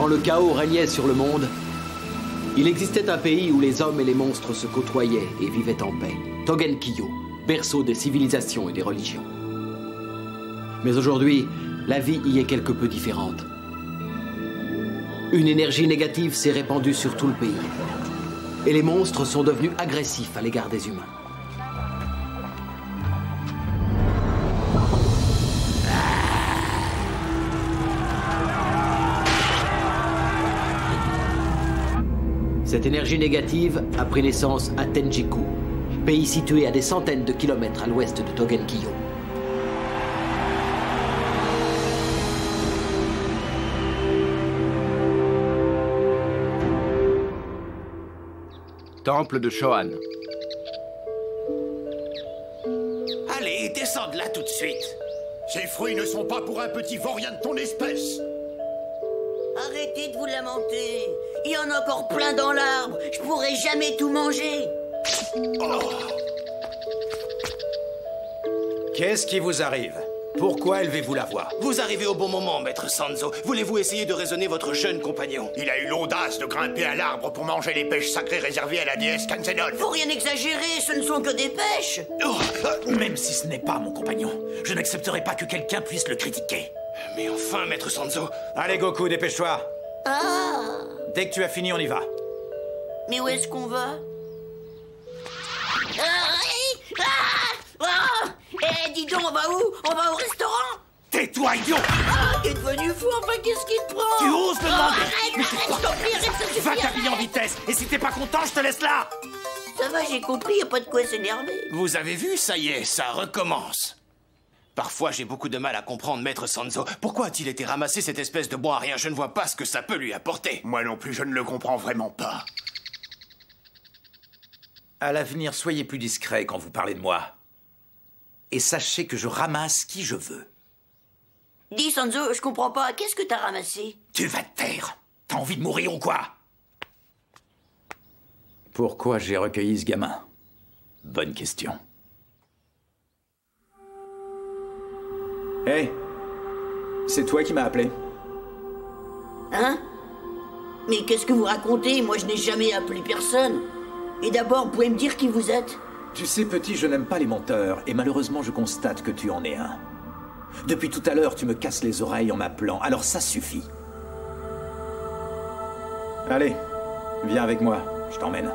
le chaos régnait sur le monde, il existait un pays où les hommes et les monstres se côtoyaient et vivaient en paix. Togenkyo, berceau des civilisations et des religions. Mais aujourd'hui, la vie y est quelque peu différente. Une énergie négative s'est répandue sur tout le pays. Et les monstres sont devenus agressifs à l'égard des humains. Cette énergie négative a pris naissance à Tenjiku, pays situé à des centaines de kilomètres à l'ouest de Togenkyo. Temple de Shohan. Allez, descends de là tout de suite. Ces fruits ne sont pas pour un petit vaurien de ton espèce. Arrêtez de vous lamenter. Il y en a encore plein dans l'arbre. Je pourrai jamais tout manger. Oh. Qu'est-ce qui vous arrive? Pourquoi élevez-vous la voix? Vous arrivez au bon moment, maître Sanzo. Voulez-vous essayer de raisonner votre jeune compagnon? Il a eu l'audace de grimper à l'arbre pour manger les pêches sacrées réservées à la déesse Kanzenon. Faut rien exagérer, ce ne sont que des pêches. Même si ce n'est pas mon compagnon, je n'accepterai pas que quelqu'un puisse le critiquer. Mais enfin, maître Sanzo. Allez, Goku, dépêche-toi. Ah! Dès que tu as fini, on y va. Mais où est-ce qu'on va? Dis donc, on va où? On va au restaurant? Tais-toi, idiot! Ah, t'es devenu fou, enfin, qu'est-ce qui te prend? Tu oses me demander? Arrête, je t'en prie, arrête, ça suffit. Va t'habiller en vitesse, et si t'es pas content, je te laisse là! Ça va, j'ai compris, y a pas de quoi s'énerver. Vous avez vu, ça y est, ça recommence. Parfois, j'ai beaucoup de mal à comprendre maître Sanzo. Pourquoi a-t-il été ramassé cette espèce de bon à rien? Je ne vois pas ce que ça peut lui apporter. Moi non plus, je ne le comprends vraiment pas. À l'avenir, soyez plus discret quand vous parlez de moi. Et sachez que je ramasse qui je veux. Dis, Sanzo, je comprends pas, qu'est-ce que t'as ramassé? Tu vas te taire. T'as envie de mourir ou quoi? Pourquoi j'ai recueilli ce gamin? Bonne question. Hey, c'est toi qui m'as appelé. Hein? Mais qu'est-ce que vous racontez? Moi, je n'ai jamais appelé personne. Et d'abord, vous pouvez me dire qui vous êtes? Tu sais, petit, je n'aime pas les menteurs, et malheureusement, je constate que tu en es un. Depuis tout à l'heure, tu me casses les oreilles en m'appelant, alors ça suffit. Allez, viens avec moi, je t'emmène.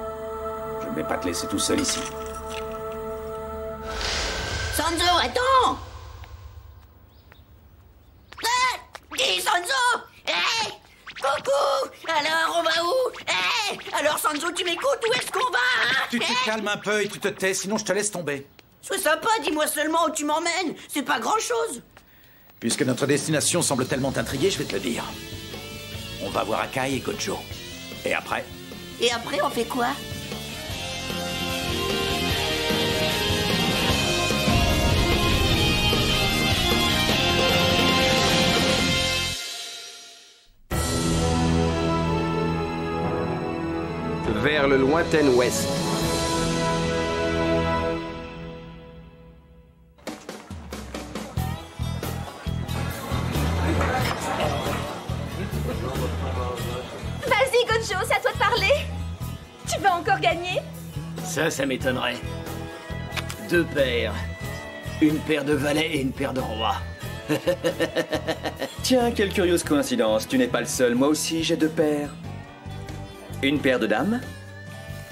Je ne vais pas te laisser tout seul ici. Sanzo, attends! Dis, Sanzo! Hé! Coucou! Alors, on va où? Hé! Alors, Sanzo, tu m'écoutes? Où est-ce qu'on va, hein? Tu te calmes un peu et tu te tais, sinon je te laisse tomber. Sois sympa, dis-moi seulement où tu m'emmènes. C'est pas grand-chose. Puisque notre destination semble tellement t'intriguer, je vais te le dire. On va voir Akai et Gojo. Et après? Et après, on fait quoi? Vers le lointain ouest. Vas-y, Gojo, c'est à toi de parler. Tu vas encore gagner? Ça m'étonnerait. 2 paires. Une paire de valets et une paire de rois. Tiens, quelle curieuse coïncidence. Tu n'es pas le seul. Moi aussi, j'ai 2 paires. Une paire de dames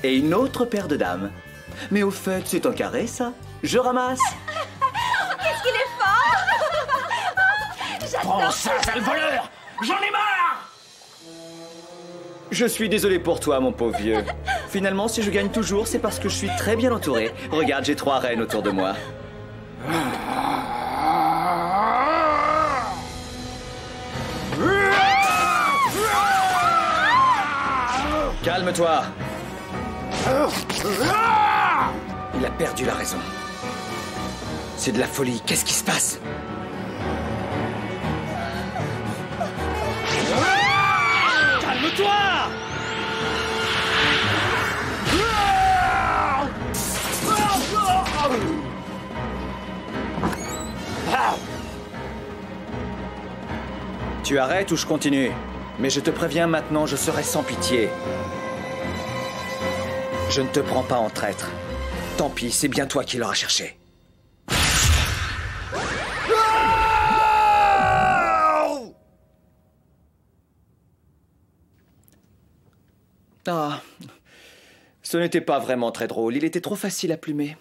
et une autre paire de dames. Mais au fait, c'est un carré, ça. Je ramasse. Qu'est-ce qu'il est fort! J'adore. Prends ça, sale voleur! J'en ai marre! Je suis désolé pour toi, mon pauvre vieux. Finalement, si je gagne toujours, c'est parce que je suis très bien entouré. Regarde, j'ai 3 reines autour de moi. Calme-toi. Il a perdu la raison. C'est de la folie. Qu'est-ce qui se passe? Calme-toi! Tu arrêtes ou je continue? Mais je te préviens maintenant, je serai sans pitié. Je ne te prends pas en traître. Tant pis, c'est bien toi qui l'auras cherché. Ah, ce n'était pas vraiment très drôle, il était trop facile à plumer.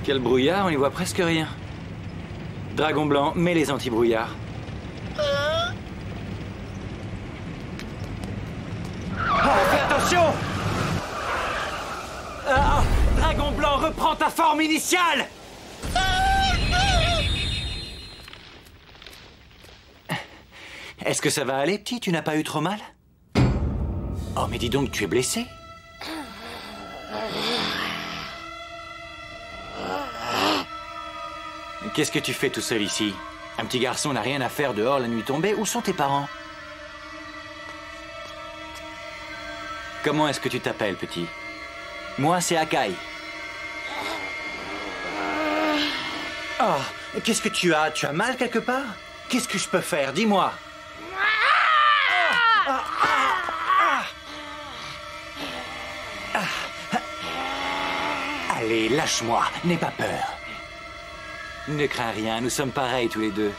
Quel brouillard, on n'y voit presque rien. Dragon blanc, mets les anti-brouillards. Oh, fais attention! Dragon blanc, reprends ta forme initiale! Est-ce que ça va aller, petit? Tu n'as pas eu trop mal? Oh, mais dis donc, tu es blessé? Qu'est-ce que tu fais tout seul ici? Un petit garçon n'a rien à faire dehors la nuit tombée. Où sont tes parents? Comment est-ce que tu t'appelles, petit? Moi, c'est Akai. Oh, qu'est-ce que tu as? Tu as mal quelque part? Qu'est-ce que je peux faire? Dis-moi. Allez, lâche-moi. N'aie pas peur. Ne crains rien, nous sommes pareils tous les deux.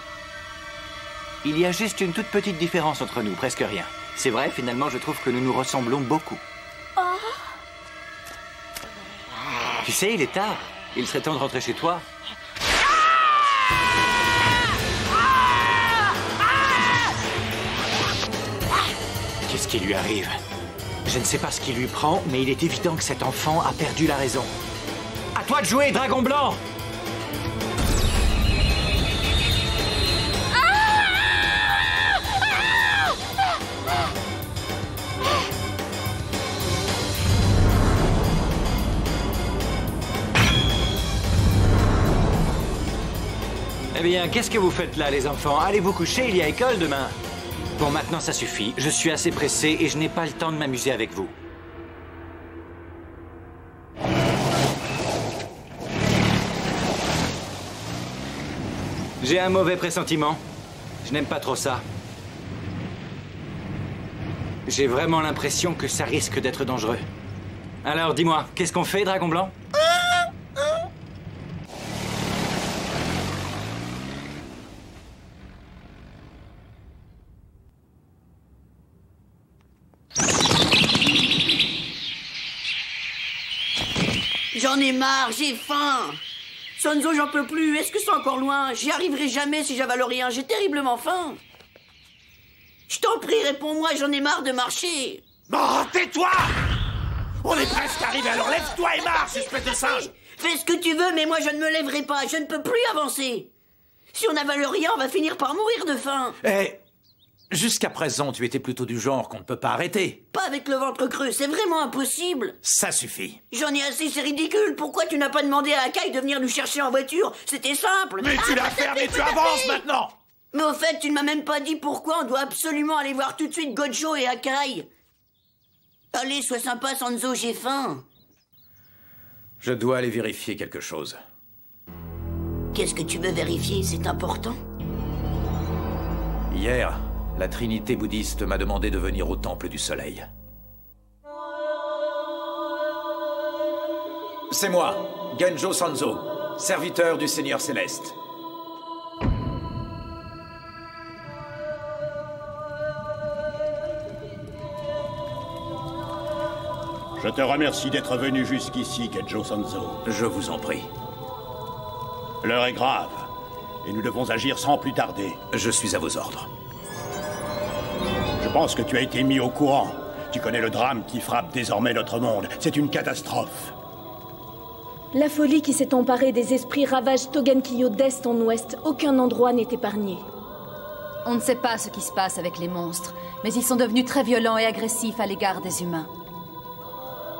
Il y a juste une toute petite différence entre nous, presque rien. C'est vrai, finalement, je trouve que nous nous ressemblons beaucoup. Oh. Tu sais, il est tard. Il serait temps de rentrer chez toi. Qu'est-ce qui lui arrive? Je ne sais pas ce qui lui prend, mais il est évident que cet enfant a perdu la raison. À toi de jouer, Dragon Blanc! Eh bien, qu'est-ce que vous faites là, les enfants? Allez vous coucher, il y a école demain. Bon, maintenant ça suffit. Je suis assez pressé et je n'ai pas le temps de m'amuser avec vous. J'ai un mauvais pressentiment. Je n'aime pas trop ça. J'ai vraiment l'impression que ça risque d'être dangereux. Alors, dis-moi, qu'est-ce qu'on fait, Dragon Blanc? J'en ai marre, j'ai faim. Sonzo, j'en peux plus. Est-ce que c'est encore loin? J'y arriverai jamais si j'avale rien. J'ai terriblement faim. Je t'en prie, réponds-moi, j'en ai marre de marcher. Oh, tais-toi! On est presque arrivé, alors lève-toi et marche, espèce de singe! Fais ce que tu veux, mais moi je ne me lèverai pas. Je ne peux plus avancer. Si on n'avale rien, on va finir par mourir de faim. Eh, jusqu'à présent, tu étais plutôt du genre qu'on ne peut pas arrêter. Pas avec le ventre creux, c'est vraiment impossible. Ça suffit. J'en ai assez, c'est ridicule. Pourquoi tu n'as pas demandé à Akai de venir nous chercher en voiture? C'était simple. Mais tu l'as fait, mais tu avances maintenant! Mais au fait, tu ne m'as même pas dit pourquoi on doit absolument aller voir tout de suite Gojo et Akai. Allez, sois sympa, Sanzo, j'ai faim. Je dois aller vérifier quelque chose. Qu'est-ce que tu veux vérifier? C'est important. Hier, la Trinité bouddhiste m'a demandé de venir au Temple du Soleil. C'est moi, Genjo Sanzo, serviteur du Seigneur Céleste. Je te remercie d'être venu jusqu'ici, Genjo Sanzo. Je vous en prie. L'heure est grave, et nous devons agir sans plus tarder. Je suis à vos ordres. Je pense que tu as été mis au courant. Tu connais le drame qui frappe désormais notre monde. C'est une catastrophe. La folie qui s'est emparée des esprits ravage Togenkyo d'est en ouest. Aucun endroit n'est épargné. On ne sait pas ce qui se passe avec les monstres, mais ils sont devenus très violents et agressifs à l'égard des humains.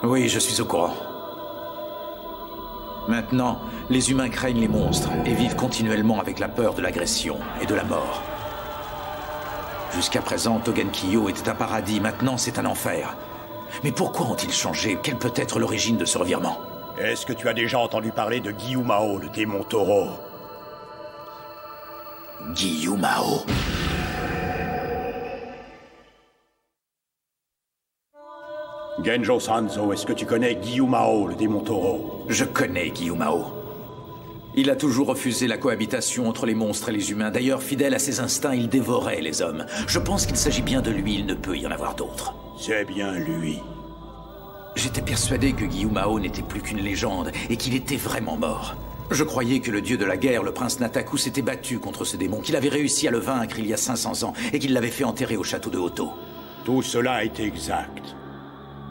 Oui, je suis au courant. Maintenant, les humains craignent les monstres et vivent continuellement avec la peur de l'agression et de la mort. Jusqu'à présent, Togenkyo était un paradis, maintenant c'est un enfer. Mais pourquoi ont-ils changé? Quelle peut être l'origine de ce revirement? Est-ce que tu as déjà entendu parler de Gyumao, le démon taureau? Gyumao. Genjo Sanzo, est-ce que tu connais Gyumao, le démon taureau? Je connais Gyumao. Il a toujours refusé la cohabitation entre les monstres et les humains. D'ailleurs, fidèle à ses instincts, il dévorait les hommes. Je pense qu'il s'agit bien de lui, il ne peut y en avoir d'autres. C'est bien lui. J'étais persuadé que Gyumao n'était plus qu'une légende et qu'il était vraiment mort. Je croyais que le dieu de la guerre, le prince Nataku, s'était battu contre ce démon, qu'il avait réussi à le vaincre il y a 500 ans et qu'il l'avait fait enterrer au château de Hoto. Tout cela est exact.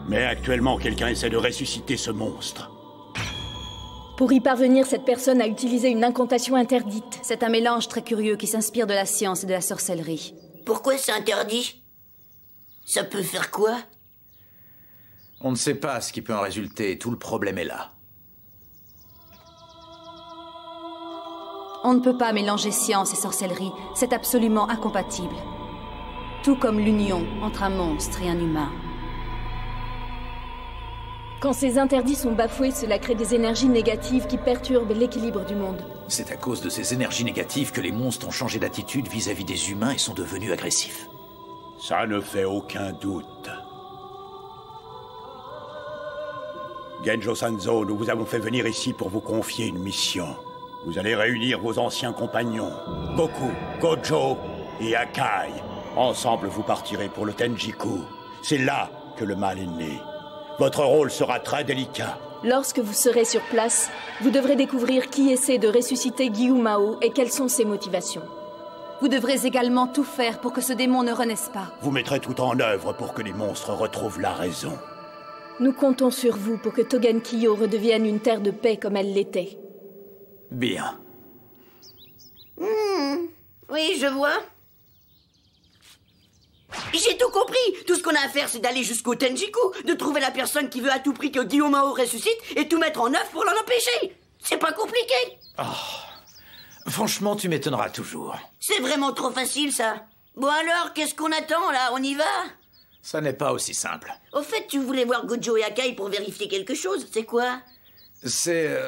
Mais actuellement, quelqu'un essaie de ressusciter ce monstre. Pour y parvenir, cette personne a utilisé une incantation interdite. C'est un mélange très curieux qui s'inspire de la science et de la sorcellerie. Pourquoi c'est interdit? Ça peut faire quoi? On ne sait pas ce qui peut en résulter, tout le problème est là. On ne peut pas mélanger science et sorcellerie, c'est absolument incompatible. Tout comme l'union entre un monstre et un humain. Quand ces interdits sont bafoués, cela crée des énergies négatives qui perturbent l'équilibre du monde. C'est à cause de ces énergies négatives que les monstres ont changé d'attitude vis-à-vis des humains et sont devenus agressifs. Ça ne fait aucun doute. Genjo Sanzo, nous vous avons fait venir ici pour vous confier une mission. Vous allez réunir vos anciens compagnons, Goku, Gojo et Akai. Ensemble, vous partirez pour le Tenjiku. C'est là que le mal est né. Votre rôle sera très délicat. Lorsque vous serez sur place, vous devrez découvrir qui essaie de ressusciter Gyumao et quelles sont ses motivations. Vous devrez également tout faire pour que ce démon ne renaisse pas. Vous mettrez tout en œuvre pour que les monstres retrouvent la raison. Nous comptons sur vous pour que Togenkyo redevienne une terre de paix comme elle l'était. Bien. Oui, je vois. J'ai tout compris. Tout ce qu'on a à faire, c'est d'aller jusqu'au Tenjiku, de trouver la personne qui veut à tout prix que Gyumao ressuscite et tout mettre en œuvre pour l'en empêcher. C'est pas compliqué. Oh. Franchement, tu m'étonneras toujours. C'est vraiment trop facile, ça. Bon alors, qu'est-ce qu'on attend, là? On y va? Ça n'est pas aussi simple. Au fait, tu voulais voir Gojo et Akai pour vérifier quelque chose. C'est quoi? C'est...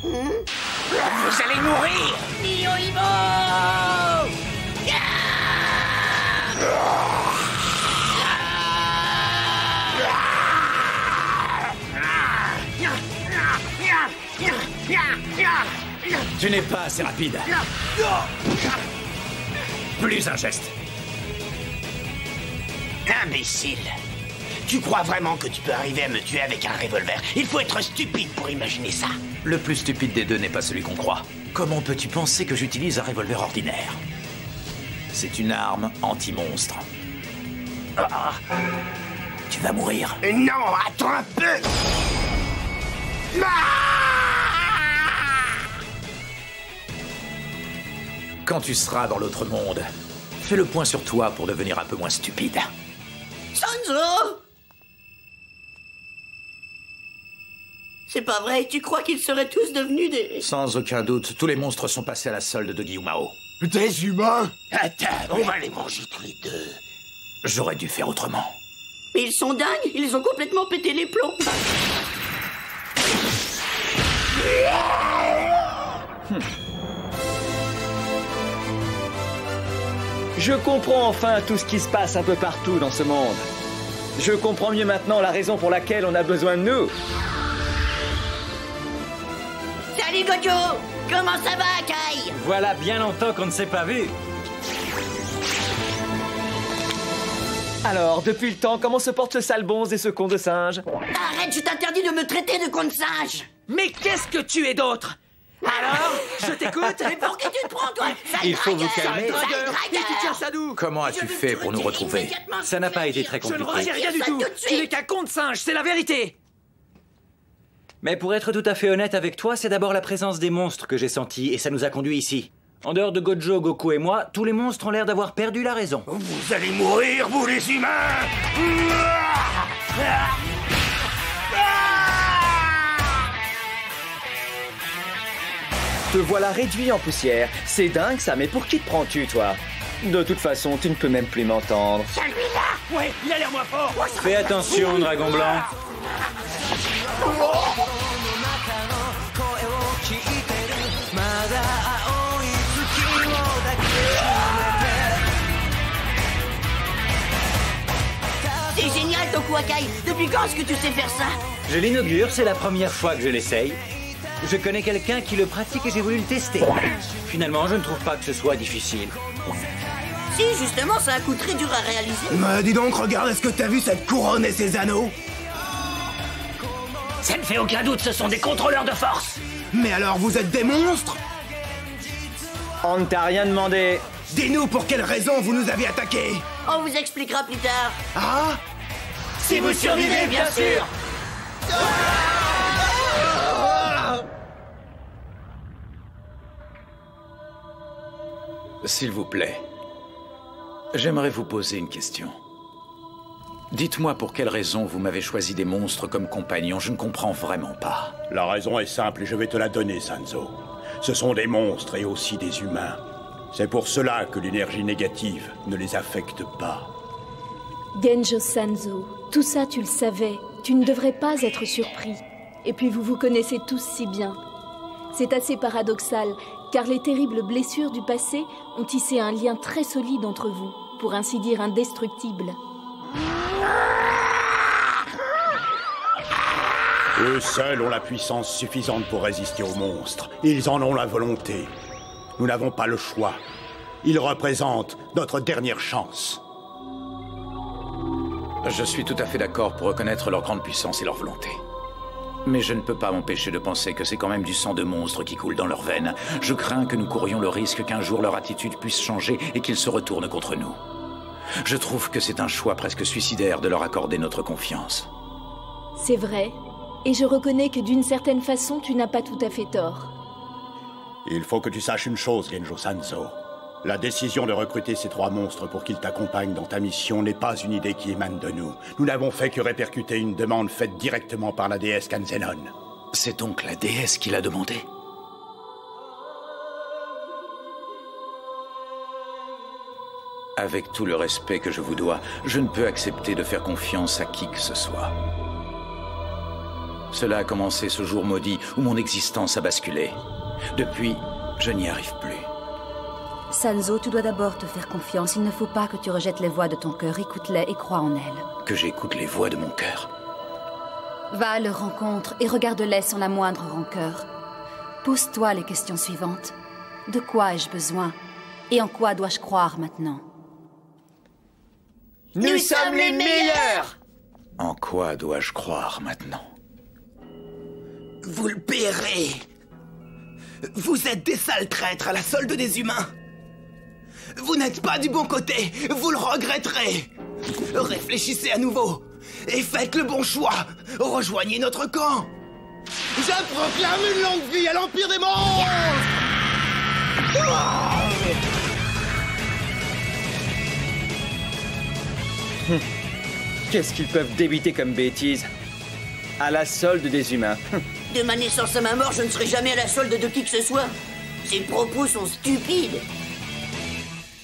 Vous allez mourir! Niohimo! Tu n'es pas assez rapide. Plus un geste. Imbécile! Tu crois vraiment que tu peux arriver à me tuer avec un revolver? Il faut être stupide pour imaginer ça. Le plus stupide des deux n'est pas celui qu'on croit. Comment peux-tu penser que j'utilise un revolver ordinaire? C'est une arme anti-monstre. Ah. Tu vas mourir. Non, attends un peu! Quand tu seras dans l'autre monde, fais le point sur toi pour devenir un peu moins stupide. Sanzo! C'est pas vrai, tu crois qu'ils seraient tous devenus des... Sans aucun doute, tous les monstres sont passés à la solde de Gyumao. Des humains? Attends, on va les manger tous les deux. J'aurais dû faire autrement. Mais ils sont dingues, ils ont complètement pété les plombs. Je comprends enfin tout ce qui se passe un peu partout dans ce monde. Je comprends mieux maintenant la raison pour laquelle on a besoin de nous. Salut Gojo! Comment ça va, Akai? Voilà bien longtemps qu'on ne s'est pas vu. Alors, depuis le temps, comment se porte ce sale bonze et ce con de singe? Arrête, je t'interdis de me traiter de con de singe! Mais qu'est-ce que tu es d'autre? Alors, je t'écoute. Mais pour qui tu te prends, toi? Il faut vous calmer. Et tu tiens ça d'où? Comment as-tu fait pour nous retrouver? Ça n'a pas été très Je ne compliqué. retiens rien du tout. Tu n'es qu'un con de singe, c'est la vérité. Mais pour être tout à fait honnête avec toi, c'est d'abord la présence des monstres que j'ai senti et ça nous a conduits ici. En dehors de Gojo, Goku et moi, tous les monstres ont l'air d'avoir perdu la raison. Vous allez mourir, vous les humains! Te voilà réduit en poussière. C'est dingue ça, mais pour qui te prends-tu, toi? De toute façon, tu ne peux même plus m'entendre. Celui-là! Ouais, il a l'air moins fort. Fais attention, dragon blanc. C'est génial, Tokuakai. Depuis quand est-ce que tu sais faire ça? Je l'inaugure, c'est la première fois que je l'essaye. Je connais quelqu'un qui le pratique et j'ai voulu le tester. Finalement, je ne trouve pas que ce soit difficile. Si, justement, c'est un coup très dur à réaliser. Mais dis donc, regarde, est-ce que t'as vu cette couronne et ces anneaux? Ça ne fait aucun doute, ce sont des contrôleurs de force. Mais alors, vous êtes des monstres? On ne t'a rien demandé. Dis-nous pour quelle raison vous nous avez attaqués. On vous expliquera plus tard. Ah? Si vous survivez, bien sûr. S'il vous plaît, j'aimerais vous poser une question. Dites-moi pour quelle raison vous m'avez choisi des monstres comme compagnons, je ne comprends vraiment pas. La raison est simple et je vais te la donner, Sanzo. Ce sont des monstres et aussi des humains. C'est pour cela que l'énergie négative ne les affecte pas. Genjo Sanzo, tout ça tu le savais. Tu ne devrais pas être surpris. Et puis vous vous connaissez tous si bien. C'est assez paradoxal, car les terribles blessures du passé ont tissé un lien très solide entre vous, pour ainsi dire indestructible. Eux seuls ont la puissance suffisante pour résister aux monstres. Ils en ont la volonté. Nous n'avons pas le choix. Ils représentent notre dernière chance. Je suis tout à fait d'accord pour reconnaître leur grande puissance et leur volonté. Mais je ne peux pas m'empêcher de penser que c'est quand même du sang de monstre qui coule dans leurs veines. Je crains que nous courions le risque qu'un jour leur attitude puisse changer et qu'ils se retournent contre nous. Je trouve que c'est un choix presque suicidaire de leur accorder notre confiance. C'est vrai, et je reconnais que d'une certaine façon, tu n'as pas tout à fait tort. Il faut que tu saches une chose, Genjo Sanzo. La décision de recruter ces 3 monstres pour qu'ils t'accompagnent dans ta mission n'est pas une idée qui émane de nous. Nous n'avons fait que répercuter une demande faite directement par la déesse Kanzenon. C'est donc la déesse qui l'a demandé? Avec tout le respect que je vous dois, je ne peux accepter de faire confiance à qui que ce soit. Cela a commencé ce jour maudit où mon existence a basculé. Depuis, je n'y arrive plus. Sanzo, tu dois d'abord te faire confiance. Il ne faut pas que tu rejettes les voix de ton cœur. Écoute-les et crois en elles. Que j'écoute les voix de mon cœur? Va à leur rencontre et regarde-les sans la moindre rancœur. Pose-toi les questions suivantes. De quoi ai-je besoin? Et en quoi dois-je croire maintenant? Nous sommes les meilleurs! En quoi dois-je croire maintenant? Vous le paierez. Vous êtes des sales traîtres à la solde des humains. Vous n'êtes pas du bon côté, vous le regretterez. Réfléchissez à nouveau et faites le bon choix. Rejoignez notre camp. Je proclame une longue vie à l'Empire des monstres. Qu'est-ce qu'ils peuvent débiter comme bêtises? À la solde des humains. De ma naissance à ma mort, je ne serai jamais à la solde de qui que ce soit. Ces propos sont stupides.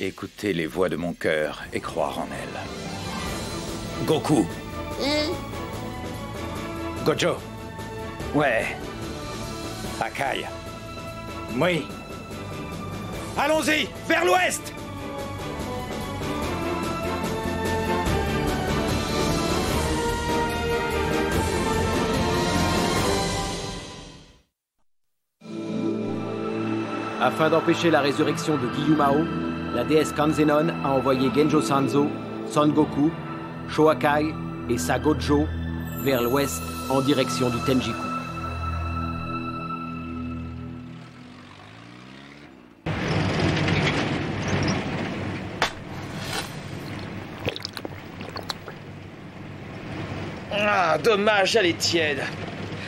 Écouter les voix de mon cœur et croire en elles. Goku. Gojo. Ouais. Akai. Oui. Allons-y, vers l'ouest! Afin d'empêcher la résurrection de Gyumao, la déesse Kanzenon a envoyé Genjo Sanzo, Son Goku, Shoakai et sa Gojo vers l'ouest en direction du Tenjiku. Ah, dommage, elle est tiède.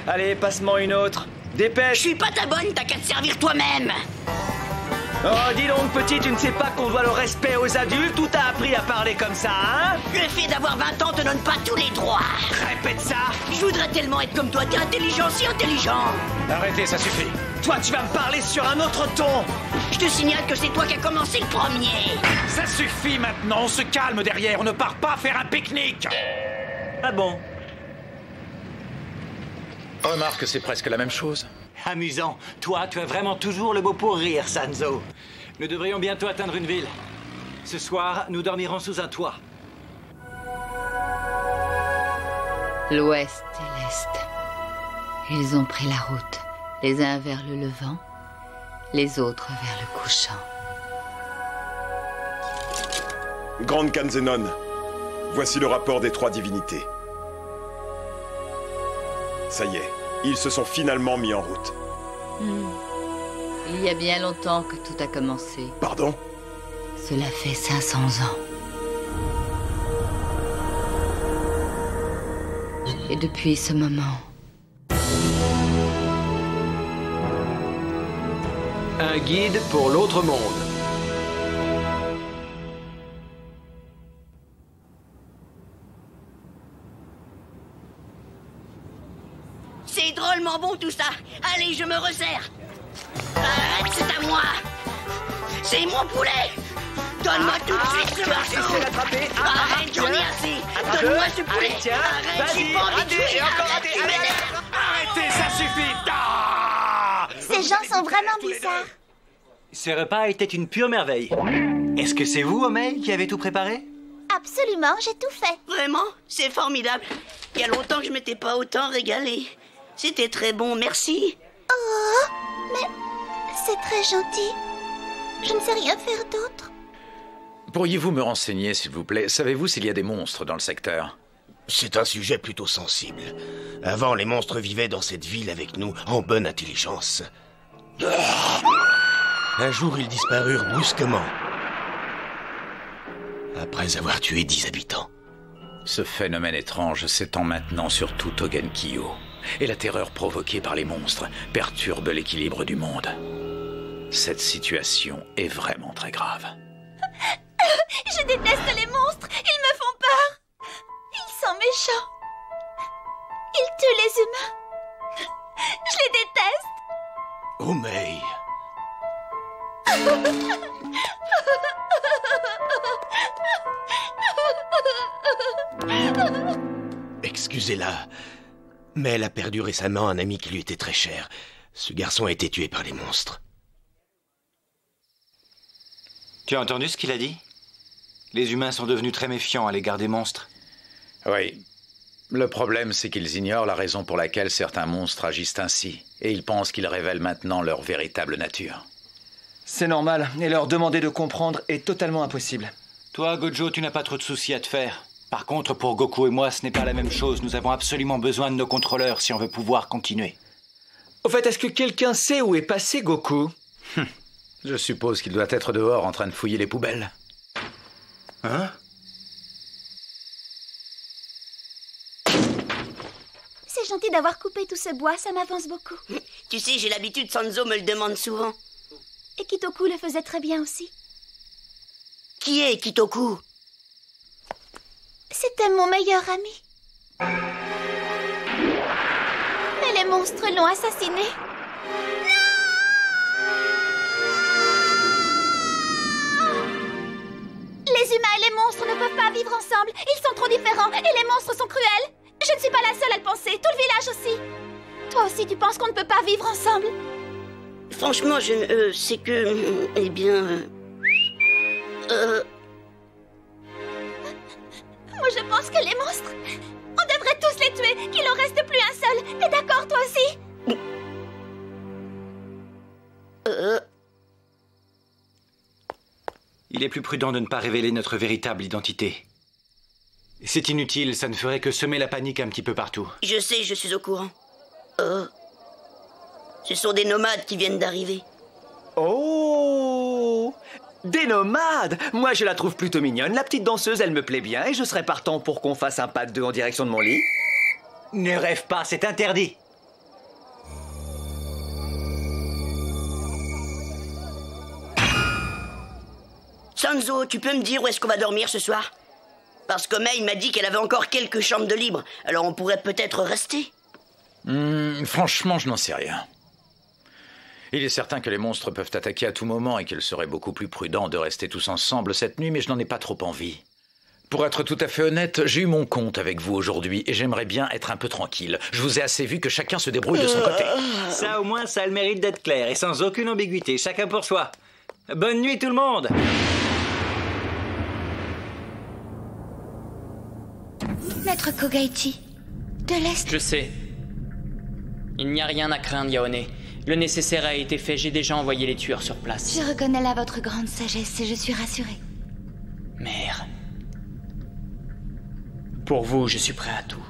Allez, passe-moi une autre. Dépêche! Je suis pas ta bonne, t'as qu'à te servir toi-même. Oh, dis donc, petit, tu ne sais pas qu'on doit le respect aux adultes? Tout a appris à parler comme ça, hein? Le fait d'avoir 20 ans te donne pas tous les droits. Répète ça. Je voudrais tellement être comme toi, t'es intelligent, si intelligent. Arrêtez, ça suffit. Toi, tu vas me parler sur un autre ton. Je te signale que c'est toi qui as commencé le premier. Ça suffit maintenant, on se calme derrière, on ne part pas faire un pique-nique. Ah bon? Remarque que c'est presque la même chose. Amusant. Toi, tu as vraiment toujours le mot pour rire, Sanzo. Nous devrions bientôt atteindre une ville. Ce soir, nous dormirons sous un toit. L'ouest et l'est. Ils ont pris la route, les uns vers le levant, les autres vers le couchant. Grande Khan Zenon, voici le rapport des 3 divinités. Ça y est, ils se sont finalement mis en route. Il y a bien longtemps que tout a commencé. Pardon? Cela fait 500 ans. Et depuis ce moment... Un guide pour l'autre monde. C'est drôlement bon tout ça. Allez, je me resserre. Arrête, c'est à moi. C'est mon poulet. Donne-moi tout de suite ce morceau. Arrête, j'en ai assez. Donne-moi ce poulet. Arrête, j'ai pas envie de jouer. Arrête, tu m'énerves. Arrêtez, ça suffit. Ces gens sont vraiment bizarres. Ce repas était une pure merveille. Est-ce que c'est vous, Omei, qui avez tout préparé? Absolument, j'ai tout fait. Vraiment? C'est formidable. Il y a longtemps que je m'étais pas autant régalé. C'était très bon, merci. Oh, mais c'est très gentil. Je ne sais rien faire d'autre. Pourriez-vous me renseigner, s'il vous plaît? Savez-vous s'il y a des monstres dans le secteur? C'est un sujet plutôt sensible. Avant, les monstres vivaient dans cette ville avec nous, en bonne intelligence. Un jour, ils disparurent brusquement. Après avoir tué 10 habitants. Ce phénomène étrange s'étend maintenant sur tout Togenkyo. Et la terreur provoquée par les monstres perturbe l'équilibre du monde. Cette situation est vraiment très grave. Je déteste les monstres. Ils me font peur. Ils sont méchants. Ils tuent les humains. Je les déteste. Omei. Excusez-la, mais elle a perdu récemment un ami qui lui était très cher. Ce garçon a été tué par les monstres. Tu as entendu ce qu'il a dit? Les humains sont devenus très méfiants à l'égard des monstres. Oui. Le problème, c'est qu'ils ignorent la raison pour laquelle certains monstres agissent ainsi. Et ils pensent qu'ils révèlent maintenant leur véritable nature. C'est normal, et leur demander de comprendre est totalement impossible. Toi, Gojo, tu n'as pas trop de soucis à te faire. Par contre, pour Goku et moi, ce n'est pas la même chose. Nous avons absolument besoin de nos contrôleurs si on veut pouvoir continuer. Au fait, est-ce que quelqu'un sait où est passé Goku? Je suppose qu'il doit être dehors en train de fouiller les poubelles. Hein? C'est gentil d'avoir coupé tout ce bois, ça m'avance beaucoup. Tu sais, j'ai l'habitude, Sanzo me le demande souvent. Et Kitoku le faisait très bien aussi. Qui est Kitoku? C'était mon meilleur ami. Mais les monstres l'ont assassiné. Les humains et les monstres ne peuvent pas vivre ensemble. Ils sont trop différents et les monstres sont cruels. Je ne suis pas la seule à le penser, tout le village aussi. Toi aussi, tu penses qu'on ne peut pas vivre ensemble? Franchement, c'est que... eh bien... Moi, je pense que les monstres... On devrait tous les tuer, qu'il en reste plus un seul. T'es d'accord, toi aussi? Il est plus prudent de ne pas révéler notre véritable identité. C'est inutile, ça ne ferait que semer la panique un petit peu partout. Je sais, je suis au courant. Ce sont des nomades qui viennent d'arriver. Oh! Des nomades! Moi, je la trouve plutôt mignonne. La petite danseuse, elle me plaît bien et je serais partant pour qu'on fasse un pas de deux en direction de mon lit. Ne rêve pas, c'est interdit. Sanzo, tu peux me dire où est-ce qu'on va dormir ce soir? Parce que Mei m'a dit qu'elle avait encore quelques chambres de libre, alors on pourrait peut-être rester. Franchement, je n'en sais rien. Il est certain que les monstres peuvent attaquer à tout moment et qu'il serait beaucoup plus prudent de rester tous ensemble cette nuit, mais je n'en ai pas trop envie. Pour être tout à fait honnête, j'ai eu mon compte avec vous aujourd'hui et j'aimerais bien être un peu tranquille. Je vous ai assez vu que chacun se débrouille de son côté. Ça, au moins, ça a le mérite d'être clair et sans aucune ambiguïté, chacun pour soi. Bonne nuit tout le monde! Maître Kogaichi, de l'Est. Je sais. Il n'y a rien à craindre, Yaone. Le nécessaire a été fait, j'ai déjà envoyé les tueurs sur place. Je reconnais là votre grande sagesse et je suis rassurée. Mère. Pour vous, je suis prêt à tout.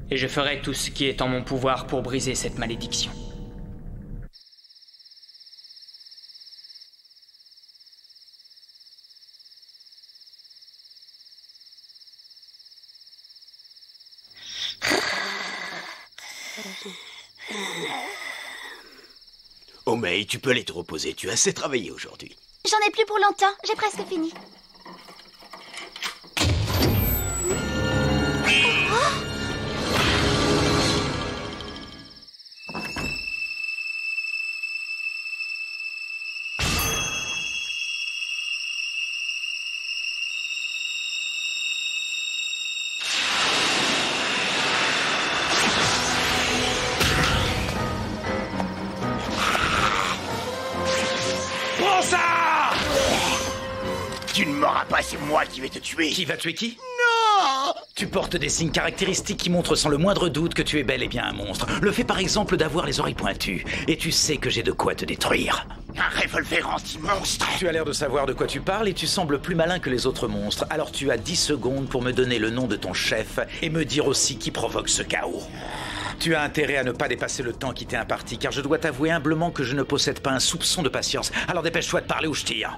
Et je ferai tout ce qui est en mon pouvoir pour briser cette malédiction. Oh Mei, tu peux aller te reposer, tu as assez travaillé aujourd'hui. J'en ai plus pour longtemps, j'ai presque fini. Prends ça! Tu ne m'auras pas, c'est moi qui vais te tuer. Qui va tuer qui? Non! Tu portes des signes caractéristiques qui montrent sans le moindre doute que tu es bel et bien un monstre. Le fait par exemple d'avoir les oreilles pointues. Et tu sais que j'ai de quoi te détruire. Un revolver anti-monstre. Tu as l'air de savoir de quoi tu parles et tu sembles plus malin que les autres monstres. Alors tu as 10 secondes pour me donner le nom de ton chef et me dire aussi qui provoque ce chaos. Tu as intérêt à ne pas dépasser le temps qui t'est imparti, car je dois t'avouer humblement que je ne possède pas un soupçon de patience. Alors dépêche-toi de parler ou je tire.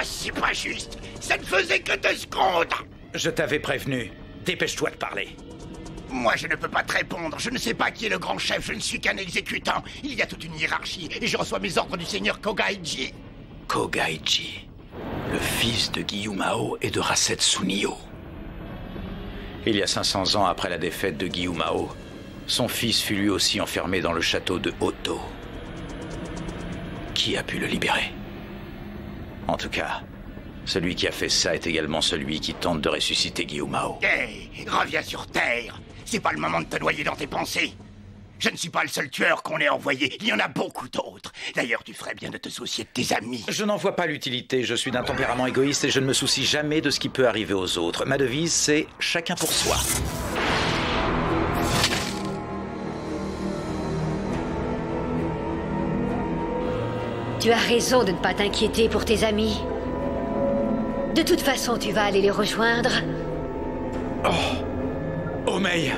C'est pas juste. Ça ne faisait que 2 secondes. Je t'avais prévenu. Dépêche-toi de parler. Moi, je ne peux pas te répondre. Je ne sais pas qui est le grand chef. Je ne suis qu'un exécutant. Il y a toute une hiérarchie et je reçois mes ordres du seigneur Kogaichi. Kogaichi, le fils de Gyumao et de Rasetsunio. Il y a 500 ans après la défaite de Gyumao, son fils fut lui aussi enfermé dans le château de Hoto. Qui a pu le libérer? En tout cas, celui qui a fait ça est également celui qui tente de ressusciter Gyumao. Hey, reviens sur Terre. C'est pas le moment de te noyer dans tes pensées. Je ne suis pas le seul tueur qu'on ait envoyé. Il y en a beaucoup d'autres. D'ailleurs, tu ferais bien de te soucier de tes amis. Je n'en vois pas l'utilité. Je suis d'un tempérament égoïste et je ne me soucie jamais de ce qui peut arriver aux autres. Ma devise, c'est chacun pour soi. Tu as raison de ne pas t'inquiéter pour tes amis. De toute façon, tu vas aller les rejoindre. Oh, Mei!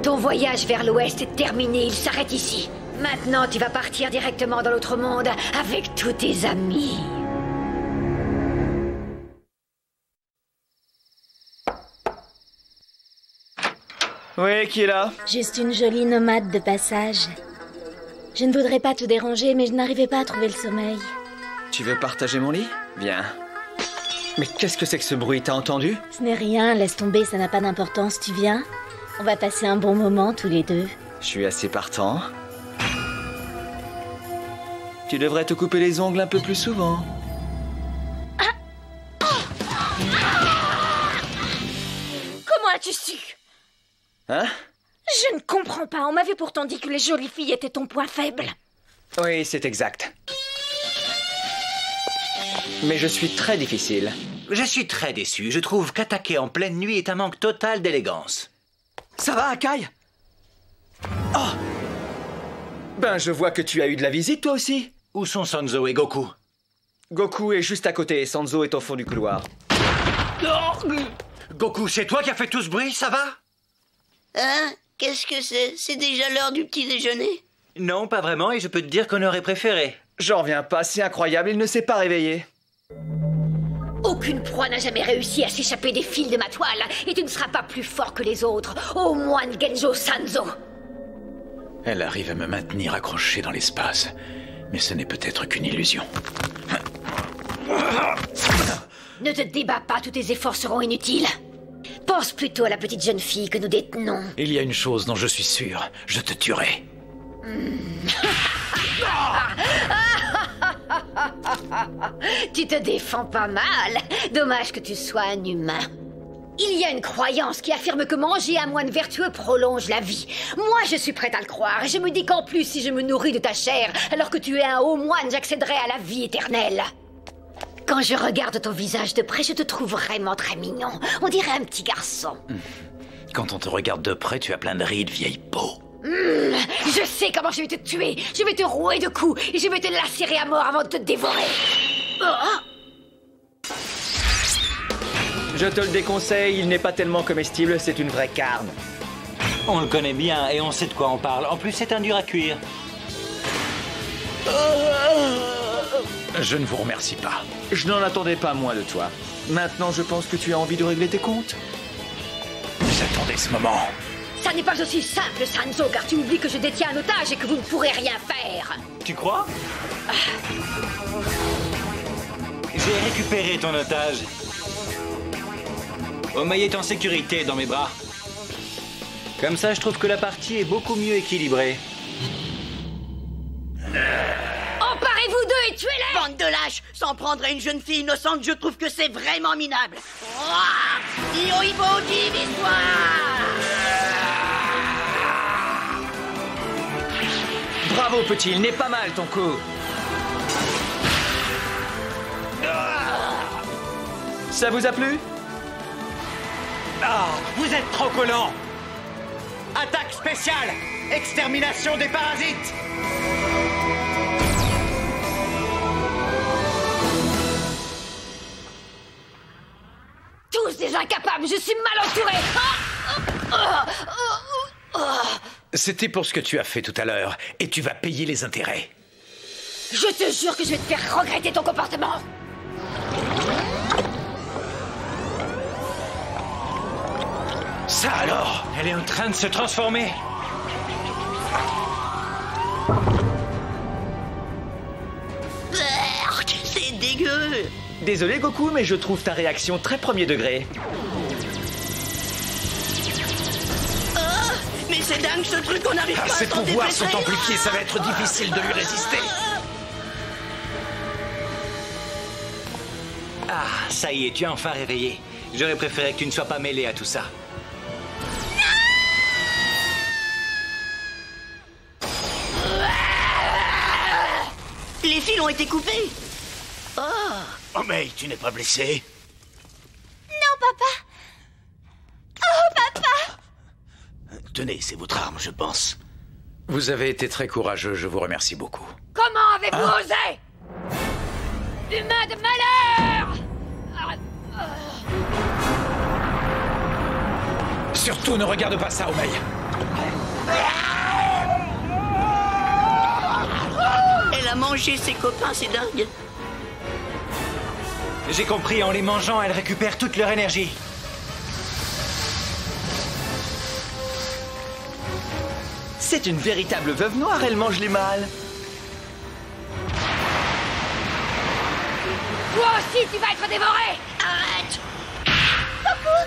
Ton voyage vers l'ouest est terminé, il s'arrête ici. Maintenant, tu vas partir directement dans l'autre monde avec tous tes amis. Oui, qui est là? Juste une jolie nomade de passage. Je ne voudrais pas te déranger, mais je n'arrivais pas à trouver le sommeil. Tu veux partager mon lit? Viens. Mais qu'est-ce que c'est que ce bruit? T'as entendu? Ce n'est rien, laisse tomber, ça n'a pas d'importance, tu viens? On va passer un bon moment tous les deux. Je suis assez partant. Tu devrais te couper les ongles un peu plus souvent. Comment as-tu su? Hein? Je ne comprends pas, on m'avait pourtant dit que les jolies filles étaient ton point faible. Oui, c'est exact. Mais je suis très difficile. Je suis très déçu. Je trouve qu'attaquer en pleine nuit est un manque total d'élégance. Ça va, Akai? Oh! Ben, je vois que tu as eu de la visite, toi aussi. Où sont Sanzo et Goku? Goku est juste à côté et Sanzo est au fond du couloir. Goku, c'est toi qui as fait tout ce bruit, ça va? Hein? Qu'est-ce que c'est? C'est déjà l'heure du petit déjeuner? Non, pas vraiment, et je peux te dire qu'on aurait préféré. J'en reviens pas, c'est incroyable, il ne s'est pas réveillé. Aucune proie n'a jamais réussi à s'échapper des fils de ma toile, et tu ne seras pas plus fort que les autres, au moine Genjo Sanzo. Elle arrive à me maintenir accroché dans l'espace. Mais ce n'est peut-être qu'une illusion. Ne te débats pas, tous tes efforts seront inutiles. Pense plutôt à la petite jeune fille que nous détenons. Il y a une chose dont je suis sûr. Je te tuerai. Tu te défends pas mal. Dommage que tu sois un humain. Il y a une croyance qui affirme que manger un moine vertueux prolonge la vie. Moi, je suis prête à le croire. Et je me dis qu'en plus, si je me nourris de ta chair, alors que tu es un haut moine, j'accéderai à la vie éternelle. Quand je regarde ton visage de près, je te trouve vraiment très mignon. On dirait un petit garçon. Quand on te regarde de près, tu as plein de rides, vieille peau. Je sais comment je vais te tuer. Je vais te rouer de coups et je vais te lacérer à mort avant de te dévorer. Je te le déconseille, il n'est pas tellement comestible, c'est une vraie carne. On le connaît bien et on sait de quoi on parle. En plus, c'est un dur à cuire. Je ne vous remercie pas. Je n'en attendais pas moins de toi. Maintenant, je pense que tu as envie de régler tes comptes. J'attendais ce moment. Ça n'est pas aussi simple, Sanzo, car tu oublies que je détiens un otage et que vous ne pourrez rien faire. Tu crois? J'ai récupéré ton otage. Omei est en sécurité dans mes bras. Comme ça, je trouve que la partie est beaucoup mieux équilibrée. Emparez-vous d'eux et tuez-les! Bande de lâches! S'en prendre à une jeune fille innocente, je trouve que c'est vraiment minable. Yoibo, divise-toi! Bravo, petit, il n'est pas mal ton coup. Ça vous a plu? Ah, vous êtes trop collant! Attaque spéciale! Extermination des parasites! Tous des incapables, je suis mal entouré! C'était pour ce que tu as fait tout à l'heure, et tu vas payer les intérêts. Je te jure que je vais te faire regretter ton comportement! Ça alors? Elle est en train de se transformer. C'est dégueu! Désolé Goku, mais je trouve ta réaction très premier degré. Mais c'est dingue ce truc, on n'arrive pas à Ses s'en pouvoirs sont dépêtrer. amplifiés, ça va être difficile de lui résister. Ah, ça y est, tu es enfin réveillé. J'aurais préféré que tu ne sois pas mêlé à tout ça. Les fils ont été coupés. Oh, mais tu n'es pas blessé? Non, papa. Oh, papa. Tenez, c'est votre arme, je pense. Vous avez été très courageux, je vous remercie beaucoup. Comment avez-vous osé? Humain de malheur! Surtout, ne regarde pas ça, Omei. Elle a mangé ses copains, c'est dingue. J'ai compris, en les mangeant, elles récupèrent toute leur énergie. C'est une véritable veuve noire, elle mange les mâles. Toi aussi, tu vas être dévoré! Arrête! Goku!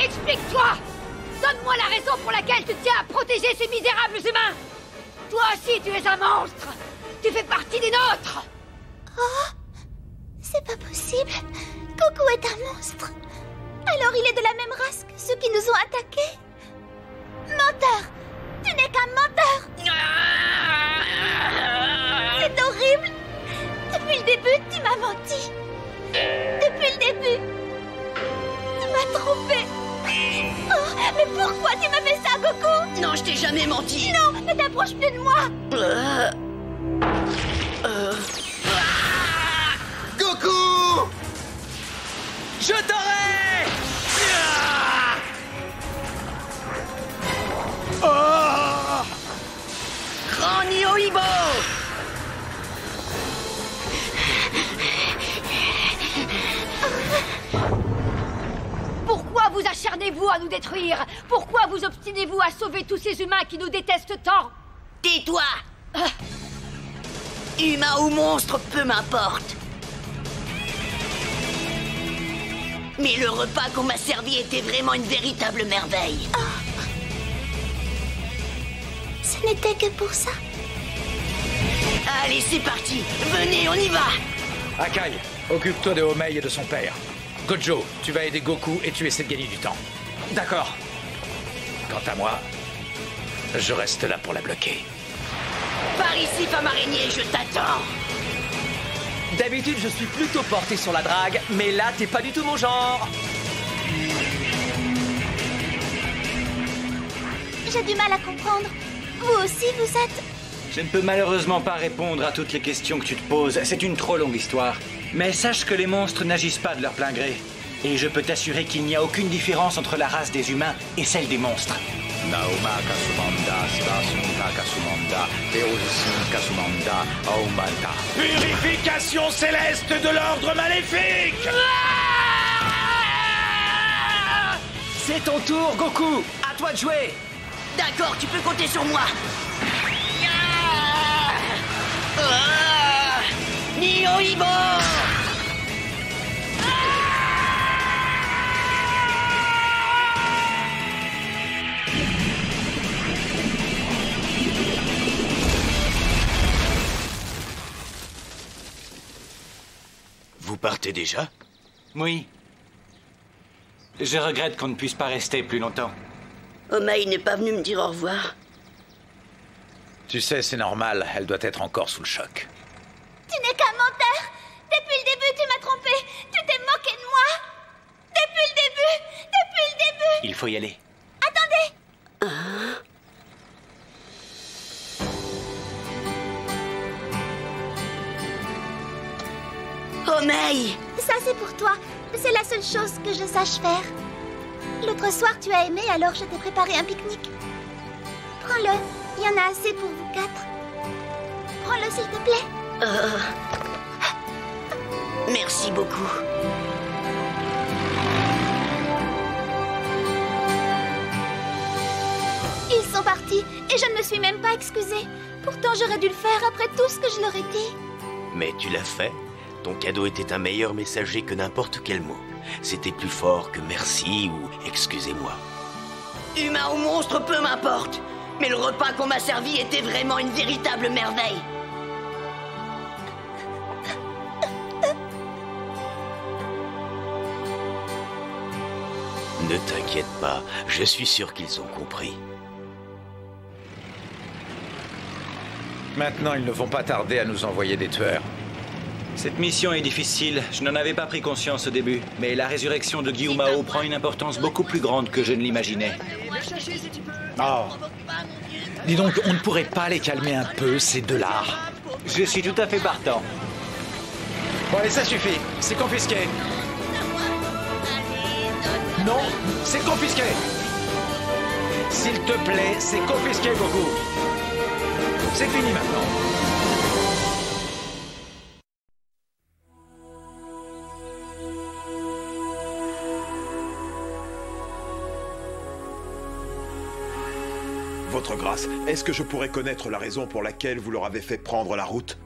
Explique-toi! Donne-moi la raison pour laquelle tu tiens à protéger ces misérables humains! Toi aussi, tu es un monstre! Tu fais partie des nôtres! Oh, c'est pas possible. Goku est un monstre. Alors il est de la même race que ceux qui nous ont attaqués. Menteur! Tu n'es qu'un menteur! C'est horrible! Depuis le début, tu m'as menti. Depuis le début, tu m'as trompé. Oh, mais pourquoi tu m'as fait ça, Goku? Non, je t'ai jamais menti. Non, ne t'approche plus de moi. Goku! Je t'aurai! Oh! Grand Yoibo! Pourquoi vous acharnez acharnez-vous à nous détruire? Pourquoi vous obstinez-vous à sauver tous ces humains qui nous détestent tant? Tais-toi! Humain ou monstre, peu m'importe. Mais le repas qu'on m'a servi était vraiment une véritable merveille. Oh. Ce n'était que pour ça. Allez, c'est parti. Venez, on y va. Akai, occupe-toi de Homei et de son père. Gojo, tu vas aider Goku et tu essaies de gagner du temps. D'accord. Quant à moi, je reste là pour la bloquer. Par ici, femme araignée, je t'attends. D'habitude, je suis plutôt porté sur la drague, mais là, t'es pas du tout mon genre. J'ai du mal à comprendre. Vous aussi, vous êtes... Je ne peux malheureusement pas répondre à toutes les questions que tu te poses. C'est une trop longue histoire. Mais sache que les monstres n'agissent pas de leur plein gré. Et je peux t'assurer qu'il n'y a aucune différence entre la race des humains et celle des monstres. Purification céleste de l'ordre maléfique! C'est ton tour, Goku. À toi de jouer. D'accord, tu peux compter sur moi. Niohibo! Vous partez déjà? Oui. Je regrette qu'on ne puisse pas rester plus longtemps. Homei n'est pas venu me dire au revoir. Tu sais, c'est normal, elle doit être encore sous le choc. Tu n'es qu'un menteur. Depuis le début, tu m'as trompé. Tu t'es moqué de moi. Depuis le début. Il faut y aller. Attendez. Homei! Ça, c'est pour toi. C'est la seule chose que je sache faire. L'autre soir, tu as aimé, alors je t'ai préparé un pique-nique. Prends-le. Il y en a assez pour vous 4. Prends-le, s'il te plaît. Merci beaucoup. Ils sont partis et je ne me suis même pas excusée. Pourtant, j'aurais dû le faire après tout ce que je leur ai dit. Mais tu l'as fait. Ton cadeau était un meilleur messager que n'importe quel mot. C'était plus fort que merci ou excusez-moi. Humain ou monstre, peu m'importe. Mais le repas qu'on m'a servi était vraiment une véritable merveille. Ne t'inquiète pas, je suis sûr qu'ils ont compris. Maintenant, ils ne vont pas tarder à nous envoyer des tueurs. Cette mission est difficile, je n'en avais pas pris conscience au début, mais la résurrection de Gyumao prend une importance beaucoup plus grande que je ne l'imaginais. Oh. Dis donc, on ne pourrait pas les calmer un peu, ces deux-là? Je suis tout à fait partant. Bon, allez, ça suffit, c'est confisqué. Non, c'est confisqué. S'il te plaît, c'est confisqué, Goku. C'est fini maintenant. Votre grâce, est-ce que je pourrais connaître la raison pour laquelle vous leur avez fait prendre la route?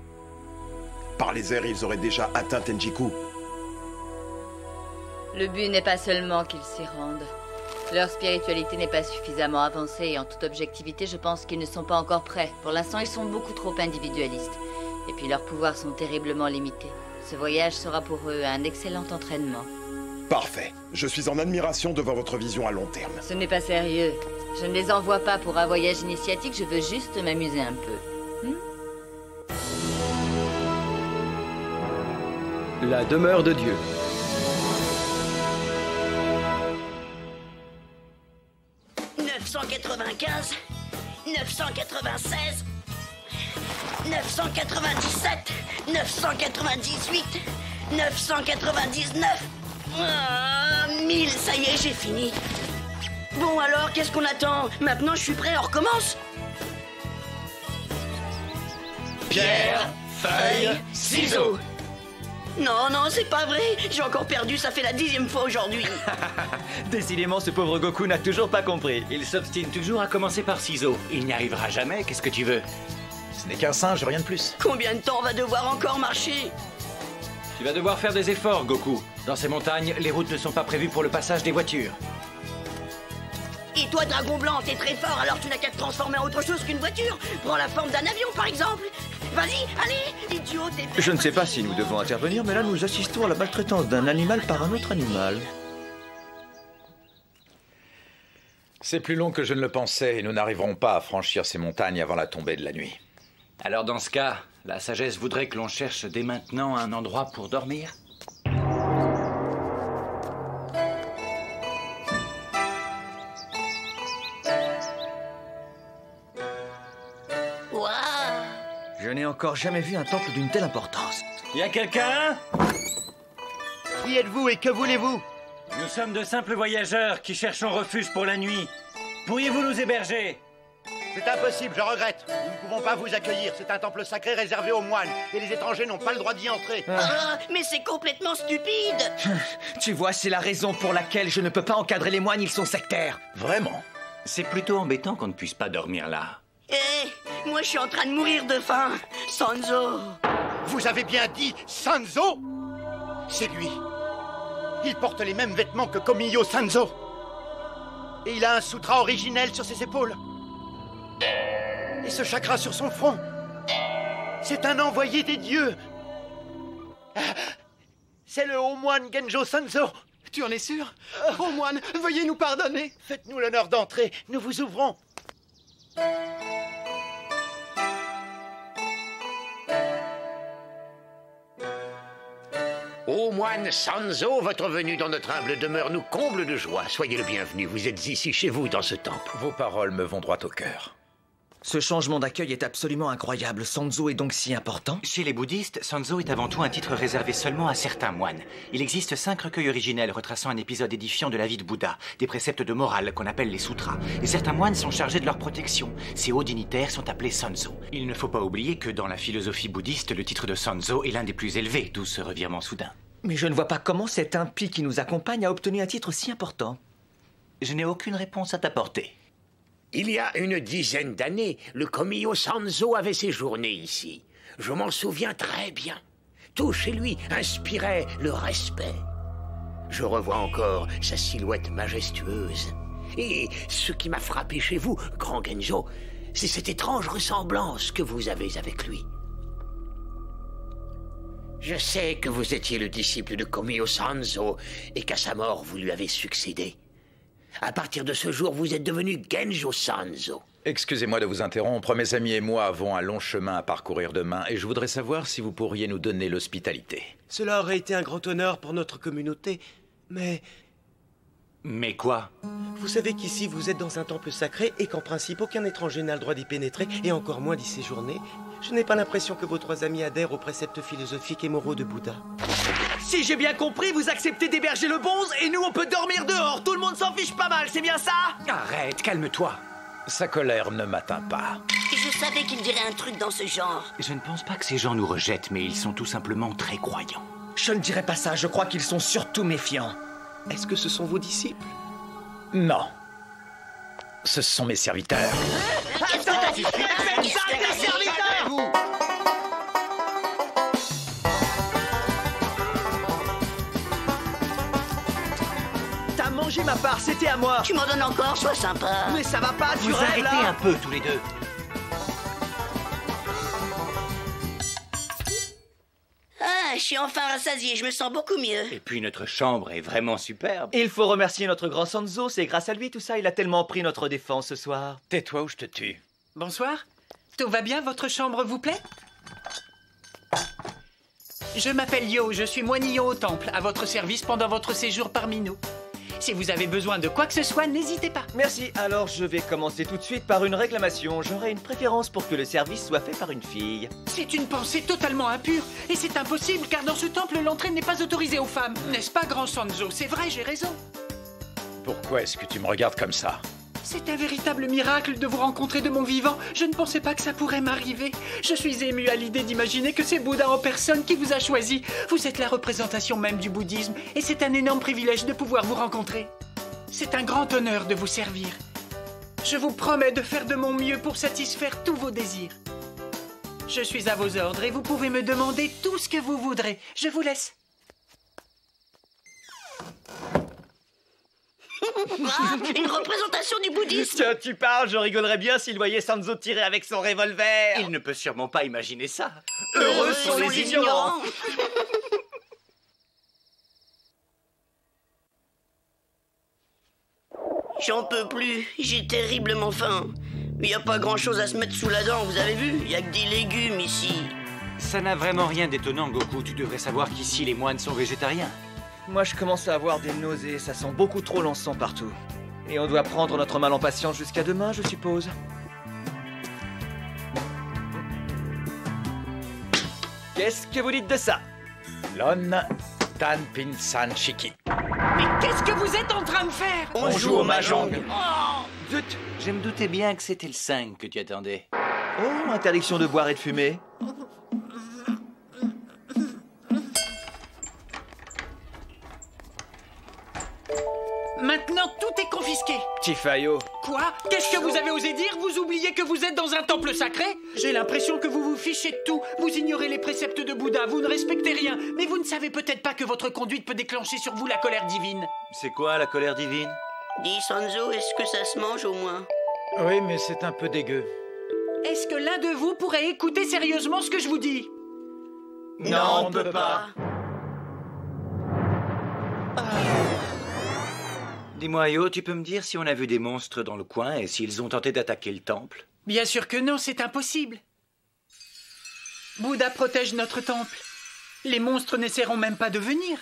Par les airs, ils auraient déjà atteint Tenjiku. Le but n'est pas seulement qu'ils s'y rendent. Leur spiritualité n'est pas suffisamment avancée et en toute objectivité, je pense qu'ils ne sont pas encore prêts. Pour l'instant, ils sont beaucoup trop individualistes. Et puis leurs pouvoirs sont terriblement limités. Ce voyage sera pour eux un excellent entraînement. Parfait. Je suis en admiration devant votre vision à long terme. Ce n'est pas sérieux. Je ne les envoie pas pour un voyage initiatique, je veux juste m'amuser un peu. La demeure de Dieu. « 995, 996, 997, 998, 999... 1000, ça y est, j'ai fini. Bon alors, qu'est-ce qu'on attend? Maintenant, je suis prêt, on recommence. Pierre, feuille, ciseaux. Non, non, c'est pas vrai. J'ai encore perdu, ça fait la 10e fois aujourd'hui. Décidément, ce pauvre Goku n'a toujours pas compris. Il s'obstine toujours à commencer par ciseaux. Il n'y arrivera jamais, qu'est-ce que tu veux? Ce n'est qu'un singe, rien de plus. Combien de temps on va devoir encore marcher? Tu vas devoir faire des efforts, Goku. Dans ces montagnes, les routes ne sont pas prévues pour le passage des voitures. Et toi, Dragon Blanc, t'es très fort, alors tu n'as qu'à te transformer en autre chose qu'une voiture. Prends la forme d'un avion, par exemple. Vas-y, allez, idiot, t'es... Je ne sais pas si nous devons intervenir, mais là nous assistons à la maltraitance d'un animal par un autre animal. C'est plus long que je ne le pensais et nous n'arriverons pas à franchir ces montagnes avant la tombée de la nuit. Alors dans ce cas, la sagesse voudrait que l'on cherche dès maintenant un endroit pour dormir? Je n'ai encore jamais vu un temple d'une telle importance. Y a quelqu'un? Qui êtes-vous et que voulez-vous? Nous sommes de simples voyageurs qui cherchons refuge pour la nuit. Pourriez-vous nous héberger? C'est impossible, je regrette. Nous ne pouvons pas vous accueillir. C'est un temple sacré réservé aux moines. Et les étrangers n'ont pas le droit d'y entrer. Ah, mais c'est complètement stupide. Tu vois, c'est la raison pour laquelle je ne peux pas encadrer les moines, ils sont sectaires. Vraiment? C'est plutôt embêtant qu'on ne puisse pas dormir là. Hé, moi je suis en train de mourir de faim. Sanzo. Vous avez bien dit Sanzo? C'est lui. Il porte les mêmes vêtements que Komiyo Sanzo. Et il a un sutra originel sur ses épaules. Et ce chakra sur son front. C'est un envoyé des dieux. C'est le haut moine Genjo Sanzo. Tu en es sûr? Oh moine, veuillez nous pardonner. Faites-nous l'honneur d'entrer, nous vous ouvrons. Ô moine Sanzo, votre venue dans notre humble demeure nous comble de joie. Soyez le bienvenu, vous êtes ici chez vous dans ce temple. Vos paroles me vont droit au cœur. Ce changement d'accueil est absolument incroyable. Sanzo est donc si important? Chez les bouddhistes, Sanzo est avant tout un titre réservé seulement à certains moines. Il existe 5 recueils originels retraçant un épisode édifiant de la vie de Bouddha, des préceptes de morale qu'on appelle les sutras. Et certains moines sont chargés de leur protection. Ces hauts dignitaires sont appelés Sanzo. Il ne faut pas oublier que dans la philosophie bouddhiste, le titre de Sanzo est l'un des plus élevés, d'où ce revirement soudain. Mais je ne vois pas comment cet impie qui nous accompagne a obtenu un titre si important. Je n'ai aucune réponse à t'apporter. Il y a une dizaine d'années, le Komiyo Sanzo avait séjourné ici. Je m'en souviens très bien. Tout chez lui inspirait le respect. Je revois encore sa silhouette majestueuse. Et ce qui m'a frappé chez vous, grand Genjo, c'est cette étrange ressemblance que vous avez avec lui. Je sais que vous étiez le disciple de Komiyo Sanzo et qu'à sa mort, vous lui avez succédé. À partir de ce jour, vous êtes devenu Genjo Sanzo. Excusez-moi de vous interrompre, mes amis et moi avons un long chemin à parcourir demain et je voudrais savoir si vous pourriez nous donner l'hospitalité. Cela aurait été un grand honneur pour notre communauté, mais... Mais quoi? Vous savez qu'ici vous êtes dans un temple sacré et qu'en principe aucun étranger n'a le droit d'y pénétrer et encore moins d'y séjourner. Je n'ai pas l'impression que vos 3 amis adhèrent aux préceptes philosophiques et moraux de Bouddha. Si j'ai bien compris, vous acceptez d'héberger le bonze et nous on peut dormir dehors. Tout le monde s'en fiche pas mal, c'est bien ça? Arrête, calme-toi. Sa colère ne m'atteint pas. Je savais qu'il dirait un truc dans ce genre. Je ne pense pas que ces gens nous rejettent, mais ils sont tout simplement très croyants. Je ne dirais pas ça, je crois qu'ils sont surtout méfiants. Est-ce que ce sont vos disciples? Non. Ce sont mes serviteurs. Qu'est-ce que t'as dit? Faites ça, tes serviteurs! T'as mangé ma part, c'était à moi. Tu m'en donnes encore, sois sympa. Mais ça va pas, tu Vous rêves arrêtez là. un peu tous les deux. Ah, je suis enfin rassasié, je me sens beaucoup mieux. Et puis notre chambre est vraiment superbe. Il faut remercier notre grand Sanzo, c'est grâce à lui tout ça, il a tellement pris notre défense ce soir. Tais-toi ou je te tue. Bonsoir. Tout va bien, votre chambre vous plaît? Je m'appelle Yo, je suis moinillon au temple, à votre service pendant votre séjour parmi nous. Si vous avez besoin de quoi que ce soit, n'hésitez pas. Merci, alors je vais commencer tout de suite par une réclamation. J'aurais une préférence pour que le service soit fait par une fille. C'est une pensée totalement impure, et c'est impossible car dans ce temple, l'entrée n'est pas autorisée aux femmes. N'est-ce pas, grand Sanzo? C'est vrai, j'ai raison. Pourquoi est-ce que tu me regardes comme ça? C'est un véritable miracle de vous rencontrer de mon vivant. Je ne pensais pas que ça pourrait m'arriver. Je suis ému à l'idée d'imaginer que c'est Bouddha en personne qui vous a choisi. Vous êtes la représentation même du bouddhisme et c'est un énorme privilège de pouvoir vous rencontrer. C'est un grand honneur de vous servir. Je vous promets de faire de mon mieux pour satisfaire tous vos désirs. Je suis à vos ordres et vous pouvez me demander tout ce que vous voudrez. Je vous laisse. Une représentation du bouddhisme. Tiens, tu parles, je rigolerais bien s'il voyait Sanzo tirer avec son revolver. Il ne peut sûrement pas imaginer ça. Heureux sont les ignorants. J'en peux plus, j'ai terriblement faim. Mais y a pas grand chose à se mettre sous la dent, vous avez vu? Y a que des légumes ici. Ça n'a vraiment rien d'étonnant, Goku. Tu devrais savoir qu'ici, les moines sont végétariens. Moi, je commence à avoir des nausées, ça sent beaucoup trop l'encens partout. Et on doit prendre notre mal en patience jusqu'à demain, je suppose. Qu'est-ce que vous dites de ça? Lon Tanpin San Shiki. Mais qu'est-ce que vous êtes en train de faire? On joue au Mahjong. Oh, Zut, je me doutais bien que c'était le 5 que tu attendais. Oh, interdiction de boire et de fumer. maintenant, tout est confisqué. Tifayo. Quoi? Qu'est-ce que vous avez osé dire? Vous oubliez que vous êtes dans un temple sacré? J'ai l'impression que vous vous fichez de tout. Vous ignorez les préceptes de Bouddha, vous ne respectez rien. Mais vous ne savez peut-être pas que votre conduite peut déclencher sur vous la colère divine. C'est quoi, la colère divine? Dis, Sanzo, est-ce que ça se mange au moins? Oui, mais c'est un peu dégueu. Est-ce que l'un de vous pourrait écouter sérieusement ce que je vous dis? Non, on ne peut pas. Dis-moi, Yo, tu peux me dire si on a vu des monstres dans le coin et s'ils ont tenté d'attaquer le temple? Bien sûr que non, c'est impossible. Bouddha protège notre temple. Les monstres n'essaieront même pas de venir.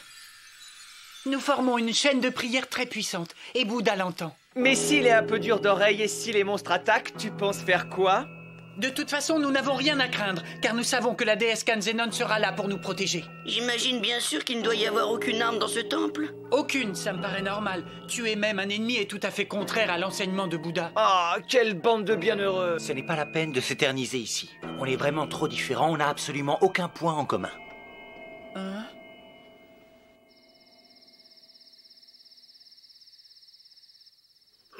Nous formons une chaîne de prière très puissante, et Bouddha l'entend. Mais s'il est un peu dur d'oreille et si les monstres attaquent, tu penses faire quoi? De toute façon, nous n'avons rien à craindre, car nous savons que la déesse Kanzenon sera là pour nous protéger. J'imagine bien sûr qu'il ne doit y avoir aucune arme dans ce temple. Aucune, ça me paraît normal. Tuer même un ennemi est tout à fait contraire à l'enseignement de Bouddha. Ah, quelle bande de bienheureux! Ce n'est pas la peine de s'éterniser ici. On est vraiment trop différents, on n'a absolument aucun point en commun. Hein?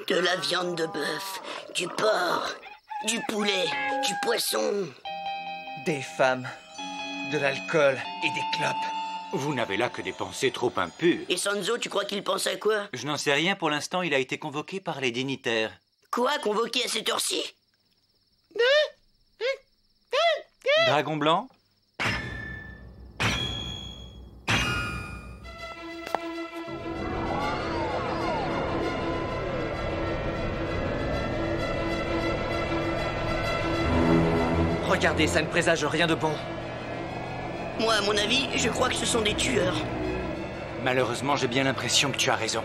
De la viande de bœuf, du porc, du poulet, du poisson. Des femmes, de l'alcool et des clopes. Vous n'avez là que des pensées trop impures. Et Sanzo, tu crois qu'il pense à quoi? Je n'en sais rien pour l'instant, il a été convoqué par les dignitaires. Quoi? Convoqué à cette heure-ci? Dragon blanc? Regardez, ça ne présage rien de bon. Moi, à mon avis, je crois que ce sont des tueurs. Malheureusement, j'ai bien l'impression que tu as raison.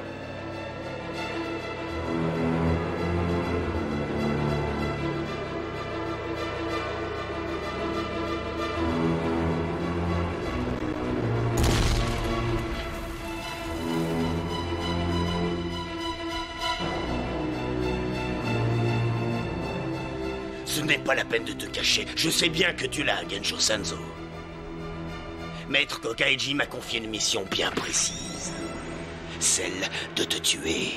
Ce n'est pas la peine de te cacher. Je sais bien que tu l'as, Genjo Sanzo. Maître Kokaiji m'a confié une mission bien précise. Celle de te tuer.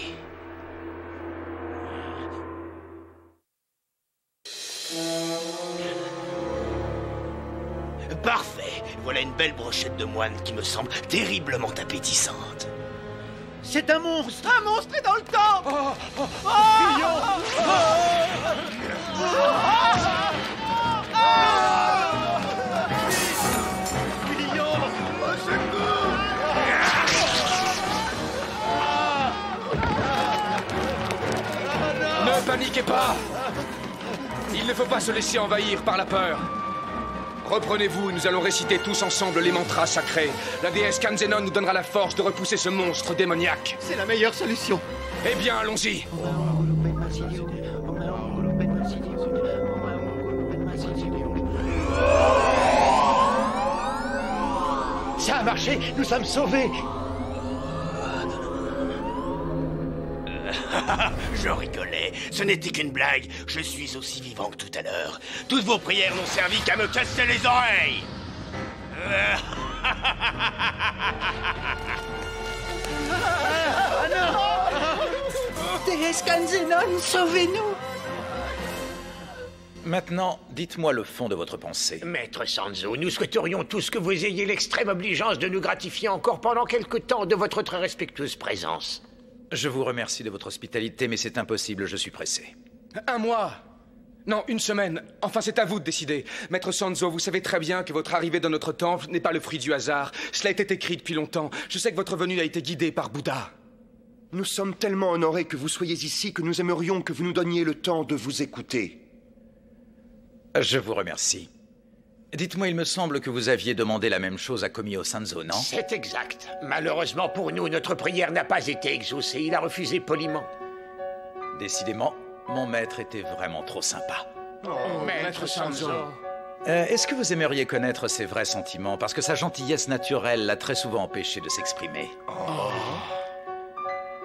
Parfait. Voilà une belle brochette de moine qui me semble terriblement appétissante. C'est un monstre! Un monstre est dans le temple! Ne paniquez pas! Il ne faut pas se laisser envahir par la peur. Reprenez-vous et nous allons réciter tous ensemble les mantras sacrés. La déesse Kanzenon nous donnera la force de repousser ce monstre démoniaque. C'est la meilleure solution. Eh bien, allons-y. Ça a marché, nous sommes sauvés. Je rigolais. Ce n'était qu'une blague. Je suis aussi vivant que tout à l'heure. Toutes vos prières n'ont servi qu'à me casser les oreilles. Déesse Kanzenon, sauvez-nous! Maintenant, dites-moi le fond de votre pensée. Maître Sanzo, nous souhaiterions tous que vous ayez l'extrême obligeance de nous gratifier encore pendant quelque temps de votre très respectueuse présence. Je vous remercie de votre hospitalité, mais c'est impossible, je suis pressé. 1 mois! Non, 1 semaine. Enfin, c'est à vous de décider. Maître Sanzo, vous savez très bien que votre arrivée dans notre temple n'est pas le fruit du hasard. Cela était écrit depuis longtemps. Je sais que votre venue a été guidée par Bouddha. Nous sommes tellement honorés que vous soyez ici que nous aimerions que vous nous donniez le temps de vous écouter. Je vous remercie. Dites-moi, il me semble que vous aviez demandé la même chose à Komiyo Sanzo, non? C'est exact. Malheureusement pour nous, notre prière n'a pas été exaucée. Il a refusé poliment. Décidément, mon maître était vraiment trop sympa. Oh, Maître Sanzo. Est-ce que vous aimeriez connaître ses vrais sentiments? Parce que sa gentillesse naturelle l'a très souvent empêché de s'exprimer.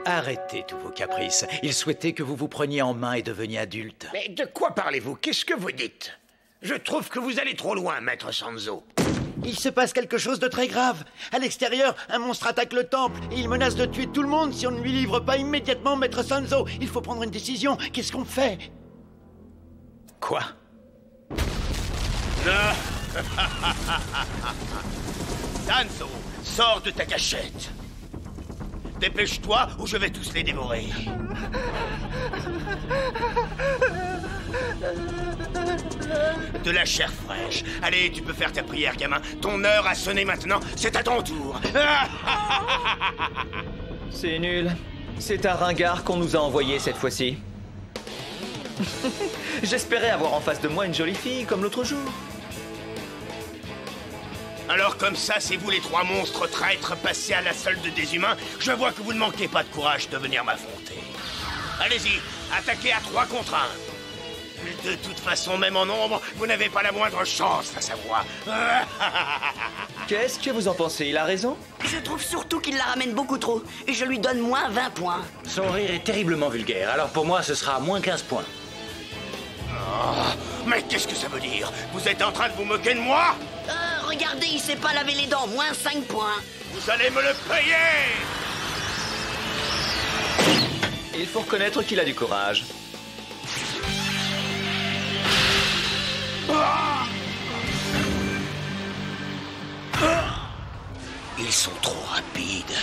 Arrêtez tous vos caprices. Il souhaitait que vous vous preniez en main et deveniez adulte. Mais de quoi parlez-vous? Qu'est-ce que vous dites? Je trouve que vous allez trop loin, Maître Sanzo. Il se passe quelque chose de très grave. À l'extérieur, un monstre attaque le temple et il menace de tuer tout le monde si on ne lui livre pas immédiatement Maître Sanzo. Il faut prendre une décision. Qu'est-ce qu'on fait? Quoi? Sanzo, sors de ta cachette. Dépêche-toi ou je vais tous les dévorer. De la chair fraîche. Allez, tu peux faire ta prière, gamin. Ton heure a sonné maintenant. C'est à ton tour. C'est nul. C'est un ringard qu'on nous a envoyé cette fois-ci. J'espérais avoir en face de moi une jolie fille comme l'autre jour. Alors comme ça, c'est vous les 3 monstres traîtres passés à la solde des humains. Je vois que vous ne manquez pas de courage de venir m'affronter. Allez-y, attaquez à 3 contre 1. De toute façon, même en nombre, vous n'avez pas la moindre chance face à moi. Qu'est-ce que vous en pensez? Il a raison? Je trouve surtout qu'il la ramène beaucoup trop. Et je lui donne moins 20 points. Son rire est terriblement vulgaire, alors pour moi, ce sera moins 15 points. Oh, mais qu'est-ce que ça veut dire? Vous êtes en train de vous moquer de moi? Regardez, il s'est pas lavé les dents, moins 5 points. Vous allez me le payer! Il faut reconnaître qu'il a du courage. Ils sont trop rapides.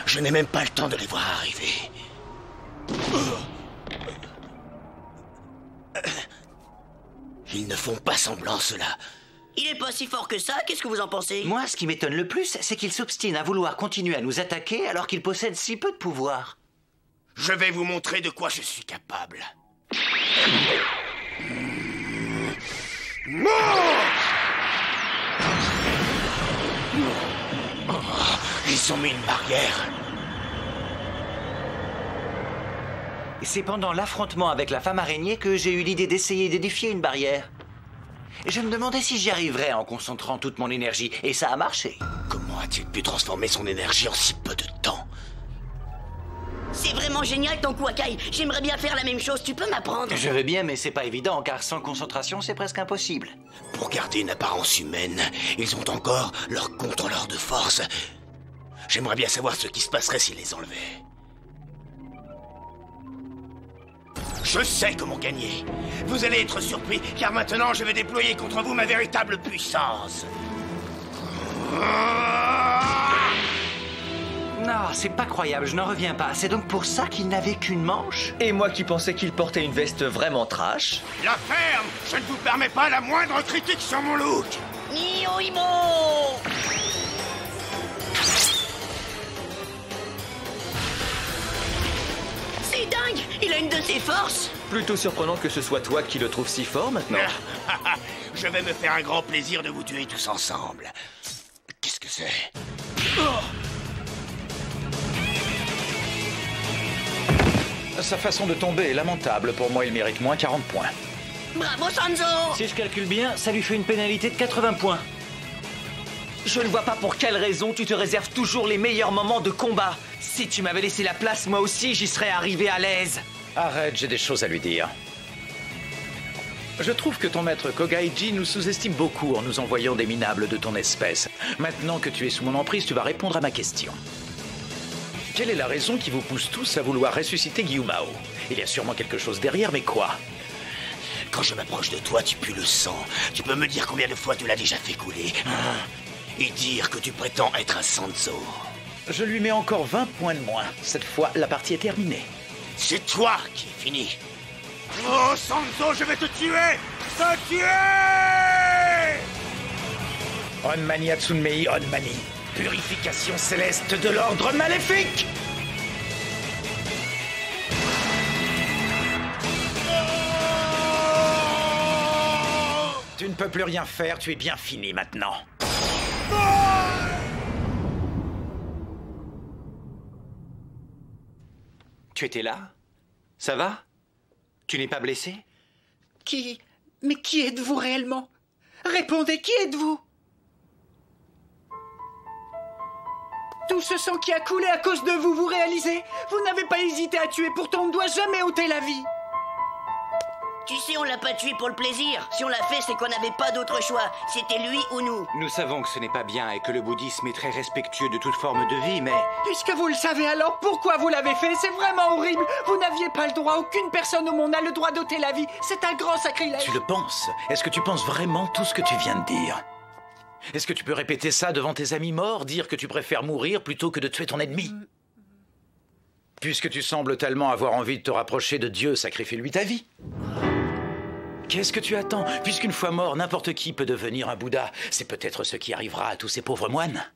Je n'ai même pas le temps de les voir arriver. Ils ne font pas semblant, cela. Il est pas si fort que ça, qu'est-ce que vous en pensez? Moi, ce qui m'étonne le plus, c'est qu'il s'obstine à vouloir continuer à nous attaquer alors qu'il possède si peu de pouvoir. Je vais vous montrer de quoi je suis capable. Ils ont mis une barrière. C'est pendant l'affrontement avec la femme araignée que j'ai eu l'idée d'essayer d'édifier une barrière. Je me demandais si j'y arriverais en concentrant toute mon énergie, et ça a marché. Comment a-t-il pu transformer son énergie en si peu de temps? C'est vraiment génial ton coup, Akai. J'aimerais bien faire la même chose, tu peux m'apprendre? Je veux bien, mais c'est pas évident, car sans concentration, c'est presque impossible. Pour garder une apparence humaine, ils ont encore leur contrôleur de force. J'aimerais bien savoir ce qui se passerait s'ils les enlevaient. Je sais comment gagner. Vous allez être surpris, car maintenant je vais déployer contre vous ma véritable puissance. Non, c'est pas croyable, je n'en reviens pas. C'est donc pour ça qu'il n'avait qu'une manche? Et moi qui pensais qu'il portait une veste vraiment trash. La ferme! Je ne vous permets pas la moindre critique sur mon look! Niohimo! C'est dingue! Il a une de ses forces! Plutôt surprenant que ce soit toi qui le trouves si fort maintenant. Je vais me faire un grand plaisir de vous tuer tous ensemble. Qu'est-ce que c'est? Sa façon de tomber est lamentable. Pour moi, il mérite moins 40 points. Bravo, Sanzo! Si je calcule bien, ça lui fait une pénalité de 80 points. Je ne vois pas pour quelle raison tu te réserves toujours les meilleurs moments de combat. Si tu m'avais laissé la place, moi aussi, j'y serais arrivé à l'aise. Arrête, j'ai des choses à lui dire. Je trouve que ton maître Kogaiji nous sous-estime beaucoup en nous envoyant des minables de ton espèce. Maintenant que tu es sous mon emprise, tu vas répondre à ma question. Quelle est la raison qui vous pousse tous à vouloir ressusciter Gyumao? Il y a sûrement quelque chose derrière, mais quoi? Quand je m'approche de toi, tu pues le sang. Tu peux me dire combien de fois tu l'as déjà fait couler, hein? Et dire que tu prétends être un Sanzo. Je lui mets encore 20 points de moins. Cette fois, la partie est terminée. C'est toi qui es fini. Oh, Sanzo, je vais te tuer! Te tuer! Onmani Atsunmei Onmani. Purification céleste de l'ordre maléfique! Tu ne peux plus rien faire, tu es bien fini maintenant. Tu étais là? Ça va? Tu n'es pas blessé? Qui? Mais qui êtes-vous réellement? Répondez, qui êtes-vous? Tout ce sang qui a coulé à cause de vous, vous réalisez? Vous n'avez pas hésité à tuer, pourtant on ne doit jamais ôter la vie. Tu sais, on l'a pas tué pour le plaisir. Si on l'a fait, c'est qu'on n'avait pas d'autre choix. C'était lui ou nous. Nous savons que ce n'est pas bien et que le bouddhisme est très respectueux de toute forme de vie, mais... Puisque vous le savez, alors pourquoi vous l'avez fait? C'est vraiment horrible. Vous n'aviez pas le droit. Aucune personne au monde n'a le droit d'ôter la vie. C'est un grand sacrilège. Tu le penses? Est-ce que tu penses vraiment tout ce que tu viens de dire? Est-ce que tu peux répéter ça devant tes amis morts? Dire que tu préfères mourir plutôt que de tuer ton ennemi? Puisque tu sembles tellement avoir envie de te rapprocher de Dieu, sacrifie-lui ta vie. Qu'est-ce que tu attends? Puisqu'une fois mort, n'importe qui peut devenir un Bouddha. C'est peut-être ce qui arrivera à tous ces pauvres moines.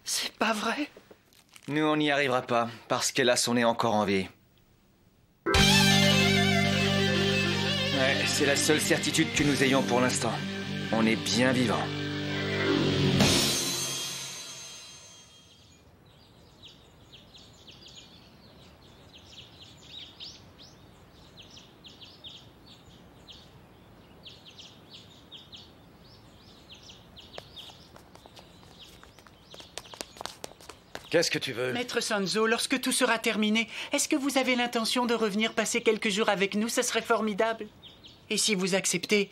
C'est pas vrai? Nous, on n'y arrivera pas, parce qu'hélas, on est encore en vie. Ouais, c'est la seule certitude que nous ayons pour l'instant. On est bien vivants. Qu'est-ce que tu veux? Maître Sanzo, lorsque tout sera terminé, est-ce que vous avez l'intention de revenir passer quelques jours avec nous? Ça serait formidable. Et si vous acceptez,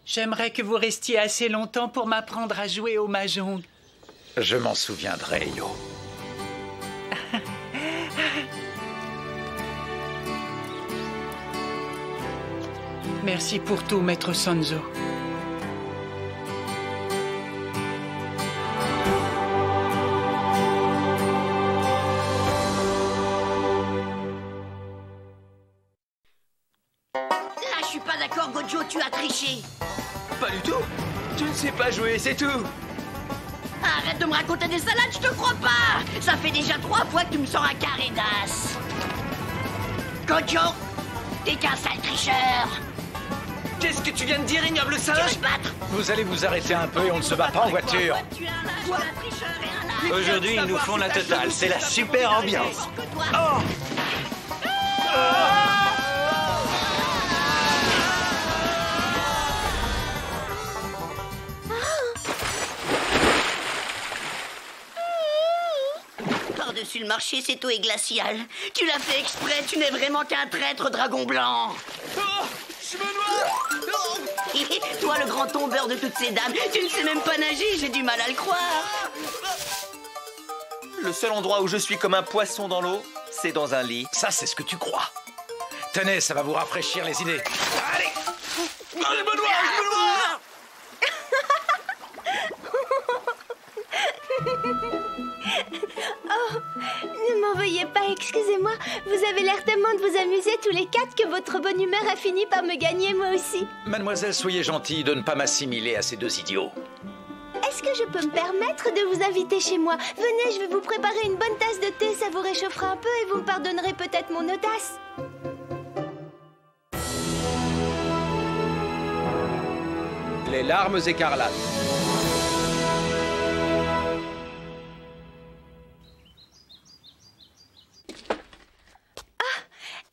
j'aimerais que vous restiez assez longtemps pour m'apprendre à jouer au mahjong. Je m'en souviendrai, Yo. Merci pour tout, Maître Sanzo. Gojo, tu as triché. Pas du tout. Tu ne sais pas jouer, c'est tout. Arrête de me raconter des salades, je te crois pas. Ça fait déjà 3 fois que tu me sors un carré d'as. Gojo, t'es qu'un sale tricheur. Qu'est-ce que tu viens de dire, ignoble singe? Tu veux te battre? Vous allez vous arrêter un peu et on ne se bat pas en voiture. Aujourd'hui, ils nous font la totale. C'est la super ambiance. Oh! Par-dessus le marché, cette eau est glaciale. Tu l'as fait exprès, tu n'es vraiment qu'un traître dragon blanc. Oh, je me noie. Toi, le grand tombeur de toutes ces dames, tu ne sais même pas nager, j'ai du mal à le croire. Le seul endroit où je suis comme un poisson dans l'eau, c'est dans un lit. Ça, c'est ce que tu crois. Tenez, ça va vous rafraîchir les idées. Allez! Je me noie. Oh, ne m'en veuillez pas, excusez-moi. Vous avez l'air tellement de vous amuser tous les 4 que votre bonne humeur a fini par me gagner moi aussi. Mademoiselle, soyez gentille de ne pas m'assimiler à ces 2 idiots. Est-ce que je peux me permettre de vous inviter chez moi? Venez, je vais vous préparer une bonne tasse de thé, ça vous réchauffera un peu et vous me pardonnerez peut-être mon audace. Les larmes écarlates.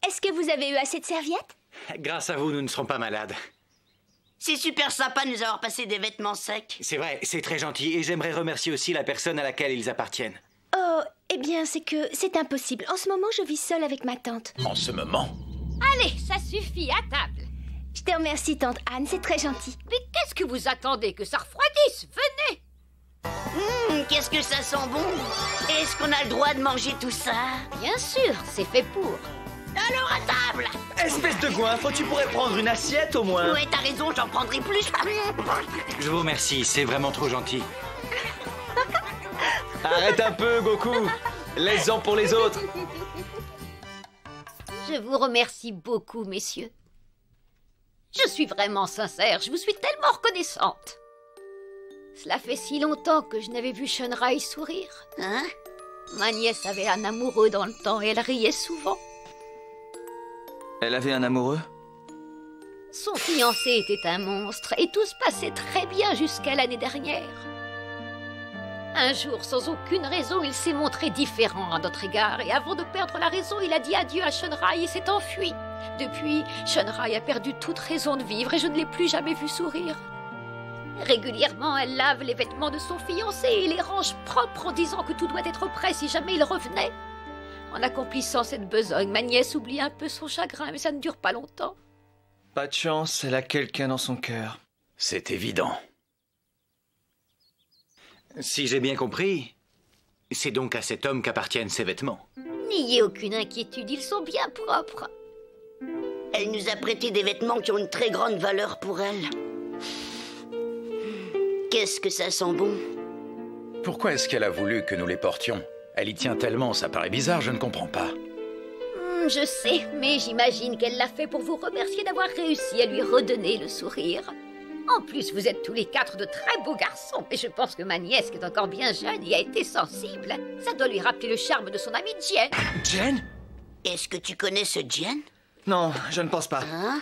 Est-ce que vous avez eu assez de serviettes? Grâce à vous, nous ne serons pas malades. C'est super sympa de nous avoir passé des vêtements secs. C'est vrai, c'est très gentil et j'aimerais remercier aussi la personne à laquelle ils appartiennent. Oh, Eh bien, c'est que c'est impossible. En ce moment, je vis seule avec ma tante. En ce moment? Allez, ça suffit, à table. Je te remercie, tante Anne, c'est très gentil. Mais qu'est-ce que vous attendez? Que ça refroidisse? Venez! Qu'est-ce que ça sent bon? Est-ce qu'on a le droit de manger tout ça? Bien sûr, c'est fait pour. Alors à table! Espèce de goinfre, tu pourrais prendre une assiette au moins. Ouais, t'as raison, j'en prendrai plus. Je vous remercie, c'est vraiment trop gentil. Arrête un peu, Goku. Laisse-en pour les autres. Je vous remercie beaucoup, messieurs. Je suis vraiment sincère, je vous suis tellement reconnaissante. Cela fait si longtemps que je n'avais vu Shunrai sourire. Hein? Ma nièce avait un amoureux dans le temps et elle riait souvent. Elle avait un amoureux? Son fiancé était un monstre et tout se passait très bien jusqu'à l'année dernière. Un jour, sans aucune raison, il s'est montré différent à notre égard et avant de perdre la raison, il a dit adieu à Shunrai et s'est enfui. Depuis, Shunrai a perdu toute raison de vivre et je ne l'ai plus jamais vu sourire. Régulièrement, elle lave les vêtements de son fiancé et les range propres en disant que tout doit être prêt si jamais il revenait. En accomplissant cette besogne, ma nièce oublie un peu son chagrin, mais ça ne dure pas longtemps. Pas de chance, elle a quelqu'un dans son cœur. C'est évident. Si j'ai bien compris, c'est donc à cet homme qu'appartiennent ces vêtements. N'ayez aucune inquiétude, ils sont bien propres. Elle nous a prêté des vêtements qui ont une très grande valeur pour elle. Qu'est-ce que ça sent bon? Pourquoi est-ce qu'elle a voulu que nous les portions? Elle y tient tellement, ça paraît bizarre, je ne comprends pas. Je sais, mais j'imagine qu'elle l'a fait pour vous remercier d'avoir réussi à lui redonner le sourire. En plus, vous êtes tous les quatre de très beaux garçons, et je pense que ma nièce, qui est encore bien jeune, y a été sensible. Ça doit lui rappeler le charme de son amie Jen. Jen? Est-ce que tu connais ce Jen? Non, je ne pense pas. Hein?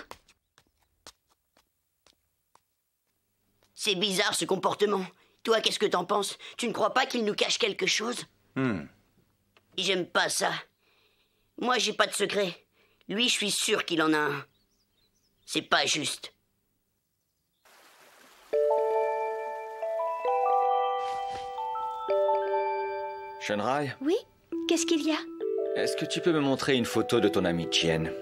C'est bizarre ce comportement. Toi, qu'est-ce que t'en penses? Tu ne crois pas qu'il nous cache quelque chose? J'aime pas ça. Moi, j'ai pas de secret. Lui, je suis sûr qu'il en a un. C'est pas juste. Shunrai? Oui? Qu'est-ce qu'il y a? Est-ce que tu peux me montrer une photo de ton amie Jen?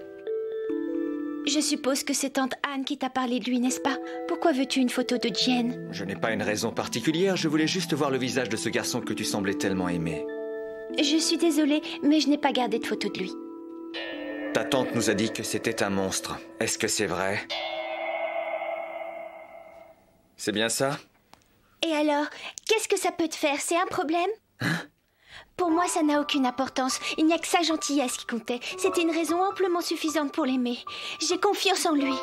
Je suppose que c'est tante Anne qui t'a parlé de lui, n'est-ce pas? Pourquoi veux-tu une photo de Jen? Je n'ai pas une raison particulière, je voulais juste voir le visage de ce garçon que tu semblais tellement aimer. Je suis désolée, mais je n'ai pas gardé de photo de lui. Ta tante nous a dit que c'était un monstre. Est-ce que c'est vrai? C'est bien ça? Et alors, qu'est-ce que ça peut te faire? C'est un problème? Pour moi, ça n'a aucune importance. Il n'y a que sa gentillesse qui comptait. C'était une raison amplement suffisante pour l'aimer. J'ai confiance en lui.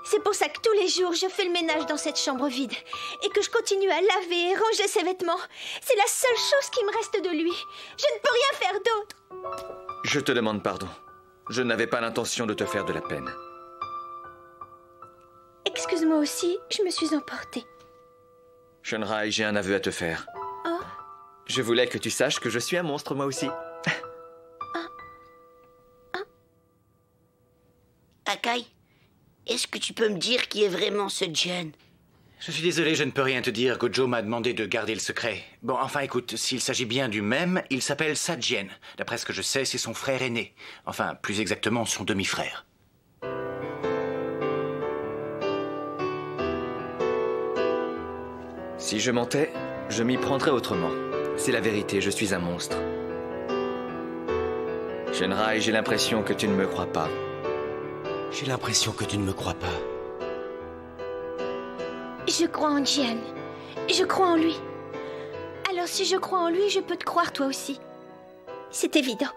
C'est pour ça que tous les jours, je fais le ménage dans cette chambre vide. Et que je continue à laver et ranger ses vêtements. C'est la seule chose qui me reste de lui. Je ne peux rien faire d'autre. Je te demande pardon. Je n'avais pas l'intention de te faire de la peine. Excuse-moi aussi, je me suis emportée. Shunrai, j'ai un aveu à te faire. Oh. Je voulais que tu saches que je suis un monstre, moi aussi. Akai, est-ce que tu peux me dire qui est vraiment ce Jen? Je suis désolé, je ne peux rien te dire. Gojo m'a demandé de garder le secret. Bon, enfin, écoute, s'il s'agit bien du même, il s'appelle Sajien. D'après ce que je sais, c'est son frère aîné. Enfin, plus exactement, son demi-frère. Si je mentais, je m'y prendrais autrement. C'est la vérité, je suis un monstre. Shunrai, j'ai l'impression que tu ne me crois pas. J'ai l'impression que tu ne me crois pas. Je crois en Jen. Je crois en lui. Alors si je crois en lui, je peux te croire toi aussi. C'est évident.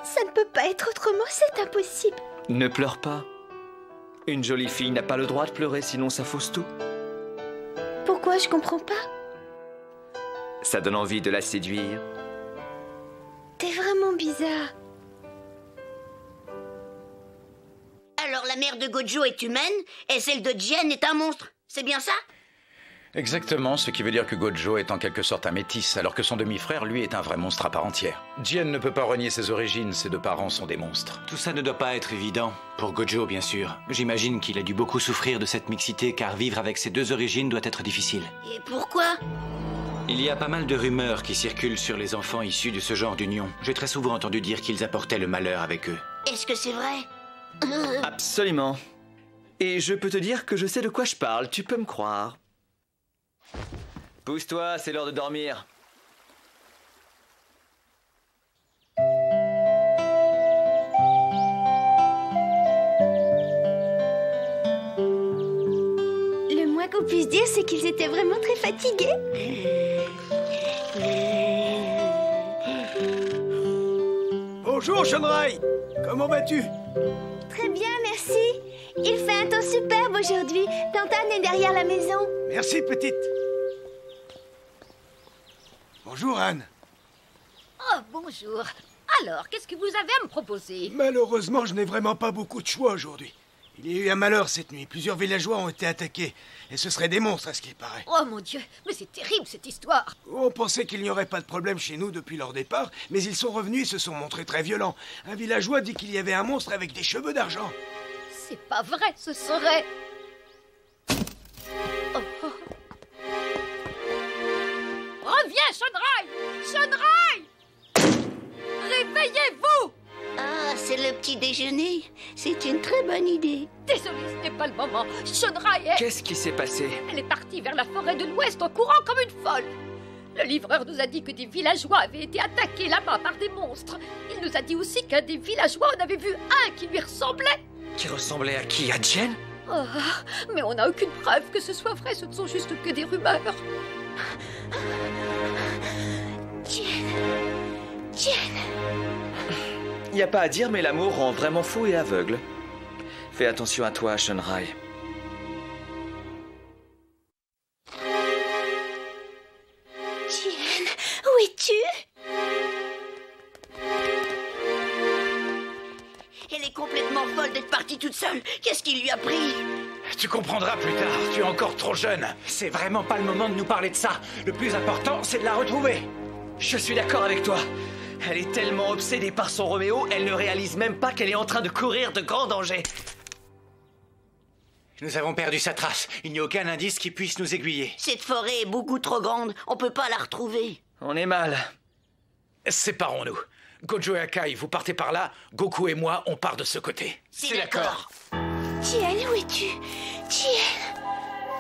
Ça ne peut pas être autrement, c'est impossible. Ne pleure pas. Une jolie fille n'a pas le droit de pleurer, sinon ça fausse tout. Pourquoi je comprends pas? Ça donne envie de la séduire. T'es vraiment bizarre. Alors la mère de Gojo est humaine et celle de Jen est un monstre. C'est bien ça? Exactement, ce qui veut dire que Gojo est en quelque sorte un métis, alors que son demi-frère, lui, est un vrai monstre à part entière. Jen ne peut pas renier ses origines, ses deux parents sont des monstres. Tout ça ne doit pas être évident. Pour Gojo, bien sûr. J'imagine qu'il a dû beaucoup souffrir de cette mixité, car vivre avec ses deux origines doit être difficile. Et pourquoi? Il y a pas mal de rumeurs qui circulent sur les enfants issus de ce genre d'union. J'ai très souvent entendu dire qu'ils apportaient le malheur avec eux. Est-ce que c'est vrai? Absolument. Et je peux te dire que je sais de quoi je parle, tu peux me croire. Pousse-toi, c'est l'heure de dormir. Le moins qu'on puisse dire, c'est qu'ils étaient vraiment très fatigués. Bonjour, Shunrai. Comment vas-tu? Très bien, merci. Il fait un temps superbe aujourd'hui. Tantan est derrière la maison. Merci, petite. Bonjour, Anne. Oh, bonjour. Alors, qu'est-ce que vous avez à me proposer? Malheureusement, je n'ai vraiment pas beaucoup de choix aujourd'hui. Il y a eu un malheur cette nuit. Plusieurs villageois ont été attaqués. Et ce seraient des monstres, à ce qu'il paraît. Oh mon Dieu, mais c'est terrible cette histoire. On pensait qu'il n'y aurait pas de problème chez nous depuis leur départ, mais ils sont revenus et se sont montrés très violents. Un villageois dit qu'il y avait un monstre avec des cheveux d'argent. C'est pas vrai, ce serait... Oh, oh. Reviens, Shunrai! Shunrai! Réveillez-vous! Ah, c'est le petit déjeuner. C'est une très bonne idée. Désolée, ce n'est pas le moment. Shunrai est... Qu'est-ce qui s'est passé? Elle est partie vers la forêt de l'Ouest en courant comme une folle. Le livreur nous a dit que des villageois avaient été attaqués là-bas par des monstres. Il nous a dit aussi qu'un des villageois en avait vu un qui lui ressemblait. Qui ressemblait à qui? À Jen? Oh, mais on n'a aucune preuve que ce soit vrai, ce ne sont juste que des rumeurs. Jen. Y a pas à dire, mais l'amour rend vraiment fou et aveugle. Fais attention à toi, Shunrai. Jen, où es-tu? Elle est complètement folle d'être partie toute seule. Qu'est-ce qui lui a pris? Tu comprendras plus tard, tu es encore trop jeune. C'est vraiment pas le moment de nous parler de ça. Le plus important, c'est de la retrouver. Je suis d'accord avec toi. Elle est tellement obsédée par son Roméo, elle ne réalise même pas qu'elle est en train de courir de grands dangers. Nous avons perdu sa trace. Il n'y a aucun indice qui puisse nous aiguiller. Cette forêt est beaucoup trop grande. On peut pas la retrouver. On est mal. Séparons-nous. Gojo et Akai, vous partez par là. Goku et moi, on part de ce côté. C'est d'accord. Jen, où es-tu? Jen.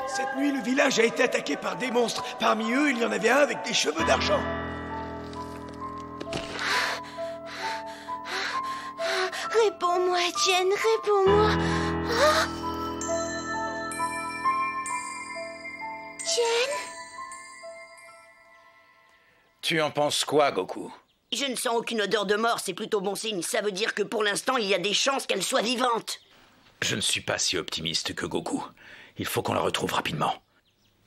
Cette nuit, le village a été attaqué par des monstres. Parmi eux, il y en avait un avec des cheveux d'argent. Réponds-moi, Jen, réponds-moi. Ah. Jen? Tu en penses quoi, Goku? Je ne sens aucune odeur de mort, c'est plutôt bon signe. Ça veut dire que pour l'instant, il y a des chances qu'elle soit vivante. Je ne suis pas si optimiste que Goku. Il faut qu'on la retrouve rapidement.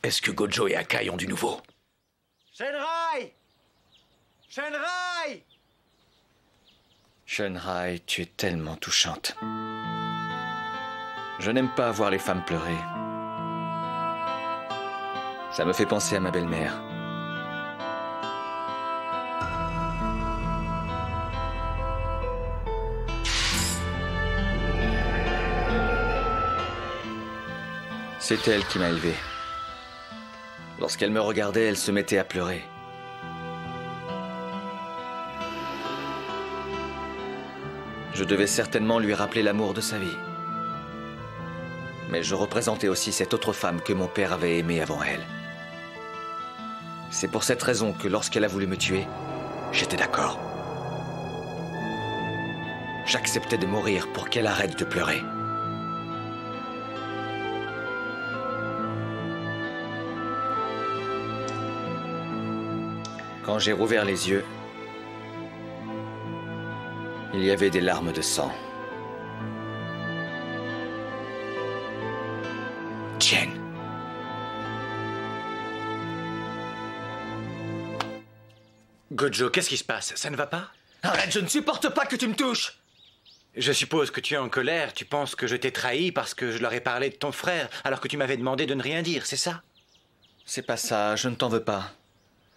Est-ce que Gojo et Akai ont du nouveau? Shunrai! Shunrai! Shunrai, tu es tellement touchante. Je n'aime pas voir les femmes pleurer. Ça me fait penser à ma belle-mère. C'est elle qui m'a élevé. Lorsqu'elle me regardait, elle se mettait à pleurer. Je devais certainement lui rappeler l'amour de sa vie. Mais je représentais aussi cette autre femme que mon père avait aimée avant elle. C'est pour cette raison que lorsqu'elle a voulu me tuer, j'étais d'accord. J'acceptais de mourir pour qu'elle arrête de pleurer. Quand j'ai rouvert les yeux, il y avait des larmes de sang. Jen. Gojo, qu'est-ce qui se passe? Ça ne va pas? Arrête, je ne supporte pas que tu me touches! Je suppose que tu es en colère, tu penses que je t'ai trahi parce que je leur ai parlé de ton frère, alors que tu m'avais demandé de ne rien dire, c'est ça? C'est pas ça, je ne t'en veux pas.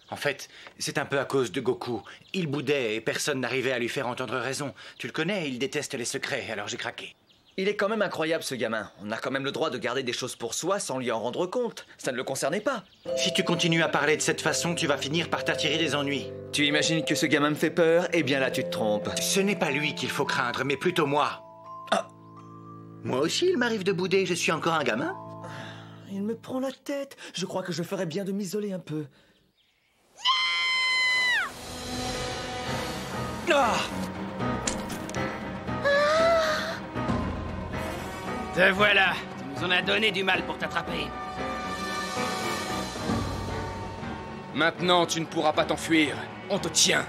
En fait, c'est un peu à cause de Goku. Il boudait et personne n'arrivait à lui faire entendre raison. Tu le connais, il déteste les secrets, alors j'ai craqué. Il est quand même incroyable, ce gamin. On a quand même le droit de garder des choses pour soi sans lui en rendre compte. Ça ne le concernait pas. Si tu continues à parler de cette façon, tu vas finir par t'attirer des ennuis. Tu imagines que ce gamin me fait peur? Eh bien là, tu te trompes. Ce n'est pas lui qu'il faut craindre, mais plutôt moi. Ah. Moi aussi, il m'arrive de bouder. Je suis encore un gamin. Il me prend la tête. Je crois que je ferais bien de m'isoler un peu. Ah! Te voilà. Tu nous en as donné du mal pour t'attraper. Maintenant, tu ne pourras pas t'enfuir. On te tient.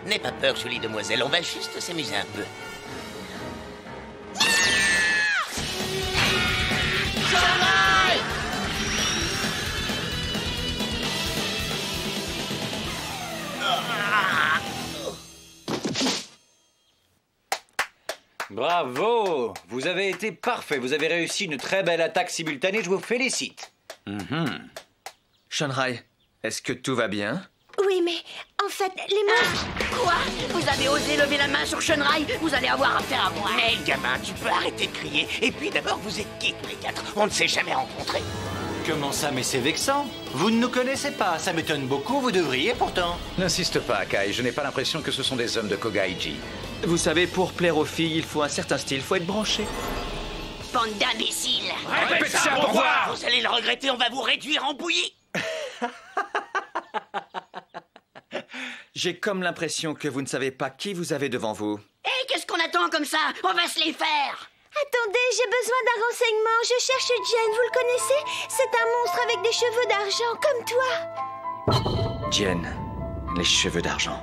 N'aie pas peur, jolie demoiselle. On va juste s'amuser un peu. Bravo! Vous avez été parfait. Vous avez réussi une très belle attaque simultanée. Je vous félicite. Shunrai, est-ce que tout va bien? Oui, mais en fait, les monstres... Quoi? Vous avez osé lever la main sur Shunrai? Vous allez avoir affaire à moi. Mais gamin, tu peux arrêter de crier. Et puis d'abord, vous êtes qui tous les quatre? On ne s'est jamais rencontrés. Comment ça, mais c'est vexant. Vous ne nous connaissez pas. Ça m'étonne beaucoup. Vous devriez pourtant. N'insiste pas, Akai. Je n'ai pas l'impression que ce sont des hommes de Kogaiji. Vous savez, pour plaire aux filles, il faut un certain style. Faut être branché. Bande d'imbéciles! Répète ça pour voir! Vous allez le regretter, on va vous réduire en bouillie! J'ai comme l'impression que vous ne savez pas qui vous avez devant vous. Hé, qu'est-ce qu'on attend comme ça? On va se les faire! Attendez, j'ai besoin d'un renseignement. Je cherche Jen, vous le connaissez? C'est un monstre avec des cheveux d'argent, comme toi. Jen, les cheveux d'argent.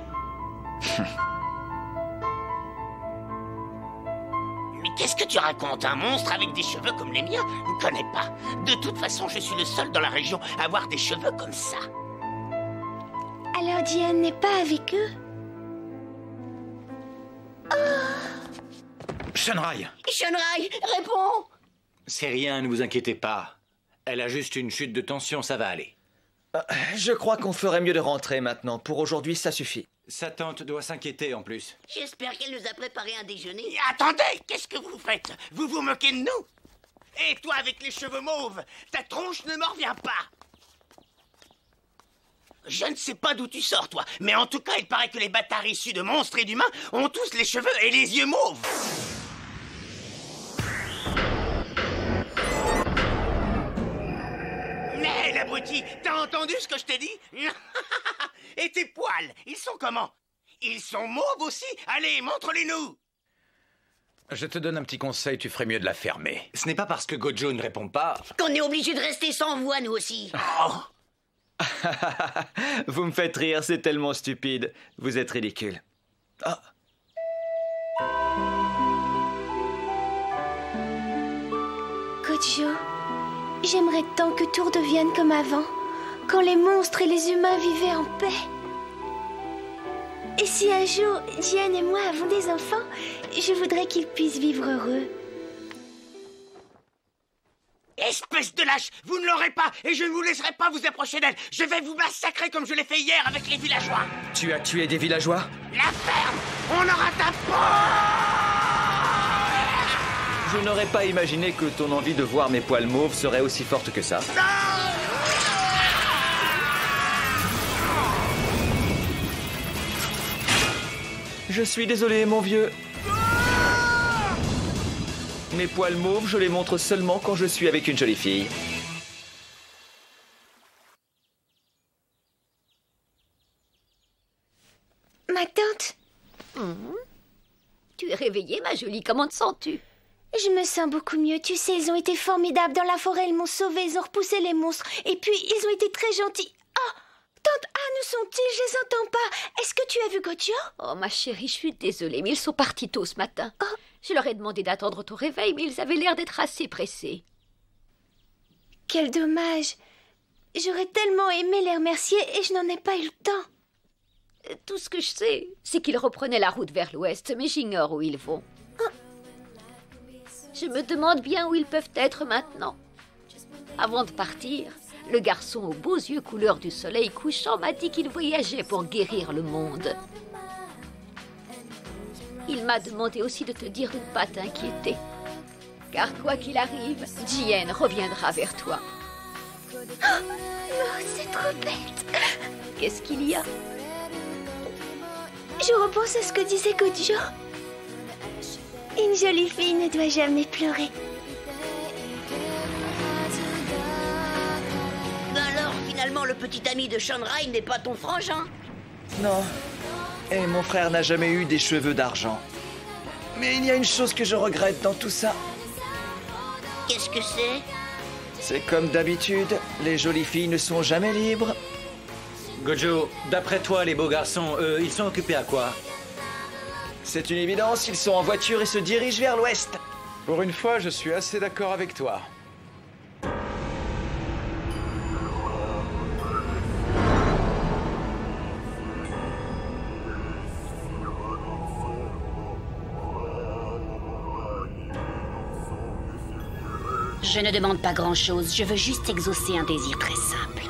Mais qu'est-ce que tu racontes? Un monstre avec des cheveux comme les miens? Je ne connais pas. De toute façon, je suis le seul dans la région à avoir des cheveux comme ça. Alors Jen n'est pas avec eux? Shunrai! Shunrai, réponds! C'est rien, ne vous inquiétez pas. Elle a juste une chute de tension, ça va aller. Je crois qu'on ferait mieux de rentrer maintenant. Pour aujourd'hui, ça suffit. Sa tante doit s'inquiéter en plus. J'espère qu'elle nous a préparé un déjeuner. Attendez, qu'est-ce que vous faites? Vous vous moquez de nous? Et toi avec les cheveux mauves, ta tronche ne m'en revient pas. Je ne sais pas d'où tu sors, toi, mais en tout cas, il paraît que les bâtards issus de monstres et d'humains ont tous les cheveux et les yeux mauves. Mais l'abruti, t'as entendu ce que je t'ai dit? Et tes poils, ils sont comment? Ils sont mauves aussi? Allez, montre-les-nous! Je te donne un petit conseil, tu ferais mieux de la fermer. Ce n'est pas parce que Gojo ne répond pas... qu'on est obligé de rester sans voix, nous aussi. Oh. Vous me faites rire, c'est tellement stupide. Vous êtes ridicule. Ah. Gojo, j'aimerais tant que tout redevienne comme avant, quand les monstres et les humains vivaient en paix. Et si un jour, Jen et moi avons des enfants, je voudrais qu'ils puissent vivre heureux. Espèce de lâche, vous ne l'aurez pas et je ne vous laisserai pas vous approcher d'elle. Je vais vous massacrer comme je l'ai fait hier avec les villageois. Tu as tué des villageois? La ferme, on aura ta peau. Je n'aurais pas imaginé que ton envie de voir mes poils mauves serait aussi forte que ça. Je suis désolé, mon vieux. Mes poils mauves, je les montre seulement quand je suis avec une jolie fille. Ma tante? Tu es réveillée, ma jolie, comment te sens-tu? Je me sens beaucoup mieux. Tu sais, ils ont été formidables dans la forêt, ils m'ont sauvée, ils ont repoussé les monstres. Et puis, ils ont été très gentils. Oh! Tante Anne, où sont-ils? Je les entends pas. Est-ce que tu as vu Gojo? Oh, ma chérie, je suis désolée, mais ils sont partis tôt ce matin. Oh. Je leur ai demandé d'attendre ton réveil, mais ils avaient l'air d'être assez pressés. Quel dommage. J'aurais tellement aimé les remercier et je n'en ai pas eu le temps. Tout ce que je sais, c'est qu'ils reprenaient la route vers l'ouest, mais j'ignore où ils vont. Oh. Je me demande bien où ils peuvent être maintenant. Avant de partir, le garçon aux beaux yeux couleur du soleil couchant m'a dit qu'il voyageait pour guérir le monde. Il m'a demandé aussi de te dire de ne pas t'inquiéter. Car quoi qu'il arrive, Jien reviendra vers toi. Oh, non, c'est trop bête. Qu'est-ce qu'il y a? Je repense à ce que disait Gojo. Une jolie fille ne doit jamais pleurer. Alors, finalement, le petit ami de Shanrai n'est pas ton frangin? Non. Et mon frère n'a jamais eu des cheveux d'argent. Mais il y a une chose que je regrette dans tout ça. Qu'est-ce que c'est? C'est comme d'habitude, les jolies filles ne sont jamais libres. Gojo, d'après toi, les beaux garçons, eux, ils sont occupés à quoi? C'est une évidence, ils sont en voiture et se dirigent vers l'ouest. Pour une fois, je suis assez d'accord avec toi. Je ne demande pas grand-chose, je veux juste exaucer un désir très simple.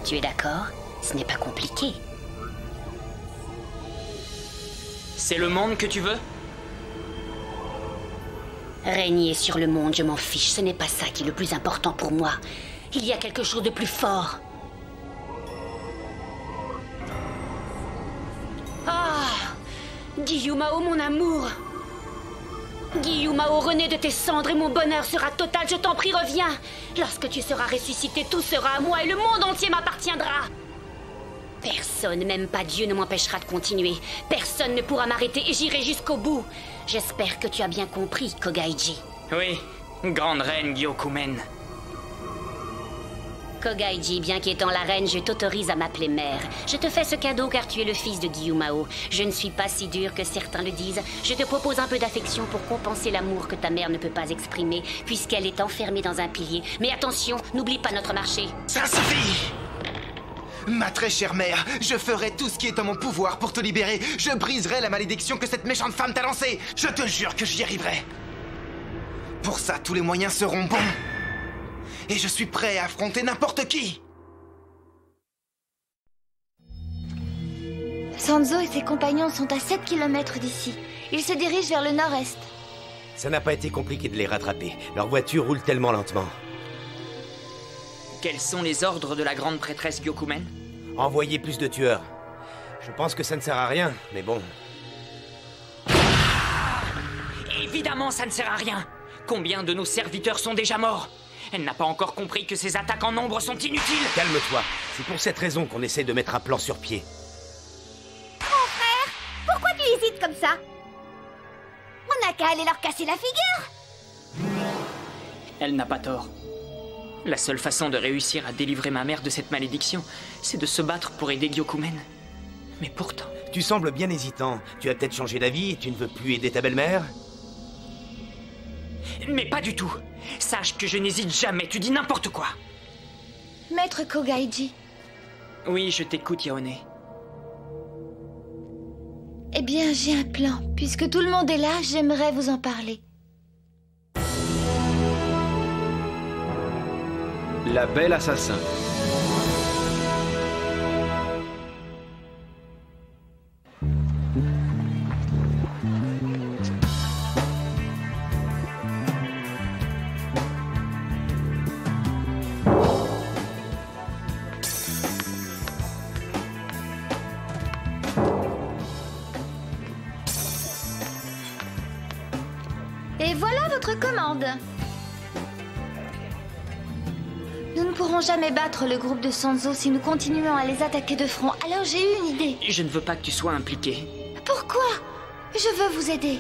Tu es d'accord? Ce n'est pas compliqué. C'est le monde que tu veux? Régner sur le monde, je m'en fiche, ce n'est pas ça qui est le plus important pour moi. Il y a quelque chose de plus fort. Ah! Gyumao, mon amour! Gyumao, renaît de tes cendres et mon bonheur sera total, je t'en prie, reviens! Lorsque tu seras ressuscité, tout sera à moi et le monde entier m'appartiendra! Personne, même pas Dieu, ne m'empêchera de continuer. Personne ne pourra m'arrêter et j'irai jusqu'au bout. J'espère que tu as bien compris, Kogaiji. Oui, grande reine Gyokumen. Kogaiji, bien qu'étant la reine, je t'autorise à m'appeler mère. Je te fais ce cadeau car tu es le fils de Gyumao. Je ne suis pas si dure que certains le disent. Je te propose un peu d'affection pour compenser l'amour que ta mère ne peut pas exprimer, puisqu'elle est enfermée dans un pilier. Mais attention, n'oublie pas notre marché. Ça suffit! Ma très chère mère, je ferai tout ce qui est en mon pouvoir pour te libérer. Je briserai la malédiction que cette méchante femme t'a lancée. Je te jure que j'y arriverai. Pour ça, tous les moyens seront bons. Et je suis prêt à affronter n'importe qui. Sanzo et ses compagnons sont à 7 km d'ici. Ils se dirigent vers le nord-est. Ça n'a pas été compliqué de les rattraper. Leur voiture roule tellement lentement. Quels sont les ordres de la grande prêtresse Gyokumen? Envoyer plus de tueurs. Je pense que ça ne sert à rien, mais bon. Évidemment, ça ne sert à rien. Combien de nos serviteurs sont déjà morts? Elle n'a pas encore compris que ces attaques en nombre sont inutiles. Calme-toi. C'est pour cette raison qu'on essaie de mettre un plan sur pied. Mon frère, pourquoi tu hésites comme ça? On n'a qu'à aller leur casser la figure. Elle n'a pas tort. La seule façon de réussir à délivrer ma mère de cette malédiction, c'est de se battre pour aider Gyokumen. Mais pourtant... Tu sembles bien hésitant. Tu as peut-être changé d'avis et tu ne veux plus aider ta belle-mère? Mais pas du tout. Sache que je n'hésite jamais, tu dis n'importe quoi. Maître Kogaiji. Oui, je t'écoute, Yaone. Eh bien, j'ai un plan. Puisque tout le monde est là, j'aimerais vous en parler. La Belle Assassin. Et voilà votre commande. Nous ne pourrons jamais battre le groupe de Sanzo si nous continuons à les attaquer de front. Alors j'ai eu une idée. Je ne veux pas que tu sois impliqué. Pourquoi? Je veux vous aider.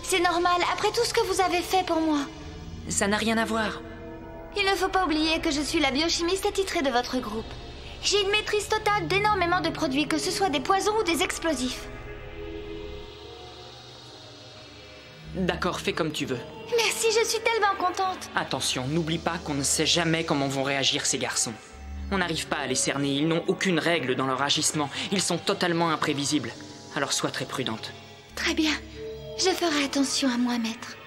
C'est normal, après tout ce que vous avez fait pour moi. Ça n'a rien à voir. Il ne faut pas oublier que je suis la biochimiste attitrée de votre groupe. J'ai une maîtrise totale d'énormément de produits, que ce soit des poisons ou des explosifs. D'accord, fais comme tu veux. Merci, je suis tellement contente. Attention, n'oublie pas qu'on ne sait jamais comment vont réagir ces garçons. On n'arrive pas à les cerner, ils n'ont aucune règle dans leur agissement. Ils sont totalement imprévisibles. Alors sois très prudente. Très bien. Je ferai attention à moi, maître.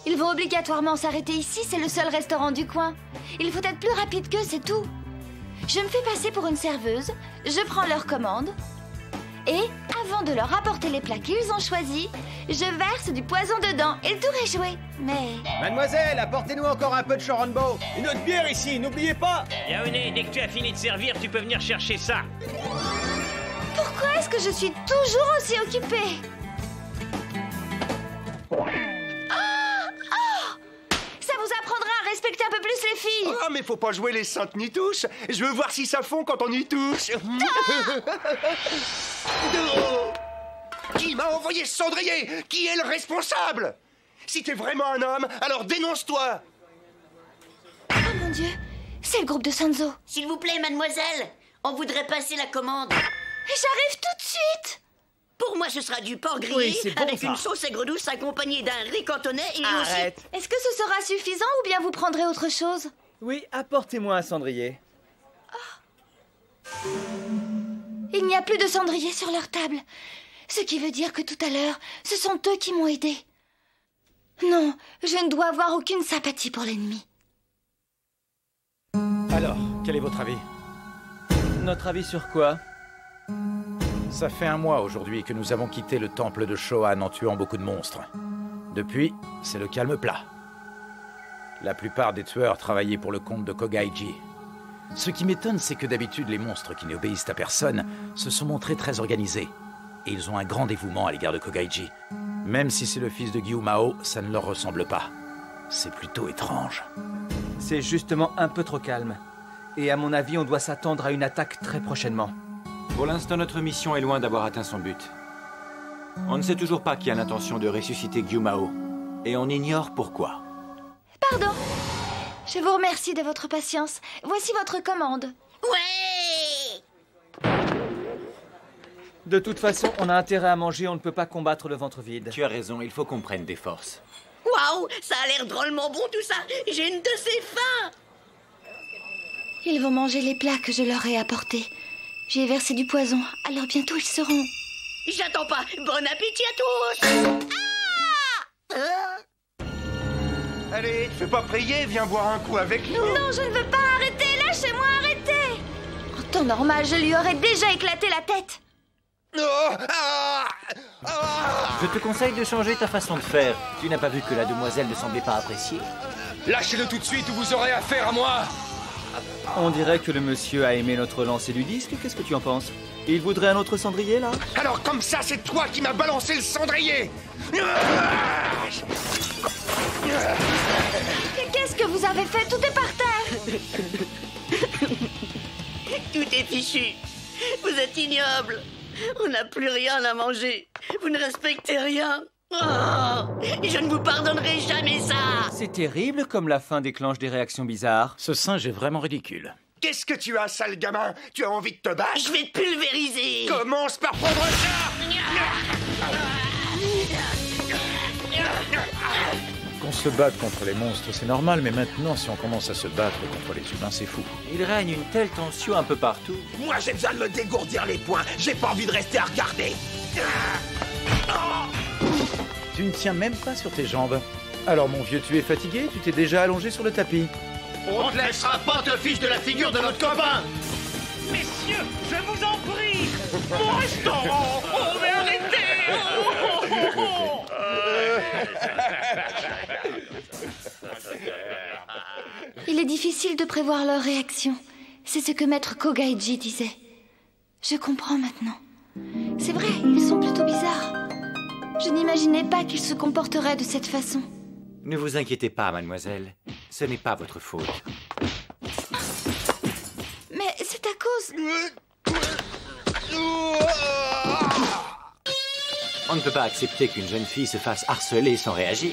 Ils vont obligatoirement s'arrêter ici, c'est le seul restaurant du coin. Il faut être plus rapide qu'eux, c'est tout. Je me fais passer pour une serveuse, je prends leur commande, Et, avant de leur apporter les plats qu'ils ont choisis, je verse du poison dedans et le tour est joué. Mais... Mademoiselle, apportez-nous encore un peu de Choronbo. Une autre bière ici, n'oubliez pas. Yaoné, dès que tu as fini de servir, tu peux venir chercher ça. Pourquoi est-ce que je suis toujours aussi occupée? Ça vous apprendra à respecter un peu plus les filles. Ah, mais faut pas jouer les saintes ni touche. Je veux voir si ça fond quand on y touche. Qui m'a envoyé ce cendrier? Qui est le responsable? Si t'es vraiment un homme, alors dénonce-toi. Oh mon Dieu, c'est le groupe de Sanzo. S'il vous plaît, mademoiselle, on voudrait passer la commande. J'arrive tout de suite. Pour moi, ce sera du porc grillé Oui, c'est bon, avec ça. une sauce aigre douce accompagnée d'un riz cantonais et Arrête. aussi... Est-ce que ce sera suffisant ou bien vous prendrez autre chose? Oui, apportez-moi un cendrier. Il n'y a plus de cendrier sur leur table. Ce qui veut dire que tout à l'heure, ce sont eux qui m'ont aidé. Non, je ne dois avoir aucune sympathie pour l'ennemi. Alors, quel est votre avis? Notre avis sur quoi? Ça fait 1 mois aujourd'hui que nous avons quitté le temple de Shohan en tuant beaucoup de monstres. Depuis, c'est le calme plat. La plupart des tueurs travaillaient pour le compte de Kogaiji. Ce qui m'étonne, c'est que d'habitude, les monstres qui n'obéissent à personne se sont montrés très organisés. Et ils ont un grand dévouement à l'égard de Kogaiji. Même si c'est le fils de Gyumao, ça ne leur ressemble pas. C'est plutôt étrange. C'est justement un peu trop calme. Et à mon avis, on doit s'attendre à une attaque très prochainement. Pour l'instant, notre mission est loin d'avoir atteint son but. On ne sait toujours pas qui a l'intention de ressusciter Gyumao. Et on ignore pourquoi. Pardon. Je vous remercie de votre patience. Voici votre commande. Ouais! De toute façon, on a intérêt à manger, on ne peut pas combattre le ventre vide. Tu as raison, il faut qu'on prenne des forces. Waouh! Ça a l'air drôlement bon tout ça! J'ai une de ces faim! Ils vont manger les plats que je leur ai apportés. J'y ai versé du poison, alors bientôt ils seront... J'attends pas! Bon appétit à tous! Allez, fais pas prier, viens boire un coup avec nous. Non, je ne veux pas arrêter! Lâchez-moi, arrêtez! En temps normal, je lui aurais déjà éclaté la tête. Je te conseille de changer ta façon de faire. Tu n'as pas vu que la demoiselle ne semblait pas apprécier? Lâchez-le tout de suite ou vous aurez affaire à moi! On dirait que le monsieur a aimé notre lancer du disque, qu'est-ce que tu en penses? Il voudrait un autre cendrier, là? Alors comme ça, c'est toi qui m'as balancé le cendrier! Qu'est-ce que vous avez fait? Tout est par terre. Tout est fichu. Vous êtes ignoble. On n'a plus rien à manger. Vous ne respectez rien. Oh, je ne vous pardonnerai jamais ça. C'est terrible comme la faim déclenche des réactions bizarres. Ce singe est vraiment ridicule. Qu'est-ce que tu as, sale gamin? Tu as envie de te battre? Je vais te pulvériser. Commence par prendre ça! Qu'on se batte contre les monstres, c'est normal, mais maintenant, si on commence à se battre contre les humains, c'est fou. Il règne une telle tension un peu partout. Moi, j'ai besoin de me dégourdir les poings. J'ai pas envie de rester à regarder. Tu ne tiens même pas sur tes jambes. Alors, mon vieux, tu es fatigué? Tu t'es déjà allongé sur le tapis? On te laissera pas te fiche de la figure de notre copain! Messieurs, je vous en prie! Mon restaurant! Oh, mais arrêtez! Il est difficile de prévoir leur réaction. C'est ce que Maître Kogaiji disait. Je comprends maintenant. C'est vrai, ils sont plutôt bizarres. Je n'imaginais pas qu'ils se comporteraient de cette façon. Ne vous inquiétez pas, mademoiselle. Ce n'est pas votre faute. Mais c'est à cause... On ne peut pas accepter qu'une jeune fille se fasse harceler sans réagir.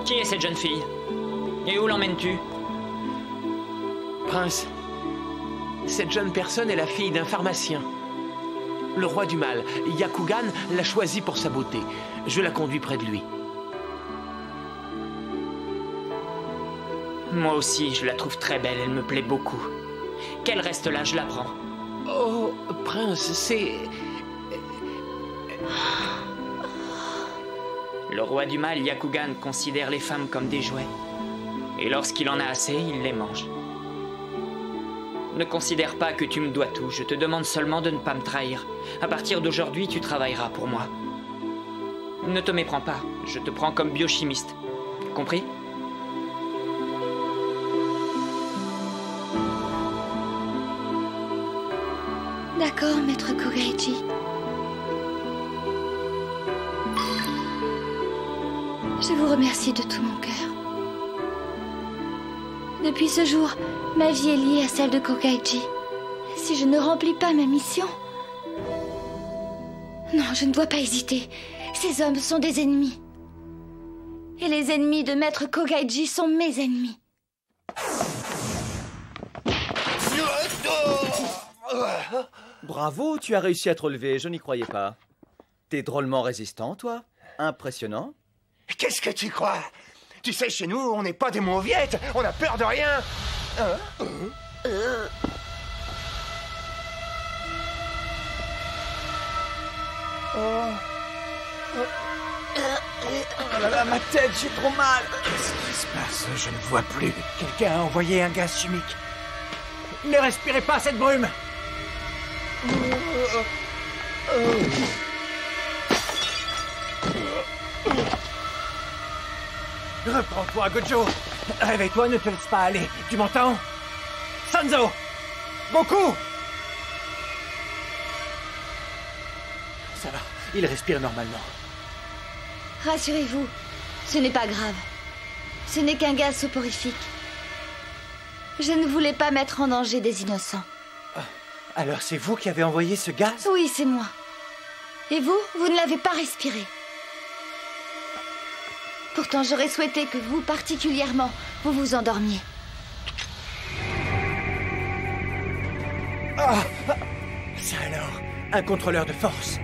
Qui est cette jeune fille? Et où l'emmènes-tu? Prince, cette jeune personne est la fille d'un pharmacien. Le roi du mal, Yakugan, l'a choisie pour sa beauté. Je la conduis près de lui. Moi aussi, je la trouve très belle, elle me plaît beaucoup. Qu'elle reste là, je la prends. Oh, prince, c'est... Le roi du mal, Yakugan, considère les femmes comme des jouets. Et lorsqu'il en a assez, il les mange. Ne considère pas que tu me dois tout, je te demande seulement de ne pas me trahir. À partir d'aujourd'hui, tu travailleras pour moi. Ne te méprends pas, je te prends comme biochimiste. Compris ? D'accord, maître Kogaiji. Je vous remercie de tout mon cœur. Depuis ce jour, ma vie est liée à celle de Kogaiji. Si je ne remplis pas ma mission... Non, je ne dois pas hésiter. Ces hommes sont des ennemis. Et les ennemis de maître Kogaiji sont mes ennemis. Bravo, tu as réussi à te relever, je n'y croyais pas. T'es drôlement résistant, toi. Impressionnant. Qu'est-ce que tu crois? Tu sais, chez nous, on n'est pas des mauviettes, on a peur de rien. Oh là là, ma tête, j'ai trop mal. Qu'est-ce qui se passe? Je ne vois plus. Quelqu'un a envoyé un gaz chimique. Ne respirez pas cette brume. Reprends-toi, Gojo. Réveille-toi, ne te laisse pas aller. Tu m'entends? Sanzo! Goku! Ça va, il respire normalement. Rassurez-vous, ce n'est pas grave. Ce n'est qu'un gaz soporifique. Je ne voulais pas mettre en danger des innocents. Alors c'est vous qui avez envoyé ce gaz? Oui, c'est moi. Et vous, vous ne l'avez pas respiré. Pourtant, j'aurais souhaité que vous, particulièrement, vous vous endormiez. Ah! Ça alors, un contrôleur de force.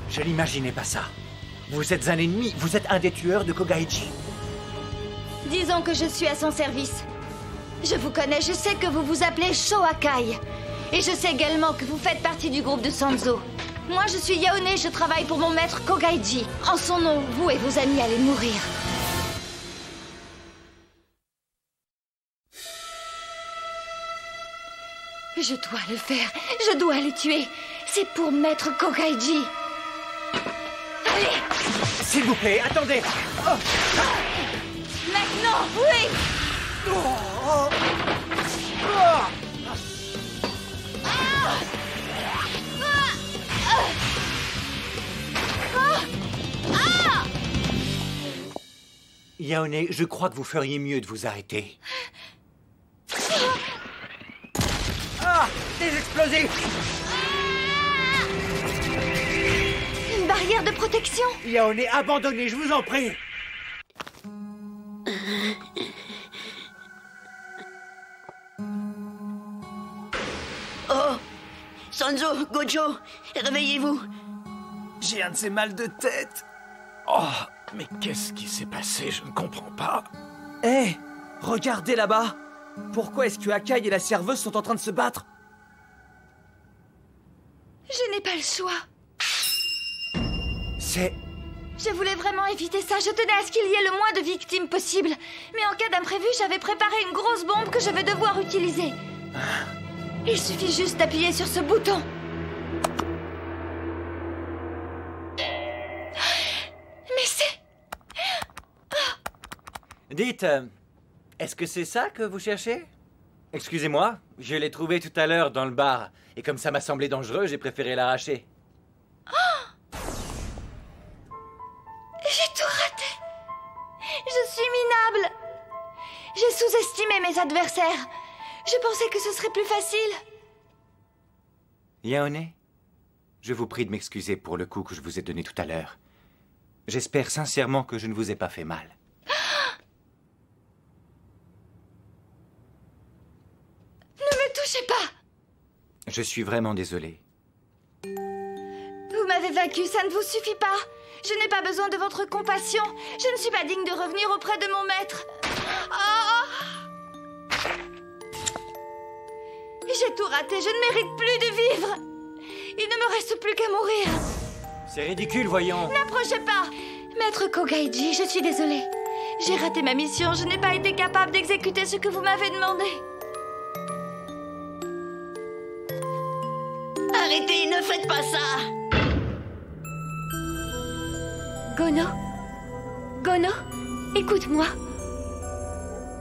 Je n'imaginais pas ça. Vous êtes un ennemi, vous êtes un des tueurs de Kogaiji. Disons que je suis à son service. Je vous connais, je sais que vous vous appelez Shoakai. Et je sais également que vous faites partie du groupe de Sanzo. Moi, je suis Yaone, je travaille pour mon maître Kogaiji. En son nom, vous et vos amis allez mourir. Je dois le faire, je dois les tuer. C'est pour maître Kogaiji. Allez! S'il vous plaît, attendez! Oh. Maintenant, oui! Oh. Oh. Yaone, je crois que vous feriez mieux de vous arrêter. Ah! Des explosifs! Une barrière de protection! Yaone, abandonnez, je vous en prie! Oh! Sanzo, Gojo, réveillez-vous! J'ai un de ces mal de tête. Oh, mais qu'est-ce qui s'est passé? Je ne comprends pas. Hé! Hey, regardez là-bas! Pourquoi est-ce que Akai et la serveuse sont en train de se battre? Je n'ai pas le choix. C'est... Je voulais vraiment éviter ça. Je tenais à ce qu'il y ait le moins de victimes possible. Mais en cas d'imprévu, j'avais préparé une grosse bombe que je vais devoir utiliser. Il suffit juste d'appuyer sur ce bouton. Mais c'est... Dites, est-ce que c'est ça que vous cherchez? Excusez-moi, je l'ai trouvé tout à l'heure dans le bar. Et comme ça m'a semblé dangereux, j'ai préféré l'arracher. J'ai tout raté. Je suis minable. J'ai sous-estimé mes adversaires. Je pensais que ce serait plus facile. Yaone, je vous prie de m'excuser pour le coup que je vous ai donné tout à l'heure. J'espère sincèrement que je ne vous ai pas fait mal. Ne me touchez pas. Je suis vraiment désolé. Vous m'avez vaincu, ça ne vous suffit pas. Je n'ai pas besoin de votre compassion. Je ne suis pas digne de revenir auprès de mon maître. Oh! J'ai tout raté, je ne mérite plus de vivre. Il ne me reste plus qu'à mourir. C'est ridicule, voyons. N'approchez pas. Maître Kogaiji, je suis désolée. J'ai raté ma mission, je n'ai pas été capable d'exécuter ce que vous m'avez demandé. Arrêtez, ne faites pas ça. Gono? Gono? Écoute-moi.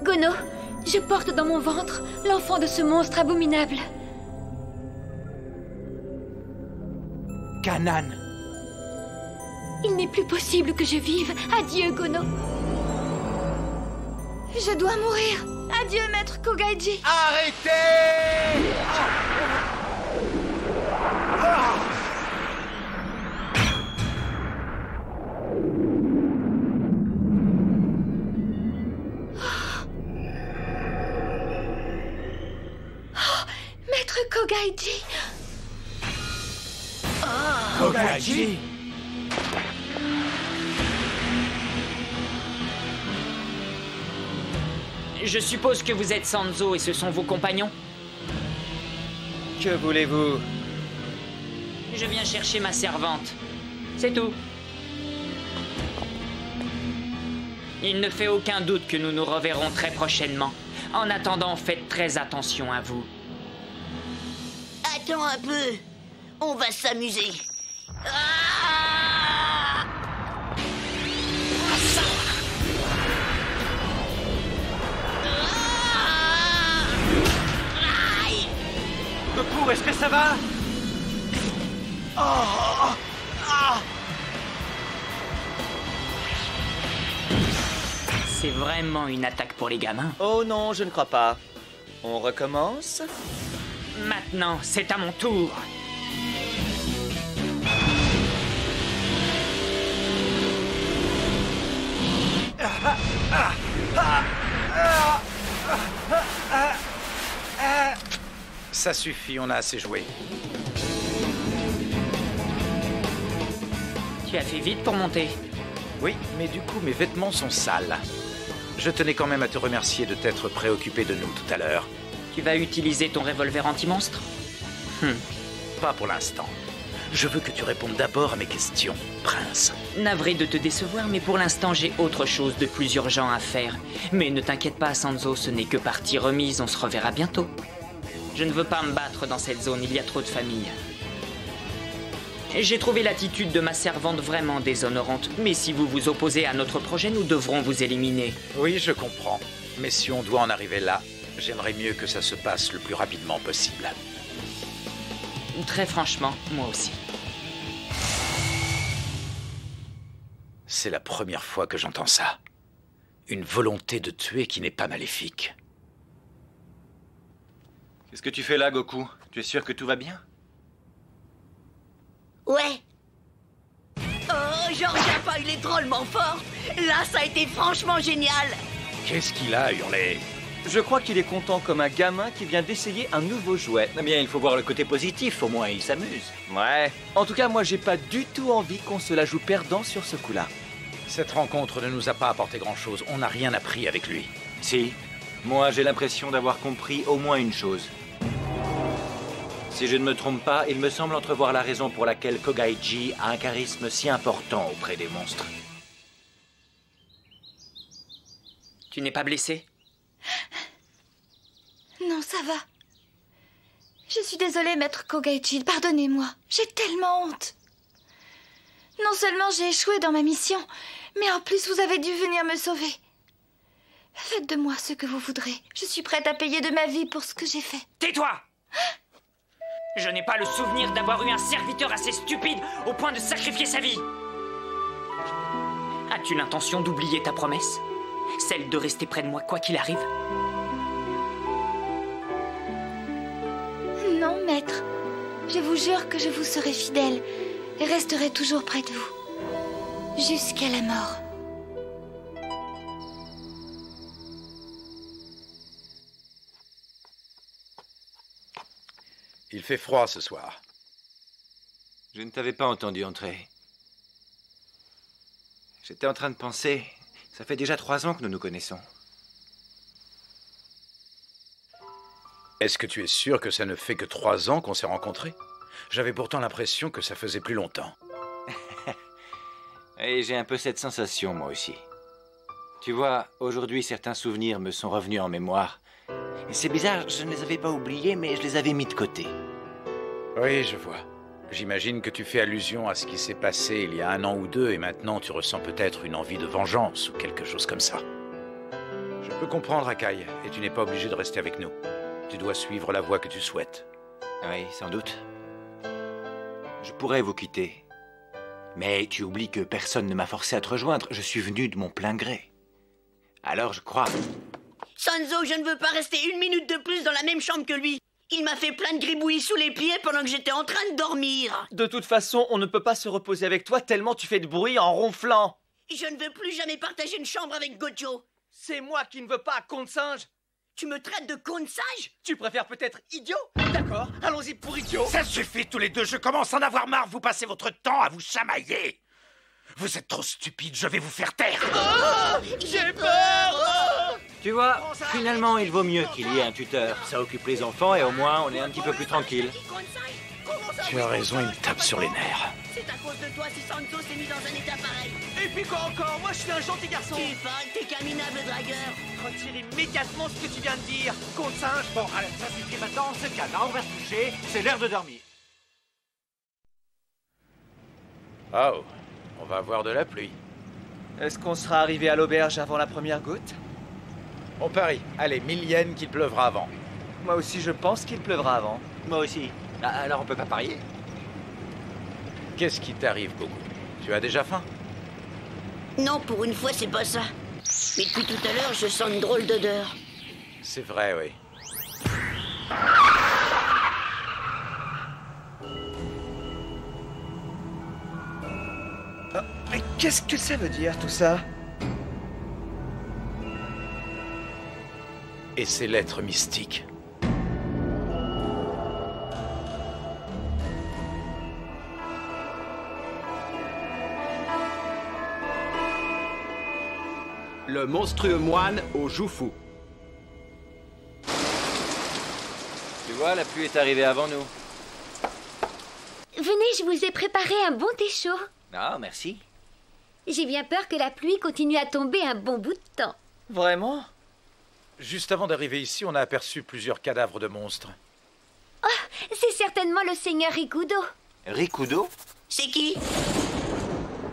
Gono, je porte dans mon ventre l'enfant de ce monstre abominable. Kanan. Il n'est plus possible que je vive. Adieu, Gono. Je dois mourir. Adieu, maître Kogaiji. Arrêtez! Maître Kogaiji. Kogaiji. Je suppose que vous êtes Sanzo et ce sont vos compagnons? Que voulez-vous? Je viens chercher ma servante. C'est tout. Il ne fait aucun doute que nous nous reverrons très prochainement. En attendant, faites très attention à vous. Attends un peu. On va s'amuser. Goku, est-ce que ça va? C'est vraiment une attaque pour les gamins. Oh non, je ne crois pas. On recommence? Maintenant, c'est à mon tour. Ça suffit, on a assez joué. Tu as fait vite pour monter. Oui, mais du coup, mes vêtements sont sales. Je tenais quand même à te remercier de t'être préoccupé de nous tout à l'heure. Tu vas utiliser ton revolver anti-monstre? Pas pour l'instant. Je veux que tu répondes d'abord à mes questions, Prince. Navré de te décevoir, mais pour l'instant, j'ai autre chose de plus urgent à faire. Mais ne t'inquiète pas, Sanzo, ce n'est que partie remise, on se reverra bientôt. Je ne veux pas me battre dans cette zone, il y a trop de familles. J'ai trouvé l'attitude de ma servante vraiment déshonorante, mais si vous vous opposez à notre projet, nous devrons vous éliminer. Oui, je comprends. Mais si on doit en arriver là, j'aimerais mieux que ça se passe le plus rapidement possible. Très franchement, moi aussi. C'est la première fois que j'entends ça. Une volonté de tuer qui n'est pas maléfique. Qu'est-ce que tu fais là, Goku? Tu es sûr que tout va bien? Ouais. Oh, j'en reviens pas, il est drôlement fort. Là, ça a été franchement génial. Qu'est-ce qu'il a hurlé? Je crois qu'il est content comme un gamin qui vient d'essayer un nouveau jouet. Eh bien, il faut voir le côté positif, au moins il s'amuse. Ouais. En tout cas, moi, j'ai pas du tout envie qu'on se la joue perdant sur ce coup-là. Cette rencontre ne nous a pas apporté grand-chose. On n'a rien appris avec lui. Si. Moi, j'ai l'impression d'avoir compris au moins une chose. Si je ne me trompe pas, il me semble entrevoir la raison pour laquelle Kogaiji a un charisme si important auprès des monstres. Tu n'es pas blessé? Non, ça va. Je suis désolée, maître Kogaiji, pardonnez-moi. J'ai tellement honte. Non seulement j'ai échoué dans ma mission, mais en plus vous avez dû venir me sauver. Faites de moi ce que vous voudrez. Je suis prête à payer de ma vie pour ce que j'ai fait. Tais-toi! Je n'ai pas le souvenir d'avoir eu un serviteur assez stupide au point de sacrifier sa vie. As-tu l'intention d'oublier ta promesse? Celle de rester près de moi quoi qu'il arrive? Non, maître. Je vous jure que je vous serai fidèle et resterai toujours près de vous. Jusqu'à la mort. Il fait froid ce soir. Je ne t'avais pas entendu entrer. J'étais en train de penser... Ça fait déjà 3 ans que nous nous connaissons. Est-ce que tu es sûr que ça ne fait que 3 ans qu'on s'est rencontrés? J'avais pourtant l'impression que ça faisait plus longtemps. Et j'ai un peu cette sensation, moi aussi. Tu vois, aujourd'hui, certains souvenirs me sont revenus en mémoire. Et c'est bizarre, je ne les avais pas oubliés, mais je les avais mis de côté. Oui, je vois. J'imagine que tu fais allusion à ce qui s'est passé il y a 1 an ou 2, et maintenant tu ressens peut-être une envie de vengeance ou quelque chose comme ça. Je peux comprendre, Akai, et tu n'es pas obligé de rester avec nous. Tu dois suivre la voie que tu souhaites. Oui, sans doute. Je pourrais vous quitter. Mais tu oublies que personne ne m'a forcé à te rejoindre. Je suis venu de mon plein gré. Alors je crois... Sanzo, je ne veux pas rester 1 minute de plus dans la même chambre que lui. Il m'a fait plein de gribouillis sous les pieds pendant que j'étais en train de dormir. De toute façon, on ne peut pas se reposer avec toi tellement tu fais de bruit en ronflant. Je ne veux plus jamais partager une chambre avec Gojo. C'est moi qui ne veux pas, con de singe. Tu me traites de con de sage? Tu préfères peut-être idiot? D'accord, allons-y pour idiot. Ça suffit tous les deux, je commence à en avoir marre. Vous passez votre temps à vous chamailler. Vous êtes trop stupides, je vais vous faire taire. Oh, j'ai peur. Tu vois, finalement, il vaut mieux qu'il y ait un tuteur. Ça occupe les enfants et au moins, on est un petit peu plus tranquille. Tu as raison, il me tape sur les nerfs. C'est à cause de toi si Sanzo s'est mis dans un état pareil. Et puis quoi encore? Moi, je suis un gentil garçon. Tu fan, t'es qu'un minable dragueur. Retire immédiatement ce que tu viens de dire, con de singe. Bon, allez, ça suffit maintenant, on se calme, on va se coucher, c'est l'heure de dormir. Oh, on va avoir de la pluie. Est-ce qu'on sera arrivé à l'auberge avant la première goutte? On parie. Allez, 1000 yens qu'il pleuvra avant. Moi aussi, je pense qu'il pleuvra avant. Moi aussi. Alors on peut pas parier? Qu'est-ce qui t'arrive, Goku? Tu as déjà faim? Non, pour une fois, c'est pas ça. Mais depuis tout à l'heure, je sens une drôle d'odeur. C'est vrai, oui. Mais qu'est-ce que ça veut dire, tout ça? Et ces lettres mystiques? Le monstrueux moine au Jufu. Tu vois, la pluie est arrivée avant nous. Venez, je vous ai préparé un bon thé chaud. Ah, merci. J'ai bien peur que la pluie continue à tomber un bon bout de temps. Vraiment? Juste avant d'arriver ici, on a aperçu plusieurs cadavres de monstres. Oh, c'est certainement le seigneur Rikudo. Rikudo? C'est qui?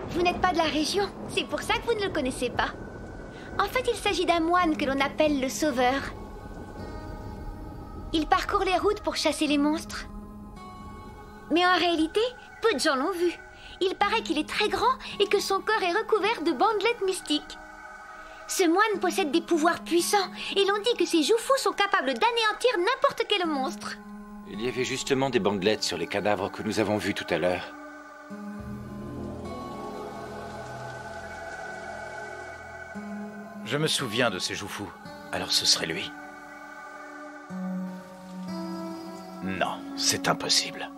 Vous n'êtes pas de la région, c'est pour ça que vous ne le connaissez pas. En fait, il s'agit d'un moine que l'on appelle le Sauveur. Il parcourt les routes pour chasser les monstres. Mais en réalité, peu de gens l'ont vu. Il paraît qu'il est très grand et que son corps est recouvert de bandelettes mystiques. Ce moine possède des pouvoirs puissants et l'on dit que ses Jufu sont capables d'anéantir n'importe quel monstre. Il y avait justement des bandelettes sur les cadavres que nous avons vus tout à l'heure. Je me souviens de ces Jufu. Alors ce serait lui. Non, c'est impossible.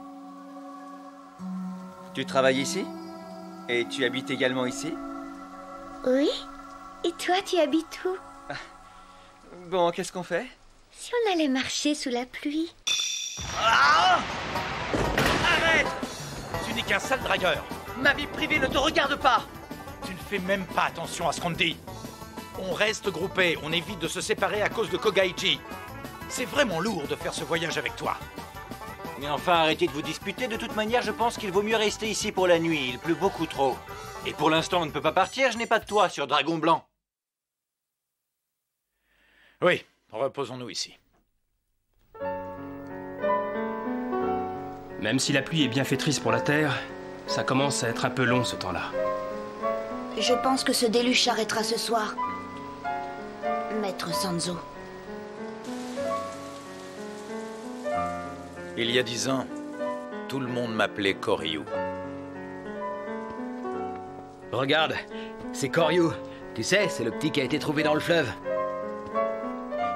Tu travailles ici? Et tu habites également ici? Oui. Et toi, tu habites où? Bon, qu'est-ce qu'on fait? Si on allait marcher sous la pluie. Ah! Arrête! Tu n'es qu'un sale dragueur. Ma vie privée ne te regarde pas! Tu ne fais même pas attention à ce qu'on te dit. On reste groupés, on évite de se séparer à cause de Koga-ichi. C'est vraiment lourd de faire ce voyage avec toi. Mais enfin, arrêtez de vous disputer. De toute manière, je pense qu'il vaut mieux rester ici pour la nuit. Il pleut beaucoup trop. Et pour l'instant, on ne peut pas partir. Je n'ai pas de toit sur Dragon Blanc. Oui, reposons-nous ici. Même si la pluie est bienfaitrice pour la Terre, ça commence à être un peu long ce temps-là. Je pense que ce déluge s'arrêtera ce soir. Maître Sanzo. Il y a 10 ans, tout le monde m'appelait Koryu. Regarde, c'est Koryu. Tu sais, c'est le petit qui a été trouvé dans le fleuve.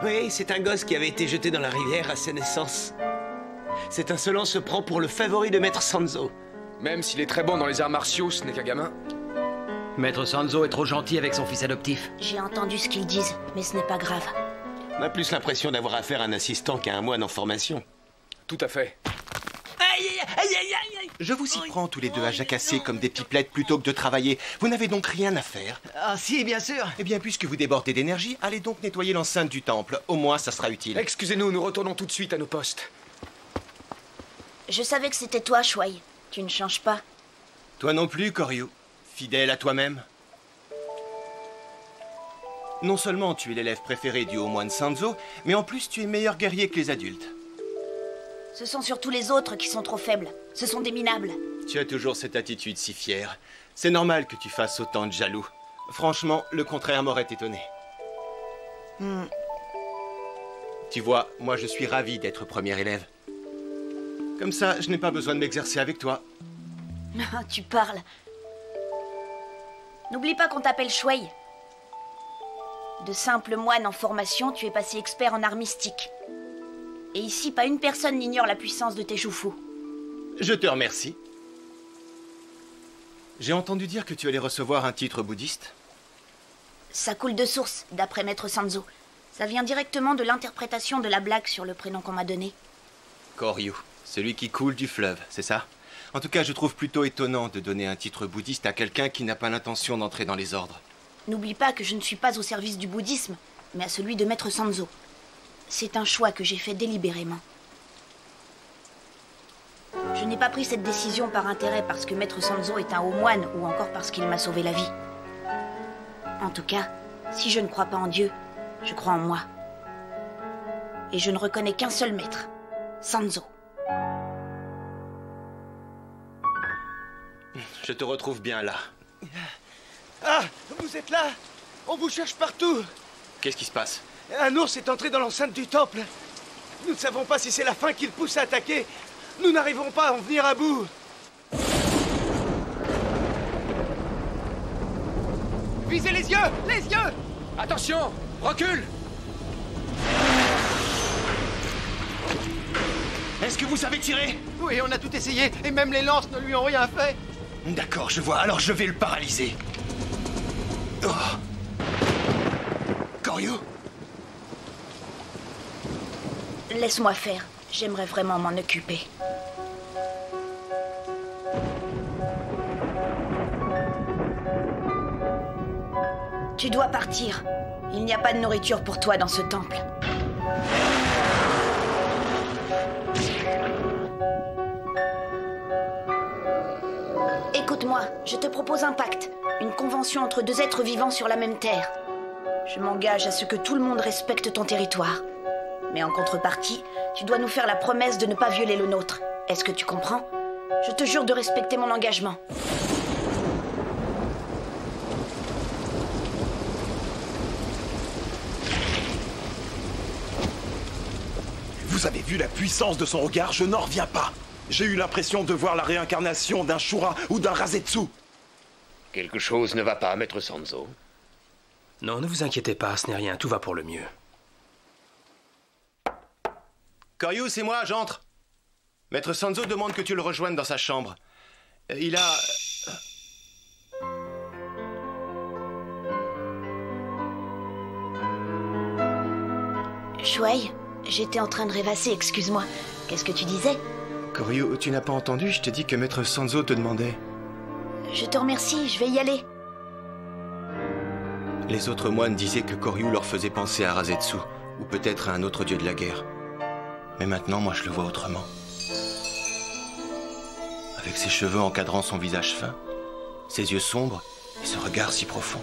Oui, c'est un gosse qui avait été jeté dans la rivière à sa naissance. Cet insolent se prend pour le favori de Maître Sanzo. Même s'il est très bon dans les arts martiaux, ce n'est qu'un gamin. Maître Sanzo est trop gentil avec son fils adoptif. J'ai entendu ce qu'ils disent, mais ce n'est pas grave. On a plus l'impression d'avoir affaire à un assistant qu'à un moine en formation. Tout à fait. Aïe, aïe, aïe, aïe, aïe. Je vous y prends tous les deux à jacasser comme des pipelettes plutôt que de travailler. Vous n'avez donc rien à faire. Ah si, bien sûr. Eh bien, puisque vous débordez d'énergie, allez donc nettoyer l'enceinte du temple. Au moins, ça sera utile. Excusez-nous, nous retournons tout de suite à nos postes. Je savais que c'était toi, Shuai. Tu ne changes pas. Toi non plus, Koryu. Fidèle à toi-même. Non seulement tu es l'élève préféré du haut moine Sanzo, mais en plus tu es meilleur guerrier que les adultes. Ce sont surtout les autres qui sont trop faibles. Ce sont des minables. Tu as toujours cette attitude si fière. C'est normal que tu fasses autant de jaloux. Franchement, le contraire m'aurait étonné. Tu vois, moi je suis ravi d'être premier élève. Comme ça, je n'ai pas besoin de m'exercer avec toi. Tu parles. N'oublie pas qu'on t'appelle Shuai. De simple moine en formation, tu es passé expert en art mystique. Et ici, pas une personne n'ignore la puissance de tes choufous. Je te remercie. J'ai entendu dire que tu allais recevoir un titre bouddhiste. Ça coule de source, d'après Maître Sanzo. Ça vient directement de l'interprétation de la blague sur le prénom qu'on m'a donné. Koryu, celui qui coule du fleuve, c'est ça? En tout cas, je trouve plutôt étonnant de donner un titre bouddhiste à quelqu'un qui n'a pas l'intention d'entrer dans les ordres. N'oublie pas que je ne suis pas au service du bouddhisme, mais à celui de Maître Sanzo. C'est un choix que j'ai fait délibérément. Je n'ai pas pris cette décision par intérêt parce que Maître Sanzo est un haut moine ou encore parce qu'il m'a sauvé la vie. En tout cas, si je ne crois pas en Dieu, je crois en moi. Et je ne reconnais qu'un seul maître, Sanzo. Je te retrouve bien là. Ah, vous êtes là? On vous cherche partout. Qu'est-ce qui se passe? Un ours est entré dans l'enceinte du temple. Nous ne savons pas si c'est la faim qui le pousse à attaquer. Nous n'arriverons pas à en venir à bout. Visez les yeux! Les yeux! Attention! Recule! Est-ce que vous savez tirer? Oui, on a tout essayé, et même les lances ne lui ont rien fait. D'accord, je vois. Alors je vais le paralyser. Oh. Koryu? Laisse-moi faire. J'aimerais vraiment m'en occuper. Tu dois partir. Il n'y a pas de nourriture pour toi dans ce temple. Écoute-moi, je te propose un pacte. Une convention entre deux êtres vivants sur la même terre. Je m'engage à ce que tout le monde respecte ton territoire. Mais en contrepartie, tu dois nous faire la promesse de ne pas violer le nôtre. Est-ce que tu comprends? Je te jure de respecter mon engagement. Vous avez vu la puissance de son regard? Je n'en reviens pas. J'ai eu l'impression de voir la réincarnation d'un Shura ou d'un Rasetsu. Quelque chose ne va pas, Maître Sanzo. Non, ne vous inquiétez pas, ce n'est rien, tout va pour le mieux. Koryu, c'est moi, j'entre. Maître Sanzo demande que tu le rejoignes dans sa chambre. Il a... Shuai, j'étais en train de rêvasser, excuse-moi. Qu'est-ce que tu disais? Koryu, tu n'as pas entendu? Je t'ai dit que Maître Sanzo te demandait. Je te remercie, je vais y aller. Les autres moines disaient que Koryu leur faisait penser à Rasetsu, ou peut-être à un autre dieu de la guerre. Mais maintenant, moi, je le vois autrement. Avec ses cheveux encadrant son visage fin, ses yeux sombres et ce regard si profond.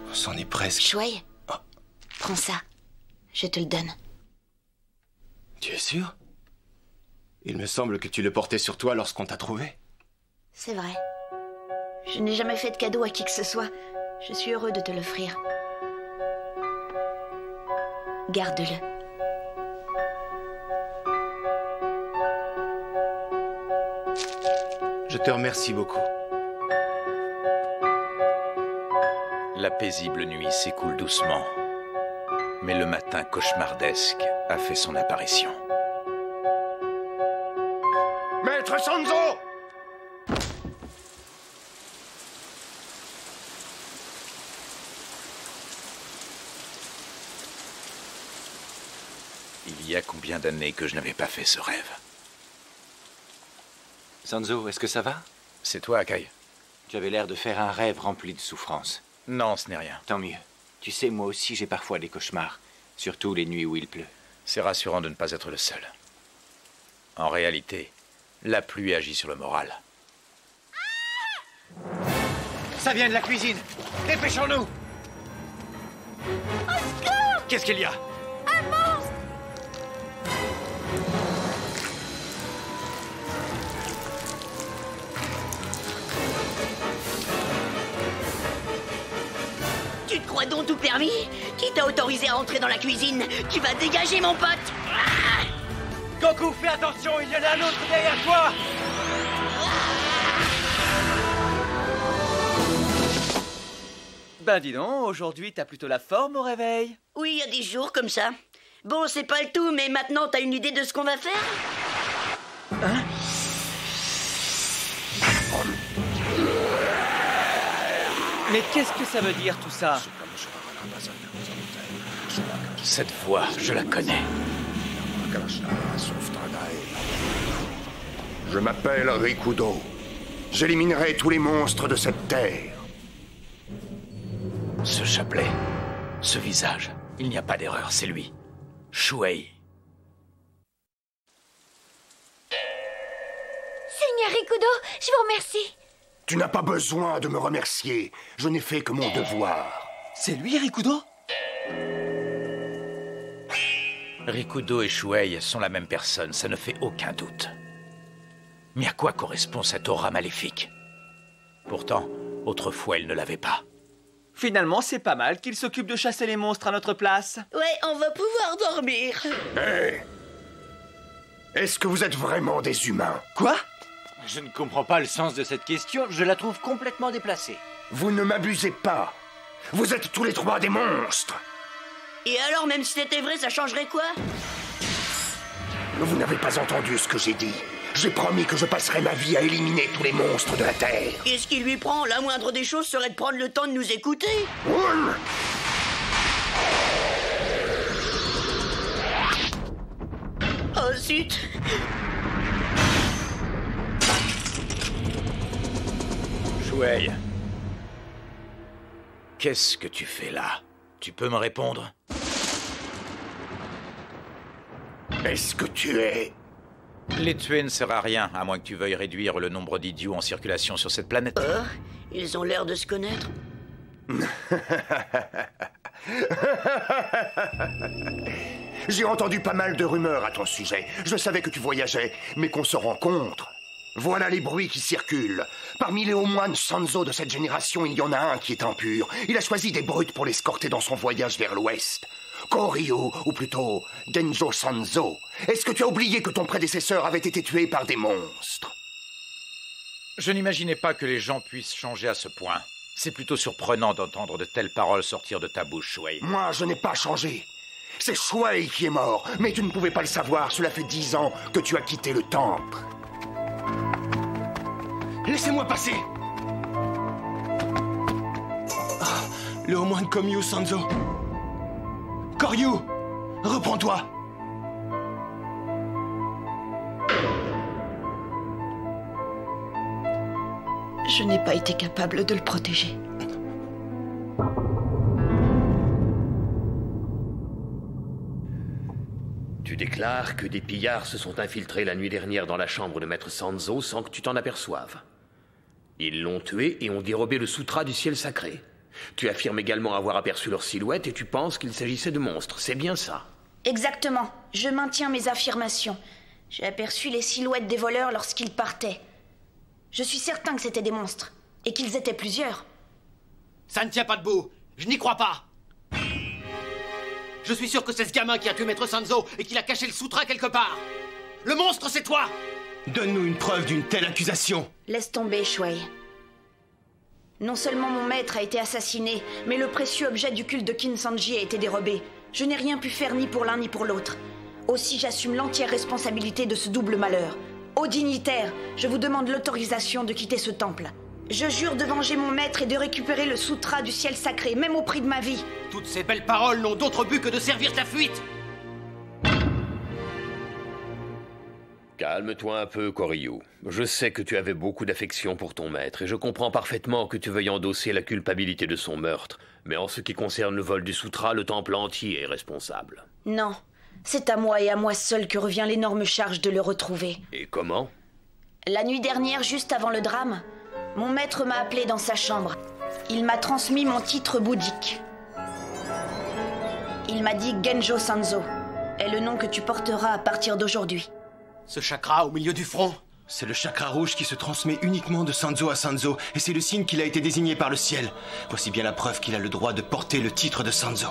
On s'en est presque... Shuai, prends ça. Je te le donne. Tu es sûr? Il me semble que tu le portais sur toi lorsqu'on t'a trouvé. C'est vrai. Je n'ai jamais fait de cadeau à qui que ce soit. Je suis heureux de te l'offrir. Garde-le. Je te remercie beaucoup. La paisible nuit s'écoule doucement, mais le matin cauchemardesque a fait son apparition. Maître Sanzo! Il y a combien d'années que je n'avais pas fait ce rêve? Sanzo, est-ce que ça va? C'est toi, Akai. Tu avais l'air de faire un rêve rempli de souffrance. Non, ce n'est rien. Tant mieux. Tu sais, moi aussi, j'ai parfois des cauchemars. Surtout les nuits où il pleut. C'est rassurant de ne pas être le seul. En réalité, la pluie agit sur le moral. Ça vient de la cuisine. Dépêchons-nous. Qu'est-ce qu'il y a? Un monstre! Tu te crois donc tout permis? Qui t'a autorisé à entrer dans la cuisine? Tu vas dégager, mon pote! Goku, fais attention, il y en a un autre derrière toi! Ben dis donc, aujourd'hui t'as plutôt la forme au réveil. Oui, il y a des jours comme ça. Bon, c'est pas le tout, mais maintenant t'as une idée de ce qu'on va faire? Hein? Mais qu'est-ce que ça veut dire tout ça? Cette voix, je la connais. Je m'appelle Rikudo. J'éliminerai tous les monstres de cette terre. Ce chapelet, ce visage, il n'y a pas d'erreur, c'est lui. Shuei. Seigneur Rikudo, je vous remercie. Tu n'as pas besoin de me remercier. Je n'ai fait que mon devoir. C'est lui, Rikudo? Rikudo et Shuei sont la même personne, ça ne fait aucun doute. Mais à quoi correspond cette aura maléfique? Pourtant, autrefois, il ne l'avait pas. Finalement, c'est pas mal qu'il s'occupe de chasser les monstres à notre place. Ouais, on va pouvoir dormir. Hé! Est-ce que vous êtes vraiment des humains? Quoi? Je ne comprends pas le sens de cette question, je la trouve complètement déplacée. Vous ne m'abusez pas. Vous êtes tous les trois des monstres. Et alors, même si c'était vrai, ça changerait quoi? Vous n'avez pas entendu ce que j'ai dit. J'ai promis que je passerai ma vie à éliminer tous les monstres de la Terre. Qu'est-ce qui lui prend? La moindre des choses serait de prendre le temps de nous écouter. Oh, zut! Shuei, qu'est-ce que tu fais là? Tu peux me répondre? Est-ce que tu es... Les tuer ne sert à rien, à moins que tu veuilles réduire le nombre d'idiots en circulation sur cette planète. Ils ont l'air de se connaître. J'ai entendu pas mal de rumeurs à ton sujet. Je savais que tu voyageais, mais qu'on se rencontre. Voilà les bruits qui circulent. Parmi les hauts moines Sanzo de cette génération, il y en a un qui est impur. Il a choisi des brutes pour l'escorter dans son voyage vers l'ouest. Koryu, ou plutôt Genjo Sanzo. Est-ce que tu as oublié que ton prédécesseur avait été tué par des monstres? Je n'imaginais pas que les gens puissent changer à ce point. C'est plutôt surprenant d'entendre de telles paroles sortir de ta bouche, Shuei. Moi, je n'ai pas changé. C'est Shuei qui est mort, mais tu ne pouvais pas le savoir. Cela fait 10 ans que tu as quitté le temple. Laissez-moi passer. Le haut moine Komyu Sanzo. Koryu, reprends-toi. Je n'ai pas été capable de le protéger. Tu déclares que des pillards se sont infiltrés la nuit dernière dans la chambre de Maître Sanzo sans que tu t'en aperçoives. Ils l'ont tué et ont dérobé le sutra du ciel sacré. Tu affirmes également avoir aperçu leur silhouette et tu penses qu'il s'agissait de monstres, c'est bien ça? Exactement. Je maintiens mes affirmations. J'ai aperçu les silhouettes des voleurs lorsqu'ils partaient. Je suis certain que c'était des monstres. Et qu'ils étaient plusieurs. Ça ne tient pas debout. Je n'y crois pas. Je suis sûr que c'est ce gamin qui a tué Maître Sanzo et qu'il a caché le sutra quelque part. Le monstre, c'est toi! Donne-nous une preuve d'une telle accusation. Laisse tomber, Shuei. Non seulement mon maître a été assassiné, mais le précieux objet du culte de Kinsanji a été dérobé. Je n'ai rien pu faire ni pour l'un ni pour l'autre. Aussi, j'assume l'entière responsabilité de ce double malheur. Ô dignitaires, je vous demande l'autorisation de quitter ce temple. Je jure de venger mon maître et de récupérer le sutra du ciel sacré, même au prix de ma vie. Toutes ces belles paroles n'ont d'autre but que de servir ta fuite. Calme-toi un peu, Koryu. Je sais que tu avais beaucoup d'affection pour ton maître, et je comprends parfaitement que tu veuilles endosser la culpabilité de son meurtre. Mais en ce qui concerne le vol du Sutra, le temple entier est responsable. Non, c'est à moi et à moi seul que revient l'énorme charge de le retrouver. Et comment? La nuit dernière, juste avant le drame, mon maître m'a appelé dans sa chambre. Il m'a transmis mon titre bouddhique. Il m'a dit Genjo Sanzo est le nom que tu porteras à partir d'aujourd'hui. Ce chakra au milieu du front? C'est le chakra rouge qui se transmet uniquement de Sanzo à Sanzo, et c'est le signe qu'il a été désigné par le ciel. Voici bien la preuve qu'il a le droit de porter le titre de Sanzo.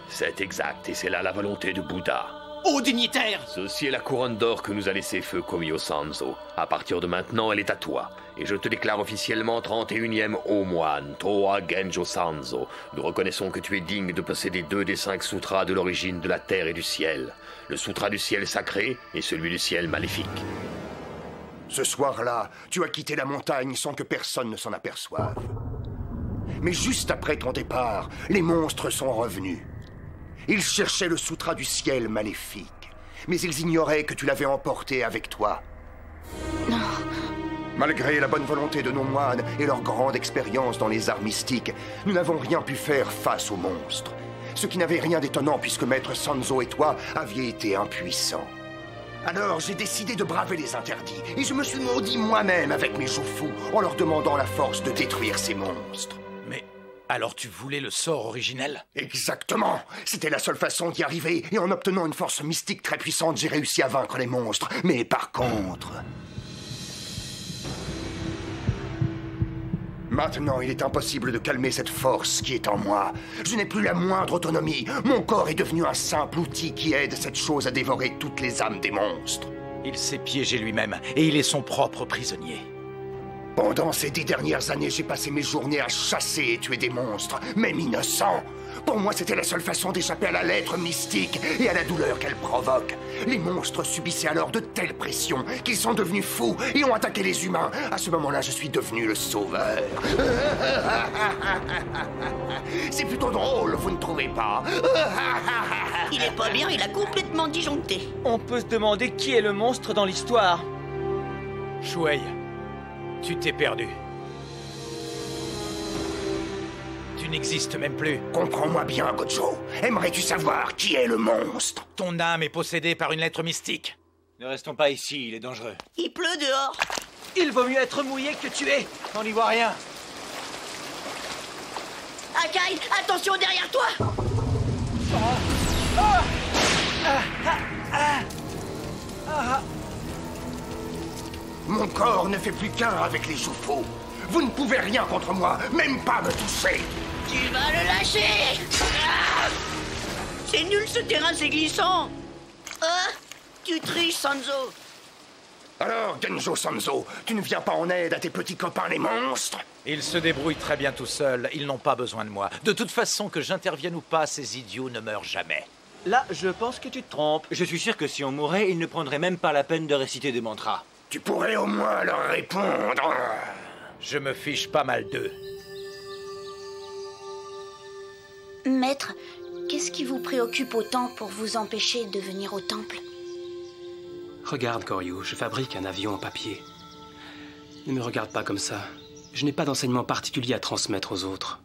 C'est exact, et c'est là la volonté de Bouddha. Ô dignitaire! Ceci est la couronne d'or que nous a laissé feu Komio Sanzo. À partir de maintenant, elle est à toi. Et je te déclare officiellement 31e haut moine, Toa Genjo Sanzo. Nous reconnaissons que tu es digne de posséder 2 des 5 sutras de l'origine de la terre et du ciel. Le sutra du ciel sacré et celui du ciel maléfique. Ce soir-là, tu as quitté la montagne sans que personne ne s'en aperçoive. Mais juste après ton départ, les monstres sont revenus. Ils cherchaient le sutra du ciel maléfique, mais ils ignoraient que tu l'avais emporté avec toi. Non. Malgré la bonne volonté de nos moines et leur grande expérience dans les arts mystiques, nous n'avons rien pu faire face aux monstres. Ce qui n'avait rien d'étonnant puisque Maître Sanzo et toi aviez été impuissants. Alors j'ai décidé de braver les interdits et je me suis maudit moi-même avec mes Jufu en leur demandant la force de détruire ces monstres. Mais alors tu voulais le sort originel? Exactement. C'était la seule façon d'y arriver et en obtenant une force mystique très puissante, j'ai réussi à vaincre les monstres. Mais par contre... Maintenant, il est impossible de calmer cette force qui est en moi. Je n'ai plus la moindre autonomie. Mon corps est devenu un simple outil qui aide cette chose à dévorer toutes les âmes des monstres. Il s'est piégé lui-même, et il est son propre prisonnier. Pendant ces 10 dernières années, j'ai passé mes journées à chasser et tuer des monstres, même innocents. Pour moi, c'était la seule façon d'échapper à la lettre mystique et à la douleur qu'elle provoque. Les monstres subissaient alors de telles pressions qu'ils sont devenus fous et ont attaqué les humains. À ce moment-là, je suis devenu le sauveur. C'est plutôt drôle, vous ne trouvez pas? Il est pas bien, il a complètement disjoncté. On peut se demander qui est le monstre dans l'histoire. Shuei, tu t'es perdu. Tu n'existes même plus. Comprends-moi bien, Gojo. Aimerais-tu savoir qui est le monstre? Ton âme est possédée par une lettre mystique. Ne restons pas ici, il est dangereux. Il pleut dehors. Il vaut mieux être mouillé que tué. On n'y voit rien. Akai, attention derrière toi. Mon corps ne fait plus qu'un avec les Jufu. Vous ne pouvez rien contre moi, même pas me toucher. Tu vas le lâcher. C'est nul ce terrain, c'est glissant. Tu triches, Sanzo. Alors, Genjo Sanzo, tu ne viens pas en aide à tes petits copains les monstres? Ils se débrouillent très bien tout seuls, ils n'ont pas besoin de moi. De toute façon, que j'intervienne ou pas, ces idiots ne meurent jamais. Là, je pense que tu te trompes. Je suis sûr que si on mourait, ils ne prendraient même pas la peine de réciter des mantras. Tu pourrais au moins leur répondre. Je me fiche pas mal d'eux. Maître, qu'est-ce qui vous préoccupe autant pour vous empêcher de venir au temple? Regarde, Koryu, je fabrique un avion en papier. Ne me regarde pas comme ça. Je n'ai pas d'enseignement particulier à transmettre aux autres.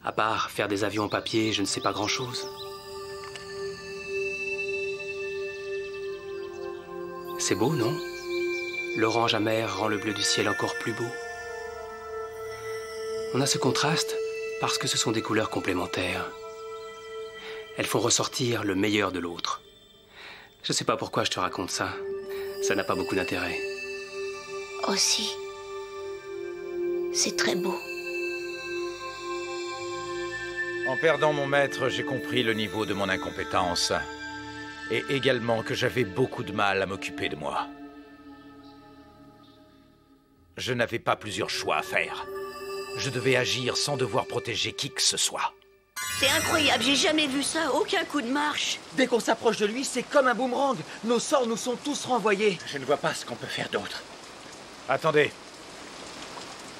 À part faire des avions en papier, je ne sais pas grand-chose. C'est beau, non? L'orange amer rend le bleu du ciel encore plus beau. On a ce contraste parce que ce sont des couleurs complémentaires. Elles font ressortir le meilleur de l'autre. Je sais pas pourquoi je te raconte ça. Ça n'a pas beaucoup d'intérêt. Aussi. C'est très beau. En perdant mon maître, j'ai compris le niveau de mon incompétence. Et également que j'avais beaucoup de mal à m'occuper de moi. Je n'avais pas plusieurs choix à faire. Je devais agir sans devoir protéger qui que ce soit. C'est incroyable, j'ai jamais vu ça, aucun coup de marche. Dès qu'on s'approche de lui, c'est comme un boomerang. Nos sorts nous sont tous renvoyés. Je ne vois pas ce qu'on peut faire d'autre. Attendez.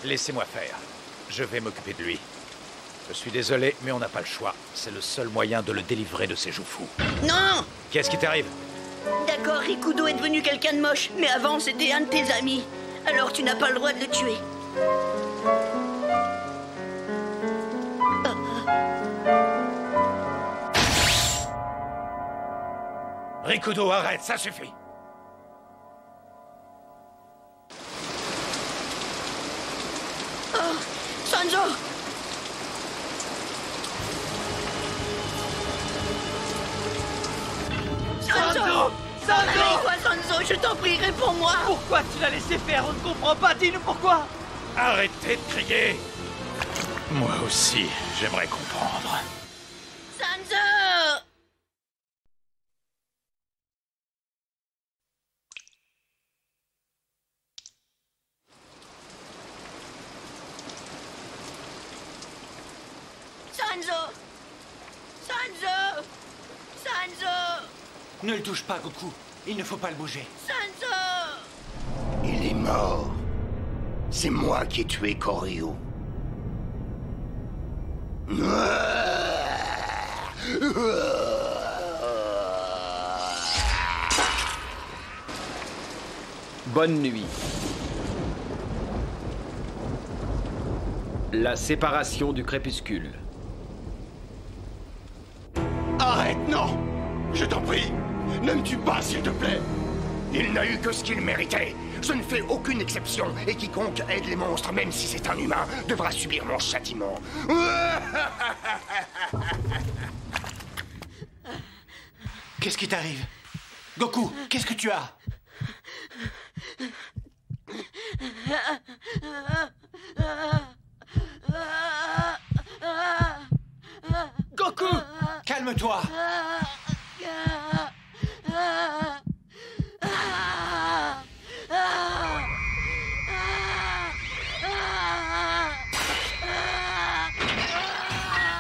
Laissez-moi faire. Je vais m'occuper de lui. Je suis désolé, mais on n'a pas le choix. C'est le seul moyen de le délivrer de ses Jufu. Non! Qu'est-ce qui t'arrive? D'accord, Rikudo est devenu quelqu'un de moche, mais avant c'était un de tes amis. Alors tu n'as pas le droit de le tuer. Rikudo, arrête, ça suffit. Oh, Sanzo! Sanzo! Réveille-toi, Sanzo, je t'en prie, réponds-moi! Pourquoi tu l'as laissé faire? On ne comprend pas, dis-nous pourquoi! Arrêtez de crier. Moi aussi, j'aimerais comprendre. Sanzo! Sanzo! Sanzo! Sanzo! Ne le touche pas, Goku. Il ne faut pas le bouger. Sanzo! Il est mort. C'est moi qui ai tué Koryu. Bonne nuit. La séparation du crépuscule. Arrête, non! Je t'en prie, ne me tue pas, s'il te plaît. Il n'a eu que ce qu'il méritait. Je ne fais aucune exception, et quiconque aide les monstres, même si c'est un humain, devra subir mon châtiment. Qu'est-ce qui t'arrive? Goku, qu'est-ce que tu as? Goku! Calme-toi!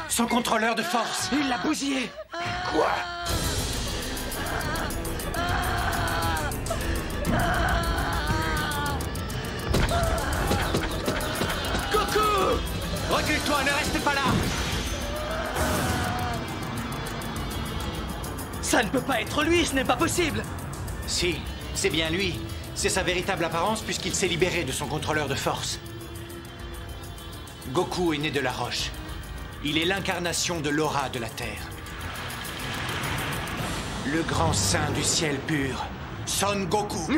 Son contrôleur de force, il l'a bousillé! Quoi? Goku! Recule-toi, ne reste pas là! Ça ne peut pas être lui, ce n'est pas possible! Si, c'est bien lui. C'est sa véritable apparence puisqu'il s'est libéré de son contrôleur de force. Goku est né de la roche. Il est l'incarnation de l'aura de la Terre. Le grand saint du ciel pur, Son Goku.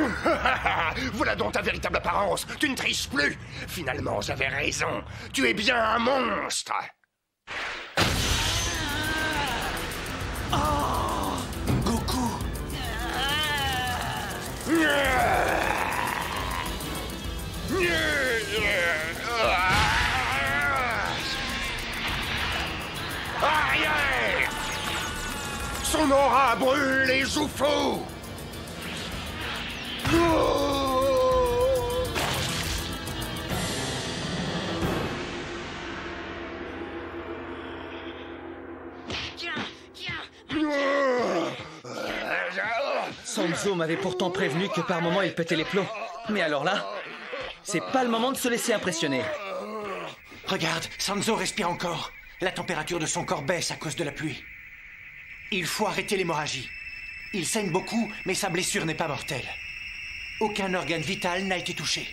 Voilà donc ta véritable apparence. Tu ne triches plus. Finalement, j'avais raison. Tu es bien un monstre. Oh, Goku. Arrière! Son aura brûle les joues fous! Sanzo m'avait pourtant prévenu que par moments il pétait les plombs. Mais alors là, c'est pas le moment de se laisser impressionner. Regarde, Sanzo respire encore. La température de son corps baisse à cause de la pluie. Il faut arrêter l'hémorragie. Il saigne beaucoup, mais sa blessure n'est pas mortelle. Aucun organe vital n'a été touché.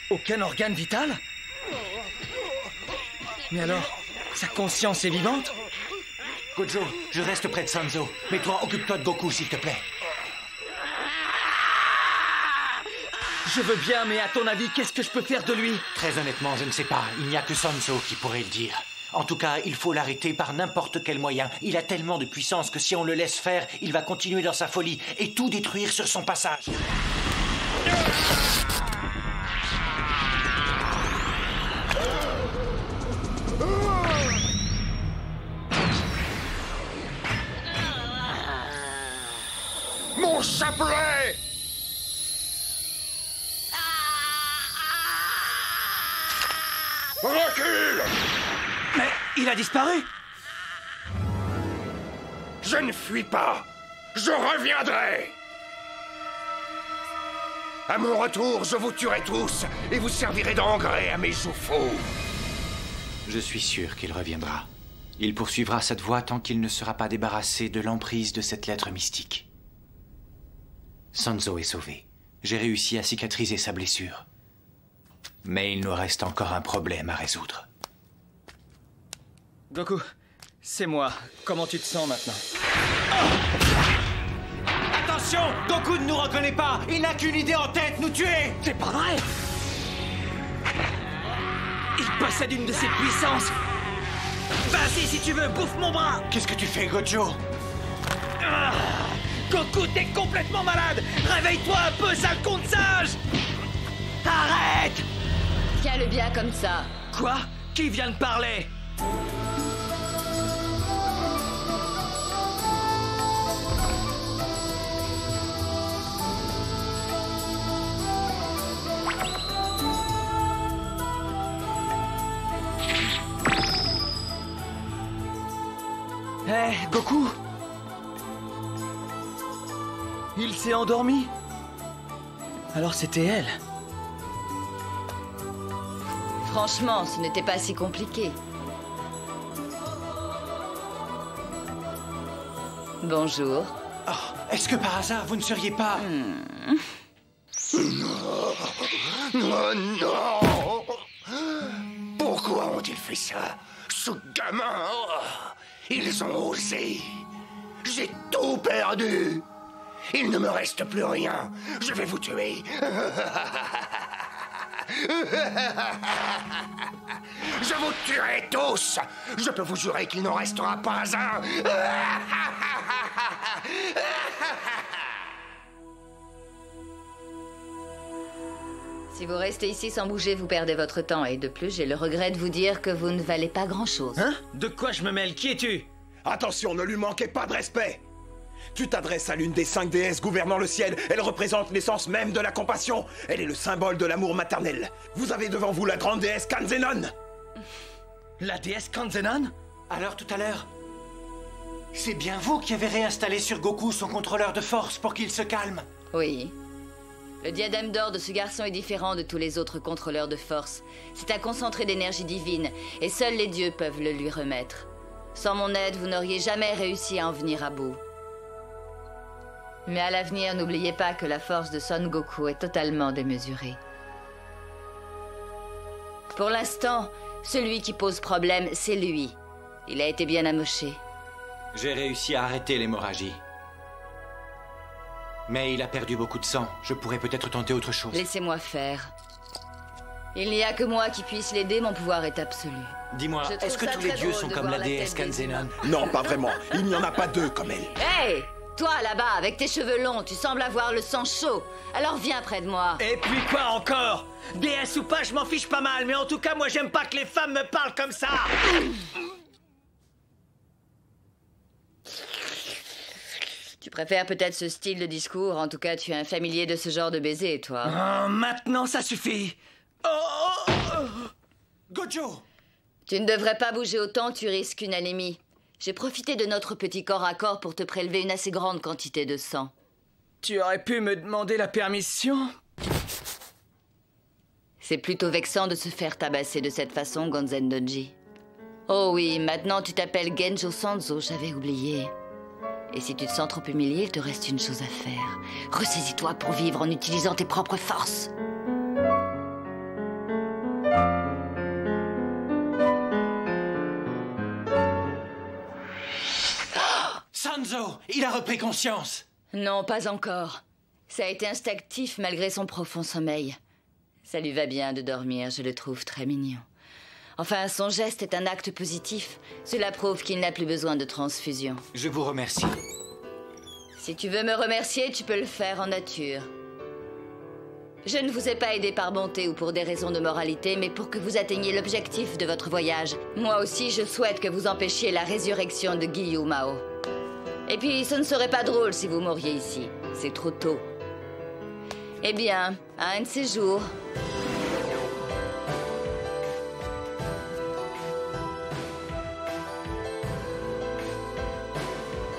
Aucun organe vital? Mais alors, sa conscience est vivante? Gojo, je reste près de Sanzo. Mais toi, occupe-toi de Goku, s'il te plaît. Je veux bien, mais à ton avis, qu'est-ce que je peux faire de lui? Très honnêtement, je ne sais pas. Il n'y a que Sanzo qui pourrait le dire. En tout cas, il faut l'arrêter par n'importe quel moyen. Il a tellement de puissance que si on le laisse faire, il va continuer dans sa folie et tout détruire sur son passage. Mon chapelet! Recule! Mais il a disparu! Je ne fuis pas! Je reviendrai! À mon retour, je vous tuerai tous et vous servirez d'engrais à mes joues fous. Je suis sûr qu'il reviendra. Il poursuivra cette voie tant qu'il ne sera pas débarrassé de l'emprise de cette lettre mystique. Sanzo est sauvé. J'ai réussi à cicatriser sa blessure. Mais il nous reste encore un problème à résoudre. Goku, c'est moi. Comment tu te sens maintenant? Attention! Goku ne nous reconnaît pas! Il n'a qu'une idée en tête, nous tuer! C'est pas vrai! Il possède une de ses puissances! Vas-y si tu veux, bouffe mon bras! Qu'est-ce que tu fais, Gojo? Goku, t'es complètement malade! Réveille-toi un peu, sale con de singe! Arrête! Tiens-le bien comme ça. Quoi? Qui vient de parler? Hé, Goku! Il s'est endormi? Alors c'était elle. Franchement, ce n'était pas si compliqué. Bonjour. Oh, est-ce que par hasard, vous ne seriez pas... Non, non! Pourquoi ont-ils fait ça? Ce gamin! Ils ont osé! J'ai tout perdu! Il ne me reste plus rien! Je vais vous tuer! Je vous tuerai tous! Je peux vous jurer qu'il n'en restera pas un! Si vous restez ici sans bouger, vous perdez votre temps. Et de plus, j'ai le regret de vous dire que vous ne valez pas grand-chose. Hein? De quoi je me mêle? Qui es-tu? Attention, ne lui manquez pas de respect! Tu t'adresses à l'une des 5 déesses gouvernant le ciel. Elle représente l'essence même de la compassion. Elle est le symbole de l'amour maternel. Vous avez devant vous la grande déesse Kanzenon. La déesse Kanzenon? Alors tout à l'heure, c'est bien vous qui avez réinstallé sur Goku son contrôleur de force pour qu'il se calme? Oui. Le diadème d'or de ce garçon est différent de tous les autres contrôleurs de force. C'est un concentré d'énergie divine, et seuls les dieux peuvent le lui remettre. Sans mon aide, vous n'auriez jamais réussi à en venir à bout. Mais à l'avenir, n'oubliez pas que la force de Son Goku est totalement démesurée. Pour l'instant, celui qui pose problème, c'est lui. Il a été bien amoché. J'ai réussi à arrêter l'hémorragie. Mais il a perdu beaucoup de sang. Je pourrais peut-être tenter autre chose. Laissez-moi faire. Il n'y a que moi qui puisse l'aider, mon pouvoir est absolu. Dis-moi, est-ce que tous les dieux sont comme la déesse Kanzenon? Non, pas vraiment. Il n'y en a pas deux comme elle. Hey! Toi, là-bas, avec tes cheveux longs, tu sembles avoir le sang chaud. Alors viens près de moi. Et puis quoi encore? Déesse ou pas, je m'en fiche pas mal, mais en tout cas, moi, j'aime pas que les femmes me parlent comme ça. Tu préfères peut-être ce style de discours. En tout cas, tu es un familier de ce genre de baiser, toi. Oh, maintenant, ça suffit. Oh! Gojo! Tu ne devrais pas bouger autant, tu risques une anémie. J'ai profité de notre petit corps à corps pour te prélever une assez grande quantité de sang. Tu aurais pu me demander la permission? C'est plutôt vexant de se faire tabasser de cette façon, Gonzen Donji. Oh oui, maintenant tu t'appelles Genjo Sanzo, j'avais oublié. Et si tu te sens trop humilié, il te reste une chose à faire. Ressaisis-toi pour vivre en utilisant tes propres forces. Sanzo, il a repris conscience. Non, pas encore. Ça a été instinctif malgré son profond sommeil. Ça lui va bien de dormir, je le trouve très mignon. Enfin, son geste est un acte positif. Cela prouve qu'il n'a plus besoin de transfusion. Je vous remercie. Si tu veux me remercier, tu peux le faire en nature. Je ne vous ai pas aidé par bonté ou pour des raisons de moralité, mais pour que vous atteigniez l'objectif de votre voyage. Moi aussi, je souhaite que vous empêchiez la résurrection de Giyu Mao. Et puis, ce ne serait pas drôle si vous mouriez ici. C'est trop tôt. Eh bien, à un de ces jours...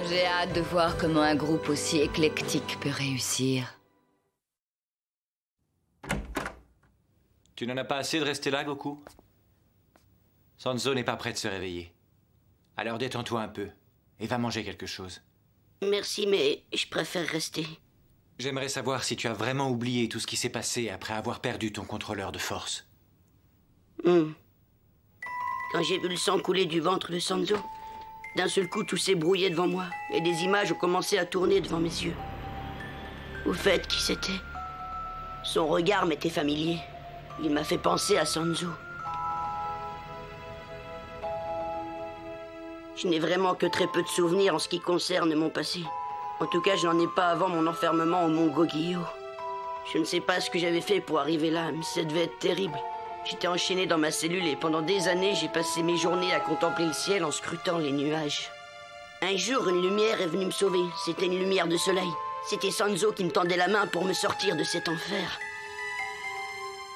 J'ai hâte de voir comment un groupe aussi éclectique peut réussir. Tu n'en as pas assez de rester là, Goku? Sanzo n'est pas prêt de se réveiller. Alors détends-toi un peu et va manger quelque chose. Merci, mais je préfère rester. J'aimerais savoir si tu as vraiment oublié tout ce qui s'est passé après avoir perdu ton contrôleur de force. Quand j'ai vu le sang couler du ventre de Sanzo, d'un seul coup tout s'est brouillé devant moi et des images ont commencé à tourner devant mes yeux. Au fait, qui c'était? Son regard m'était familier. Il m'a fait penser à Sanzo. Je n'ai vraiment que très peu de souvenirs en ce qui concerne mon passé. En tout cas, je n'en ai pas avant mon enfermement au Mont Gogyo. Je ne sais pas ce que j'avais fait pour arriver là, mais ça devait être terrible. J'étais enchaîné dans ma cellule et pendant des années, j'ai passé mes journées à contempler le ciel en scrutant les nuages. Un jour, une lumière est venue me sauver. C'était une lumière de soleil. C'était Sanzo qui me tendait la main pour me sortir de cet enfer.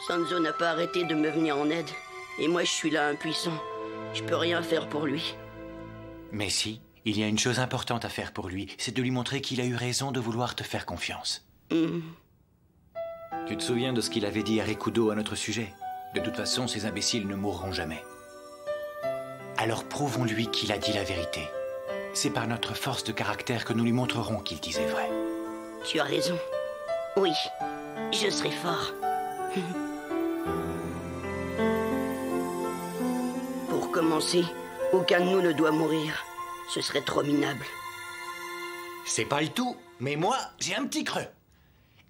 Sanzo n'a pas arrêté de me venir en aide. Et moi, je suis là impuissant. Je peux rien faire pour lui. Mais si, il y a une chose importante à faire pour lui, c'est de lui montrer qu'il a eu raison de vouloir te faire confiance. Tu te souviens de ce qu'il avait dit à Rikudo à notre sujet? De toute façon, ces imbéciles ne mourront jamais. Alors prouvons-lui qu'il a dit la vérité. C'est par notre force de caractère que nous lui montrerons qu'il disait vrai. Tu as raison. Oui, je serai fort. Pour commencer, aucun de nous ne doit mourir. Ce serait trop minable. C'est pas le tout, mais moi, j'ai un petit creux.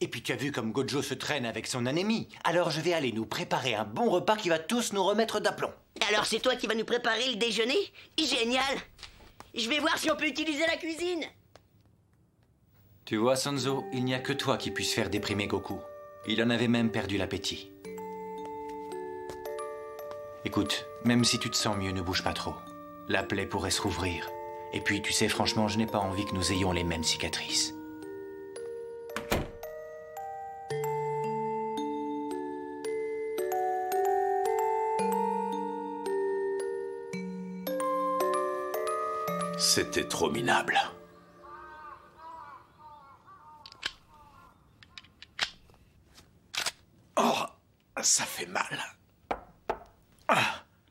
Et puis tu as vu comme Gojo se traîne avec son anémie. Alors je vais aller nous préparer un bon repas qui va tous nous remettre d'aplomb. Alors c'est toi qui vas nous préparer le déjeuner? Génial! Je vais voir si on peut utiliser la cuisine. Tu vois, Sanzo, il n'y a que toi qui puisse faire déprimer Goku. Il en avait même perdu l'appétit. Écoute, même si tu te sens mieux, ne bouge pas trop. La plaie pourrait se rouvrir. Et puis, tu sais, franchement, je n'ai pas envie que nous ayons les mêmes cicatrices. C'était trop minable. Oh, ça fait mal.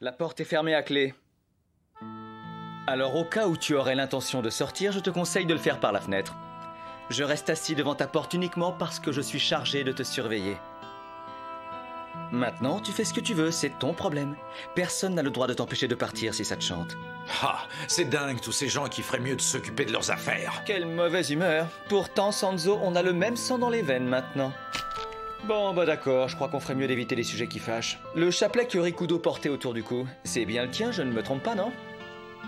La porte est fermée à clé. Alors au cas où tu aurais l'intention de sortir, je te conseille de le faire par la fenêtre. Je reste assis devant ta porte uniquement parce que je suis chargé de te surveiller. Maintenant, tu fais ce que tu veux, c'est ton problème. Personne n'a le droit de t'empêcher de partir si ça te chante. Ah, c'est dingue tous ces gens qui feraient mieux de s'occuper de leurs affaires. Quelle mauvaise humeur. Pourtant, Sanzo, on a le même sang dans les veines maintenant. Bon, bah d'accord, je crois qu'on ferait mieux d'éviter les sujets qui fâchent. Le chapelet que Rikudo portait autour du cou, c'est bien le tien, je ne me trompe pas, non?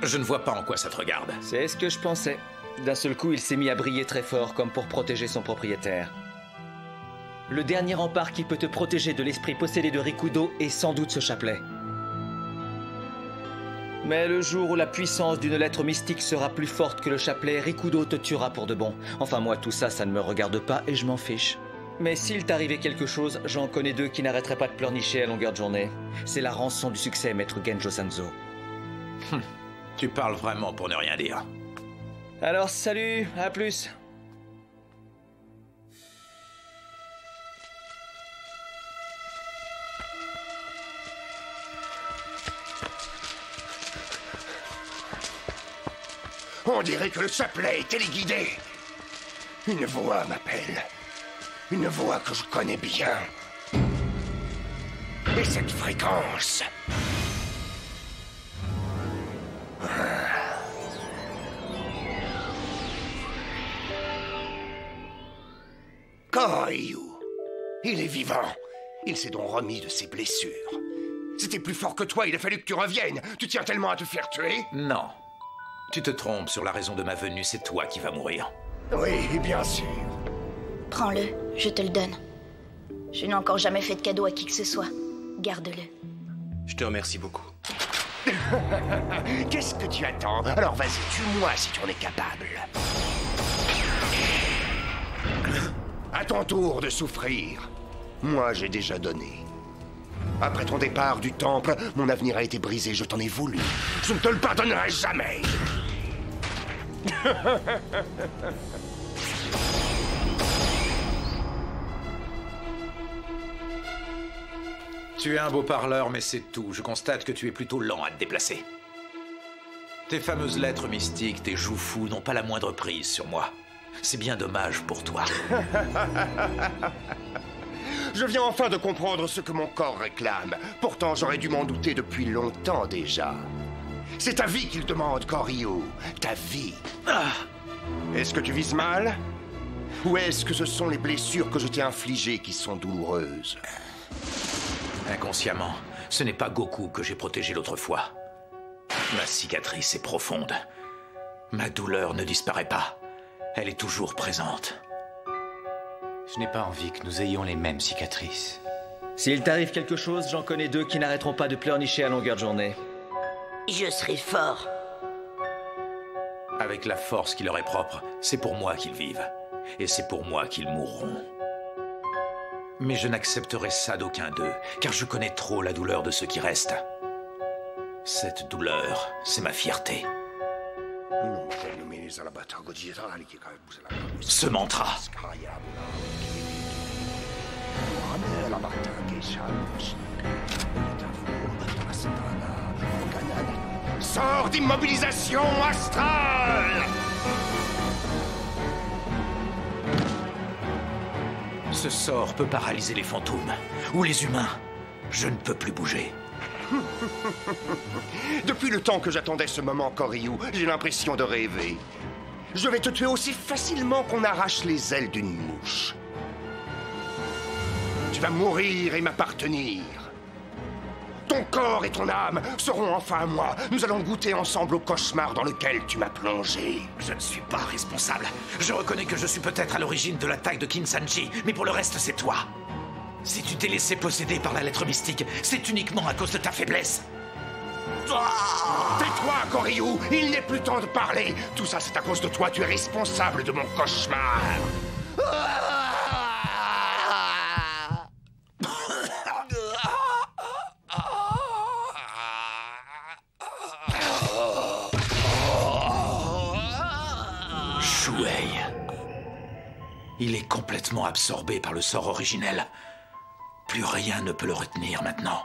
Je ne vois pas en quoi ça te regarde. C'est ce que je pensais. D'un seul coup, il s'est mis à briller très fort, comme pour protéger son propriétaire. Le dernier rempart qui peut te protéger de l'esprit possédé de Rikudo est sans doute ce chapelet. Mais le jour où la puissance d'une lettre mystique sera plus forte que le chapelet, Rikudo te tuera pour de bon. Enfin moi, tout ça, ça ne me regarde pas et je m'en fiche. Mais s'il t'arrivait quelque chose, j'en connais deux qui n'arrêteraient pas de pleurnicher à longueur de journée. C'est la rançon du succès, maître Genjo Sanzo. Tu parles vraiment pour ne rien dire. Alors salut, à plus. On dirait que le chapelet est téléguidé. Une voix m'appelle. Une voix que je connais bien. Et cette fréquence... Koryu. Il est vivant. Il s'est donc remis de ses blessures. C'était plus fort que toi, il a fallu que tu reviennes. Tu tiens tellement à te faire tuer? Non. Tu te trompes sur la raison de ma venue, c'est toi qui vas mourir. Oui, bien sûr. Prends-le, je te le donne. Je n'ai encore jamais fait de cadeau à qui que ce soit. Garde-le. Je te remercie beaucoup. Qu'est-ce que tu attends? Alors vas-y, tue-moi si tu en es capable. À ton tour de souffrir. Moi, j'ai déjà donné. Après ton départ du temple, mon avenir a été brisé, je t'en ai voulu. Je ne te le pardonnerai jamais. Tu es un beau parleur, mais c'est tout. Je constate que tu es plutôt lent à te déplacer. Tes fameuses lettres mystiques, tes joues fous n'ont pas la moindre prise sur moi. C'est bien dommage pour toi. Je viens enfin de comprendre ce que mon corps réclame. Pourtant, j'aurais dû m'en douter depuis longtemps déjà. C'est ta vie qu'il demande, Koryu. Ta vie. Est-ce que tu vises mal? Ou est-ce que ce sont les blessures que je t'ai infligées qui sont douloureuses? Inconsciemment, ce n'est pas Goku que j'ai protégé l'autre fois. Ma cicatrice est profonde. Ma douleur ne disparaît pas. Elle est toujours présente. Je n'ai pas envie que nous ayons les mêmes cicatrices. S'il t'arrive quelque chose, j'en connais deux qui n'arrêteront pas de pleurnicher à longueur de journée. Je serai fort. Avec la force qui leur est propre, c'est pour moi qu'ils vivent. Et c'est pour moi qu'ils mourront. Mais je n'accepterai ça d'aucun d'eux, car je connais trop la douleur de ceux qui restent. Cette douleur, c'est ma fierté. Ce mantra. Sors d'immobilisation astrale! Ce sort peut paralyser les fantômes ou les humains. Je ne peux plus bouger. Depuis le temps que j'attendais ce moment, Koryu, j'ai l'impression de rêver. Je vais te tuer aussi facilement qu'on arrache les ailes d'une mouche. Tu vas mourir et m'appartenir. Ton corps et ton âme seront enfin à moi. Nous allons goûter ensemble au cauchemar dans lequel tu m'as plongé. Je ne suis pas responsable. Je reconnais que je suis peut-être à l'origine de l'attaque de Kinsanji, mais pour le reste, c'est toi. Si tu t'es laissé posséder par la lettre mystique, c'est uniquement à cause de ta faiblesse. Tais-toi, Koryu! Il n'est plus temps de parler. Tout ça, c'est à cause de toi. Tu es responsable de mon cauchemar. Shuei. Il est complètement absorbé par le sort originel. Plus rien ne peut le retenir maintenant.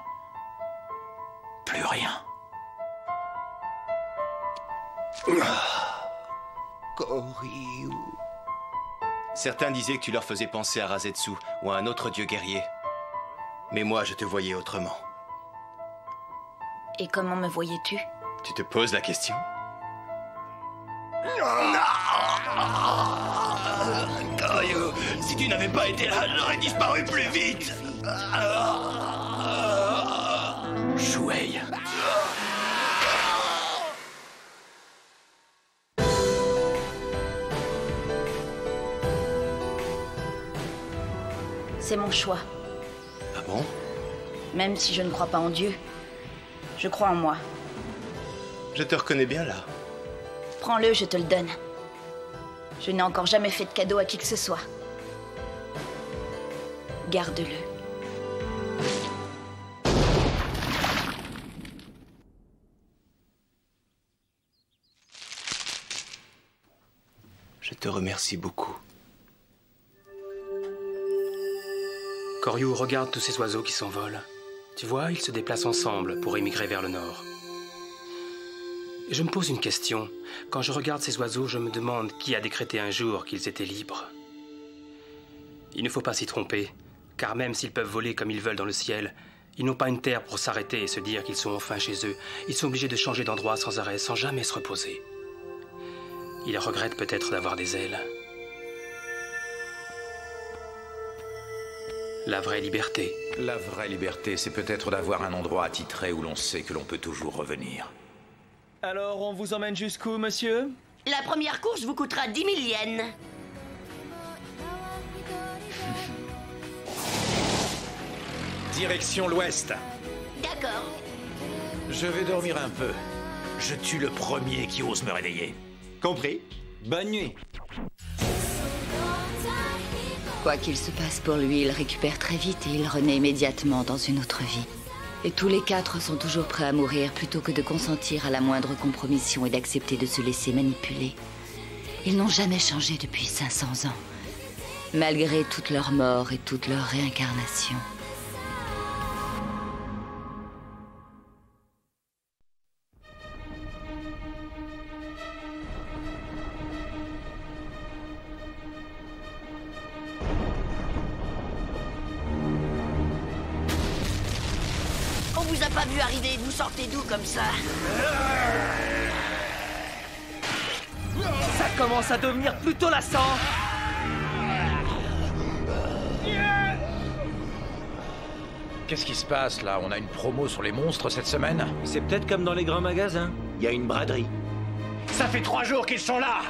Plus rien. Koryu. Certains disaient que tu leur faisais penser à Razetsu ou à un autre dieu guerrier. Mais moi, je te voyais autrement. Et comment me voyais-tu? Tu te poses la question? Koryu, si tu n'avais pas été là, j'aurais disparu plus vite. Shuei. C'est mon choix. Ah bon? Même si je ne crois pas en Dieu, je crois en moi. Je te reconnais bien là. Prends-le, je te le donne. Je n'ai encore jamais fait de cadeau à qui que ce soit. Garde-le. Je te remercie beaucoup. Koryu, regarde tous ces oiseaux qui s'envolent. Tu vois, ils se déplacent ensemble pour émigrer vers le nord. Et je me pose une question. Quand je regarde ces oiseaux, je me demande qui a décrété un jour qu'ils étaient libres. Il ne faut pas s'y tromper, car même s'ils peuvent voler comme ils veulent dans le ciel, ils n'ont pas une terre pour s'arrêter et se dire qu'ils sont enfin chez eux. Ils sont obligés de changer d'endroit sans arrêt, sans jamais se reposer. Ils regrettent peut-être d'avoir des ailes. La vraie liberté. La vraie liberté, c'est peut-être d'avoir un endroit attitré où l'on sait que l'on peut toujours revenir. Alors, on vous emmène jusqu'où, monsieur? La première course vous coûtera 10 000 yens. Direction l'ouest. D'accord. Je vais dormir un peu. Je tue le premier qui ose me réveiller. Compris. Bonne nuit. Quoi qu'il se passe pour lui, il récupère très vite et il renaît immédiatement dans une autre vie. Et tous les quatre sont toujours prêts à mourir plutôt que de consentir à la moindre compromission et d'accepter de se laisser manipuler. Ils n'ont jamais changé depuis 500 ans, malgré toute leur mort et toute leur réincarnation. pas vu arriver. Vous sortez d'où comme ça? Ça commence à devenir plutôt lassant. Qu'est-ce qui se passe là? On a une promo sur les monstres cette semaine? C'est peut-être comme dans les grands magasins. Il y a une braderie. Ça fait 3 jours qu'ils sont là.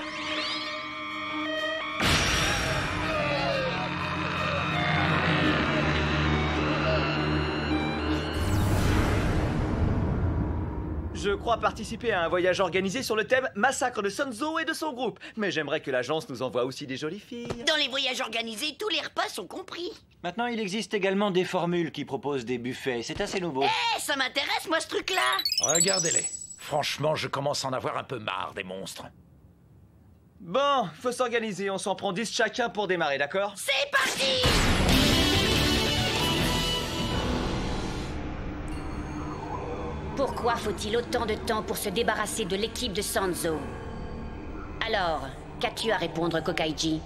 Je crois participer à un voyage organisé sur le thème Massacre de Sanzo et de son groupe. Mais j'aimerais que l'agence nous envoie aussi des jolies filles. Dans les voyages organisés, tous les repas sont compris. Maintenant, il existe également des formules qui proposent des buffets. C'est assez nouveau. Ça m'intéresse, moi, ce truc-là. Regardez-les. Franchement, je commence à en avoir un peu marre des monstres. Bon, faut s'organiser. On s'en prend 10 chacun pour démarrer, d'accord? C'est parti! Pourquoi faut-il autant de temps pour se débarrasser de l'équipe de Sanzo? Alors, qu'as-tu à répondre, Kokaiji?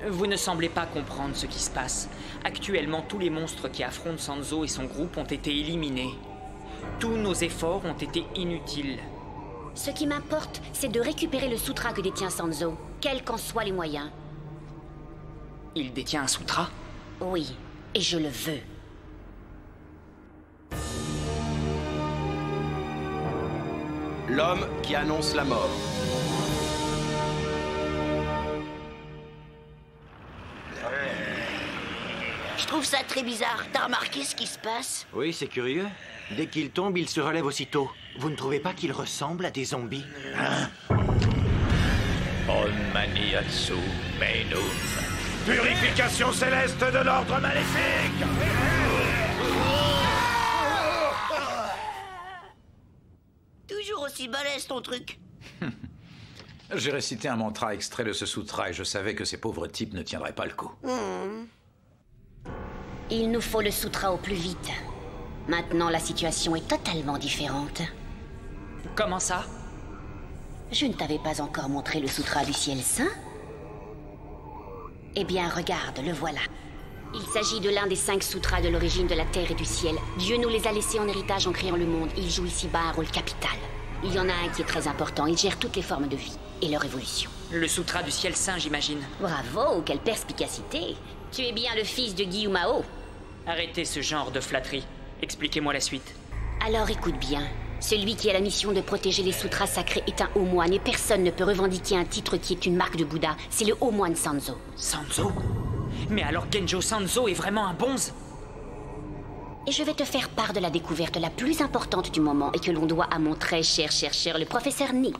Vous ne semblez pas comprendre ce qui se passe. Actuellement, tous les monstres qui affrontent Sanzo et son groupe ont été éliminés. Tous nos efforts ont été inutiles. Ce qui m'importe, c'est de récupérer le sutra que détient Sanzo, quels qu'en soient les moyens. Il détient un sutra? Oui, et je le veux. L'homme qui annonce la mort. Je trouve ça très bizarre. T'as remarqué ce qui se passe? Oui, c'est curieux. Dès qu'il tombe, il se relève aussitôt. Vous ne trouvez pas qu'il ressemble à des zombies? On maniatsu menum. Purification céleste de l'ordre maléfique. Toujours aussi balèze ton truc. J'ai récité un mantra extrait de ce sutra et je savais que ces pauvres types ne tiendraient pas le coup. Il nous faut le sutra au plus vite. Maintenant, la situation est totalement différente. Comment ça? Je ne t'avais pas encore montré le sutra du ciel saint? Eh bien, regarde, le voilà. Il s'agit de l'un des 5 sutras de l'origine de la terre et du ciel. Dieu nous les a laissés en héritage en créant le monde. Il joue ici-bas un rôle capital. Il y en a un qui est très important. Il gère toutes les formes de vie et leur évolution. Le sutra du ciel saint, j'imagine. Bravo, quelle perspicacité. Tu es bien le fils de Gyumao. Arrêtez ce genre de flatterie. Expliquez-moi la suite. Alors écoute bien. Celui qui a la mission de protéger les sutras sacrés est un haut moine et personne ne peut revendiquer un titre qui est une marque de Bouddha. C'est le haut moine Sanzo. Sanzo? Mais alors Genjo Sanzo est vraiment un bonze? Et je vais te faire part de la découverte la plus importante du moment et que l'on doit à mon très cher chercheur, le professeur Ni.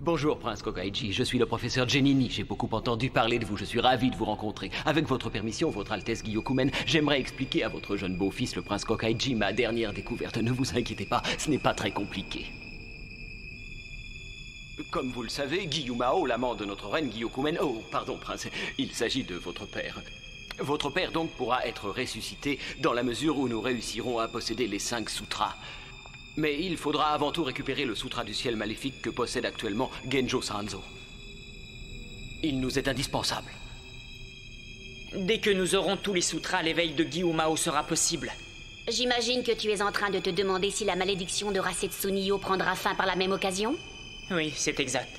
Bonjour, Prince Kokaiji. Je suis le professeur Genini. J'ai beaucoup entendu parler de vous. Je suis ravi de vous rencontrer. Avec votre permission, Votre Altesse Gyokumen, j'aimerais expliquer à votre jeune beau-fils, le Prince Kokaiji, ma dernière découverte. Ne vous inquiétez pas, ce n'est pas très compliqué. Comme vous le savez, Gyumao, l'amant de notre reine Gyokumen... Oh, pardon, Prince, il s'agit de votre père. Votre père, donc, pourra être ressuscité dans la mesure où nous réussirons à posséder les 5 sutras. Mais il faudra avant tout récupérer le sutra du ciel maléfique que possède actuellement Genjo Sanzo. Il nous est indispensable. Dès que nous aurons tous les sutras, l'éveil de Gyumao sera possible. J'imagine que tu es en train de te demander si la malédiction de Rasetsu Nio prendra fin par la même occasion? Oui, c'est exact.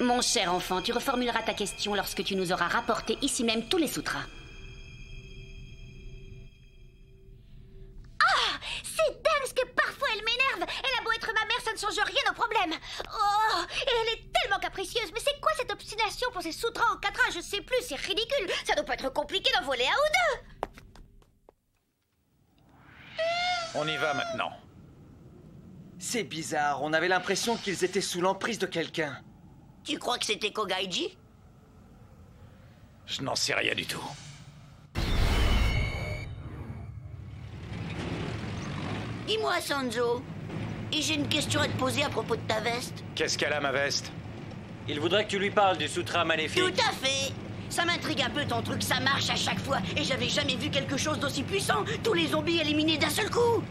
Mon cher enfant, tu reformuleras ta question lorsque tu nous auras rapporté ici même tous les sutras. Ah! C'est dingue parce que parfois elle m'énerve. Elle a beau être ma mère, ça ne change rien au problème. Oh! Et elle est tellement capricieuse. Mais c'est quoi cette obstination pour ces sutras en 4 ans? Je sais plus, c'est ridicule. Ça doit pas être compliqué d'en voler un ou deux. On y va maintenant. C'est bizarre, on avait l'impression qu'ils étaient sous l'emprise de quelqu'un. Tu crois que c'était Kogaiji? Je n'en sais rien du tout. Dis-moi, Sanzo, et j'ai une question à te poser à propos de ta veste. Qu'est-ce qu'elle a, ma veste? Il voudrait que tu lui parles du sutra maléfique. Tout à fait. Ça m'intrigue un peu ton truc, ça marche à chaque fois. Et j'avais jamais vu quelque chose d'aussi puissant. Tous les zombies éliminés d'un seul coup.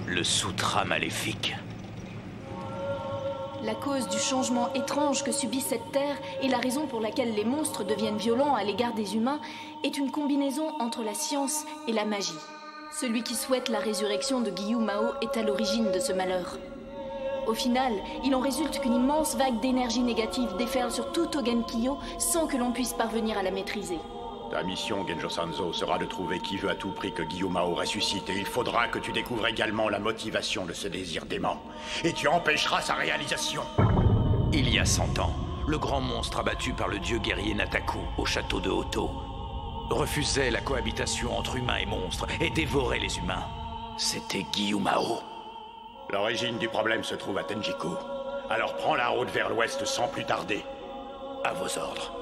Le sutra maléfique. La cause du changement étrange que subit cette terre et la raison pour laquelle les monstres deviennent violents à l'égard des humains est une combinaison entre la science et la magie. Celui qui souhaite la résurrection de Gyou-Mao est à l'origine de ce malheur. Au final, il en résulte qu'une immense vague d'énergie négative déferle sur tout Togenkyo sans que l'on puisse parvenir à la maîtriser. Ta mission, Genjo Sanzo, sera de trouver qui veut à tout prix que Gyou-Mao ressuscite, et il faudra que tu découvres également la motivation de ce désir dément. Et tu empêcheras sa réalisation. Il y a 100 ans, le grand monstre abattu par le dieu guerrier Nataku au château de Hoto refusait la cohabitation entre humains et monstres et dévorait les humains. C'était Gyou-Mao. L'origine du problème se trouve à Tenjiku. Alors prends la route vers l'ouest sans plus tarder. À vos ordres.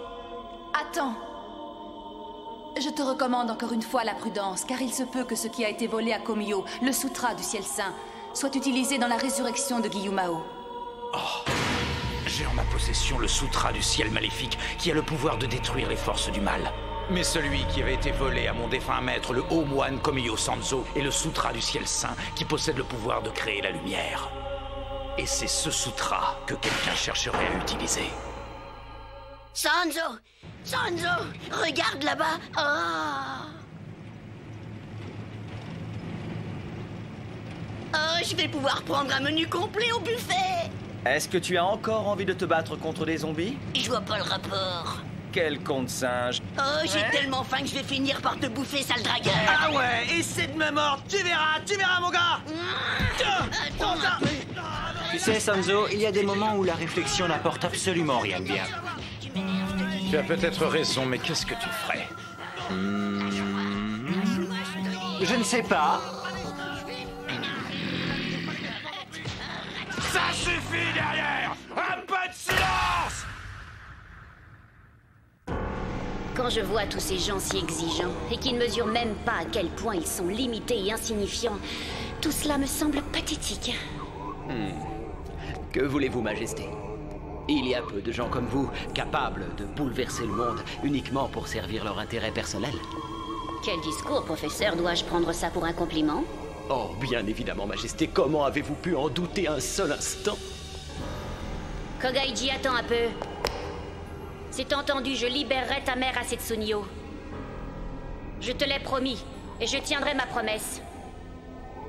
Attends. Je te recommande encore une fois la prudence, car il se peut que ce qui a été volé à Komio, le Sutra du Ciel Saint, soit utilisé dans la résurrection de Gyou-Mao. Oh, j'ai en ma possession le Sutra du Ciel Maléfique, qui a le pouvoir de détruire les forces du mal. Mais celui qui avait été volé à mon défunt maître, le haut moine Komio Sanzo, est le Sutra du Ciel Saint, qui possède le pouvoir de créer la lumière. Et c'est ce Sutra que quelqu'un chercherait à utiliser. Sanzo! Sanzo! Regarde là-bas! Oh, je vais pouvoir prendre un menu complet au buffet! Est-ce que tu as encore envie de te battre contre des zombies? Je vois pas le rapport. Quel con de singe! Oh, j'ai tellement faim que je vais finir par te bouffer, sale dragueur! Ah ouais, essaie de me mordre! Tu verras, mon gars! Attends un peu. Tu sais, Sanzo, il y a des moments où la réflexion n'apporte absolument rien de bien. Tu as peut-être raison, mais qu'est-ce que tu ferais? Je ne sais pas. Ça suffit derrière! Un peu de silence! Quand je vois tous ces gens si exigeants et qui ne mesurent même pas à quel point ils sont limités et insignifiants, tout cela me semble pathétique. Que voulez-vous, Majesté? Il y a peu de gens comme vous capables de bouleverser le monde uniquement pour servir leur intérêt personnel. Quel discours, professeur? Dois-je prendre ça pour un compliment? Oh, bien évidemment, Majesté. Comment avez-vous pu en douter un seul instant? Kogaiji, attends un peu. C'est entendu, je libérerai ta mère à Setsunio. Je te l'ai promis, et je tiendrai ma promesse.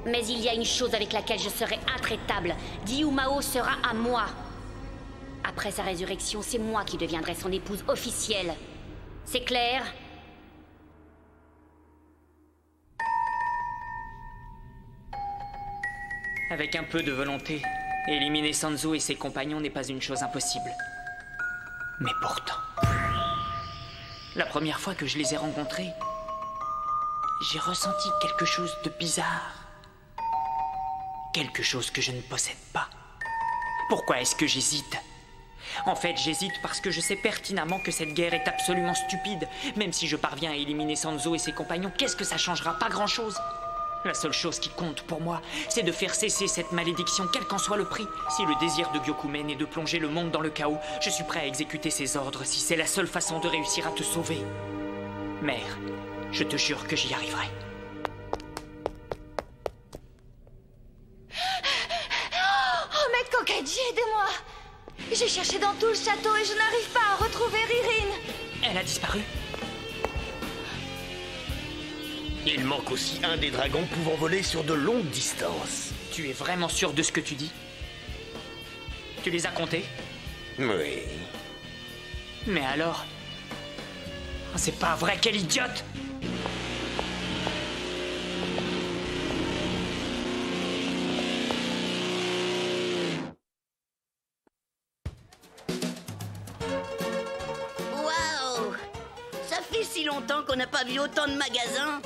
Mais il y a une chose avec laquelle je serai intraitable. Gyou-Mao sera à moi. Après sa résurrection, c'est moi qui deviendrai son épouse officielle. C'est clair? Avec un peu de volonté, éliminer Sanzo et ses compagnons n'est pas une chose impossible. Mais pourtant, la première fois que je les ai rencontrés, j'ai ressenti quelque chose de bizarre. Quelque chose que je ne possède pas. Pourquoi est-ce que j'hésite? En fait, j'hésite parce que je sais pertinemment que cette guerre est absolument stupide. Même si je parviens à éliminer Sanzo et ses compagnons, qu'est-ce que ça changera? Pas grand-chose. La seule chose qui compte pour moi, c'est de faire cesser cette malédiction, quel qu'en soit le prix. Si le désir de Gyokumen est de plonger le monde dans le chaos, je suis prêt à exécuter ses ordres si c'est la seule façon de réussir à te sauver. Mère, je te jure que j'y arriverai. Oh, Maître Kogaiji, aidez-moi! J'ai cherché dans tout le château et je n'arrive pas à retrouver Ririne. Elle a disparu. Il manque aussi un des dragons pouvant voler sur de longues distances. Tu es vraiment sûr de ce que tu dis? Tu les as comptés? Oui. Mais alors... C'est pas vrai, quelle idiote! Waouh! Ça fait si longtemps qu'on n'a pas vu autant de magasins.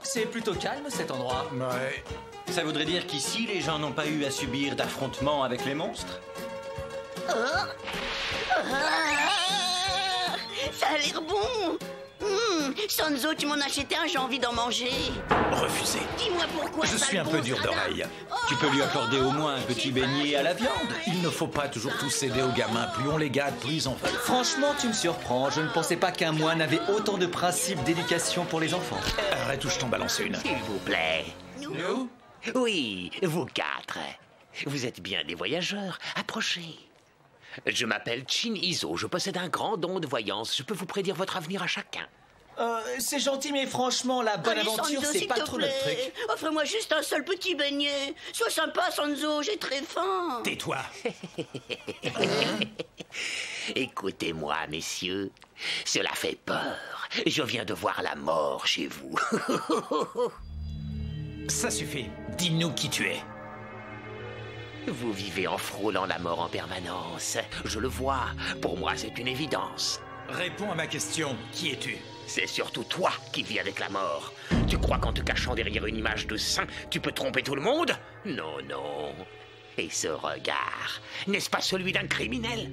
C'est plutôt calme cet endroit. Ouais. Ça voudrait dire qu'ici, les gens n'ont pas eu à subir d'affrontements avec les monstres? Ça a l'air bon. Sanzo, tu m'en as acheté un, j'ai envie d'en manger. Refusé. Dis-moi pourquoi. Je suis un peu dur d'oreille. Tu peux lui accorder au moins un petit beignet à la viande. Il ne faut pas toujours tout céder aux gamins. Plus on les gâte, plus ils en veulent. Franchement, tu me surprends. Je ne pensais pas qu'un moine avait autant de principes d'éducation pour les enfants. Arrête ou je t'en balance une. S'il vous plaît. Nous? Oui, vous quatre. Vous êtes bien des voyageurs. Approchez. Je m'appelle Chin Izo. Je possède un grand don de voyance. Je peux vous prédire votre avenir à chacun. C'est gentil, mais franchement, la bonne Allez, aventure, Sanzo, c'est s'il pas te trop notre plaît. truc. Offre-moi juste un seul petit beignet. Sois sympa, Sanzo, j'ai très faim. Tais-toi. Écoutez-moi, messieurs. Cela fait peur. Je viens de voir la mort chez vous. Ça suffit. Dis-nous qui tu es. Vous vivez en frôlant la mort en permanence. Je le vois. Pour moi, c'est une évidence. Réponds à ma question. Qui es-tu? C'est surtout toi qui vis avec la mort. Tu crois qu'en te cachant derrière une image de saint, tu peux tromper tout le monde? Non, non. Et ce regard, n'est-ce pas celui d'un criminel?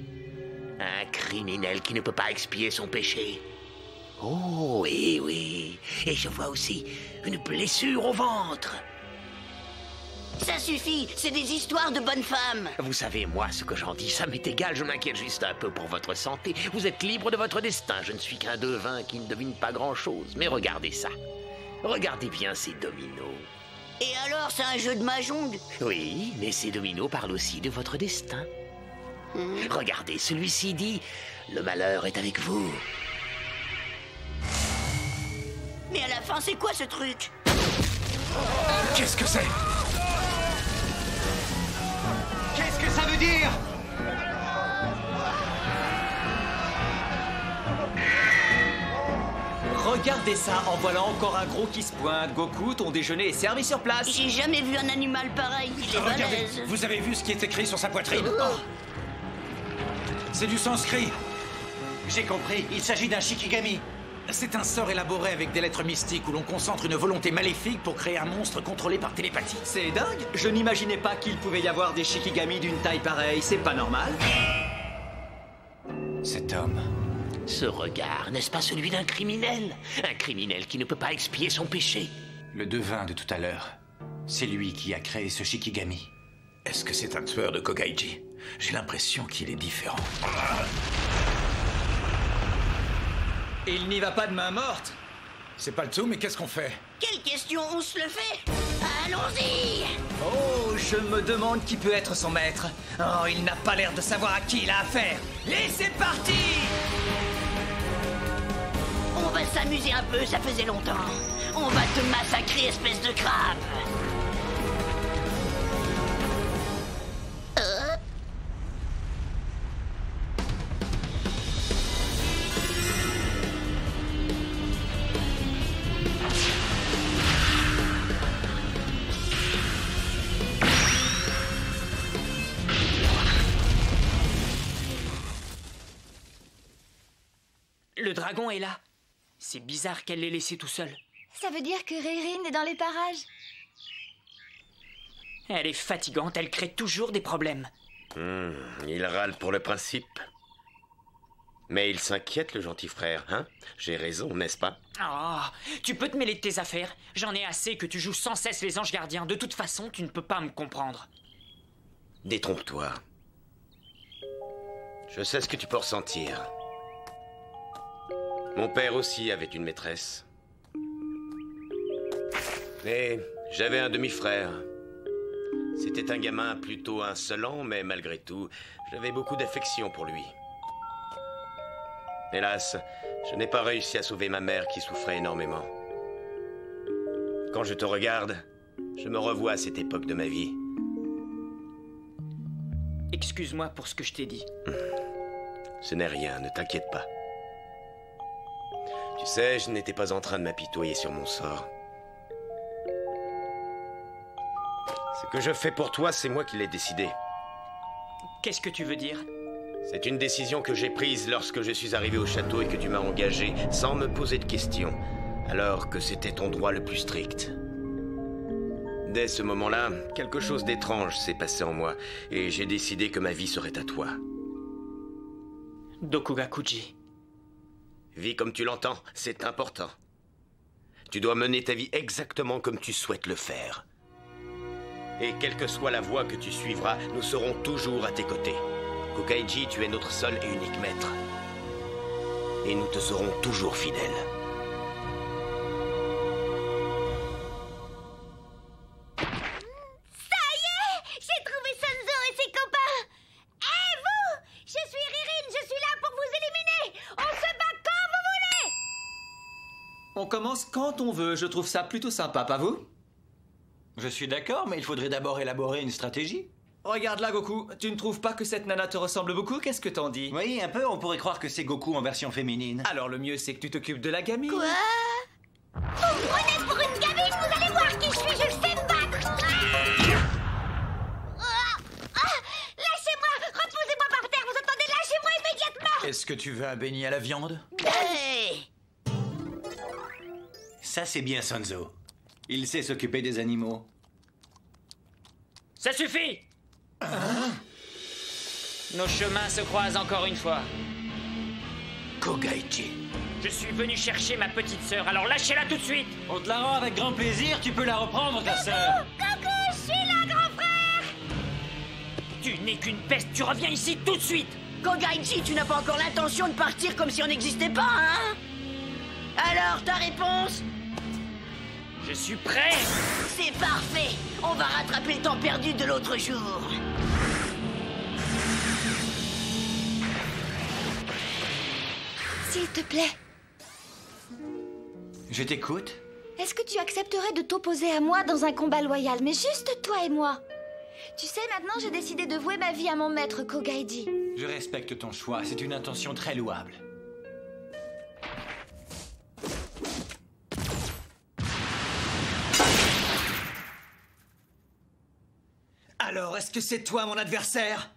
Un criminel qui ne peut pas expier son péché. Oh, oui, oui. Et je vois aussi une blessure au ventre. Ça suffit, c'est des histoires de bonnes femmes. Vous savez, moi, ce que j'en dis, ça m'est égal, je m'inquiète juste un peu pour votre santé. Vous êtes libre de votre destin, je ne suis qu'un devin qui ne devine pas grand-chose. Mais regardez ça. Regardez bien ces dominos. Et alors, c'est un jeu de mahjong? Oui, mais ces dominos parlent aussi de votre destin. Regardez, celui-ci dit « Le malheur est avec vous ». Mais à la fin, c'est quoi ce truc? Qu'est-ce que c'est? Qu'est-ce que ça veut dire? Regardez ça, en voilà encore un gros qui se pointe. Goku, ton déjeuner est servi sur place. J'ai jamais vu un animal pareil, il est Regardez, balèze. vous avez vu ce qui est écrit sur sa poitrine? C'est du sanskrit. J'ai compris, il s'agit d'un shikigami. C'est un sort élaboré avec des lettres mystiques où l'on concentre une volonté maléfique pour créer un monstre contrôlé par télépathie. C'est dingue. Je n'imaginais pas qu'il pouvait y avoir des shikigami d'une taille pareille. C'est pas normal. Cet homme... Ce regard, n'est-ce pas celui d'un criminel? Un criminel qui ne peut pas expier son péché. Le devin de tout à l'heure. C'est lui qui a créé ce shikigami. Est-ce que c'est un tueur de Kogaiji? J'ai l'impression qu'il est différent. Il n'y va pas de main morte. C'est pas le tout, mais qu'est-ce qu'on fait? Quelle question, on se le fait? Allons-y! Oh, je me demande qui peut être son maître. Oh, il n'a pas l'air de savoir à qui il a affaire. Et c'est parti! On va s'amuser un peu, ça faisait longtemps. On va te massacrer, espèce de crabe! Le dragon est là. C'est bizarre qu'elle l'ait laissé tout seul. Ça veut dire que Ririn est dans les parages. Elle est fatigante, elle crée toujours des problèmes. Il râle pour le principe. Mais il s'inquiète, le gentil frère, hein? J'ai raison, n'est-ce pas? Oh, tu peux te mêler de tes affaires. J'en ai assez que tu joues sans cesse les anges gardiens. De toute façon, tu ne peux pas me comprendre. Détrompe-toi. Je sais ce que tu peux ressentir. Mon père aussi avait une maîtresse. Et j'avais un demi-frère. C'était un gamin plutôt insolent, mais malgré tout, j'avais beaucoup d'affection pour lui. Hélas, je n'ai pas réussi à sauver ma mère qui souffrait énormément. Quand je te regarde, je me revois à cette époque de ma vie. Excuse-moi pour ce que je t'ai dit. Ce n'est rien, ne t'inquiète pas. Tu sais, je n'étais pas en train de m'apitoyer sur mon sort. Ce que je fais pour toi, c'est moi qui l'ai décidé. Qu'est-ce que tu veux dire? C'est une décision que j'ai prise lorsque je suis arrivé au château et que tu m'as engagé sans me poser de questions, alors que c'était ton droit le plus strict. Dès ce moment-là, quelque chose d'étrange s'est passé en moi, et j'ai décidé que ma vie serait à toi. Dokugakuji. Vis comme tu l'entends, c'est important. Tu dois mener ta vie exactement comme tu souhaites le faire. Et quelle que soit la voie que tu suivras, nous serons toujours à tes côtés. Kogaiji, tu es notre seul et unique maître. Et nous te serons toujours fidèles. Ça y est! J'ai trouvé On commence quand on veut, je trouve ça plutôt sympa, pas vous? Je suis d'accord, mais il faudrait d'abord élaborer une stratégie. Regarde là, Goku, tu ne trouves pas que cette nana te ressemble beaucoup? Qu'est-ce que t'en dis? Oui, un peu, on pourrait croire que c'est Goku en version féminine. Alors le mieux, c'est que tu t'occupes de la gamine. Quoi? Vous me prenez pour une gamine, vous allez voir qui je suis, je le sais me battre. Lâchez-moi, reposez-moi par terre, vous entendez? Lâchez-moi immédiatement. Est-ce que tu veux un beignet à la viande? Hey. Ça, c'est bien Sanzo. Il sait s'occuper des animaux. Ça suffit! Nos chemins se croisent encore une fois. Kogaichi. Je suis venu chercher ma petite sœur, alors lâchez-la tout de suite! On te la rend avec grand plaisir, tu peux la reprendre, ta sœur. Coucou, je suis là, grand frère. Tu n'es qu'une peste, tu reviens ici tout de suite! Kogaichi, tu n'as pas encore l'intention de partir comme si on n'existait pas, hein? Alors, ta réponse? Je suis prêt! C'est parfait! On va rattraper le temps perdu de l'autre jour! S'il te plaît, Je t'écoute. est-ce que tu accepterais de t'opposer à moi dans un combat loyal, mais juste toi et moi? Tu sais, maintenant j'ai décidé de vouer ma vie à mon maître Kogaiji. Je respecte ton choix, c'est une intention très louable. Alors, est-ce que c'est toi mon adversaire?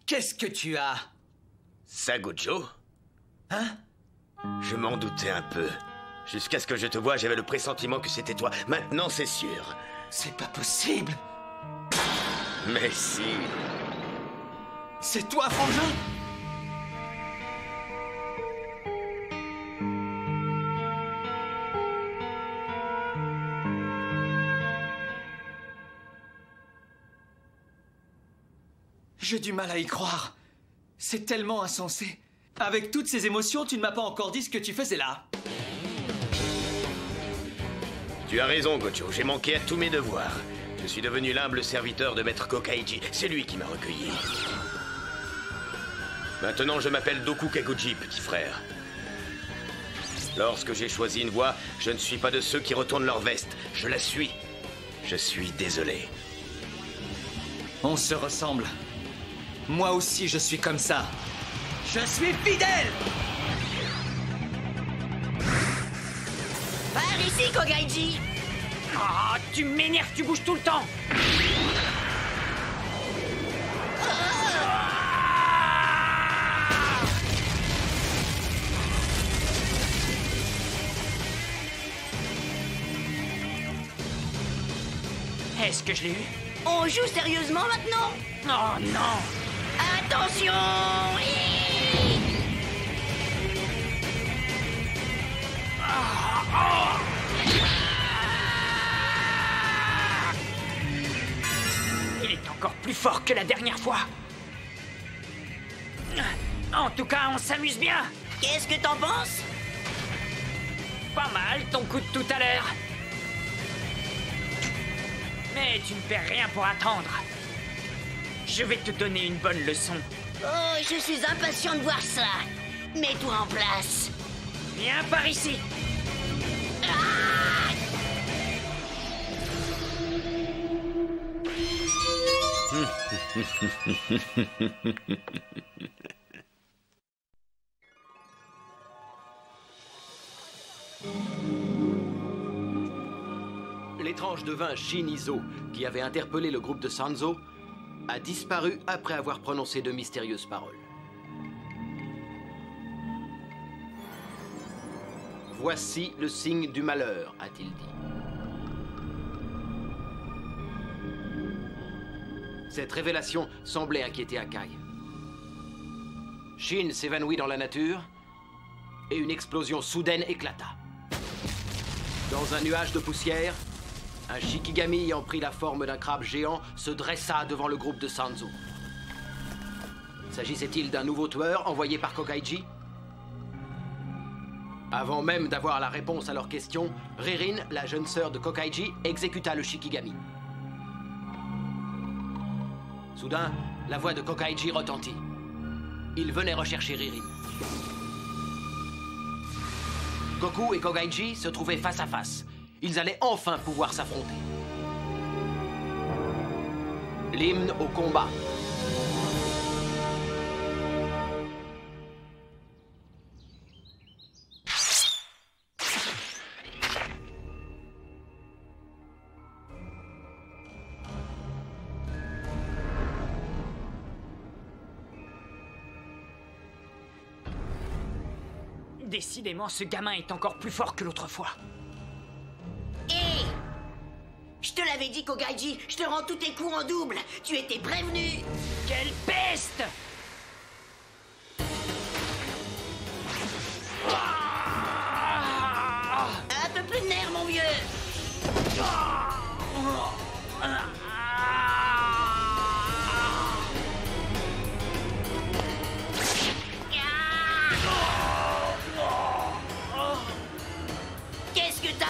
Qu'est-ce que tu as? Ça, Gojo? Hein? Je m'en doutais un peu. Jusqu'à ce que je te voie, j'avais le pressentiment que c'était toi. Maintenant, c'est sûr. C'est pas possible! Mais si. C'est toi, Frangin? J'ai du mal à y croire. C'est tellement insensé. Avec toutes ces émotions, tu ne m'as pas encore dit ce que tu faisais là. Tu as raison, Gojo. J'ai manqué à tous mes devoirs. Je suis devenu l'humble serviteur de Maître Kogaichi. C'est lui qui m'a recueilli. Maintenant, je m'appelle Doku Kaguji, petit frère. Lorsque j'ai choisi une voie, je ne suis pas de ceux qui retournent leur veste. Je la suis. Je suis désolé. On se ressemble. Moi aussi, je suis comme ça. Je suis fidèle! Par ici, Kogaichi! Ah, tu m'énerves, tu bouges tout le temps! Est-ce que je l'ai eu? On joue sérieusement maintenant? Oh non! Attention! Il est encore plus fort que la dernière fois. En tout cas, on s'amuse bien. Qu'est-ce que t'en penses? Pas mal ton coup de tout à l'heure. Mais tu ne perds rien pour attendre. Je vais te donner une bonne leçon. Oh, je suis impatient de voir ça. Mets-toi en place. Viens par ici. L'étrange devin Shinizo, qui avait interpellé le groupe de Sanzo, a disparu après avoir prononcé de mystérieuses paroles. Voici le signe du malheur, a-t-il dit. Cette révélation semblait inquiéter Akai. Shin s'évanouit dans la nature et une explosion soudaine éclata. Dans un nuage de poussière, un Shikigami ayant pris la forme d'un crabe géant se dressa devant le groupe de Sanzo. S'agissait-il d'un nouveau tueur envoyé par Kogaichi? Avant même d'avoir la réponse à leurs questions, Ririn, la jeune sœur de Kogaichi, exécuta le Shikigami. Soudain, la voix de Kogaichi retentit. Il venait rechercher Ririn. Goku et Kogaiji se trouvaient face à face. Ils allaient enfin pouvoir s'affronter. L'hymne au combat. Décidément, ce gamin est encore plus fort que l'autre fois. Hé! Je te l'avais dit, Kogaiji, je te rends tous tes coups en double. Tu étais prévenu. Quelle peste! Un peu plus de nerfs, mon vieux. Qu'est-ce que t'as?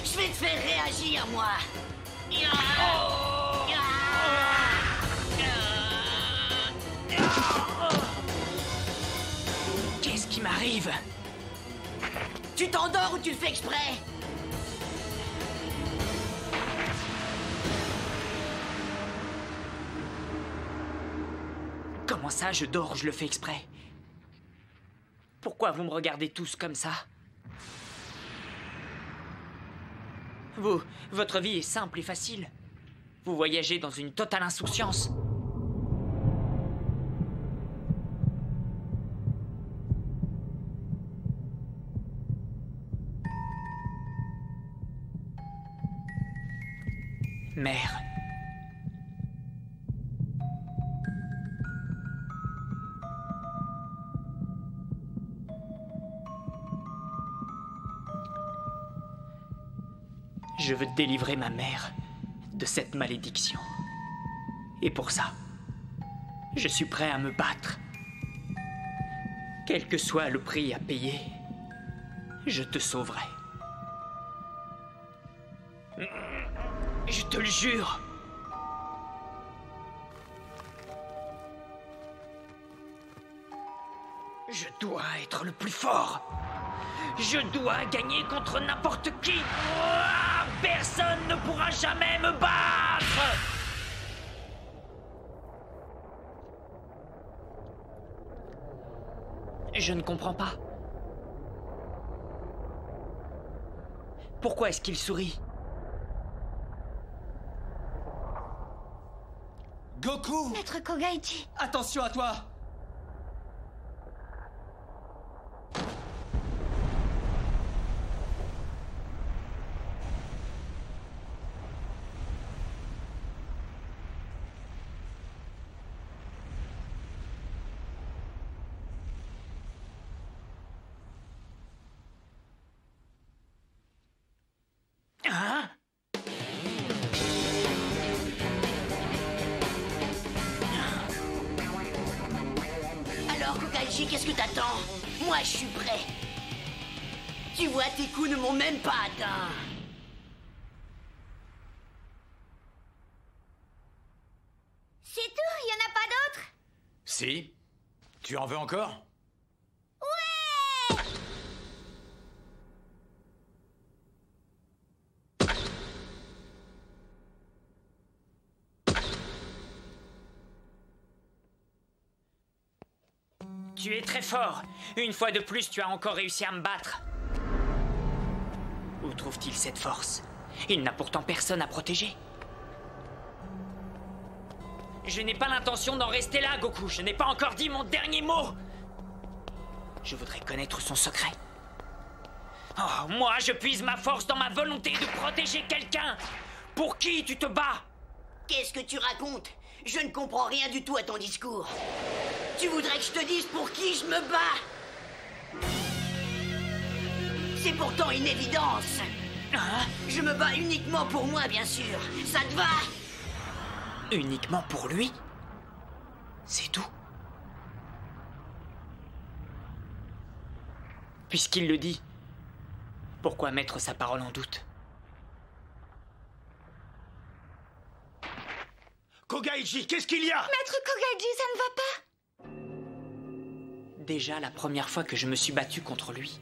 Je vais te faire réagir, moi. Qu'est-ce qui m'arrive? Tu t'endors ou tu le fais exprès? Comment ça, je dors, je le fais exprès? Pourquoi vous me regardez tous comme ça? Votre vie est simple et facile. Vous voyagez dans une totale insouciance. Mère. Je veux délivrer ma mère de cette malédiction. Et pour ça, je suis prêt à me battre. Quel que soit le prix à payer, je te sauverai. Je te le jure. Je dois être le plus fort. Je dois gagner contre n'importe qui. Personne ne pourra jamais me battre. Je ne comprends pas. Pourquoi est-ce qu'il sourit? Goku! Maître Kogaiji! Attention à toi! Hein? Alors, Kogaiji, qu'est-ce que t'attends? Moi, je suis prêt. Tu vois, tes coups ne m'ont même pas atteint. C'est tout, il y en a pas d'autres? Si? Tu en veux encore? Ouais! Tu es très fort. Une fois de plus, tu as encore réussi à me battre. Où trouve-t-il cette force? Il n'a pourtant personne à protéger. Je n'ai pas l'intention d'en rester là, Goku. Je n'ai pas encore dit mon dernier mot. Je voudrais connaître son secret. Oh, moi, je puise ma force dans ma volonté de protéger quelqu'un. Pour qui tu te bats? Qu'est-ce que tu racontes? Je ne comprends rien du tout à ton discours. Tu voudrais que je te dise pour qui je me bats? C'est pourtant une évidence. Hein? Je me bats uniquement pour moi, bien sûr. Ça te va? Uniquement pour lui? C'est tout? Puisqu'il le dit, pourquoi mettre sa parole en doute? Kogaiji, qu'est-ce qu'il y a? Maître Kogaiji, ça ne va pas. Déjà la première fois que je me suis battu contre lui,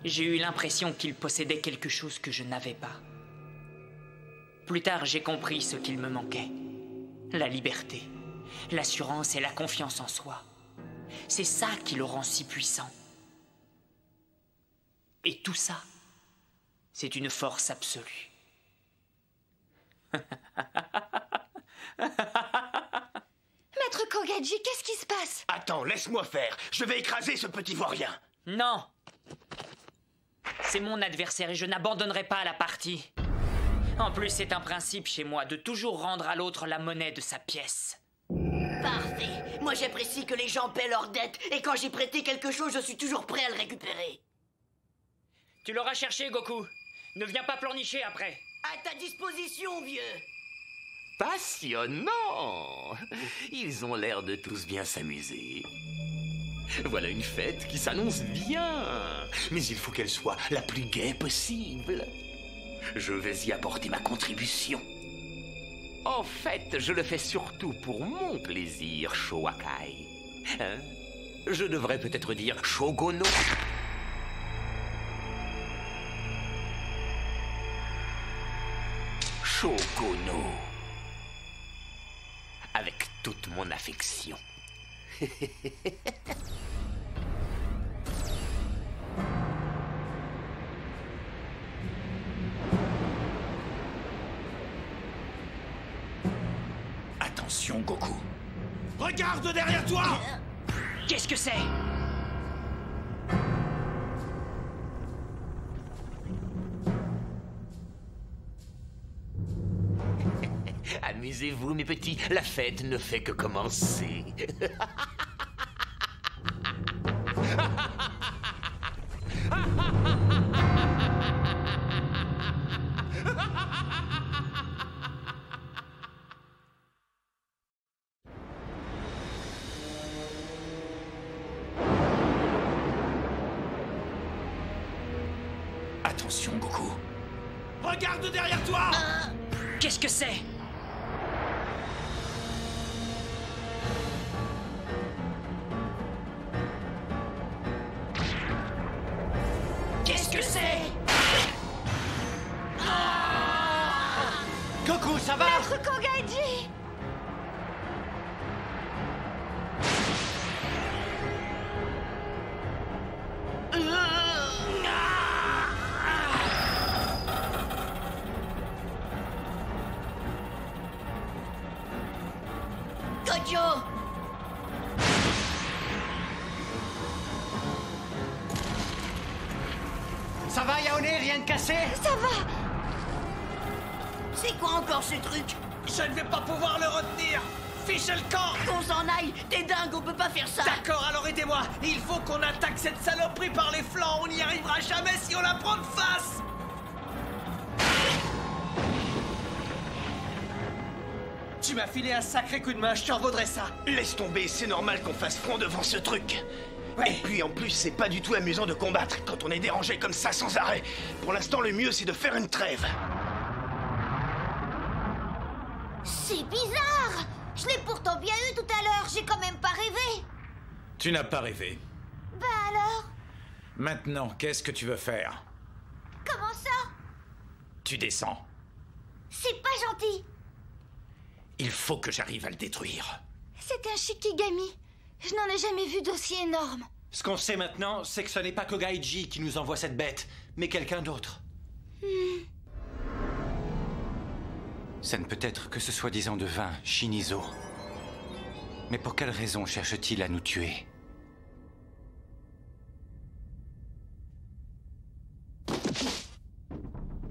J'ai eu l'impression qu'il possédait quelque chose que je n'avais pas. Plus tard, j'ai compris ce qu'il me manquait. La liberté, l'assurance et la confiance en soi. C'est ça qui le rend si puissant. Et tout ça, c'est une force absolue. Maître Kogaji, qu'est-ce qui se passe? Attends, laisse-moi faire. Je vais écraser ce petit vaurien. Non! C'est mon adversaire et je n'abandonnerai pas la partie. En plus, c'est un principe chez moi de toujours rendre à l'autre la monnaie de sa pièce. Parfait. Moi, j'apprécie que les gens paient leurs dettes. Et quand j'ai prêté quelque chose, je suis toujours prêt à le récupérer. Tu l'auras cherché, Goku. Ne viens pas pleurnicher après. À ta disposition, vieux. Passionnant! Ils ont l'air de tous bien s'amuser. Voilà une fête qui s'annonce bien. Mais il faut qu'elle soit la plus gaie possible. Je vais y apporter ma contribution. En fait, je le fais surtout pour mon plaisir, Showakai. Hein? Je devrais peut-être dire Shogono. Shogono. Avec toute mon affection. Attention, Goku. Regarde derrière toi! Qu'est-ce que c'est? Amusez-vous, mes petits, la fête ne fait que commencer. Attention, Goku. Regarde derrière toi! Qu'est-ce que c'est? Qu'est-ce que c'est? Goku, ça va? Maître Kogaji! Gojo! Ça va, Yaone? Rien de cassé? Ça va! C'est quoi encore ce truc? Je ne vais pas pouvoir le retenir! Fiche le camp! Qu'on s'en aille! T'es dingue, on peut pas faire ça! D'accord, alors aidez-moi! Il faut qu'on attaque cette saloperie par les flancs! On n'y arrivera jamais si on la prend de face! Tu m'as filé un sacré coup de main, je t'en vaudrais ça! Laisse tomber, c'est normal qu'on fasse front devant ce truc. Ouais. Et puis en plus, c'est pas du tout amusant de combattre quand on est dérangé comme ça sans arrêt. Pour l'instant, le mieux, c'est de faire une trêve. C'est bizarre! Je l'ai pourtant bien eu tout à l'heure, j'ai quand même pas rêvé! Tu n'as pas rêvé. Bah alors? Maintenant, qu'est-ce que tu veux faire? Comment ça? Tu descends. C'est pas gentil! Il faut que j'arrive à le détruire. C'est un Shikigami. Je n'en ai jamais vu d'aussi énorme. Ce qu'on sait maintenant, c'est que ce n'est pas Kogaiji qui nous envoie cette bête, mais quelqu'un d'autre. Ça ne peut être que ce soi-disant devin, Shinizo. Mais pour quelle raison cherche-t-il à nous tuer?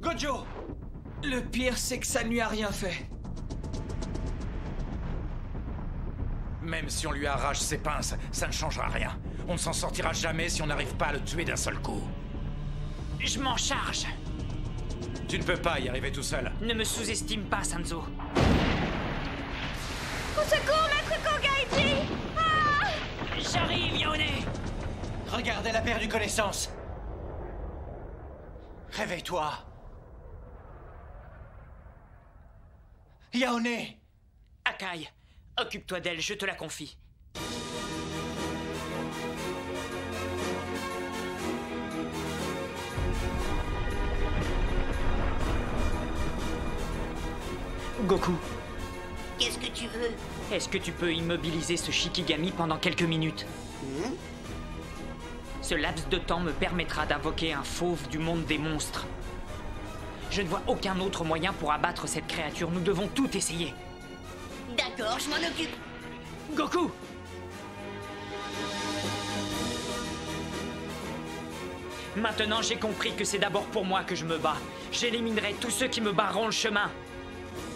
Gojo! Le pire, c'est que ça ne lui a rien fait. Même si on lui arrache ses pinces, ça ne changera rien. On ne s'en sortira jamais si on n'arrive pas à le tuer d'un seul coup. Je m'en charge. Tu ne peux pas y arriver tout seul. Ne me sous-estime pas, Sanzo. Au secours, maître Kogaiji! Ah! J'arrive, Yaone! Regarde, elle a perdu connaissance. Réveille-toi. Yaone! Akai, occupe-toi d'elle, je te la confie. Goku, Qu'est-ce que tu veux? est-ce que tu peux immobiliser ce Shikigami pendant quelques minutes? Ce laps de temps me permettra d'invoquer un fauve du monde des monstres. Je ne vois aucun autre moyen pour abattre cette créature. Nous devons tout essayer. D'accord, je m'en occupe. Goku! Maintenant, j'ai compris que c'est d'abord pour moi que je me bats. J'éliminerai tous ceux qui me barreront le chemin.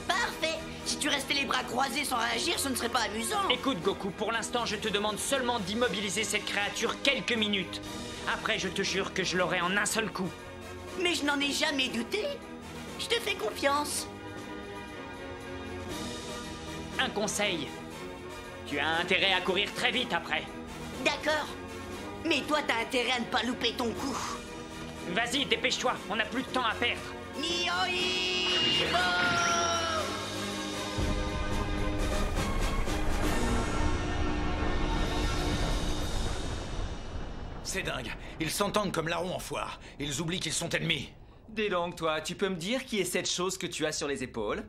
Parfait. Si tu restais les bras croisés sans réagir, ce ne serait pas amusant. Écoute, Goku, pour l'instant, je te demande seulement d'immobiliser cette créature quelques minutes. Après, je te jure que je l'aurai en un seul coup. Mais je n'en ai jamais douté. Je te fais confiance. Un conseil. Tu as intérêt à courir très vite après. D'accord. Mais toi, t'as intérêt à ne pas louper ton coup. Vas-y, dépêche-toi, on n'a plus de temps à perdre. Niohimo! C'est dingue. Ils s'entendent comme larrons en foire. Ils oublient qu'ils sont ennemis. Dis donc, toi, tu peux me dire qui est cette chose que tu as sur les épaules?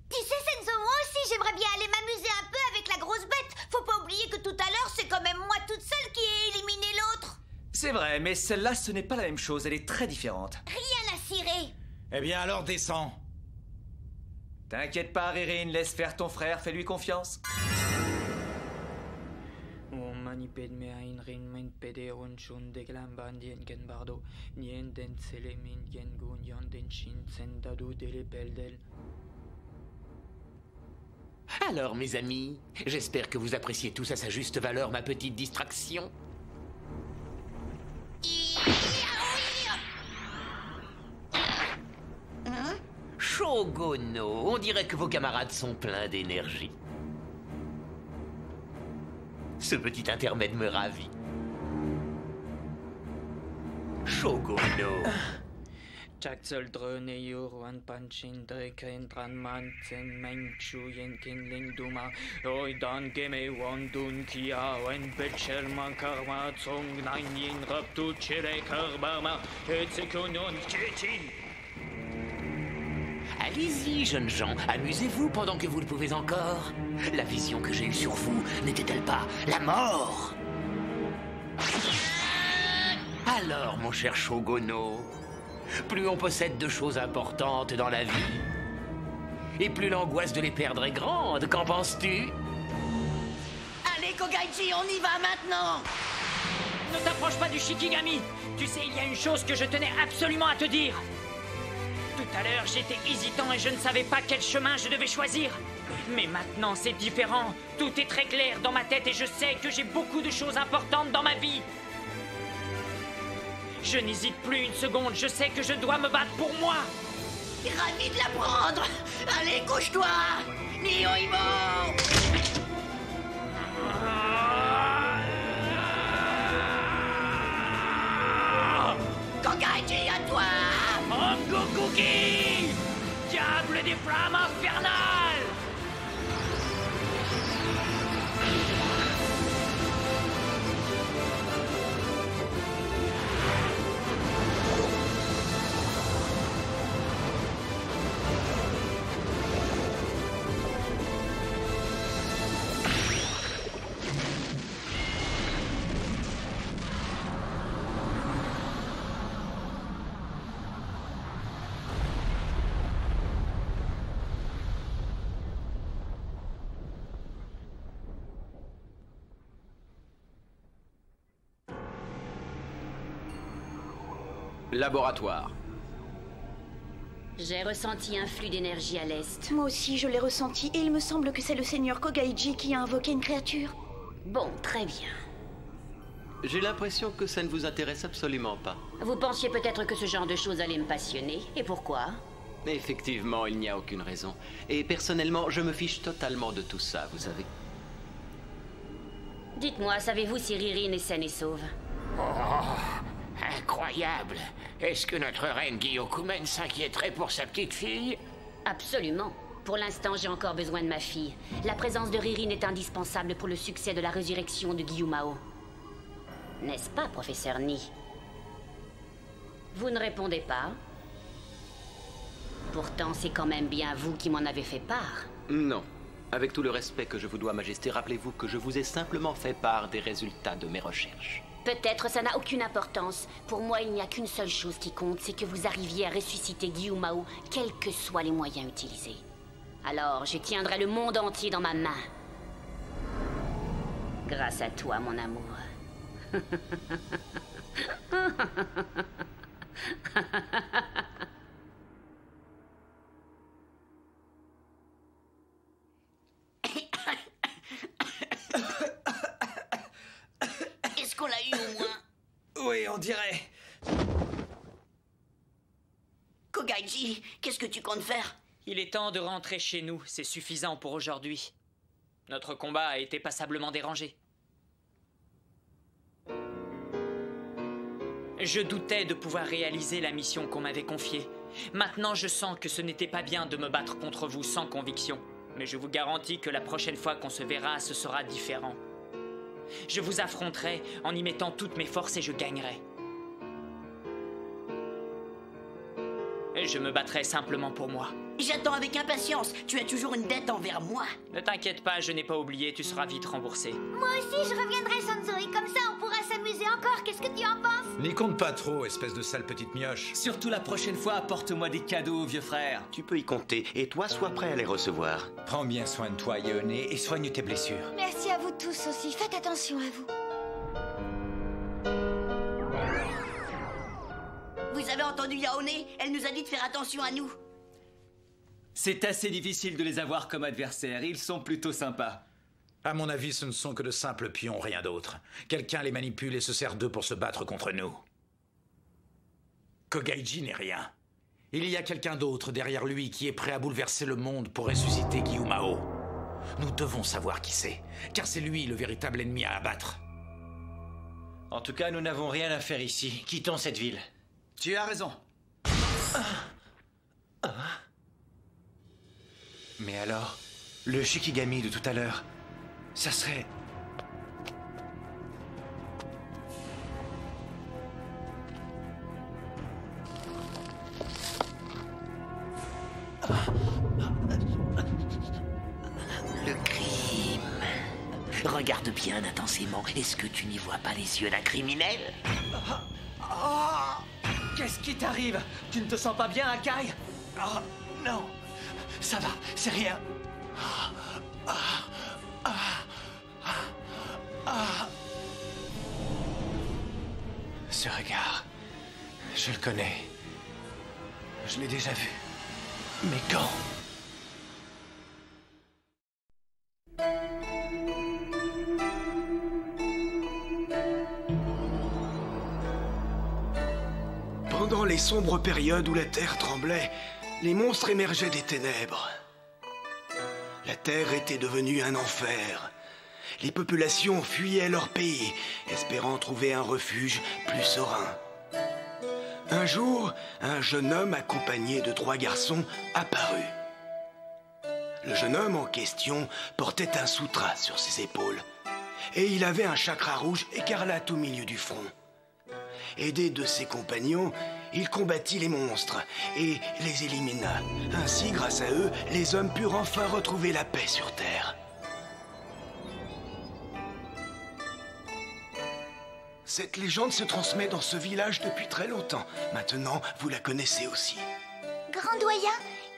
Tu sais, Senzo, moi aussi, j'aimerais bien aller m'amuser un peu avec la grosse bête. Faut pas oublier que tout à l'heure, c'est quand même moi toute seule qui ai éliminé l'autre. C'est vrai, mais celle-là, ce n'est pas la même chose. Elle est très différente. Rien à cirer. Eh bien alors, descends. T'inquiète pas, Ririn, laisse faire ton frère, fais-lui confiance. Alors, mes amis, j'espère que vous appréciez tous à sa juste valeur ma petite distraction. Shogono, on dirait que vos camarades sont pleins d'énergie. Ce petit intermède me ravit. Shogono. Allez-y, jeunes gens, amusez-vous pendant que vous le pouvez encore. La vision que j'ai eue sur vous n'était-elle pas la mort? Alors, mon cher Shogono, plus on possède de choses importantes dans la vie, et plus l'angoisse de les perdre est grande, qu'en penses-tu? Allez, Kogaiji, on y va maintenant. Ne t'approche pas du Shikigami. Tu sais, il y a une chose que je tenais absolument à te dire. Tout à l'heure, j'étais hésitant et je ne savais pas quel chemin je devais choisir. Mais maintenant, c'est différent. Tout est très clair dans ma tête et je sais que j'ai beaucoup de choses importantes dans ma vie. Je n'hésite plus une seconde. Je sais que je dois me battre pour moi. Ravi de l'apprendre. Allez, couche-toi. Niohimo! Kogaiji, à toi! Gokuki! Diable des flammes infernales! Laboratoire. J'ai ressenti un flux d'énergie à l'est. Moi aussi, je l'ai ressenti, et il me semble que c'est le seigneur Kogaiji qui a invoqué une créature. Bon, très bien. J'ai l'impression que ça ne vous intéresse absolument pas. Vous pensiez peut-être que ce genre de choses allait me passionner. Et pourquoi? Effectivement, il n'y a aucune raison. Et personnellement, je me fiche totalement de tout ça, vous savez. Dites-moi, savez-vous si Ririn est saine et sauve? Incroyable! Est-ce que notre reine Gyokoumen s'inquiéterait pour sa petite fille? Absolument. Pour l'instant, j'ai encore besoin de ma fille. La présence de Ririn est indispensable pour le succès de la résurrection de Gyumao. N'est-ce pas, professeur Ni? Vous ne répondez pas? Pourtant, c'est quand même bien vous qui m'en avez fait part. Non. Avec tout le respect que je vous dois, Majesté, rappelez-vous que je vous ai simplement fait part des résultats de mes recherches. Peut-être ça n'a aucune importance. Pour moi, il n'y a qu'une seule chose qui compte, c'est que vous arriviez à ressusciter Guillaume Mao, quels que soient les moyens utilisés. Alors, je tiendrai le monde entier dans ma main. Grâce à toi, mon amour. Est-ce qu'on l'a eu au moins? Oui, on dirait. Kogaiji, qu'est-ce que tu comptes faire? Il est temps de rentrer chez nous, c'est suffisant pour aujourd'hui. Notre combat a été passablement dérangé. Je doutais de pouvoir réaliser la mission qu'on m'avait confiée. Maintenant, je sens que ce n'était pas bien de me battre contre vous sans conviction. Mais je vous garantis que la prochaine fois qu'on se verra, ce sera différent. Je vous affronterai en y mettant toutes mes forces et je gagnerai. Et je me battrai simplement pour moi. J'attends avec impatience. Tu as toujours une dette envers moi. Ne t'inquiète pas, je n'ai pas oublié, tu seras vite remboursé. Moi aussi, je reviendrai, Sanzo, et comme ça, on pourra s'amuser encore. Qu'est-ce que tu en penses? N'y compte pas trop, espèce de sale petite mioche. Surtout la prochaine fois, apporte-moi des cadeaux, vieux frère. Tu peux y compter, et toi, sois prêt à les recevoir. Prends bien soin de toi, Yaone, et soigne tes blessures. Merci à vous tous aussi. Faites attention à vous. Vous avez entendu Yaone? Elle nous a dit de faire attention à nous. C'est assez difficile de les avoir comme adversaires. Ils sont plutôt sympas. À mon avis, ce ne sont que de simples pions, rien d'autre. Quelqu'un les manipule et se sert d'eux pour se battre contre nous. Kogaiji n'est rien. Il y a quelqu'un d'autre derrière lui qui est prêt à bouleverser le monde pour ressusciter Guillaume Mao. Nous devons savoir qui c'est, car c'est lui le véritable ennemi à abattre. En tout cas, nous n'avons rien à faire ici. Quittons cette ville. Tu as raison. Mais alors, le Shikigami de tout à l'heure, ça serait... Le crime. Regarde bien intensément. Est-ce que tu n'y vois pas les yeux d'un criminel? Qu'est-ce qui t'arrive? Tu ne te sens pas bien, Akai? Oh, non. Ça va, c'est rien. Ce regard, je le connais. Je l'ai déjà vu. Mais quand? Pendant les sombres périodes où la Terre tremblait, les monstres émergeaient des ténèbres. La Terre était devenue un enfer. Les populations fuyaient leur pays, espérant trouver un refuge plus serein. Un jour, un jeune homme accompagné de 3 garçons apparut. Le jeune homme en question portait un sutra sur ses épaules, et il avait un chakra rouge écarlate au milieu du front. Aidé de ses compagnons, il combattit les monstres et les élimina. Ainsi, grâce à eux, les hommes purent enfin retrouver la paix sur Terre. Cette légende se transmet dans ce village depuis très longtemps. Maintenant, vous la connaissez aussi. Grand doyen,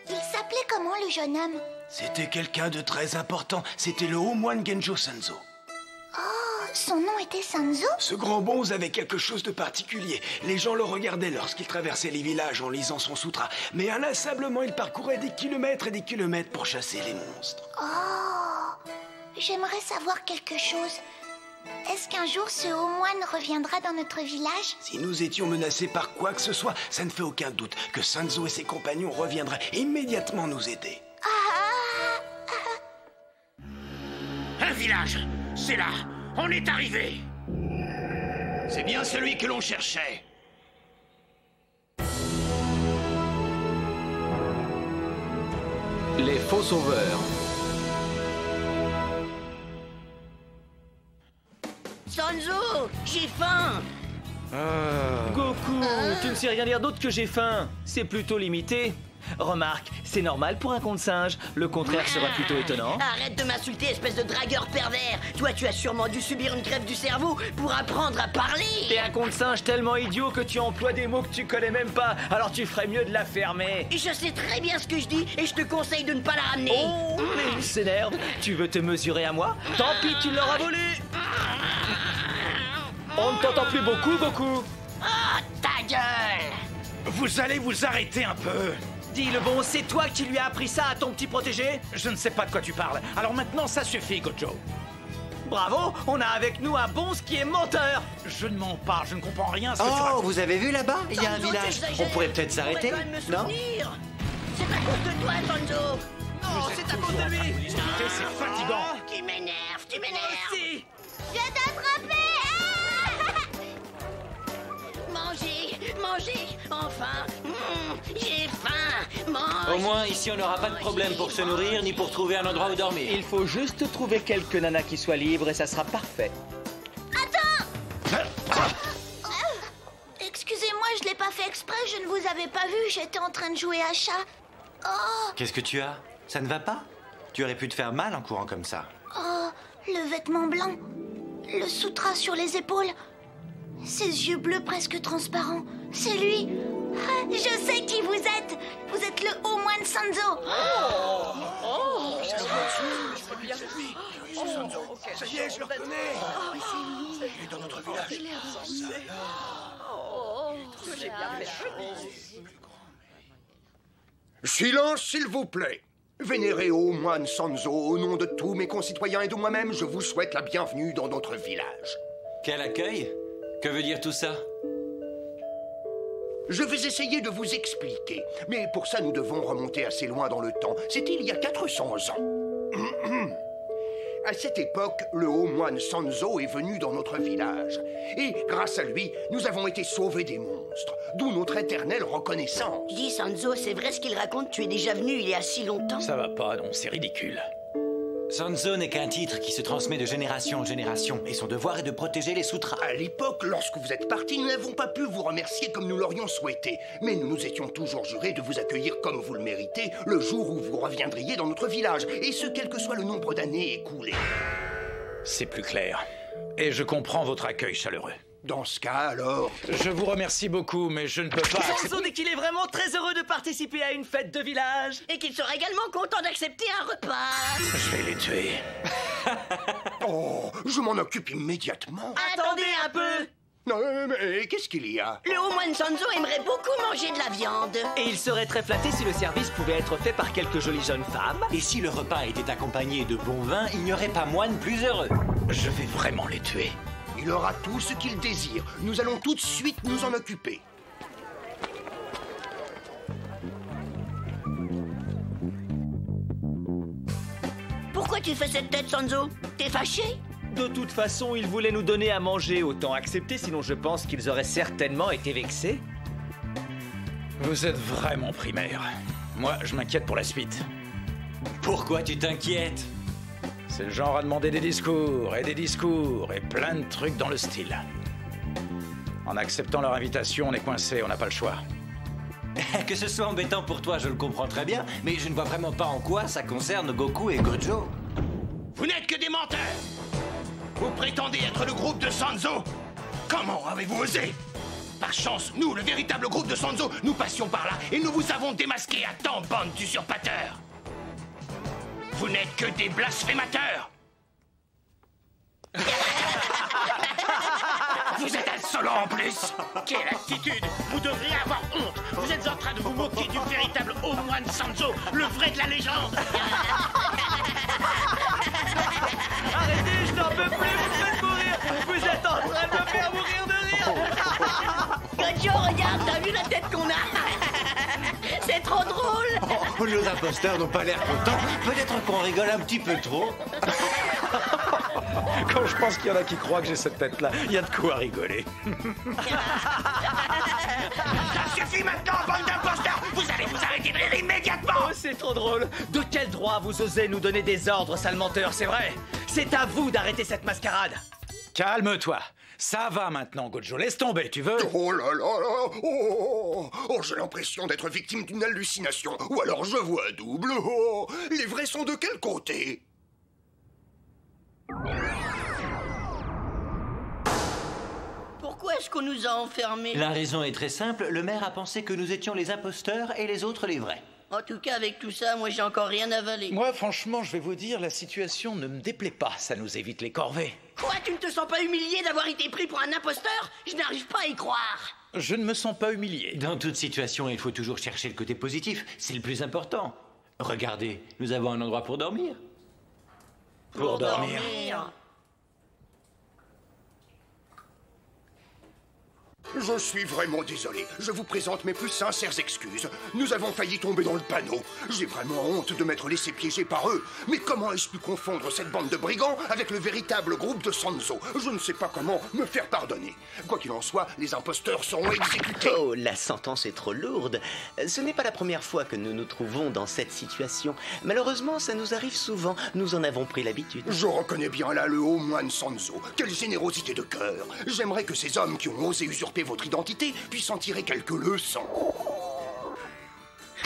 il s'appelait comment le jeune homme? C'était quelqu'un de très important. C'était le haut moine Genjo Sanzo. Oh, son nom était Sanzo? Ce grand bonze avait quelque chose de particulier. Les gens le regardaient lorsqu'il traversait les villages en lisant son sutra. Mais inlassablement, il parcourait des kilomètres et des kilomètres pour chasser les monstres. Oh, j'aimerais savoir quelque chose. Est-ce qu'un jour ce haut moine reviendra dans notre village? Si nous étions menacés par quoi que ce soit, ça ne fait aucun doute que Sanzo et ses compagnons reviendraient immédiatement nous aider. Un village! C'est là! On est arrivé! C'est bien celui que l'on cherchait! Les faux sauveurs. Sanzo, j'ai faim. Goku, tu ne sais rien dire d'autre que j'ai faim. C'est plutôt limité. Remarque, c'est normal pour un conte singe. Le contraire serait plutôt étonnant. Arrête de m'insulter, espèce de dragueur pervers. Toi, tu as sûrement dû subir une greffe du cerveau pour apprendre à parler. T'es un conte singe tellement idiot que tu emploies des mots que tu connais même pas. Alors tu ferais mieux de la fermer. Et je sais très bien ce que je dis et je te conseille de ne pas la ramener. Oh, mais il s'énerve. Tu veux te mesurer à moi? Tant pis, tu l'auras volé. On ne t'entend plus beaucoup, Goku. Oh, ta gueule! Vous allez vous arrêter un peu. Dis le bon, c'est toi qui lui as appris ça à ton petit protégé? Je ne sais pas de quoi tu parles. Alors maintenant, ça suffit, Gojo. Bravo, on a avec nous un bonze qui est menteur. Je ne mens pas, je ne comprends rien à ce que tu Oh, racontes. vous avez vu là-bas? Il y a un village. On pourrait peut-être s'arrêter, non? C'est à cause de toi, Sanzo. Non, c'est à cause de lui. C'est fatigant. Tu m'énerves, tu m'énerves. Je vais t'attraper. Mangez, mangez, enfin. J'ai faim. Mange. Au moins, ici, on n'aura pas de problème pour se nourrir ni pour trouver un endroit où dormir. Il faut juste trouver quelques nanas qui soient libres et ça sera parfait. Attends. Excusez-moi, je l'ai pas fait exprès, je ne vous avais pas vu, j'étais en train de jouer à chat. Oh, Qu'est-ce que tu as? Ça ne va pas? Tu aurais pu te faire mal en courant comme ça. oh, le vêtement blanc, le sutra sur les épaules, ses yeux bleus presque transparents, c'est lui. Ah, je sais qui vous êtes. Vous êtes le haut moine Sanzo. Ça y est, je le reconnais. Il est dans notre village. Silence, s'il vous plaît. Vénéré haut moine Sanzo, au nom de tous mes concitoyens et de moi-même, je vous souhaite la bienvenue dans notre village. Quel accueil? Que veut dire tout ça? Je vais essayer de vous expliquer, mais pour ça nous devons remonter assez loin dans le temps. C'était il y a 400 ans. À cette époque, le haut moine Sanzo est venu dans notre village. Et grâce à lui, nous avons été sauvés des monstres, d'où notre éternelle reconnaissance. Dis, Sanzo, c'est vrai ce qu'il raconte? Tu es déjà venu il y a si longtemps? Ça va pas, non, c'est ridicule. Sanzo n'est qu'un titre qui se transmet de génération en génération, et son devoir est de protéger les sutras. À l'époque, lorsque vous êtes partis, nous n'avons pas pu vous remercier comme nous l'aurions souhaité. Mais nous nous étions toujours jurés de vous accueillir comme vous le méritez le jour où vous reviendriez dans notre village, et ce, quel que soit le nombre d'années écoulées. C'est plus clair. Et je comprends votre accueil chaleureux. Dans ce cas, alors... Je vous remercie beaucoup, mais je ne peux pas... Sanzo dit qu'il est vraiment très heureux de participer à une fête de village. Et qu'il sera également content d'accepter un repas. Je vais les tuer. Oh, je m'en occupe immédiatement. Attendez un peu. Non, mais qu'est-ce qu'il y a? Le haut moine Sanzo aimerait beaucoup manger de la viande. Et il serait très flatté si le service pouvait être fait par quelques jolies jeunes femmes. Et si le repas était accompagné de bon vin, il n'y aurait pas moine plus heureux. Je vais vraiment les tuer. Il aura tout ce qu'il désire. Nous allons tout de suite nous en occuper. Pourquoi tu fais cette tête, Sanzo? T'es fâché? De toute façon, ils voulaient nous donner à manger, autant accepter, sinon je pense qu'ils auraient certainement été vexés. Vous êtes vraiment primaire. Moi, je m'inquiète pour la suite. Pourquoi tu t'inquiètes? C'est le genre à demander des discours, et plein de trucs dans le style. En acceptant leur invitation, on est coincé, on n'a pas le choix. Que ce soit embêtant pour toi, je le comprends très bien, mais je ne vois vraiment pas en quoi ça concerne Goku et Gojo. Vous n'êtes que des menteurs! Vous prétendez être le groupe de Sanzo? Comment avez-vous osé? Par chance, nous, le véritable groupe de Sanzo, nous passions par là et nous vous avons démasqué à temps, bande d'usurpateurs! Vous n'êtes que des blasphémateurs! Vous êtes insolent en plus! Quelle attitude! Vous devriez avoir honte! Vous êtes en train de vous moquer du véritable haut moine Sanzo, le vrai de la légende! Arrêtez, je n'en peux plus, vous me faites mourir! Vous êtes en train de me faire mourir de rire! Gojo, regarde, t'as vu la tête qu'on a? C'est trop drôle! Oh, nos imposteurs n'ont pas l'air contents. Peut-être qu'on rigole un petit peu trop. Quand je pense qu'il y en a qui croient que j'ai cette tête-là, il y a de quoi rigoler. Ça suffit maintenant, bande d'imposteurs! Vous allez vous arrêter de rire immédiatement! Oh, c'est trop drôle! De quel droit vous osez nous donner des ordres, sale menteur, c'est vrai? C'est à vous d'arrêter cette mascarade! Calme-toi. Ça va maintenant, Gojo, laisse tomber, tu veux? Oh là là là! Oh, j'ai l'impression d'être victime d'une hallucination. Ou alors je vois double. Oh, les vrais sont de quel côté? Pourquoi est-ce qu'on nous a enfermés? La raison est très simple, le maire a pensé que nous étions les imposteurs et les autres les vrais. En tout cas, avec tout ça, moi j'ai encore rien avalé. Moi, franchement, je vais vous dire, la situation ne me déplaît pas. Ça nous évite les corvées. Quoi, tu ne te sens pas humilié d'avoir été pris pour un imposteur? Je n'arrive pas à y croire. Je ne me sens pas humilié. Dans toute situation, il faut toujours chercher le côté positif. C'est le plus important. Regardez, nous avons un endroit pour dormir. Pour dormir. Je suis vraiment désolé. Je vous présente mes plus sincères excuses. Nous avons failli tomber dans le panneau. J'ai vraiment honte de m'être laissé piéger par eux. Mais comment ai-je pu confondre cette bande de brigands avec le véritable groupe de Sanzo? Je ne sais pas comment me faire pardonner. Quoi qu'il en soit, les imposteurs seront exécutés. Oh, la sentence est trop lourde. Ce n'est pas la première fois que nous nous trouvons dans cette situation. Malheureusement, ça nous arrive souvent. Nous en avons pris l'habitude. Je reconnais bien là le haut moine Sanzo. Quelle générosité de cœur. J'aimerais que ces hommes qui ont osé usurper votre identité puissent en tirer quelques leçons.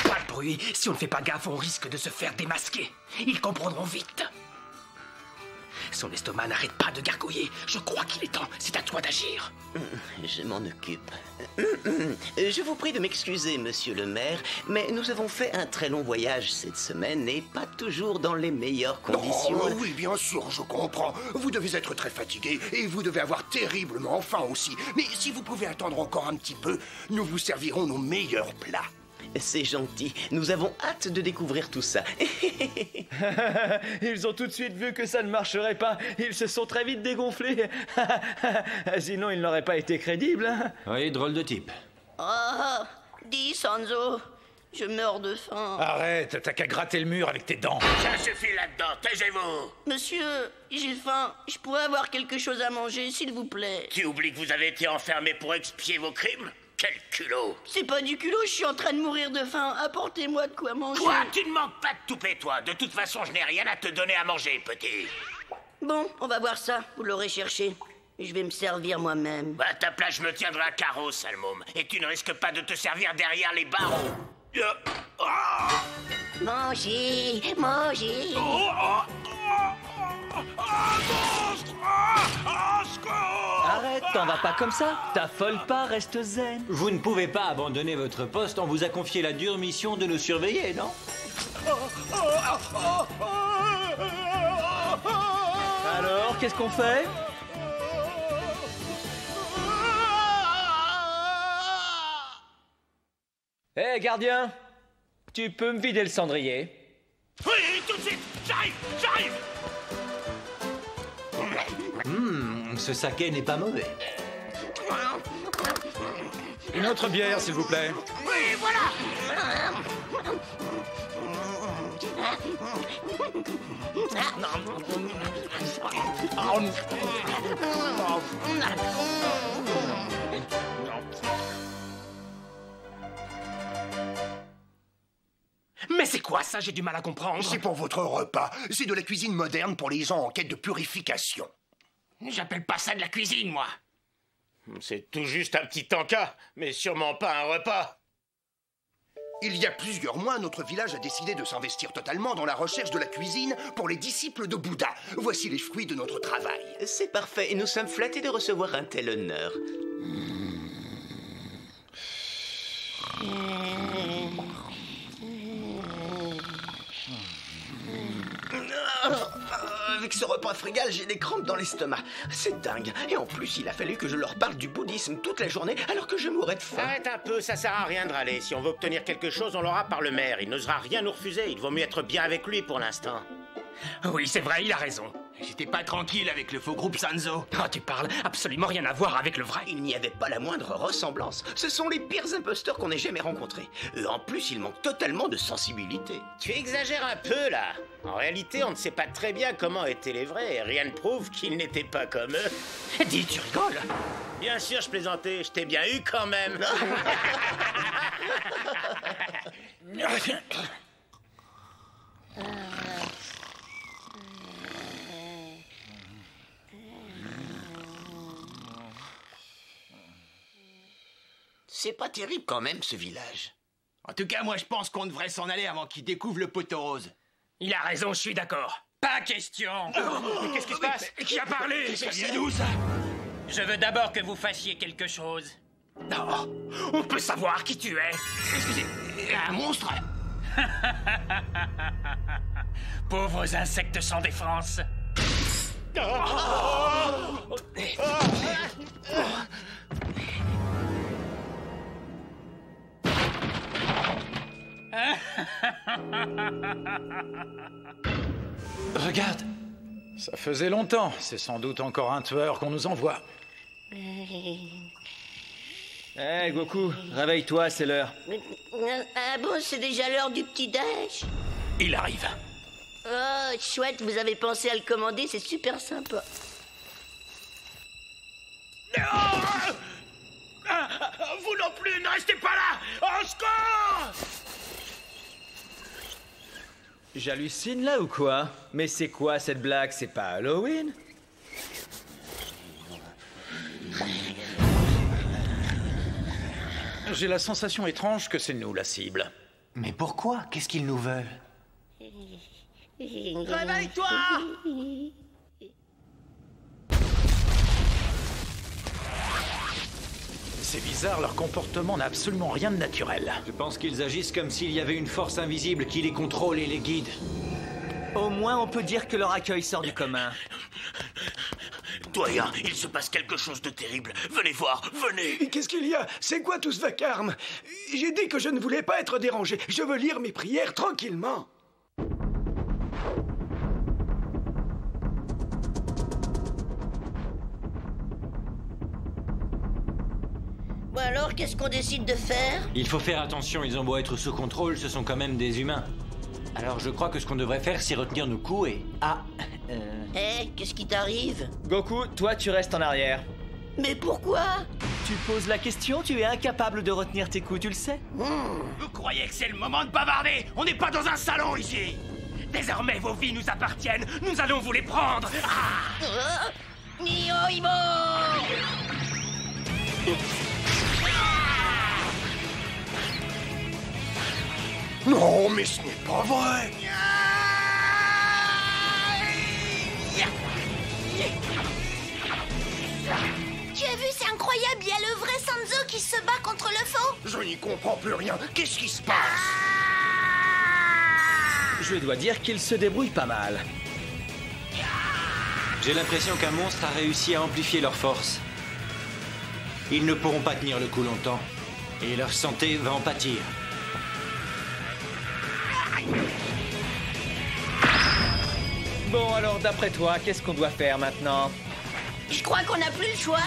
Pas de bruit. Si on ne fait pas gaffe, on risque de se faire démasquer. Ils comprendront vite. Son estomac n'arrête pas de gargouiller. Je crois qu'il est temps. C'est à toi d'agir. Je m'en occupe. Je vous prie de m'excuser, monsieur le maire, mais nous avons fait un très long voyage cette semaine et pas toujours dans les meilleures conditions. Oh, oui, bien sûr, je comprends. Vous devez être très fatigué et vous devez avoir terriblement faim aussi. Mais si vous pouvez attendre encore un petit peu, nous vous servirons nos meilleurs plats. C'est gentil. Nous avons hâte de découvrir tout ça. Ils ont tout de suite vu que ça ne marcherait pas. Ils se sont très vite dégonflés. Sinon, ils n'auraient pas été crédibles. Oui, drôle de type. Oh, dis Sanzo, je meurs de faim. Arrête, t'as qu'à gratter le mur avec tes dents. Ça suffit là-dedans, taisez-vous. Monsieur, j'ai faim. Je pourrais avoir quelque chose à manger, s'il vous plaît. Tu oublies que vous avez été enfermé pour expier vos crimes? Quel culot! C'est pas du culot, je suis en train de mourir de faim. Apportez-moi de quoi manger. Quoi? Tu ne manques pas de toupet, toi. De toute façon, je n'ai rien à te donner à manger, petit. Bon, on va voir ça. Vous l'aurez cherché. Je vais me servir moi-même. Bah, à ta place, je me tiendrai à carreau, sale môme. Et tu ne risques pas de te servir derrière les barreaux. Mangez, mangez. Arrête, t'en vas pas comme ça. T'affole pas, reste zen. Vous ne pouvez pas abandonner votre poste, on vous a confié la dure mission de nous surveiller, non? Alors, qu'est-ce qu'on fait? Hé, gardien, tu peux me vider le cendrier? Oui, tout de suite. J'arrive, j'arrive. Ce saké n'est pas mauvais. Une autre bière, s'il vous plaît. Oui, voilà. Mais c'est quoi ça? J'ai du mal à comprendre. C'est pour votre repas. C'est de la cuisine moderne pour les gens en quête de purification. J'appelle pas ça de la cuisine, moi. C'est tout juste un petit encas, mais sûrement pas un repas. Il y a plusieurs mois, notre village a décidé de s'investir totalement dans la recherche de la cuisine pour les disciples de Bouddha. Voici les fruits de notre travail. C'est parfait et nous sommes flattés de recevoir un tel honneur. Avec ce repas frugal, j'ai des crampes dans l'estomac. C'est dingue. Et en plus, il a fallu que je leur parle du bouddhisme toute la journée alors que je mourrais de faim. Arrête un peu, ça sert à rien de râler. Si on veut obtenir quelque chose, on l'aura par le maire. Il n'osera rien nous refuser. Il vaut mieux être bien avec lui pour l'instant. Oui, c'est vrai, il a raison. J'étais pas tranquille avec le faux groupe Sanzo. Oh, tu parles, absolument rien à voir avec le vrai. Il n'y avait pas la moindre ressemblance. Ce sont les pires imposteurs qu'on ait jamais rencontrés. En plus, ils manquent totalement de sensibilité. Tu exagères un peu, là. En réalité, on ne sait pas très bien comment étaient les vrais. Et rien ne prouve qu'ils n'étaient pas comme eux. Dis, tu rigoles? Bien sûr, je plaisantais. Je t'ai bien eu quand même. C'est pas terrible quand même, ce village. En tout cas, moi je pense qu'on devrait s'en aller avant qu'il découvre le poteau rose. Il a raison, je suis d'accord. Pas question. Mais qu'est-ce qui se passe? Qui a parlé? Ça vient d'où, ça? Je veux d'abord que vous fassiez quelque chose. Non, on peut savoir qui tu es. Excusez, un monstre? Pauvres insectes sans défense. Regarde, ça faisait longtemps. C'est sans doute encore un tueur qu'on nous envoie. Hé, Goku, réveille-toi, c'est l'heure. Ah bon, c'est déjà l'heure du petit-déj? Il arrive. Oh, chouette, vous avez pensé à le commander, c'est super sympa. Vous non plus, ne restez pas là! Au secours! J'hallucine là ou quoi? Mais c'est quoi cette blague? C'est pas Halloween? J'ai la sensation étrange que c'est nous la cible. Mais pourquoi? Qu'est-ce qu'ils nous veulent? Réveille-toi! C'est bizarre, leur comportement n'a absolument rien de naturel. Je pense qu'ils agissent comme s'il y avait une force invisible qui les contrôle et les guide. Au moins, on peut dire que leur accueil sort du commun. Doyen, il se passe quelque chose de terrible. Venez voir, venez. Qu'est-ce qu'il y a? C'est quoi tout ce vacarme? J'ai dit que je ne voulais pas être dérangé. Je veux lire mes prières tranquillement. Bon alors, qu'est-ce qu'on décide de faire? Il faut faire attention, ils ont beau être sous contrôle, ce sont quand même des humains. Alors je crois que ce qu'on devrait faire, c'est retenir nos coups et... Qu'est-ce qui t'arrive? Goku, toi tu restes en arrière. Mais pourquoi? Tu poses la question, tu es incapable de retenir tes coups, tu le sais? Vous croyez que c'est le moment de bavarder? On n'est pas dans un salon ici. Désormais, vos vies nous appartiennent. Nous allons vous les prendre. Niohimo! Non, mais ce n'est pas vrai. Tu as vu, c'est incroyable, il y a le vrai Sanzo qui se bat contre le faux. Je n'y comprends plus rien. Qu'est-ce qui se passe? Je dois dire qu'ils se débrouillent pas mal. J'ai l'impression qu'un monstre a réussi à amplifier leur force. Ils ne pourront pas tenir le coup longtemps. Et leur santé va en pâtir. Bon, alors d'après toi, qu'est-ce qu'on doit faire maintenant? Je crois qu'on n'a plus le choix.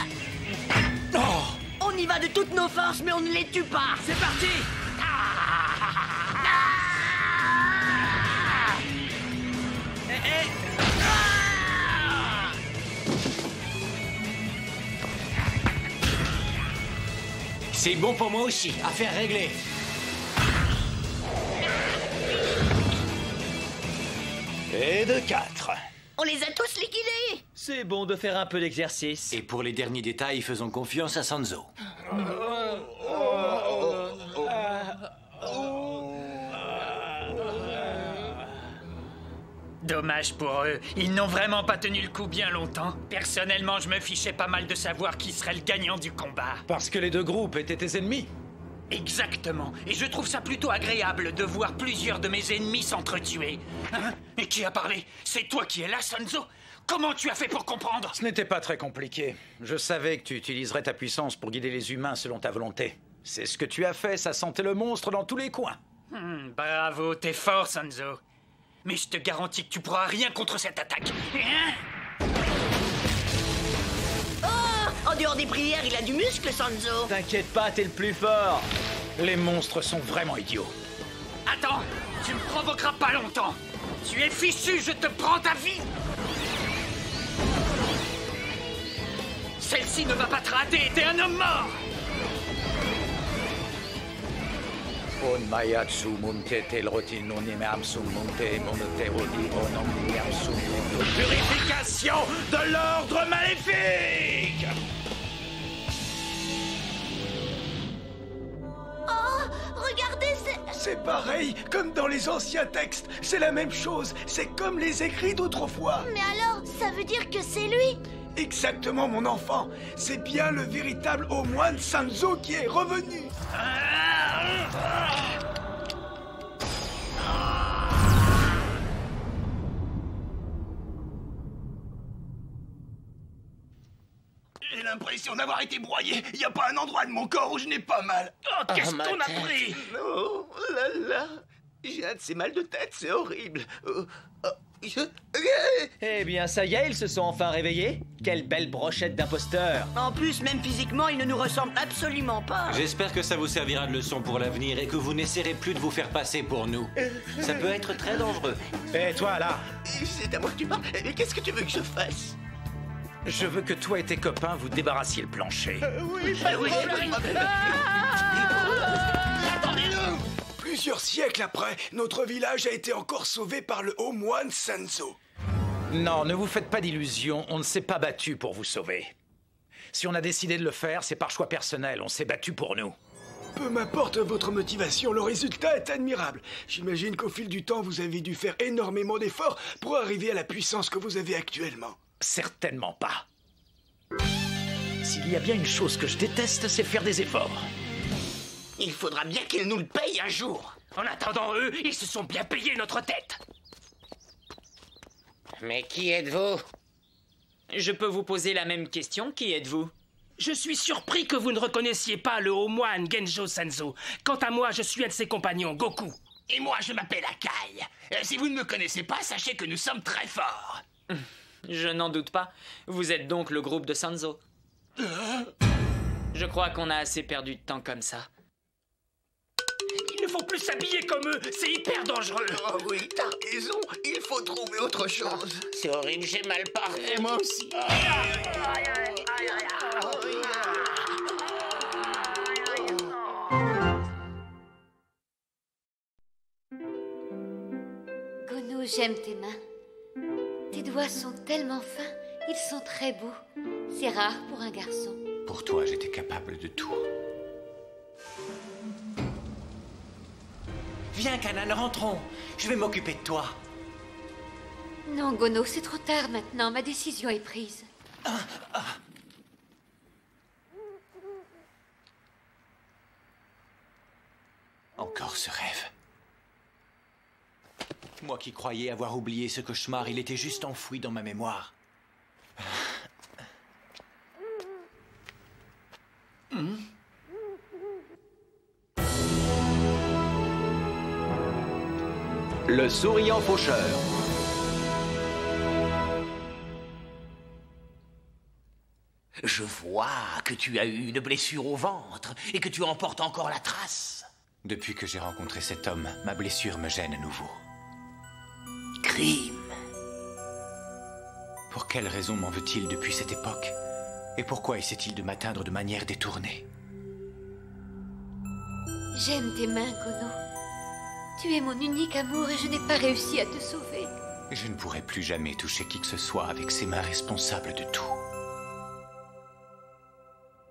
On y va de toutes nos forces, mais on ne les tue pas. C'est parti! C'est bon pour moi aussi, affaire réglée. Et de 4. On les a tous liquidés. C'est bon de faire un peu d'exercice. Et pour les derniers détails, faisons confiance à Sanzo. Dommage pour eux. Ils n'ont vraiment pas tenu le coup bien longtemps. Personnellement, je me fichais pas mal de savoir qui serait le gagnant du combat. Parce que les deux groupes étaient tes ennemis. Exactement. Et je trouve ça plutôt agréable de voir plusieurs de mes ennemis s'entretuer. Hein? Et qui a parlé? C'est toi qui es là, Sanzo? Comment tu as fait pour comprendre? Ce n'était pas très compliqué. Je savais que tu utiliserais ta puissance pour guider les humains selon ta volonté. C'est ce que tu as fait, ça sentait le monstre dans tous les coins. Bravo, t'es fort, Sanzo. Mais je te garantis que tu pourras rien contre cette attaque. Hein? Oh! En dehors des prières, il a du muscle, Sanzo. T'inquiète pas, t'es le plus fort. Les monstres sont vraiment idiots. Attends, tu me provoqueras pas longtemps. Tu es fichu, je te prends ta vie. Celle-ci ne va pas te rater, t'es un homme mort. On mayatsu munte tel rotin non imeamsum munte monote rodi onom imeamsum. Purification de l'ordre maléfique. C'est pareil, comme dans les anciens textes. C'est la même chose. C'est comme les écrits d'autrefois. Mais alors, ça veut dire que c'est lui? Exactement, mon enfant. C'est bien le véritable haut moine Sanzo qui est revenu. J'ai l'impression d'avoir été broyé. Y a pas un endroit de mon corps où je n'ai pas mal. Oh, qu'est-ce qu'on a pris? Oh là là. J'ai un de ces mal de tête, c'est horrible. Eh bien, ça y est, ils se sont enfin réveillés. Quelle belle brochette d'imposteurs. En plus, même physiquement, il ne nous ressemble absolument pas. J'espère que ça vous servira de leçon pour l'avenir et que vous n'essaierez plus de vous faire passer pour nous. Ça peut être très dangereux. Et toi, là? C'est à moi que tu parles. Mais qu'est-ce que tu veux que je fasse? Je veux que toi et tes copains vous débarrassiez le plancher. Oui, Attendez-nous! Plusieurs siècles après, notre village a été encore sauvé par le haut moine Sanzo. Non, ne vous faites pas d'illusions, on ne s'est pas battu pour vous sauver. Si on a décidé de le faire, c'est par choix personnel, on s'est battu pour nous. Peu m'importe votre motivation, le résultat est admirable. J'imagine qu'au fil du temps, vous avez dû faire énormément d'efforts pour arriver à la puissance que vous avez actuellement. Certainement pas. S'il y a bien une chose que je déteste, c'est faire des efforts. Il faudra bien qu'ils nous le payent un jour. En attendant, eux, ils se sont bien payés notre tête. Mais qui êtes-vous? Je peux vous poser la même question, qui êtes-vous? Je suis surpris que vous ne reconnaissiez pas le haut moine Genjo Sanzo. Quant à moi, je suis un de ses compagnons, Goku. Et moi, je m'appelle Akai. Si vous ne me connaissez pas, sachez que nous sommes très forts. Je n'en doute pas. Vous êtes donc le groupe de Sanzo. Je crois qu'on a assez perdu de temps comme ça. Il ne faut plus s'habiller comme eux, c'est hyper dangereux. Oh oui, t'as raison, il faut trouver autre chose. C'est horrible, j'ai mal parlé. Et moi aussi. Gono, j'aime tes mains. Tes doigts sont tellement fins, ils sont très beaux. C'est rare pour un garçon. Pour toi, j'étais capable de tout. Viens, Kanan, rentrons. Je vais m'occuper de toi. Non, Gono, c'est trop tard maintenant. Ma décision est prise. Encore ce rêve. Moi qui croyais avoir oublié ce cauchemar, il était juste enfoui dans ma mémoire. Le souriant faucheur. Je vois que tu as eu une blessure au ventre et que tu en portes encore la trace. Depuis que j'ai rencontré cet homme, ma blessure me gêne à nouveau. Crime. Pour quelle raison m'en veut-il depuis cette époque? Et pourquoi essaie-t-il de m'atteindre de manière détournée? J'aime tes mains, Gono. Tu es mon unique amour et je n'ai pas réussi à te sauver. Je ne pourrai plus jamais toucher qui que ce soit avec ses mains responsables de tout.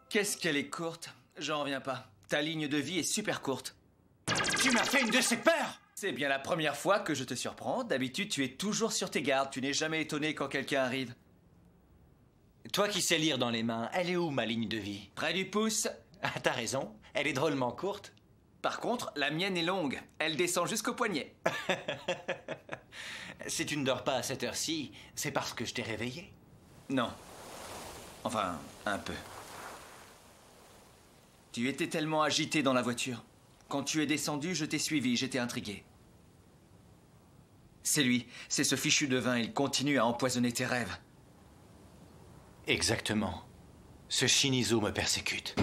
Qu'est-ce qu'elle est courte? J'en reviens pas. Ta ligne de vie est super courte. Tu m'as fait une de ces peurs! C'est bien la première fois que je te surprends. D'habitude, tu es toujours sur tes gardes. Tu n'es jamais étonné quand quelqu'un arrive. Toi qui sais lire dans les mains, elle est où ma ligne de vie? Près du pouce. Ah, t'as raison, elle est drôlement courte. Par contre, la mienne est longue. Elle descend jusqu'au poignet. Si tu ne dors pas à cette heure-ci, c'est parce que je t'ai réveillé. Non. Enfin, un peu. Tu étais tellement agité dans la voiture. Quand tu es descendu, je t'ai suivi, j'étais intrigué. C'est lui, c'est ce fichu devin, il continue à empoisonner tes rêves. Exactement. Ce Shinizo me persécute.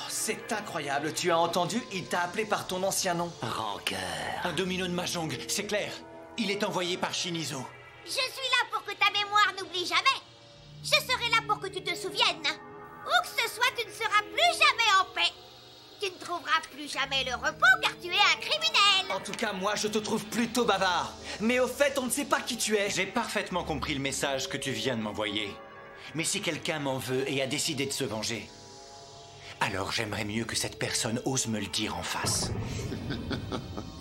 C'est incroyable, tu as entendu? Il t'a appelé par ton ancien nom. Rancœur. Un domino de Mahjong, c'est clair. Il est envoyé par Shinizo. Je suis là pour que ta mémoire n'oublie jamais. Je serai là pour que tu te souviennes. Où que ce soit, tu ne seras plus jamais en paix. Tu ne retrouveras plus jamais le repos car tu es un criminel. En tout cas, moi, je te trouve plutôt bavard. Mais au fait, on ne sait pas qui tu es. J'ai parfaitement compris le message que tu viens de m'envoyer. Mais si quelqu'un m'en veut et a décidé de se venger, alors j'aimerais mieux que cette personne ose me le dire en face.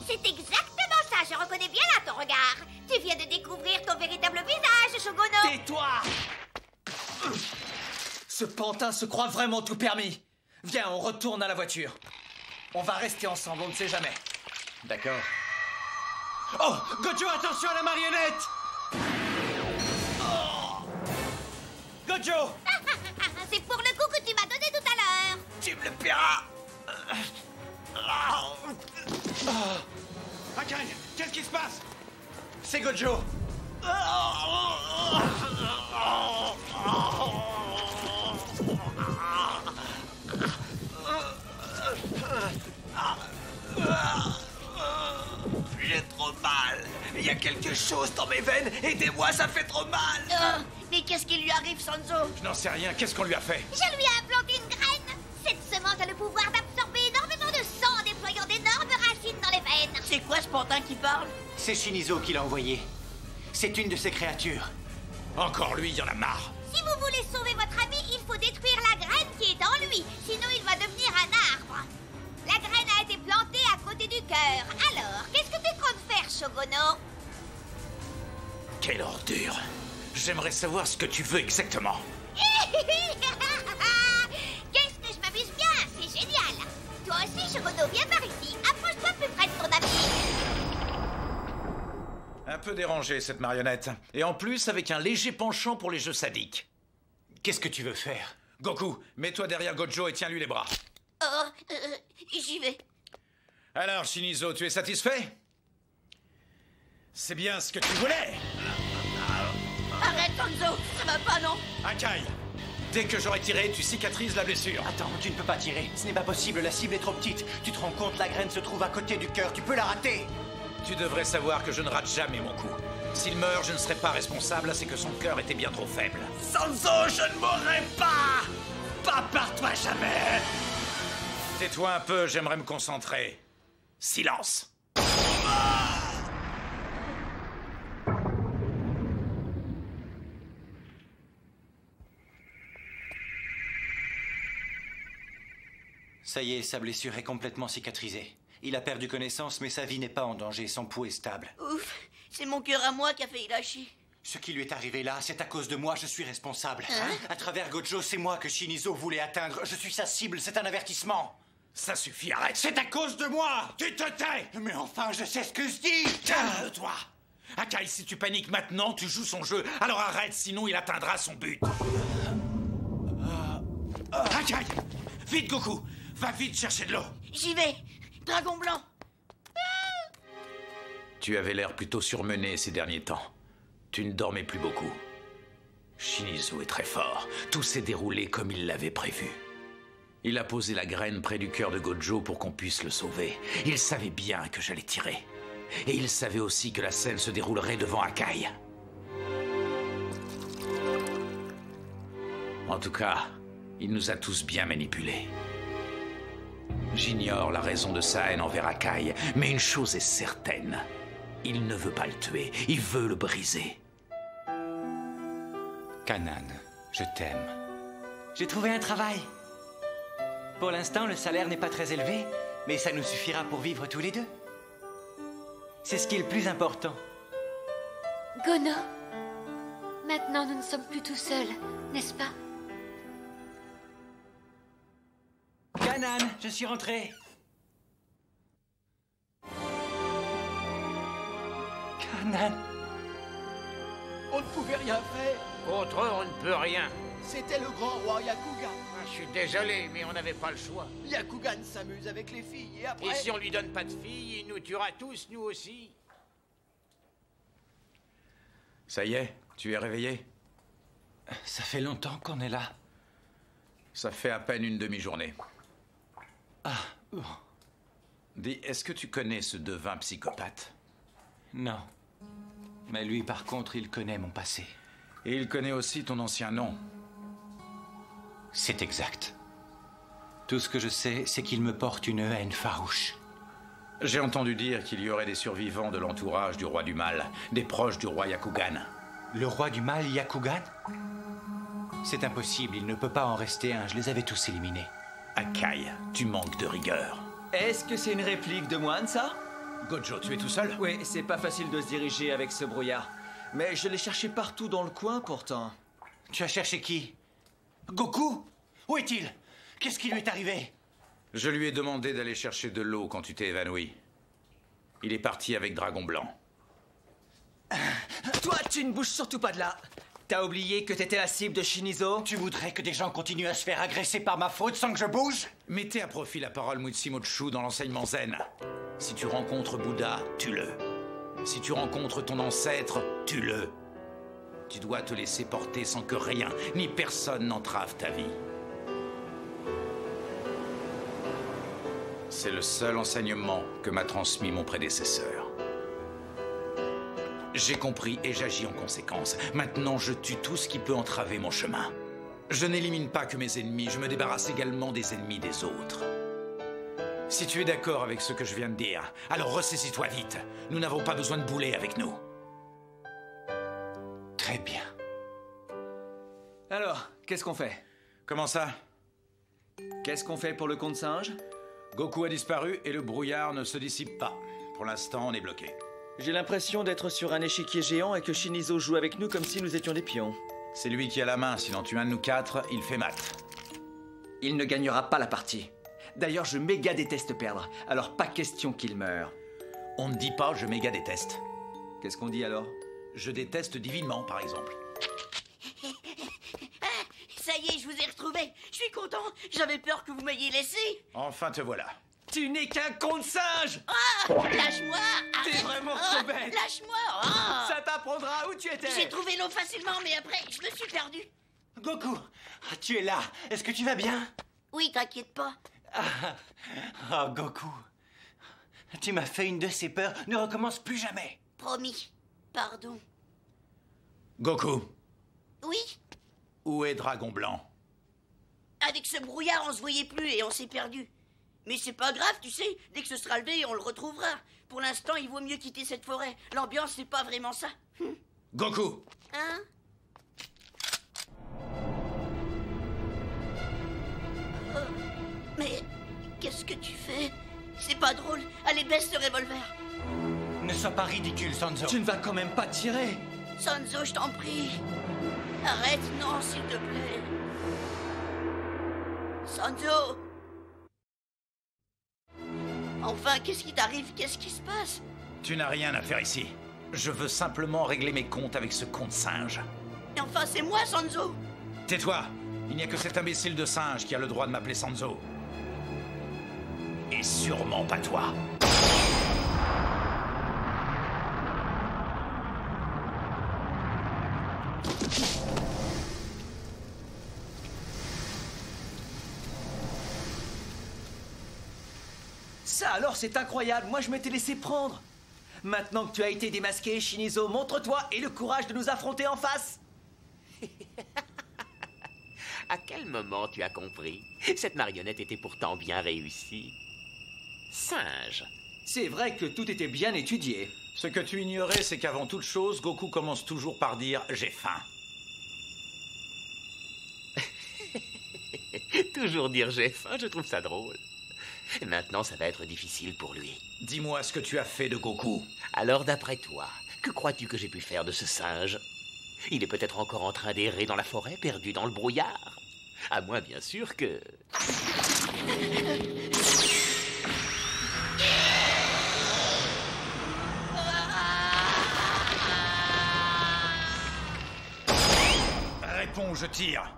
C'est exactement ça, je reconnais bien là ton regard. Tu viens de découvrir ton véritable visage, Shogono. Tais-toi! Ce pantin se croit vraiment tout permis. Viens, on retourne à la voiture. On va rester ensemble, on ne sait jamais. D'accord. Oh, Gojo, attention à la marionnette! Oh. Gojo! C'est pour le coup que tu m'as donné tout à l'heure. Tu me le paieras! Akai, qu'est-ce qui se passe? C'est Gojo! J'ai trop mal. Il y a quelque chose dans mes veines. Aidez-moi, ça fait trop mal. Mais qu'est-ce qui lui arrive, Sanzo? Je n'en sais rien, qu'est-ce qu'on lui a fait? Je lui ai implanté une graine. Cette semence a le pouvoir d'absorber énormément de sang en déployant d'énormes racines dans les veines. C'est quoi ce pantin qui parle? C'est Shinizo qui l'a envoyé. C'est une de ses créatures. Encore lui, il y en a marre. Si vous voulez sauver votre ami, il faut détruire la graine qui est en lui. Sinon, il va devenir un arbre. La graine a été plantée à côté du cœur. Alors, qu'est-ce que tu comptes faire, Shogono? Quelle ordure. J'aimerais savoir ce que tu veux exactement. Qu'est-ce que je m'amuse bien, c'est génial. Toi aussi, Shogono, viens par ici. Approche-toi plus près de ton ami. Un peu dérangée, cette marionnette. Et en plus, avec un léger penchant pour les jeux sadiques. Qu'est-ce que tu veux faire? Goku, mets-toi derrière Gojo et tiens-lui les bras. J'y vais. Alors, Shinizo, tu es satisfait? C'est bien ce que tu voulais. Arrête, Sanzo, ça va pas, non? Akai, dès que j'aurai tiré, tu cicatrises la blessure. Attends, tu ne peux pas tirer. Ce n'est pas possible, la cible est trop petite. Tu te rends compte, la graine se trouve à côté du cœur. Tu peux la rater. Tu devrais savoir que je ne rate jamais mon coup. S'il meurt, je ne serai pas responsable, c'est que son cœur était bien trop faible. Sanzo, je ne mourrai pas! Pas par toi jamais! Tais-toi un peu, j'aimerais me concentrer. Silence! Ça y est, sa blessure est complètement cicatrisée. Il a perdu connaissance, mais sa vie n'est pas en danger. Son pouls est stable. Ouf, c'est mon cœur à moi qui a failli lâcher. Ce qui lui est arrivé là, c'est à cause de moi, je suis responsable. Hein? À travers Gojo, c'est moi que Shinizo voulait atteindre. Je suis sa cible, c'est un avertissement. Ça suffit, arrête! C'est à cause de moi! Tu te tais! Mais enfin, je sais ce que je dis! Calme-toi! Akai, si tu paniques maintenant, tu joues son jeu. Alors arrête, sinon il atteindra son but. Akai! Vite, Goku! Va vite chercher de l'eau! J'y vais! Dragon blanc! Tu avais l'air plutôt surmené ces derniers temps. Tu ne dormais plus beaucoup. Shinizo est très fort. Tout s'est déroulé comme il l'avait prévu. Il a posé la graine près du cœur de Gojo pour qu'on puisse le sauver. Il savait bien que j'allais tirer. Et il savait aussi que la scène se déroulerait devant Akai. En tout cas, il nous a tous bien manipulés. J'ignore la raison de sa haine envers Akai, mais une chose est certaine. Il ne veut pas le tuer, il veut le briser. Kanan, je t'aime. J'ai trouvé un travail. Pour l'instant, le salaire n'est pas très élevé, mais ça nous suffira pour vivre tous les deux. C'est ce qui est le plus important. Gono, maintenant nous ne sommes plus tout seuls, n'est-ce pas? Kanan, je suis rentré. Kanan. On ne pouvait rien faire. Contre eux, on ne peut rien. C'était le grand roi Yakugan. Je suis désolé, mais on n'avait pas le choix. Yakugan s'amuse avec les filles et après... Et si on lui donne pas de filles, il nous tuera tous, nous aussi. Ça y est, tu es réveillé? Ça fait longtemps qu'on est là. Ça fait à peine une demi-journée. Ah. Dis, est-ce que tu connais ce devin psychopathe? Non. Mais lui, par contre, il connaît mon passé. Et il connaît aussi ton ancien nom. C'est exact. Tout ce que je sais, c'est qu'il me porte une haine farouche. J'ai entendu dire qu'il y aurait des survivants de l'entourage du roi du mal, des proches du roi Yakugan. Le roi du mal, Yakugan? C'est impossible, il ne peut pas en rester un, je les avais tous éliminés. Akai, tu manques de rigueur. Est-ce que c'est une réplique de moine, ça? Gojo, tu es tout seul? Oui, c'est pas facile de se diriger avec ce brouillard. Mais je l'ai cherché partout dans le coin, pourtant. Tu as cherché qui? Goku? Où est-il? Qu'est-ce qui lui est arrivé? Je lui ai demandé d'aller chercher de l'eau quand tu t'es évanoui. Il est parti avec Dragon Blanc. Toi, tu ne bouges surtout pas de là. T'as oublié que t'étais la cible de Shinizo? Tu voudrais que des gens continuent à se faire agresser par ma faute sans que je bouge? Mettez à profit la parole Mutsimochu dans l'enseignement zen. Si tu rencontres Bouddha, tue-le. Si tu rencontres ton ancêtre, tue-le. Tu dois te laisser porter sans que rien, ni personne n'entrave ta vie. C'est le seul enseignement que m'a transmis mon prédécesseur. J'ai compris et j'agis en conséquence. Maintenant, je tue tout ce qui peut entraver mon chemin. Je n'élimine pas que mes ennemis, je me débarrasse également des ennemis des autres. Si tu es d'accord avec ce que je viens de dire, alors ressaisis-toi vite. Nous n'avons pas besoin de bouler avec nous. Très bien. Alors, qu'est-ce qu'on fait? Comment ça? Qu'est-ce qu'on fait pour le compte singe? Goku a disparu et le brouillard ne se dissipe pas. Pour l'instant, on est bloqué. J'ai l'impression d'être sur un échiquier géant et que Shinizo joue avec nous comme si nous étions des pions. C'est lui qui a la main, sinon tu un de nous quatre, il fait mat. Il ne gagnera pas la partie. D'ailleurs, je méga déteste perdre, alors pas question qu'il meure. On ne dit pas je méga déteste. Qu'est-ce qu'on dit alors? Je déteste divinement, par exemple. Ça y est, je vous ai retrouvé. Je suis content. J'avais peur que vous m'ayez laissé. Enfin te voilà. Tu n'es qu'un con de singe! Ah! Lâche-moi! T'es vraiment trop bête! Lâche-moi! Ah! Ça t'apprendra où tu étais! J'ai trouvé l'eau facilement, mais après, je me suis perdu. Goku, tu es là. Est-ce que tu vas bien? Oui, t'inquiète pas. Oh, Goku. Tu m'as fait une de ces peurs. Ne recommence plus jamais. Promis. Pardon. Goku. Oui? Où est Dragon Blanc? Avec ce brouillard, on se voyait plus et on s'est perdu. Mais c'est pas grave, tu sais. Dès que ce sera levé, on le retrouvera. Pour l'instant, il vaut mieux quitter cette forêt. L'ambiance, c'est pas vraiment ça. Goku! Hein? Mais qu'est-ce que tu fais? C'est pas drôle. Allez, baisse ce revolver. Ne sois pas ridicule, Sanzo. Tu ne vas quand même pas tirer. Sanzo, je t'en prie. Arrête, non, s'il te plaît. Sanzo! Enfin, qu'est-ce qui t'arrive? Qu'est-ce qui se passe? Tu n'as rien à faire ici. Je veux simplement régler mes comptes avec ce con de singe. Et enfin, c'est moi, Sanzo! Tais-toi! Il n'y a que cet imbécile de singe qui a le droit de m'appeler Sanzo. Et sûrement pas toi. Ça alors, c'est incroyable. Moi, je m'étais laissé prendre. Maintenant que tu as été démasqué, Shinizo, montre-toi et le courage de nous affronter en face. À quel moment tu as compris? Cette marionnette était pourtant bien réussie. Singe. C'est vrai que tout était bien étudié. Ce que tu ignorais, c'est qu'avant toute chose, Goku commence toujours par dire « j'ai faim ». Toujours dire j'ai faim, je trouve ça drôle. Maintenant, ça va être difficile pour lui. Dis-moi ce que tu as fait de Goku. Alors, d'après toi, que crois-tu que j'ai pu faire de ce singe? Il est peut-être encore en train d'errer dans la forêt, perdu dans le brouillard. À moins, bien sûr, que... Réponds, je tire.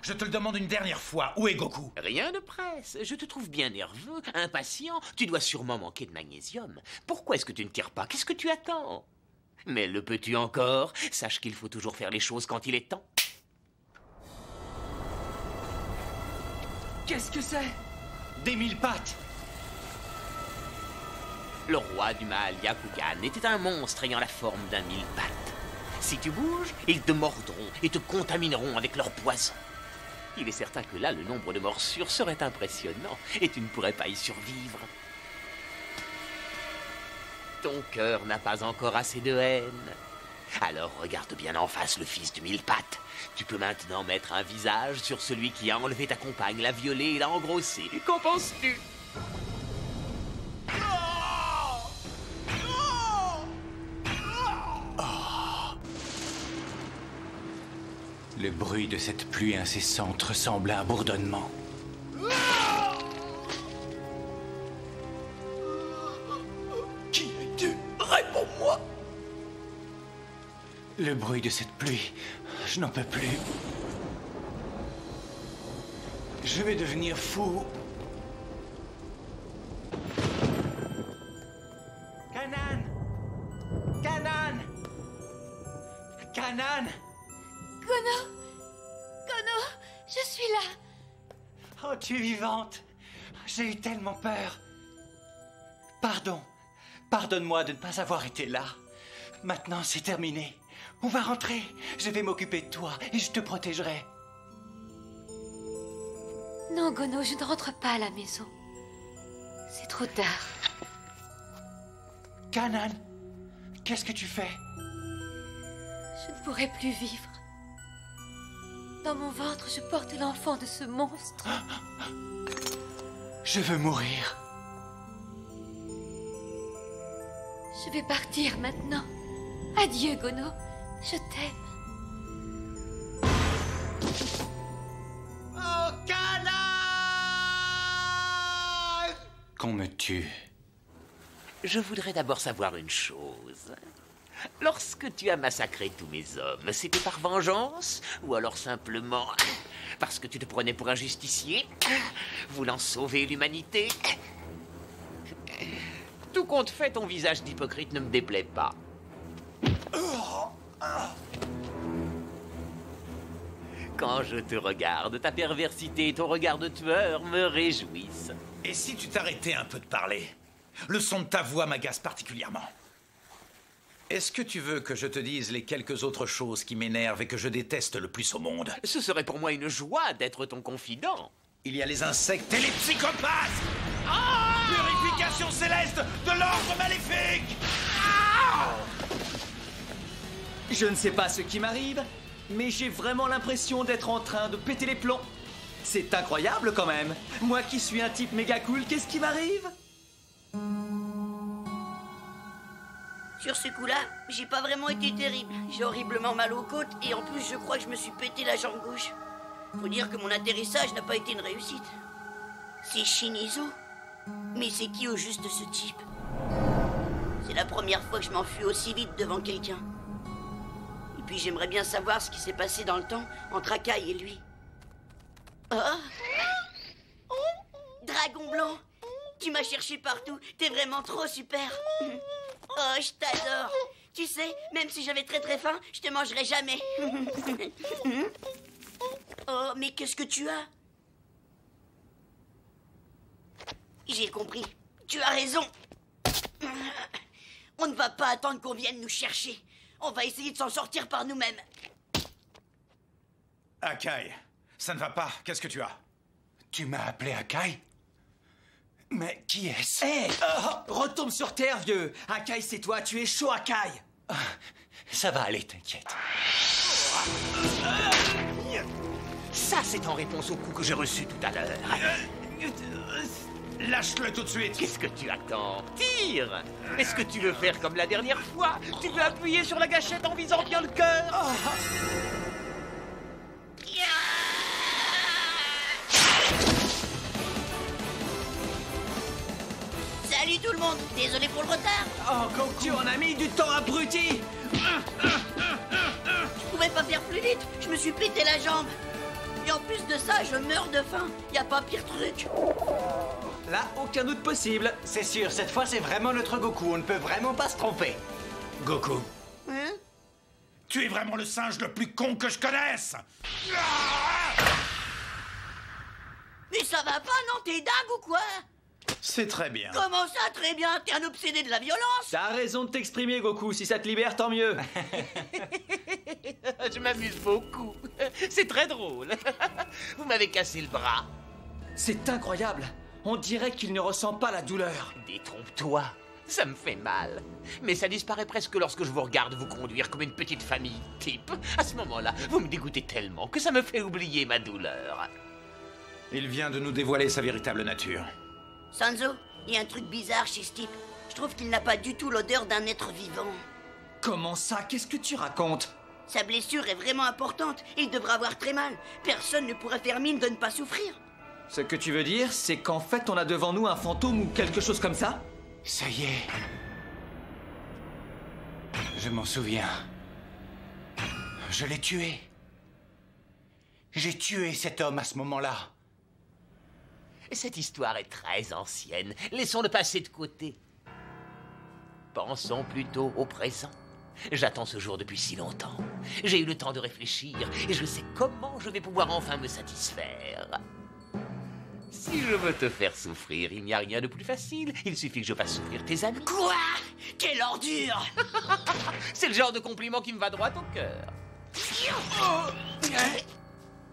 Je te le demande une dernière fois. Où est Goku? Rien de presse. Je te trouve bien nerveux, impatient. Tu dois sûrement manquer de magnésium. Pourquoi est-ce que tu ne tires pas? Qu'est-ce que tu attends? Mais le peux-tu encore? Sache qu'il faut toujours faire les choses quand il est temps. Qu'est-ce que c'est? Des 1000 pattes. Le roi du mal, Yakugan, était un monstre ayant la forme d'un 1000 pattes. Si tu bouges, ils te mordront et te contamineront avec leur poison. Il est certain que là, le nombre de morsures serait impressionnant et tu ne pourrais pas y survivre. Ton cœur n'a pas encore assez de haine. Alors regarde bien en face le fils de mille pattes. Tu peux maintenant mettre un visage sur celui qui a enlevé ta compagne, l'a violée et l'a engrossée. Qu'en penses-tu? Le bruit de cette pluie incessante ressemble à un bourdonnement. Qui es-tu? Réponds-moi! Le bruit de cette pluie, je n'en peux plus. Je vais devenir fou. Kanan! Kanan! Kanan! Gono! Gono! Je suis là! Oh, tu es vivante! J'ai eu tellement peur. Pardon. Pardonne-moi de ne pas avoir été là. Maintenant, c'est terminé. On va rentrer. Je vais m'occuper de toi et je te protégerai. Non, Gono, je ne rentre pas à la maison. C'est trop tard. Kanan, qu'est-ce que tu fais? Je ne pourrai plus vivre. Dans mon ventre, je porte l'enfant de ce monstre. Je veux mourir. Je vais partir maintenant. Adieu, Gono. Je t'aime. Oh, Kanan! Qu'on me tue. Je voudrais d'abord savoir une chose. Lorsque tu as massacré tous mes hommes, c'était par vengeance ou alors simplement parce que tu te prenais pour un justicier, voulant sauver l'humanité? Tout compte fait, ton visage d'hypocrite ne me déplaît pas. Quand je te regarde, ta perversité et ton regard de tueur me réjouissent. Et si tu t'arrêtais un peu de parler? Le son de ta voix m'agace particulièrement. Est-ce que tu veux que je te dise les quelques autres choses qui m'énervent et que je déteste le plus au monde? Ce serait pour moi une joie d'être ton confident. Il y a les insectes et les psychopathes! Ah! Purification céleste de l'ordre maléfique! Je ne sais pas ce qui m'arrive, mais j'ai vraiment l'impression d'être en train de péter les plombs. C'est incroyable quand même. Moi qui suis un type méga cool, qu'est-ce qui m'arrive? Sur ce coup-là, j'ai pas vraiment été terrible. J'ai horriblement mal aux côtes et en plus, je crois que je me suis pété la jambe gauche. Faut dire que mon atterrissage n'a pas été une réussite. C'est Shinizo? Mais c'est qui au juste ce type? C'est la première fois que je m'enfuis aussi vite devant quelqu'un. Et puis j'aimerais bien savoir ce qui s'est passé dans le temps entre Akai et lui. Oh! Dragon blanc! Tu m'as cherché partout, t'es vraiment trop super! Oh, je t'adore! Tu sais, même si j'avais très très faim, je te mangerai jamais! Oh, mais qu'est-ce que tu as? J'ai compris. Tu as raison. On ne va pas attendre qu'on vienne nous chercher. On va essayer de s'en sortir par nous-mêmes. Akai, ça ne va pas. Qu'est-ce que tu as? Tu m'as appelé Akai? Mais qui est-ce? Hé! Retourne sur Terre, vieux! Akai, c'est toi, tu es chaud, Akai! Ça va aller, t'inquiète. Ça, c'est en réponse au coup que j'ai reçu tout à l'heure. Lâche-le tout de suite! Qu'est-ce que tu attends? Tire! Est-ce que tu veux faire comme la dernière fois? Tu veux appuyer sur la gâchette en visant bien le cœur? Salut tout le monde! Désolé pour le retard! Oh, Goku, tu en as mis du temps, abruti! Je pouvais pas faire plus vite, je me suis pété la jambe. Et en plus de ça, je meurs de faim. Y a pas pire truc. Là, aucun doute possible. C'est sûr, cette fois, c'est vraiment notre Goku. On ne peut vraiment pas se tromper. Goku. Hein? Tu es vraiment le singe le plus con que je connaisse! Mais ça va pas, non? T'es dingue ou quoi? C'est très bien. Comment ça, très bien? T'es un obsédé de la violence? T'as raison de t'exprimer, Goku. Si ça te libère, tant mieux. Je m'amuse beaucoup. C'est très drôle. Vous m'avez cassé le bras. C'est incroyable. On dirait qu'il ne ressent pas la douleur. Détrompe-toi. Ça me fait mal. Mais ça disparaît presque lorsque je vous regarde vous conduire comme une petite famille type. À ce moment-là, vous me dégoûtez tellement que ça me fait oublier ma douleur. Il vient de nous dévoiler sa véritable nature. Sanzo, il y a un truc bizarre chez ce type. Je trouve qu'il n'a pas du tout l'odeur d'un être vivant. Comment ça? Qu'est-ce que tu racontes? Sa blessure est vraiment importante. Il devra avoir très mal. Personne ne pourra faire mine de ne pas souffrir. Ce que tu veux dire, c'est qu'en fait, on a devant nous un fantôme ou quelque chose comme ça? Ça y est. Je m'en souviens. Je l'ai tué. J'ai tué cet homme à ce moment-là. Cette histoire est très ancienne. Laissons le passé de côté. Pensons plutôt au présent. J'attends ce jour depuis si longtemps. J'ai eu le temps de réfléchir et je sais comment je vais pouvoir enfin me satisfaire. Si je veux te faire souffrir, il n'y a rien de plus facile. Il suffit que je fasse souffrir tes amis. Quoi? Quelle ordure! C'est le genre de compliment qui me va droit au cœur.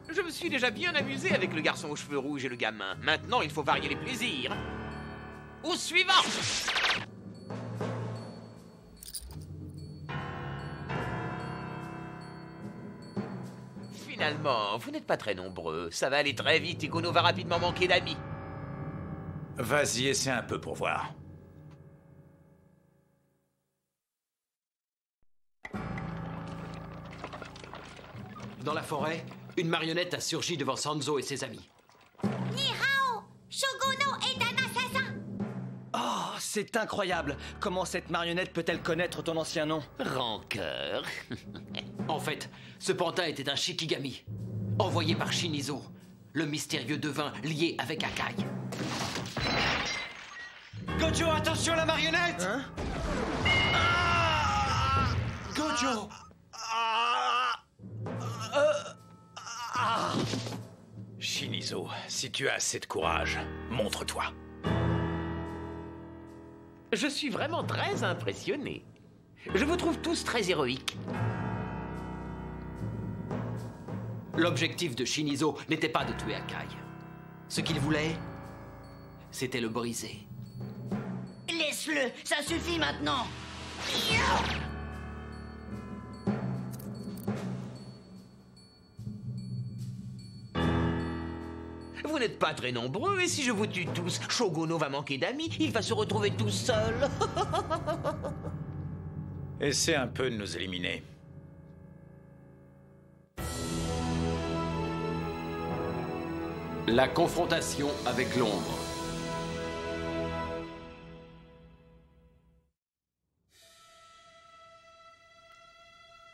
Je me suis déjà bien amusé avec le garçon aux cheveux rouges et le gamin. Maintenant, il faut varier les plaisirs. Au suivant! Finalement, vous n'êtes pas très nombreux. Ça va aller très vite et Kono va rapidement manquer d'amis. Vas-y, essaie un peu pour voir. Dans la forêt, une marionnette a surgi devant Sanzo et ses amis. Ni hao! Shogono est un assassin! Oh, c'est incroyable. Comment cette marionnette peut-elle connaître ton ancien nom? Rancœur. En fait, ce pantin était un Shikigami, envoyé par Shinizo, le mystérieux devin lié avec Akai. Gojo, attention à la marionnette! Hein? Gojo! Shinizo, si tu as assez de courage, montre-toi. Je suis vraiment très impressionné. Je vous trouve tous très héroïques. L'objectif de Shinizo n'était pas de tuer Akai. Ce qu'il voulait, c'était le briser. Laisse-le, ça suffit maintenant. Vous n'êtes pas très nombreux, et si je vous tue tous, Shogono va manquer d'amis, il va se retrouver tout seul. Essaie un peu de nous éliminer. La confrontation avec l'ombre.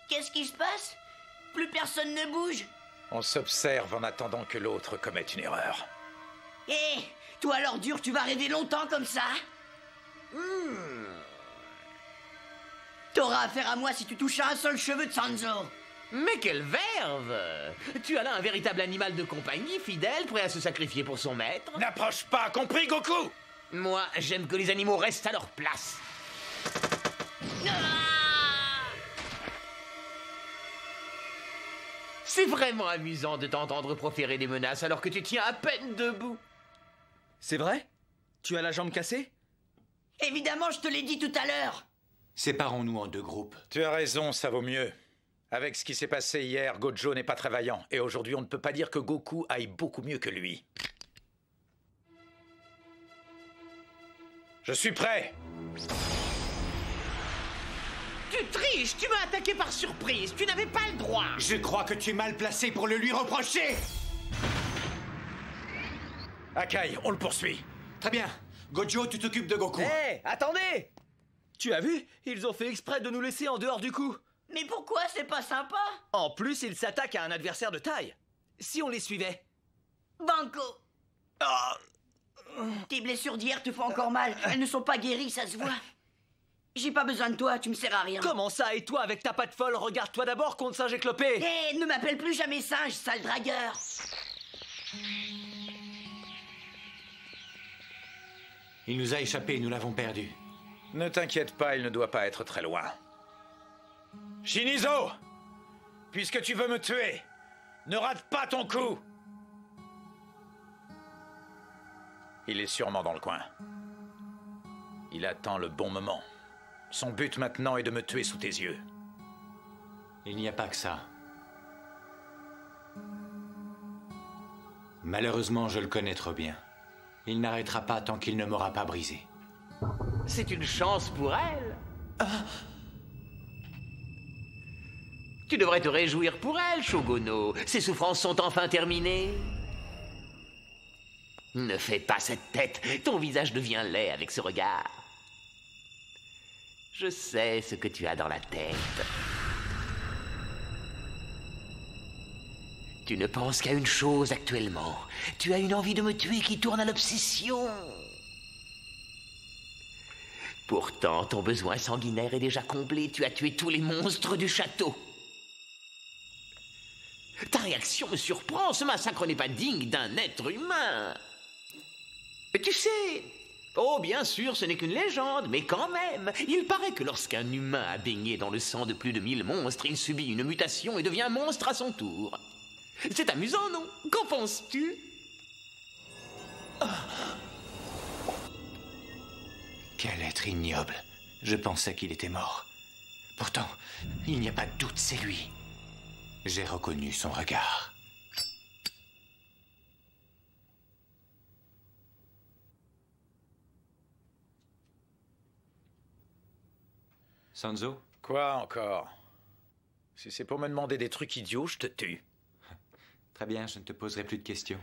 Qu'est-ce qui se passe? Plus personne ne bouge. On s'observe en attendant que l'autre commette une erreur. Hé, toi l'ordure, tu vas rêver longtemps comme ça? T'auras affaire à moi si tu touches à un seul cheveu de Sanzo. Mais quelle verve! Tu as là un véritable animal de compagnie, fidèle, prêt à se sacrifier pour son maître. N'approche pas, compris, Goku? Moi, j'aime que les animaux restent à leur place. C'est vraiment amusant de t'entendre proférer des menaces alors que tu tiens à peine debout. C'est vrai? Tu as la jambe cassée? Évidemment, je te l'ai dit tout à l'heure. Séparons-nous en deux groupes. Tu as raison, ça vaut mieux. Avec ce qui s'est passé hier, Gojo n'est pas très vaillant. Et aujourd'hui, on ne peut pas dire que Goku aille beaucoup mieux que lui. Je suis prêt. Tu triches, tu m'as attaqué par surprise, tu n'avais pas le droit. Je crois que tu es mal placé pour le lui reprocher. Akai, on le poursuit. Très bien. Gojo, tu t'occupes de Goku. Hé, attendez! Tu as vu? Ils ont fait exprès de nous laisser en dehors du coup. Mais pourquoi? C'est pas sympa. En plus, ils s'attaquent à un adversaire de taille. Si on les suivait. Banco. Tes blessures d'hier te font encore mal. Elles ne sont pas guéries, ça se voit. J'ai pas besoin de toi, tu me sers à rien. Comment ça? Et toi, avec ta patte folle, regarde-toi d'abord contre singe éclopé. Hé, ne m'appelle plus jamais singe, sale dragueur. Il nous a échappé, nous l'avons perdu. Ne t'inquiète pas, il ne doit pas être très loin. Shinizo! Puisque tu veux me tuer, ne rate pas ton coup! Il est sûrement dans le coin. Il attend le bon moment. Son but maintenant est de me tuer sous tes yeux. Il n'y a pas que ça. Malheureusement, je le connais trop bien. Il n'arrêtera pas tant qu'il ne m'aura pas brisé. C'est une chance pour elle. Tu devrais te réjouir pour elle, Shogono. Ses souffrances sont enfin terminées. Ne fais pas cette tête. Ton visage devient laid avec ce regard. Je sais ce que tu as dans la tête. Tu ne penses qu'à une chose actuellement. Tu as une envie de me tuer qui tourne à l'obsession. Pourtant, ton besoin sanguinaire est déjà comblé. Tu as tué tous les monstres du château. Ta réaction me surprend. Ce massacre n'est pas digne d'un être humain. Mais tu sais... Oh, bien sûr, ce n'est qu'une légende, mais quand même, il paraît que lorsqu'un humain a baigné dans le sang de plus de 1000 monstres, il subit une mutation et devient monstre à son tour. C'est amusant, non? Qu'en penses-tu? Quel être ignoble. Je pensais qu'il était mort. Pourtant, il n'y a pas de doute, c'est lui. J'ai reconnu son regard. Sanzo? Quoi encore? Si c'est pour me demander des trucs idiots, je te tue. Très bien, je ne te poserai plus de questions.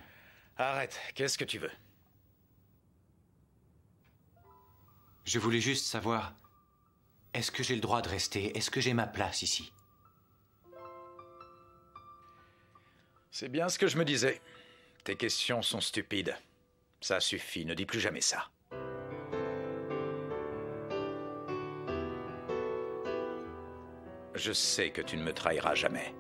Arrête, qu'est-ce que tu veux? Je voulais juste savoir... Est-ce que j'ai le droit de rester? Est-ce que j'ai ma place ici? C'est bien ce que je me disais. Tes questions sont stupides. Ça suffit, ne dis plus jamais ça. Je sais que tu ne me trahiras jamais.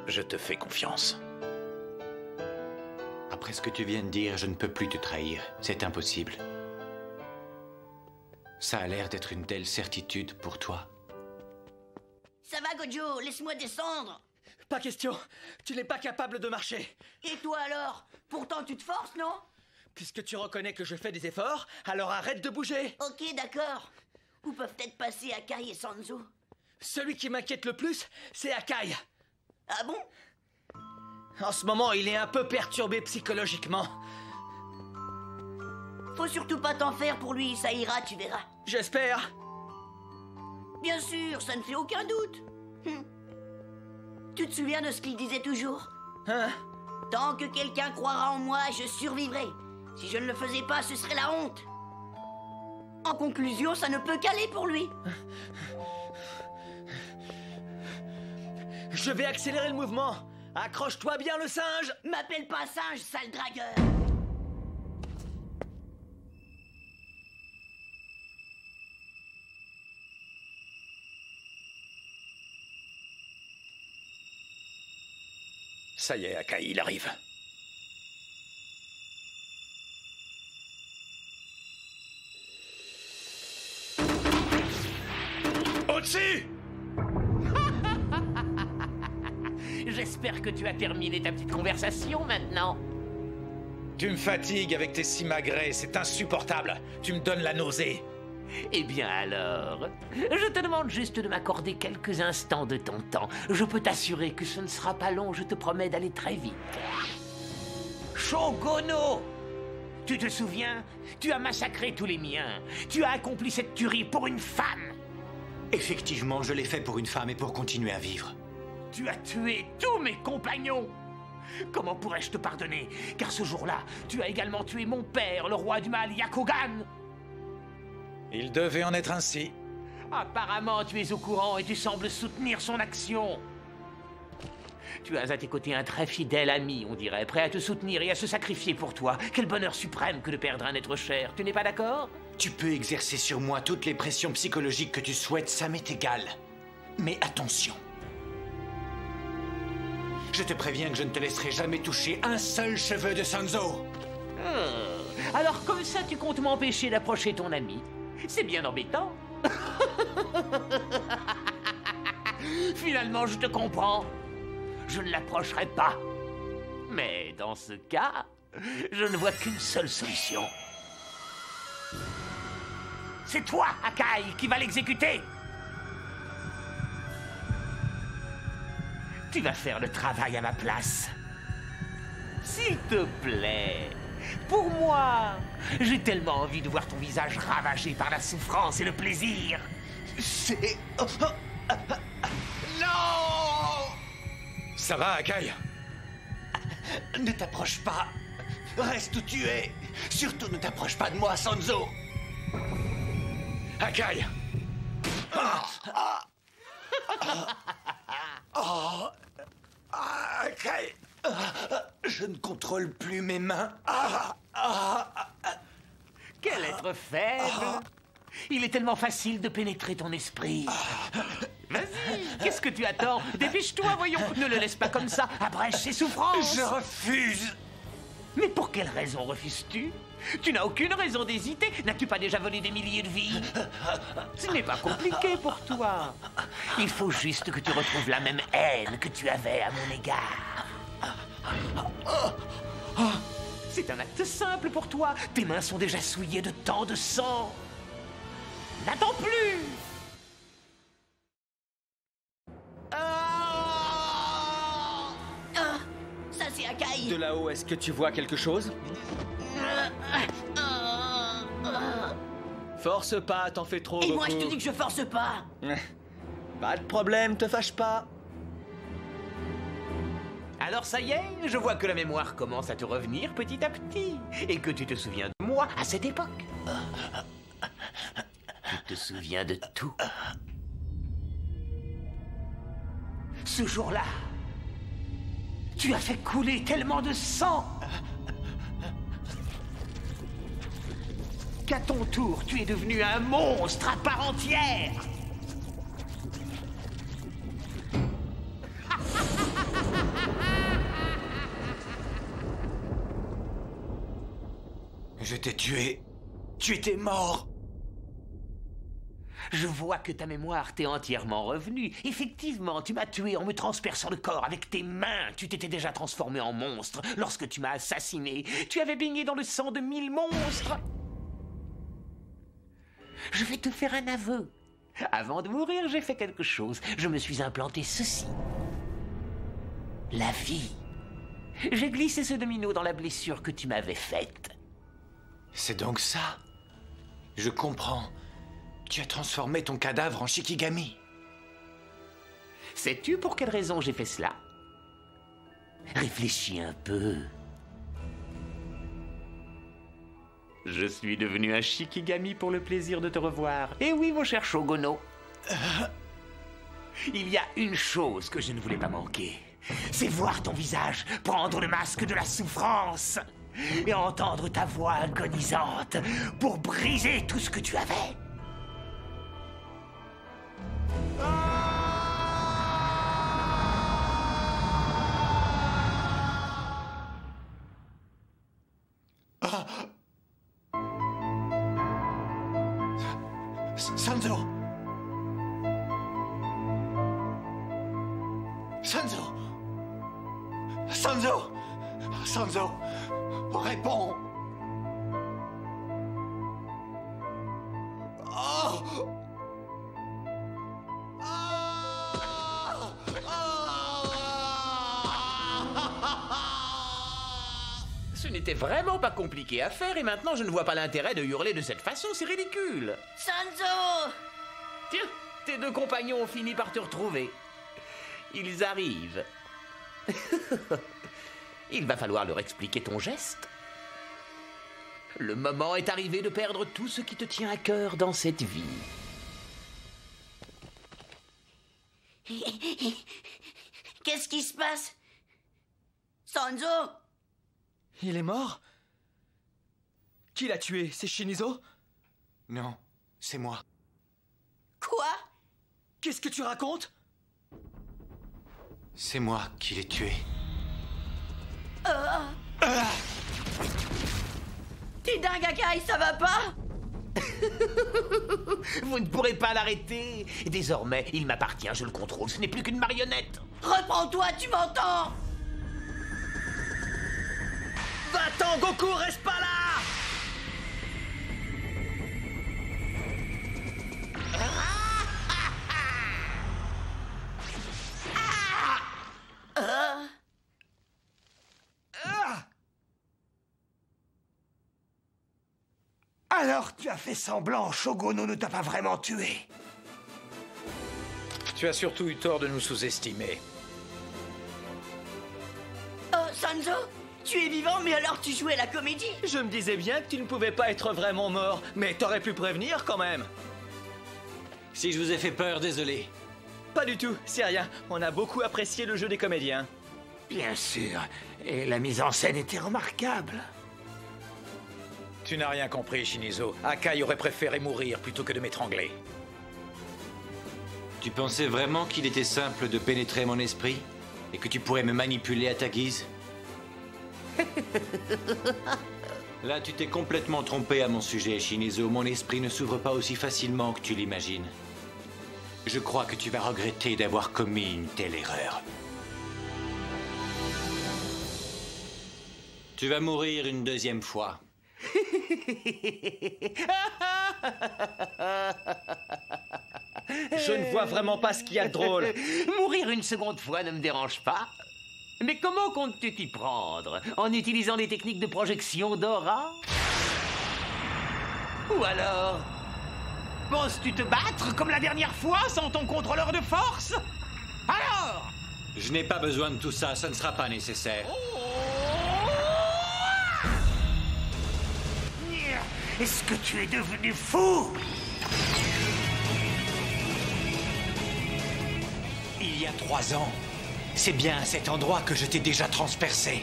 Je te fais confiance. Après ce que tu viens de dire, je ne peux plus te trahir. C'est impossible. Ça a l'air d'être une telle certitude pour toi. Ça va, Gojo? Laisse-moi descendre. Pas question. Tu n'es pas capable de marcher. Et toi alors? Pourtant tu te forces, non? Puisque tu reconnais que je fais des efforts, alors arrête de bouger. Ok, d'accord. Où peuvent-être passer Akai et Sanzo? Celui qui m'inquiète le plus, c'est Akai. Ah bon? En ce moment, il est un peu perturbé psychologiquement. Faut surtout pas t'en faire pour lui, ça ira, tu verras. J'espère. Bien sûr, ça ne fait aucun doute. Tu te souviens de ce qu'il disait toujours? Hein? Tant que quelqu'un croira en moi, je survivrai. Si je ne le faisais pas, ce serait la honte. En conclusion, ça ne peut qu'aller pour lui. Je vais accélérer le mouvement. Accroche-toi bien, le singe. M'appelle pas singe, sale dragueur. Ça y est, Akai, il arrive. Au-dessus! J'espère que tu as terminé ta petite conversation maintenant. Tu me fatigues avec tes simagrées, c'est insupportable. Tu me donnes la nausée. Eh bien alors, je te demande juste de m'accorder quelques instants de ton temps. Je peux t'assurer que ce ne sera pas long, je te promets d'aller très vite. Shogono! Tu te souviens? Tu as massacré tous les miens. Tu as accompli cette tuerie pour une femme. Effectivement, je l'ai fait pour une femme et pour continuer à vivre. Tu as tué tous mes compagnons. Comment pourrais-je te pardonner? Car ce jour-là, tu as également tué mon père, le roi du mal, Yakogan. Il devait en être ainsi. Apparemment, tu es au courant et tu sembles soutenir son action. Tu as à tes côtés un très fidèle ami, on dirait, prêt à te soutenir et à se sacrifier pour toi. Quel bonheur suprême que de perdre un être cher. Tu n'es pas d'accord? Tu peux exercer sur moi toutes les pressions psychologiques que tu souhaites, ça m'est égal. Mais attention. Je te préviens que je ne te laisserai jamais toucher un seul cheveu de Sanzo. Alors comme ça, tu comptes m'empêcher d'approcher ton ami? C'est bien embêtant. Finalement, je te comprends. Je ne l'approcherai pas. Mais dans ce cas, je ne vois qu'une seule solution. C'est toi, Akai, qui va l'exécuter. Tu vas faire le travail à ma place. S'il te plaît. Pour moi, j'ai tellement envie de voir ton visage ravagé par la souffrance et le plaisir. C'est... Non! Ça va, Akai? Ne t'approche pas. Reste où tu es. Surtout ne t'approche pas de moi, Sanzo. Akai! Akai! Je ne contrôle plus mes mains. Quel être faible! Il est tellement facile de pénétrer ton esprit. Vas-y, qu'est-ce que tu attends? Dépêche-toi, voyons. Ne le laisse pas comme ça. Abrège ses souffrances. Je refuse. Mais pour quelle raison refuses-tu? Tu n'as aucune raison d'hésiter. N'as-tu pas déjà volé des milliers de vies? Ce n'est pas compliqué pour toi. Il faut juste que tu retrouves la même haine que tu avais à mon égard. C'est un acte simple pour toi. Tes mains sont déjà souillées de tant de sang. N'attends plus. Ça c'est Akai. De là-haut, est-ce que tu vois quelque chose? Force pas, t'en fais trop. Et moi je te dis que je force pas. Pas de problème, te fâche pas. Alors ça y est, je vois que la mémoire commence à te revenir petit à petit. Et que tu te souviens de moi à cette époque. Tu te souviens de tout. Ce jour-là, tu as fait couler tellement de sang qu'à ton tour, tu es devenu un monstre à part entière. Je t'ai tué. Tu étais mort. Je vois que ta mémoire t'est entièrement revenue. Effectivement, tu m'as tué en me transperçant le corps avec tes mains. Tu t'étais déjà transformé en monstre lorsque tu m'as assassiné. Tu avais baigné dans le sang de 1000 monstres. Je vais te faire un aveu. Avant de mourir, j'ai fait quelque chose. Je me suis implanté ceci. La vie. J'ai glissé ce domino dans la blessure que tu m'avais faite. C'est donc ça? Je comprends. Tu as transformé ton cadavre en Shikigami. Sais-tu pour quelle raison j'ai fait cela? Réfléchis un peu. Je suis devenu un Shikigami pour le plaisir de te revoir. Eh oui, mon cher Shogono. Il y a une chose que je ne voulais pas manquer. C'est voir ton visage prendre le masque de la souffrance et entendre ta voix agonisante pour briser tout ce que tu avais. Sanzo! Sanzo! Sanzo! Sanzo! Réponds! Oh! Ce n'était vraiment pas compliqué à faire et maintenant je ne vois pas l'intérêt de hurler de cette façon, c'est ridicule. Sanzo! Tiens, tes deux compagnons ont fini par te retrouver. Ils arrivent. Il va falloir leur expliquer ton geste. Le moment est arrivé de perdre tout ce qui te tient à cœur dans cette vie. Qu'est-ce qui se passe? Sanzo? Il est mort? Qui l'a tué? C'est Shinizo? Non, c'est moi. Quoi? Qu'est-ce que tu racontes? C'est moi qui l'ai tué. T'es dingue, Akai, ça va pas? Vous ne pourrez pas l'arrêter. Désormais, il m'appartient, je le contrôle. Ce n'est plus qu'une marionnette. Reprends-toi, tu m'entends? Va-t'en, Goku, reste pas là! Alors tu as fait semblant, Shogono ne t'a pas vraiment tué. Tu as surtout eu tort de nous sous-estimer. Oh, Sanzo, tu es vivant, mais alors tu jouais la comédie? Je me disais bien que tu ne pouvais pas être vraiment mort, mais t'aurais pu prévenir quand même. Si je vous ai fait peur, désolé. Pas du tout, c'est rien. On a beaucoup apprécié le jeu des comédiens. Bien sûr, et la mise en scène était remarquable. Tu n'as rien compris, Shinizo. Akai aurait préféré mourir plutôt que de m'étrangler. Tu pensais vraiment qu'il était simple de pénétrer mon esprit? Et que tu pourrais me manipuler à ta guise? Là, tu t'es complètement trompé à mon sujet, Shinizo. Mon esprit ne s'ouvre pas aussi facilement que tu l'imagines. Je crois que tu vas regretter d'avoir commis une telle erreur. Tu vas mourir une deuxième fois. Je ne vois vraiment pas ce qu'il y a de drôle. Mourir une seconde fois ne me dérange pas. Mais comment comptes-tu t'y prendre? En utilisant des techniques de projection d'aura? Ou alors, penses-tu te battre comme la dernière fois sans ton contrôleur de force? Alors? Je n'ai pas besoin de tout ça, ça ne sera pas nécessaire. Est-ce que tu es devenu fou? Il y a 3 ans, c'est bien à cet endroit que je t'ai déjà transpercé.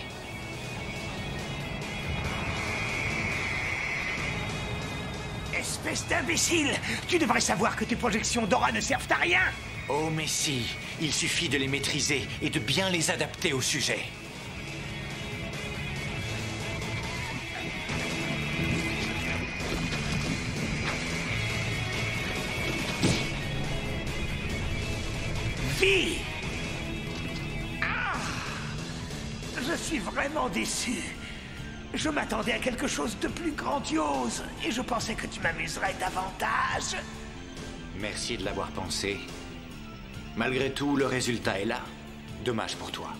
Espèce d'imbécile! Tu devrais savoir que tes projections d'aura ne servent à rien! Oh mais si, il suffit de les maîtriser et de bien les adapter au sujet. Vie! Je suis vraiment déçu. Je m'attendais à quelque chose de plus grandiose et je pensais que tu m'amuserais davantage. Merci de l'avoir pensé. Malgré tout, le résultat est là. Dommage pour toi.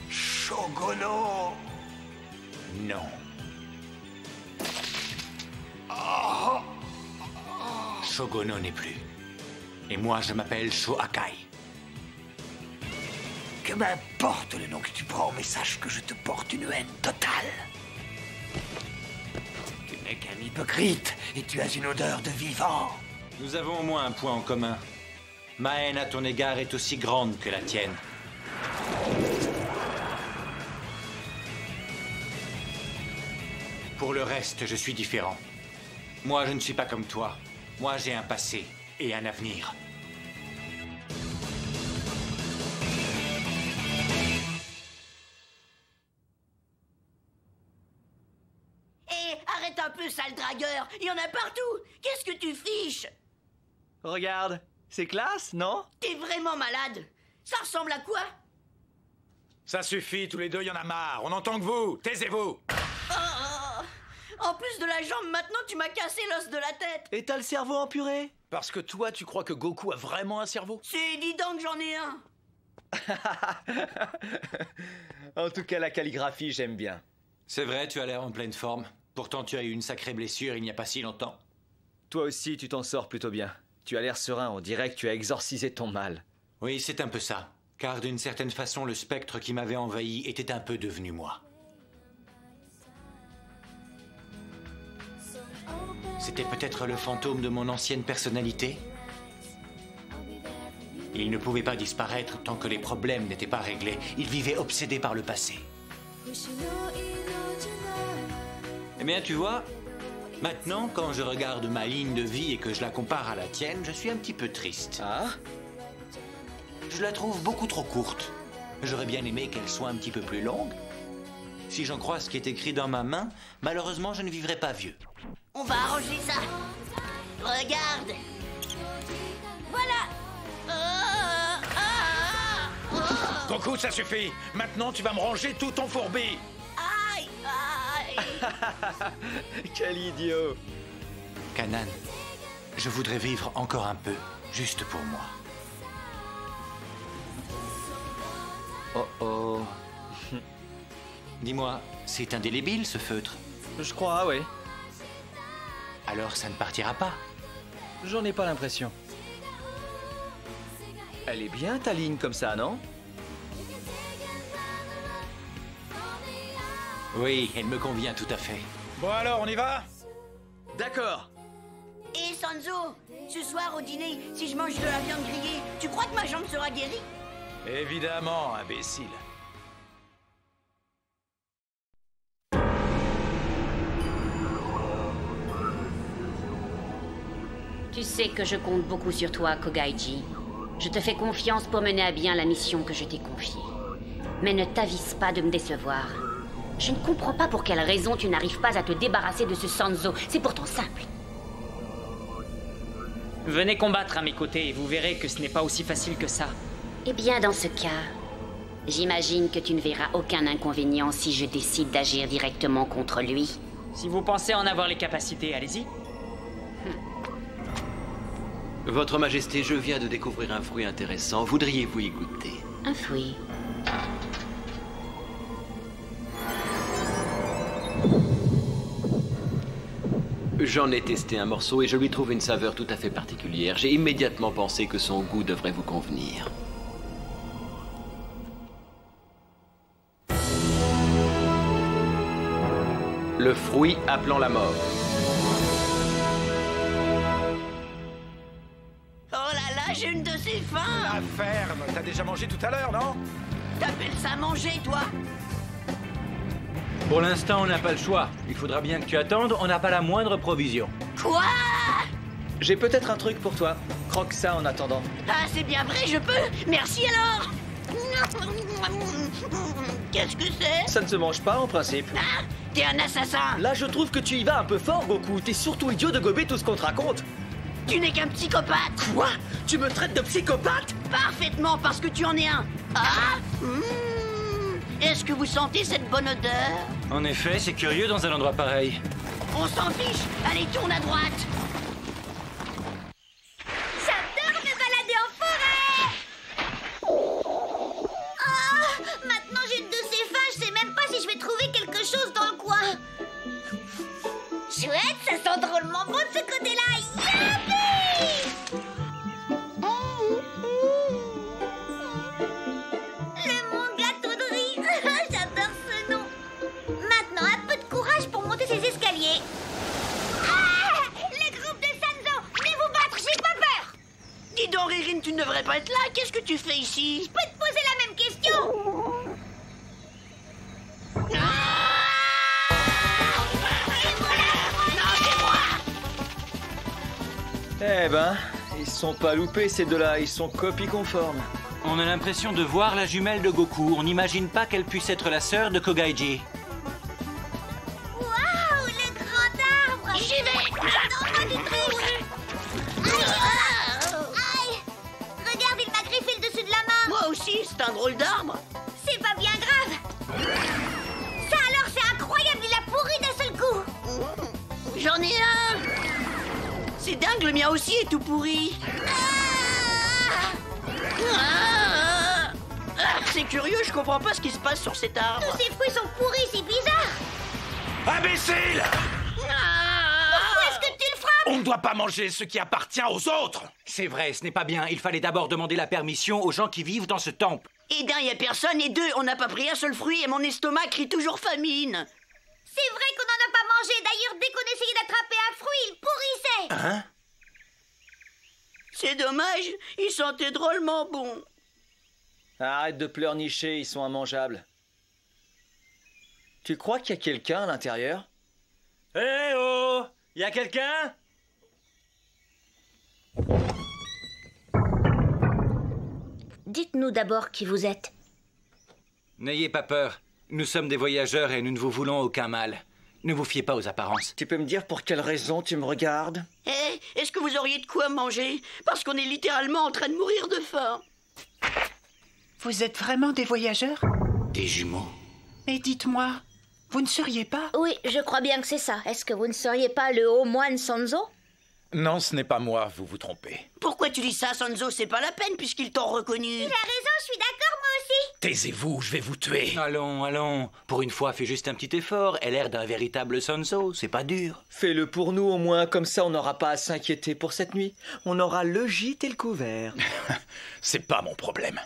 Shogono! Non. Oh. Shogono n'est plus. Et moi, je m'appelle Sho Akai. Que m'importe le nom que tu prends, mais sache que je te porte une haine totale. Tu n'es qu'un hypocrite et tu as une odeur de vivant. Nous avons au moins un point en commun. Ma haine à ton égard est aussi grande que la tienne. Pour le reste, je suis différent. Moi, je ne suis pas comme toi. Moi, j'ai un passé et un avenir. Arrête un peu, sale dragueur. Il y en a partout. Qu'est-ce que tu fiches? Regarde, c'est classe, non? T'es vraiment malade. Ça ressemble à quoi? Ça suffit, tous les deux, il y en a marre. On entend que vous. Taisez-vous. En plus de la jambe, maintenant tu m'as cassé l'os de la tête. Et t'as le cerveau en purée? Parce que toi, tu crois que Goku a vraiment un cerveau? C'est évident que j'en ai un. En tout cas, la calligraphie, j'aime bien. C'est vrai, tu as l'air en pleine forme. Pourtant, tu as eu une sacrée blessure il n'y a pas si longtemps. Toi aussi, tu t'en sors plutôt bien. Tu as l'air serein, on dirait que tu as exorcisé ton mal. Oui, c'est un peu ça. Car d'une certaine façon, le spectre qui m'avait envahi était un peu devenu moi. C'était peut-être le fantôme de mon ancienne personnalité? Il ne pouvait pas disparaître tant que les problèmes n'étaient pas réglés. Il vivait obsédé par le passé. Eh bien, tu vois, maintenant, quand je regarde ma ligne de vie et que je la compare à la tienne, je suis un petit peu triste. Ah? Je la trouve beaucoup trop courte. J'aurais bien aimé qu'elle soit un petit peu plus longue. Si j'en crois ce qui est écrit dans ma main, malheureusement, je ne vivrai pas vieux. On va arranger ça. Regarde. Voilà. Goku, ça suffit. Maintenant, tu vas me ranger tout ton fourbi. Aïe, aïe. Quel idiot. Kanan, je voudrais vivre encore un peu, juste pour moi. Oh oh. Dis-moi, c'est indélébile ce feutre? Je crois, oui. Alors ça ne partira pas? J'en ai pas l'impression. Elle est bien ta ligne comme ça, non? Oui, elle me convient tout à fait. Bon alors, on y va? D'accord. Et Sanzo, ce soir au dîner, si je mange de la viande grillée, tu crois que ma jambe sera guérie? Évidemment, imbécile. Tu sais que je compte beaucoup sur toi, Kogaiji. Je te fais confiance pour mener à bien la mission que je t'ai confiée. Mais ne t'avise pas de me décevoir. Je ne comprends pas pour quelle raison tu n'arrives pas à te débarrasser de ce Sanzo. C'est pourtant simple. Venez combattre à mes côtés et vous verrez que ce n'est pas aussi facile que ça. Eh bien, dans ce cas, j'imagine que tu ne verras aucun inconvénient si je décide d'agir directement contre lui. Si vous pensez en avoir les capacités, allez-y. Votre Majesté, je viens de découvrir un fruit intéressant. Voudriez-vous y goûter? Un fruit. J'en ai testé un morceau et je lui trouve une saveur tout à fait particulière. J'ai immédiatement pensé que son goût devrait vous convenir. Le fruit appelant la mort. Oh là là, j'ai une de ces faim. La ferme, t'as déjà mangé tout à l'heure, non? T'appelles ça manger, toi? Pour l'instant, on n'a pas le choix. Il faudra bien que tu attendes, on n'a pas la moindre provision. Quoi? J'ai peut-être un truc pour toi. Croque ça en attendant. Ah, c'est bien vrai, je peux. Merci alors. Qu'est-ce que c'est? Ça ne se mange pas en principe. Ah, t'es un assassin. Là, je trouve que tu y vas un peu fort, Goku. T'es surtout idiot de gober tout ce qu'on te raconte. Tu n'es qu'un psychopathe. Quoi? Tu me traites de psychopathe? Parfaitement, parce que tu en es un. Ah, Est-ce que vous sentez cette bonne odeur? En effet, c'est curieux dans un endroit pareil. On s'en fiche. Allez, tourne à droite. J'adore me balader en forêt. Oh, maintenant j'ai une de ces fins, je sais même pas si je vais trouver quelque chose dans le coin. Chouette, ça sent drôlement bon de ce côté-là. Youpi! Le Mont Gâteau de Riz. J'adore ce nom. Maintenant, un peu de courage pour monter ces escaliers. Ah! Le groupe de Sanzo, venez vous battre, j'ai pas peur. Dis donc, Ririne, tu ne devrais pas être là. Qu'est-ce que tu fais ici? Je peux te poser la même question. Eh ben, ils sont pas loupés ces deux-là, ils sont copies conformes. On a l'impression de voir la jumelle de Goku. On n'imagine pas qu'elle puisse être la sœur de Kogaiji. Waouh, le grand arbre. J'y vais. Non, pas du tout. Aïe. Regarde, il m'a griffé le dessus de la main. Moi aussi, c'est un drôle d'arbre. C'est pas bien grave. Ça alors, c'est incroyable, il a pourri d'un seul coup. J'en ai un. C'est dingue, le mien aussi est tout pourri. C'est curieux, je comprends pas ce qui se passe sur cet arbre. Tous ces fruits sont pourris, c'est bizarre. Imbécile! Pourquoi est-ce que tu le frappes? On ne doit pas manger ce qui appartient aux autres. C'est vrai, ce n'est pas bien. Il fallait d'abord demander la permission aux gens qui vivent dans ce temple. Et d'un, y a personne, et deux, on n'a pas pris un seul fruit et mon estomac crie toujours famine. C'est vrai qu'on n'en a pas mangé. D'ailleurs, dès qu'on essayait d'attraper un fruit, il pourrissait. Hein? C'est dommage, il sentait drôlement bon. Arrête de pleurnicher, ils sont immangeables. Tu crois qu'il y a quelqu'un à l'intérieur? Eh oh! Y a quelqu'un? Dites-nous d'abord qui vous êtes. N'ayez pas peur. Nous sommes des voyageurs et nous ne vous voulons aucun mal. Ne vous fiez pas aux apparences. Tu peux me dire pour quelle raison tu me regardes? Eh, est-ce que vous auriez de quoi manger? Parce qu'on est littéralement en train de mourir de faim. Vous êtes vraiment des voyageurs? Des jumeaux. Mais dites-moi, vous ne seriez pas? Oui, je crois bien que c'est ça. Est-ce que vous ne seriez pas le haut moine Sanzo? Non, ce n'est pas moi, vous vous trompez. Pourquoi tu dis ça, Sanzo? C'est pas la peine puisqu'ils t'ont reconnu. Il a raison, je suis d'accord, moi aussi. Taisez-vous, je vais vous tuer. Allons, allons. Pour une fois, fais juste un petit effort. Elle a l'air d'un véritable Sanzo, c'est pas dur. Fais-le pour nous au moins, comme ça on n'aura pas à s'inquiéter pour cette nuit. On aura le gîte et le couvert. C'est pas mon problème.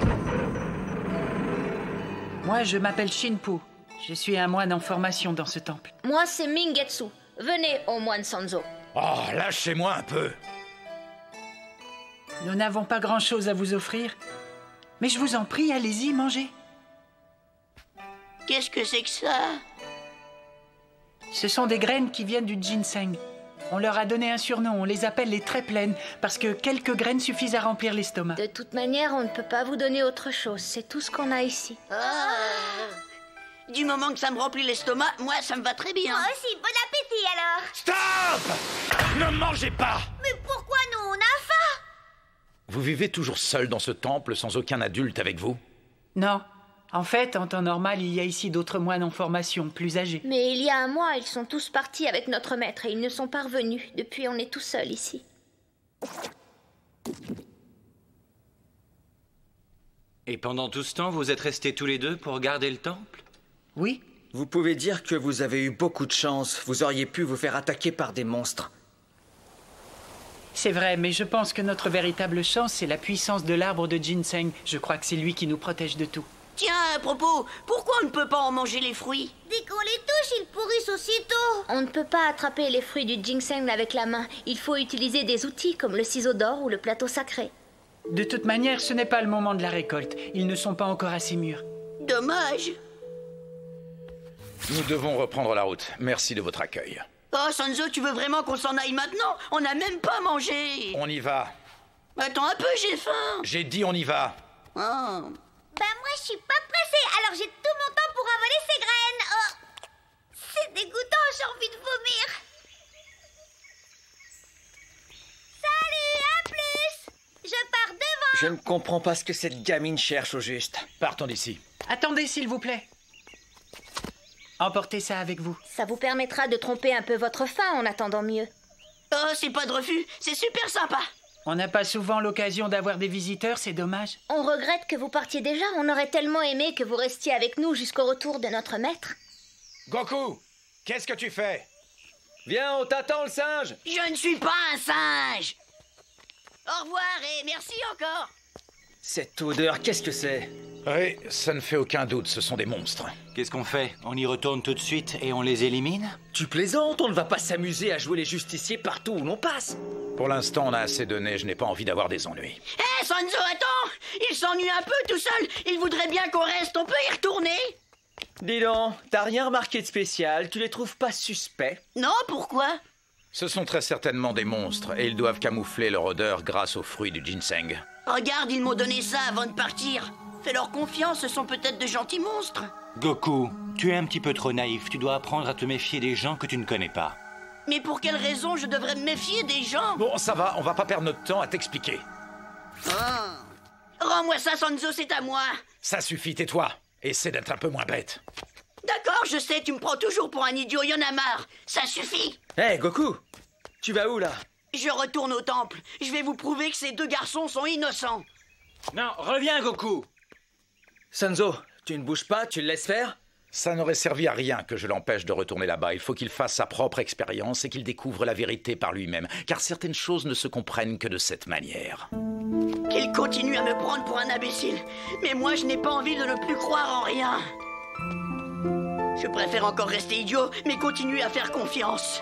Moi, je m'appelle Shinpu. Je suis un moine en formation dans ce temple. Moi, c'est Mingetsu. Venez, au moine Sanzo. Oh, lâchez-moi un peu. Nous n'avons pas grand-chose à vous offrir. Mais je vous en prie, allez-y, mangez. Qu'est-ce que c'est que ça? Ce sont des graines qui viennent du ginseng. On leur a donné un surnom, on les appelle les très pleines, parce que quelques graines suffisent à remplir l'estomac. De toute manière, on ne peut pas vous donner autre chose. C'est tout ce qu'on a ici. Ah. Du moment que ça me remplit l'estomac, moi, ça me va très bien. Moi aussi, bon appétit alors. Stop! Ne mangez pas! Mais pourquoi nous, on a faim? Vous vivez toujours seul dans ce temple sans aucun adulte avec vous? Non. En fait, en temps normal, il y a ici d'autres moines en formation, plus âgés. Mais il y a un mois, ils sont tous partis avec notre maître et ils ne sont pas revenus. Depuis, on est tout seuls ici. Et pendant tout ce temps, vous êtes restés tous les deux pour garder le temple? Oui. Vous pouvez dire que vous avez eu beaucoup de chance. Vous auriez pu vous faire attaquer par des monstres. C'est vrai, mais je pense que notre véritable chance, c'est la puissance de l'arbre de ginseng. Je crois que c'est lui qui nous protège de tout. Tiens, à propos, pourquoi on ne peut pas en manger les fruits? Dès qu'on les touche, ils pourrissent aussitôt. On ne peut pas attraper les fruits du ginseng avec la main. Il faut utiliser des outils comme le ciseau d'or ou le plateau sacré. De toute manière, ce n'est pas le moment de la récolte. Ils ne sont pas encore assez mûrs. Dommage. Nous devons reprendre la route. Merci de votre accueil. Oh, Sanzo, tu veux vraiment qu'on s'en aille maintenant? On n'a même pas mangé. On y va. Attends un peu, j'ai faim. J'ai dit on y va. Oh. Ben moi, je suis pas pressée, alors j'ai tout mon temps pour avaler ces graines. Oh, c'est dégoûtant, j'ai envie de vomir. Salut, à plus. Je pars devant. Je ne comprends pas ce que cette gamine cherche au juste. Partons d'ici. Attendez, s'il vous plaît. Emportez ça avec vous. Ça vous permettra de tromper un peu votre faim en attendant mieux. Oh, c'est pas de refus, c'est super sympa. On n'a pas souvent l'occasion d'avoir des visiteurs, c'est dommage. On regrette que vous partiez déjà. On aurait tellement aimé que vous restiez avec nous jusqu'au retour de notre maître. Goku, qu'est-ce que tu fais? Viens, on t'attend, le singe. Je ne suis pas un singe. Au revoir et merci encore. Cette odeur, qu'est-ce que c'est? Oui, ça ne fait aucun doute, ce sont des monstres. Qu'est-ce qu'on fait? On y retourne tout de suite et on les élimine? Tu plaisantes, on ne va pas s'amuser à jouer les justiciers partout où l'on passe. Pour l'instant, on a assez donné, je n'ai pas envie d'avoir des ennuis. Hé, Sanzo, attends! Il s'ennuie un peu tout seul. Il voudrait bien qu'on reste, on peut y retourner? Dis donc, t'as rien remarqué de spécial? Tu les trouves pas suspects? Non, pourquoi? Ce sont très certainement des monstres, et ils doivent camoufler leur odeur grâce aux fruits du ginseng. Regarde, ils m'ont donné ça avant de partir. Fais-leur confiance, ce sont peut-être de gentils monstres. Goku, tu es un petit peu trop naïf. Tu dois apprendre à te méfier des gens que tu ne connais pas. Mais pour quelle raison je devrais me méfier des gens? Bon, ça va, on va pas perdre notre temps à t'expliquer. Oh. Rends-moi ça, Sanzo, c'est à moi. Ça suffit, tais-toi. Essaie d'être un peu moins bête. D'accord, je sais, tu me prends toujours pour un idiot, y en a marre. Ça suffit. Hé, Goku, tu vas où, là? Je retourne au temple. Je vais vous prouver que ces deux garçons sont innocents. Non, reviens, Goku. Sanzo, tu ne bouges pas, tu le laisses faire? Ça n'aurait servi à rien que je l'empêche de retourner là-bas. Il faut qu'il fasse sa propre expérience et qu'il découvre la vérité par lui-même. Car certaines choses ne se comprennent que de cette manière. Qu'il continue à me prendre pour un imbécile. Mais moi, je n'ai pas envie de ne plus croire en rien. Je préfère encore rester idiot, mais continuer à faire confiance.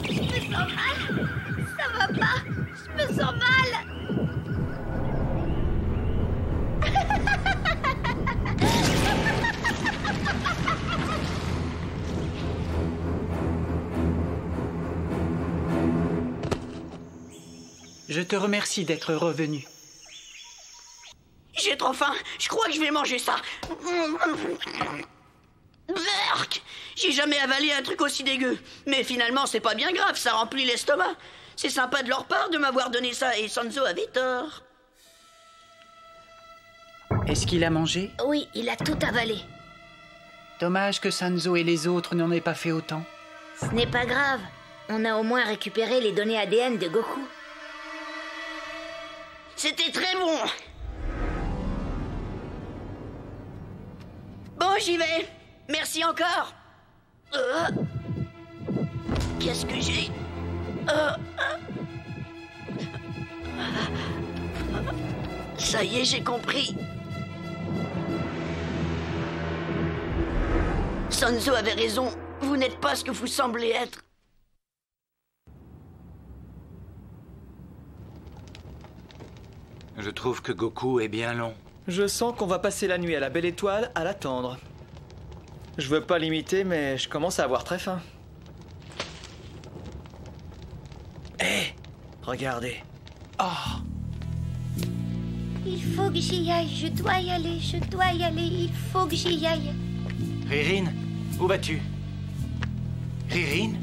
Je me sens mal. Ça va pas. Je me sens mal. Je te remercie d'être revenu. J'ai trop faim. Je crois que je vais manger ça. Berk! J'ai jamais avalé un truc aussi dégueu. Mais finalement, c'est pas bien grave, ça remplit l'estomac. C'est sympa de leur part de m'avoir donné ça, et Sanzo avait tort. Est-ce qu'il a mangé? Oui, il a tout avalé. Dommage que Sanzo et les autres n'en aient pas fait autant. Ce n'est pas grave. On a au moins récupéré les données ADN de Goku. C'était très bon. Bon, j'y vais. Merci encore. Qu'est-ce que j'ai? Ça y est, j'ai compris. Sanzo avait raison. Vous n'êtes pas ce que vous semblez être. Je trouve que Goku est bien long. Je sens qu'on va passer la nuit à la Belle Étoile à l'attendre. Je veux pas l'imiter, mais je commence à avoir très faim. Hé, regardez. Oh. Il faut que j'y aille, je dois y aller, il faut que j'y aille. Ririne, où vas-tu? Ririne?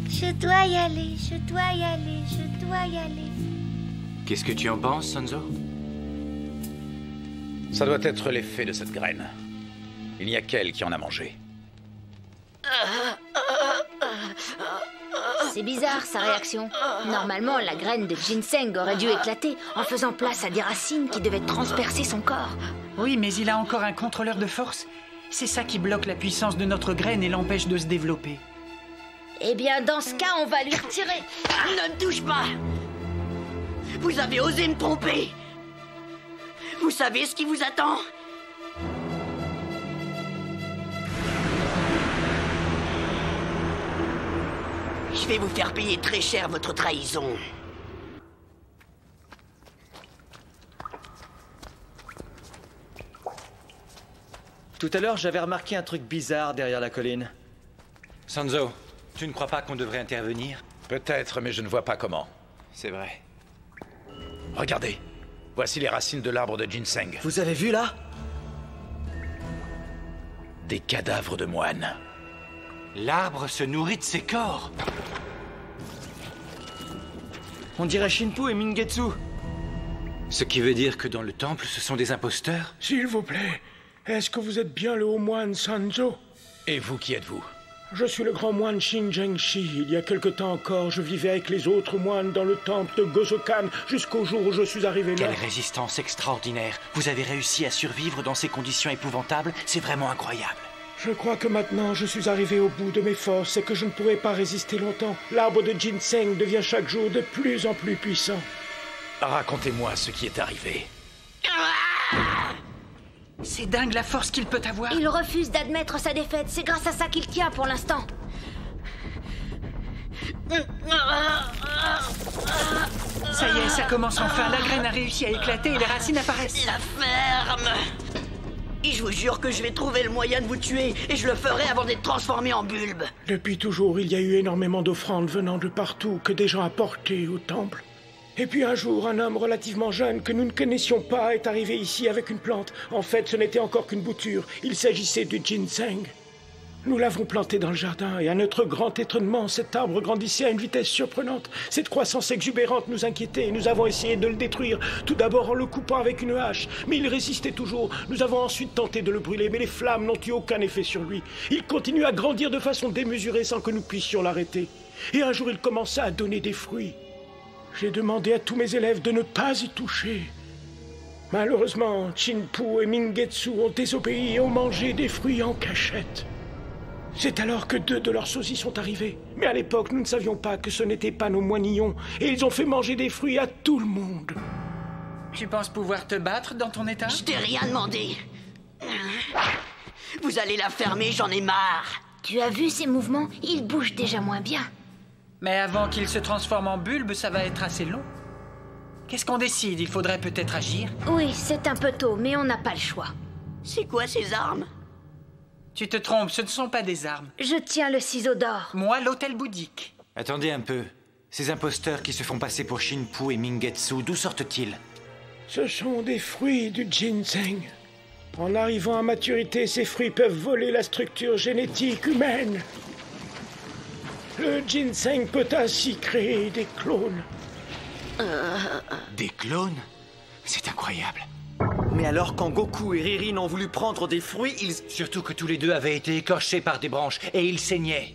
Je dois y aller, je dois y aller, je dois y aller. Qu'est-ce que tu en penses, Sanzo? Ça doit être l'effet de cette graine. Il n'y a qu'elle qui en a mangé. C'est bizarre, sa réaction. Normalement, la graine de ginseng aurait dû éclater en faisant place à des racines qui devaient transpercer son corps. Oui, mais il a encore un contrôleur de force. C'est ça qui bloque la puissance de notre graine et l'empêche de se développer. Eh bien, dans ce cas, on va lui retirer. Ne me touche pas! Vous avez osé me tromper! Vous savez ce qui vous attend? Je vais vous faire payer très cher votre trahison. Tout à l'heure, j'avais remarqué un truc bizarre derrière la colline. Sanzo, tu ne crois pas qu'on devrait intervenir? Peut-être, mais je ne vois pas comment. C'est vrai. Regardez. Voici les racines de l'arbre de ginseng. Vous avez vu là? Des cadavres de moines. L'arbre se nourrit de ses corps. On dirait Shinpu et Mingetsu. Ce qui veut dire que dans le temple, ce sont des imposteurs? S'il vous plaît, est-ce que vous êtes bien le haut moine Sanzo? Et vous, qui êtes-vous? Je suis le grand moine Shinjengshi. Il y a quelque temps encore, je vivais avec les autres moines dans le temple de Gozokan jusqu'au jour où je suis arrivé là. Quelle résistance extraordinaire. Vous avez réussi à survivre dans ces conditions épouvantables. C'est vraiment incroyable. Je crois que maintenant je suis arrivé au bout de mes forces et que je ne pourrai pas résister longtemps. L'arbre de ginseng devient chaque jour de plus en plus puissant. Racontez-moi ce qui est arrivé. C'est dingue la force qu'il peut avoir. Il refuse d'admettre sa défaite. C'est grâce à ça qu'il tient pour l'instant. Ça y est, ça commence enfin. La graine a réussi à éclater et les racines apparaissent. La ferme! Et je vous jure que je vais trouver le moyen de vous tuer, et je le ferai avant d'être transformé en bulbe. Depuis toujours, il y a eu énormément d'offrandes venant de partout que des gens apportaient au temple. Et puis un jour, un homme relativement jeune que nous ne connaissions pas est arrivé ici avec une plante. En fait, ce n'était encore qu'une bouture. Il s'agissait du ginseng. Nous l'avons planté dans le jardin, et à notre grand étonnement, cet arbre grandissait à une vitesse surprenante. Cette croissance exubérante nous inquiétait, et nous avons essayé de le détruire, tout d'abord en le coupant avec une hache. Mais il résistait toujours. Nous avons ensuite tenté de le brûler, mais les flammes n'ont eu aucun effet sur lui. Il continue à grandir de façon démesurée sans que nous puissions l'arrêter. Et un jour, il commença à donner des fruits. J'ai demandé à tous mes élèves de ne pas y toucher. Malheureusement, Shinpu et Mingetsu ont désobéi et ont mangé des fruits en cachette. C'est alors que 2 de leurs sosies sont arrivés. Mais à l'époque, nous ne savions pas que ce n'étaient pas nos moignons. Et ils ont fait manger des fruits à tout le monde. Tu penses pouvoir te battre dans ton état? Je t'ai rien demandé. Vous allez la fermer, j'en ai marre. Tu as vu ses mouvements? Il bouge déjà moins bien. Mais avant qu'il se transforme en bulbe, ça va être assez long. Qu'est-ce qu'on décide? Il faudrait peut-être agir? Oui, c'est un peu tôt, mais on n'a pas le choix. C'est quoi ces armes? Tu te trompes, ce ne sont pas des armes. Je tiens le ciseau d'or. Moi, l'hôtel bouddhique. Attendez un peu. Ces imposteurs qui se font passer pour Shinpu et Mingetsu, d'où sortent-ils? Ce sont des fruits du ginseng. En arrivant à maturité, ces fruits peuvent voler la structure génétique humaine. Le ginseng peut ainsi créer des clones. Des clones? C'est incroyable. Mais alors, quand Goku et Ririn ont voulu prendre des fruits, ils... Surtout que tous les deux avaient été écorchés par des branches, et ils saignaient.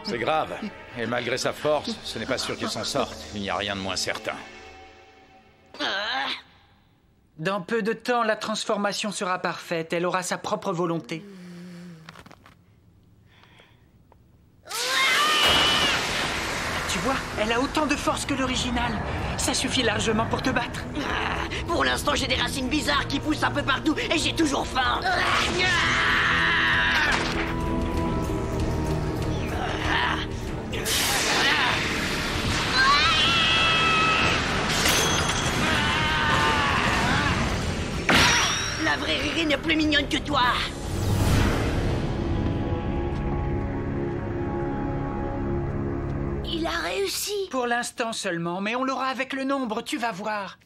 C'est grave. Et malgré sa force, ce n'est pas sûr qu'il s'en sorte. Il n'y a rien de moins certain. Dans peu de temps, la transformation sera parfaite. Elle aura sa propre volonté. Tu vois, elle a autant de force que l'original. Ça suffit largement pour te battre. Pour l'instant, j'ai des racines bizarres qui poussent un peu partout et j'ai toujours faim. La vraie Riri n'est plus mignonne que toi. Il a réussi. Pour l'instant seulement, mais on l'aura avec le nombre, tu vas voir.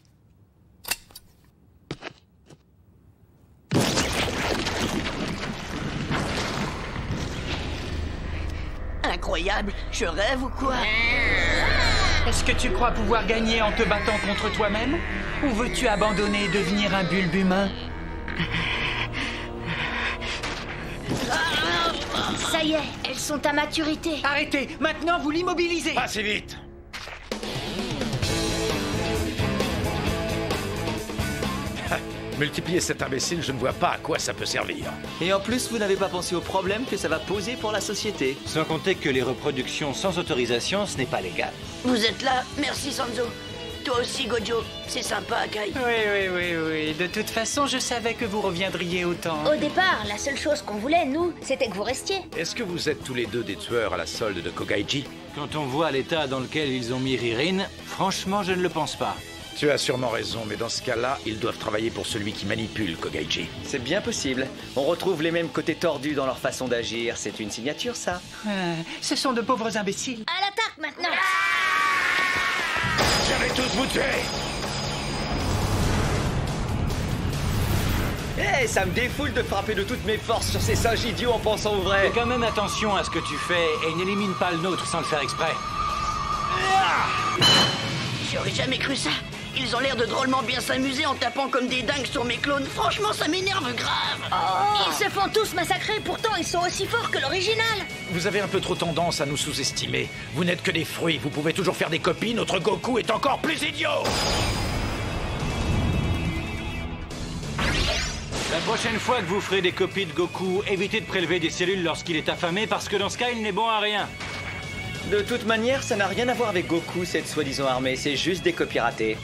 Incroyable, je rêve ou quoi? Est-ce que tu crois pouvoir gagner en te battant contre toi-même? Ou veux-tu abandonner et devenir un bulbe humain? Ça y est, elles sont à maturité. Arrêtez, maintenant vous l'immobilisez. Pas si vite. Multiplier cet imbécile, je ne vois pas à quoi ça peut servir. Et en plus, vous n'avez pas pensé au problème que ça va poser pour la société. Sans compter que les reproductions sans autorisation, ce n'est pas légal. Vous êtes là, merci Sanzo. Toi aussi, Gojo, c'est sympa, Kai. Oui. De toute façon, je savais que vous reviendriez autant. Au départ, la seule chose qu'on voulait, nous, c'était que vous restiez. Est-ce que vous êtes tous les deux des tueurs à la solde de Kogaiji? Quand on voit l'état dans lequel ils ont mis Ririn, franchement, je ne le pense pas. Tu as sûrement raison, mais dans ce cas-là, ils doivent travailler pour celui qui manipule Kogaiji. C'est bien possible. On retrouve les mêmes côtés tordus dans leur façon d'agir. C'est une signature, ça. Ce sont de pauvres imbéciles. À l'attaque maintenant. Je vais tous vous tuer. Hé, ça me défoule de frapper de toutes mes forces sur ces singes idiots en pensant au vrai. Fais quand même attention à ce que tu fais et n'élimine pas le nôtre sans le faire exprès. J'aurais jamais cru ça. Ils ont l'air de drôlement bien s'amuser en tapant comme des dingues sur mes clones. Franchement, ça m'énerve grave. Ils se font tous massacrer, pourtant ils sont aussi forts que l'original. Vous avez un peu trop tendance à nous sous-estimer. Vous n'êtes que des fruits, vous pouvez toujours faire des copies, notre Goku est encore plus idiot. La prochaine fois que vous ferez des copies de Goku, évitez de prélever des cellules lorsqu'il est affamé, parce que dans ce cas, il n'est bon à rien. De toute manière, ça n'a rien à voir avec Goku, cette soi-disant armée. C'est juste des copies ratées.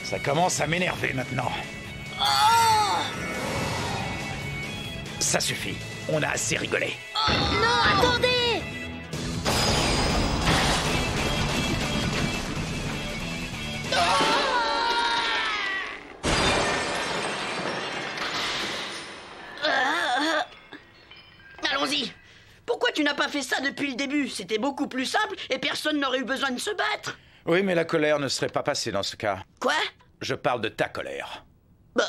Ça commence à m'énerver maintenant. Ça suffit. On a assez rigolé. Non, attendez! Allons-y. Pourquoi tu n'as pas fait ça depuis le début? C'était beaucoup plus simple et personne n'aurait eu besoin de se battre. Oui, mais la colère ne serait pas passée dans ce cas. Quoi? Je parle de ta colère. Bah,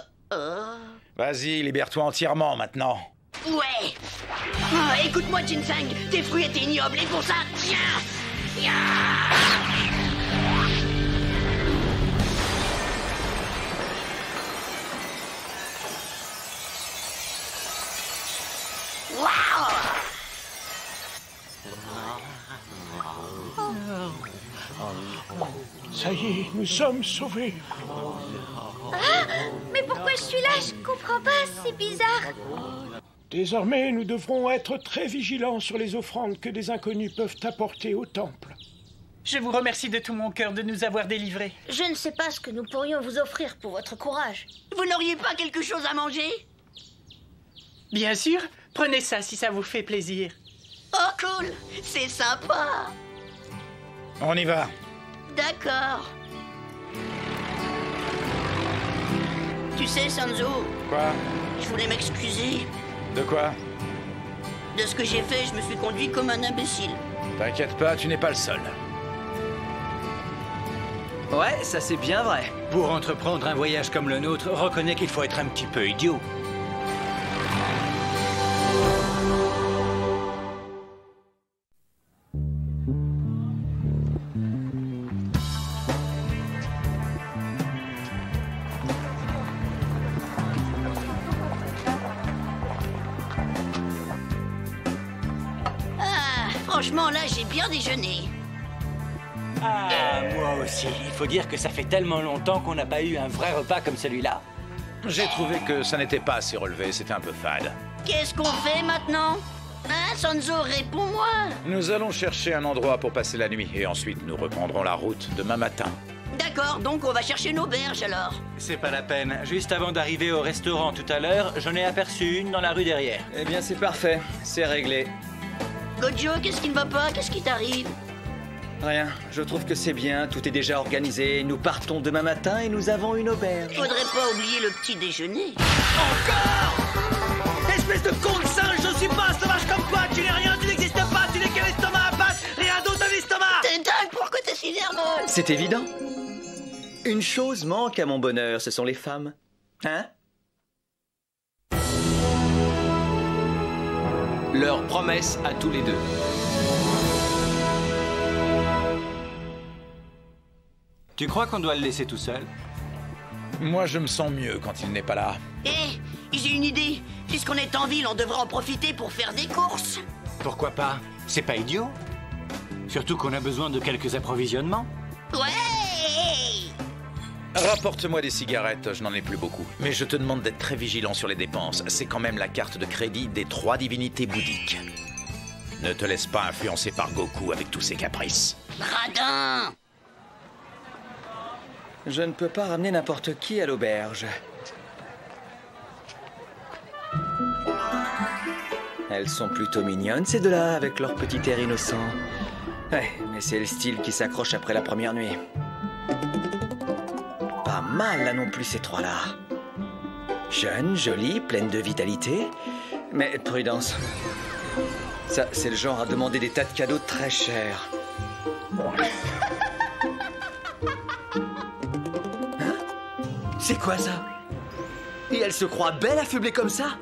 Vas-y, libère-toi entièrement maintenant. Ouais. Écoute-moi, Ginseng. Tes fruits étaient ignobles et pour ça... Ça y est, nous sommes sauvés. Ah, mais pourquoi je suis là? Je comprends pas, c'est bizarre. Désormais, nous devrons être très vigilants sur les offrandes que des inconnus peuvent apporter au temple. Je vous remercie de tout mon cœur de nous avoir délivrés. Je ne sais pas ce que nous pourrions vous offrir pour votre courage. Vous n'auriez pas quelque chose à manger? Bien sûr, prenez ça si ça vous fait plaisir. Oh, cool. C'est sympa. On y va. D'accord. Tu sais, Sanzo... Quoi? Je voulais m'excuser. De quoi? De ce que j'ai fait, je me suis conduit comme un imbécile. T'inquiète pas, tu n'es pas le seul. Ouais, ça c'est bien vrai. Pour entreprendre un voyage comme le nôtre, reconnais qu'il faut être un petit peu idiot. Franchement, là, j'ai bien déjeuné. Ah, moi aussi. Il faut dire que ça fait tellement longtemps qu'on n'a pas eu un vrai repas comme celui-là. J'ai trouvé que ça n'était pas assez relevé, c'était un peu fade. Qu'est-ce qu'on fait maintenant? Hein, Sanzo, réponds-moi. Nous allons chercher un endroit pour passer la nuit et ensuite nous reprendrons la route demain matin. D'accord, donc on va chercher une auberge alors. C'est pas la peine. Juste avant d'arriver au restaurant tout à l'heure, j'en ai aperçu une dans la rue derrière. Eh bien, c'est parfait. C'est réglé. Gojo, qu'est-ce qui ne va pas? Qu'est-ce qui t'arrive? Rien. Je trouve que c'est bien. Tout est déjà organisé. Nous partons demain matin et nous avons une auberge. Faudrait pas oublier le petit déjeuner. Encore! Espèce de con de singe, je suis pas un sauvage comme toi! Tu n'es rien, tu n'existes pas, tu n'es qu'un estomac à pattes, rien d'autre à l'estomac! T'es dingue, pourquoi t'es si nerveux? C'est évident. Une chose manque à mon bonheur, ce sont les femmes. Hein? Leur promesse à tous les deux. Tu crois qu'on doit le laisser tout seul? Moi, je me sens mieux quand il n'est pas là. Hé, j'ai une idée. Puisqu'on est en ville, on devrait en profiter pour faire des courses. Pourquoi pas? C'est pas idiot. Surtout qu'on a besoin de quelques approvisionnements. Ouais! Rapporte-moi des cigarettes, je n'en ai plus beaucoup. Mais je te demande d'être très vigilant sur les dépenses. C'est quand même la carte de crédit des 3 divinités bouddhiques. Ne te laisse pas influencer par Goku avec tous ses caprices. Radin! Je ne peux pas ramener n'importe qui à l'auberge. Elles sont plutôt mignonnes, ces deux-là, avec leur petit air innocent. Ouais, mais c'est le style qui s'accroche après la première nuit. Pas mal, là non plus, ces trois-là. Jeunes, jolies, pleines de vitalité. Mais prudence. Ça, c'est le genre à demander des tas de cadeaux très chers. Hein? C'est quoi ça? Et elle se croit belle affublée comme ça?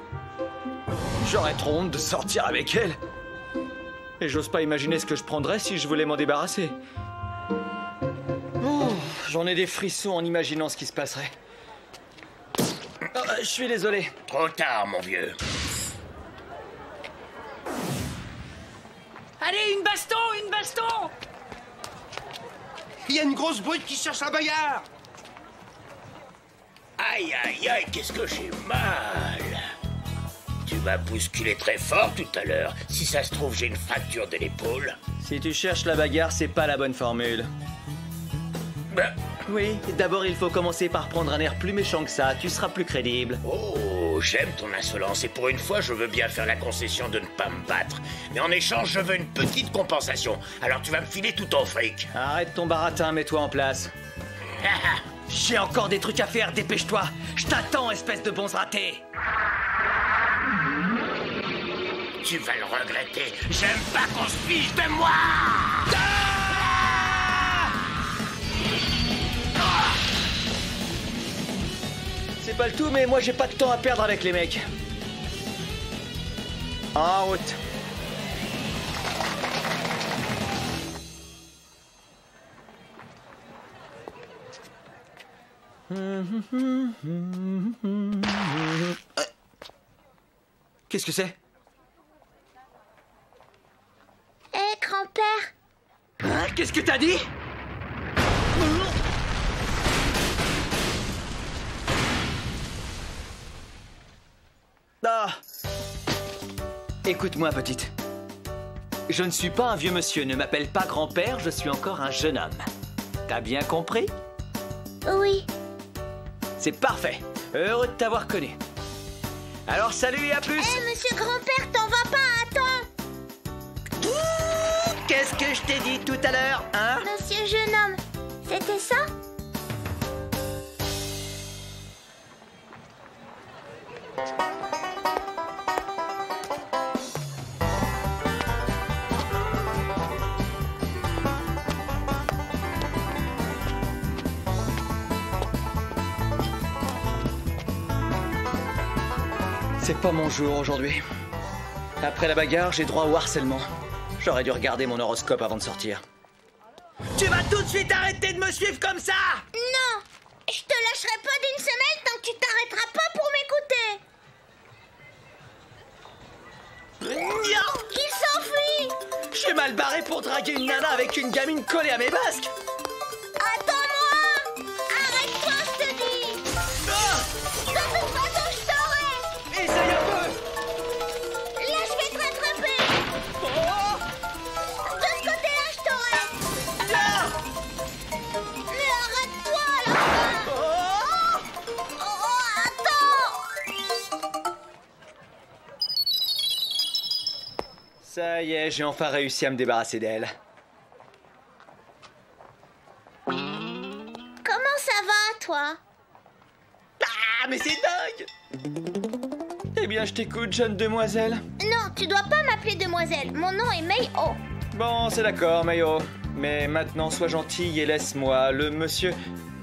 J'aurais trop honte de sortir avec elle. Et j'ose pas imaginer ce que je prendrais si je voulais m'en débarrasser. J'en ai des frissons en imaginant ce qui se passerait. Je suis désolé. Trop tard, mon vieux. Allez, une baston, une baston! Il y a une grosse brute qui cherche la bagarre! Aïe, aïe, aïe, qu'est-ce que j'ai mal! Tu m'as bousculé très fort tout à l'heure. Si ça se trouve, j'ai une fracture de l'épaule. Si tu cherches la bagarre, c'est pas la bonne formule. Ben... Oui, d'abord il faut commencer par prendre un air plus méchant que ça, tu seras plus crédible. Oh, j'aime ton insolence et pour une fois je veux bien faire la concession de ne pas me battre. Mais en échange je veux une petite compensation. Alors tu vas me filer tout ton fric. Arrête ton baratin, mets-toi en place. J'ai encore des trucs à faire, dépêche-toi. Je t'attends, espèce de bonze raté. Tu vas le regretter. J'aime pas qu'on se fiche de moi. C'est pas le tout, mais moi j'ai pas de temps à perdre avec les mecs. En route. Qu'est-ce que c'est? Hé, grand-père. Hein? Qu'est-ce que t'as dit? Ah! Écoute-moi, petite. Je ne suis pas un vieux monsieur, ne m'appelle pas grand-père, je suis encore un jeune homme. T'as bien compris? Oui. C'est parfait. Heureux de t'avoir connu. Alors salut et à plus! Hé, monsieur grand-père, t'en vas pas, attends! Qu'est-ce que je t'ai dit tout à l'heure, hein? Monsieur jeune homme, c'était ça? C'est pas mon jour aujourd'hui. Après la bagarre, j'ai droit au harcèlement. J'aurais dû regarder mon horoscope avant de sortir. Tu vas tout de suite arrêter de me suivre comme ça! Non! Je te lâcherai pas d'une semelle tant que tu t'arrêteras pas pour m'écouter! Il s'enfuit! Je suis mal barré pour draguer une nana avec une gamine collée à mes basques! Attends-moi! Arrête-toi, je te dis! De toute façon, je t'aurai! Essaye un peu! Là, je vais te rattraper! De ce côté-là, je t'aurai! Mais arrête-toi, là! Attends! Ça y est, j'ai enfin réussi à me débarrasser d'elle. Comment ça va, toi? Ah, mais c'est dingue! Eh bien, je t'écoute, jeune demoiselle. Non, tu dois pas m'appeler demoiselle. Mon nom est Mei-Oh. Bon, c'est d'accord, Mayo. Mais maintenant, sois gentille et laisse-moi. Le monsieur...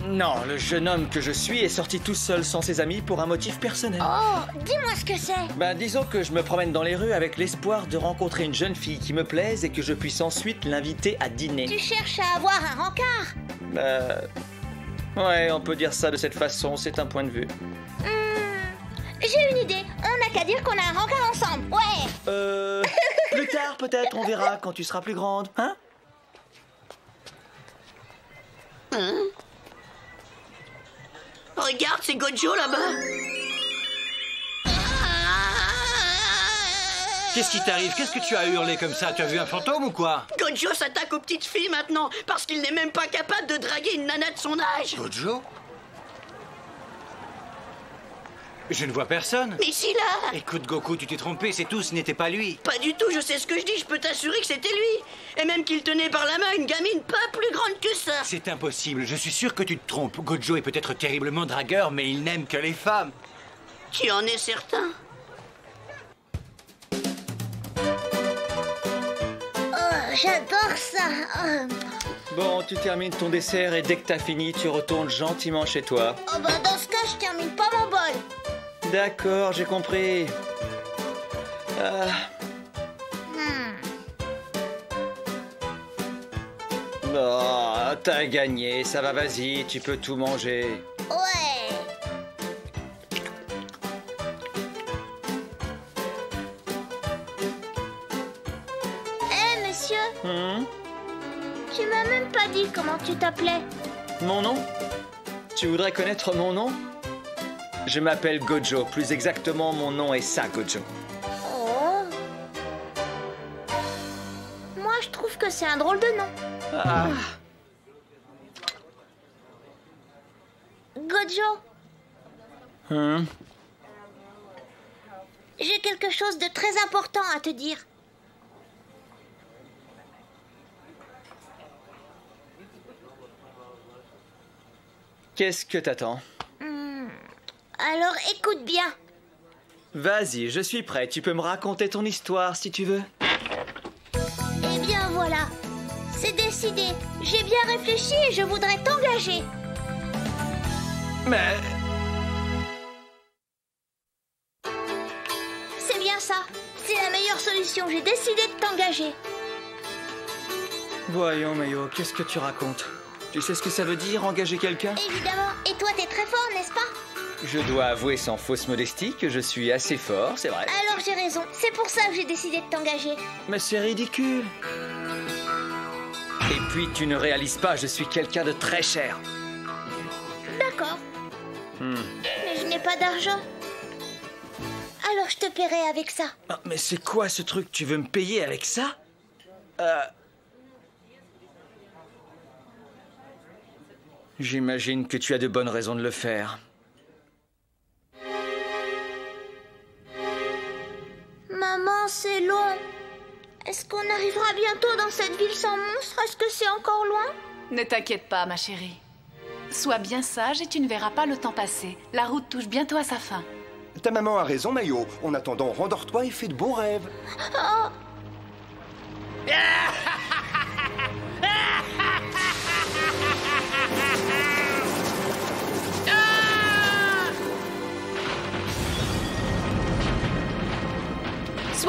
Non, le jeune homme que je suis est sorti tout seul sans ses amis pour un motif personnel. Oh, dis-moi ce que c'est. Ben, disons que je me promène dans les rues avec l'espoir de rencontrer une jeune fille qui me plaise et que je puisse ensuite l'inviter à dîner. Tu cherches à avoir un rencard? Ouais, on peut dire ça de cette façon, c'est un point de vue. J'ai une idée. On n'a qu'à dire qu'on a un rencard ensemble. Ouais. Plus tard, peut-être, on verra quand tu seras plus grande, hein? Regarde, c'est Gojo là-bas. Qu'est-ce qui t'arrive? Qu'est-ce que tu as hurlé comme ça? Tu as vu un fantôme ou quoi? Gojo s'attaque aux petites filles maintenant, parce qu'il n'est même pas capable de draguer une nana de son âge. Gojo? Je ne vois personne. Mais si, là! Écoute, Goku, tu t'es trompé, c'est tout, ce n'était pas lui. Pas du tout, je sais ce que je dis, je peux t'assurer que c'était lui. Et même qu'il tenait par la main une gamine pas plus grande que ça. C'est impossible, je suis sûr que tu te trompes. Gojo est peut-être terriblement dragueur, mais il n'aime que les femmes. Tu en es certain? Oh, j'adore ça. Bon, tu termines ton dessert et dès que t'as fini, tu retournes gentiment chez toi. Oh bah dans ce cas, je termine pas mon bol. D'accord, j'ai compris. Oh, t'as gagné, ça va, vas-y, tu peux tout manger. Ouais. Monsieur, tu m'as même pas dit comment tu t'appelais. Mon nom? Tu voudrais connaître mon nom? Je m'appelle Gojo, plus exactement mon nom est ça, Gojo. Oh. Moi, je trouve que c'est un drôle de nom. Gojo, j'ai quelque chose de très important à te dire. Qu'est-ce que t'attends? Alors écoute bien. Vas-y, je suis prêt. Tu peux me raconter ton histoire si tu veux. Eh bien voilà, c'est décidé. J'ai bien réfléchi et je voudrais t'engager. Mais... C'est bien ça. C'est la meilleure solution. J'ai décidé de t'engager. Voyons, Mayo, qu'est-ce que tu racontes? Tu sais ce que ça veut dire, engager quelqu'un? Évidemment. Et toi, t'es très fort, n'est-ce pas? Je dois avouer sans fausse modestie que je suis assez fort, c'est vrai. Alors j'ai raison. C'est pour ça que j'ai décidé de t'engager. Mais c'est ridicule. Et puis, tu ne réalises pas, je suis quelqu'un de très cher. D'accord. Mais je n'ai pas d'argent. Alors je te paierai avec ça. Ah, mais c'est quoi ce truc? Tu veux me payer avec ça? J'imagine que tu as de bonnes raisons de le faire. Maman, c'est long. Est-ce qu'on arrivera bientôt dans cette ville sans monstres? Est-ce que c'est encore loin? Ne t'inquiète pas, ma chérie. Sois bien sage et tu ne verras pas le temps passer. La route touche bientôt à sa fin. Ta maman a raison, Mayo. En attendant, rendors-toi et fais de beaux rêves. Oh.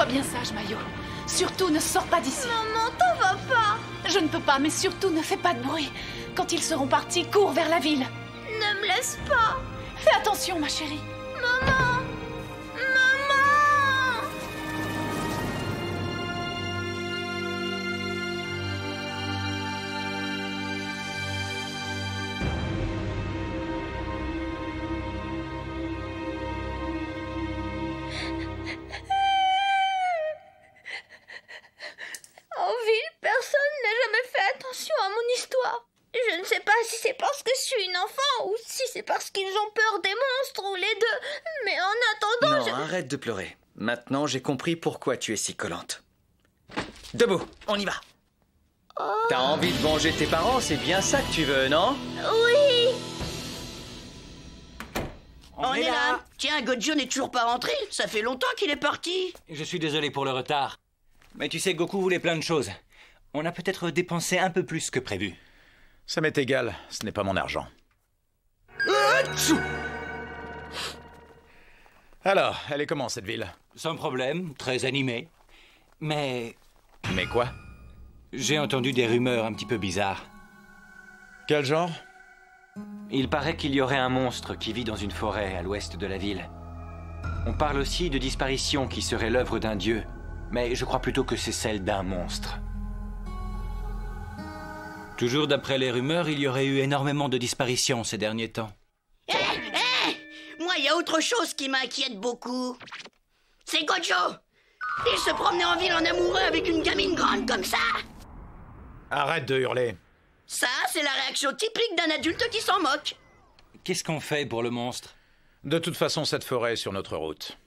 bien sage, Mayo. Surtout ne sors pas d'ici. Maman, t'en vas pas. Je ne peux pas, mais surtout ne fais pas de bruit. Quand ils seront partis, cours vers la ville. Ne me laisse pas. Fais attention, ma chérie. Maman. Maman. En ville, personne n'a jamais fait attention à mon histoire. Je ne sais pas si c'est parce que je suis une enfant ou si c'est parce qu'ils ont peur des monstres ou les deux. Mais en attendant, Non, arrête de pleurer. Maintenant, j'ai compris pourquoi tu es si collante. Debout, on y va. Oh. T'as envie de venger tes parents, c'est bien ça que tu veux, non? Oui. On est là. Tiens, Gojo n'est toujours pas rentré. Ça fait longtemps qu'il est parti. Je suis désolé pour le retard. Mais tu sais, Goku voulait plein de choses. On a peut-être dépensé un peu plus que prévu. Ça m'est égal, ce n'est pas mon argent. Alors, elle est comment cette ville? Sans problème, très animée. Mais... Mais quoi? J'ai entendu des rumeurs un petit peu bizarres. Quel genre? Il paraît qu'il y aurait un monstre qui vit dans une forêt à l'ouest de la ville. On parle aussi de disparitions qui seraient l'œuvre d'un dieu, mais je crois plutôt que c'est celle d'un monstre. Toujours d'après les rumeurs, il y aurait eu énormément de disparitions ces derniers temps. Moi, il y a autre chose qui m'inquiète beaucoup. C'est Gojo. Il se promenait en ville en amoureux avec une gamine grande comme ça. Arrête de hurler. Ça, c'est la réaction typique d'un adulte qui s'en moque. Qu'est-ce qu'on fait pour le monstre? De toute façon, cette forêt est sur notre route.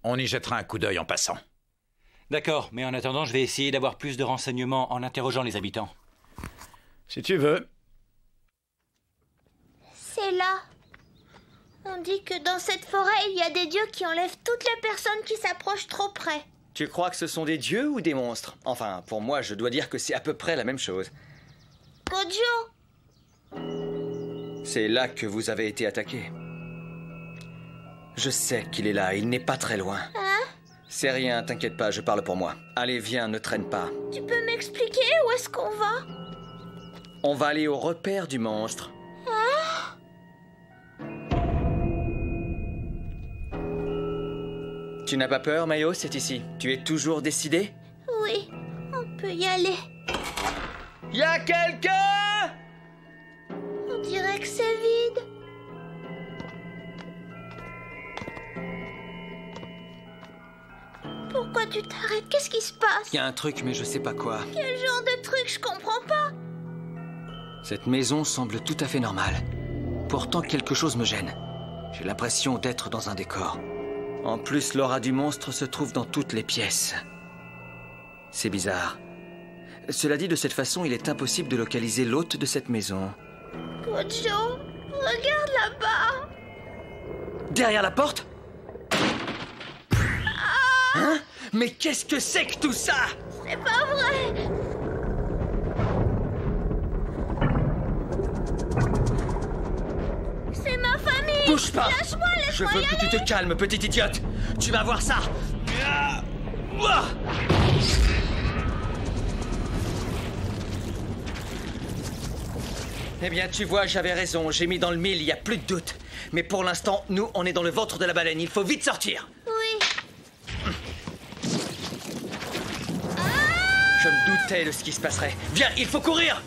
On y jettera un coup d'œil en passant. D'accord, mais en attendant, je vais essayer d'avoir plus de renseignements en interrogeant les habitants. Si tu veux. C'est là. On dit que dans cette forêt, il y a des dieux qui enlèvent toutes les personnes qui s'approchent trop près. Tu crois que ce sont des dieux ou des monstres? Enfin, pour moi, je dois dire que c'est à peu près la même chose. Gojo! C'est là que vous avez été attaqué. Je sais qu'il est là, il n'est pas très loin. Hein? C'est rien, t'inquiète pas, je parle pour moi. Allez, viens, ne traîne pas. Tu peux m'expliquer où est-ce qu'on va? On va aller au repère du monstre. Hein? Tu n'as pas peur, Mayo, c'est ici. Tu es toujours décidé? Oui, on peut y aller. Y a quelqu'un? On dirait que c'est vide. Pourquoi tu t'arrêtes? Qu'est-ce qui se passe? Y a un truc, mais je sais pas quoi. Quel genre de truc? Je comprends pas. Cette maison semble tout à fait normale. Pourtant, quelque chose me gêne. J'ai l'impression d'être dans un décor. En plus, l'aura du monstre se trouve dans toutes les pièces. C'est bizarre. Cela dit, de cette façon, il est impossible de localiser l'hôte de cette maison. Gojo, regarde là-bas. Derrière la porte? Hein? Mais qu'est-ce que c'est que tout ça? C'est pas vrai. C'est ma famille. Bouge pas. Lâche-moi, Je laisse-moi veux y que tu aller. te calmes, petite idiote. Tu vas voir ça. Eh bien, tu vois, j'avais raison. J'ai mis dans le mille, il n'y a plus de doute. Mais pour l'instant, nous, on est dans le ventre de la baleine. Il faut vite sortir. Oui. Je me doutais de ce qui se passerait. Viens, il faut courir.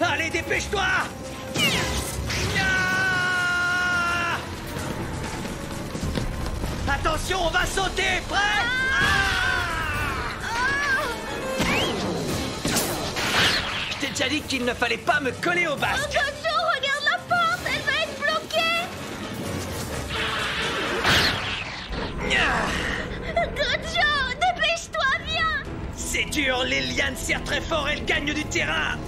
Allez, dépêche-toi. Attention, on va sauter. Prêt? Je t'ai déjà dit qu'il ne fallait pas me coller au basque. Oh, Gojo, regarde la porte. Elle va être bloquée. Gojo, dépêche-toi, viens. C'est dur, les lianes serrent très fort, elles gagnent du terrain.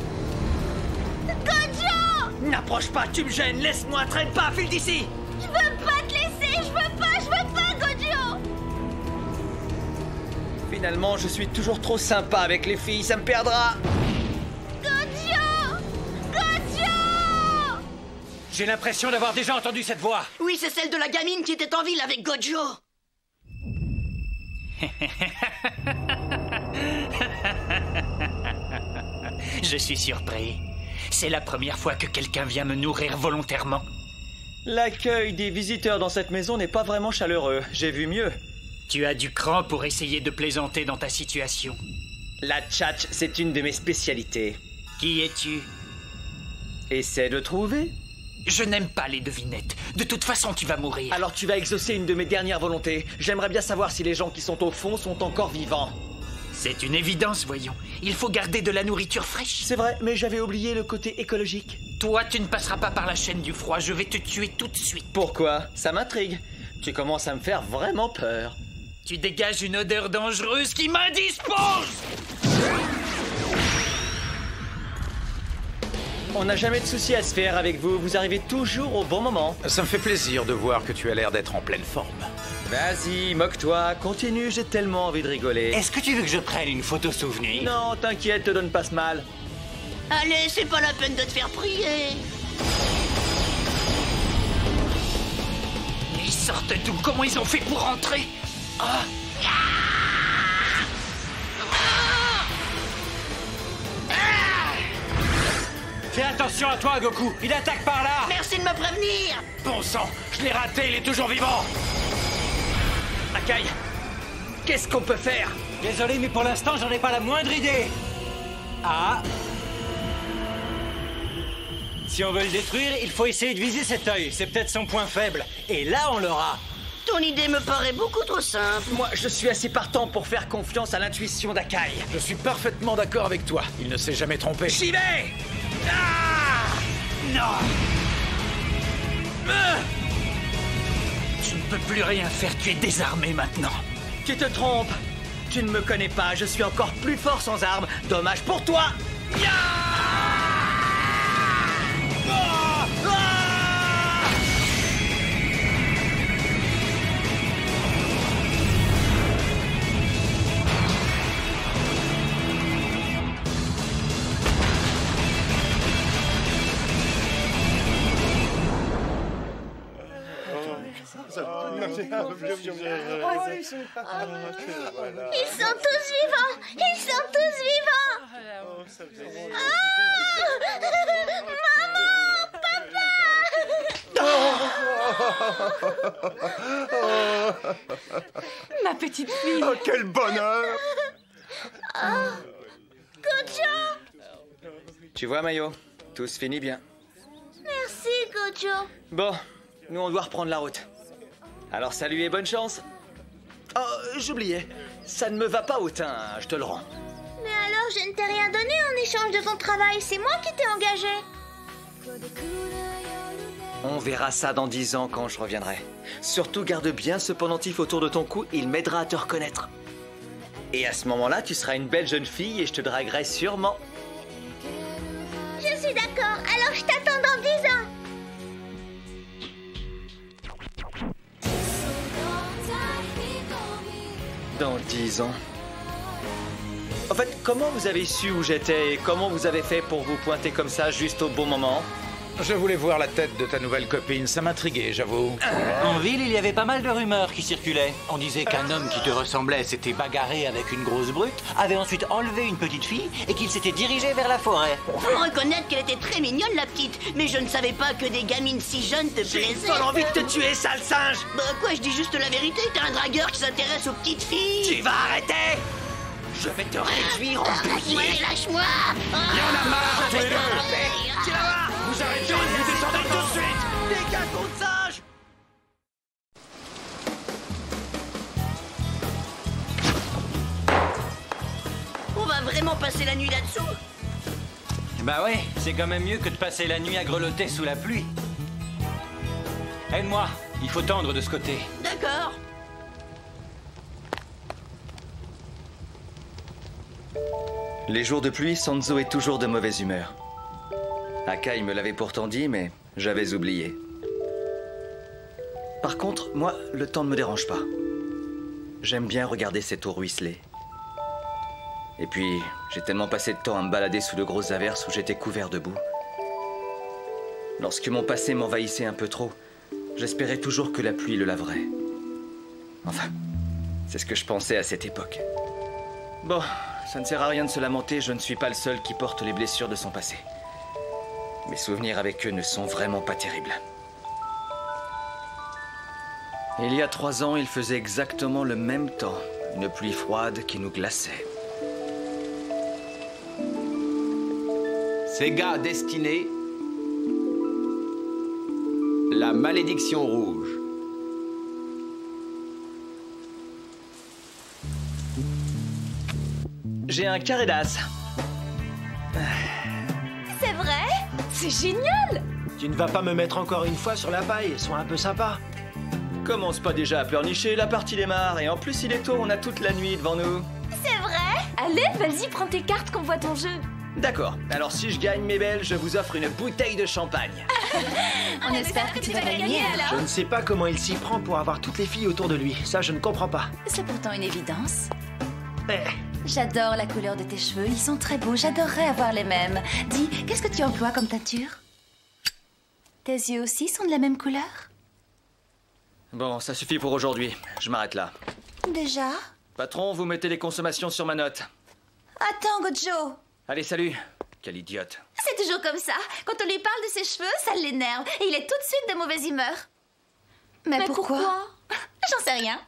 Gojo! N'approche pas, tu me gênes, laisse-moi, traîne pas, file d'ici. Je veux pas te laisser, je veux pas, Gojo! Finalement, je suis toujours trop sympa avec les filles, ça me perdra. Gojo! Gojo! J'ai l'impression d'avoir déjà entendu cette voix. Oui, c'est celle de la gamine qui était en ville avec Gojo. Je suis surpris. C'est la première fois que quelqu'un vient me nourrir volontairement. L'accueil des visiteurs dans cette maison n'est pas vraiment chaleureux. J'ai vu mieux. Tu as du cran pour essayer de plaisanter dans ta situation. La tchatch, c'est une de mes spécialités. Qui es-tu? Essaie de trouver. Je n'aime pas les devinettes. De toute façon, tu vas mourir. Alors tu vas exaucer une de mes dernières volontés. J'aimerais bien savoir si les gens qui sont au fond sont encore vivants. C'est une évidence, voyons. Il faut garder de la nourriture fraîche. C'est vrai, mais j'avais oublié le côté écologique. Toi, tu ne passeras pas par la chaîne du froid. Je vais te tuer tout de suite. Pourquoi? Ça m'intrigue. Tu commences à me faire vraiment peur. Tu dégages une odeur dangereuse qui m'indispose! On n'a jamais de soucis à se faire avec vous. Vous arrivez toujours au bon moment. Ça me fait plaisir de voir que tu as l'air d'être en pleine forme. Vas-y, moque-toi, continue, j'ai tellement envie de rigoler. Est-ce que tu veux que je prenne une photo souvenir? Non, t'inquiète, te donne pas ce mal. Allez, c'est pas la peine de te faire prier. Ils sortent d'où? Comment ils ont fait pour rentrer? Ah! Fais attention à toi, Goku. Il attaque par là. Merci de me prévenir. Bon sang, je l'ai raté, il est toujours vivant. Akai, qu'est-ce qu'on peut faire? Désolé, mais pour l'instant, j'en ai pas la moindre idée. Ah. Si on veut le détruire, il faut essayer de viser cet œil. C'est peut-être son point faible. Et là, on l'aura. Ton idée me paraît beaucoup trop simple. Moi, je suis assez partant pour faire confiance à l'intuition d'Akai. Je suis parfaitement d'accord avec toi. Il ne s'est jamais trompé. J'y vais! Ah! Non! Tu ne peux plus rien faire, tu es désarmé maintenant. Tu te trompes. Tu ne me connais pas, je suis encore plus fort sans armes. Dommage pour toi. Ils sont tous vivants! Ils sont tous vivants! Ah! Maman! Papa! Ma petite fille! Oh, quel bonheur! Oh. Gojo! Tu vois, Mayo, tout se finit bien. Merci, Gojo. Bon, nous on doit reprendre la route. Alors salut et bonne chance. Oh, j'oubliais. Ça ne me va pas au teint, je te le rends. Mais alors, je ne t'ai rien donné en échange de ton travail. C'est moi qui t'ai engagé. On verra ça dans 10 ans quand je reviendrai. Surtout garde bien ce pendentif autour de ton cou, il m'aidera à te reconnaître. Et à ce moment-là, tu seras une belle jeune fille et je te draguerai sûrement. Je suis d'accord, alors je t'attends dans 10 ans. Dans 10 ans. En fait, comment vous avez su où j'étais et comment vous avez fait pour vous pointer comme ça juste au bon moment? Je voulais voir la tête de ta nouvelle copine, ça m'intriguait, j'avoue. En ville, il y avait pas mal de rumeurs qui circulaient. On disait qu'un homme qui te ressemblait s'était bagarré avec une grosse brute, avait ensuite enlevé une petite fille et qu'il s'était dirigé vers la forêt. Faut reconnaître qu'elle était très mignonne, la petite. Mais je ne savais pas que des gamines si jeunes te plaisaient. J'ai pas envie de te tuer, sale singe! Bah quoi, je dis juste la vérité, t'es un dragueur qui s'intéresse aux petites filles. Tu vas arrêter! Je vais te réduire en bouillie! Ouais, lâche-moi! Il y en a marre, tous les deux! Tu vas voir! Vous arrêtez, vous descendez tout de suite! Dégage, gros singe! On va vraiment passer la nuit là-dessous? Bah ouais, c'est quand même mieux que de passer la nuit à grelotter sous la pluie. Aide-moi, il faut tendre de ce côté. D'accord. Les jours de pluie, Sanzo est toujours de mauvaise humeur. Akai me l'avait pourtant dit, mais j'avais oublié. Par contre, moi, le temps ne me dérange pas. J'aime bien regarder cette eau ruisseler. Et puis, j'ai tellement passé de temps à me balader sous de grosses averses où j'étais couvert de boue. Lorsque mon passé m'envahissait un peu trop, j'espérais toujours que la pluie le laverait. Enfin, C'est ce que je pensais à cette époque. Bon, ça ne sert à rien de se lamenter, je ne suis pas le seul qui porte les blessures de son passé. Mes souvenirs avec eux ne sont vraiment pas terribles. Il y a 3 ans, il faisait exactement le même temps. Une pluie froide qui nous glaçait. Sega Destinée. La malédiction rouge. J'ai un carré d'as. C'est vrai? C'est génial! Tu ne vas pas me mettre encore une fois sur la paille, sois un peu sympa. Commence pas déjà à pleurnicher, la partie démarre. Et en plus, il est tôt, on a toute la nuit devant nous. C'est vrai? Allez, vas-y, prends tes cartes qu'on voit ton jeu. D'accord, alors si je gagne, mes belles, je vous offre une bouteille de champagne. On espère que tu vas gagner alors. Je ne sais pas comment il s'y prend pour avoir toutes les filles autour de lui. Ça, je ne comprends pas. C'est pourtant une évidence. Eh. J'adore la couleur de tes cheveux, ils sont très beaux, j'adorerais avoir les mêmes. Dis, qu'est-ce que tu emploies comme teinture? Tes yeux aussi sont de la même couleur? Bon, ça suffit pour aujourd'hui. Je m'arrête là. Déjà? Patron, vous mettez les consommations sur ma note. Attends, Gojo. Allez, salut. Quel idiote. C'est toujours comme ça. Quand on lui parle de ses cheveux, ça l'énerve. Et il est tout de suite de mauvaise humeur. Mais pourquoi? J'en sais rien.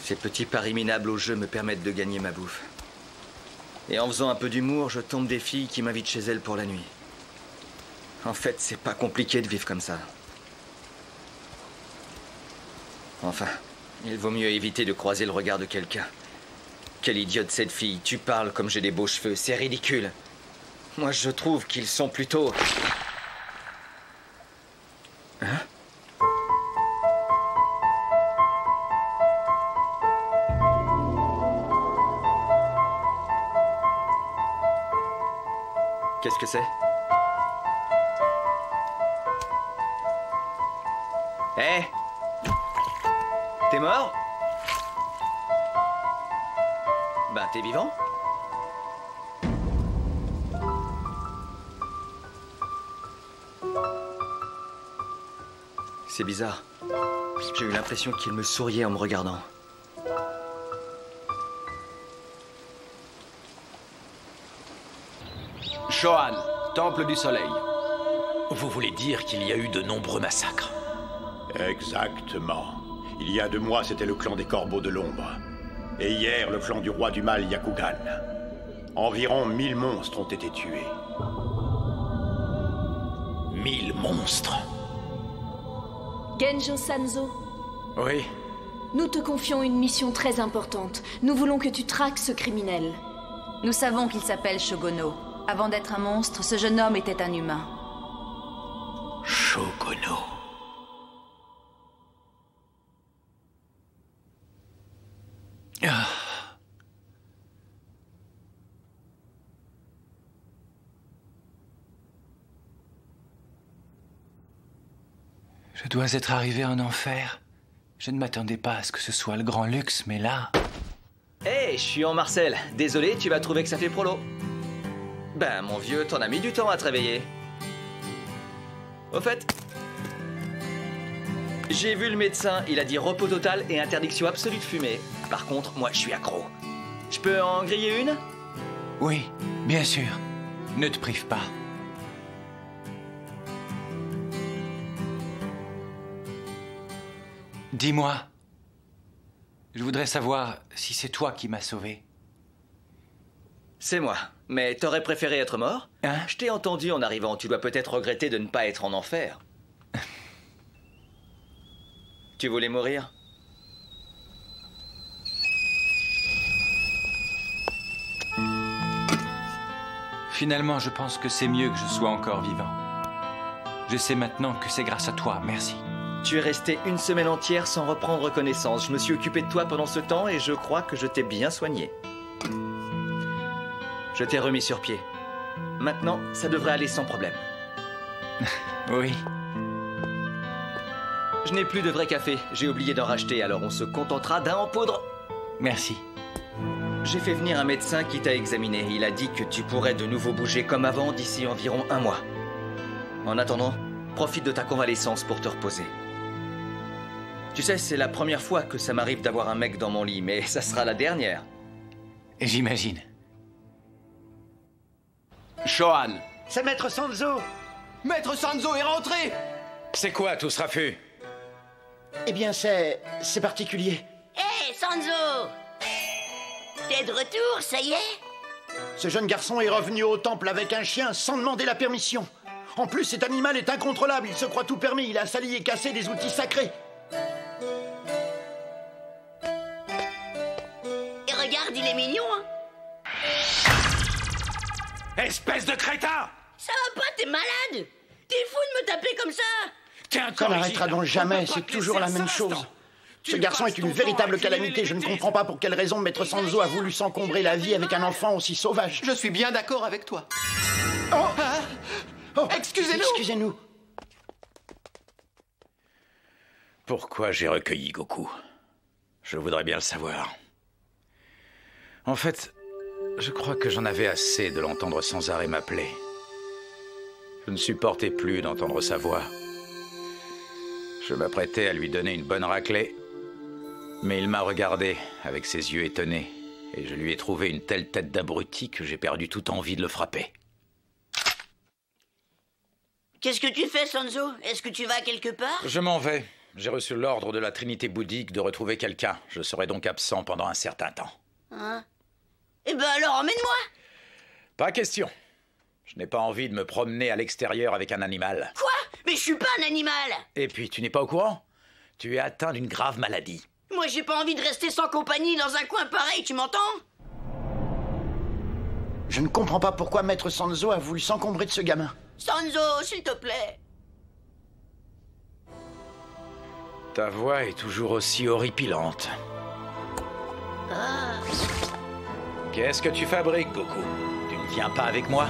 Ces petits paris minables au jeu me permettent de gagner ma bouffe. Et en faisant un peu d'humour, je tombe des filles qui m'invitent chez elles pour la nuit. En fait, c'est pas compliqué de vivre comme ça. Enfin, il vaut mieux éviter de croiser le regard de quelqu'un. Quelle idiote cette fille, tu parles comme j'ai des beaux cheveux, c'est ridicule. Moi, je trouve qu'ils sont plutôt... Hein? Qu'est-ce que c'est? Hé! T'es mort? Bah, t'es vivant? C'est bizarre. J'ai eu l'impression qu'il me souriait en me regardant. Shohan, Temple du Soleil. Vous voulez dire qu'il y a eu de nombreux massacres? Exactement. Il y a 2 mois, c'était le clan des Corbeaux de l'Ombre. Et hier, le clan du roi du mal, Yakugan. Environ 1000 monstres ont été tués. 1000 monstres? Genjo Sanzo. Oui. Nous te confions une mission très importante. Nous voulons que tu traques ce criminel. Nous savons qu'il s'appelle Shogono. Avant d'être un monstre, ce jeune homme était un humain. Shogono. Ah. Je dois être arrivé en enfer. Je ne m'attendais pas à ce que ce soit le grand luxe, mais là... Hé, je suis en Marcel. Désolé, tu vas trouver que ça fait prolo. Ben, mon vieux, t'en as mis du temps à te réveiller. Au fait... J'ai vu le médecin, il a dit repos total et interdiction absolue de fumer. Par contre, moi, je suis accro. Je peux en griller une? Oui, bien sûr. Ne te prive pas. Dis-moi. Je voudrais savoir si c'est toi qui m'as sauvé. C'est moi. Mais t'aurais préféré être mort? Hein? Je t'ai entendu en arrivant. Tu dois peut-être regretter de ne pas être en enfer. Tu voulais mourir? Finalement, je pense que c'est mieux que je sois encore vivant. Je sais maintenant que c'est grâce à toi, merci. Tu es resté une semaine entière sans reprendre connaissance. Je me suis occupé de toi pendant ce temps et je crois que je t'ai bien soigné. Je t'ai remis sur pied. Maintenant, ça devrait aller sans problème. Oui. Je n'ai plus de vrai café. J'ai oublié d'en racheter, alors on se contentera d'un en poudre. Merci. J'ai fait venir un médecin qui t'a examiné. Il a dit que tu pourrais de nouveau bouger comme avant d'ici environ 1 mois. En attendant, profite de ta convalescence pour te reposer. Tu sais, c'est la première fois que ça m'arrive d'avoir un mec dans mon lit, mais ça sera la dernière. J'imagine. Shohan. C'est Maître Sanzo. Maître Sanzo est rentré. C'est quoi tout ce raffut? Eh bien, c'est particulier. Hé, Sanzo! T'es de retour, ça y est? Ce jeune garçon est revenu au temple avec un chien sans demander la permission. En plus, cet animal est incontrôlable, il se croit tout permis, il a sali et cassé des outils sacrés. Et regarde, il est mignon, hein? Espèce de crétin! Ça va pas, t'es malade? T'es fou de me taper comme ça? Ça n'arrêtera donc jamais, c'est toujours la même chose. Ce garçon est une véritable calamité. Je ne comprends pas pour quelle raison Maître Sanzo a voulu s'encombrer la vie avec un enfant aussi sauvage. Je suis bien d'accord avec toi. Oh, excusez-nous. Excusez-nous. Pourquoi j'ai recueilli Goku? Je voudrais bien le savoir. En fait, je crois que j'en avais assez de l'entendre sans arrêt m'appeler. Je ne supportais plus d'entendre sa voix. Je m'apprêtais à lui donner une bonne raclée, mais il m'a regardé avec ses yeux étonnés, et je lui ai trouvé une telle tête d'abruti que j'ai perdu toute envie de le frapper. Qu'est-ce que tu fais, Sanzo? Est-ce que tu vas quelque part? Je m'en vais. J'ai reçu l'ordre de la Trinité bouddhique de retrouver quelqu'un. Je serai donc absent pendant un certain temps. Hein? Eh ben alors, emmène-moi! Pas question. Je n'ai pas envie de me promener à l'extérieur avec un animal. Quoi? Mais je suis pas un animal! Et puis, tu n'es pas au courant? Tu es atteint d'une grave maladie. Moi, j'ai pas envie de rester sans compagnie dans un coin pareil, tu m'entends? Je ne comprends pas pourquoi Maître Sanzo a voulu s'encombrer de ce gamin. Sanzo, s'il te plaît! Ta voix est toujours aussi horripilante. Ah. Qu'est-ce que tu fabriques, Goku? Tu ne viens pas avec moi?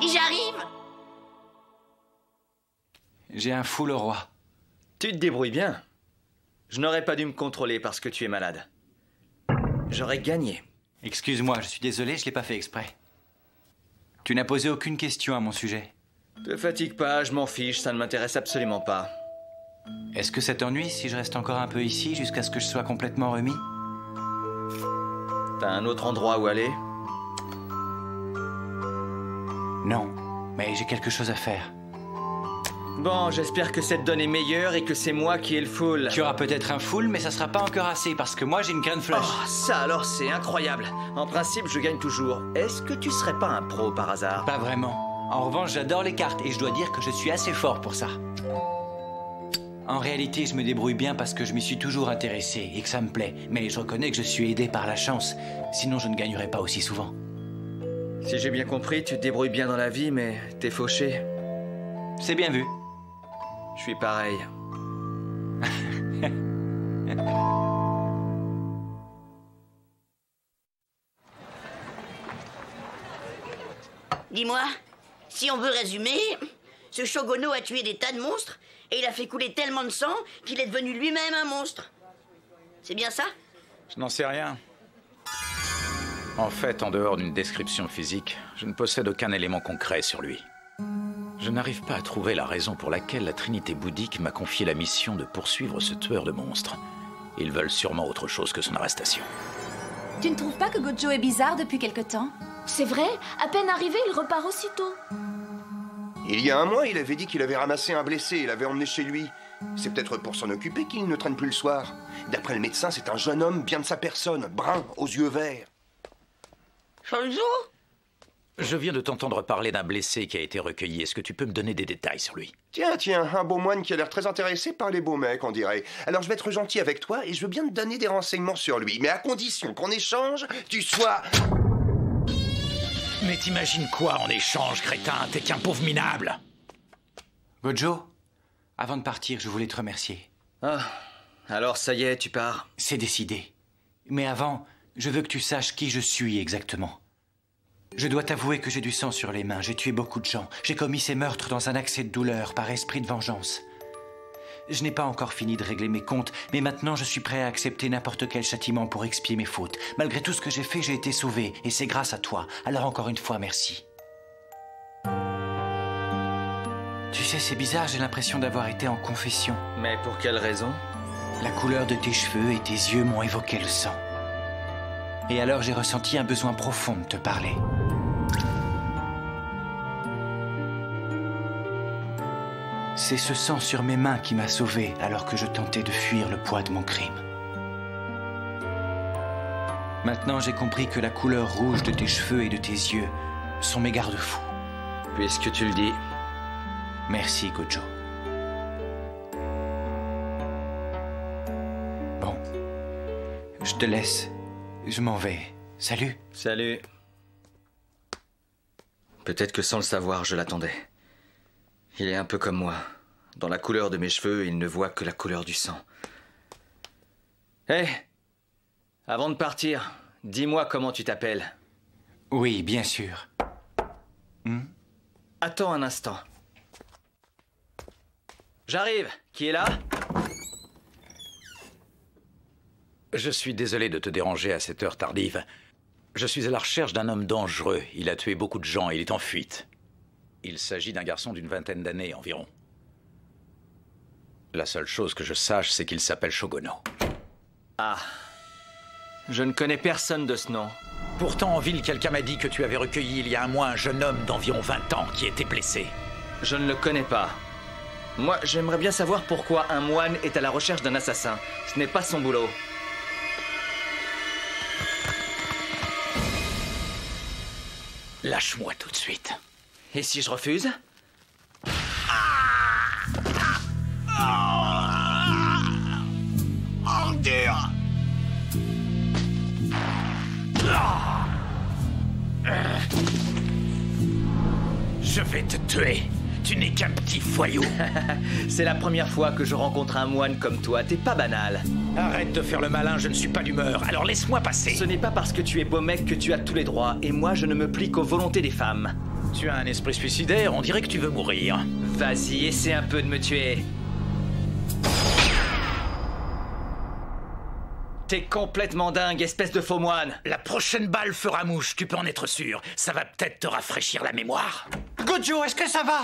J'arrive! J'ai un fou le roi. Tu te débrouilles bien. Je n'aurais pas dû me contrôler parce que tu es malade. J'aurais gagné. Excuse-moi, je suis désolé, je l'ai pas fait exprès. Tu n'as posé aucune question à mon sujet. Te fatigue pas, je m'en fiche, ça ne m'intéresse absolument pas. Est-ce que ça t'ennuie si je reste encore un peu ici jusqu'à ce que je sois complètement remis? T'as un autre endroit où aller? Non, mais j'ai quelque chose à faire. Bon, j'espère que cette donne est meilleure et que c'est moi qui ai le full. Tu auras peut-être un full, mais ça sera pas encore assez parce que moi j'ai une graine flush. Oh, ça alors c'est incroyable. En principe, je gagne toujours. Est-ce que tu serais pas un pro par hasard? Pas vraiment. En revanche, j'adore les cartes et je dois dire que je suis assez fort pour ça. En réalité, je me débrouille bien parce que je m'y suis toujours intéressé et que ça me plaît. Mais je reconnais que je suis aidé par la chance. Sinon, je ne gagnerais pas aussi souvent. Si j'ai bien compris, tu te débrouilles bien dans la vie, mais t'es fauché. C'est bien vu. Je suis pareil. Dis-moi, si on veut résumer, ce Shogono a tué des tas de monstres et il a fait couler tellement de sang qu'il est devenu lui-même un monstre. C'est bien ça? Je n'en sais rien. En fait, en dehors d'une description physique, je ne possède aucun élément concret sur lui. Je n'arrive pas à trouver la raison pour laquelle la Trinité bouddhique m'a confié la mission de poursuivre ce tueur de monstres. Ils veulent sûrement autre chose que son arrestation. Tu ne trouves pas que Gojo est bizarre depuis quelque temps? C'est vrai, à peine arrivé, il repart aussitôt. Il y a un mois, il avait dit qu'il avait ramassé un blessé et l'avait emmené chez lui. C'est peut-être pour s'en occuper qu'il ne traîne plus le soir. D'après le médecin, c'est un jeune homme bien de sa personne, brun, aux yeux verts. Sanzo? Je viens de t'entendre parler d'un blessé qui a été recueilli. Est-ce que tu peux me donner des détails sur lui? Tiens, un beau moine qui a l'air très intéressé par les beaux mecs, on dirait. Alors je vais être gentil avec toi et je veux bien te donner des renseignements sur lui. Mais à condition qu'en échange, tu sois... Mais t'imagines quoi en échange, crétin? T'es qu'un pauvre minable. Gojo, avant de partir, je voulais te remercier. Ah, alors ça y est, tu pars. C'est décidé. Mais avant, je veux que tu saches qui je suis exactement. Je dois t'avouer que j'ai du sang sur les mains, j'ai tué beaucoup de gens. J'ai commis ces meurtres dans un accès de douleur, par esprit de vengeance. Je n'ai pas encore fini de régler mes comptes, mais maintenant je suis prêt à accepter n'importe quel châtiment pour expier mes fautes. Malgré tout ce que j'ai fait, j'ai été sauvé, et c'est grâce à toi. Alors encore une fois, merci. Tu sais, c'est bizarre, j'ai l'impression d'avoir été en confession. Mais pour quelle raison? La couleur de tes cheveux et tes yeux m'ont évoqué le sang. Et alors j'ai ressenti un besoin profond de te parler. C'est ce sang sur mes mains qui m'a sauvé alors que je tentais de fuir le poids de mon crime. Maintenant, j'ai compris que la couleur rouge de tes cheveux et de tes yeux sont mes garde-fous. Puisque tu le dis. Merci, Gojo. Bon. Je te laisse. Je m'en vais. Salut. Salut. Peut-être que sans le savoir, je l'attendais. Il est un peu comme moi. Dans la couleur de mes cheveux, il ne voit que la couleur du sang. Hé, avant de partir, dis-moi comment tu t'appelles. Oui, bien sûr. Attends un instant. J'arrive. Qui est là? Je suis désolé de te déranger à cette heure tardive. Je suis à la recherche d'un homme dangereux. Il a tué beaucoup de gens et il est en fuite. Il s'agit d'un garçon d'une vingtaine d'années environ. La seule chose que je sache, c'est qu'il s'appelle Shogono. Ah. Je ne connais personne de ce nom. Pourtant, en ville, quelqu'un m'a dit que tu avais recueilli il y a un mois un jeune homme d'environ 20 ans qui était blessé. Je ne le connais pas. Moi, j'aimerais bien savoir pourquoi un moine est à la recherche d'un assassin. Ce n'est pas son boulot. Lâche-moi tout de suite. Et si je refuse? Oh, dur. Je vais te tuer. Tu n'es qu'un petit foyou. C'est la première fois que je rencontre un moine comme toi. T'es pas banal. Arrête de faire le malin, je ne suis pas d'humeur. Alors laisse-moi passer. Ce n'est pas parce que tu es beau mec que tu as tous les droits. Et moi, je ne me plie qu'aux volontés des femmes. Tu as un esprit suicidaire, on dirait que tu veux mourir. Vas-y, essaie un peu de me tuer. T'es complètement dingue, espèce de faux moine. La prochaine balle fera mouche, tu peux en être sûr. Ça va peut-être te rafraîchir la mémoire. Gojo, est-ce que ça va?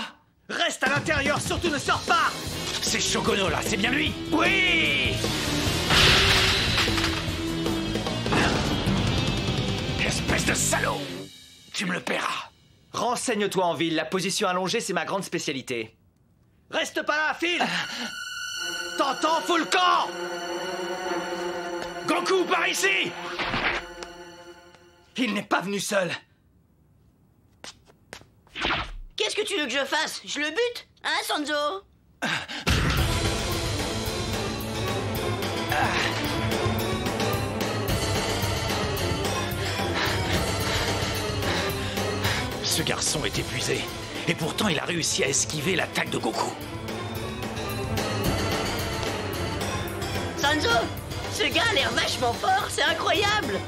Reste à l'intérieur, surtout ne sors pas. C'est Shogono là, c'est bien lui? Oui! Espèce de salaud! Tu me le paieras. Renseigne-toi en ville, la position allongée, c'est ma grande spécialité. Reste pas là, file! T'entends, fous le camp! Goku, par ici! Il n'est pas venu seul. Qu'est-ce que tu veux que je fasse? Je le bute? Hein, Sanzo? Ce garçon est épuisé. Et pourtant, il a réussi à esquiver l'attaque de Goku. Sanzo, ce gars a l'air vachement fort, c'est incroyable.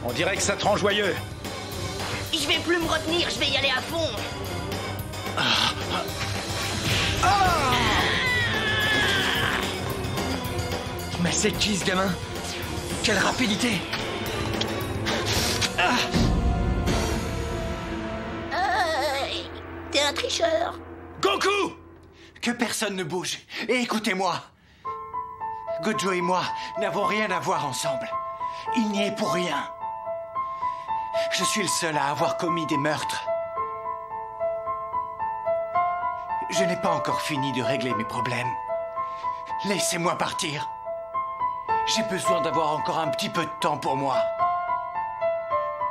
On dirait que ça te rend joyeux. Je vais plus me retenir, je vais y aller à fond. Mais c'est qui ce gamin? Quelle rapidité! T'es un tricheur. Goku! Que personne ne bouge. Et écoutez-moi. Gojo et moi n'avons rien à voir ensemble. Il n'y est pour rien. Je suis le seul à avoir commis des meurtres. Je n'ai pas encore fini de régler mes problèmes. Laissez-moi partir. J'ai besoin d'avoir encore un petit peu de temps pour moi.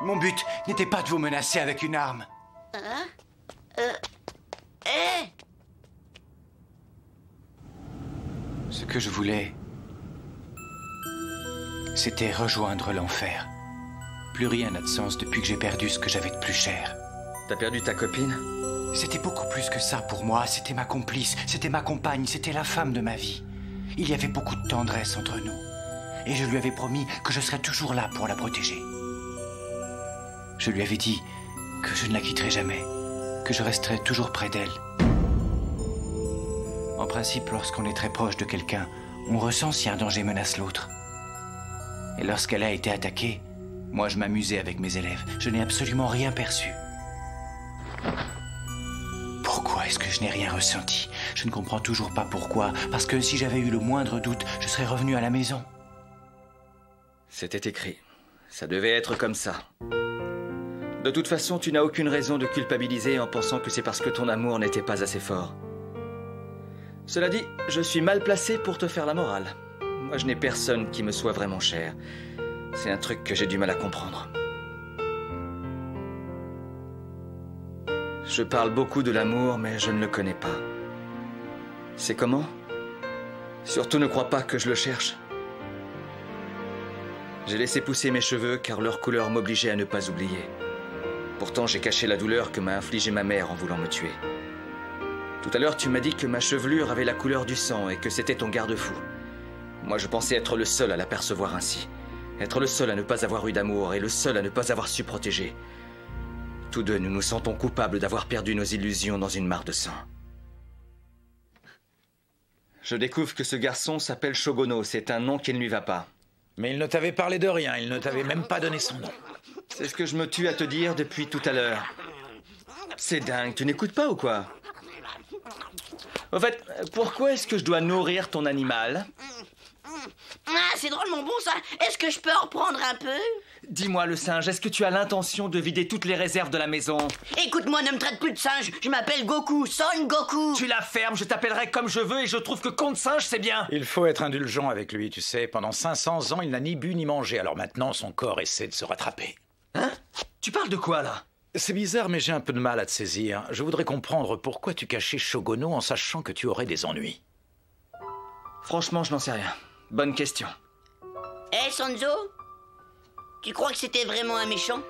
Mon but n'était pas de vous menacer avec une arme. Hein? Ce que je voulais, c'était rejoindre l'enfer. Plus rien n'a de sens depuis que j'ai perdu ce que j'avais de plus cher. T'as perdu ta copine? C'était beaucoup plus que ça pour moi. C'était ma complice, c'était ma compagne, c'était la femme de ma vie. Il y avait beaucoup de tendresse entre nous. Et je lui avais promis que je serais toujours là pour la protéger. Je lui avais dit que je ne la quitterais jamais, que je resterais toujours près d'elle. En principe, lorsqu'on est très proche de quelqu'un, on ressent si un danger menace l'autre. Et lorsqu'elle a été attaquée, moi je m'amusais avec mes élèves. Je n'ai absolument rien perçu. Pourquoi est-ce que je n'ai rien ressenti? Je ne comprends toujours pas pourquoi. Parce que si j'avais eu le moindre doute, je serais revenu à la maison. C'était écrit. Ça devait être comme ça. De toute façon, tu n'as aucune raison de culpabiliser en pensant que c'est parce que ton amour n'était pas assez fort. Cela dit, je suis mal placé pour te faire la morale. Moi, je n'ai personne qui me soit vraiment cher. C'est un truc que j'ai du mal à comprendre. Je parle beaucoup de l'amour, mais je ne le connais pas. C'est comment? Surtout ne crois pas que je le cherche. J'ai laissé pousser mes cheveux car leur couleur m'obligeait à ne pas oublier. Pourtant, j'ai caché la douleur que m'a infligée ma mère en voulant me tuer. Tout à l'heure, tu m'as dit que ma chevelure avait la couleur du sang et que c'était ton garde-fou. Moi, je pensais être le seul à l'apercevoir ainsi. Être le seul à ne pas avoir eu d'amour et le seul à ne pas avoir su protéger. Tous deux, nous nous sentons coupables d'avoir perdu nos illusions dans une mare de sang. Je découvre que ce garçon s'appelle Shogono. C'est un nom qui ne lui va pas. Mais il ne t'avait parlé de rien. Il ne t'avait même pas donné son nom. C'est ce que je me tue à te dire depuis tout à l'heure. C'est dingue. Tu n'écoutes pas ou quoi? Au fait, pourquoi est-ce que je dois nourrir ton animal? Ah, c'est drôlement bon ça. Est-ce que je peux en reprendre un peu? Dis-moi, le singe, est-ce que tu as l'intention de vider toutes les réserves de la maison? Écoute-moi, ne me traite plus de singe. Je m'appelle Goku, Son Goku. Tu la fermes, je t'appellerai comme je veux et je trouve que contre singe, c'est bien. Il faut être indulgent avec lui, tu sais. Pendant 500 ans, il n'a ni bu ni mangé. Alors maintenant, son corps essaie de se rattraper. Hein? Tu parles de quoi, là? C'est bizarre, mais j'ai un peu de mal à te saisir. Je voudrais comprendre pourquoi tu cachais Shogono en sachant que tu aurais des ennuis. Franchement, je n'en sais rien. Bonne question. Hé, Sanzo? Tu crois que c'était vraiment un méchant?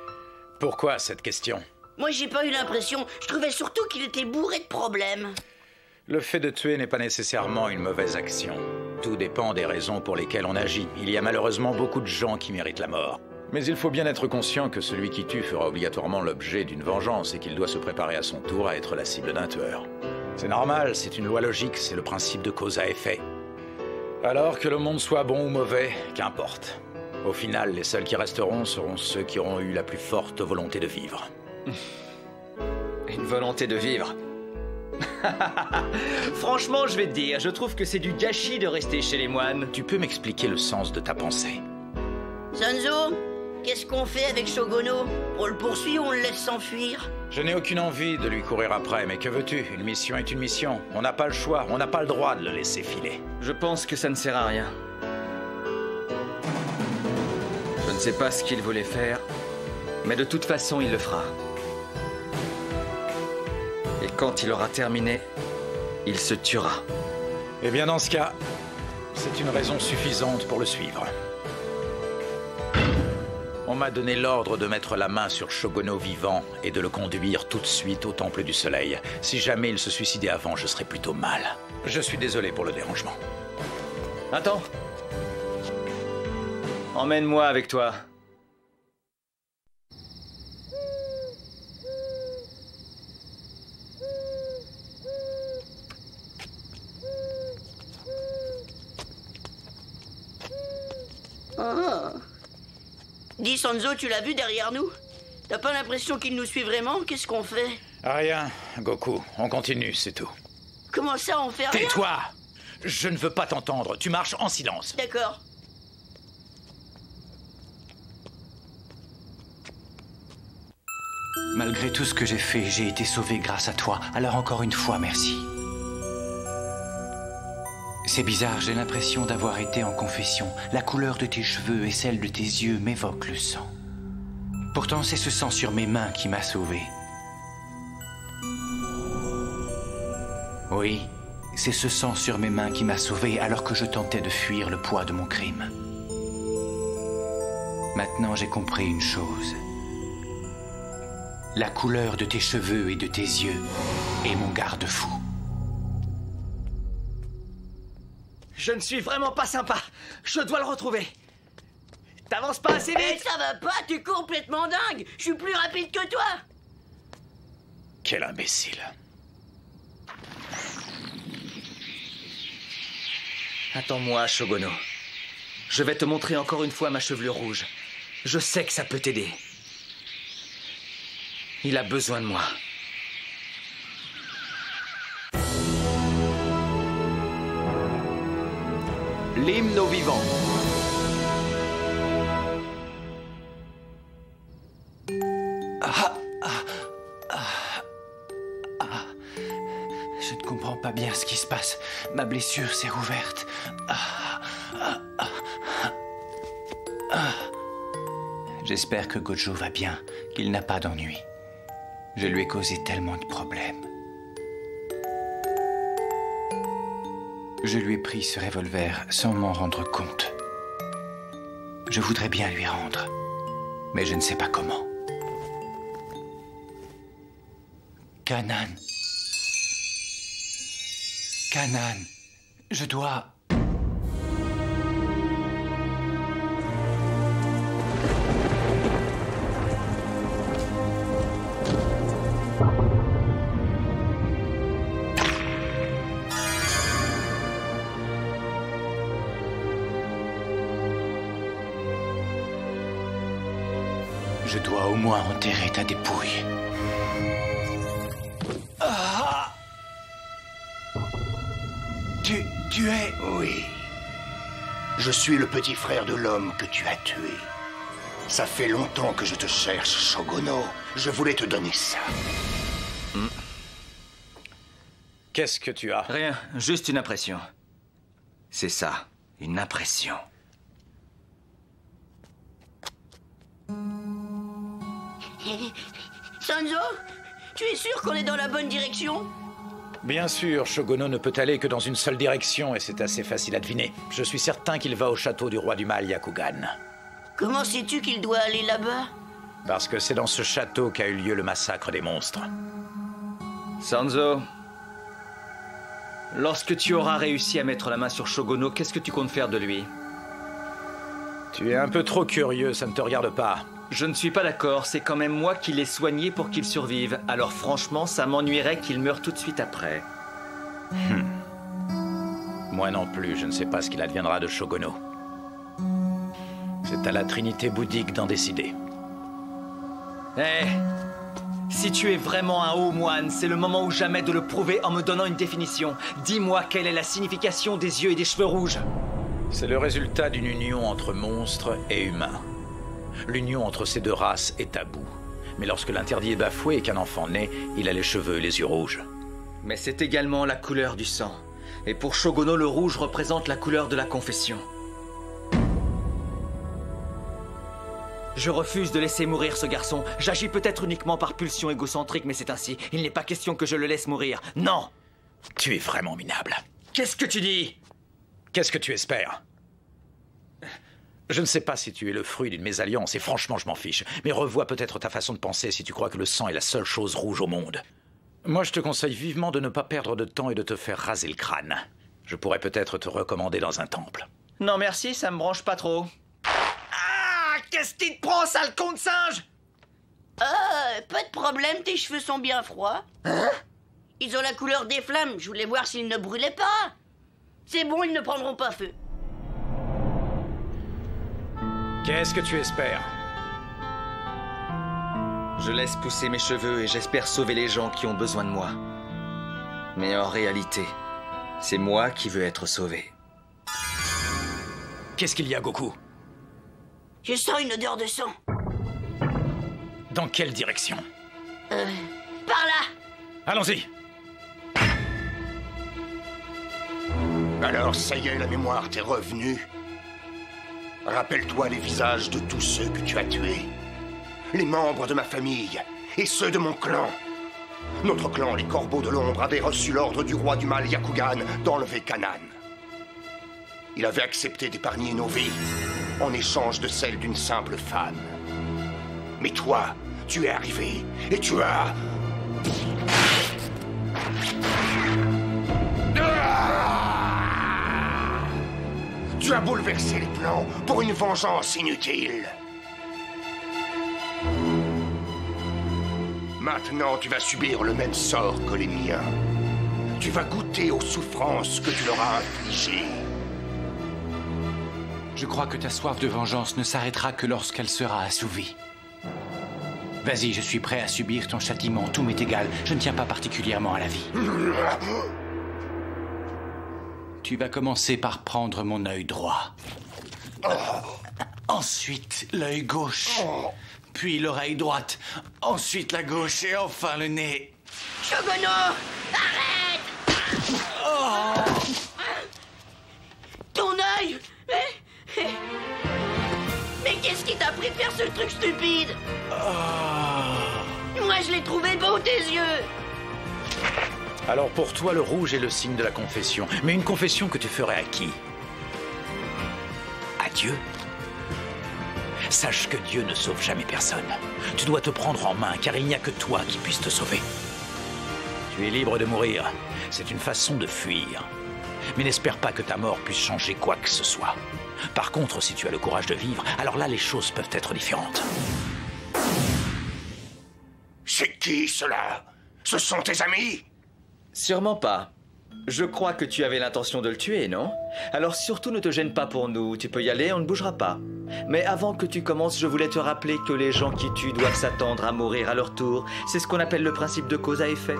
Pourquoi cette question? Moi, j'ai pas eu l'impression. Je trouvais surtout qu'il était bourré de problèmes. Le fait de tuer n'est pas nécessairement une mauvaise action. Tout dépend des raisons pour lesquelles on agit. Il y a malheureusement beaucoup de gens qui méritent la mort. Mais il faut bien être conscient que celui qui tue fera obligatoirement l'objet d'une vengeance et qu'il doit se préparer à son tour à être la cible d'un tueur. C'est normal, c'est une loi logique, c'est le principe de cause à effet. Alors que le monde soit bon ou mauvais, qu'importe. Au final, les seuls qui resteront seront ceux qui auront eu la plus forte volonté de vivre. Une volonté de vivre. Franchement, je vais te dire, je trouve que c'est du gâchis de rester chez les moines. Tu peux m'expliquer le sens de ta pensée? Sanzo, qu'est-ce qu'on fait avec Shogono? On le poursuit ou on le laisse s'enfuir? Je n'ai aucune envie de lui courir après, mais que veux-tu? Une mission est une mission. On n'a pas le choix, on n'a pas le droit de le laisser filer. Je pense que ça ne sert à rien. Je ne sais pas ce qu'il voulait faire, mais de toute façon, il le fera. Et quand il aura terminé, il se tuera. Eh bien, dans ce cas, c'est une raison suffisante pour le suivre. On m'a donné l'ordre de mettre la main sur Shogono vivant et de le conduire tout de suite au Temple du Soleil. Si jamais il se suicidait avant, je serais plutôt mal. Je suis désolé pour le dérangement. Attends. Emmène-moi avec toi. Oh. Dis Sanzo, tu l'as vu derrière nous? T'as pas l'impression qu'il nous suit vraiment? Qu'est-ce qu'on fait? Rien, Goku. On continue, c'est tout. Comment ça, on fait rien? Tais-toi! Je ne veux pas t'entendre. Tu marches en silence. D'accord. Malgré tout ce que j'ai fait, j'ai été sauvé grâce à toi. Alors encore une fois, merci. C'est bizarre, j'ai l'impression d'avoir été en confession. La couleur de tes cheveux et celle de tes yeux m'évoquent le sang. Pourtant, c'est ce sang sur mes mains qui m'a sauvé. Oui, c'est ce sang sur mes mains qui m'a sauvé alors que je tentais de fuir le poids de mon crime. Maintenant, j'ai compris une chose. La couleur de tes cheveux et de tes yeux est mon garde-fou. Je ne suis vraiment pas sympa. Je dois le retrouver. T'avances pas assez vite. Mais ça va pas, tu es complètement dingue. Je suis plus rapide que toi. Quel imbécile. Attends-moi, Shogono. Je vais te montrer encore une fois ma chevelure rouge. Je sais que ça peut t'aider. Il a besoin de moi. l'hymne aux vivants. Je ne comprends pas bien ce qui se passe. Ma blessure s'est rouverte. J'espère que Gojo va bien, qu'il n'a pas d'ennui. Je lui ai causé tellement de problèmes. Je lui ai pris ce revolver sans m'en rendre compte. Je voudrais bien lui rendre, mais je ne sais pas comment. Kanan. Kanan, je dois... Je dois au moins enterrer ta dépouille. Tu es... Oui. Je suis le petit frère de l'homme que tu as tué. Ça fait longtemps que je te cherche, Shogono. Je voulais te donner ça. Qu'est-ce que tu as? Rien, juste une impression. C'est ça, une impression. Sanzo, tu es sûr qu'on est dans la bonne direction? Bien sûr, Shogono ne peut aller que dans une seule direction et c'est assez facile à deviner. Je suis certain qu'il va au château du roi du mal, Yakugan. Comment sais-tu qu'il doit aller là-bas? Parce que c'est dans ce château qu'a eu lieu le massacre des monstres. Sanzo, lorsque tu auras réussi à mettre la main sur Shogono, qu'est-ce que tu comptes faire de lui? Tu es un peu trop curieux, ça ne te regarde pas. Je ne suis pas d'accord, c'est quand même moi qui l'ai soigné pour qu'il survive. Alors franchement, ça m'ennuierait qu'il meure tout de suite après. Moi non plus, je ne sais pas ce qu'il adviendra de Shogono. C'est à la trinité bouddhique d'en décider. Si tu es vraiment un haut moine, c'est le moment ou jamais de le prouver en me donnant une définition. Dis-moi quelle est la signification des yeux et des cheveux rouges. C'est le résultat d'une union entre monstres et humains. L'union entre ces deux races est taboue. Mais lorsque l'interdit est bafoué et qu'un enfant naît, il a les cheveux et les yeux rouges. Mais c'est également la couleur du sang. Et pour Shogono, le rouge représente la couleur de la confession. Je refuse de laisser mourir ce garçon. J'agis peut-être uniquement par pulsion égocentrique, mais c'est ainsi. Il n'est pas question que je le laisse mourir. Non! Tu es vraiment minable. Qu'est-ce que tu dis? Qu'est-ce que tu espères? Je ne sais pas si tu es le fruit d'une mésalliance, et franchement, je m'en fiche. Mais revois peut-être ta façon de penser si tu crois que le sang est la seule chose rouge au monde. Moi, je te conseille vivement de ne pas perdre de temps et de te faire raser le crâne. Je pourrais peut-être te recommander dans un temple. Non merci, ça me branche pas trop. Ah! Qu'est-ce qui te prend, sale con de singe? Pas de problème, tes cheveux sont bien froids. Hein? Ils ont la couleur des flammes, je voulais voir s'ils ne brûlaient pas. C'est bon, ils ne prendront pas feu. Qu'est-ce que tu espères? Je laisse pousser mes cheveux et j'espère sauver les gens qui ont besoin de moi. Mais en réalité, c'est moi qui veux être sauvé. Qu'est-ce qu'il y a, Goku? Je sens une odeur de sang. Dans quelle direction? Par là. Allons-y. Alors, ça y est, la mémoire t'est revenue. Rappelle-toi les visages de tous ceux que tu as tués. Les membres de ma famille et ceux de mon clan. Notre clan, les Corbeaux de l'Ombre, avait reçu l'ordre du roi du mal Yakugan d'enlever Kanan. Il avait accepté d'épargner nos vies en échange de celle d'une simple femme. Mais toi, tu es arrivé et tu as... Tu as bouleversé les plans pour une vengeance inutile. Maintenant, tu vas subir le même sort que les miens. Tu vas goûter aux souffrances que tu leur as infligées. Je crois que ta soif de vengeance ne s'arrêtera que lorsqu'elle sera assouvie. Vas-y, je suis prêt à subir ton châtiment, tout m'est égal. Je ne tiens pas particulièrement à la vie. Tu vas commencer par prendre mon œil droit. Ensuite, l'œil gauche. Puis l'oreille droite. Ensuite, la gauche. Et enfin, le nez. Shogono, arrête! Ton œil! Mais qu'est-ce qui t'a pris de faire ce truc stupide? Moi, je l'ai trouvé beau, tes yeux! Alors pour toi, le rouge est le signe de la confession. Mais une confession que tu ferais à qui? À Dieu? Sache que Dieu ne sauve jamais personne. Tu dois te prendre en main, car il n'y a que toi qui puisse te sauver. Tu es libre de mourir. C'est une façon de fuir. Mais n'espère pas que ta mort puisse changer quoi que ce soit. Par contre, si tu as le courage de vivre, alors là, les choses peuvent être différentes. C'est qui, cela? Ce sont tes amis? Sûrement pas. Je crois que tu avais l'intention de le tuer, non? Alors surtout ne te gêne pas pour nous. Tu peux y aller, on ne bougera pas. Mais avant que tu commences, je voulais te rappeler que les gens qui tuent doivent s'attendre à mourir à leur tour. C'est ce qu'on appelle le principe de cause à effet.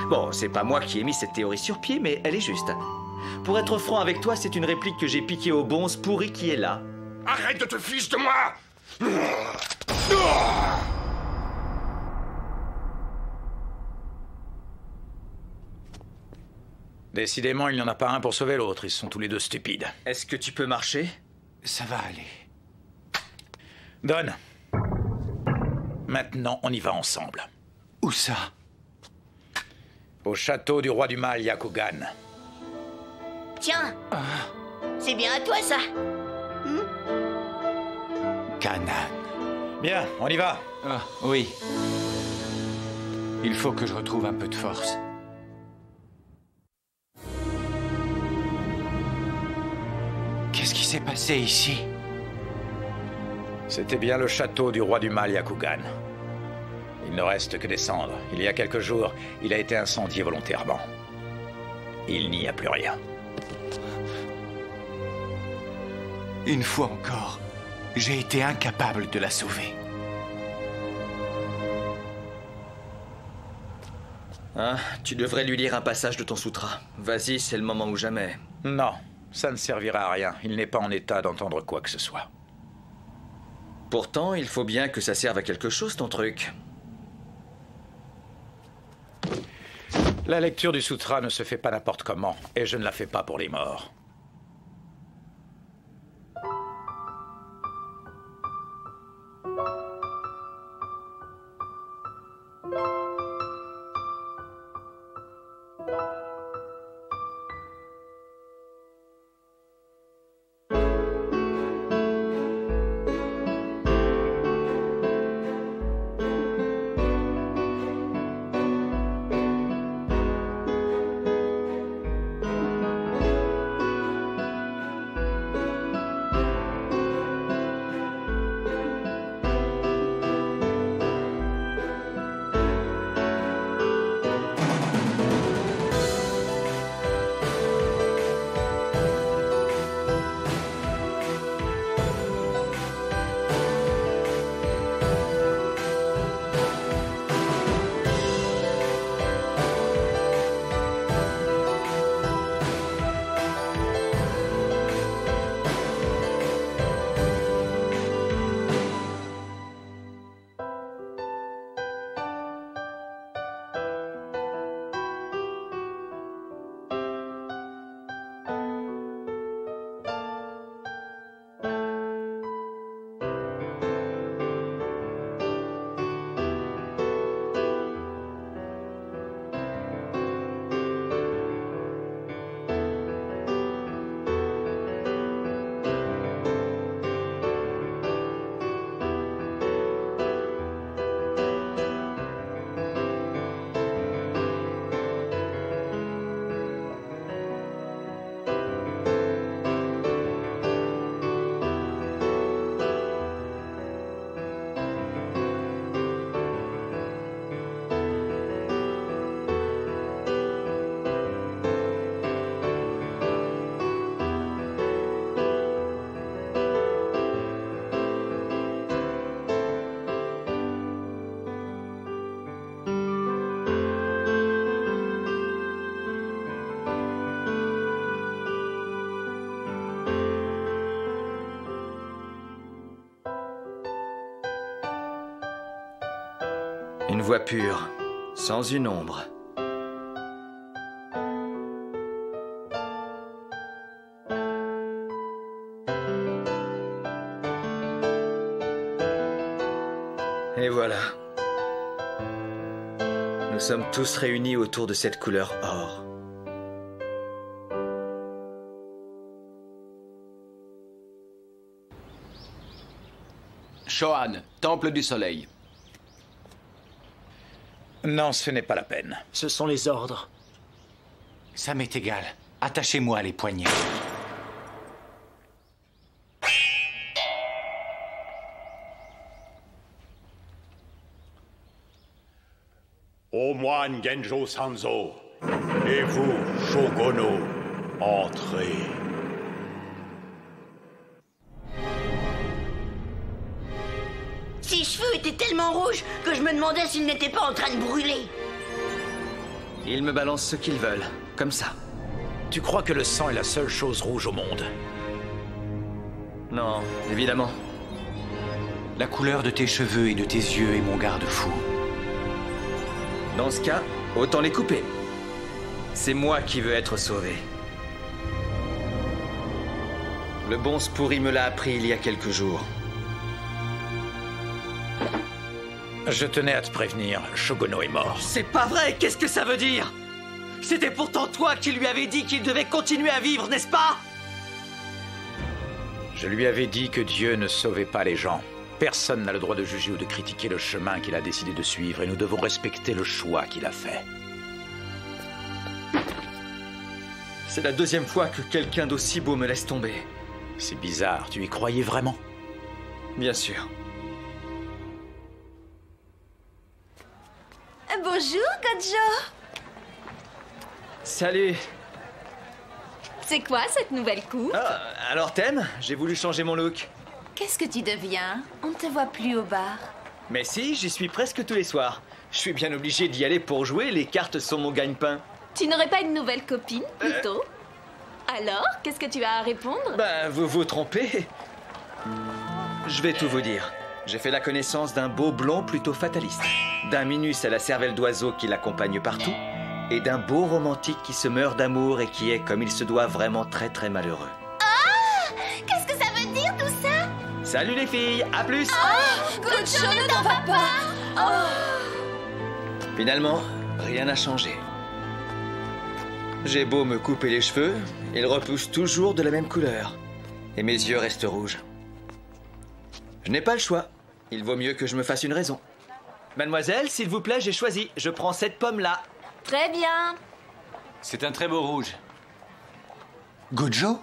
Bon, c'est pas moi qui ai mis cette théorie sur pied, mais elle est juste. Pour être franc avec toi, c'est une réplique que j'ai piquée au bonze pourri qui est là. Arrête de te fiche de moi! Décidément, il n'y en a pas un pour sauver l'autre. Ils sont tous les deux stupides. Est-ce que tu peux marcher? Ça va aller. Donne. Maintenant, on y va ensemble. Où ça? Au château du roi du mal, Yakugan. Tiens, c'est bien à toi, ça. Kanan. Bien, on y va. Oui. Il faut que je retrouve un peu de force. Qu'est-ce qui s'est passé ici? C'était bien le château du roi du mal, Yakugan. Il ne reste que des cendres. Il y a quelques jours, il a été incendié volontairement. Il n'y a plus rien. Une fois encore, j'ai été incapable de la sauver. Hein? Tu devrais lui lire un passage de ton sutra. Vas-y, c'est le moment ou jamais. Non, ça ne servira à rien. Il n'est pas en état d'entendre quoi que ce soit. Pourtant, il faut bien que ça serve à quelque chose, ton truc. La lecture du sutra ne se fait pas n'importe comment, et je ne la fais pas pour les morts. Une voix pure, sans une ombre. Et voilà. Nous sommes tous réunis autour de cette couleur or. Shohan, temple du soleil. Non, ce n'est pas la peine. Ce sont les ordres. Ça m'est égal. Attachez-moi les poignets. Ô moine Genjo Sanzo, et vous, Shogono, entrez. Ses cheveux étaient tellement rouges que je me demandais s'ils n'étaient pas en train de brûler. Ils me balancent ce qu'ils veulent, comme ça. Tu crois que le sang est la seule chose rouge au monde? Non, évidemment. La couleur de tes cheveux et de tes yeux est mon garde-fou. Dans ce cas, autant les couper. C'est moi qui veux être sauvé. Le bon Spouri me l'a appris il y a quelques jours. Je tenais à te prévenir, Shogono est mort. C'est pas vrai, qu'est-ce que ça veut dire? C'était pourtant toi qui lui avais dit qu'il devait continuer à vivre, n'est-ce pas? Je lui avais dit que Dieu ne sauvait pas les gens. Personne n'a le droit de juger ou de critiquer le chemin qu'il a décidé de suivre et nous devons respecter le choix qu'il a fait. C'est la deuxième fois que quelqu'un d'aussi beau me laisse tomber. C'est bizarre, tu y croyais vraiment? Bien sûr. Bonjour, Gojo. Salut. C'est quoi cette nouvelle coupe? Ah, alors t'aimes? J'ai voulu changer mon look. Qu'est-ce que tu deviens? On ne te voit plus au bar. Mais si, j'y suis presque tous les soirs. Je suis bien obligé d'y aller pour jouer, les cartes sont mon gagne-pain. Tu n'aurais pas une nouvelle copine, plutôt? Alors, qu'est-ce que tu as à répondre? Ben, vous vous trompez. Je vais tout vous dire. J'ai fait la connaissance d'un beau blond plutôt fataliste, d'un Minus à la cervelle d'oiseau qui l'accompagne partout, et d'un beau romantique qui se meurt d'amour et qui est, comme il se doit, vraiment très très malheureux. Ah! Qu'est-ce que ça veut dire tout ça? Salut les filles, à plus! Oh! Gojo, ne t'en va pas! Oh! Finalement, rien n'a changé. J'ai beau me couper les cheveux, ils repoussent toujours de la même couleur. Et mes yeux restent rouges. Je n'ai pas le choix. Il vaut mieux que je me fasse une raison. Mademoiselle, s'il vous plaît, j'ai choisi. Je prends cette pomme-là. Très bien. C'est un très beau rouge. Gojo?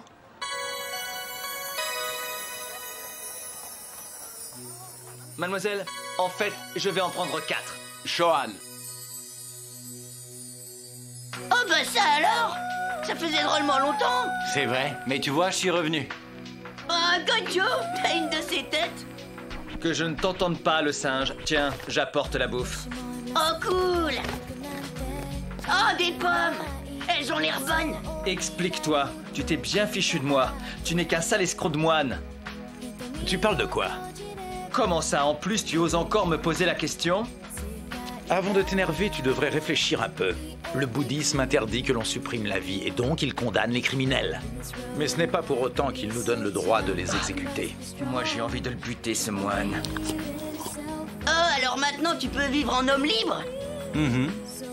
Mademoiselle, en fait, je vais en prendre 4. Shohan. Oh bah ça alors! Ça faisait drôlement longtemps! C'est vrai, mais tu vois, je suis revenu. Oh, Gojo, t'as une de ces têtes? Que je ne t'entende pas, le singe. Tiens, j'apporte la bouffe. Oh, cool! Oh, des pommes! Elles ont l'air bonnes! Explique-toi. Tu t'es bien fichu de moi. Tu n'es qu'un sale escroc de moine. Tu parles de quoi? Comment ça, en plus, tu oses encore me poser la question? Avant de t'énerver, tu devrais réfléchir un peu. Le bouddhisme interdit que l'on supprime la vie et donc il condamne les criminels. Mais ce n'est pas pour autant qu'il nous donne le droit de les exécuter. Moi, j'ai envie de le buter, ce moine. Oh, alors maintenant tu peux vivre en homme libre?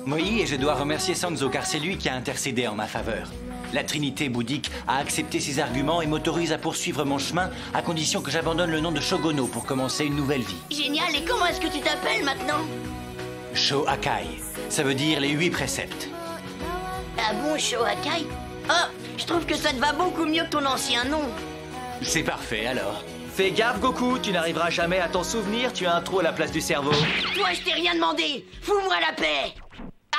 Oui, et je dois remercier Sanzo car c'est lui qui a intercédé en ma faveur. La Trinité bouddhique a accepté ses arguments et m'autorise à poursuivre mon chemin à condition que j'abandonne le nom de Shogono pour commencer une nouvelle vie. Génial, et comment est-ce que tu t'appelles maintenant? Shohakai, ça veut dire les 8 préceptes. Ah bon, Shohakai? Oh, je trouve que ça te va beaucoup mieux que ton ancien nom. C'est parfait alors. Fais gaffe, Goku, tu n'arriveras jamais à t'en souvenir, tu as un trou à la place du cerveau. Toi, je t'ai rien demandé. Fous-moi la paix.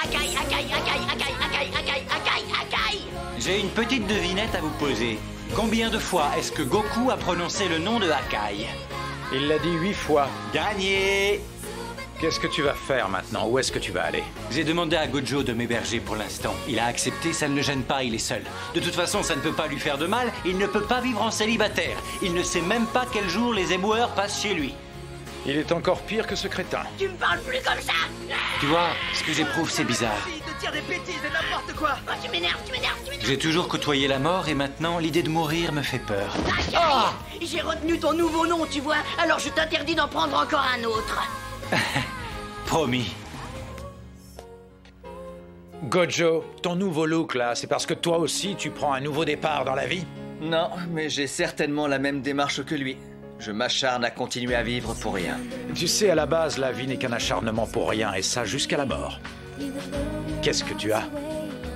Akai, Akai, Akai, Akai, Akai, Akai, Akai, Akai. J'ai une petite devinette à vous poser. Combien de fois est-ce que Goku a prononcé le nom de Akai? Il l'a dit 8 fois. Gagné! Qu'est-ce que tu vas faire maintenant? Où est-ce que tu vas aller? J'ai demandé à Gojo de m'héberger pour l'instant. Il a accepté, ça ne le gêne pas, il est seul. De toute façon, ça ne peut pas lui faire de mal, il ne peut pas vivre en célibataire. Il ne sait même pas quel jour les éboueurs passent chez lui. Il est encore pire que ce crétin. Tu me parles plus comme ça. Tu vois, ce que j'éprouve, c'est bizarre. Il te tire des bêtises et n'importe quoi. Oh, tu m'énerves, tu m'énerves, tu m'énerves. J'ai toujours côtoyé la mort et maintenant, l'idée de mourir me fait peur. Ah, j'ai retenu ton nouveau nom, tu vois. Alors je t'interdis d'en prendre encore un autre. Promis. Gojo, ton nouveau look là, c'est parce que toi aussi tu prends un nouveau départ dans la vie? Non, mais j'ai certainement la même démarche que lui. Je m'acharne à continuer à vivre pour rien. Tu sais, à la base, la vie n'est qu'un acharnement pour rien, et ça jusqu'à la mort. Qu'est-ce que tu as?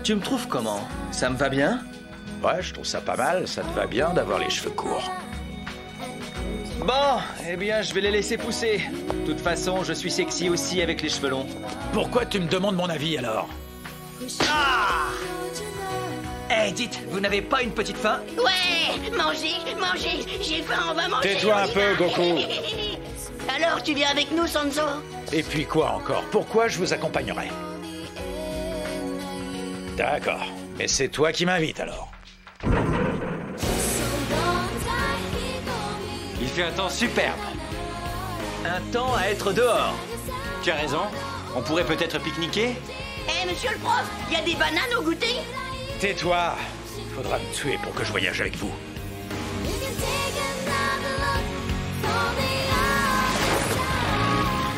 Tu me trouves comment? Ça me va bien? Ouais, je trouve ça pas mal, ça te va bien d'avoir les cheveux courts. Bon, eh bien, je vais les laisser pousser. De toute façon, je suis sexy aussi avec les cheveux longs. Pourquoi tu me demandes mon avis alors? Ah! Eh, dites, vous n'avez pas une petite faim? Ouais, mangez, mangez, j'ai faim, on va manger. Tais-toi un peu, Goku. Alors, tu viens avec nous, Sanzo? Et puis quoi encore? Pourquoi je vous accompagnerai? D'accord, mais c'est toi qui m'invites alors. Il fait un temps superbe. Un temps à être dehors. Tu as raison. On pourrait peut-être pique-niquer? Eh, monsieur le prof, il y a des bananes au goûter? Tais-toi. Il faudra me tuer pour que je voyage avec vous.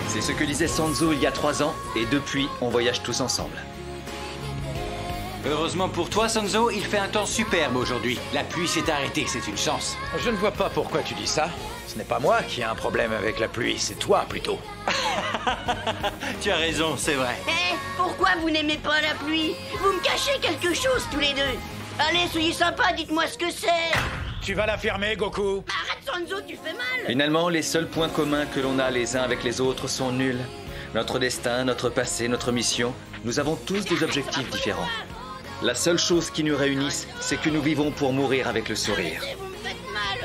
C'est ce que disait Sanzo il y a 3 ans, et depuis, on voyage tous ensemble. Heureusement pour toi, Sanzo, il fait un temps superbe aujourd'hui. La pluie s'est arrêtée, c'est une chance. Je ne vois pas pourquoi tu dis ça. Ce n'est pas moi qui ai un problème avec la pluie, c'est toi plutôt. Tu as raison, c'est vrai. Eh, pourquoi vous n'aimez pas la pluie? Vous me cachez quelque chose tous les deux. Allez, soyez sympas, dites-moi ce que c'est. Tu vas l'affirmer, Goku? Arrête, Sanzo, tu fais mal. Finalement, les seuls points communs que l'on a les uns avec les autres sont nuls. Notre destin, notre passé, notre mission, nous avons tous des objectifs différents. La seule chose qui nous réunisse, c'est que nous vivons pour mourir avec le sourire. Vous me faites mal.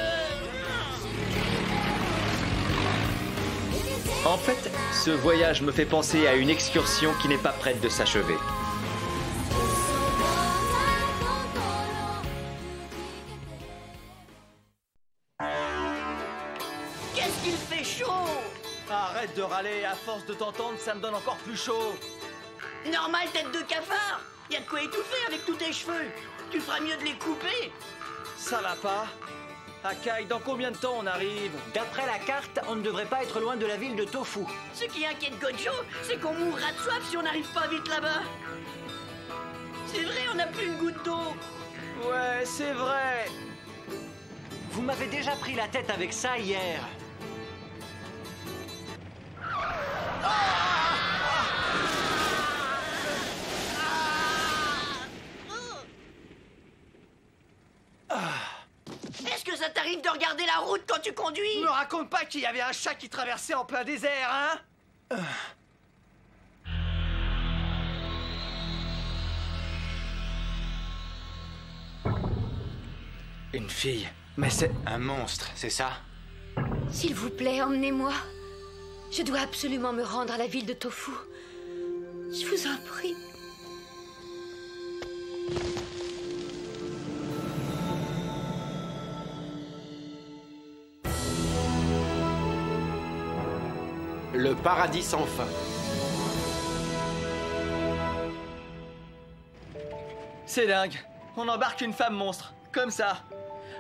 En fait, ce voyage me fait penser à une excursion qui n'est pas prête de s'achever. Qu'est-ce qu'il fait chaud? Arrête de râler, à force de t'entendre, ça me donne encore plus chaud. Normal, tête de cafard. Y a de quoi étouffer avec tous tes cheveux. Tu feras mieux de les couper. Ça va pas? Akai, dans combien de temps on arrive? D'après la carte, on ne devrait pas être loin de la ville de Tofu. Ce qui inquiète Gojo, c'est qu'on mourra de soif si on n'arrive pas vite là-bas. C'est vrai, on n'a plus une goutte d'eau. Ouais, c'est vrai. Vous m'avez déjà pris la tête avec ça hier. Est-ce que ça t'arrive de regarder la route quand tu conduis? Me raconte pas qu'il y avait un chat qui traversait en plein désert, hein? Une fille. Mais c'est un monstre, c'est ça? S'il vous plaît, emmenez-moi. Je dois absolument me rendre à la ville de Tofu. Je vous en prie. Le paradis sans fin. C'est dingue. On embarque une femme monstre, comme ça.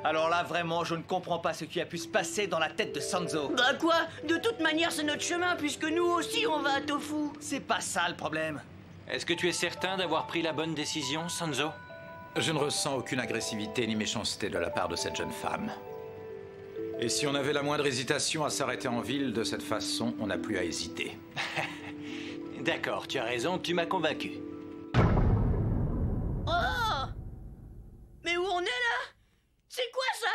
Alors là, vraiment, je ne comprends pas ce qui a pu se passer dans la tête de Sanzo. Bah quoi? De toute manière, c'est notre chemin, puisque nous aussi, on va à Tofu. C'est pas ça le problème. Est-ce que tu es certain d'avoir pris la bonne décision, Sanzo? Je ne ressens aucune agressivité ni méchanceté de la part de cette jeune femme. Et si on avait la moindre hésitation à s'arrêter en ville de cette façon, on n'a plus à hésiter. D'accord, tu as raison, tu m'as convaincu. Oh! Mais où on est là? C'est quoi ça?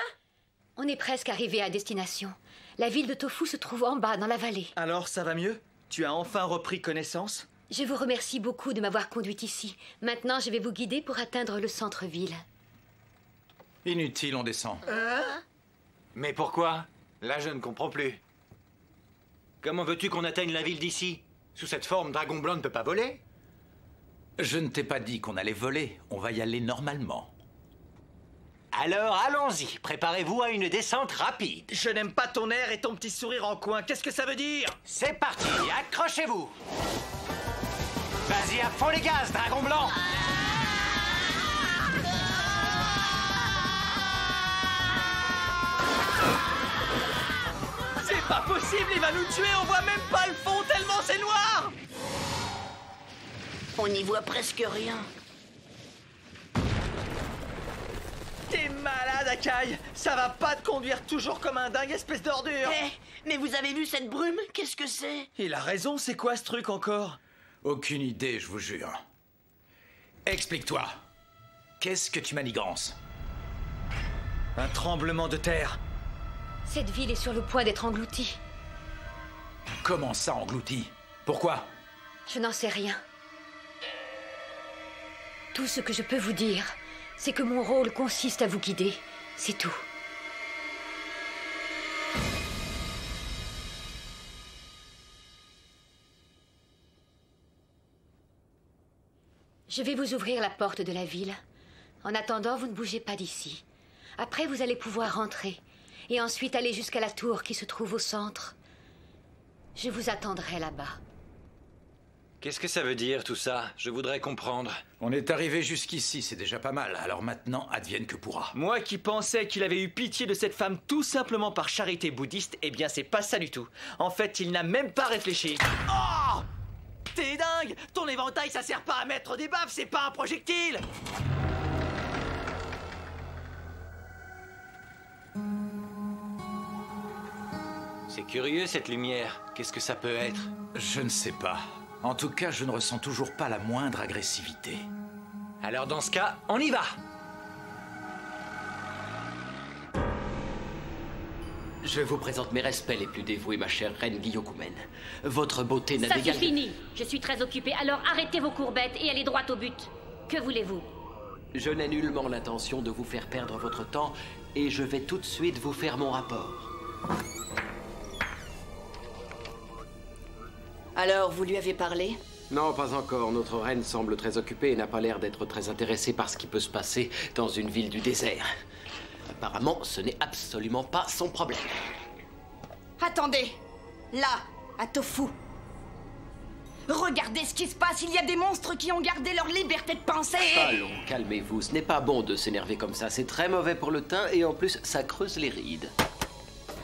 On est presque arrivé à destination. La ville de Tofu se trouve en bas, dans la vallée. Alors, ça va mieux? Tu as enfin repris connaissance? Je vous remercie beaucoup de m'avoir conduite ici. Maintenant, je vais vous guider pour atteindre le centre-ville. Inutile, on descend. Mais pourquoi? Là, je ne comprends plus. Comment veux-tu qu'on atteigne la ville d'ici? Sous cette forme, Dragon Blanc ne peut pas voler. Je ne t'ai pas dit qu'on allait voler. On va y aller normalement. Alors allons-y, préparez-vous à une descente rapide. Je n'aime pas ton air et ton petit sourire en coin, qu'est-ce que ça veut dire? C'est parti, accrochez-vous. Vas-y à fond les gaz, dragon blanc. C'est pas possible, il va nous tuer, on voit même pas le fond tellement c'est noir. On n'y voit presque rien. T'es malade, Akai. Ça va pas te conduire toujours comme un dingue, espèce d'ordure. Mais vous avez vu cette brume? Qu'est-ce que c'est? Il a raison, c'est quoi ce truc encore? Aucune idée, je vous jure. Explique-toi. Qu'est-ce que tu manigances? Un tremblement de terre. Cette ville est sur le point d'être engloutie. Comment ça, englouti? Pourquoi? Je n'en sais rien. Tout ce que je peux vous dire, c'est que mon rôle consiste à vous guider. C'est tout. Je vais vous ouvrir la porte de la ville. En attendant, vous ne bougez pas d'ici. Après, vous allez pouvoir rentrer. Et ensuite aller jusqu'à la tour qui se trouve au centre. Je vous attendrai là-bas. Qu'est-ce que ça veut dire tout ça? Je voudrais comprendre. On est arrivé jusqu'ici, c'est déjà pas mal. Alors maintenant, advienne que pourra. Moi qui pensais qu'il avait eu pitié de cette femme tout simplement par charité bouddhiste, eh bien c'est pas ça du tout. En fait, il n'a même pas réfléchi. Oh! T'es dingue! Ton éventail, ça sert pas à mettre des baffes, c'est pas un projectile! C'est curieux cette lumière. Qu'est-ce que ça peut être? Je ne sais pas. En tout cas, je ne ressens toujours pas la moindre agressivité. Alors dans ce cas, on y va! Je vous présente mes respects les plus dévoués, ma chère reine Gyokoumen. Votre beauté n'a Ça d'égal... c'est fini. Je suis très occupée, alors arrêtez vos courbettes et allez droit au but. Que voulez-vous? Je n'ai nullement l'intention de vous faire perdre votre temps et je vais tout de suite vous faire mon rapport. Alors, vous lui avez parlé? Non, pas encore. Notre reine semble très occupée et n'a pas l'air d'être très intéressée par ce qui peut se passer dans une ville du désert. Apparemment, ce n'est absolument pas son problème. Attendez! Là, à Tofu. Regardez ce qui se passe, il y a des monstres qui ont gardé leur liberté de penser et... Allons, calmez-vous. Ce n'est pas bon de s'énerver comme ça. C'est très mauvais pour le teint et en plus, ça creuse les rides.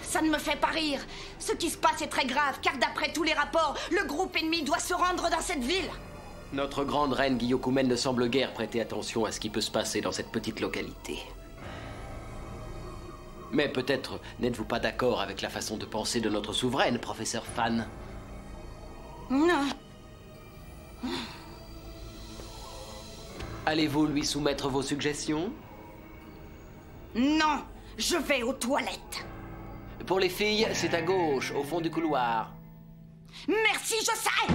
Ça ne me fait pas rire. Ce qui se passe est très grave, car d'après tous les rapports, le groupe ennemi doit se rendre dans cette ville. Notre grande reine Gyokoumen ne semble guère prêter attention à ce qui peut se passer dans cette petite localité. Mais peut-être n'êtes-vous pas d'accord avec la façon de penser de notre souveraine, professeur Fan? Non. Allez-vous lui soumettre vos suggestions? Non, je vais aux toilettes. Pour les filles, c'est à gauche, au fond du couloir. Merci, je sais.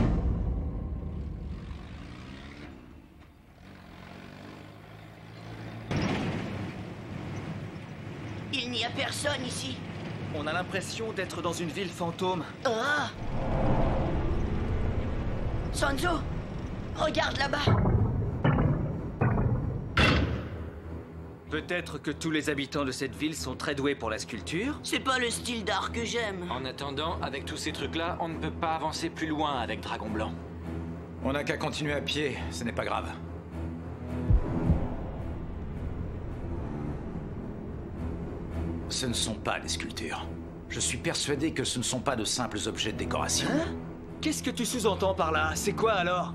Il n'y a personne ici. On a l'impression d'être dans une ville fantôme. Ah! Sanzo, regarde là-bas. Peut-être que tous les habitants de cette ville sont très doués pour la sculpture. C'est pas le style d'art que j'aime. En attendant, avec tous ces trucs-là, on ne peut pas avancer plus loin avec Dragon Blanc. On n'a qu'à continuer à pied, ce n'est pas grave. Ce ne sont pas des sculptures. Je suis persuadé que ce ne sont pas de simples objets de décoration. Hein? Qu'est-ce que tu sous-entends par là? C'est quoi alors?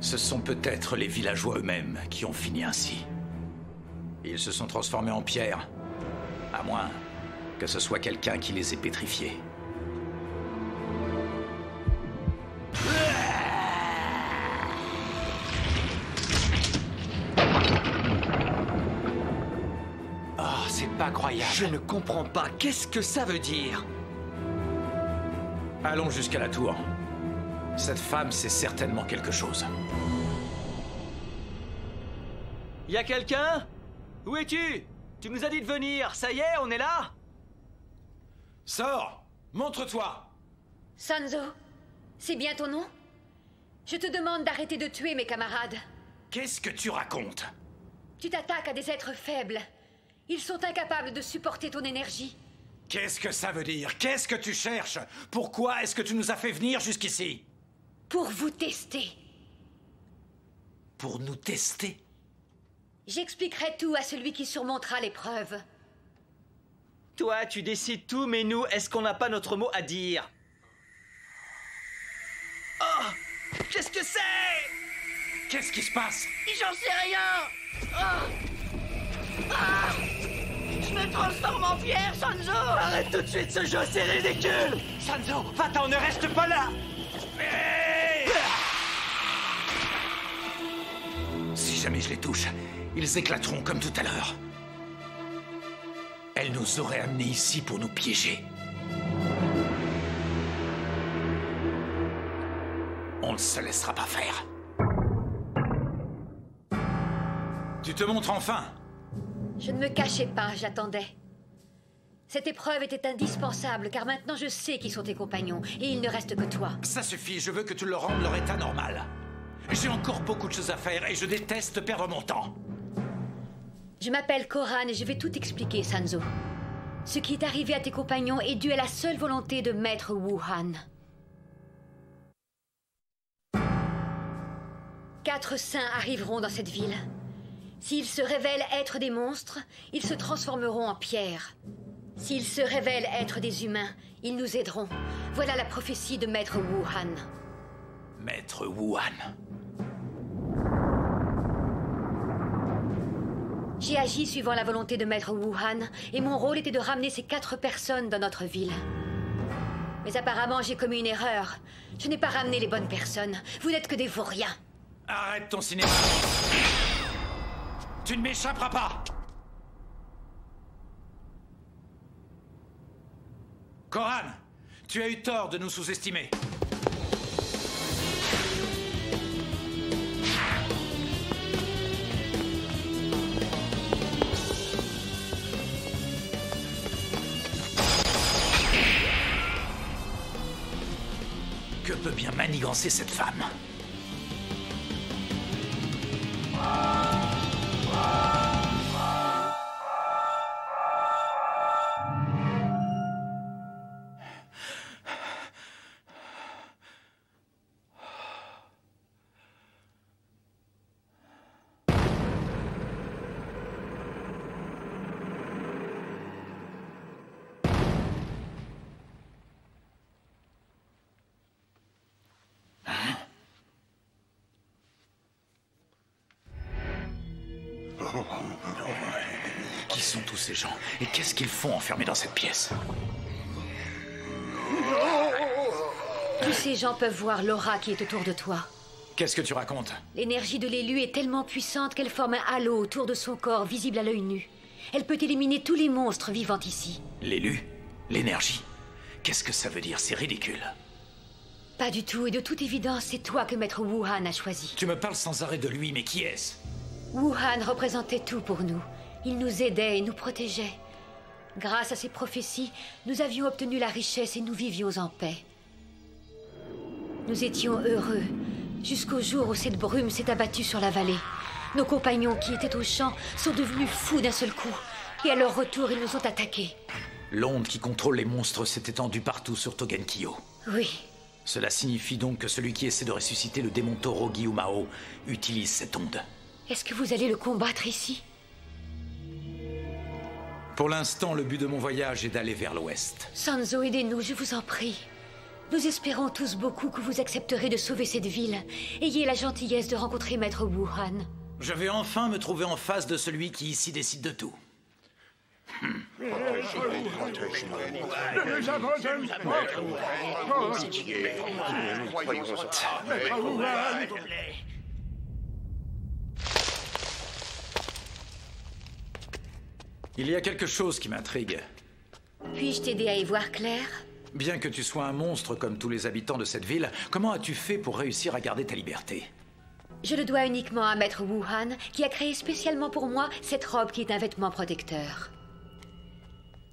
Ce sont peut-être les villageois eux-mêmes qui ont fini ainsi. Ils se sont transformés en pierre. À moins que ce soit quelqu'un qui les ait pétrifiés. Oh, c'est pas croyable. Je ne comprends pas. Qu'est-ce que ça veut dire? Allons jusqu'à la tour. Cette femme sait certainement quelque chose. Y a quelqu'un? Où es-tu? Tu nous as dit de venir. Ça y est, on est là? Sors! Montre-toi! Sanzo, c'est bien ton nom? Je te demande d'arrêter de tuer mes camarades. Qu'est-ce que tu racontes? Tu t'attaques à des êtres faibles. Ils sont incapables de supporter ton énergie. Qu'est-ce que ça veut dire? Qu'est-ce que tu cherches? Pourquoi est-ce que tu nous as fait venir jusqu'ici? Pour vous tester. Pour nous tester? J'expliquerai tout à celui qui surmontera l'épreuve. Toi, tu décides tout, mais nous, est-ce qu'on n'a pas notre mot à dire? Oh! Qu'est-ce que c'est? Qu'est-ce qui se passe? J'en sais rien. Je me transforme en pierre, Sanzo. Arrête tout de suite ce jeu, c'est ridicule. Sanzo, va-t'en, ne reste pas là. Si jamais je les touche, ils éclateront comme tout à l'heure. Elle nous aurait amenés ici pour nous piéger. On ne se laissera pas faire. Tu te montres enfin. Je ne me cachais pas, j'attendais. Cette épreuve était indispensable, car maintenant je sais qui sont tes compagnons, et il ne reste que toi. Ça suffit, je veux que tu leur rendes leur état normal. J'ai encore beaucoup de choses à faire, et je déteste perdre mon temps. Je m'appelle Koran, et je vais tout expliquer, Sanzo. Ce qui est arrivé à tes compagnons est dû à la seule volonté de Maître Wu-Han. 4 saints arriveront dans cette ville. S'ils se révèlent être des monstres, ils se transformeront en pierre. S'ils se révèlent être des humains, ils nous aideront. Voilà la prophétie de Maître Wu-Han. Maître Wu-Han. J'ai agi suivant la volonté de Maître Wu-Han, et mon rôle était de ramener ces 4 personnes dans notre ville. Mais apparemment, j'ai commis une erreur. Je n'ai pas ramené les bonnes personnes. Vous n'êtes que des vauriens. Arrête ton cinéma. Tu ne m'échapperas pas. Koran, tu as eu tort de nous sous-estimer. Que peut bien manigancer cette femme? Qui sont tous ces gens? Et qu'est-ce qu'ils font enfermés dans cette pièce? Tous ces gens peuvent voir l'aura qui est autour de toi. Qu'est-ce que tu racontes? L'énergie de l'élu est tellement puissante qu'elle forme un halo autour de son corps, visible à l'œil nu. Elle peut éliminer tous les monstres vivant ici. L'élu? L'énergie? Qu'est-ce que ça veut dire? C'est ridicule. Pas du tout, et de toute évidence, c'est toi que Maître Wu-Han a choisi. Tu me parles sans arrêt de lui, mais qui est-ce? Wu-Han représentait tout pour nous. Il nous aidait et nous protégeait. Grâce à ses prophéties, nous avions obtenu la richesse et nous vivions en paix. Nous étions heureux, jusqu'au jour où cette brume s'est abattue sur la vallée. Nos compagnons qui étaient au champ sont devenus fous d'un seul coup, et à leur retour, ils nous ont attaqués. L'onde qui contrôle les monstres s'est étendue partout sur Togenkyo. Oui. Cela signifie donc que celui qui essaie de ressusciter le démon taureau Gyumao utilise cette onde. Est-ce que vous allez le combattre ici? Pour l'instant, le but de mon voyage est d'aller vers l'ouest. Sanzo, aidez-nous, je vous en prie. Nous espérons tous beaucoup que vous accepterez de sauver cette ville. Ayez la gentillesse de rencontrer Maître Wu-Han. Je vais enfin me trouver en face de celui qui ici décide de tout. Il y a quelque chose qui m'intrigue. Puis-je t'aider à y voir clair? Bien que tu sois un monstre comme tous les habitants de cette ville, comment as-tu fait pour réussir à garder ta liberté? Je le dois uniquement à Maître Wu-Han, qui a créé spécialement pour moi cette robe qui est un vêtement protecteur.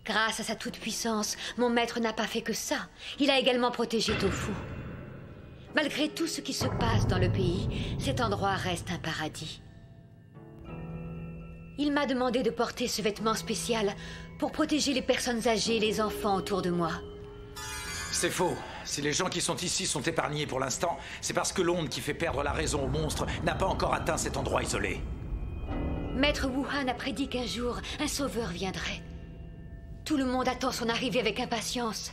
Grâce à sa toute-puissance, mon maître n'a pas fait que ça. Il a également protégé Tofu. Malgré tout ce qui se passe dans le pays, cet endroit reste un paradis. Il m'a demandé de porter ce vêtement spécial pour protéger les personnes âgées et les enfants autour de moi. C'est faux. Si les gens qui sont ici sont épargnés pour l'instant, c'est parce que l'onde qui fait perdre la raison aux monstres n'a pas encore atteint cet endroit isolé. Maître Wuhan a prédit qu'un jour, un sauveur viendrait. Tout le monde attend son arrivée avec impatience,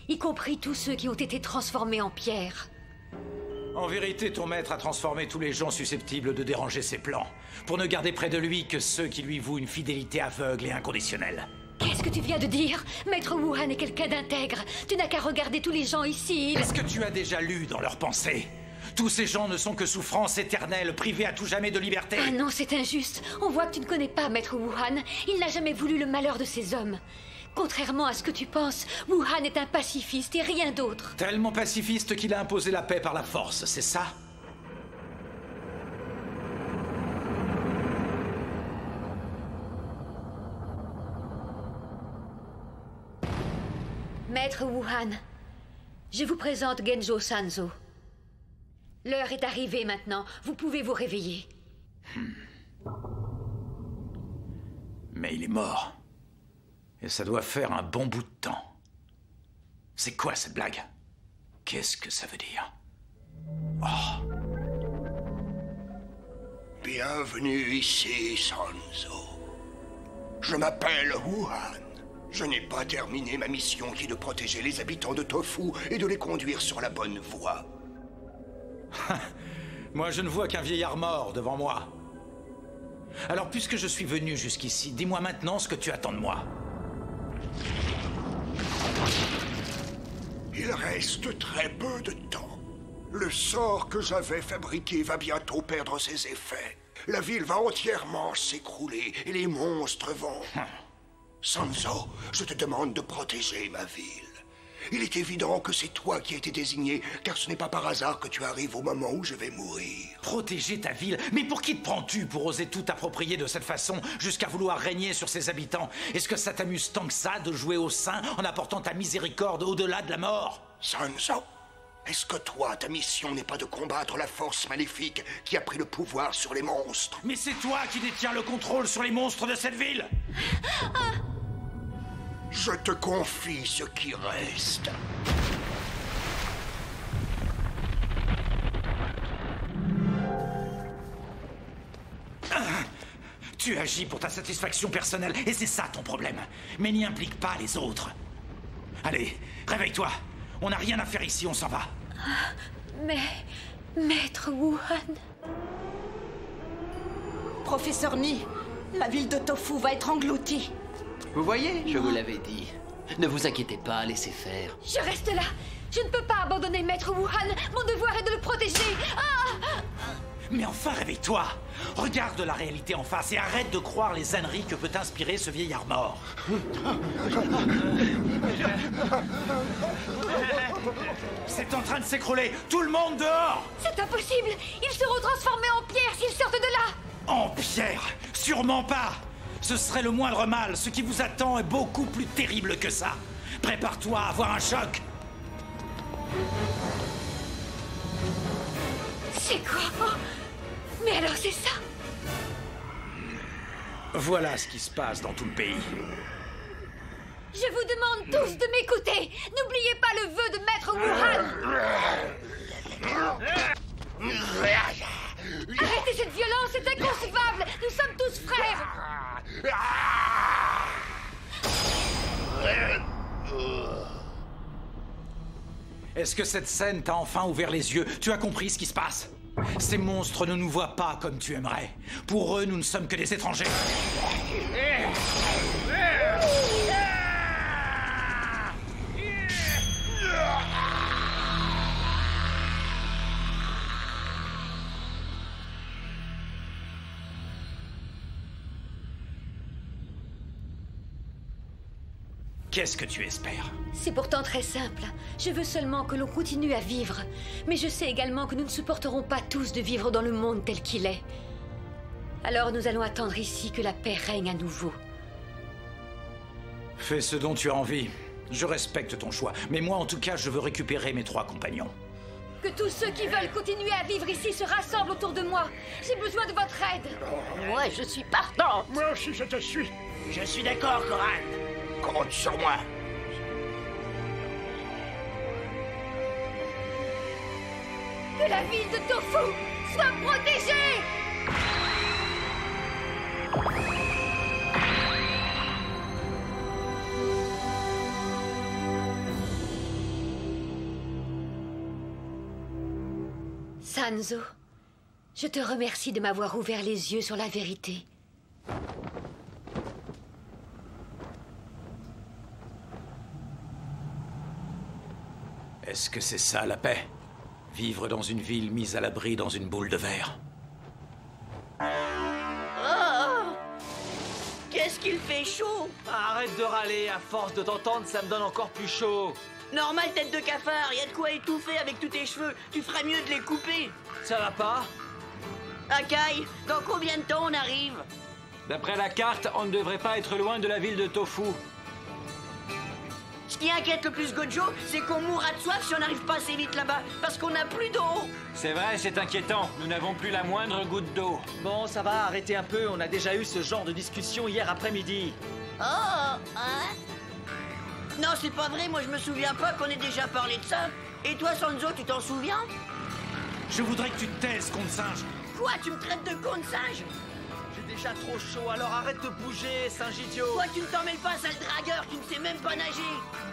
y compris tous ceux qui ont été transformés en pierre. En vérité, ton maître a transformé tous les gens susceptibles de déranger ses plans, pour ne garder près de lui que ceux qui lui vouent une fidélité aveugle et inconditionnelle. Qu'est-ce que tu viens de dire? Maître Wuhan est quelqu'un d'intègre. Tu n'as qu'à regarder tous les gens ici. Est-ce que tu as déjà lu dans leurs pensées? Tous ces gens ne sont que souffrance éternelle, privés à tout jamais de liberté. Ah non, c'est injuste. On voit que tu ne connais pas Maître Wuhan. Il n'a jamais voulu le malheur de ces hommes. Contrairement à ce que tu penses, Wuhan est un pacifiste et rien d'autre. Tellement pacifiste qu'il a imposé la paix par la force, c'est ça? Maître Wuhan, je vous présente Genjo Sanzo. L'heure est arrivée maintenant, vous pouvez vous réveiller. Mais il est mort. Et ça doit faire un bon bout de temps. C'est quoi cette blague? Qu'est-ce que ça veut dire? Oh. Bienvenue ici, Sanzo. Je m'appelle Wuhan. Je n'ai pas terminé ma mission qui est de protéger les habitants de Tofu et de les conduire sur la bonne voie. Moi, je ne vois qu'un vieillard mort devant moi. Alors, puisque je suis venu jusqu'ici, dis-moi maintenant ce que tu attends de moi. Il reste très peu de temps. Le sort que j'avais fabriqué va bientôt perdre ses effets. La ville va entièrement s'écrouler et les monstres vont... Sanzo, je te demande de protéger ma ville. Il est évident que c'est toi qui as été désigné, car ce n'est pas par hasard que tu arrives au moment où je vais mourir. Protéger ta ville? Mais pour qui te prends-tu pour oser tout approprier de cette façon, jusqu'à vouloir régner sur ses habitants? Est-ce que ça t'amuse tant que ça de jouer au saint en apportant ta miséricorde au-delà de la mort? Sanzo, est-ce que toi, ta mission n'est pas de combattre la force maléfique qui a pris le pouvoir sur les monstres? Mais c'est toi qui détiens le contrôle sur les monstres de cette ville! Je te confie ce qui reste. Tu agis pour ta satisfaction personnelle, et c'est ça ton problème. Mais n'y implique pas les autres. Allez, réveille-toi. On n'a rien à faire ici, on s'en va. Mais... Maître Wuhan... Professeur Ni, la ville de Tofu va être engloutie. Vous voyez, je vous l'avais dit. Ne vous inquiétez pas, laissez faire. Je reste là. Je ne peux pas abandonner Maître Wuhan. Mon devoir est de le protéger. Ah! Mais enfin, réveille-toi. Regarde la réalité en face et arrête de croire les âneries que peut inspirer ce vieillard mort. C'est en train de s'écrouler. Tout le monde dehors! C'est impossible. Ils seront transformés en pierre s'ils sortent de là. En pierre? Sûrement pas. Ce serait le moindre mal. Ce qui vous attend est beaucoup plus terrible que ça. Prépare-toi à avoir un choc. C'est quoi? Oh. Mais alors c'est ça? Voilà ce qui se passe dans tout le pays. Je vous demande tous de m'écouter. N'oubliez pas le vœu de Maître Wuhan. Arrêtez cette violence, c'est inconcevable. Nous sommes tous frères. Est-ce que cette scène t'a enfin ouvert les yeux? Tu as compris ce qui se passe? Ces monstres ne nous voient pas comme tu aimerais. Pour eux, nous ne sommes que des étrangers. Qu'est-ce que tu espères? C'est pourtant très simple. Je veux seulement que l'on continue à vivre. Mais je sais également que nous ne supporterons pas tous de vivre dans le monde tel qu'il est. Alors nous allons attendre ici que la paix règne à nouveau. Fais ce dont tu as envie. Je respecte ton choix. Mais moi, en tout cas, je veux récupérer mes 3 compagnons. Que tous ceux qui veulent continuer à vivre ici se rassemblent autour de moi. J'ai besoin de votre aide. Moi, je suis partante. Moi aussi, je te suis. Je suis d'accord, Coran. Compte sur moi. Que la ville de Tofu soit protégée. Sanzo, je te remercie de m'avoir ouvert les yeux sur la vérité. Est-ce que c'est ça la paix? Vivre dans une ville mise à l'abri dans une boule de verre? Oh! Qu'est-ce qu'il fait chaud? Arrête de râler, à force de t'entendre, ça me donne encore plus chaud. Normal, tête de cafard, y a de quoi étouffer avec tous tes cheveux. Tu ferais mieux de les couper. Ça va pas? Akai, dans combien de temps on arrive? D'après la carte, on ne devrait pas être loin de la ville de Tofu. Ce qui inquiète le plus Gojo, c'est qu'on mourra de soif si on n'arrive pas assez vite là-bas, parce qu'on n'a plus d'eau. C'est vrai, c'est inquiétant. Nous n'avons plus la moindre goutte d'eau. Bon, ça va, arrêtez un peu. On a déjà eu ce genre de discussion hier après-midi. Oh, hein? Non, c'est pas vrai, moi je me souviens pas qu'on ait déjà parlé de ça. Et toi, Sanzo, tu t'en souviens? Je voudrais que tu te taises, con de singe. Quoi, tu me traites de con de singe? J'ai déjà trop chaud, alors arrête de bouger, singe idiot. Toi, tu ne t'en mêles pas, sale dragueur, qui ne sais même pas nager.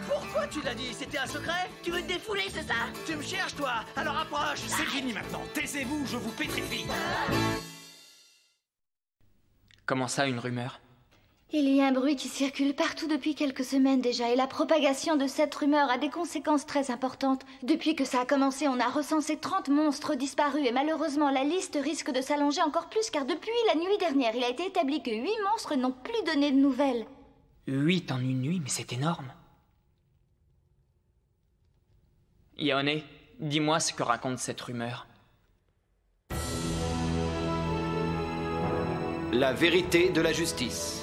Pourquoi tu l'as dit? C'était un secret? Tu veux te défouler, c'est ça? Tu me cherches, toi? Alors approche. C'est fini maintenant. Taisez-vous, je vous pétrifie. Comment ça, une rumeur? Il y a un bruit qui circule partout depuis quelques semaines déjà, et la propagation de cette rumeur a des conséquences très importantes. Depuis que ça a commencé, on a recensé 30 monstres disparus, et malheureusement, la liste risque de s'allonger encore plus, car depuis la nuit dernière, il a été établi que 8 monstres n'ont plus donné de nouvelles. 8 en une nuit, mais c'est énorme. Yone, dis-moi ce que raconte cette rumeur. La vérité de la justice.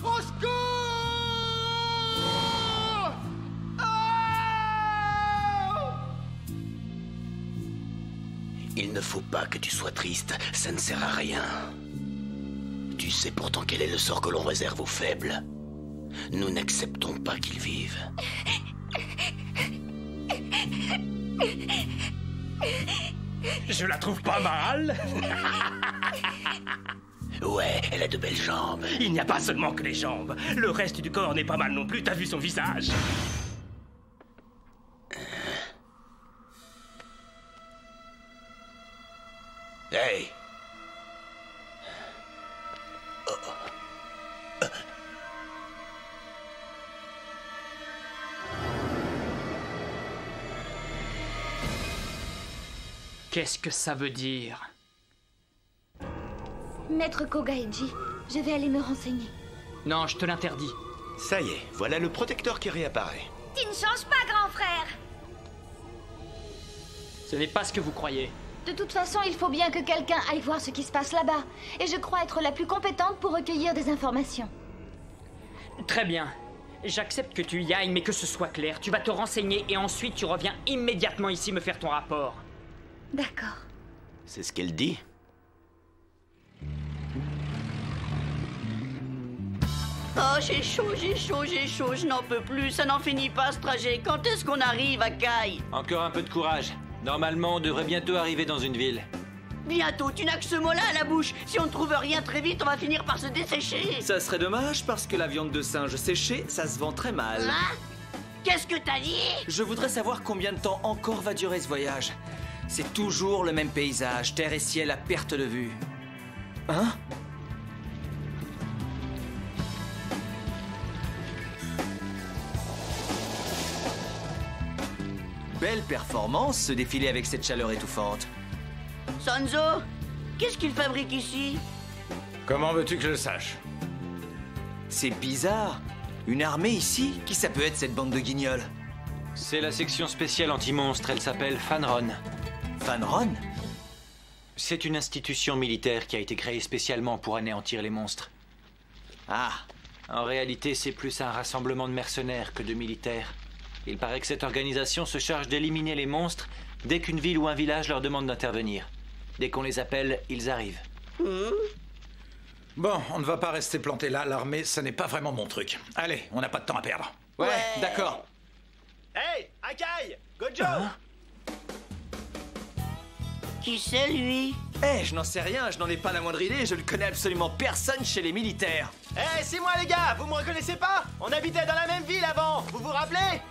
Au secours! Il ne faut pas que tu sois triste, ça ne sert à rien. Tu sais pourtant quel est le sort que l'on réserve aux faibles. Nous n'acceptons pas qu'ils vivent. Je la trouve pas mal. Ouais, elle a de belles jambes. Il n'y a pas seulement que les jambes. Le reste du corps n'est pas mal non plus, t'as vu son visage? Hey! Qu'est-ce que ça veut dire? Maître Kogaiji, je vais aller me renseigner. Non, je te l'interdis. Ça y est, voilà le protecteur qui réapparaît. Tu ne changes pas, grand frère. Ce n'est pas ce que vous croyez. De toute façon, il faut bien que quelqu'un aille voir ce qui se passe là-bas. Et je crois être la plus compétente pour recueillir des informations. Très bien. J'accepte que tu y ailles, mais que ce soit clair. Tu vas te renseigner et ensuite tu reviens immédiatement ici me faire ton rapport. D'accord. C'est ce qu'elle dit. Oh, j'ai chaud, je n'en peux plus. Ça n'en finit pas, ce trajet. Quand est-ce qu'on arrive à Kai? Encore un peu de courage. Normalement, on devrait bientôt arriver dans une ville. Bientôt, tu n'as que ce mot-là à la bouche. Si on ne trouve rien très vite, on va finir par se dessécher. Ça serait dommage parce que la viande de singe séchée, ça se vend très mal. Hein? Qu'est-ce que t'as dit? Je voudrais savoir combien de temps encore va durer ce voyage. C'est toujours le même paysage, terre et ciel à perte de vue. Hein? Belle performance, ce défilé avec cette chaleur étouffante. Sanzo, qu'est-ce qu'il fabrique ici? Comment veux-tu que je le sache? C'est bizarre. Une armée ici? Qui ça peut être, cette bande de guignols? C'est la section spéciale anti-monstre, elle s'appelle Fanron. Fanron? C'est une institution militaire qui a été créée spécialement pour anéantir les monstres. Ah. En réalité, c'est plus un rassemblement de mercenaires que de militaires. Il paraît que cette organisation se charge d'éliminer les monstres dès qu'une ville ou un village leur demande d'intervenir. Dès qu'on les appelle, ils arrivent. Bon, on ne va pas rester planté là. L'armée, ça n'est pas vraiment mon truc. Allez, on n'a pas de temps à perdre. Ouais. D'accord. Hey, Akai, Gojo. Qui c'est, lui? Eh, je n'en sais rien, je n'en ai pas la moindre idée, je ne connais absolument personne chez les militaires. Eh, c'est moi les gars, vous me reconnaissez pas? On habitait dans la même ville avant, vous vous rappelez?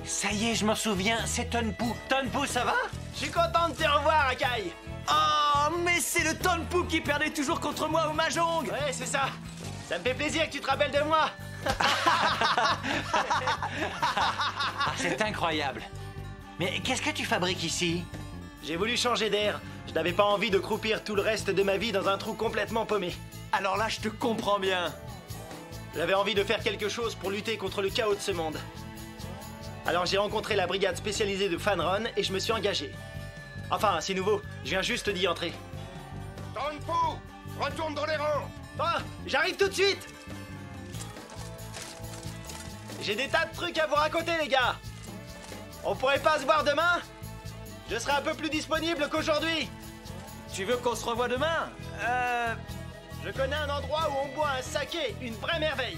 Ça y est, je m'en souviens, c'est Tonpu. Tonpu, ça va? Je suis content de te revoir, Akai. Oh, mais c'est le Tonpu qui perdait toujours contre moi au Mahjong. Ouais, c'est ça. Ça me fait plaisir que tu te rappelles de moi. C'est incroyable. Mais qu'est-ce que tu fabriques ici? J'ai voulu changer d'air. Je n'avais pas envie de croupir tout le reste de ma vie dans un trou complètement paumé. Alors là, je te comprends bien. J'avais envie de faire quelque chose pour lutter contre le chaos de ce monde. Alors j'ai rencontré la brigade spécialisée de Fanron et je me suis engagé. Enfin, c'est nouveau, je viens juste d'y entrer. Tonpu, retourne dans les rangs. Oh, j'arrive tout de suite. J'ai des tas de trucs à vous raconter, les gars. On pourrait pas se voir demain? Je serai un peu plus disponible qu'aujourd'hui. Tu veux qu'on se revoie demain? Je connais un endroit où on boit un saké, une vraie merveille.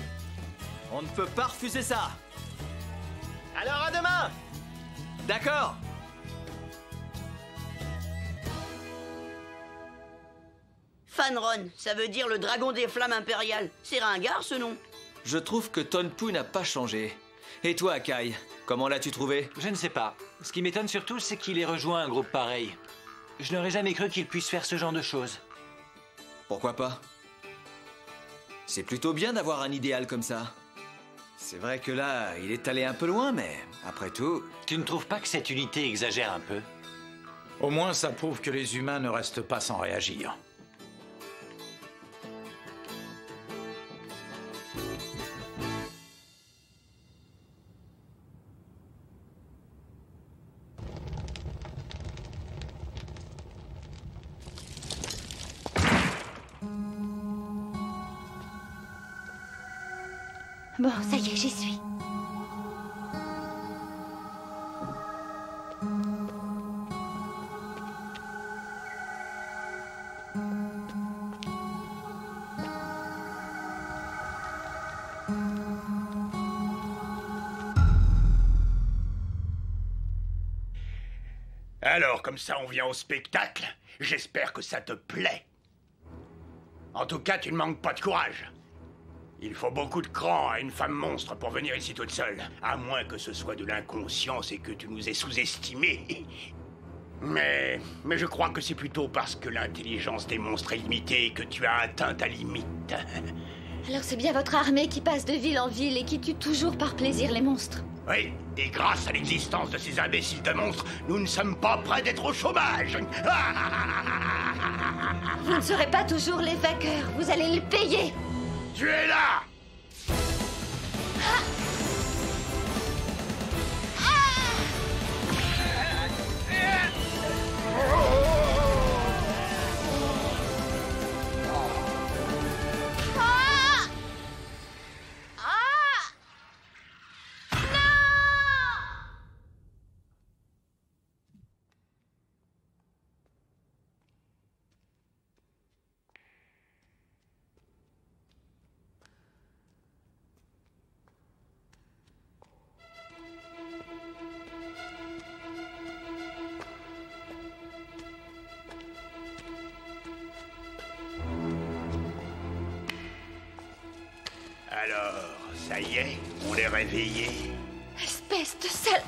On ne peut pas refuser ça. Alors à demain. D'accord. Fanron, ça veut dire le dragon des flammes impériales. C'est ringard, ce nom. Je trouve que Tonpu n'a pas changé. Et toi, Akai, comment l'as-tu trouvé? Je ne sais pas. Ce qui m'étonne surtout, c'est qu'il ait rejoint un groupe pareil. Je n'aurais jamais cru qu'il puisse faire ce genre de choses. Pourquoi pas? C'est plutôt bien d'avoir un idéal comme ça. C'est vrai que là, il est allé un peu loin, mais après tout... Tu ne trouves pas que cette unité exagère un peu? Au moins, ça prouve que les humains ne restent pas sans réagir. Bon, ça y est, j'y suis. Alors, comme ça, on vient au spectacle. J'espère que ça te plaît. En tout cas, tu ne manques pas de courage. Il faut beaucoup de cran à une femme monstre pour venir ici toute seule. À moins que ce soit de l'inconscience et que tu nous aies sous-estimés. Mais je crois que c'est plutôt parce que l'intelligence des monstres est limitée que tu as atteint ta limite. Alors c'est bien votre armée qui passe de ville en ville et qui tue toujours par plaisir les monstres. Oui, et grâce à l'existence de ces imbéciles de monstres, nous ne sommes pas prêts d'être au chômage. Vous ne serez pas toujours les vainqueurs, vous allez le payer. Tu es là! Alors, ça y est, on est réveillés. Espèce de sale...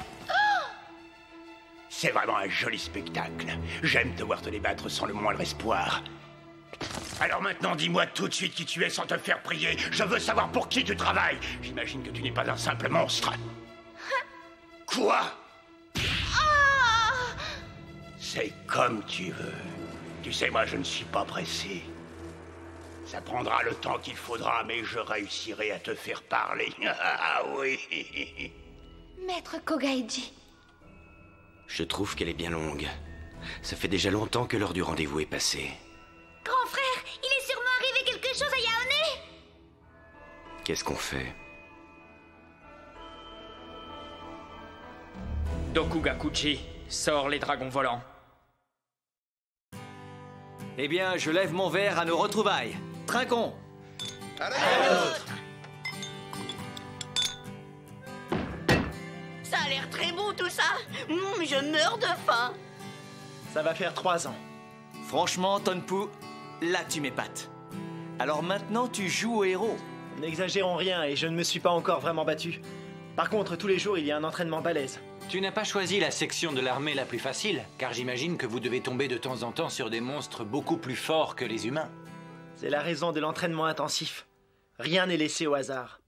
C'est vraiment un joli spectacle. J'aime te voir te débattre sans le moindre espoir. Alors maintenant, dis-moi tout de suite qui tu es sans te faire prier. Je veux savoir pour qui tu travailles. J'imagine que tu n'es pas un simple monstre. Quoi? C'est comme tu veux. Tu sais, moi, je ne suis pas pressé. Ça prendra le temps qu'il faudra, mais je réussirai à te faire parler. Ah oui. Maître Kogaiji. Je trouve qu'elle est bien longue. Ça fait déjà longtemps que l'heure du rendez-vous est passée. Grand frère, il est sûrement arrivé quelque chose à Yaone. Qu'est-ce qu'on fait? Dokugakuchi, sors les dragons volants. Eh bien, je lève mon verre à nos retrouvailles. Trinquons. Ça a l'air très bon tout ça. Je meurs de faim. Ça va faire 3 ans. Franchement, Tonpu, là tu m'épates. Alors maintenant, tu joues au héros. N'exagérons rien et je ne me suis pas encore vraiment battu. Par contre, tous les jours, il y a un entraînement balèze. Tu n'as pas choisi la section de l'armée la plus facile, car j'imagine que vous devez tomber de temps en temps sur des monstres beaucoup plus forts que les humains. C'est la raison de l'entraînement intensif. Rien n'est laissé au hasard.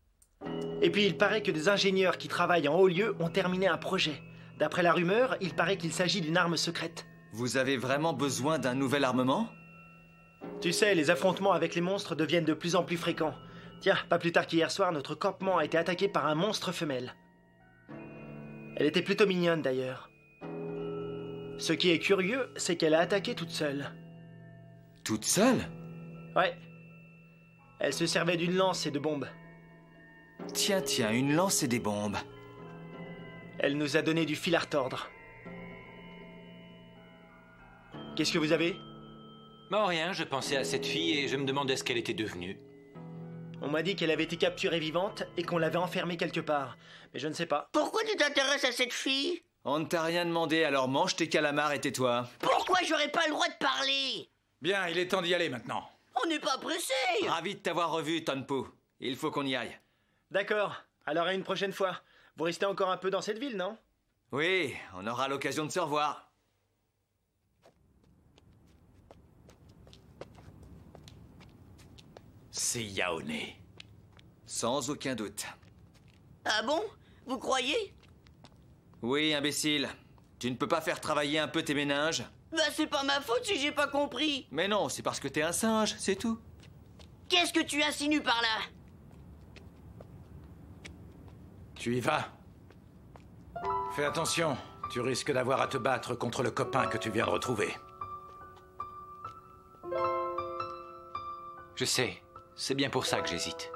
Et puis il paraît que des ingénieurs qui travaillent en haut lieu ont terminé un projet. D'après la rumeur, il paraît qu'il s'agit d'une arme secrète. Vous avez vraiment besoin d'un nouvel armement? Tu sais, les affrontements avec les monstres deviennent de plus en plus fréquents. Tiens, pas plus tard qu'hier soir, notre campement a été attaqué par un monstre femelle. Elle était plutôt mignonne d'ailleurs. Ce qui est curieux, c'est qu'elle a attaqué toute seule. Toute seule? Ouais. Elle se servait d'une lance et de bombes. Tiens, une lance et des bombes. Elle nous a donné du fil à retordre. Qu'est-ce que vous avez? Non, rien, je pensais à cette fille et je me demandais ce qu'elle était devenue. On m'a dit qu'elle avait été capturée vivante et qu'on l'avait enfermée quelque part. Mais je ne sais pas. Pourquoi tu t'intéresses à cette fille? On ne t'a rien demandé, alors mange tes calamars et tais-toi. Pourquoi j'aurais pas le droit de parler? Bien, il est temps d'y aller maintenant. On n'est pas pressé. Ravi de t'avoir revu, Tonpu. Il faut qu'on y aille. D'accord. Alors à une prochaine fois. Vous restez encore un peu dans cette ville, non? Oui, on aura l'occasion de se revoir. C'est Yaone. Sans aucun doute. Ah bon? Vous croyez? Oui, imbécile. Tu ne peux pas faire travailler un peu tes méninges? Bah c'est pas ma faute si j'ai pas compris. Mais non, c'est parce que t'es un singe, c'est tout. Qu'est-ce que tu insinues par là? Tu y vas. Fais attention, tu risques d'avoir à te battre contre le copain que tu viens de retrouver. Je sais, c'est bien pour ça que j'hésite.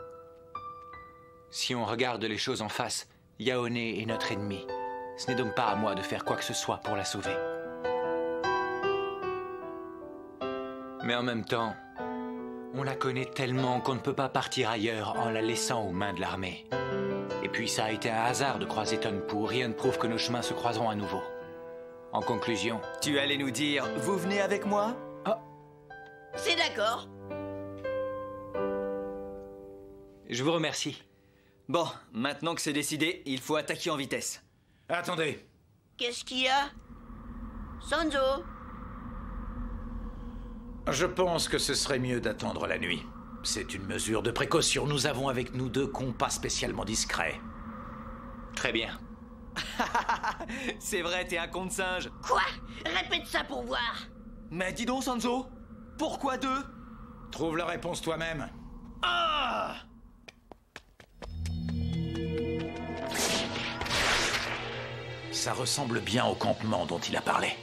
Si on regarde les choses en face, Yaone est notre ennemi. Ce n'est donc pas à moi de faire quoi que ce soit pour la sauver. Mais en même temps, on la connaît tellement qu'on ne peut pas partir ailleurs en la laissant aux mains de l'armée. Et puis ça a été un hasard de croiser Tonpu. Rien ne prouve que nos chemins se croiseront à nouveau. En conclusion... Tu allais nous dire, vous venez avec moi? Ah. C'est d'accord. Je vous remercie. Bon, maintenant que c'est décidé, il faut attaquer en vitesse. Attendez. Qu'est-ce qu'il y a? Sanzo? Je pense que ce serait mieux d'attendre la nuit. C'est une mesure de précaution. Nous avons avec nous 2 compas spécialement discrets. Très bien. C'est vrai, t'es un con de singe. Quoi? Répète ça pour voir. Mais dis donc, Sanzo, pourquoi 2? Trouve la réponse toi-même. Ah! Ça ressemble bien au campement dont il a parlé.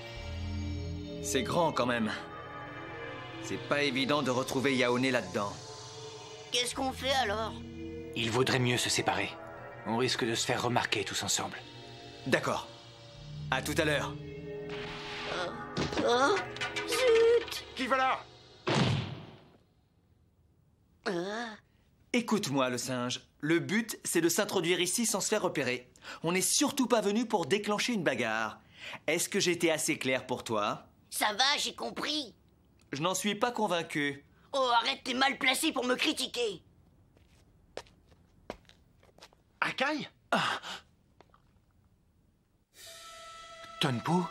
C'est grand quand même. C'est pas évident de retrouver Yaone là-dedans. Qu'est-ce qu'on fait alors? Il vaudrait mieux se séparer. On risque de se faire remarquer tous ensemble. D'accord. À tout à l'heure. Oh, zut! Qui va là? Écoute-moi, le singe. Le but, c'est de s'introduire ici sans se faire repérer. On n'est surtout pas venu pour déclencher une bagarre. Est-ce que j'étais assez clair pour toi? Ça va, j'ai compris. Je n'en suis pas convaincu. Oh, arrête, t'es mal placé pour me critiquer. Akai? Tonpu?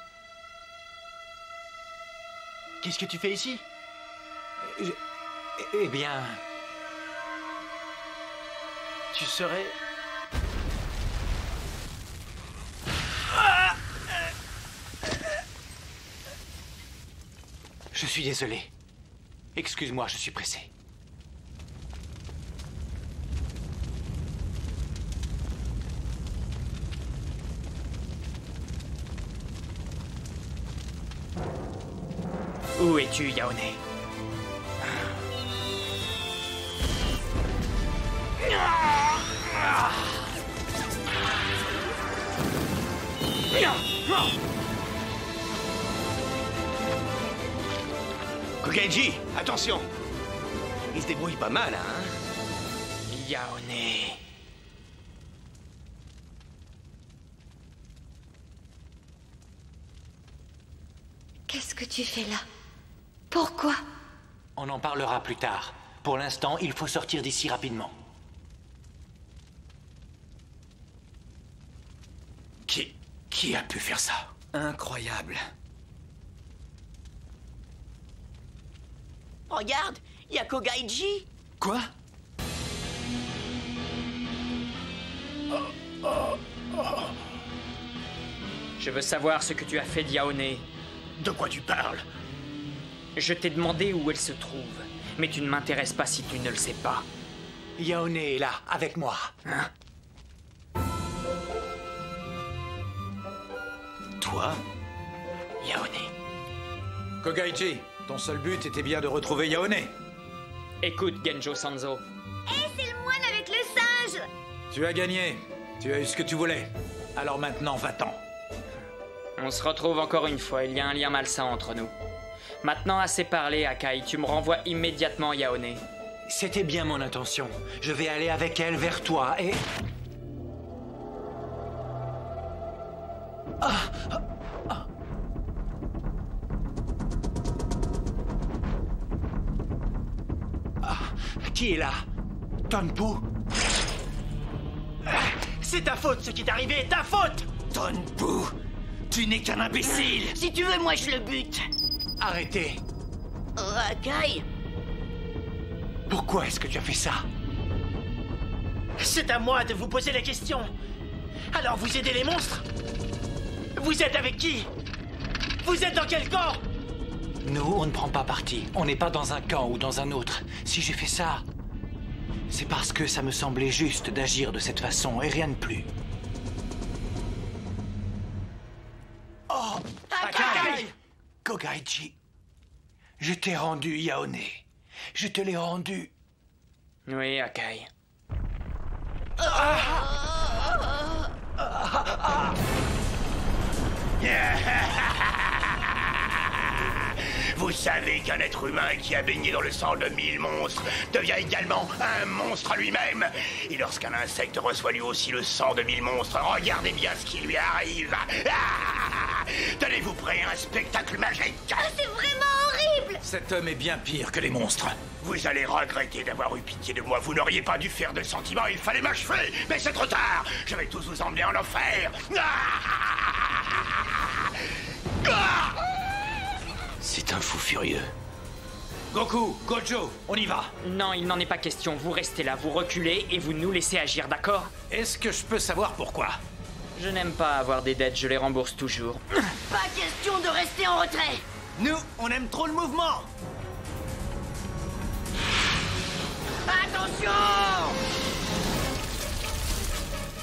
Qu'est-ce que tu fais ici? Eh bien... Tu serais... Je suis désolé. Excuse-moi, je suis pressé. battu, Yaone. Kogaiji, attention! Il se débrouille pas mal, hein? Yaone. Qu'est-ce que tu fais là? Pourquoi? On en parlera plus tard. Pour l'instant, il faut sortir d'ici rapidement. Qui a pu faire ça? Incroyable. Regarde, il y a Kogaiji. Quoi? Je veux savoir ce que tu as fait d'Yaone. De quoi tu parles? Je t'ai demandé où elle se trouve, mais tu ne m'intéresses pas si tu ne le sais pas. Yaone est là, avec moi. Hein? Toi? Yaone. Kogaiji, ton seul but était bien de retrouver Yaone. Écoute, Genjo Sanzo. Hé, c'est le moine avec le singe! Tu as gagné. Tu as eu ce que tu voulais. Alors maintenant, va-t'en. On se retrouve encore une fois, il y a un lien malsain entre nous. Maintenant, assez parlé, Akai, tu me renvoies immédiatement Yaone. C'était bien mon intention. Je vais aller avec elle vers toi et... Qui est là? Tonpu? C'est ta faute, ce qui est arrivé, ta faute! Tonpu, tu n'es qu'un imbécile! Si tu veux, moi je le bute. Arrêtez! Akai. Pourquoi est-ce que tu as fait ça? C'est à moi de vous poser la question. Alors vous aidez les monstres? Vous êtes avec qui? Vous êtes dans quel camp? Nous, on ne prend pas parti. On n'est pas dans un camp ou dans un autre. Si j'ai fait ça, c'est parce que ça me semblait juste d'agir de cette façon et rien de plus. Oh! Akai! Kogaiji, je t'ai rendu Yaone. Je te l'ai rendu. Oui, Akai. Vous savez qu'un être humain qui a baigné dans le sang de 1000 monstres devient également un monstre lui-même. Et lorsqu'un insecte reçoit lui aussi le sang de 1000 monstres, regardez bien ce qui lui arrive. Tenez-vous prêts à un spectacle magique. C'est vraiment horrible! Cet homme est bien pire que les monstres. Vous allez regretter d'avoir eu pitié de moi. Vous n'auriez pas dû faire de sentiments, il fallait m'achever. Mais c'est trop tard. Je vais tous vous emmener en enfer. C'est un fou furieux. Goku, Gojo, on y va. Non, il n'en est pas question. Vous restez là, vous reculez et vous nous laissez agir, d'accord? Est-ce que je peux savoir pourquoi? Je n'aime pas avoir des dettes, je les rembourse toujours. Pas question de rester en retrait. Nous, on aime trop le mouvement. Attention!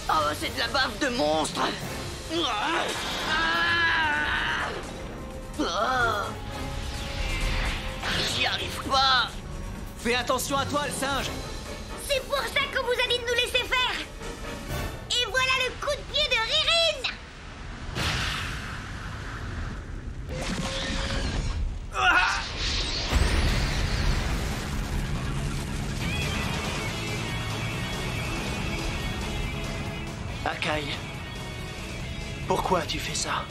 Oh, c'est de la bave de monstre. J'y arrive pas. Fais attention à toi, le singe. C'est pour ça qu'on vous a dit de nous laisser faire! Et voilà le coup de pied de Ririne! Akai, pourquoi tu fais ça?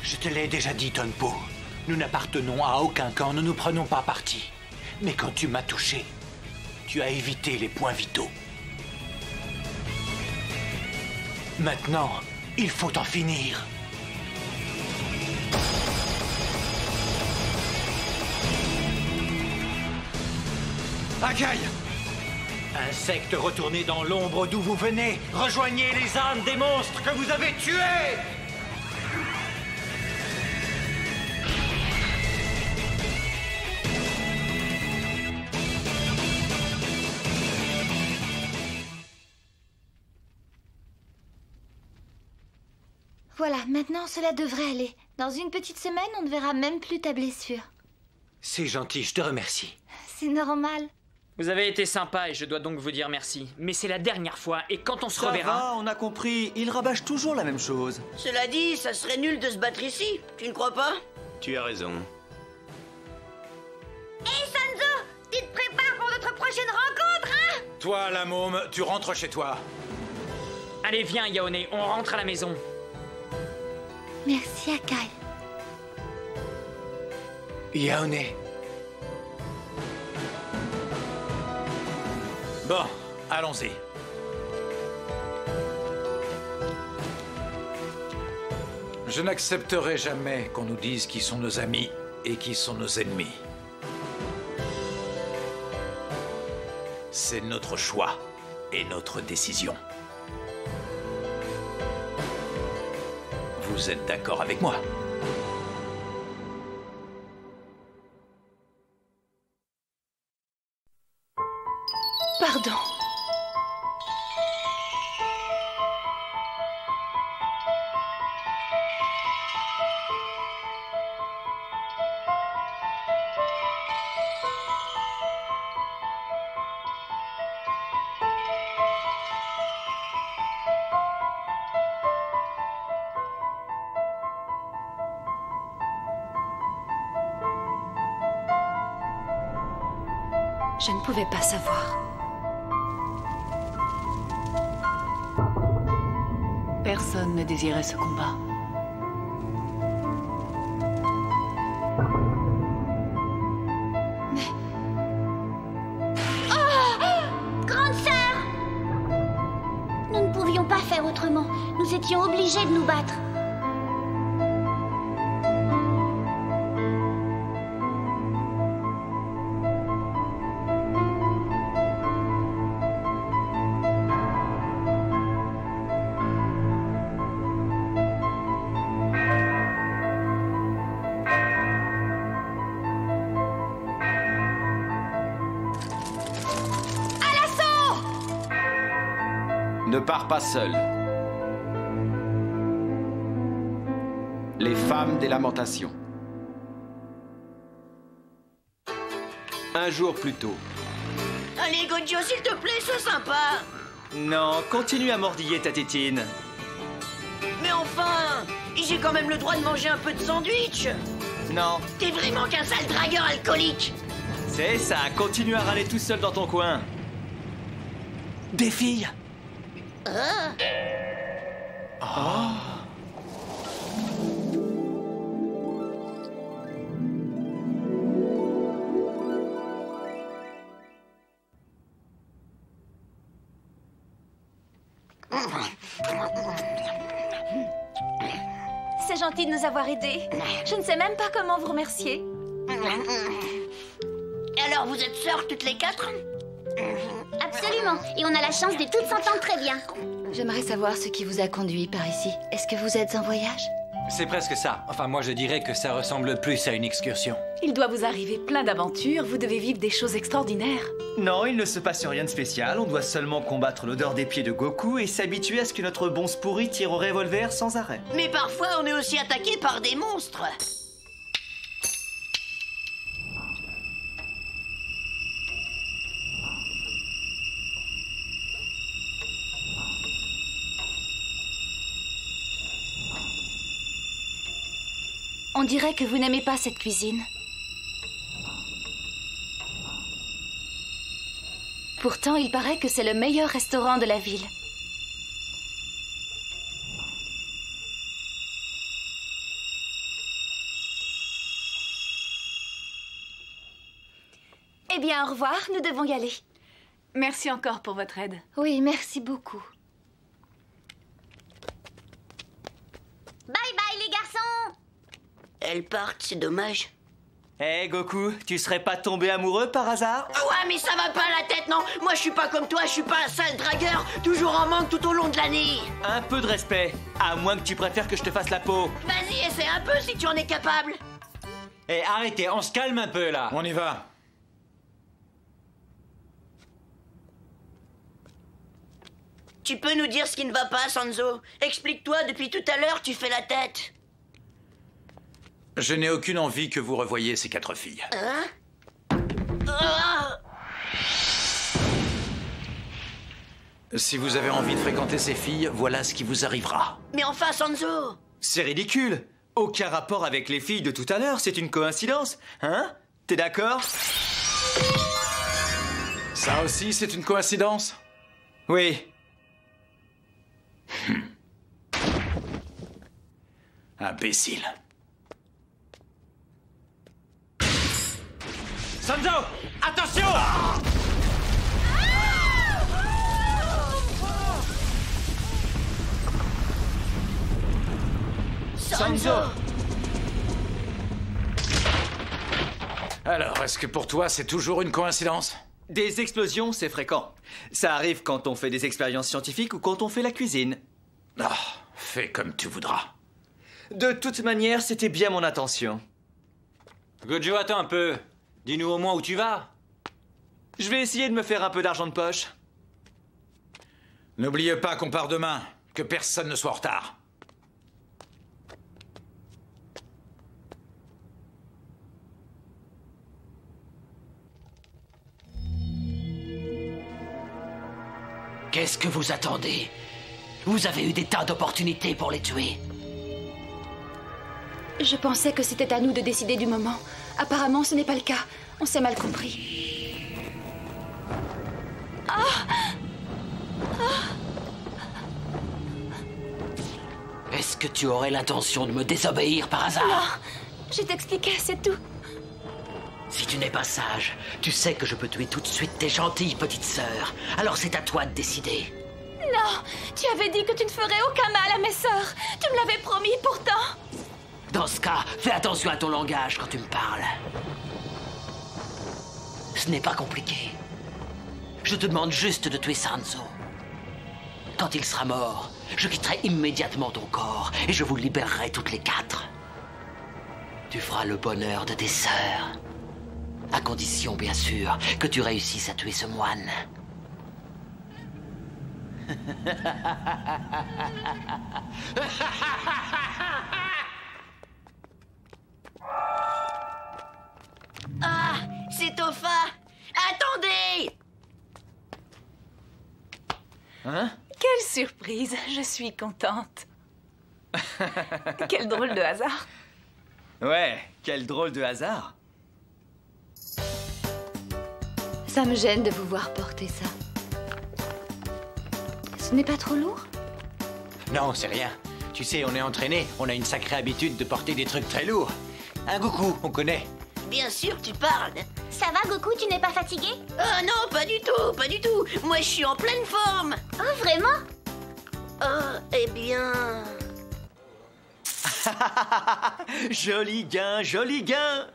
Je te l'ai déjà dit, Tonpu. Nous n'appartenons à aucun camp, nous ne prenons pas parti. Mais quand tu m'as touché, tu as évité les points vitaux. Maintenant, il faut en finir. Akai! Insectes retournés dans l'ombre d'où vous venez, rejoignez les âmes des monstres que vous avez tués! Voilà, maintenant cela devrait aller. Dans une petite semaine, on ne verra même plus ta blessure. C'est gentil, je te remercie. C'est normal. Vous avez été sympa et je dois donc vous dire merci. Mais c'est la dernière fois et quand on se reverra... Ça va, on a compris. Il rabâche toujours la même chose. Cela dit, ça serait nul de se battre ici. Tu ne crois pas? Tu as raison. Hé, Sanzo, tu te prépares pour notre prochaine rencontre, hein? Toi, la môme, tu rentres chez toi. Allez, viens, Yaone, on rentre à la maison. Merci, Akai. Yaone. Bon, allons-y. Je n'accepterai jamais qu'on nous dise qui sont nos amis et qui sont nos ennemis. C'est notre choix et notre décision. Vous êtes d'accord avec moi? Pardon. Je ne pouvais pas savoir. Personne ne désirait ce combat. Grande sœur! Nous ne pouvions pas faire autrement. Nous étions obligés de nous battre. Ne pars pas seul. Les femmes des lamentations. Un jour plus tôt. Allez, Gojo, s'il te plaît, sois sympa. Non, continue à mordiller ta tétine. Mais enfin, j'ai quand même le droit de manger un peu de sandwich. Non. T'es vraiment qu'un sale dragueur alcoolique. C'est ça, continue à râler tout seul dans ton coin. Des filles. Oh. C'est gentil de nous avoir aidés. Je ne sais même pas comment vous remercier. Et alors, vous êtes sœurs toutes les quatre? Absolument. Et on a la chance de toutes s'entendre très bien. J'aimerais savoir ce qui vous a conduit par ici. Est-ce que vous êtes en voyage? C'est presque ça. Enfin, moi je dirais que ça ressemble plus à une excursion. Il doit vous arriver plein d'aventures. Vous devez vivre des choses extraordinaires. Non, il ne se passe rien de spécial. On doit seulement combattre l'odeur des pieds de Goku et s'habituer à ce que notre bon Spouri tire au revolver sans arrêt. Mais parfois, on est aussi attaqué par des monstres. On dirait que vous n'aimez pas cette cuisine. Pourtant, il paraît que c'est le meilleur restaurant de la ville. Eh bien, au revoir, nous devons y aller. Merci encore pour votre aide. Oui, merci beaucoup. Bye bye, les garçons! Elles partent, c'est dommage. Hé, Goku, tu serais pas tombé amoureux par hasard? Ouais, mais ça va pas la tête, non. Moi, je suis pas comme toi, je suis pas un sale dragueur, toujours en manque tout au long de l'année. Un peu de respect, à moins que tu préfères que je te fasse la peau. Vas-y, essaie un peu si tu en es capable. Hé, arrêtez, on se calme un peu là. On y va. Tu peux nous dire ce qui ne va pas, Sanzo? Explique-toi, depuis tout à l'heure, tu fais la tête. Je n'ai aucune envie que vous revoyiez ces 4 filles. Hein? Ah! Si vous avez envie de fréquenter ces filles, voilà ce qui vous arrivera. Mais enfin, Sanzo! C'est ridicule. Aucun rapport avec les filles de tout à l'heure, c'est une coïncidence. Hein? T'es d'accord? Ça aussi, c'est une coïncidence? Oui. Imbécile. Sanzo! Attention! Sanzo! Alors, est-ce que pour toi, c'est toujours une coïncidence? Des explosions, c'est fréquent. Ça arrive quand on fait des expériences scientifiques ou quand on fait la cuisine. Ah, fais comme tu voudras. De toute manière, c'était bien mon intention. Gojo, attends un peu. Dis-nous au moins où tu vas. Je vais essayer de me faire un peu d'argent de poche. N'oubliez pas qu'on part demain, que personne ne soit en retard. Qu'est-ce que vous attendez? Vous avez eu des tas d'opportunités pour les tuer. Je pensais que c'était à nous de décider du moment. Apparemment, ce n'est pas le cas. On s'est mal compris. Est-ce que tu aurais l'intention de me désobéir par hasard? Non, je t'expliquais, c'est tout. Si tu n'es pas sage, tu sais que je peux tuer tout de suite tes gentilles petites sœurs. Alors c'est à toi de décider. Non, tu avais dit que tu ne ferais aucun mal à mes sœurs. Tu me l'avais promis pourtant. Dans ce cas, fais attention à ton langage quand tu me parles. Ce n'est pas compliqué. Je te demande juste de tuer Sanzo. Quand il sera mort, je quitterai immédiatement ton corps et je vous libérerai toutes les 4. Tu feras le bonheur de tes sœurs. À condition, bien sûr, que tu réussisses à tuer ce moine. Ah, c'est Tofa! Attendez! Hein? Quelle surprise, je suis contente. Quel drôle de hasard. Ouais, quel drôle de hasard. Ça me gêne de vous voir porter ça. Ce n'est pas trop lourd? Non, c'est rien. Tu sais, on est entraîné. On a une sacrée habitude de porter des trucs très lourds. Un Goku, on connaît. Bien sûr, tu parles. Ça va, Goku, tu n'es pas fatigué? Oh non, pas du tout, pas du tout. Moi, je suis en pleine forme. Oh, vraiment? Oh, eh bien... Joli gain, joli gain.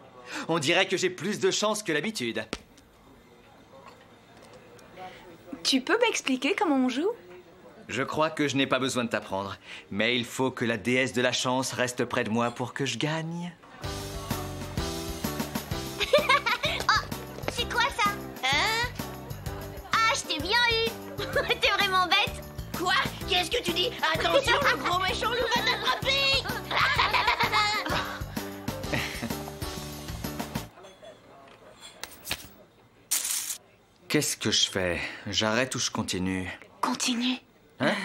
On dirait que j'ai plus de chance que l'habitude. Tu peux m'expliquer comment on joue? Je crois que je n'ai pas besoin de t'apprendre. Mais il faut que la déesse de la chance reste près de moi pour que je gagne. Oh, c'est quoi ça? Hein? Ah, je t'ai bien eu. T'es vraiment bête. Quoi? Qu'est-ce que tu dis? Attention, le gros méchant loup va t'attraper! Qu'est-ce que je fais? J'arrête ou je continue? Continue. Hein?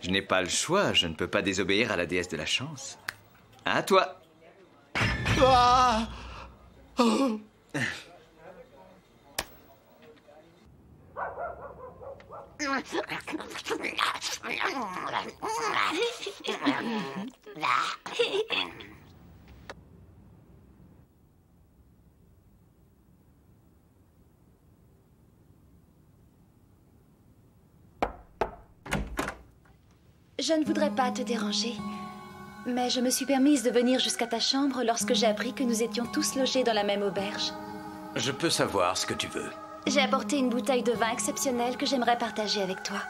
Je n'ai pas le choix, je ne peux pas désobéir à la déesse de la chance. À toi. Ah! Oh! Je ne voudrais pas te déranger, mais je me suis permise de venir jusqu'à ta chambre lorsque j'ai appris que nous étions tous logés dans la même auberge. Je peux savoir ce que tu veux. J'ai apporté une bouteille de vin exceptionnelle que j'aimerais partager avec toi.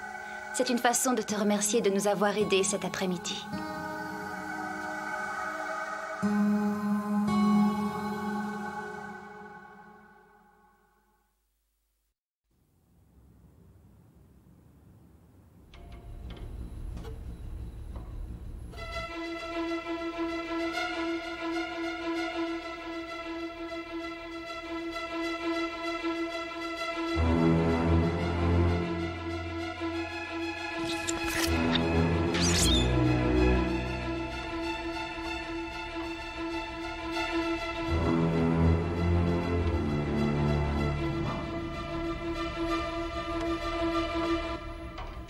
C'est une façon de te remercier de nous avoir aidés cet après-midi.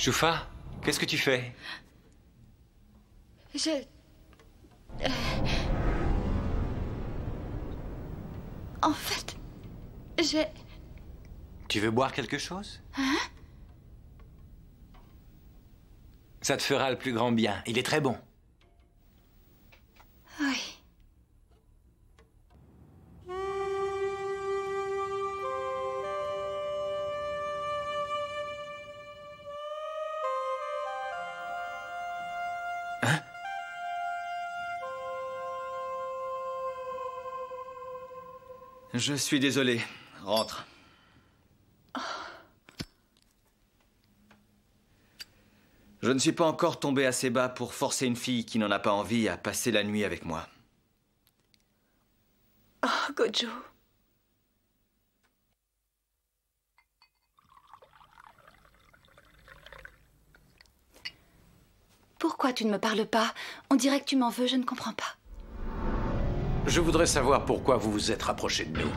Choufa, qu'est-ce que tu fais? En fait, j'ai... Tu veux boire quelque chose? Hein? Ça te fera le plus grand bien. Il est très bon. Oui. Hein? Je suis désolé. Rentre. Je ne suis pas encore tombé assez bas pour forcer une fille qui n'en a pas envie à passer la nuit avec moi. Oh, Gojo. Pourquoi tu ne me parles pas? On dirait que tu m'en veux, je ne comprends pas. Je voudrais savoir pourquoi vous vous êtes rapprochés de nous.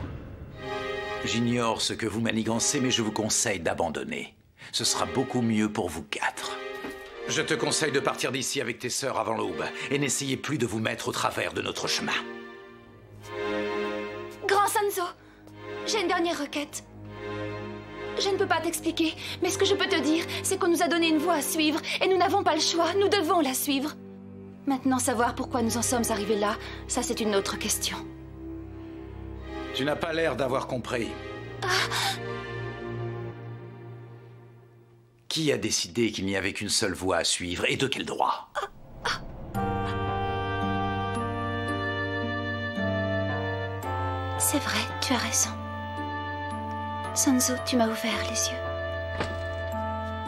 J'ignore ce que vous manigancez, mais je vous conseille d'abandonner. Ce sera beaucoup mieux pour vous quatre. Je te conseille de partir d'ici avec tes sœurs avant l'aube, et n'essayez plus de vous mettre au travers de notre chemin. Grand Sanzo, j'ai une dernière requête. Je ne peux pas t'expliquer, mais ce que je peux te dire, c'est qu'on nous a donné une voie à suivre, et nous n'avons pas le choix, nous devons la suivre. Maintenant, savoir pourquoi nous en sommes arrivés là, ça c'est une autre question. Tu n'as pas l'air d'avoir compris. Qui a décidé qu'il n'y avait qu'une seule voie à suivre, et de quel droit? C'est vrai, tu as raison. Sanzo, tu m'as ouvert les yeux.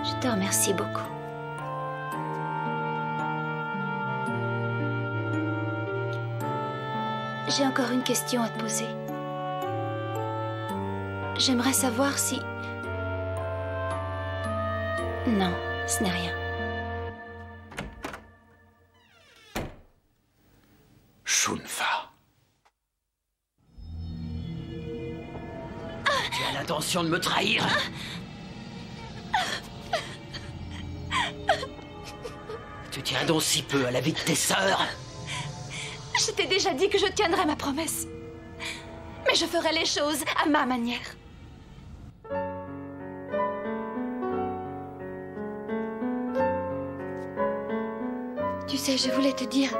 Je te remercie beaucoup. J'ai encore une question à te poser. J'aimerais savoir si... Non, ce n'est rien. Shunfa. Tu as l'intention de me trahir? Tu tiens donc si peu à la vie de tes sœurs? Je t'ai déjà dit que je tiendrai ma promesse. Mais je ferai les choses à ma manière. Tu sais, je voulais te dire...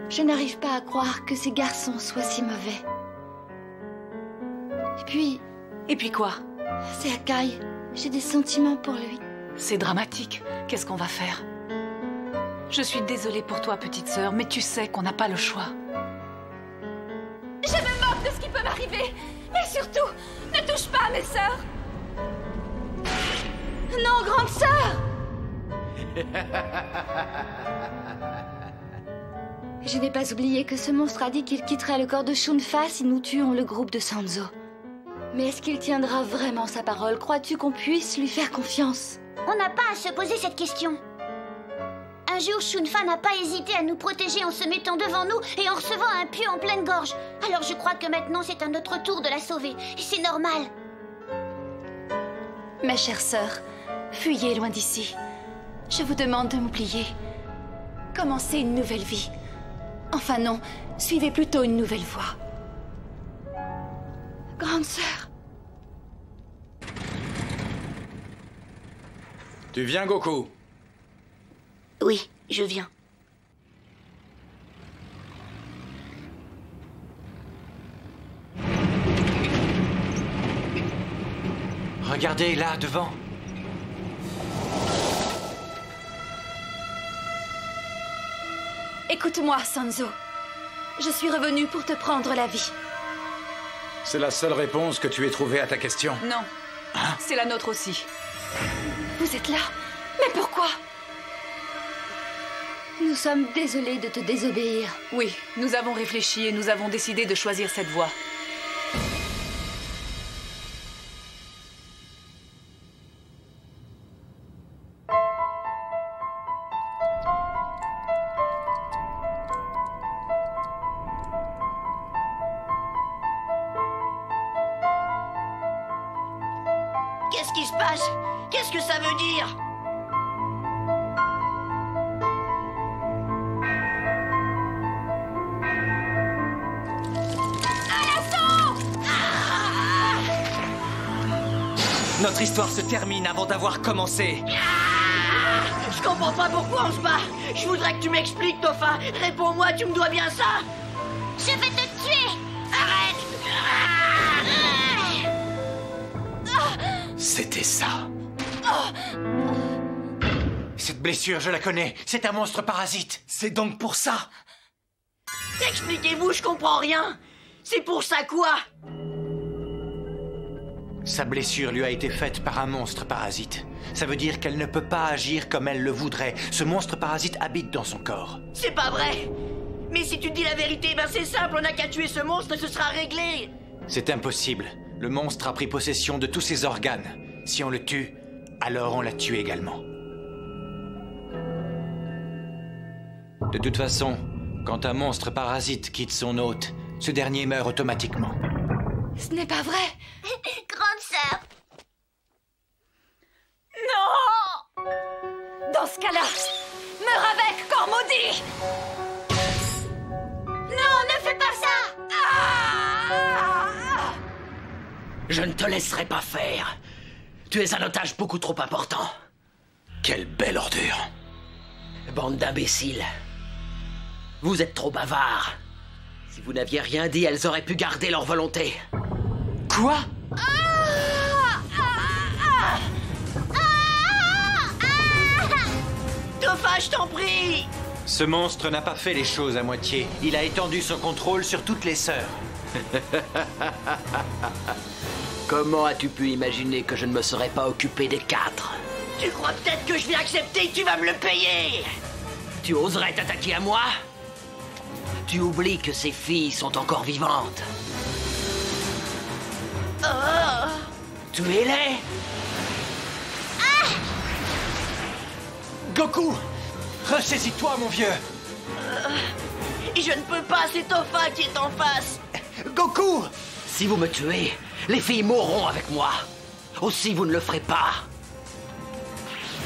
Je n'arrive pas à croire que ces garçons soient si mauvais. Et puis quoi? C'est Akai. J'ai des sentiments pour lui. C'est dramatique. Qu'est-ce qu'on va faire? Je suis désolée pour toi, petite sœur, mais tu sais qu'on n'a pas le choix. Je me moque de ce qui peut m'arriver. Mais surtout, ne touche pas à mes sœurs. Non, grande sœur. Je n'ai pas oublié que ce monstre a dit qu'il quitterait le corps de Shunfa si nous tuions le groupe de Sanzo. Mais est-ce qu'il tiendra vraiment sa parole? Crois-tu qu'on puisse lui faire confiance? On n'a pas à se poser cette question. Un jour, Shunfa n'a pas hésité à nous protéger en se mettant devant nous et en recevant un pieu en pleine gorge. Alors je crois que maintenant c'est à notre tour de la sauver. Et c'est normal. Mes chères sœurs, fuyez loin d'ici. Je vous demande de m'oublier. Commencez une nouvelle vie. Enfin non, suivez plutôt une nouvelle voie. Grande sœur. Tu viens, Goku? Oui, je viens. Regardez, là, devant. Écoute-moi, Sanzo. Je suis revenue pour te prendre la vie. C'est la seule réponse que tu aies trouvée à ta question? Non. C'est la nôtre aussi. Vous êtes là? Mais pourquoi? Nous sommes désolés de te désobéir. Oui, nous avons réfléchi et nous avons décidé de choisir cette voie. Qu'est-ce qui se passe? Qu'est-ce que ça veut dire? Notre histoire se termine avant d'avoir commencé. Je comprends pas pourquoi on se bat. Je voudrais que tu m'expliques, Topha. Réponds-moi, tu me dois bien ça. Je vais te tuer. Arrête. C'était ça. Cette blessure, je la connais. C'est un monstre parasite. C'est donc pour ça. Expliquez-vous, je comprends rien. C'est pour ça quoi? Sa blessure lui a été faite par un monstre parasite. Ça veut dire qu'elle ne peut pas agir comme elle le voudrait. Ce monstre parasite habite dans son corps. C'est pas vrai. Mais si tu dis la vérité, ben c'est simple, on n'a qu'à tuer ce monstre et ce sera réglé. C'est impossible. Le monstre a pris possession de tous ses organes. Si on le tue, alors on la tue également. De toute façon, quand un monstre parasite quitte son hôte, ce dernier meurt automatiquement. Ce n'est pas vrai. Grande sœur. Non! Dans ce cas-là, meurs avec, corps maudit! Non, ne fais pas ça! Je ne te laisserai pas faire. Tu es un otage beaucoup trop important. Quelle belle ordure. Bande d'imbéciles. Vous êtes trop bavards. Si vous n'aviez rien dit, elles auraient pu garder leur volonté. Quoi? Topha, je t'en prie! Ce monstre n'a pas fait les choses à moitié. Il a étendu son contrôle sur toutes les sœurs. Comment as-tu pu imaginer que je ne me serais pas occupé des 4? Tu crois peut-être que je vais accepter, tu vas me le payer! Tu oserais t'attaquer à moi? Tu oublies que ces filles sont encore vivantes. Tuez-les! Goku! Ressaisis-toi, mon vieux! Je ne peux pas, c'est Topha qui est en face! Goku! Si vous me tuez, les filles mourront avec moi. Aussi, vous ne le ferez pas.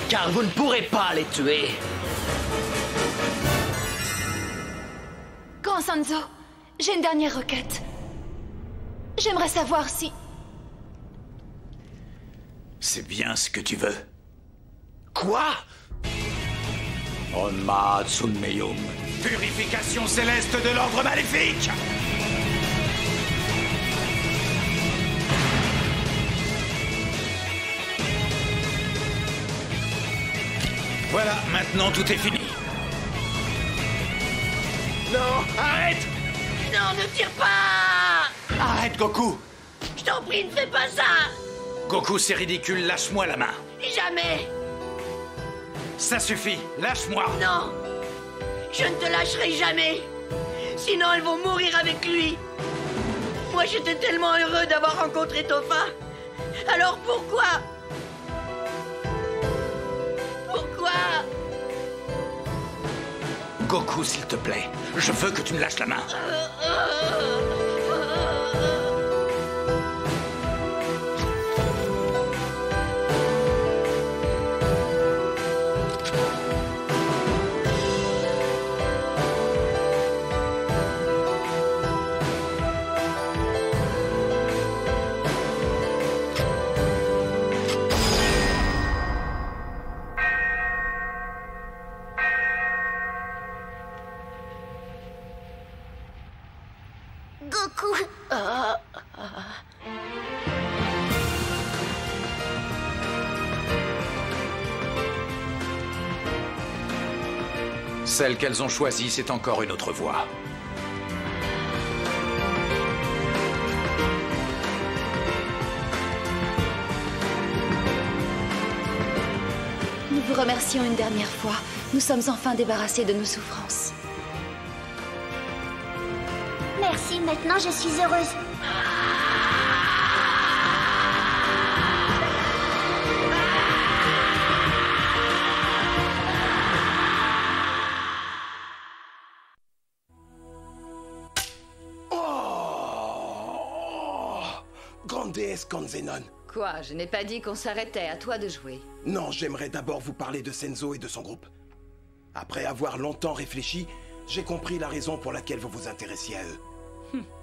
Car vous ne pourrez pas les tuer. Grand Sanzo, j'ai une dernière requête. J'aimerais savoir si... C'est bien ce que tu veux. Quoi? Onma Tsunmeyum. Purification céleste de l'ordre maléfique. Voilà, maintenant tout est fini. Non, arrête! Non, ne tire pas! Arrête, Goku! Je t'en prie, ne fais pas ça! Goku, c'est ridicule, lâche-moi la main. Jamais! Ça suffit, lâche-moi! Non! Je ne te lâcherai jamais! Sinon, elles vont mourir avec lui! Moi, j'étais tellement heureux d'avoir rencontré Topha! Alors pourquoi? Pourquoi? Goku, s'il te plaît, je veux que tu me lâches la main. Goku. Celle qu'elles ont choisie, c'est encore une autre voie. Nous vous remercions une dernière fois. Nous sommes enfin débarrassés de nos souffrances. Merci, maintenant je suis heureuse. Grande déesse Kanzenon, Quoi? Je n'ai pas dit qu'on s'arrêtait, à toi de jouer. Non, j'aimerais d'abord vous parler de Senzo et de son groupe. Après avoir longtemps réfléchi, j'ai compris la raison pour laquelle vous vous intéressiez à eux.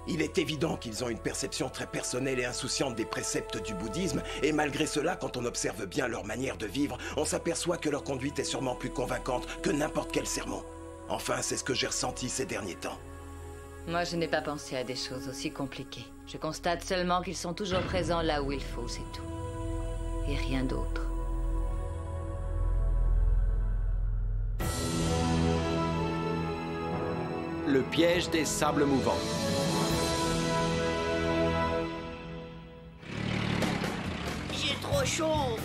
Il est évident qu'ils ont une perception très personnelle et insouciante des préceptes du bouddhisme, et malgré cela, quand on observe bien leur manière de vivre, on s'aperçoit que leur conduite est sûrement plus convaincante que n'importe quel sermon. Enfin, c'est ce que j'ai ressenti ces derniers temps. Moi, je n'ai pas pensé à des choses aussi compliquées. Je constate seulement qu'ils sont toujours présents là où il faut, c'est tout. Et rien d'autre. Le piège des sables mouvants. J'ai trop chaud.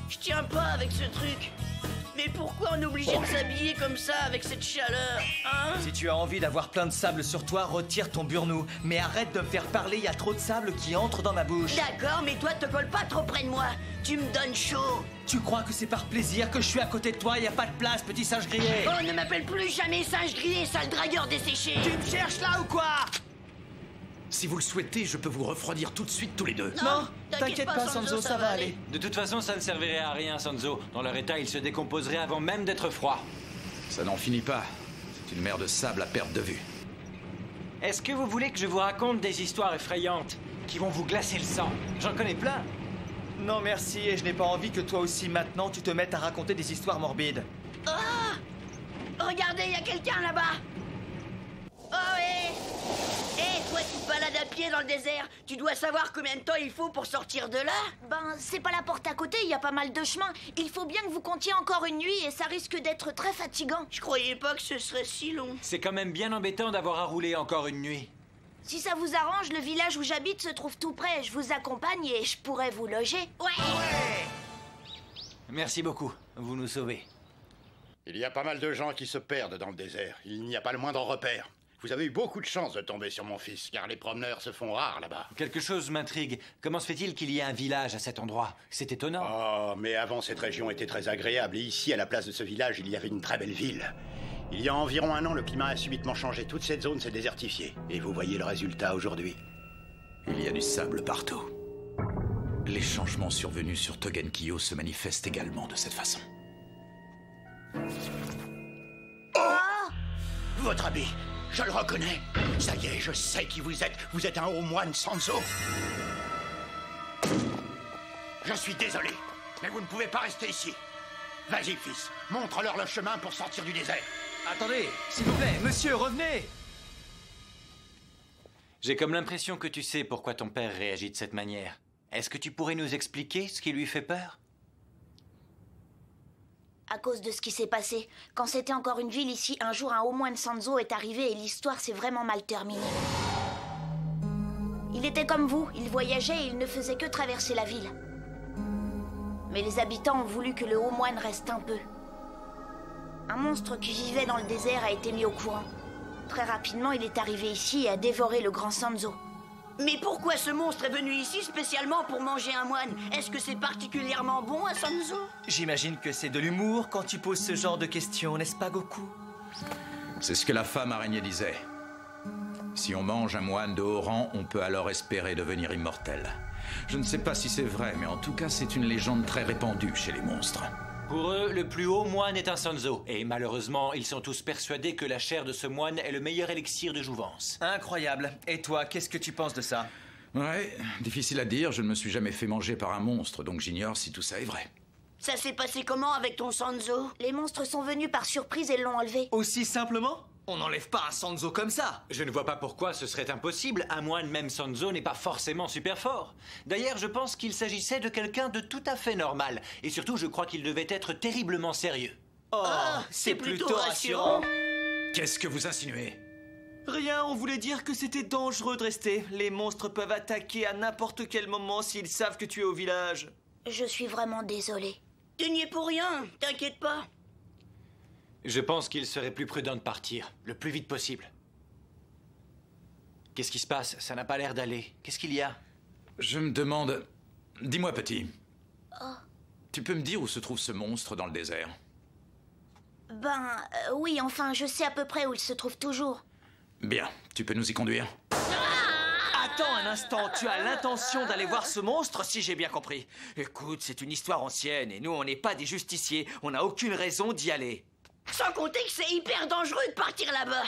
Je tiens pas avec ce truc. Mais pourquoi on est obligé de s'habiller comme ça avec cette chaleur, hein? Si tu as envie d'avoir plein de sable sur toi, retire ton burnou. Mais arrête de me faire parler, il y a trop de sable qui entre dans ma bouche. D'accord, mais toi te colle pas trop près de moi. Tu me donnes chaud. Tu crois que c'est par plaisir que je suis à côté de toi? Il y a pas de place, petit singe grillé. Oh, ne m'appelle plus jamais singe grillé, sale dragueur desséché. Tu me cherches là ou quoi? Si vous le souhaitez, je peux vous refroidir tout de suite tous les deux. Non, t'inquiète pas, Sanzo, ça va aller. De toute façon, ça ne servirait à rien, Sanzo. Dans leur état, ils se décomposeraient avant même d'être froids. Ça n'en finit pas. C'est une mer de sable à perte de vue. Est-ce que vous voulez que je vous raconte des histoires effrayantes qui vont vous glacer le sang? J'en connais plein. Non, merci, et je n'ai pas envie que toi aussi, maintenant, tu te mettes à raconter des histoires morbides. Ah! Regardez, il y a quelqu'un là-bas. Oh, hé! Hé, toi qui te balades à pied dans le désert, tu dois savoir combien de temps il faut pour sortir de là? Ben, c'est pas la porte à côté, il y a pas mal de chemin. Il faut bien que vous comptiez encore une nuit et ça risque d'être très fatigant. Je croyais pas que ce serait si long. C'est quand même bien embêtant d'avoir à rouler encore une nuit. Si ça vous arrange, le village où j'habite se trouve tout près. Je vous accompagne et je pourrais vous loger. Ouais! Merci beaucoup, vous nous sauvez. Il y a pas mal de gens qui se perdent dans le désert. Il n'y a pas le moindre repère. Vous avez eu beaucoup de chance de tomber sur mon fils, car les promeneurs se font rares là-bas. Quelque chose m'intrigue. Comment se fait-il qu'il y ait un village à cet endroit? C'est étonnant. Oh, mais avant, cette région était très agréable. Et ici, à la place de ce village, il y avait une très belle ville. Il y a environ 1 an, le climat a subitement changé. Toute cette zone s'est désertifiée. Et vous voyez le résultat aujourd'hui. Il y a du sable partout. Les changements survenus sur Togenkyo se manifestent également de cette façon. Oh! Votre habit, je le reconnais. Ça y est, je sais qui vous êtes. Vous êtes un haut moine Sanzo. Je suis désolé, mais vous ne pouvez pas rester ici. Vas-y, fils, montre-leur le chemin pour sortir du désert. Attendez, s'il vous plaît, monsieur, revenez! J'ai comme l'impression que tu sais pourquoi ton père réagit de cette manière. Est-ce que tu pourrais nous expliquer ce qui lui fait peur? À cause de ce qui s'est passé. Quand c'était encore une ville ici, un jour un haut moine Sanzo est arrivé et l'histoire s'est vraiment mal terminée. Il était comme vous, il voyageait et il ne faisait que traverser la ville. Mais les habitants ont voulu que le haut moine reste un peu. Un monstre qui vivait dans le désert a été mis au courant. Très rapidement, il est arrivé ici et a dévoré le grand Sanzo. Mais pourquoi ce monstre est venu ici spécialement pour manger un moine? Est-ce que c'est particulièrement bon à Sanzo? J'imagine que c'est de l'humour quand tu poses ce genre de questions, n'est-ce pas, Goku? C'est ce que la femme araignée disait. Si on mange un moine de haut rang, on peut alors espérer devenir immortel. Je ne sais pas si c'est vrai, mais en tout cas, c'est une légende très répandue chez les monstres. Pour eux, le plus haut moine est un Sanzo. Et malheureusement, ils sont tous persuadés que la chair de ce moine est le meilleur élixir de jouvence. Incroyable. Et toi, qu'est-ce que tu penses de ça? Ouais, difficile à dire, je ne me suis jamais fait manger par un monstre, donc j'ignore si tout ça est vrai. Ça s'est passé comment avec ton Sanzo? Les monstres sont venus par surprise et l'ont enlevé. Aussi simplement? On n'enlève pas un Sanzo comme ça. Je ne vois pas pourquoi ce serait impossible. Un moine, même Sanzo, n'est pas forcément super fort. D'ailleurs, je pense qu'il s'agissait de quelqu'un de tout à fait normal. Et surtout, je crois qu'il devait être terriblement sérieux. Oh, c'est plutôt rassurant. Qu'est-ce que vous insinuez? Rien, on voulait dire que c'était dangereux de rester. Les monstres peuvent attaquer à n'importe quel moment s'ils savent que tu es au village. Je suis vraiment désolée. Tu n'y es pour rien, t'inquiète pas. Je pense qu'il serait plus prudent de partir, le plus vite possible. Qu'est-ce qui se passe? Ça n'a pas l'air d'aller. Qu'est-ce qu'il y a? Je me demande... Dis-moi, petit. Oh. Tu peux me dire où se trouve ce monstre dans le désert? Oui, enfin, je sais à peu près où il se trouve toujours. Bien, tu peux nous y conduire? Attends un instant, tu as l'intention d'aller voir ce monstre, si j'ai bien compris. Écoute, c'est une histoire ancienne, et nous, on n'est pas des justiciers. On n'a aucune raison d'y aller. Sans compter que c'est hyper dangereux de partir là-bas.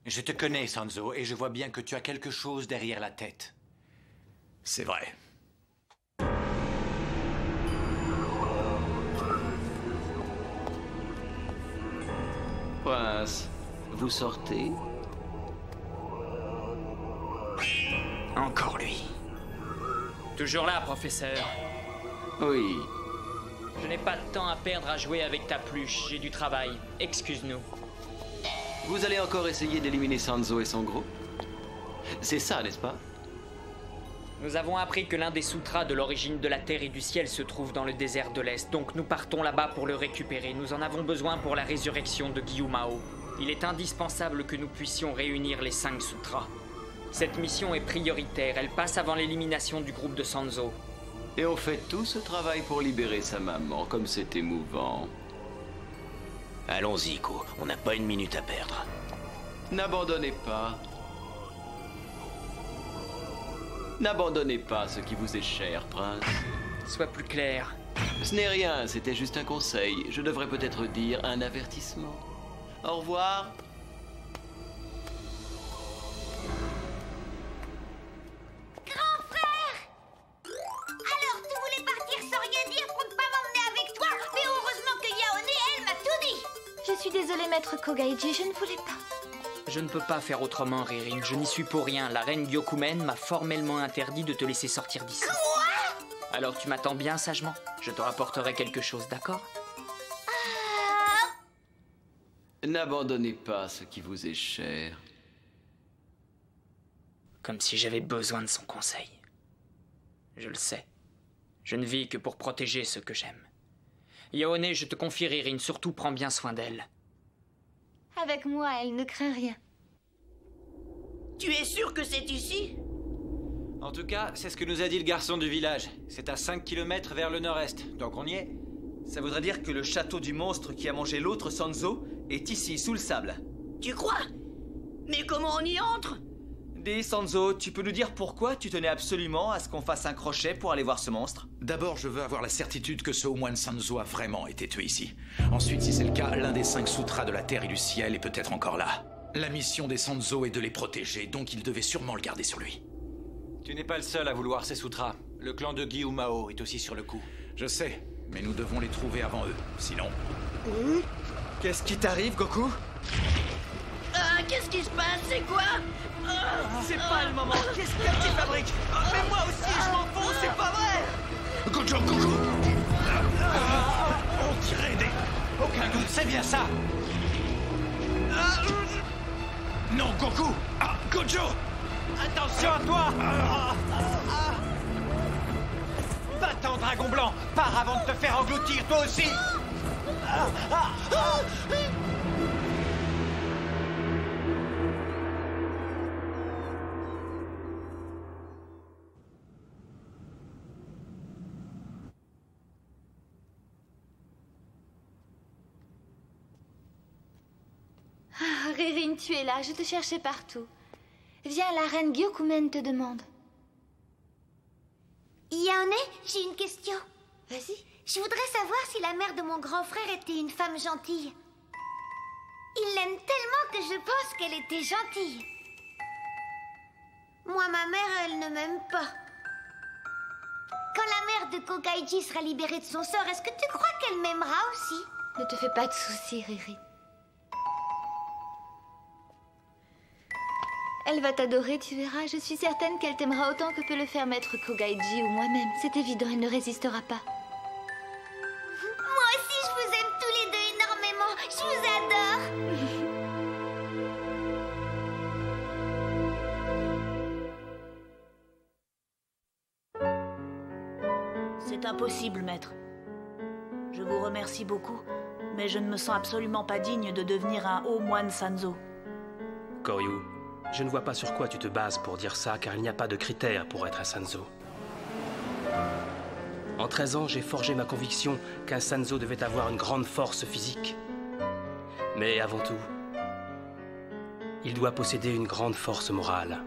Je te connais, Sanzo, et je vois bien que tu as quelque chose derrière la tête. C'est vrai. Prince, vous sortez? Encore lui. Toujours là, professeur. Oui. Je n'ai pas de temps à perdre à jouer avec ta pluche. J'ai du travail. Excuse-nous. Vous allez encore essayer d'éliminer Sanzo et son groupe? C'est ça, n'est-ce pas? Nous avons appris que l'un des sutras de l'origine de la Terre et du ciel se trouve dans le désert de l'Est, donc nous partons là-bas pour le récupérer. Nous en avons besoin pour la résurrection de Gyumao. Il est indispensable que nous puissions réunir les 5 sutras. Cette mission est prioritaire, elle passe avant l'élimination du groupe de Sanzo. Et on fait tout ce travail pour libérer sa maman, comme c'est émouvant. Allons-y, Ko, on n'a pas une minute à perdre. N'abandonnez pas. N'abandonnez pas ce qui vous est cher, prince. Sois plus clair. Ce n'est rien, c'était juste un conseil. Je devrais peut-être dire un avertissement. Au revoir. Grand frère! Alors, tu voulais partir sans rien dire pour ne pas m'emmener avec toi, mais heureusement que Yaone, elle, m'a tout dit! Je suis désolée, maître Kogaiji, je ne voulais pas. Je ne peux pas faire autrement, Ririn. Je n'y suis pour rien. La reine Gyokumen m'a formellement interdit de te laisser sortir d'ici. Quoi? Alors tu m'attends bien sagement. Je te rapporterai quelque chose, d'accord? N'abandonnez pas ce qui vous est cher. Comme si j'avais besoin de son conseil. Je le sais. Je ne vis que pour protéger ceux que j'aime. Yaone, je te confie, Ririn, surtout prends bien soin d'elle. Avec moi, elle ne craint rien. Tu es sûr que c'est ici? En tout cas, c'est ce que nous a dit le garçon du village. C'est à 5 km vers le nord-est, donc on y est. Ça voudrait dire que le château du monstre qui a mangé l'autre Sanzo est ici, sous le sable. Tu crois? Mais comment on y entre? Dis, Sanzo, tu peux nous dire pourquoi tu tenais absolument à ce qu'on fasse un crochet pour aller voir ce monstre? D'abord, je veux avoir la certitude que ce haut moine Sanzo a vraiment été tué ici. Ensuite, si c'est le cas, l'un des 5 sutras de la Terre et du ciel est peut-être encore là. La mission des Sanzo est de les protéger, donc il devait sûrement le garder sur lui. Tu n'es pas le seul à vouloir ces sutras. Le clan de Gyumao est aussi sur le coup. Je sais, mais nous devons les trouver avant eux, sinon... Qu'est-ce qui t'arrive, Goku? Qu'est-ce qui se passe? C'est quoi? C'est pas le moment. Qu'est-ce que tu fabriques? Mais moi aussi, je m'en fous, c'est pas vrai! Gojo, Goku! On dirait des... Aucun doute, c'est bien ça! Non, Goku! Ah, Gojo! Attention à toi! Va-t'en, dragon blanc! Pars avant de te faire engloutir, toi aussi! Ririn, tu es là, je te cherchais partout. Viens, la reine Gyokumen te demande. Yaone, j'ai une question. Vas-y. Je voudrais savoir si la mère de mon grand frère était une femme gentille. Il l'aime tellement que je pense qu'elle était gentille. Moi, ma mère, elle ne m'aime pas. Quand la mère de Kogaiji sera libérée de son sort, est-ce que tu crois qu'elle m'aimera aussi? Ne te fais pas de soucis, Ririn. Elle va t'adorer, tu verras. Je suis certaine qu'elle t'aimera autant que peut le faire maître Kogaiji ou moi-même. C'est évident, elle ne résistera pas. Moi aussi, je vous aime tous les deux énormément. Je vous adore. C'est impossible, maître. Je vous remercie beaucoup, mais je ne me sens absolument pas digne de devenir un haut moine Sanzo. Koryu, je ne vois pas sur quoi tu te bases pour dire ça, car il n'y a pas de critères pour être un Sanzo. En 13 ans, j'ai forgé ma conviction qu'un Sanzo devait avoir une grande force physique. Mais avant tout, il doit posséder une grande force morale.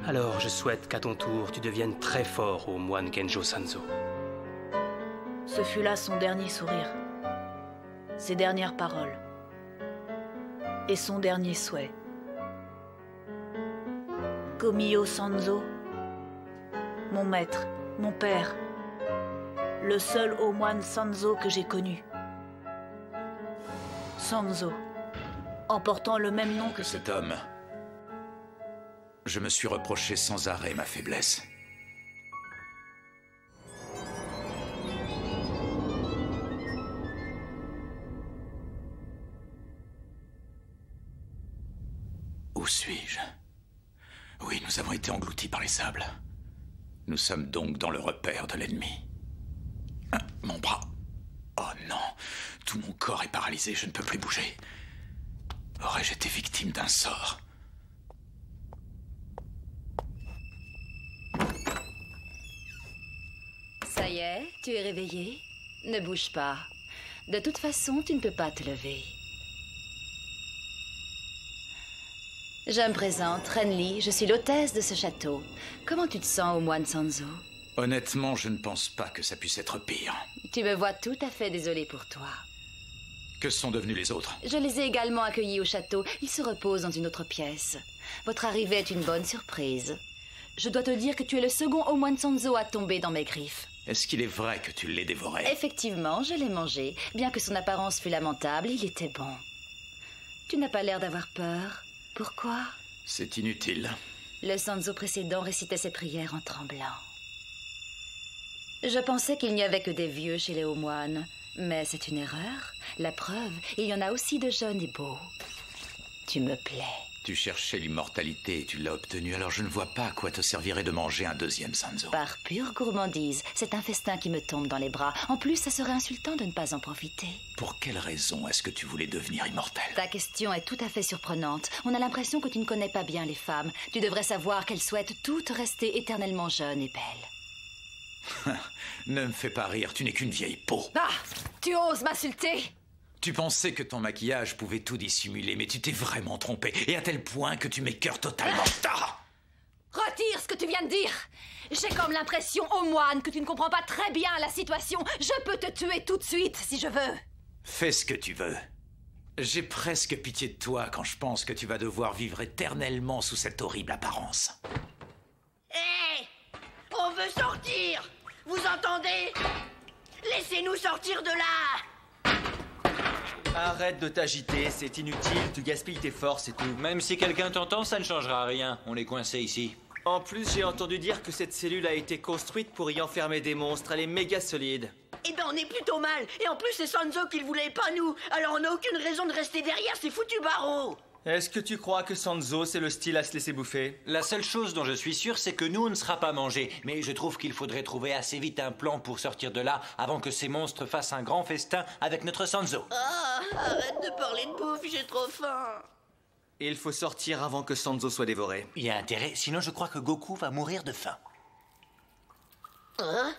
Alors, je souhaite qu'à ton tour, tu deviennes très fort, ô moine Genjo Sanzo. Ce fut là son dernier sourire, ses dernières paroles et son dernier souhait. Komiyo Sanzo, mon maître, mon père, le seul haut moine Sanzo que j'ai connu. Sanzo, en portant le même nom que cet homme. Je me suis reproché sans arrêt ma faiblesse. Où suis-je? Oui, nous avons été engloutis par les sables. Nous sommes donc dans le repère de l'ennemi. Mon bras. Oh non, tout mon corps est paralysé, je ne peux plus bouger. Aurais-je été victime d'un sort? Ça y est, tu es réveillé? Ne bouge pas. De toute façon, tu ne peux pas te lever. Je me présente, Renly, je suis l'hôtesse de ce château. Comment tu te sens, ô moine Sanzo? Honnêtement, je ne pense pas que ça puisse être pire. Tu me vois tout à fait désolée pour toi. Que sont devenus les autres? Je les ai également accueillis au château. Ils se reposent dans une autre pièce. Votre arrivée est une bonne surprise. Je dois te dire que tu es le second haut moine Sanzo à tomber dans mes griffes. Est-ce qu'il est vrai que tu l'aies dévoré? Effectivement, je l'ai mangé. Bien que son apparence fût lamentable, il était bon. Tu n'as pas l'air d'avoir peur. Pourquoi? C'est inutile. Le Sanzo précédent récitait ses prières en tremblant. Je pensais qu'il n'y avait que des vieux chez les hauts moines. Mais c'est une erreur. La preuve, il y en a aussi de jeunes et beaux. Tu me plais. Tu cherchais l'immortalité et tu l'as obtenue, alors je ne vois pas à quoi te servirait de manger un deuxième Sanzo. Par pure gourmandise, c'est un festin qui me tombe dans les bras. En plus, ça serait insultant de ne pas en profiter. Pour quelle raison est-ce que tu voulais devenir immortel? Ta question est tout à fait surprenante. On a l'impression que tu ne connais pas bien les femmes. Tu devrais savoir qu'elles souhaitent toutes rester éternellement jeunes et belles. Ne me fais pas rire, tu n'es qu'une vieille peau. Ah! Tu oses m'insulter? Tu pensais que ton maquillage pouvait tout dissimuler, mais tu t'es vraiment trompé, et à tel point que tu m'écœures totalement. Retire ce que tu viens de dire. J'ai comme l'impression, ô moine, que tu ne comprends pas très bien la situation. Je peux te tuer tout de suite, si je veux. Fais ce que tu veux. J'ai presque pitié de toi quand je pense que tu vas devoir vivre éternellement sous cette horrible apparence. Hé! On veut sortir! Vous entendez? Laissez-nous sortir de là! Arrête de t'agiter, c'est inutile, tu gaspilles tes forces et tout. Même si quelqu'un t'entend, ça ne changera rien. On est coincé ici. En plus, j'ai entendu dire que cette cellule a été construite pour y enfermer des monstres. Elle est méga solide. Eh ben, on est plutôt mal. Et en plus, c'est Sanzo qui le voulait, pas nous. Alors on n'a aucune raison de rester derrière ces foutus barreaux. Est-ce que tu crois que Sanzo, c'est le style à se laisser bouffer? La seule chose dont je suis sûr, c'est que nous, on ne sera pas mangés. Mais je trouve qu'il faudrait trouver assez vite un plan pour sortir de là avant que ces monstres fassent un grand festin avec notre Sanzo. Ah, arrête de parler de bouffe, j'ai trop faim. Il faut sortir avant que Sanzo soit dévoré. Il y a intérêt, sinon je crois que Goku va mourir de faim. Hein?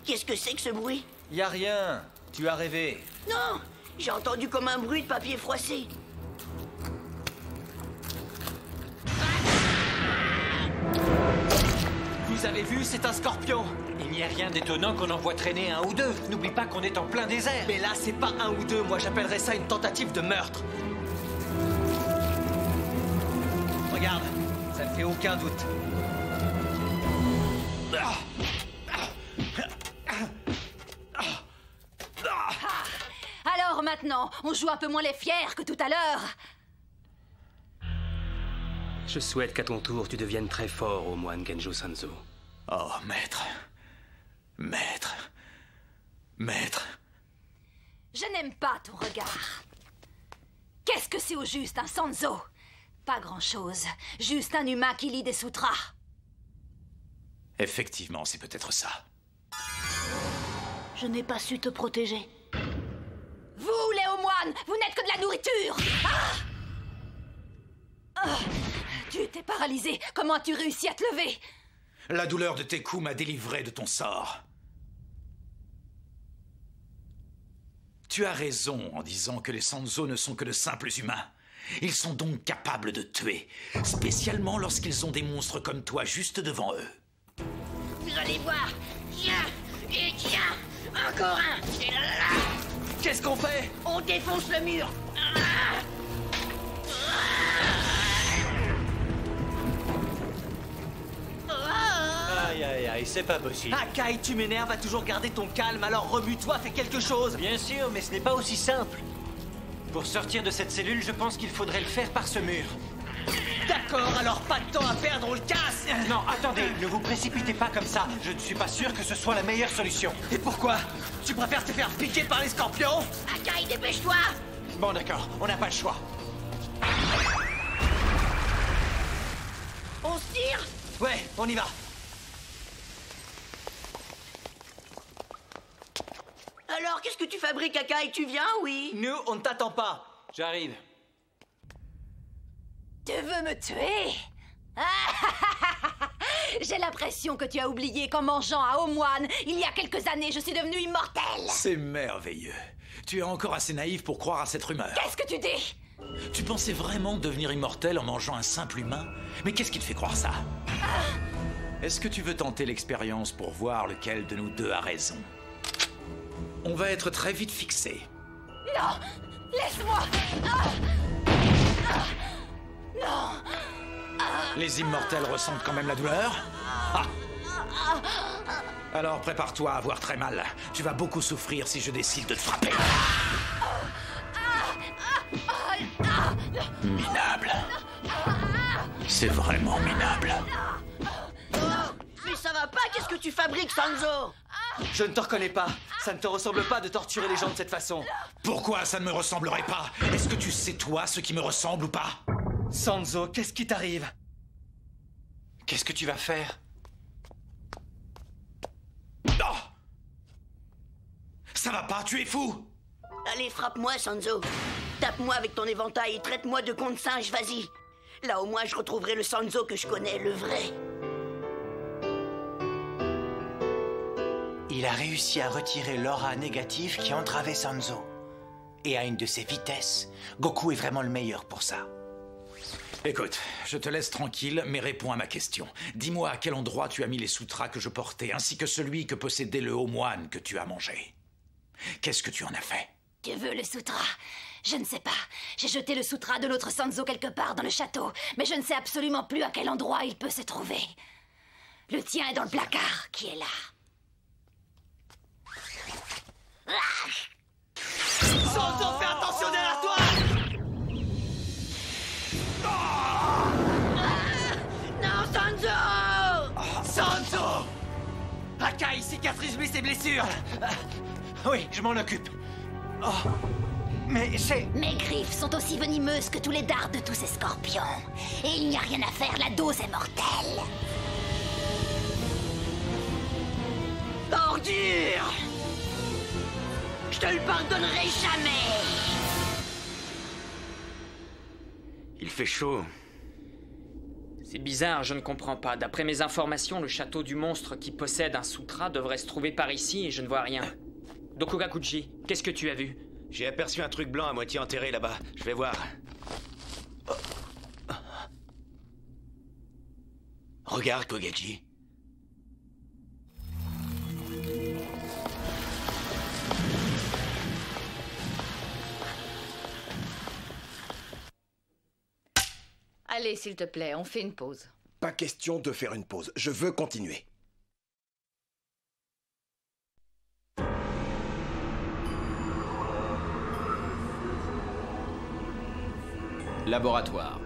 Qu'est-ce que c'est que ce bruit? Y a rien, tu as rêvé. Non, j'ai entendu comme un bruit de papier froissé. Vous avez vu, c'est un scorpion. Il n'y a rien d'étonnant qu'on en voit traîner un ou deux. N'oublie pas qu'on est en plein désert. Mais là, c'est pas un ou deux, moi j'appellerais ça une tentative de meurtre. Regarde, ça ne fait aucun doute. Alors maintenant, on joue un peu moins les fiers que tout à l'heure. Je souhaite qu'à ton tour, tu deviennes très fort, ô moine Genjo Sanzo. Oh, maître. Maître. Maître. Je n'aime pas ton regard. Qu'est-ce que c'est au juste, un Sanzo? Pas grand-chose. Juste un humain qui lit des sutras. Effectivement, c'est peut-être ça. Je n'ai pas su te protéger. Vous, les hauts moines, vous n'êtes que de la nourriture. Tu étais paralysé. Comment as-tu réussi à te lever? La douleur de tes coups m'a délivré de ton sort. Tu as raison en disant que les Sanzo ne sont que de simples humains. Ils sont donc capables de tuer, spécialement lorsqu'ils ont des monstres comme toi juste devant eux. Vous allez voir. Tiens, et tiens, encore un. Et là, là, là. Qu'est-ce qu'on fait? On défonce le mur. Aïe, aïe, aïe, c'est pas possible. Akai, tu m'énerves, va toujours garder ton calme, alors remue-toi, fais quelque chose. Bien sûr, mais ce n'est pas aussi simple. Pour sortir de cette cellule, je pense qu'il faudrait le faire par ce mur. D'accord, alors pas de temps à perdre, on le casse. Non, attendez, ne vous précipitez pas comme ça. Je ne suis pas sûr que ce soit la meilleure solution. Et pourquoi? Tu préfères te faire piquer par les scorpions? Akai, dépêche-toi. Bon, d'accord, on n'a pas le choix. On se tire? Ouais, on y va. Alors, qu'est-ce que tu fabriques, Akai? Tu viens, oui? Nous, on ne t'attend pas. J'arrive. Tu veux me tuer? J'ai l'impression que tu as oublié qu'en mangeant à Omoine, il y a quelques années, je suis devenue immortelle. C'est merveilleux. Tu es encore assez naïf pour croire à cette rumeur. Qu'est-ce que tu dis? Tu pensais vraiment devenir immortel en mangeant un simple humain? Mais qu'est-ce qui te fait croire ça? Est-ce que tu veux tenter l'expérience pour voir lequel de nous deux a raison? On va être très vite fixés. Non! Laisse-moi! Non! Les immortels ressentent quand même la douleur? Ah. Alors prépare-toi à avoir très mal. Tu vas beaucoup souffrir si je décide de te frapper. Minable. C'est vraiment minable. Mais ça va pas, qu'est-ce que tu fabriques, Sanzo? Je ne te reconnais pas. Ça ne te ressemble pas de torturer les gens de cette façon. Pourquoi ça ne me ressemblerait pas? Est-ce que tu sais, toi, ce qui me ressemble ou pas? Sanzo, qu'est-ce qui t'arrive? Qu'est-ce que tu vas faire? Oh! Ça va pas, tu es fou! Allez, frappe-moi, Sanzo. Tape-moi avec ton éventail et traite-moi de con de singe, vas-y. Là, au moins, je retrouverai le Sanzo que je connais, le vrai. Il a réussi à retirer l'aura négative qui entravait Sanzo. Et à une de ses vitesses, Goku est vraiment le meilleur pour ça. Écoute, je te laisse tranquille, mais réponds à ma question. Dis-moi à quel endroit tu as mis les sutras que je portais, ainsi que celui que possédait le haut moine que tu as mangé. Qu'est-ce que tu en as fait? Tu veux le sutra? Je ne sais pas. J'ai jeté le sutra de l'autre Sanzo quelque part dans le château, mais je ne sais absolument plus à quel endroit il peut se trouver. Le tien est dans le placard, qui est là. Sanzo, fais attention derrière toi! Non, Sanzo! Sanzo! Akai, cicatrise-lui ses blessures! Oui, je m'en occupe. Oh, mais c'est... Mes griffes sont aussi venimeuses que tous les dards de tous ces scorpions. Et il n'y a rien à faire, la dose est mortelle. Ordure! Je te le pardonnerai jamais! Il fait chaud. C'est bizarre, je ne comprends pas. D'après mes informations, le château du monstre qui possède un sutra devrait se trouver par ici et je ne vois rien. Dokugakuji, qu'est-ce que tu as vu? J'ai aperçu un truc blanc à moitié enterré là-bas. Je vais voir. Regarde, Kogaji. Allez, s'il te plaît, on fait une pause. Pas question de faire une pause. Je veux continuer. Laboratoire.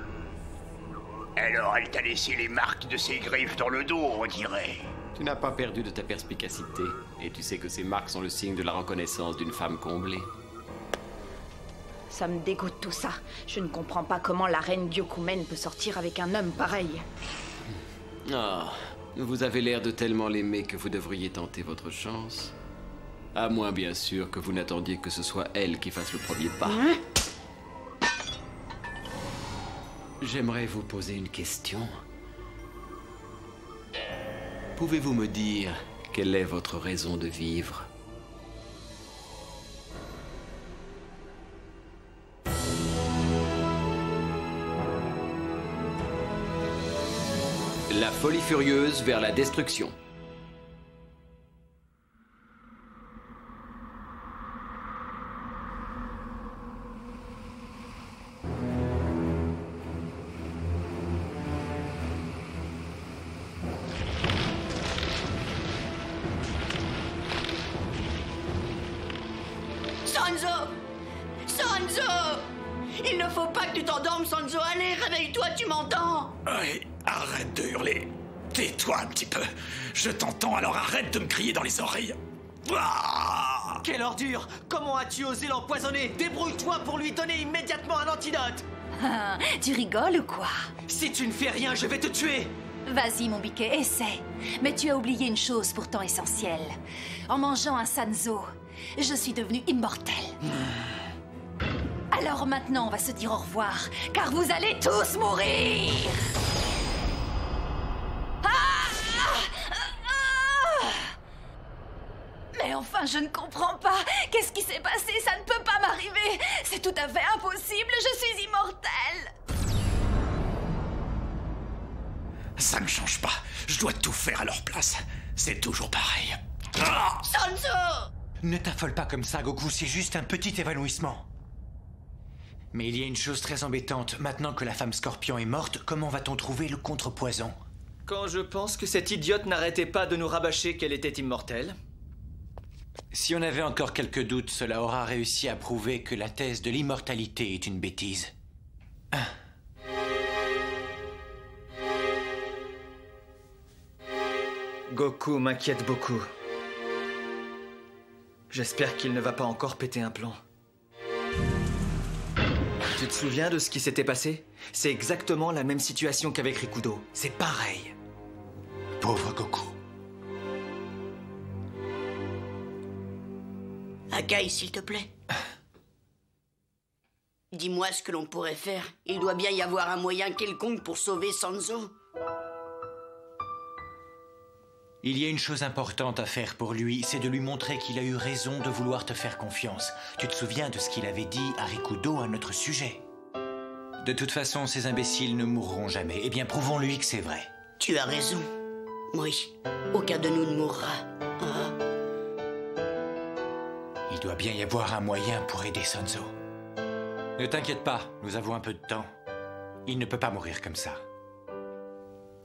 Alors, elle t'a laissé les marques de ses griffes dans le dos, on dirait. Tu n'as pas perdu de ta perspicacité, et tu sais que ces marques sont le signe de la reconnaissance d'une femme comblée. Ça me dégoûte tout ça. Je ne comprends pas comment la reine Byokumen peut sortir avec un homme pareil. Ah, vous avez l'air de tellement l'aimer que vous devriez tenter votre chance. À moins, bien sûr, que vous n'attendiez que ce soit elle qui fasse le premier pas. J'aimerais vous poser une question. Pouvez-vous me dire quelle est votre raison de vivre ? La folie furieuse vers la destruction. Sanzo! Sanzo! Il ne faut pas que tu t'endormes, Sanzo. Allez, réveille-toi, tu m'entends? Oui, arrête de hurler. Tais-toi un petit peu. Je t'entends, alors arrête de me crier dans les oreilles. Ah! Quelle ordure! Comment as-tu osé l'empoisonner? Débrouille-toi pour lui donner immédiatement un antidote! Ah, tu rigoles ou quoi? Si tu ne fais rien, je vais te tuer! Vas-y, mon biquet, essaie. Mais tu as oublié une chose pourtant essentielle. En mangeant un Sanzo, je suis devenue immortelle. Alors maintenant, on va se dire au revoir, car vous allez tous mourir! Mais enfin, je ne comprends pas. Qu'est-ce qui s'est passé? Ça ne peut pas m'arriver. C'est tout à fait impossible. Je suis immortelle. Ça ne change pas. Je dois tout faire à leur place. C'est toujours pareil. Ah! Sanzo! Ne t'affole pas comme ça, Goku. C'est juste un petit évanouissement. Mais il y a une chose très embêtante. Maintenant que la femme scorpion est morte, comment va-t-on trouver le contrepoison? Quand je pense que cette idiote n'arrêtait pas de nous rabâcher qu'elle était immortelle. Si on avait encore quelques doutes, cela aura réussi à prouver que la thèse de l'immortalité est une bêtise. Goku m'inquiète beaucoup. J'espère qu'il ne va pas encore péter un plomb. Tu te souviens de ce qui s'était passé? C'est exactement la même situation qu'avec Rikudo. C'est pareil. Pauvre Goku. Akai, s'il te plaît. Dis-moi ce que l'on pourrait faire. Il doit bien y avoir un moyen quelconque pour sauver Sanzo. Il y a une chose importante à faire pour lui, c'est de lui montrer qu'il a eu raison de vouloir te faire confiance. Tu te souviens de ce qu'il avait dit à Rikudo à notre sujet? De toute façon, ces imbéciles ne mourront jamais. Eh bien, prouvons-lui que c'est vrai. Tu as raison. Oui, aucun de nous ne mourra. Ah. Il doit bien y avoir un moyen pour aider Sanzo. Ne t'inquiète pas, nous avons un peu de temps. Il ne peut pas mourir comme ça.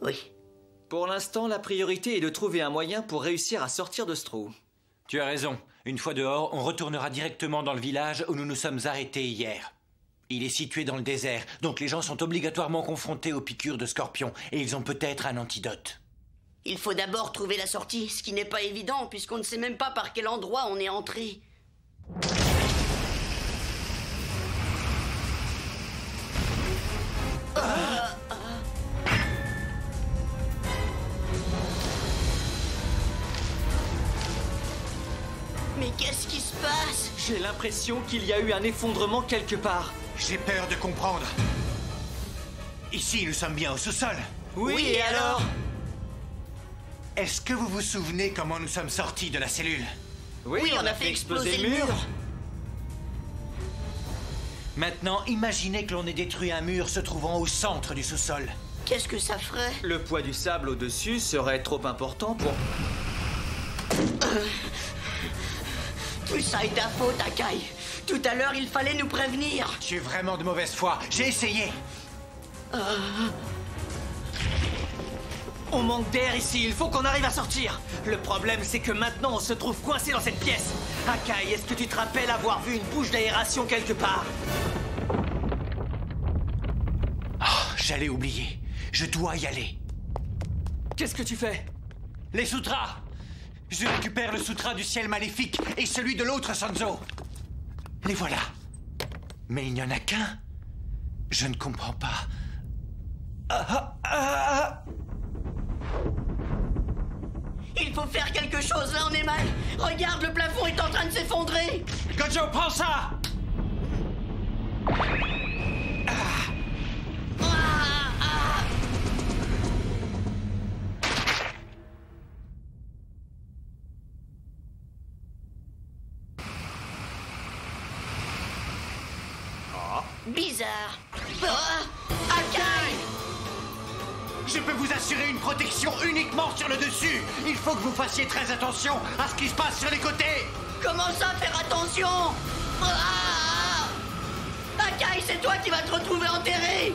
Oui. Pour l'instant, la priorité est de trouver un moyen pour réussir à sortir de ce trou. Tu as raison. Une fois dehors, on retournera directement dans le village où nous nous sommes arrêtés hier. Il est situé dans le désert, donc les gens sont obligatoirement confrontés aux piqûres de scorpions, et ils ont peut-être un antidote. Il faut d'abord trouver la sortie, ce qui n'est pas évident, puisqu'on ne sait même pas par quel endroit on est entré. Mais qu'est-ce qui se passe? J'ai l'impression qu'il y a eu un effondrement quelque part. J'ai peur de comprendre. Ici, nous sommes bien au sous-sol. Oui, et alors? Est-ce que vous vous souvenez comment nous sommes sortis de la cellule? Oui, on a fait exploser le mur. Maintenant, imaginez que l'on ait détruit un mur se trouvant au centre du sous-sol. Qu'est-ce que ça ferait? Le poids du sable au-dessus serait trop important pour... Tout ça est ta faute, Akai. Tout à l'heure, il fallait nous prévenir. Tu es vraiment de mauvaise foi. J'ai essayé. On manque d'air ici, il faut qu'on arrive à sortir. Le problème, c'est que maintenant, on se trouve coincé dans cette pièce. Akai, est-ce que tu te rappelles avoir vu une bouche d'aération quelque part? Oh, j'allais oublier. Je dois y aller. Qu'est-ce que tu fais? Les sutras. Je récupère le sutra du ciel maléfique et celui de l'autre Sanzo. Les voilà. Mais il n'y en a qu'un. Je ne comprends pas. Il faut faire quelque chose, là on est mal. Regarde, le plafond est en train de s'effondrer. Gojo, prends ça. Bizarre. Akai! Je peux vous assurer une protection uniquement sur le dessus. Il faut que vous fassiez très attention à ce qui se passe sur les côtés. Comment ça, faire attention? Akai, c'est toi qui vas te retrouver enterré.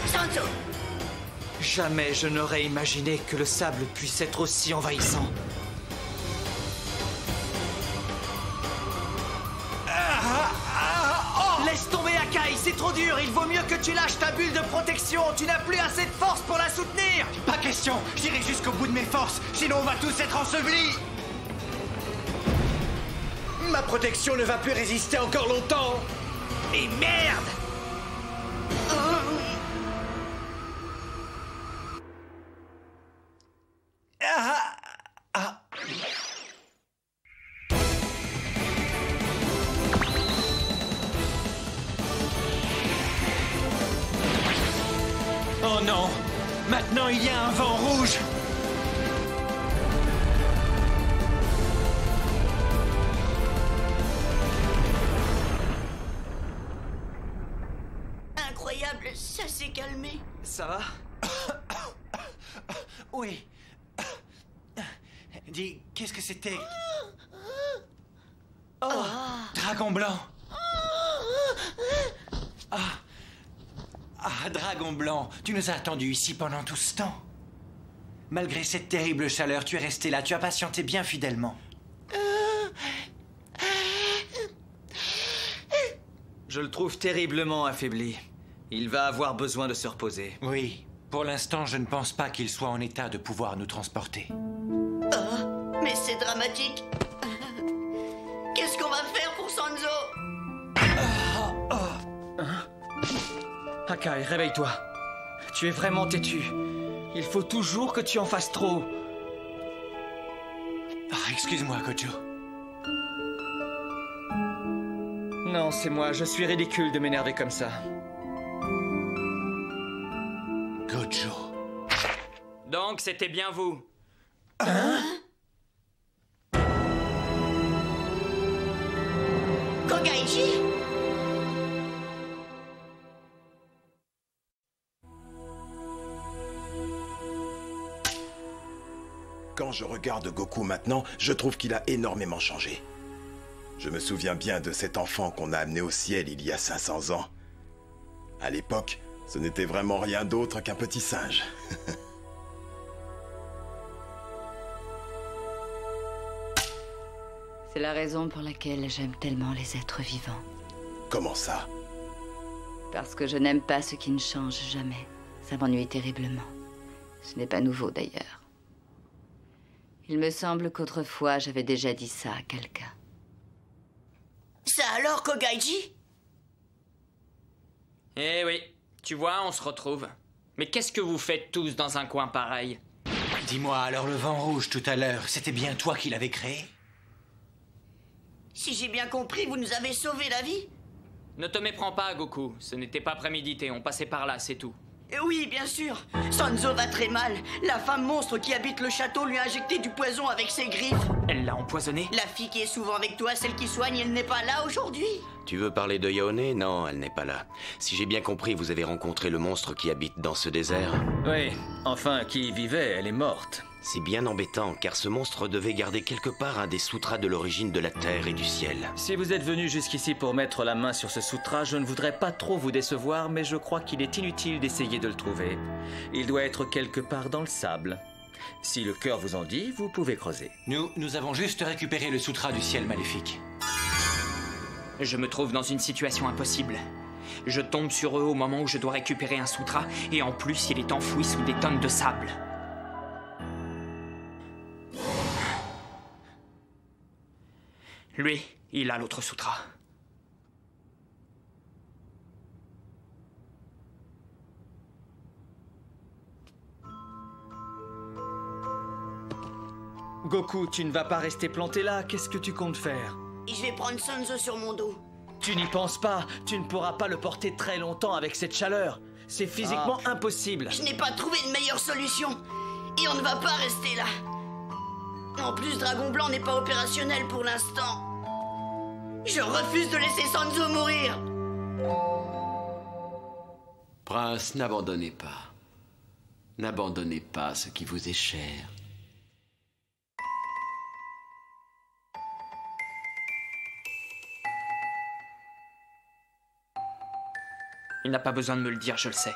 Sanzo! Jamais je n'aurais imaginé que le sable puisse être aussi envahissant. Laisse tomber, Akai, c'est trop dur. Il vaut mieux que tu lâches ta bulle de protection. Tu n'as plus assez de force pour la soutenir. Pas question, j'irai jusqu'au bout de mes forces, sinon on va tous être ensevelis. Ma protection ne va plus résister encore longtemps. Et merde! Oh non! Maintenant il y a un vent rouge! Incroyable, ça s'est calmé. Ça va? Oui. Dis, qu'est-ce que c'était? Oh! Dragon blanc! Dragon blanc, tu nous as attendus ici pendant tout ce temps. Malgré cette terrible chaleur, tu es resté là, tu as patienté bien fidèlement. Je le trouve terriblement affaibli. Il va avoir besoin de se reposer. Oui, pour l'instant, je ne pense pas qu'il soit en état de pouvoir nous transporter. Mais c'est dramatique. Qu'est-ce qu'on va faire pour Sanzo? Akai, réveille-toi. Tu es vraiment têtu. Il faut toujours que tu en fasses trop. Excuse-moi, Gojo. Non, c'est moi. Je suis ridicule de m'énerver comme ça. Gojo. Donc, c'était bien vous. Kogaichi? Quand je regarde Goku maintenant, je trouve qu'il a énormément changé. Je me souviens bien de cet enfant qu'on a amené au ciel il y a 500 ans. À l'époque, ce n'était vraiment rien d'autre qu'un petit singe. C'est la raison pour laquelle j'aime tellement les êtres vivants. Comment ça? Parce que je n'aime pas ce qui ne change jamais. Ça m'ennuie terriblement. Ce n'est pas nouveau d'ailleurs. Il me semble qu'autrefois j'avais déjà dit ça à quelqu'un. Ça alors, Kogaichi? Eh oui, tu vois, on se retrouve. Mais qu'est-ce que vous faites tous dans un coin pareil? Dis-moi, alors le vent rouge tout à l'heure, c'était bien toi qui l'avais créé? Si j'ai bien compris, vous nous avez sauvé la vie? Ne te méprends pas, Goku. Ce n'était pas prémédité, on passait par là, c'est tout. Oui, bien sûr. Sanzo va très mal. La femme monstre qui habite le château lui a injecté du poison avec ses griffes. Elle l'a empoisonné? La fille qui est souvent avec toi, celle qui soigne, elle n'est pas là aujourd'hui. Tu veux parler de Yaone? Non, elle n'est pas là. Si j'ai bien compris, vous avez rencontré le monstre qui habite dans ce désert? Oui, enfin, qui y vivait, elle est morte. C'est bien embêtant, car ce monstre devait garder quelque part un des sutras de l'origine de la terre et du ciel. Si vous êtes venu jusqu'ici pour mettre la main sur ce sutra, je ne voudrais pas trop vous décevoir, mais je crois qu'il est inutile d'essayer de le trouver. Il doit être quelque part dans le sable. Si le cœur vous en dit, vous pouvez creuser. Nous avons juste récupéré le sutra du ciel maléfique. Je me trouve dans une situation impossible. Je tombe sur eux au moment où je dois récupérer un sutra, et en plus, il est enfoui sous des tonnes de sable. Lui, il a l'autre sutra. Goku, tu ne vas pas rester planté là. Qu'est-ce que tu comptes faire? Je vais prendre Sanzo sur mon dos. Tu n'y penses pas. Tu ne pourras pas le porter très longtemps avec cette chaleur. C'est physiquement impossible. Je n'ai pas trouvé une meilleure solution. Et on ne va pas rester là. En plus, Dragon Blanc n'est pas opérationnel pour l'instant. Je refuse de laisser Sanzo mourir. Prince, n'abandonnez pas. N'abandonnez pas ce qui vous est cher. Il n'a pas besoin de me le dire, je le sais.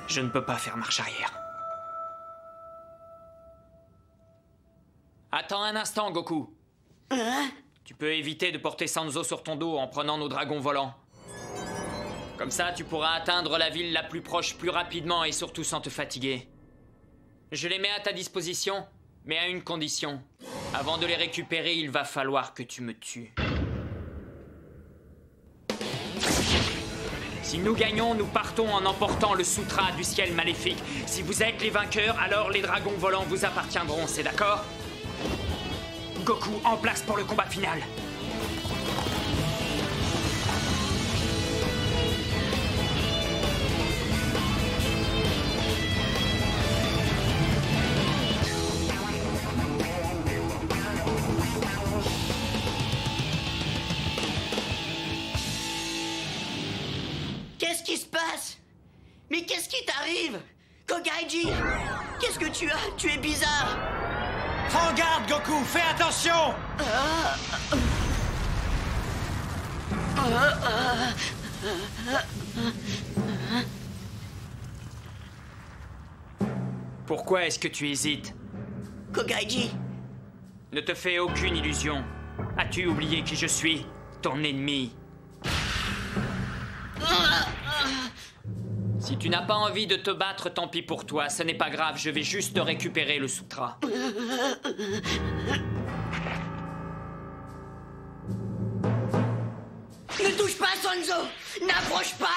Je ne peux pas faire marche arrière. Attends un instant, Goku. Hein? Tu peux éviter de porter Sanzo sur ton dos en prenant nos dragons volants. Comme ça, tu pourras atteindre la ville la plus proche plus rapidement et surtout sans te fatiguer. Je les mets à ta disposition, mais à une condition. Avant de les récupérer, il va falloir que tu me tues. Si nous gagnons, nous partons en emportant le Sutra du ciel maléfique. Si vous êtes les vainqueurs, alors les dragons volants vous appartiendront, c'est d'accord? Goku, en place pour le combat final. Qu'est-ce qui se passe? Mais qu'est-ce qui t'arrive? Kogaiji, qu'est-ce que tu as? Tu es bizarre. Prends garde, Goku, fais attention! Pourquoi est-ce que tu hésites? Kogaiji. Ne te fais aucune illusion. As-tu oublié qui je suis? Ton ennemi. Si tu n'as pas envie de te battre, tant pis pour toi. Ce n'est pas grave, je vais juste récupérer le sutra. Ne touche pas, Sanzo! N'approche pas!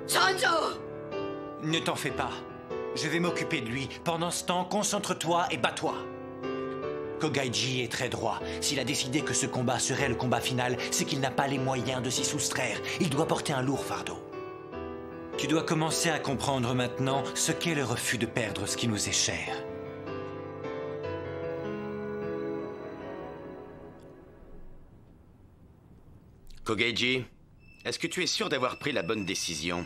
Sanzo! Ne t'en fais pas. Je vais m'occuper de lui. Pendant ce temps, concentre-toi et bats-toi. Kogaiji est très droit. S'il a décidé que ce combat serait le combat final, c'est qu'il n'a pas les moyens de s'y soustraire. Il doit porter un lourd fardeau. Tu dois commencer à comprendre maintenant ce qu'est le refus de perdre ce qui nous est cher. Kogaiji, est-ce que tu es sûr d'avoir pris la bonne décision?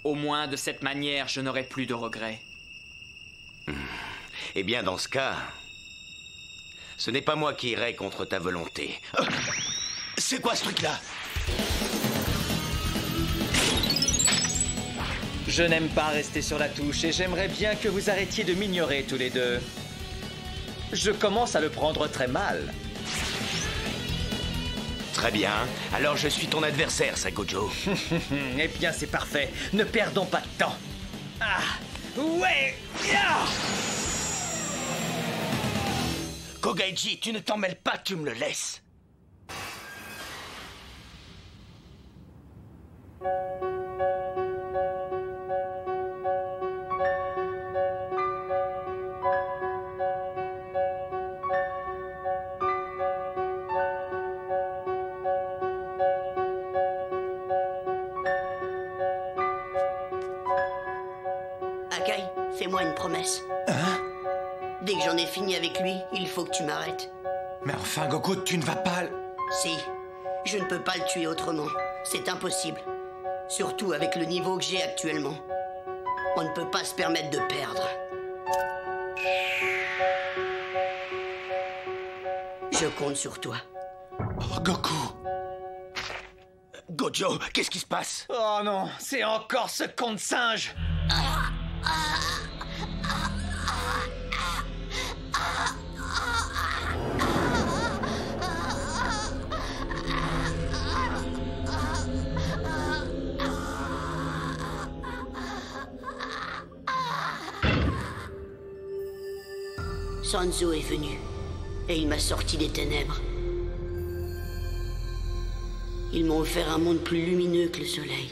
Au moins, de cette manière, je n'aurai plus de regrets. Eh bien, dans ce cas, ce n'est pas moi qui irai contre ta volonté. C'est quoi ce truc-là? Je n'aime pas rester sur la touche et j'aimerais bien que vous arrêtiez de m'ignorer tous les deux. Je commence à le prendre très mal. Très bien. Alors je suis ton adversaire, Sakojo. Eh bien, c'est parfait. Ne perdons pas de temps. Ah, ouais. Ah. Kogaiji, tu ne t'en mêles pas, tu me le laisses. Akai, fais-moi une promesse. Hein? Dès que j'en ai fini avec lui, il faut que tu m'arrêtes. Mais enfin, Goku, tu ne vas pas... Si, je ne peux pas le tuer autrement. C'est impossible. Surtout avec le niveau que j'ai actuellement. On ne peut pas se permettre de perdre. Je compte sur toi. Oh, Goku. Gojo, qu'est-ce qui se passe? Oh non, c'est encore ce con de singe. Sanzo est venu, et il m'a sorti des ténèbres. Ils m'ont offert un monde plus lumineux que le soleil.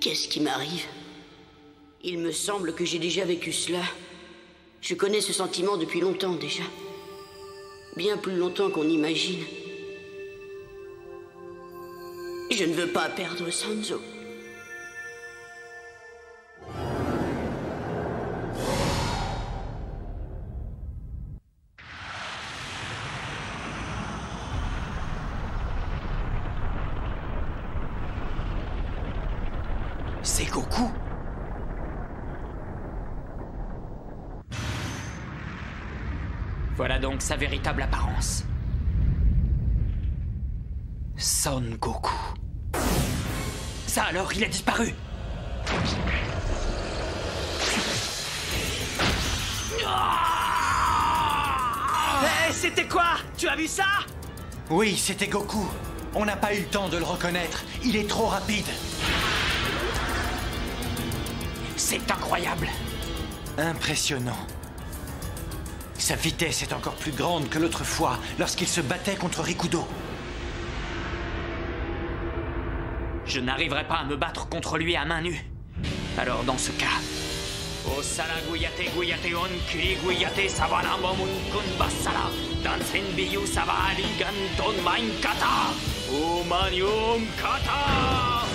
Qu'est-ce qui m'arrive? Il me semble que j'ai déjà vécu cela. Je connais ce sentiment depuis longtemps déjà. Bien plus longtemps qu'on imagine. Je ne veux pas perdre Sanzo. C'est Goku? Voilà donc sa véritable apparence. Son Goku. Ça alors, il a disparu. Hé, c'était quoi? Tu as vu ça? Oui, c'était Goku. On n'a pas eu le temps de le reconnaître. Il est trop rapide. C'est incroyable. Impressionnant. Sa vitesse est encore plus grande que l'autre fois, lorsqu'il se battait contre Rikudo. Je n'arriverai pas à me battre contre lui à main nue. Alors dans ce cas... Osara guyate guyate on kiri guyate savana momun kun bassara dansen biyu savali ganton main kata omanium kata.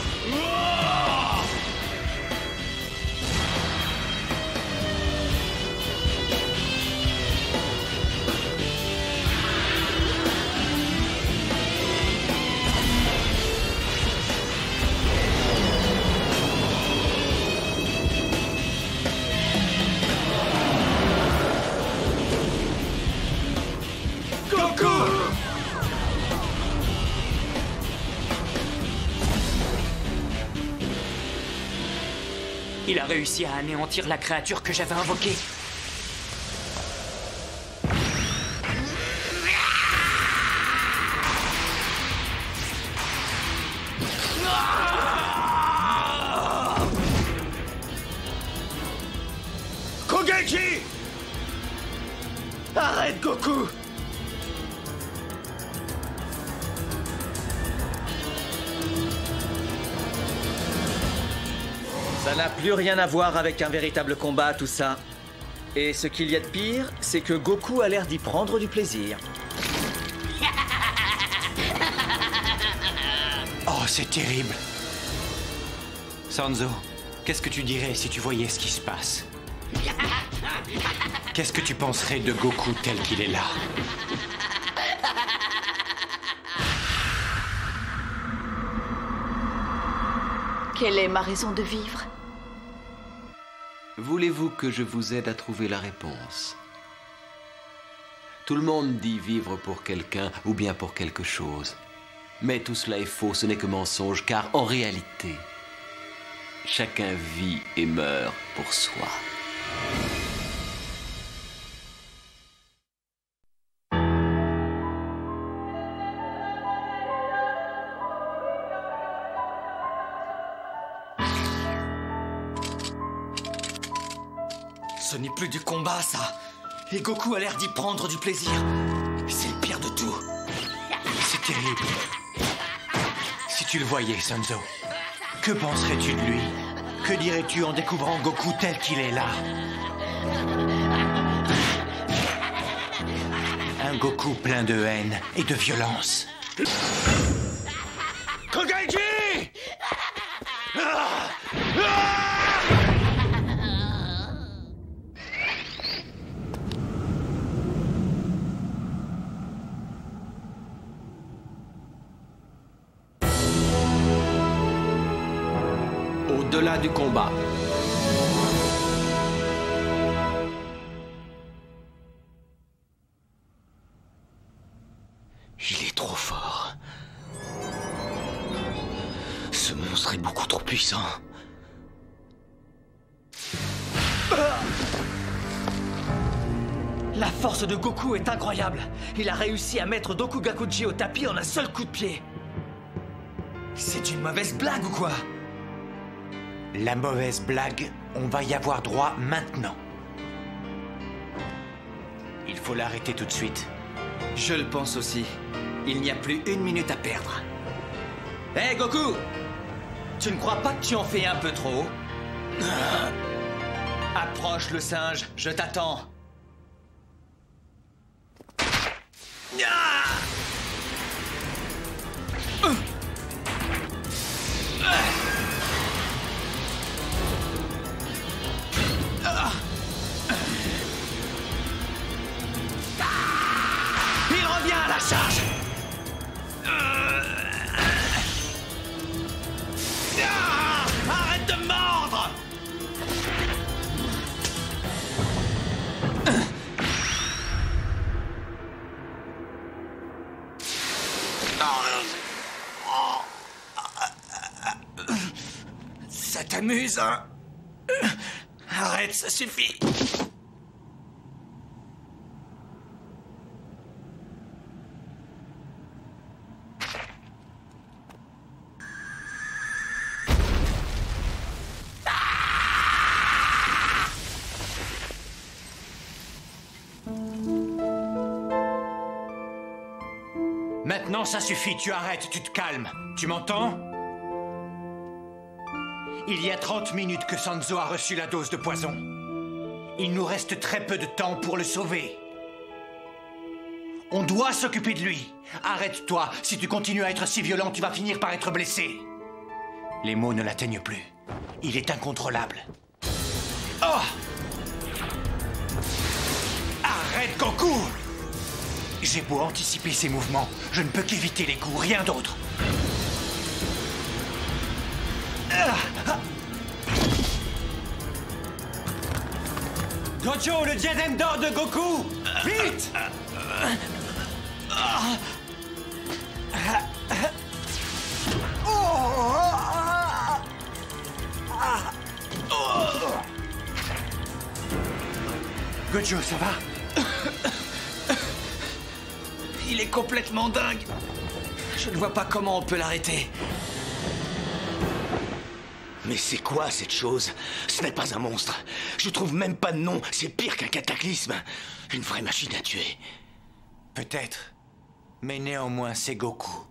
Il a réussi à anéantir la créature que j'avais invoquée. Kogaiji! Arrête, Goku! Ça n'a plus rien à voir avec un véritable combat, tout ça. Et ce qu'il y a de pire, c'est que Goku a l'air d'y prendre du plaisir. Oh, c'est terrible. Sanzo, qu'est-ce que tu dirais si tu voyais ce qui se passe? Qu'est-ce que tu penserais de Goku tel qu'il est là? Quelle est ma raison de vivre? Voulez-vous que je vous aide à trouver la réponse? Tout le monde dit vivre pour quelqu'un ou bien pour quelque chose. Mais tout cela est faux, ce n'est que mensonge, car en réalité, chacun vit et meurt pour soi. Ce n'est plus du combat, ça. Et Goku a l'air d'y prendre du plaisir. C'est le pire de tout. C'est terrible. Si tu le voyais, Sanzo, que penserais-tu de lui? Que dirais-tu en découvrant Goku tel qu'il est là? Un Goku plein de haine et de violence. Kogaiji! Au-delà du combat. Il est trop fort. Ce monstre est beaucoup trop puissant. La force de Goku est incroyable. Il a réussi à mettre Dokugakuji au tapis en un seul coup de pied. C'est une mauvaise blague ou quoi? La mauvaise blague, on va y avoir droit maintenant. Il faut l'arrêter tout de suite. Je le pense aussi. Il n'y a plus une minute à perdre. Hé, Goku! Tu ne crois pas que tu en fais un peu trop? Approche le singe, je t'attends. Il revient à la charge. Arrête de mordre. Ça t'amuse, hein? Arrête, ça suffit. Maintenant, ça suffit, tu arrêtes, tu te calmes. Tu m'entends? Il y a 30 minutes que Sanzo a reçu la dose de poison. Il nous reste très peu de temps pour le sauver. On doit s'occuper de lui. Arrête-toi, si tu continues à être si violent, tu vas finir par être blessé. Les mots ne l'atteignent plus. Il est incontrôlable. Oh! Arrête, Goku! J'ai beau anticiper ses mouvements, je ne peux qu'éviter les coups, rien d'autre. Gojo, le diadème d'or de Goku! Vite! Gojo, ça va? Il est complètement dingue. Je ne vois pas comment on peut l'arrêter. Mais c'est quoi cette chose? Ce n'est pas un monstre. Je trouve même pas de nom. C'est pire qu'un cataclysme. Une vraie machine à tuer. Peut-être. Mais néanmoins, c'est Goku.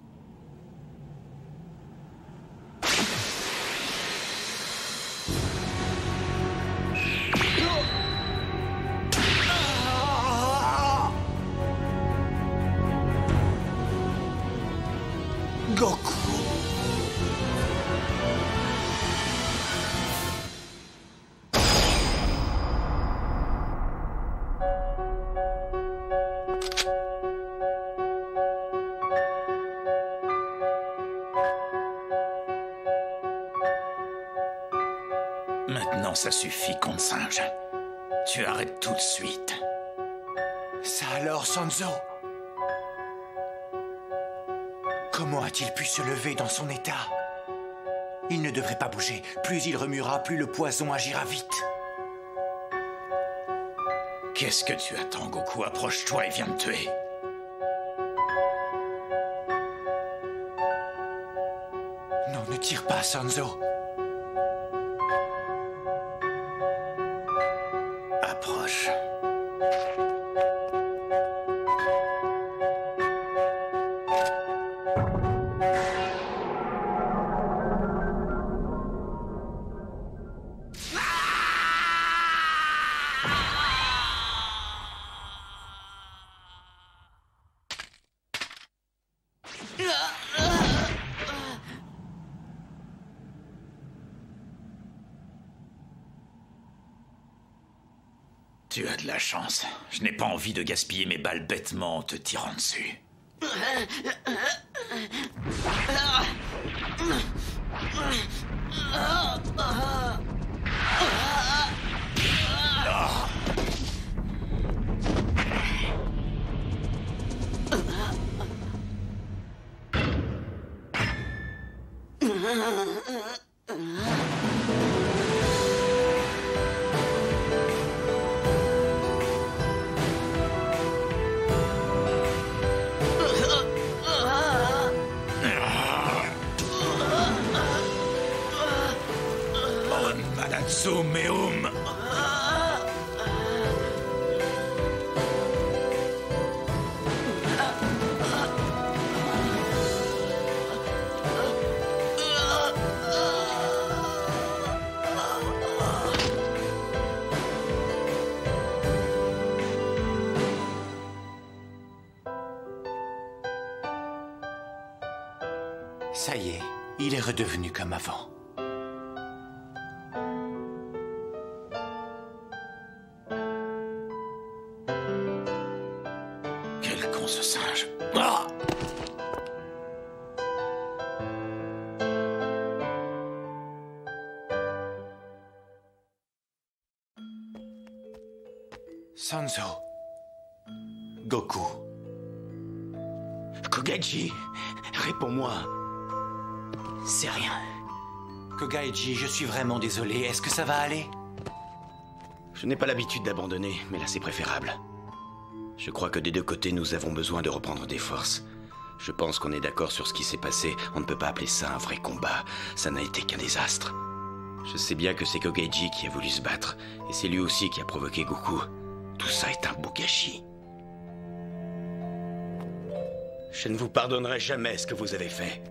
Goku. Maintenant, ça suffit, con de singe. Tu arrêtes tout de suite. Ça alors, Sanzo? Comment a-t-il pu se lever dans son état? Il ne devrait pas bouger. Plus il remuera, plus le poison agira vite. Qu'est-ce que tu attends, Goku? Approche-toi et viens me tuer. Non, ne tire pas, Sanzo. Approche. Tu as de la chance. Je n'ai pas envie de gaspiller mes balles bêtement en te tirant dessus. Meum. Ça y est, il est redevenu comme avant. Quel con ce singe. Ah! Sanzo. Goku. Kogaiji, réponds-moi. C'est rien. Kogaiji, je suis vraiment désolé. Est-ce que ça va aller? Je n'ai pas l'habitude d'abandonner, mais là c'est préférable. Je crois que des deux côtés, nous avons besoin de reprendre des forces. Je pense qu'on est d'accord sur ce qui s'est passé. On ne peut pas appeler ça un vrai combat. Ça n'a été qu'un désastre. Je sais bien que c'est Kogaiji qui a voulu se battre, et c'est lui aussi qui a provoqué Goku. Tout ça est un beau gâchis. Je ne vous pardonnerai jamais ce que vous avez fait.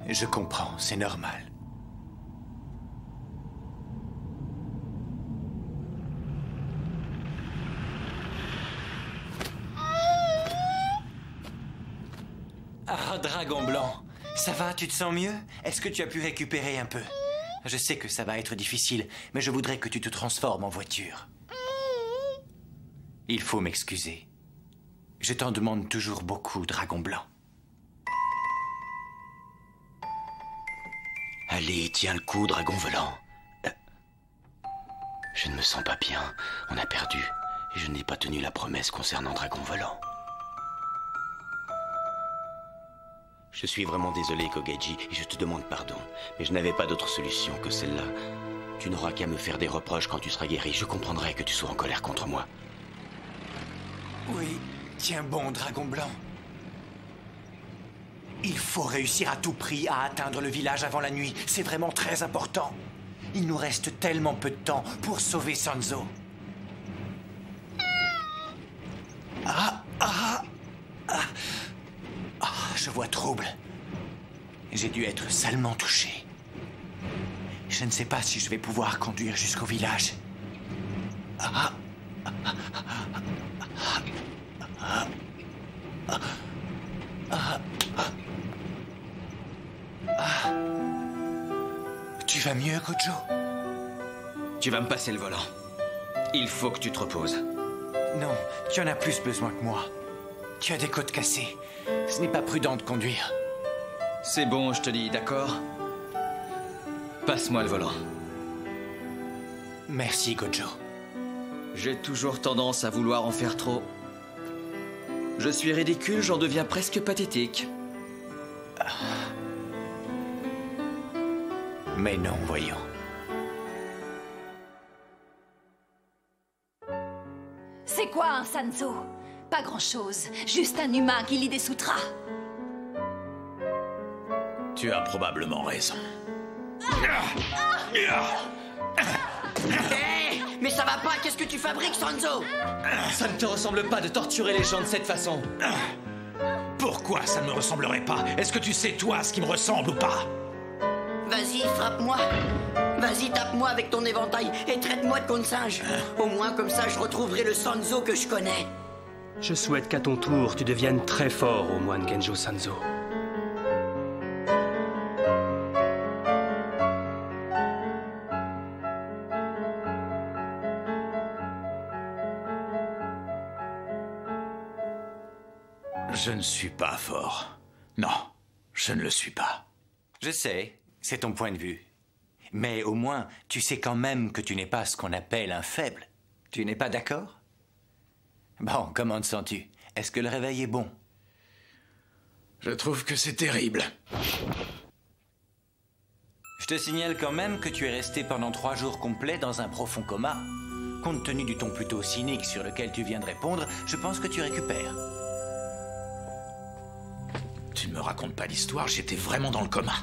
Je comprends, c'est normal. Ah, Dragon Blanc, ça va, tu te sens mieux? Est-ce que tu as pu récupérer un peu? Je sais que ça va être difficile, mais je voudrais que tu te transformes en voiture. Il faut m'excuser. Je t'en demande toujours beaucoup, Dragon Blanc. Allez, tiens le coup, Dragon Volant. Je ne me sens pas bien. On a perdu. Et je n'ai pas tenu la promesse concernant Dragon Volant. Je suis vraiment désolé, Kogaiji, et je te demande pardon. Mais je n'avais pas d'autre solution que celle-là. Tu n'auras qu'à me faire des reproches quand tu seras guéri. Je comprendrai que tu sois en colère contre moi. Oui, tiens bon, Dragon Blanc. Il faut réussir à tout prix à atteindre le village avant la nuit. C'est vraiment très important. Il nous reste tellement peu de temps pour sauver Sanzo. Je vois trouble. J'ai dû être salement touché. Je ne sais pas si je vais pouvoir conduire jusqu'au village. Tu vas mieux, Gojo? Tu vas me passer le volant. Il faut que tu te reposes. Non, tu en as plus besoin que moi. Tu as des côtes cassées. Ce n'est pas prudent de conduire. C'est bon, je te dis, d'accord? Passe-moi le volant. Merci, Gojo. J'ai toujours tendance à vouloir en faire trop. Je suis ridicule, j'en deviens presque pathétique. Mais non, voyons. C'est quoi un Sanzo? Pas grand-chose. Juste un humain qui lit des sutras. Tu as probablement raison. Hé, mais ça va pas, qu'est-ce que tu fabriques, Sanzo? Ça ne te ressemble pas de torturer les gens de cette façon. Pourquoi ça ne me ressemblerait pas? Est-ce que tu sais, toi, ce qui me ressemble ou pas? Vas-y, frappe-moi. Vas-y, tape-moi avec ton éventail et traite-moi de conne-singe. Au moins, comme ça, je retrouverai le Sanzo que je connais. Je souhaite qu'à ton tour, tu deviennes très fort, ô moine Genjo Sanzo. Je ne suis pas fort. Non, je ne le suis pas. Je sais, c'est ton point de vue. Mais au moins, tu sais quand même que tu n'es pas ce qu'on appelle un faible. Tu n'es pas d'accord? Bon, comment te sens-tu? Est-ce que le réveil est bon? Je trouve que c'est terrible. Je te signale quand même que tu es resté pendant 3 jours complets dans un profond coma. Compte tenu du ton plutôt cynique sur lequel tu viens de répondre, je pense que tu récupères. Tu ne me racontes pas l'histoire, j'étais vraiment dans le coma.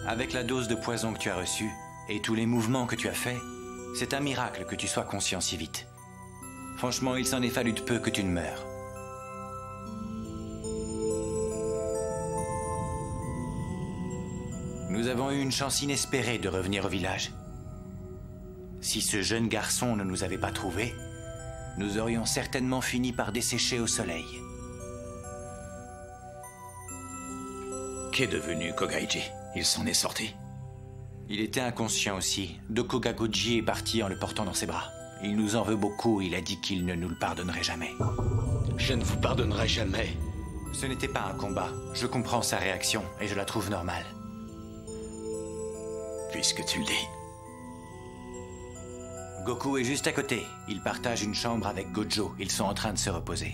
Avec la dose de poison que tu as reçue et tous les mouvements que tu as faits, c'est un miracle que tu sois conscient si vite. Franchement, il s'en est fallu de peu que tu ne meures. Nous avons eu une chance inespérée de revenir au village. Si ce jeune garçon ne nous avait pas trouvés, nous aurions certainement fini par dessécher au soleil. Qu'est devenu Kogaiji? Il s'en est sorti? Il était inconscient aussi. Dokugagoji est parti en le portant dans ses bras. Il nous en veut beaucoup, il a dit qu'il ne nous le pardonnerait jamais. Je ne vous pardonnerai jamais. Ce n'était pas un combat. Je comprends sa réaction et je la trouve normale. Puisque tu le dis. Goku est juste à côté. Il partage une chambre avec Gojo. Ils sont en train de se reposer.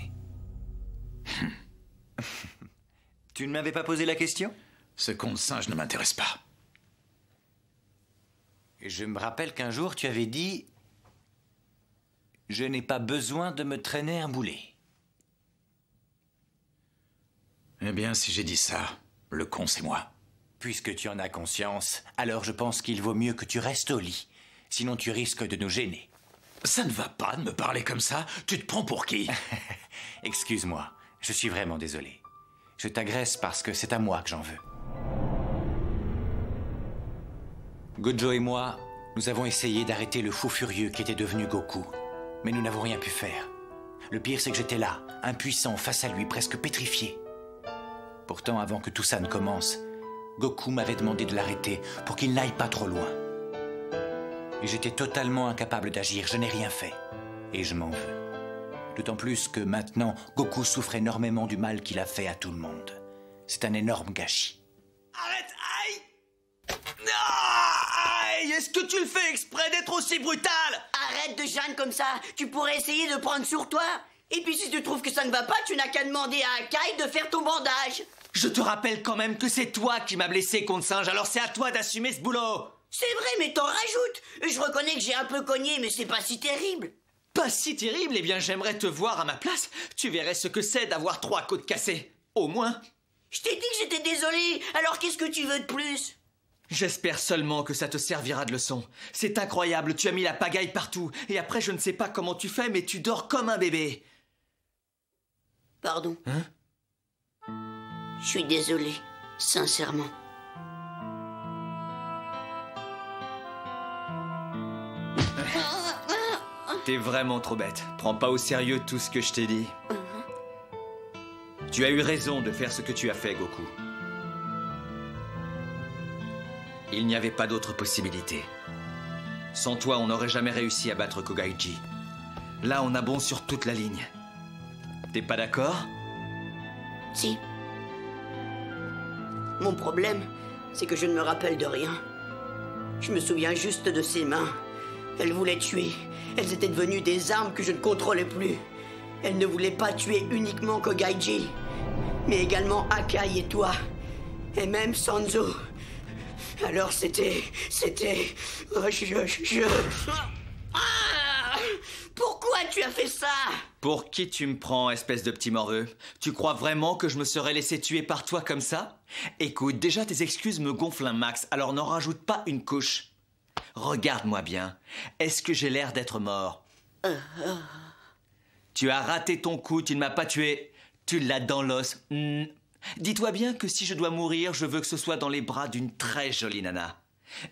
Tu ne m'avais pas posé la question? Ce conte singe ne m'intéresse pas. Je me rappelle qu'un jour tu avais dit... Je n'ai pas besoin de me traîner un boulet. Eh bien, si j'ai dit ça, le con c'est moi. Puisque tu en as conscience, alors je pense qu'il vaut mieux que tu restes au lit. Sinon tu risques de nous gêner. Ça ne va pas de me parler comme ça. Tu te prends pour qui? Excuse-moi, je suis vraiment désolé. Je t'agresse parce que c'est à moi que j'en veux. Gojo et moi, nous avons essayé d'arrêter le fou furieux qui était devenu Goku. Mais nous n'avons rien pu faire. Le pire, c'est que j'étais là, impuissant, face à lui, presque pétrifié. Pourtant, avant que tout ça ne commence, Goku m'avait demandé de l'arrêter pour qu'il n'aille pas trop loin. Et j'étais totalement incapable d'agir, je n'ai rien fait. Et je m'en veux. D'autant plus que maintenant, Goku souffre énormément du mal qu'il a fait à tout le monde. C'est un énorme gâchis. Arrête, aïe! Non! Aïe! Est-ce que tu le fais exprès d'être aussi brutal? Arrête de gêner comme ça. Tu pourrais essayer de prendre sur toi. Et puis si tu trouves que ça ne va pas, tu n'as qu'à demander à Akai de faire ton bandage. Je te rappelle quand même que c'est toi qui m'as blessé, contre singe, alors c'est à toi d'assumer ce boulot. C'est vrai, mais t'en rajoutes. Je reconnais que j'ai un peu cogné, mais c'est pas si terrible. Pas si terrible? Eh bien, j'aimerais te voir à ma place. Tu verrais ce que c'est d'avoir 3 côtes cassées. Au moins. Je t'ai dit que j'étais désolé. Alors qu'est-ce que tu veux de plus? J'espère seulement que ça te servira de leçon. C'est incroyable, tu as mis la pagaille partout. Et après, je ne sais pas comment tu fais, mais tu dors comme un bébé. Pardon. Hein? Je suis désolé, sincèrement. T'es vraiment trop bête. Prends pas au sérieux tout ce que je t'ai dit. Tu as eu raison de faire ce que tu as fait, Goku. Il n'y avait pas d'autre possibilité. Sans toi, on n'aurait jamais réussi à battre Kogaiji. Là, on a bon sur toute la ligne. T'es pas d'accord? Si. Mon problème, c'est que je ne me rappelle de rien. Je me souviens juste de ses mains. Elle voulait tuer. Elles étaient devenues des armes que je ne contrôlais plus. Elle ne voulait pas tuer uniquement Kogaiji, mais également Akai et toi. Et même Sanzo. Alors c'était... Ah! Pourquoi tu as fait ça? Pour qui tu me prends, espèce de petit morveux? Tu crois vraiment que je me serais laissé tuer par toi comme ça? Écoute, déjà tes excuses me gonflent un max, alors n'en rajoute pas une couche. Regarde-moi bien. Est-ce que j'ai l'air d'être mort? Tu as raté ton coup, tu ne m'as pas tué. Tu l'as dans l'os. Dis-toi bien que si je dois mourir, je veux que ce soit dans les bras d'une très jolie nana.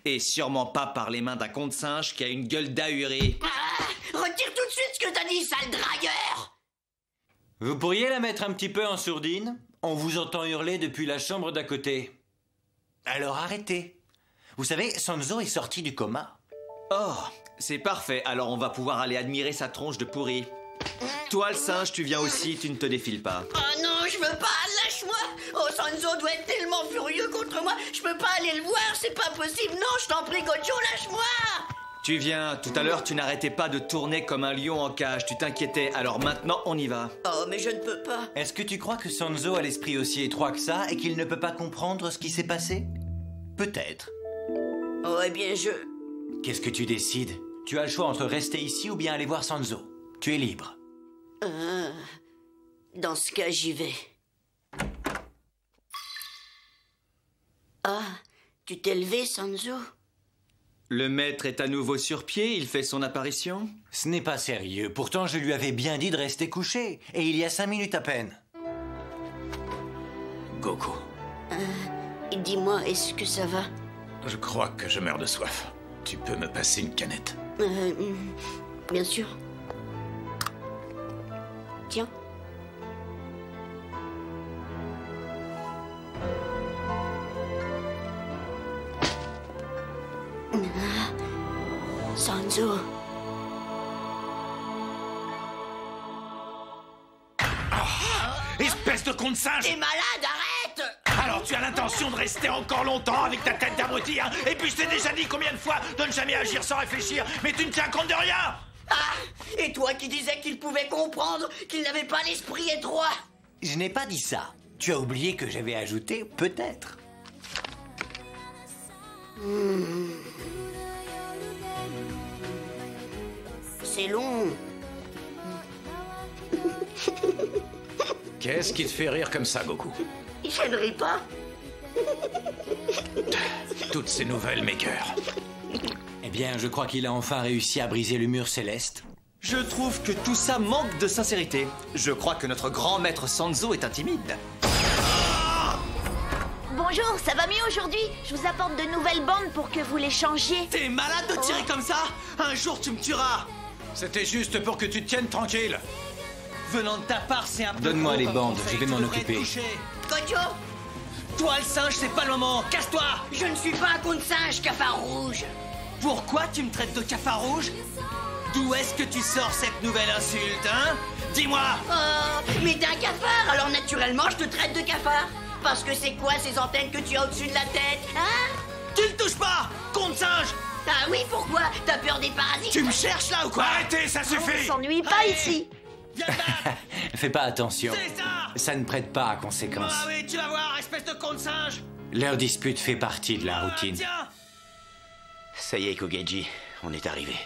Et sûrement pas par les mains d'un conte singe qui a une gueule d'ahuri. Retire tout de suite ce que t'as dit, sale dragueur! Vous pourriez la mettre un petit peu en sourdine? On vous entend hurler depuis la chambre d'à côté. Alors arrêtez. Vous savez, Sanzo est sorti du coma. Oh, c'est parfait. Alors on va pouvoir aller admirer sa tronche de pourri. Toi, le singe, tu viens aussi, tu ne te défiles pas. Oh non, je veux pas, lâche-moi! Oh, Sanzo doit être tellement furieux contre moi, je peux pas aller le voir, c'est pas possible! Non, je t'en prie, Gojo, lâche-moi! Tu viens, tout à l'heure, tu n'arrêtais pas de tourner comme un lion en cage, tu t'inquiétais, alors maintenant, on y va. Oh, mais je ne peux pas. Est-ce que tu crois que Sanzo a l'esprit aussi étroit que ça et qu'il ne peut pas comprendre ce qui s'est passé? Peut-être. Oh, eh bien, Qu'est-ce que tu décides? Tu as le choix entre rester ici ou bien aller voir Sanzo. Tu es libre. Dans ce cas, j'y vais. Ah, tu t'es levé, Sanzo? Le maître est à nouveau sur pied, il fait son apparition? Ce n'est pas sérieux, pourtant je lui avais bien dit de rester couché, et il y a 5 minutes à peine. Goku. Dis-moi, est-ce que ça va? Je crois que je meurs de soif. Tu peux me passer une canette? Bien sûr. Tiens. Sanzo. Espèce de con de singe! T'es malade, arrête! Alors tu as l'intention de rester encore longtemps avec ta tête d'abruti, hein? Et puis je t'ai déjà dit combien de fois de ne jamais agir sans réfléchir, mais tu ne tiens compte de rien! Ah! Et toi qui disais qu'il pouvait comprendre, qu'il n'avait pas l'esprit étroit! Je n'ai pas dit ça. Tu as oublié que j'avais ajouté peut-être. C'est long. Qu'est-ce qui te fait rire comme ça, Goku? Je ne ris pas. Toutes ces nouvelles m'écœurent. Eh bien, je crois qu'il a enfin réussi à briser le mur céleste. Je trouve que tout ça manque de sincérité. Je crois que notre grand maître Sanzo est un timide. Bonjour, ça va mieux aujourd'hui? Je vous apporte de nouvelles bandes pour que vous les changiez. T'es malade de tirer comme ça? Un jour tu me tueras. C'était juste pour que tu te tiennes tranquille. Venant de ta part, c'est un peu... Donne-moi les bandes, je vais m'en Tu devrais occuper. toucher. Kocho! Toi le singe, c'est pas le moment. Casse-toi. Je ne suis pas un con de singe, cafard rouge. Pourquoi tu me traites de cafard rouge? D'où est-ce que tu sors cette nouvelle insulte, hein? Dis-moi. Oh, mais t'es un cafard, alors naturellement je te traite de cafard. Parce que c'est quoi ces antennes que tu as au-dessus de la tête, hein? Tu ne touches pas, con de singe. Ah oui, pourquoi? T'as peur des parasites? Tu me cherches là ou quoi? Arrêtez, ça On suffit! s'ennuie pas ici. Fais pas attention. C'est ça. Ça ne prête pas à conséquence. Ah oui, tu vas voir, espèce de con de singe. Leur dispute fait partie de la routine. Tiens. Ça y est, Kogeiji, on est arrivé.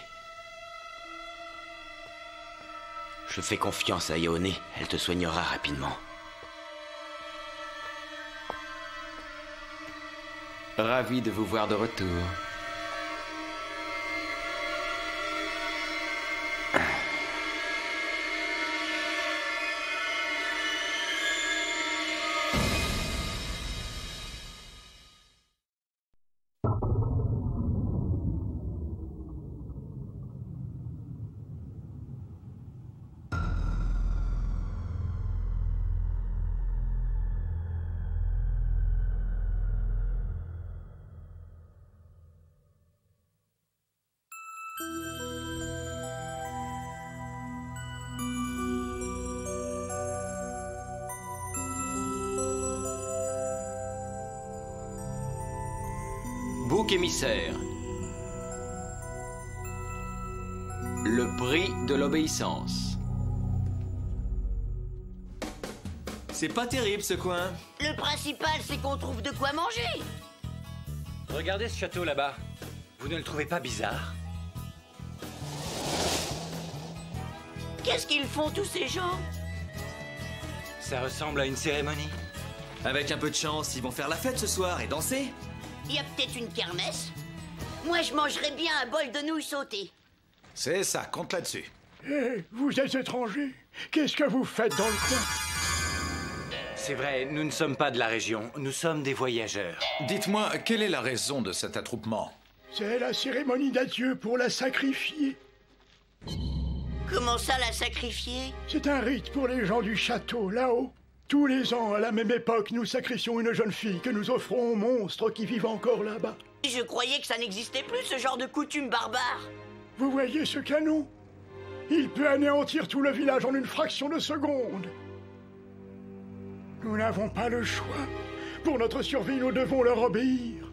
Je fais confiance à Yone, elle te soignera rapidement. Ravi de vous voir de retour. Bouc émissaire. Le prix de l'obéissance. C'est pas terrible ce coin. Le principal, c'est qu'on trouve de quoi manger. Regardez ce château là-bas. Vous ne le trouvez pas bizarre? Qu'est-ce qu'ils font tous ces gens? Ça ressemble à une cérémonie. Avec un peu de chance, ils vont faire la fête ce soir et danser. Il y a peut-être une kermesse? Moi, je mangerais bien un bol de nouilles sautées. C'est ça, compte là-dessus. Eh, vous êtes étranger. Qu'est-ce que vous faites dans le coin? C'est vrai, nous ne sommes pas de la région, nous sommes des voyageurs. Dites-moi, quelle est la raison de cet attroupement? C'est la cérémonie d'adieu pour la sacrifier. Comment ça, la sacrifier? C'est un rite pour les gens du château, là-haut. Tous les ans, à la même époque, nous sacrifions une jeune fille que nous offrons aux monstres qui vivent encore là-bas. Je croyais que ça n'existait plus, ce genre de coutume barbare. Vous voyez ce canon? Il peut anéantir tout le village en une fraction de seconde. Nous n'avons pas le choix. Pour notre survie, nous devons leur obéir.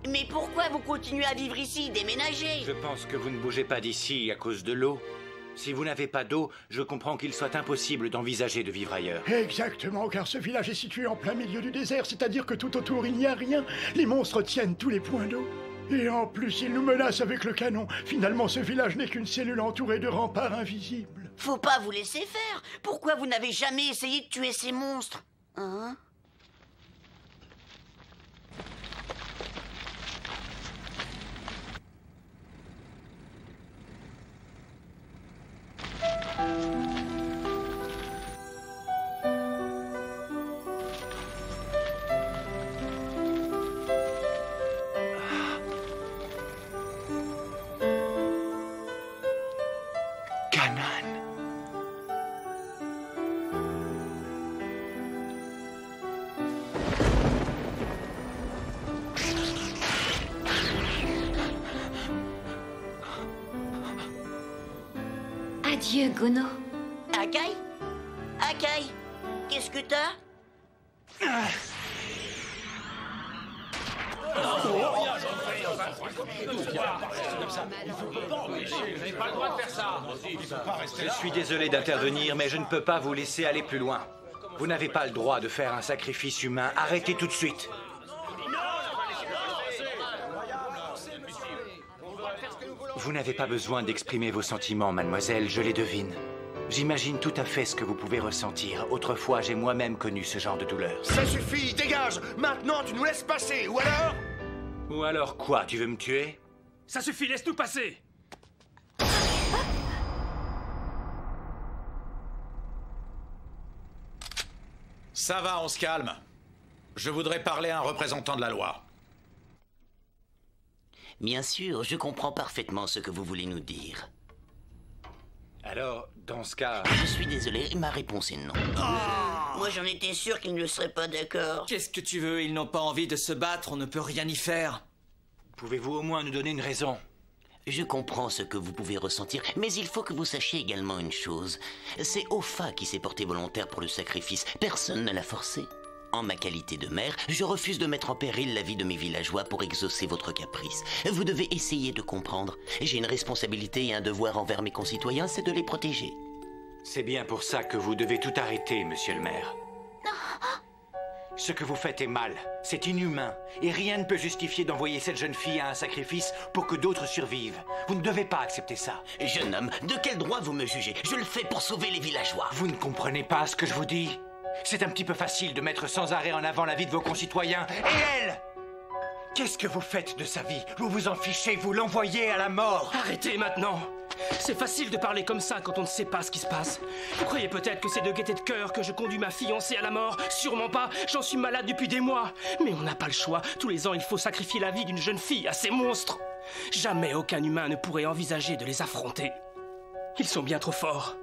Mais pourquoi vous continuez à vivre ici, déménager? Je pense que vous ne bougez pas d'ici à cause de l'eau. Si vous n'avez pas d'eau, je comprends qu'il soit impossible d'envisager de vivre ailleurs. Exactement, car ce village est situé en plein milieu du désert, c'est-à-dire que tout autour il n'y a rien. Les monstres tiennent tous les points d'eau. Et en plus, ils nous menacent avec le canon. Finalement, ce village n'est qu'une cellule entourée de remparts invisibles. Faut pas vous laisser faire. Pourquoi vous n'avez jamais essayé de tuer ces monstres? Hein? Adieu, Gono. Akai? Akai? Qu'est-ce que t'as? Je suis désolé d'intervenir, mais je ne peux pas vous laisser aller plus loin. Vous n'avez pas le droit de faire un sacrifice humain. Arrêtez tout de suite. Vous n'avez pas besoin d'exprimer vos sentiments, mademoiselle, je les devine. J'imagine tout à fait ce que vous pouvez ressentir. Autrefois, j'ai moi-même connu ce genre de douleur. Ça suffit, dégage! Maintenant, tu nous laisses passer, ou alors... Ou alors quoi? Tu veux me tuer? Ça suffit, laisse-nous passer! Ça va, on se calme. Je voudrais parler à un représentant de la loi. Bien sûr, je comprends parfaitement ce que vous voulez nous dire. Alors, dans ce cas... Je suis désolé, ma réponse est non. Moi, j'en étais sûr qu'ils ne seraient pas d'accord. Qu'est-ce que tu veux? Ils n'ont pas envie de se battre, on ne peut rien y faire. Pouvez-vous au moins nous donner une raison? Je comprends ce que vous pouvez ressentir, mais il faut que vous sachiez également une chose. C'est Opha qui s'est porté volontaire pour le sacrifice. Personne ne l'a forcé. En ma qualité de mère, je refuse de mettre en péril la vie de mes villageois pour exaucer votre caprice. Vous devez essayer de comprendre. J'ai une responsabilité et un devoir envers mes concitoyens, c'est de les protéger. C'est bien pour ça que vous devez tout arrêter, monsieur le maire. Ce que vous faites est mal, c'est inhumain, et rien ne peut justifier d'envoyer cette jeune fille à un sacrifice pour que d'autres survivent. Vous ne devez pas accepter ça. Jeune homme, de quel droit vous me jugez? Je le fais pour sauver les villageois. Vous ne comprenez pas ce que je vous dis? C'est un petit peu facile de mettre sans arrêt en avant la vie de vos concitoyens. Et elle? Qu'est-ce que vous faites de sa vie? Vous vous en fichez, vous l'envoyez à la mort. Arrêtez maintenant! C'est facile de parler comme ça quand on ne sait pas ce qui se passe. Vous croyez peut-être que c'est de gaieté de cœur que je conduis ma fiancée à la mort? Sûrement pas, j'en suis malade depuis des mois. Mais on n'a pas le choix, tous les ans il faut sacrifier la vie d'une jeune fille à ces monstres. Jamais aucun humain ne pourrait envisager de les affronter. Ils sont bien trop forts.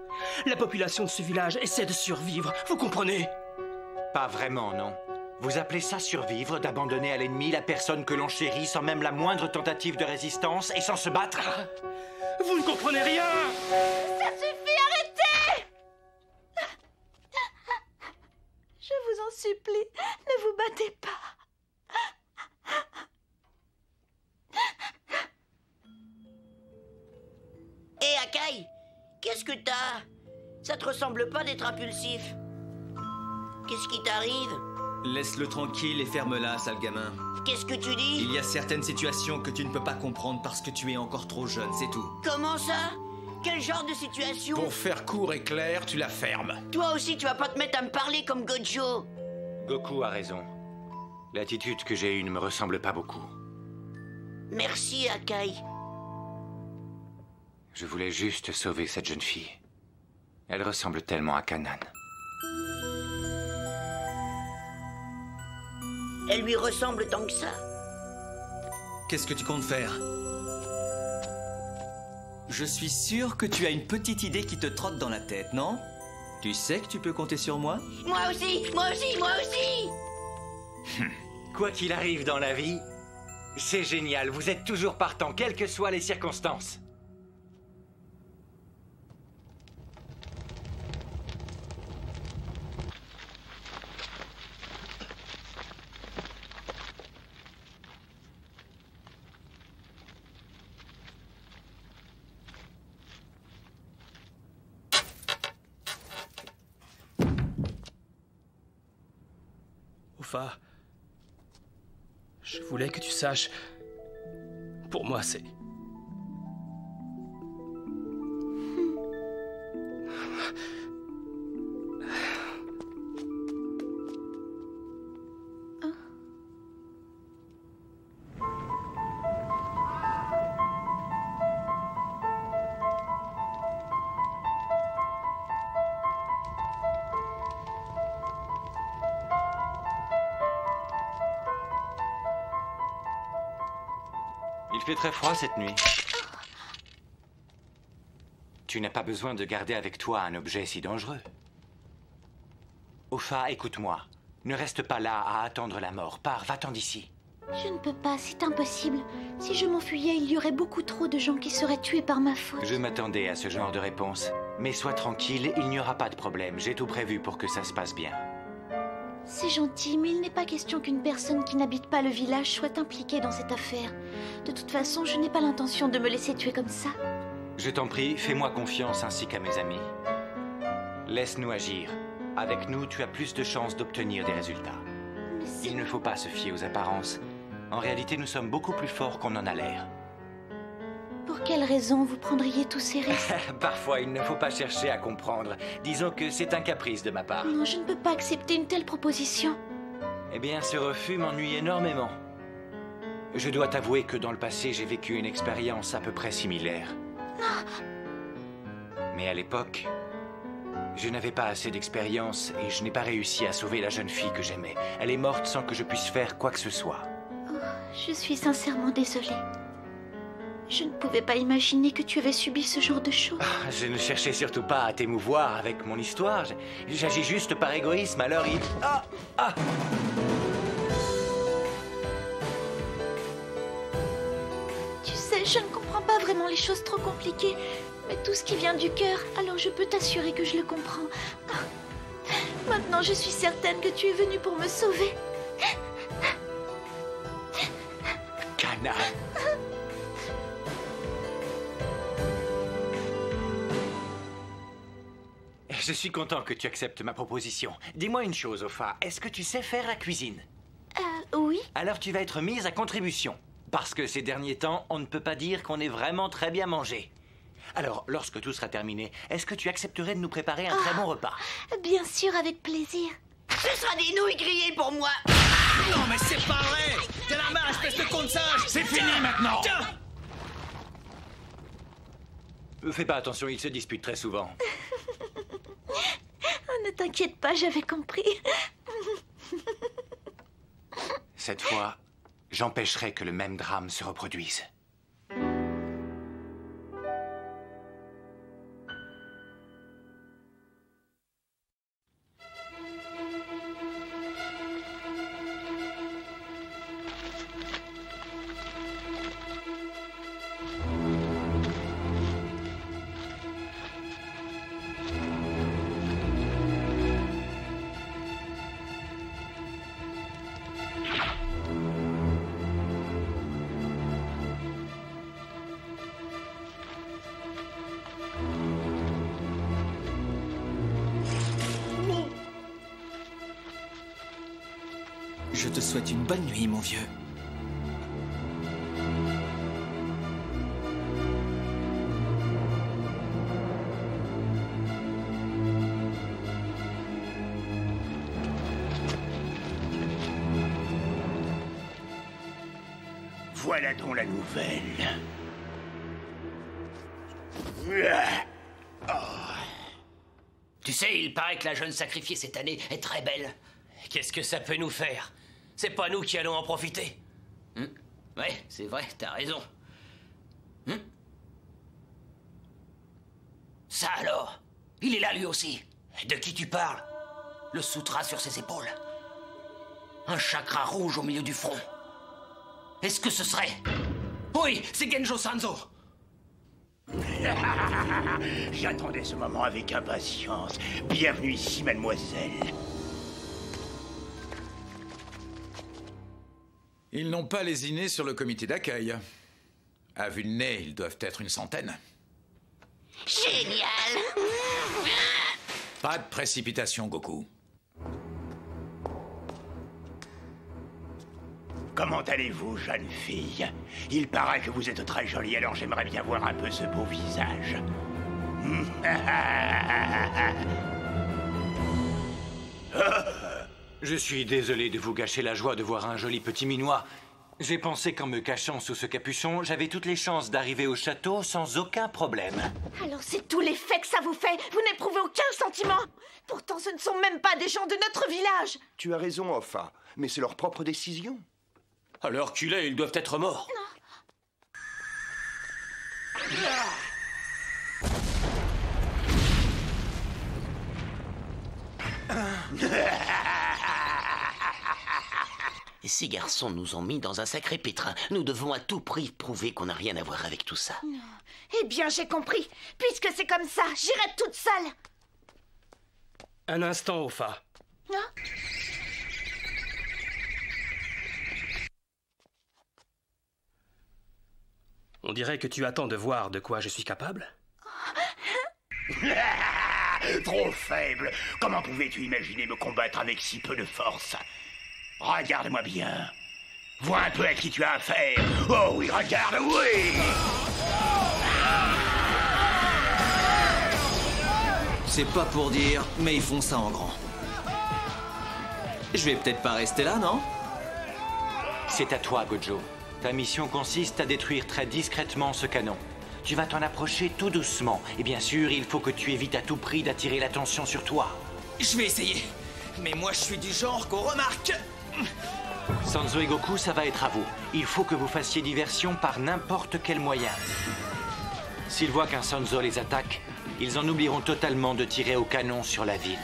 La population de ce village essaie de survivre, vous comprenez? Pas vraiment, non. Vous appelez ça survivre, d'abandonner à l'ennemi la personne que l'on chérit sans même la moindre tentative de résistance et sans se battre? Vous ne comprenez rien! Ça suffit, arrêtez! Je vous en supplie, ne vous battez pas. Hé, Akai, qu'est-ce que t'as? Ça te ressemble pas d'être impulsif? Qu'est-ce qui t'arrive? Laisse-le tranquille et ferme-la, sale gamin. Qu'est-ce que tu dis? Il y a certaines situations que tu ne peux pas comprendre parce que tu es encore trop jeune, c'est tout. Comment ça? Quel genre de situation? Pour faire court et clair, tu la fermes. Toi aussi, tu vas pas te mettre à me parler comme Gojo. Goku a raison. L'attitude que j'ai eue ne me ressemble pas beaucoup. Merci, Akai. Je voulais juste sauver cette jeune fille. Elle ressemble tellement à Kanan. Elle lui ressemble tant que ça? Qu'est-ce que tu comptes faire? Je suis sûr que tu as une petite idée qui te trotte dans la tête, non? Tu sais que tu peux compter sur moi? Moi aussi, moi aussi, moi aussi! Quoi qu'il arrive dans la vie, c'est génial. Vous êtes toujours partant, quelles que soient les circonstances. Opha, je voulais que tu saches, pour moi c'est... Il fait très froid cette nuit. Tu n'as pas besoin de garder avec toi un objet si dangereux. Opha, écoute-moi. Ne reste pas là à attendre la mort. Pars, va-t'en d'ici. Je ne peux pas, c'est impossible. Si je m'enfuyais, il y aurait beaucoup trop de gens qui seraient tués par ma faute. Je m'attendais à ce genre de réponse. Mais sois tranquille, il n'y aura pas de problème. J'ai tout prévu pour que ça se passe bien. C'est gentil, mais il n'est pas question qu'une personne qui n'habite pas le village soit impliquée dans cette affaire. De toute façon, je n'ai pas l'intention de me laisser tuer comme ça. Je t'en prie, fais-moi confiance ainsi qu'à mes amis. Laisse-nous agir. Avec nous, tu as plus de chances d'obtenir des résultats. Il ne faut pas se fier aux apparences. En réalité, nous sommes beaucoup plus forts qu'on en a l'air. Pour quelle raison vous prendriez tous ces risques? Parfois, il ne faut pas chercher à comprendre. Disons que c'est un caprice de ma part. Non, je ne peux pas accepter une telle proposition. Eh bien, ce refus m'ennuie énormément. Je dois t'avouer que dans le passé, j'ai vécu une expérience à peu près similaire. Mais à l'époque, je n'avais pas assez d'expérience et je n'ai pas réussi à sauver la jeune fille que j'aimais. Elle est morte sans que je puisse faire quoi que ce soit. Oh, je suis sincèrement désolée. Je ne pouvais pas imaginer que tu avais subi ce genre de choses. Je ne cherchais surtout pas à t'émouvoir avec mon histoire. J'agis juste par égoïsme, alors il... Tu sais, je ne comprends pas vraiment les choses trop compliquées. Mais tout ce qui vient du cœur, alors je peux t'assurer que je le comprends. Maintenant, je suis certaine que tu es venu pour me sauver. Canard. Je suis content que tu acceptes ma proposition. Dis-moi une chose, Opha. Est-ce que tu sais faire la cuisine? Oui. Alors tu vas être mise à contribution. Parce que ces derniers temps, on ne peut pas dire qu'on ait vraiment très bien mangé. Alors, lorsque tout sera terminé, est-ce que tu accepterais de nous préparer un très bon repas? Bien sûr, avec plaisir. Ce sera des nouilles grillées pour moi. Non, mais c'est pas vrai. T'es la marre, espèce de con de singe. C'est fini maintenant. Tiens. Fais pas attention, ils se disputent très souvent. Ne t'inquiète pas, j'avais compris. Cette fois, j'empêcherai que le même drame se reproduise. Je te souhaite une bonne nuit, mon vieux. Voilà donc la nouvelle. Tu sais, il paraît que la jeune sacrifiée cette année est très belle. Qu'est-ce que ça peut nous faire? C'est pas nous qui allons en profiter. Ouais, c'est vrai, t'as raison. Ça alors? Il est là lui aussi. De qui tu parles? Le sutra sur ses épaules. Un chakra rouge au milieu du front. Est-ce que ce serait... Oui, c'est Genjo Sanzo. J'attendais ce moment avec impatience. Bienvenue ici, mademoiselle. Ils n'ont pas lésiné sur le comité d'accueil. À vue de nez, ils doivent être une centaine. Génial. Pas de précipitation, Goku. Comment allez-vous, jeune fille? Il paraît que vous êtes très jolie, alors j'aimerais bien voir un peu ce beau visage. Je suis désolé de vous gâcher la joie de voir un joli petit minois. J'ai pensé qu'en me cachant sous ce capuchon, j'avais toutes les chances d'arriver au château sans aucun problème. Alors c'est tout l'effet que ça vous fait. Vous n'éprouvez aucun sentiment. Pourtant, ce ne sont même pas des gens de notre village. Tu as raison, Opha, mais c'est leur propre décision. À l'heure qu'il est, ils doivent être morts. ces garçons nous ont mis dans un sacré pétrin. Nous devons à tout prix prouver qu'on n'a rien à voir avec tout ça. Eh bien, j'ai compris. Puisque c'est comme ça, j'irai toute seule. Un instant, Opha. Hein? On dirait que tu attends de voir de quoi je suis capable. Trop faible. Comment pouvais-tu imaginer me combattre avec si peu de force? Regarde-moi bien. Vois un peu à qui tu as affaire. Oh oui, regarde, oui! C'est pas pour dire, mais ils font ça en grand. Je vais peut-être pas rester là, non? C'est à toi, Gojo. Ta mission consiste à détruire très discrètement ce canon. Tu vas t'en approcher tout doucement. Et bien sûr, il faut que tu évites à tout prix d'attirer l'attention sur toi. Je vais essayer. Mais moi, je suis du genre qu'on remarque. Sanzo et Goku, ça va être à vous. Il faut que vous fassiez diversion par n'importe quel moyen. S'ils voient qu'un Sanzo les attaque, ils en oublieront totalement de tirer au canon sur la ville.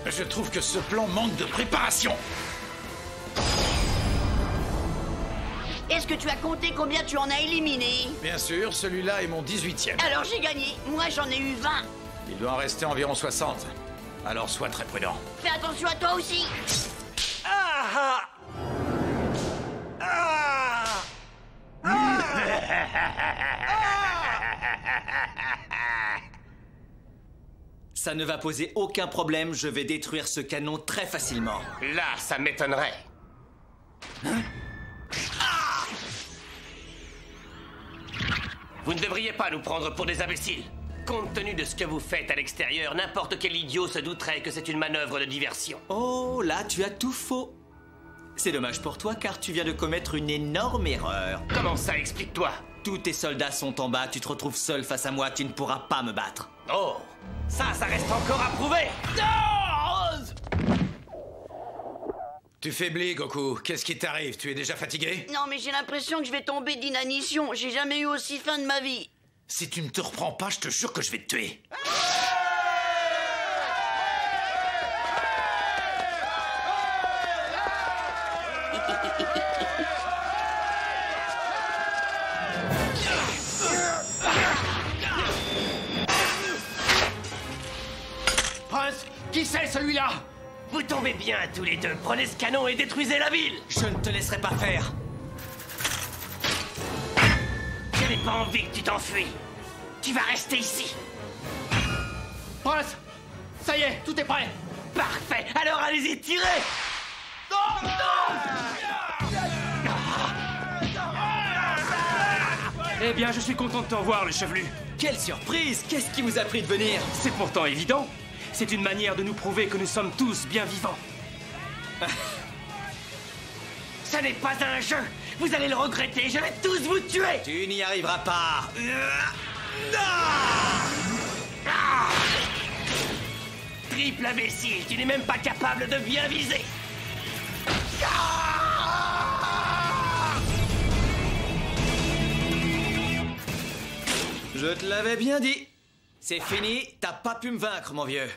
Je trouve que ce plan manque de préparation. Est-ce que tu as compté combien tu en as éliminé? Bien sûr, celui-là est mon 18e. Alors j'ai gagné. Moi j'en ai eu 20. Il doit en rester environ 60. Alors sois très prudent. Fais attention à toi aussi. Ça ne va poser aucun problème, je vais détruire ce canon très facilement. Là, ça m'étonnerait. Vous ne devriez pas nous prendre pour des imbéciles. Compte tenu de ce que vous faites à l'extérieur, n'importe quel idiot se douterait que c'est une manœuvre de diversion. Oh, là, tu as tout faux. C'est dommage pour toi, car tu viens de commettre une énorme erreur. Comment ça, explique-toi? Tous tes soldats sont en bas, tu te retrouves seul face à moi, tu ne pourras pas me battre. Oh, ça reste encore à prouver. Non! Tu faiblis, Goku. Qu'est-ce qui t'arrive? Tu es déjà fatigué? Non mais j'ai l'impression que je vais tomber d'inanition. J'ai jamais eu aussi faim de ma vie. Si tu ne te reprends pas, je te jure que je vais te tuer. Prince, qui c'est celui-là? Vous tombez bien tous les deux. Prenez ce canon et détruisez la ville. Je ne te laisserai pas faire. Je n'ai pas envie que tu t'enfuis. Tu vas rester ici. Prince, ça y est, tout est prêt. Parfait, alors allez-y, tirez. Non, Eh bien, je suis content de t'en voir, le chevelu. Quelle surprise! Qu'est-ce qui vous a pris de venir? C'est pourtant évident. C'est une manière de nous prouver que nous sommes tous bien vivants. Ce n'est pas un jeu. Vous allez le regretter. Je vais tous vous tuer. Tu n'y arriveras pas. Triple imbécile. Tu n'es même pas capable de bien viser. Je te l'avais bien dit. C'est fini, t'as pas pu me vaincre, mon vieux.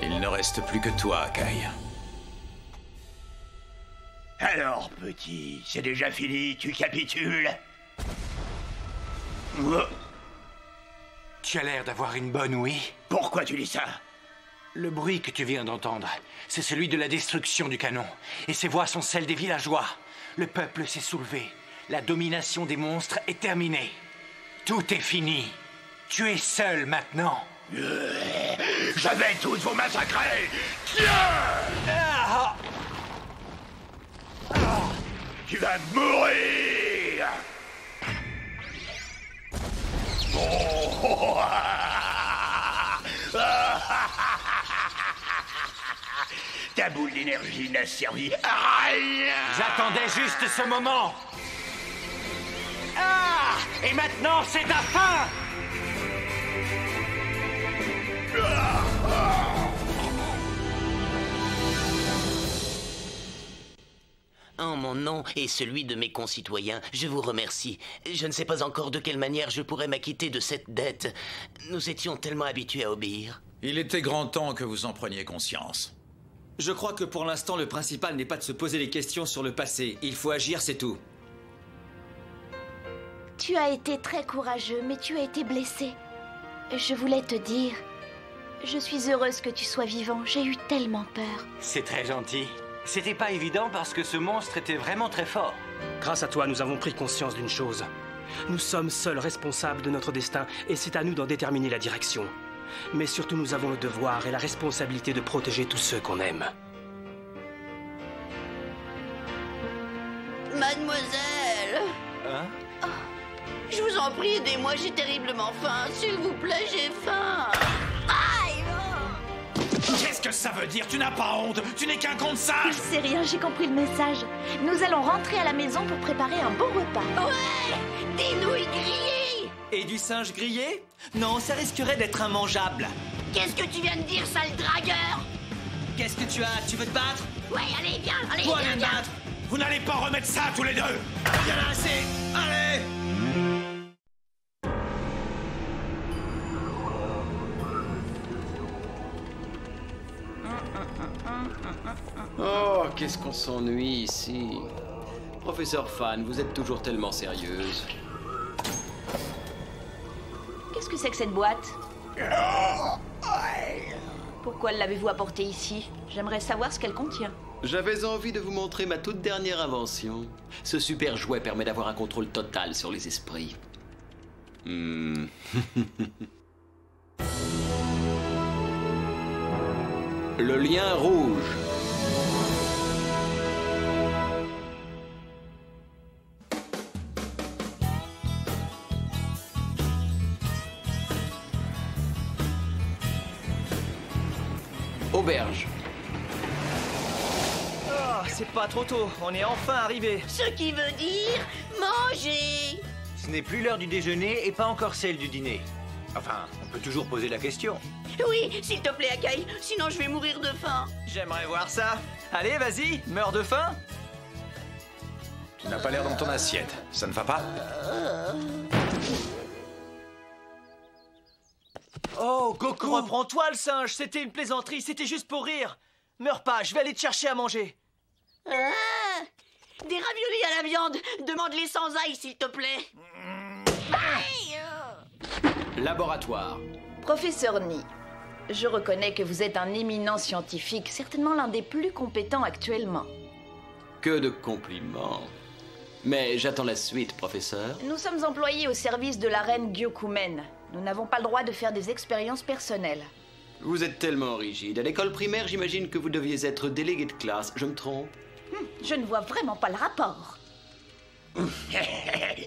Il ne reste plus que toi, Kai. Alors, petit, c'est déjà fini, tu capitules? Tu as l'air d'avoir une bonne ouïe. Pourquoi tu dis ça? Le bruit que tu viens d'entendre, c'est celui de la destruction du canon. Et ces voix sont celles des villageois. Le peuple s'est soulevé. La domination des monstres est terminée. Tout est fini. Tu es seul maintenant. Je vais tous vous massacrer. Tu vas mourir. Ta boule d'énergie n'a servi à rien. J'attendais juste ce moment. Et maintenant, c'est ta fin. En mon nom et celui de mes concitoyens, je vous remercie. Je ne sais pas encore de quelle manière je pourrais m'acquitter de cette dette. Nous étions tellement habitués à obéir. Il était grand temps que vous en preniez conscience. Je crois que pour l'instant, le principal n'est pas de se poser des questions sur le passé. Il faut agir, c'est tout. Tu as été très courageux, mais tu as été blessé. Je voulais te dire... Je suis heureuse que tu sois vivant. J'ai eu tellement peur. C'est très gentil. C'était pas évident parce que ce monstre était vraiment très fort. Grâce à toi, nous avons pris conscience d'une chose. Nous sommes seuls responsables de notre destin et c'est à nous d'en déterminer la direction. Mais surtout, nous avons le devoir et la responsabilité de protéger tous ceux qu'on aime. Mademoiselle! Hein? Je vous en prie, aidez-moi, j'ai terriblement faim. S'il vous plaît, j'ai faim. Aïe! Qu'est-ce que ça veut dire? Tu n'as pas honte? Tu n'es qu'un con de singe! C'est rien, j'ai compris le message. Nous allons rentrer à la maison pour préparer un bon repas. Ouais! Des nouilles grillées! Et du singe grillé? Non, ça risquerait d'être immangeable. Qu'est-ce que tu viens de dire, sale dragueur? Qu'est-ce que tu as? Tu veux te battre? Ouais, allez, viens, allez, Toi, viens, viens te viens. battre! Vous n'allez pas remettre ça tous les deux! Il y en a assez! Allez! Oh, qu'est-ce qu'on s'ennuie ici. Professeur Fan, vous êtes toujours tellement sérieuse. Qu'est-ce que c'est que cette boîte? Pourquoi l'avez-vous apportée ici? J'aimerais savoir ce qu'elle contient. J'avais envie de vous montrer ma toute dernière invention. Ce super jouet permet d'avoir un contrôle total sur les esprits. Le lien rouge. Auberge. Oh, c'est pas trop tôt. On est enfin arrivé. Ce qui veut dire manger. Ce n'est plus l'heure du déjeuner et pas encore celle du dîner. Enfin, on peut toujours poser la question. Oui, s'il te plaît, Akai, sinon je vais mourir de faim. J'aimerais voir ça. Allez, vas-y, meurs de faim. Tu n'as pas l'air dans ton assiette. Ça ne va pas? Oh, Goku! Reprends-toi, le singe. C'était une plaisanterie. C'était juste pour rire. Meurs pas, je vais aller te chercher à manger. Des raviolis à la viande. Demande-les sans ail, s'il te plaît. Laboratoire. Professeur Ni, je reconnais que vous êtes un éminent scientifique, certainement l'un des plus compétents actuellement. Que de compliments. Mais j'attends la suite, professeur. Nous sommes employés au service de la reine Gyokumen. Nous n'avons pas le droit de faire des expériences personnelles. Vous êtes tellement rigide. À l'école primaire, j'imagine que vous deviez être délégué de classe. Je me trompe? Je ne vois vraiment pas le rapport.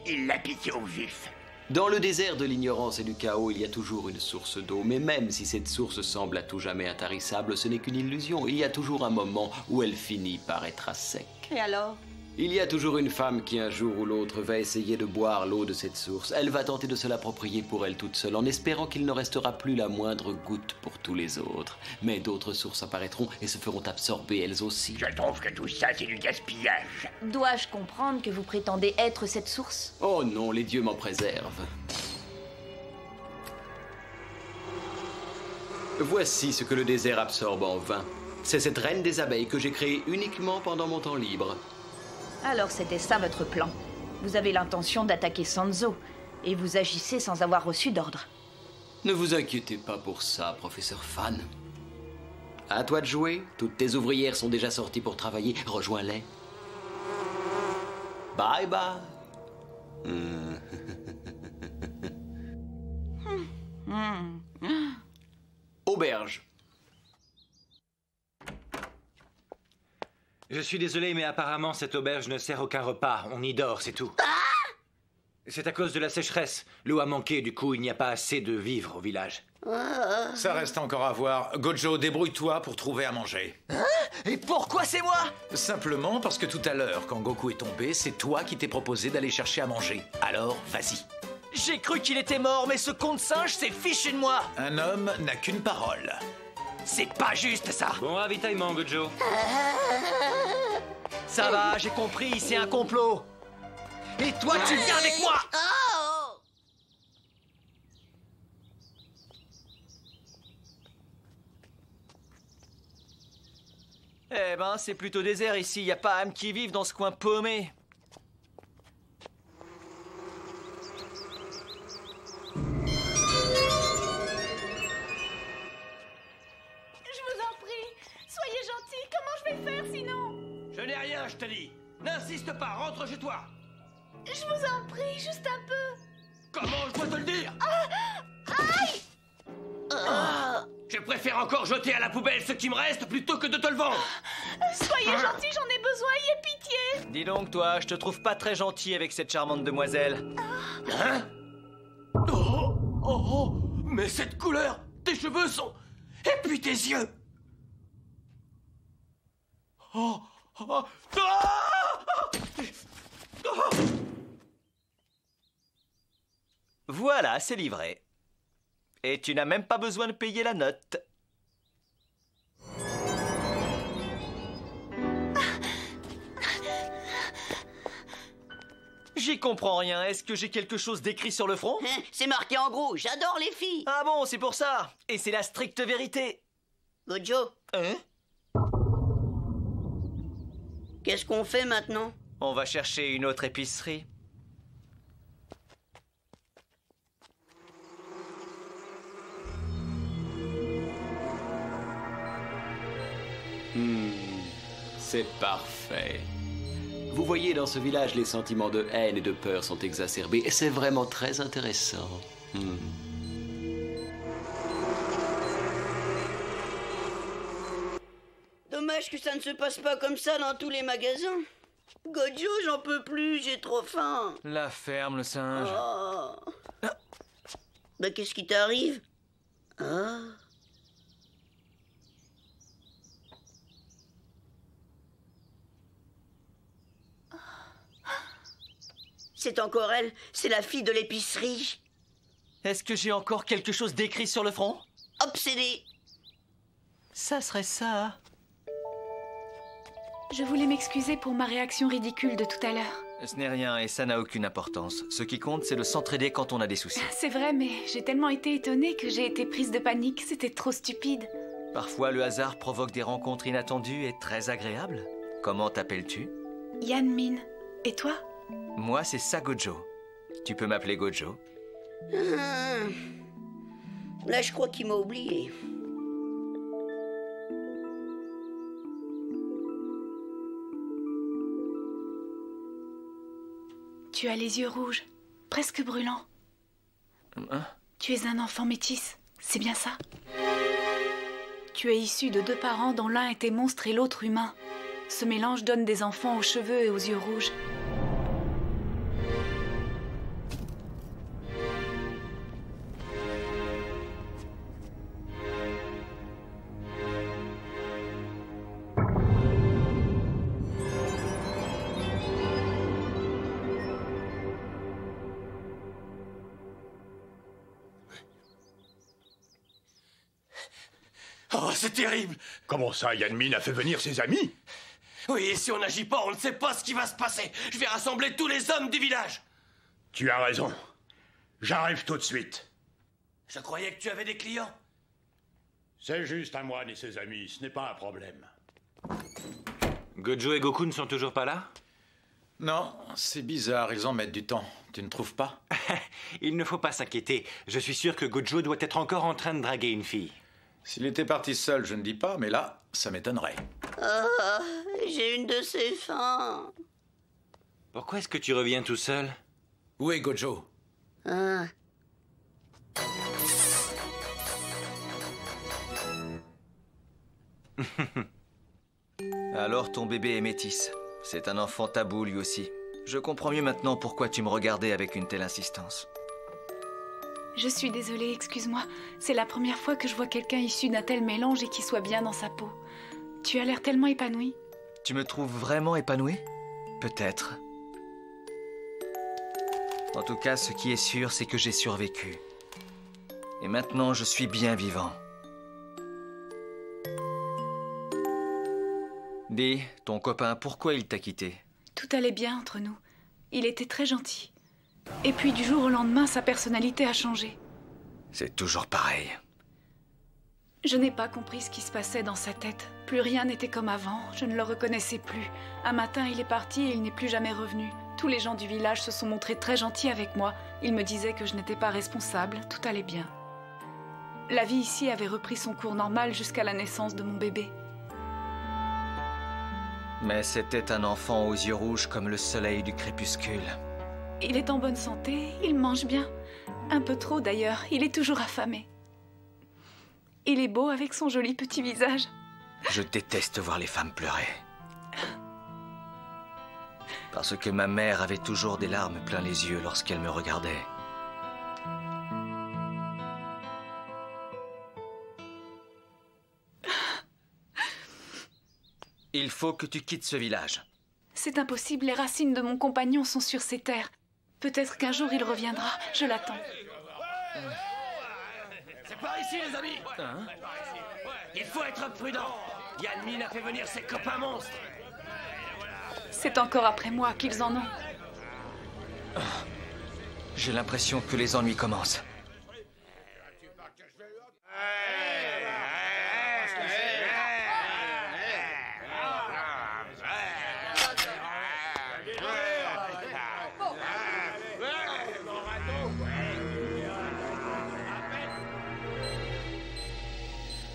Il l'a piqué au vif. Dans le désert de l'ignorance et du chaos, il y a toujours une source d'eau. Mais même si cette source semble à tout jamais intarissable, ce n'est qu'une illusion. Il y a toujours un moment où elle finit par être à sec. Et alors? Il y a toujours une femme qui, un jour ou l'autre, va essayer de boire l'eau de cette source. Elle va tenter de se l'approprier pour elle toute seule, en espérant qu'il ne restera plus la moindre goutte pour tous les autres. Mais d'autres sources apparaîtront et se feront absorber elles aussi. Je trouve que tout ça, c'est du gaspillage. Dois-je comprendre que vous prétendez être cette source? Oh non, les dieux m'en préservent. Voici ce que le désert absorbe en vain. C'est cette reine des abeilles que j'ai créée uniquement pendant mon temps libre. Alors c'était ça votre plan. Vous avez l'intention d'attaquer Sanzo, et vous agissez sans avoir reçu d'ordre. Ne vous inquiétez pas pour ça, professeur Fan. À toi de jouer. Toutes tes ouvrières sont déjà sorties pour travailler. Rejoins-les. Bye bye. Auberge. Je suis désolé, mais apparemment, cette auberge ne sert aucun repas. On y dort, c'est tout. C'est à cause de la sécheresse. L'eau a manqué, du coup, il n'y a pas assez de vivres au village. Ça reste encore à voir. Gojo, débrouille-toi pour trouver à manger. Et pourquoi c'est moi? Simplement parce que tout à l'heure, quand Goku est tombé, c'est toi qui t'es proposé d'aller chercher à manger. Alors, vas-y. J'ai cru qu'il était mort, mais ce con de singe s'est fiché de moi. Un homme n'a qu'une parole. C'est pas juste, ça. Bon ravitaillement, Gojo. Ça va, j'ai compris, c'est un complot. Et toi, tu viens avec moi. Eh ben, c'est plutôt désert ici, y a pas âme qui vive dans ce coin paumé. Soyez gentil, comment je vais faire sinon? Je n'ai rien, je te dis. N'insiste pas, rentre chez toi. Je vous en prie, juste un peu. Comment je dois te le dire? Aïe! Je préfère encore jeter à la poubelle ce qui me reste plutôt que de te le vendre. Soyez gentil, j'en ai besoin, ayez pitié. Dis donc, toi, je te trouve pas très gentil avec cette charmante demoiselle. Hein? Oh, oh, oh, mais cette couleur, tes cheveux sont... Et puis tes yeux. Oh, oh, oh. Voilà, c'est livré. Et tu n'as même pas besoin de payer la note. J'y comprends rien. Est-ce que j'ai quelque chose d'écrit sur le front? C'est marqué en gros, j'adore les filles. Ah bon, c'est pour ça. Et c'est la stricte vérité. Gojo. Hein? Qu'est-ce qu'on fait maintenant? On va chercher une autre épicerie. C'est parfait. Vous voyez, dans ce village, les sentiments de haine et de peur sont exacerbés. Et c'est vraiment très intéressant. Dommage que ça ne se passe pas comme ça dans tous les magasins. Gojo, j'en peux plus, j'ai trop faim. La ferme, le singe. Oh. Bah, qu'est-ce qui t'arrive? C'est encore elle, c'est la fille de l'épicerie. Est-ce que j'ai encore quelque chose d'écrit sur le front? Obsédée. Ça serait ça. Je voulais m'excuser pour ma réaction ridicule de tout à l'heure. Ce n'est rien et ça n'a aucune importance. Ce qui compte, c'est de s'entraider quand on a des soucis. C'est vrai, mais j'ai tellement été étonnée que j'ai été prise de panique. C'était trop stupide. Parfois, le hasard provoque des rencontres inattendues et très agréables. Comment t'appelles-tu? Yanmin. Et toi? Moi, c'est Sagojo. Tu peux m'appeler Gojo. Là, je crois qu'il m'a oublié. Tu as les yeux rouges, presque brûlants. Hein? Tu es un enfant métis, c'est bien ça? Tu es issu de deux parents dont l'un était monstre et l'autre humain. Ce mélange donne des enfants aux cheveux et aux yeux rouges. Oh, c'est terrible! Comment ça, Yanmin a fait venir ses amis? Oui, et si on n'agit pas, on ne sait pas ce qui va se passer. Je vais rassembler tous les hommes du village. Tu as raison. J'arrive tout de suite. Je croyais que tu avais des clients. C'est juste un moine et ses amis, ce n'est pas un problème. Gojo et Goku ne sont toujours pas là? Non, c'est bizarre, ils en mettent du temps. Tu ne trouves pas? Il ne faut pas s'inquiéter. Je suis sûr que Gojo doit être encore en train de draguer une fille. S'il était parti seul, je ne dis pas, mais là, ça m'étonnerait. J'ai une de ces fins. Pourquoi est-ce que tu reviens tout seul? Où est Gojo? Alors ton bébé est métis. C'est un enfant tabou lui aussi. Je comprends mieux maintenant pourquoi tu me regardais avec une telle insistance. Je suis désolée, excuse-moi. C'est la première fois que je vois quelqu'un issu d'un tel mélange et qui soit bien dans sa peau. Tu as l'air tellement épanouie. Tu me trouves vraiment épanouie? Peut-être. En tout cas, ce qui est sûr, c'est que j'ai survécu. Et maintenant, je suis bien vivant. Dis, ton copain, pourquoi il t'a quitté? Tout allait bien entre nous. Il était très gentil. Et puis du jour au lendemain, sa personnalité a changé. C'est toujours pareil. Je n'ai pas compris ce qui se passait dans sa tête. Plus rien n'était comme avant, je ne le reconnaissais plus. Un matin, il est parti et il n'est plus jamais revenu. Tous les gens du village se sont montrés très gentils avec moi. Ils me disaient que je n'étais pas responsable, tout allait bien. La vie ici avait repris son cours normal jusqu'à la naissance de mon bébé. Mais c'était un enfant aux yeux rouges comme le soleil du crépuscule. Il est en bonne santé, il mange bien. Un peu trop d'ailleurs, il est toujours affamé. Il est beau avec son joli petit visage. Je déteste voir les femmes pleurer. Parce que ma mère avait toujours des larmes plein les yeux lorsqu'elle me regardait. Il faut que tu quittes ce village. C'est impossible, les racines de mon compagnon sont sur ces terres. Peut-être qu'un jour il reviendra, je l'attends. C'est par ici, les amis. Il faut être prudent. Yan Min a fait venir ses copains monstres. C'est encore après moi qu'ils en ont. J'ai l'impression que les ennuis commencent.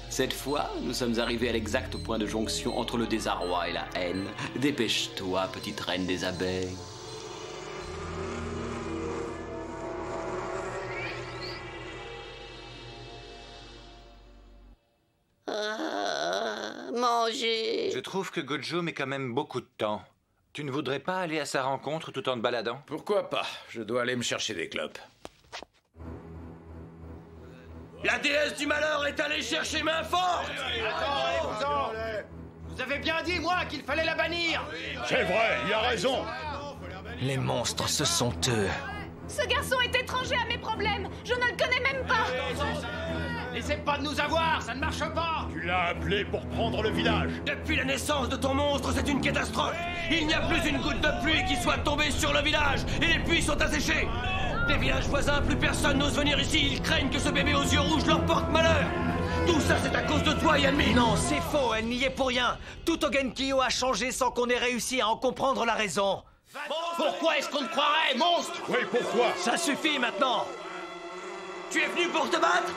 Cette fois, nous sommes arrivés à l'exact point de jonction entre le désarroi et la haine. Dépêche-toi, petite reine des abeilles. Manger. Je trouve que Gojo met quand même beaucoup de temps. Tu ne voudrais pas aller à sa rencontre tout en te baladant? Pourquoi pas? Je dois aller me chercher des clopes. La déesse du malheur est allée chercher main forte. Vous avez bien dit, moi, qu'il fallait la bannir. C'est vrai, il a raison. Les monstres, ce sont eux. Ce garçon est étranger à mes problèmes. Je ne le connais même pas. N'essaie pas de nous avoir, ça ne marche pas. Tu l'as appelé pour prendre le village. Depuis la naissance de ton monstre, c'est une catastrophe. Il n'y a plus une goutte de pluie qui soit tombée sur le village et les puits sont asséchés. Des villages voisins, plus personne n'ose venir ici. Ils craignent que ce bébé aux yeux rouges leur porte malheur. Tout ça, c'est à cause de toi, Yan Min. Non, c'est faux, elle n'y est pour rien. Tout Togenkyo a changé sans qu'on ait réussi à en comprendre la raison. Pourquoi est-ce qu'on te croirait, monstre? Oui, pourquoi? Ça suffit maintenant. Tu es venu pour te battre?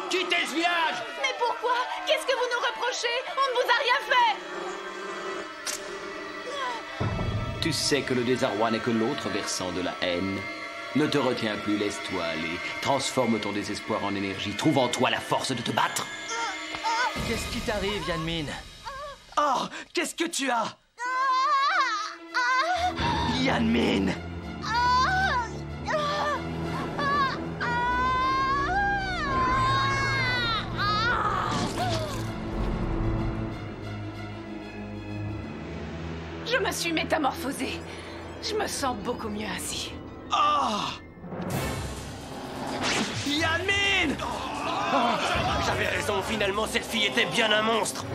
Quittez ce village. Mais pourquoi? Qu'est-ce que vous nous reprochez? On ne vous a rien fait. Tu sais que le désarroi n'est que l'autre versant de la haine. Ne te retiens plus, laisse-toi aller. Transforme ton désespoir en énergie. Trouve en toi la force de te battre. Qu'est-ce qui t'arrive, Yan Min? Oh, qu'est-ce que tu as? Yan Min! Je me suis métamorphosée. Je me sens beaucoup mieux ainsi. Oh! Yan Min! J'avais raison, finalement, cette fille était bien un monstre.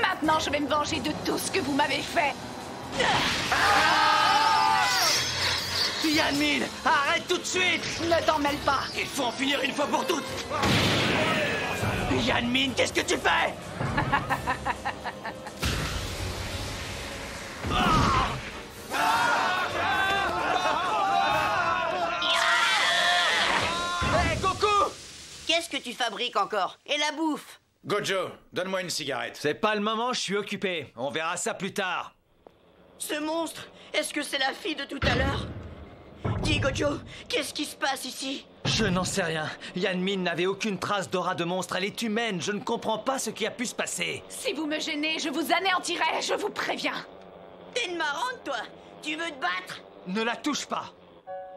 Maintenant, je vais me venger de tout ce que vous m'avez fait. Yan Min, arrête tout de suite! Ne t'en mêle pas. Il faut en finir une fois pour toutes. Yan Min, qu'est-ce que tu fais? Hey, Goku! Qu'est-ce que tu fabriques encore? Et la bouffe? Gojo, donne-moi une cigarette. C'est pas le moment, je suis occupé. On verra ça plus tard. Ce monstre, est-ce que c'est la fille de tout à l'heure? Dis, Gojo, qu'est-ce qui se passe ici? Je n'en sais rien. Yan Min n'avait aucune trace d'aura de monstre. Elle est humaine. Je ne comprends pas ce qui a pu se passer. Si vous me gênez, je vous anéantirai, je vous préviens. T'es une marrante, toi? Tu veux te battre? Ne la touche pas.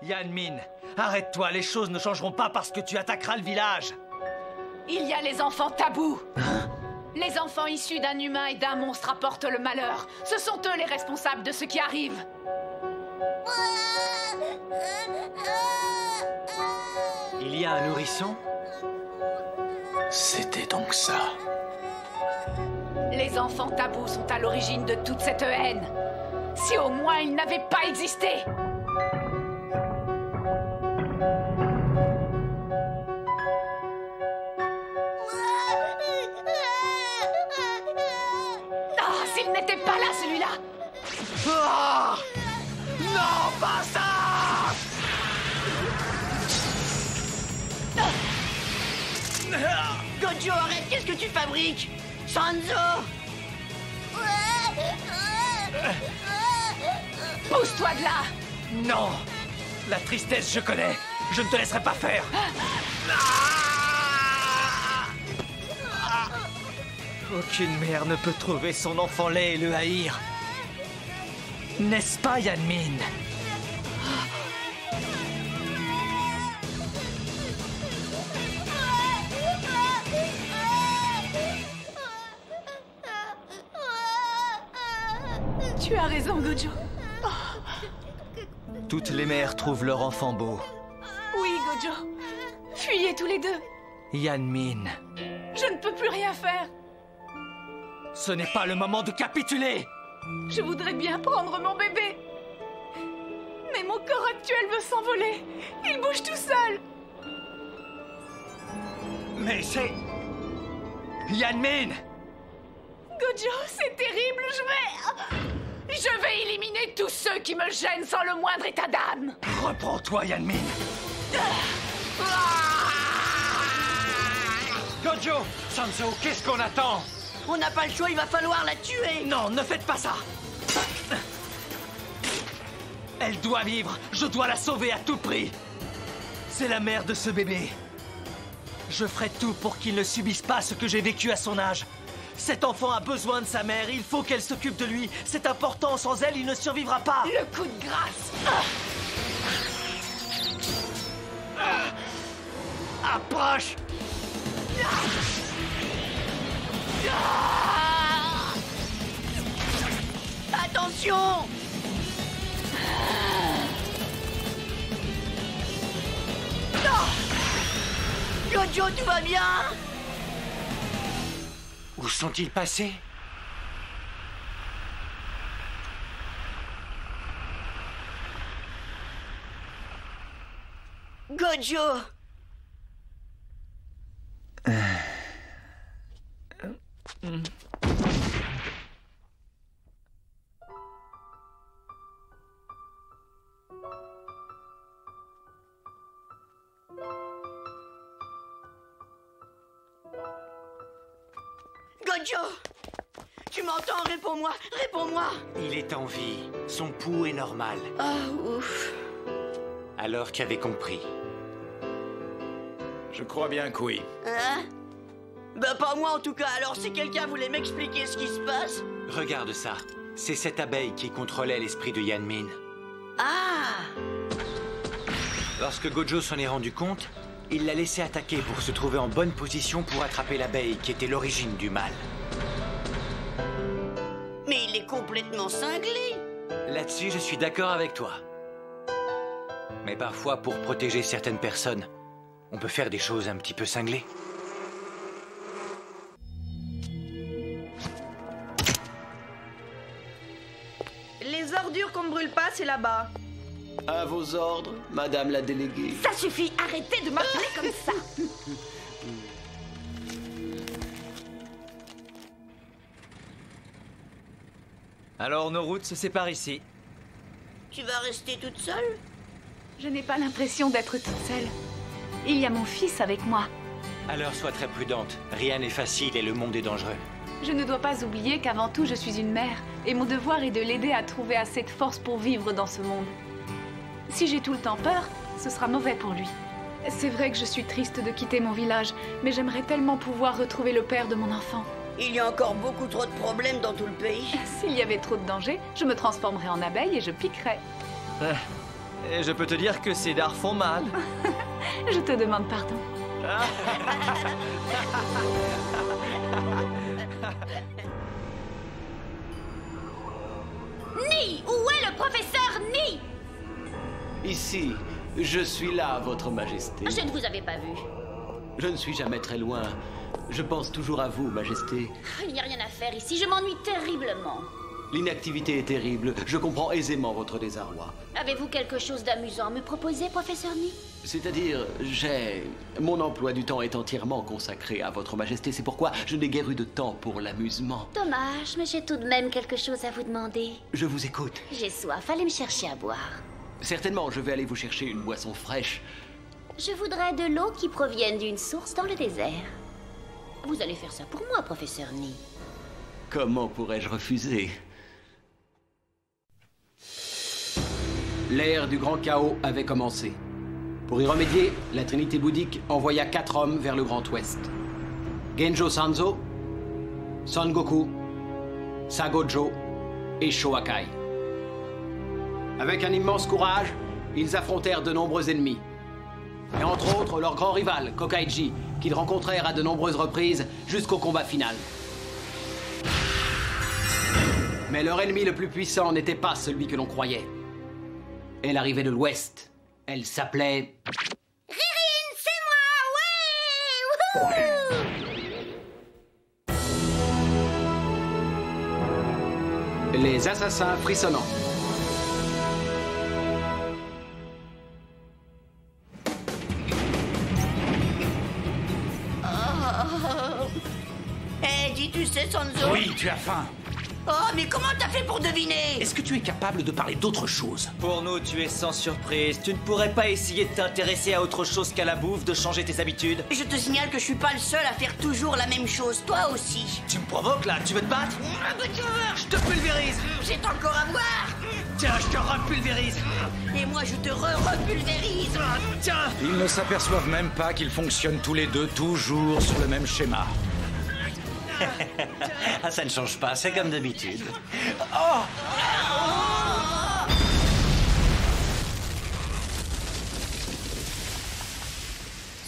Yan Min, arrête-toi. Les choses ne changeront pas parce que tu attaqueras le village. Il y a les enfants tabous. Les enfants issus d'un humain et d'un monstre apportent le malheur. Ce sont eux les responsables de ce qui arrive. Il y a un nourrisson? C'était donc ça. Les enfants tabous sont à l'origine de toute cette haine. Si au moins ils n'avaient pas existé. Ah, s'il n'était pas là, celui-là. Oh non, pas ça! Gojo, arrête, qu'est-ce que tu fabriques? Sanzo! Pousse-toi de là! Non! La tristesse, je connais. Je ne te laisserai pas faire. Aucune mère ne peut trouver son enfant laid et le haïr. N'est-ce pas, Yanmin? Tu as raison, Gojo. Toutes les mères trouvent leur enfant beau. Oui, Gojo. Fuyez tous les deux. Yanmin, Je ne peux plus rien faire. ce n'est pas le moment de capituler. Je voudrais bien prendre mon bébé. Mais mon corps actuel veut s'envoler. Il bouge tout seul. Mais c'est... Yanmin! Gojo, c'est terrible. Je vais éliminer tous ceux qui me gênent sans le moindre état d'âme. Reprends-toi, Yanmin. Gojo, Sanzo, qu'est-ce qu'on attend? On n'a pas le choix, il va falloir la tuer. Non, ne faites pas ça. Elle doit vivre. Je dois la sauver à tout prix. C'est la mère de ce bébé. Je ferai tout pour qu'il ne subisse pas ce que j'ai vécu à son âge. Cet enfant a besoin de sa mère. Il faut qu'elle s'occupe de lui. C'est important. Sans elle, il ne survivra pas. Le coup de grâce. Approche. Attention! Gojo, tu vas bien? Où sont-ils passés? Gojo! Gojo! Tu m'entends? Réponds-moi! Réponds-moi! Il est en vie. Son pouls est normal. Ah, ouf. Alors tu avais compris. Je crois bien que oui. Hein? Bah pas moi en tout cas, alors si quelqu'un voulait m'expliquer ce qui se passe... Regarde ça. C'est cette abeille qui contrôlait l'esprit de Yanmin. Ah! Lorsque Gojo s'en est rendu compte, il l'a laissé attaquer pour se trouver en bonne position pour attraper l'abeille qui était l'origine du mal. Mais il est complètement cinglé! Là-dessus, je suis d'accord avec toi. Mais parfois, pour protéger certaines personnes, on peut faire des choses un petit peu cinglées. Les ordures qu'on ne brûle pas, c'est là-bas. À vos ordres, madame la déléguée. Ça suffit, arrêtez de m'appeler comme ça. Alors nos routes se séparent ici. Tu vas rester toute seule? Je n'ai pas l'impression d'être toute seule. Il y a mon fils avec moi. Alors sois très prudente. Rien n'est facile et le monde est dangereux. Je ne dois pas oublier qu'avant tout, je suis une mère. Et mon devoir est de l'aider à trouver assez de force pour vivre dans ce monde. Si j'ai tout le temps peur, ce sera mauvais pour lui. C'est vrai que je suis triste de quitter mon village, mais j'aimerais tellement pouvoir retrouver le père de mon enfant. Il y a encore beaucoup trop de problèmes dans tout le pays. S'il y avait trop de dangers, je me transformerais en abeille et je piquerais. Et je peux te dire que ces dards font mal. Je te demande pardon. Ni! Où est le professeur Ni? Ici, je suis là, votre majesté. Je ne vous avais pas vu. Je ne suis jamais très loin. Je pense toujours à vous, Majesté. Il n'y a rien à faire ici, je m'ennuie terriblement. L'inactivité est terrible. Je comprends aisément votre désarroi. Avez-vous quelque chose d'amusant à me proposer, professeur Ni? C'est-à-dire, mon emploi du temps est entièrement consacré à votre Majesté. C'est pourquoi je n'ai guère eu de temps pour l'amusement. Dommage, mais j'ai tout de même quelque chose à vous demander. Je vous écoute. J'ai soif, allez me chercher à boire. Certainement, je vais aller vous chercher une boisson fraîche. Je voudrais de l'eau qui provienne d'une source dans le désert. Vous allez faire ça pour moi, professeur Ni. Comment pourrais-je refuser? L'ère du grand chaos avait commencé. Pour y remédier, la Trinité bouddhique envoya 4 hommes vers le Grand Ouest. Genjo Sanzo, Son Goku, Sagojo et Shoakai. Avec un immense courage, ils affrontèrent de nombreux ennemis. Et entre autres, leur grand rival, Kokaiji, qu'ils rencontrèrent à de nombreuses reprises jusqu'au combat final. Mais leur ennemi le plus puissant n'était pas celui que l'on croyait. Elle arrivait de l'Ouest. Elle s'appelait... Ririne, c'est moi, ouais! Wouhou! Les assassins frissonnants. Hé, dis-tu sais, Sanzo? Oui, tu as faim. Oh, mais comment t'as fait pour deviner? Est-ce que tu es capable de parler d'autre chose? Pour nous, tu es sans surprise. Tu ne pourrais pas essayer de t'intéresser à autre chose qu'à la bouffe, de changer tes habitudes? Je te signale que je suis pas le seul à faire toujours la même chose, toi aussi. Tu me provoques là, tu veux te battre? Je te pulvérise. J'ai encore à voir. Tiens, je te repulvérise. Et moi, je te repulvérise. Tiens. Ils ne s'aperçoivent même pas qu'ils fonctionnent tous les deux toujours sur le même schéma. Ah, ça ne change pas, c'est comme d'habitude. Oh!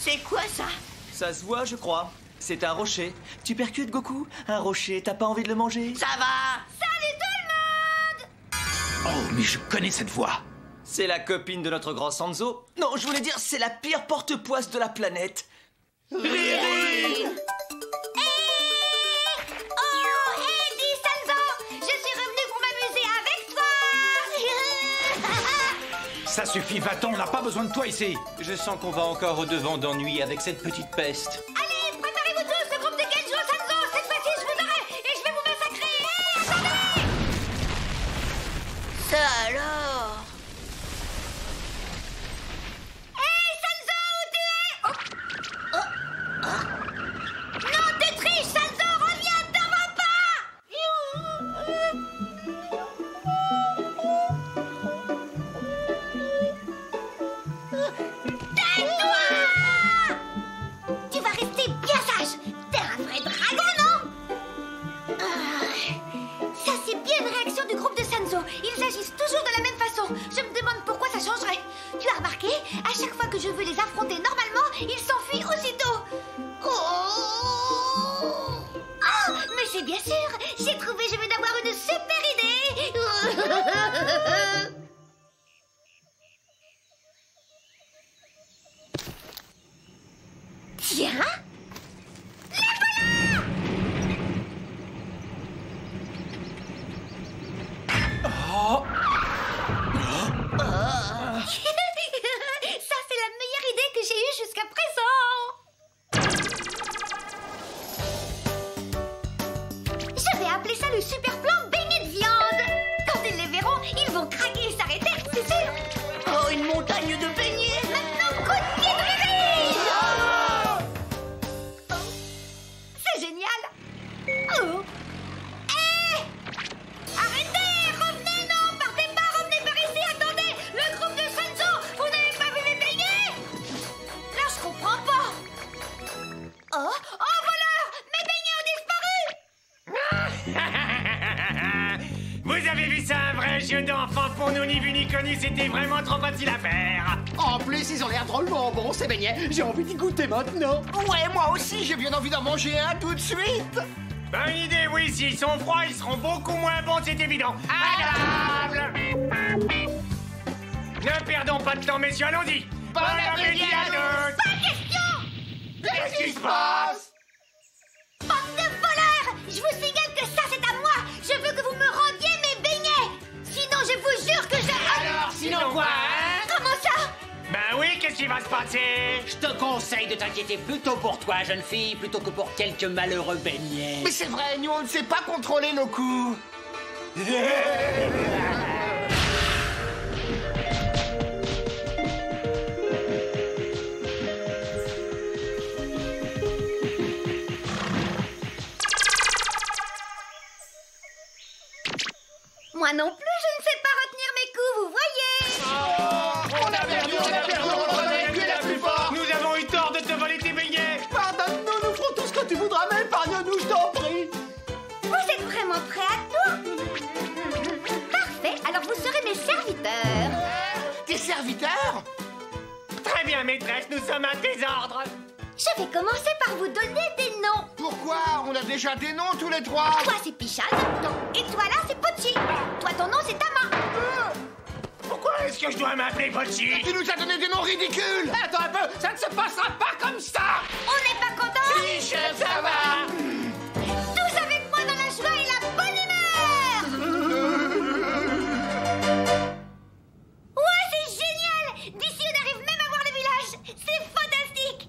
C'est quoi ça? Ça se voit, je crois. C'est un rocher. Tu percutes, Goku? Un rocher, t'as pas envie de le manger? Ça va? Salut tout le monde! Oh, mais je connais cette voix. C'est la copine de notre grand Sanzo. Non, je voulais dire, c'est la pire porte-poisse de la planète. Riri! Ça suffit, va-t'en, on n'a pas besoin de toi ici. Je sens qu'on va encore au-devant d'ennui avec cette petite peste. Allez, préparez-vous tous, le groupe de Genjo Sanzo! Cette fois-ci, je vous aurai et je vais vous massacrer! Attendez! Ça alors? Hey, Sanzo, où tu es? Non, tu triches, Sanzo! Reviens, t'en vas pas! Tu vas rester bien sage. T'es un vrai dragon, non? Ça, c'est bien une réaction du groupe de Sanzo. Ils agissent toujours de la même façon. Je me demande pourquoi ça changerait. Tu as remarqué? À chaque fois que je veux les affronter normalement, ils s'enfuient aussitôt. Oh, mais c'est bien sûr. J'ai trouvé, je vais d'avoir une super idée. Tiens, la voilà! Oh. Ça, c'est la meilleure idée que j'ai eue jusqu'à présent. Je vais appeler ça le super plan beignet de viande. Quand ils les verront, ils vont craquer et s'arrêter, c'est sûr. Oh, une montagne de beignets! Maintenant, coup de pied de Riri! C'est génial! Oh. Hé! Arrêtez! Revenez, non! Partez pas! Revenez par ici! Attendez! Le groupe de Sanzo! Vous n'avez pas vu mes beignets? Là, je comprends pas! Oh! Oh, voleur! Mes beignets ont disparu! Vous avez vu ça, un vrai jeu d'enfant pour nous, ni vu ni connu, c'était vraiment trop facile à faire. En plus, ils ont l'air drôlement bons, ces beignets. J'ai envie d'y goûter maintenant. Ouais, moi aussi, j'ai bien envie d'en manger un tout de suite. Bonne idée, oui, s'ils sont froids, ils seront beaucoup moins bons, c'est évident. À table! Ne perdons pas de temps, messieurs, allons-y. Bon appétit à tous! Pas question! Qu'est-ce qui se passe? alors que je... Alors, sinon quoi, hein? Comment ça? Ben oui, qu'est-ce qui va se passer? Je te conseille de t'inquiéter plutôt pour toi, jeune fille, plutôt que pour quelques malheureux beignets. Mais c'est vrai, nous on ne sait pas contrôler nos coups. Moi non plus, je ne sais pas retenir mes coups, vous voyez. On a perdu, tu es la plus forte. Nous avons eu tort de te voler tes beignets. Pardonne-nous, nous ferons tout ce que tu voudras, mais épargne-nous, je t'en prie. Vous êtes vraiment prêts à tout? Parfait, alors vous serez mes serviteurs. Tes serviteurs? Très bien, maîtresse, nous sommes à tes ordres. Je vais commencer par vous donner des noms. Pourquoi? On a déjà des noms tous les trois. Toi c'est Pichal, et toi là c'est Pochi. Toi ton nom c'est Tama. Pourquoi est-ce que je dois m'appeler Pochi? Tu nous as donné des noms ridicules. Attends un peu, ça ne se passera pas comme ça. On n'est pas content? Oui, chef, ça va. Tous avec moi dans la joie et la bonne humeur. Ouais, c'est génial. D'ici on arrive même à voir le village. C'est fantastique.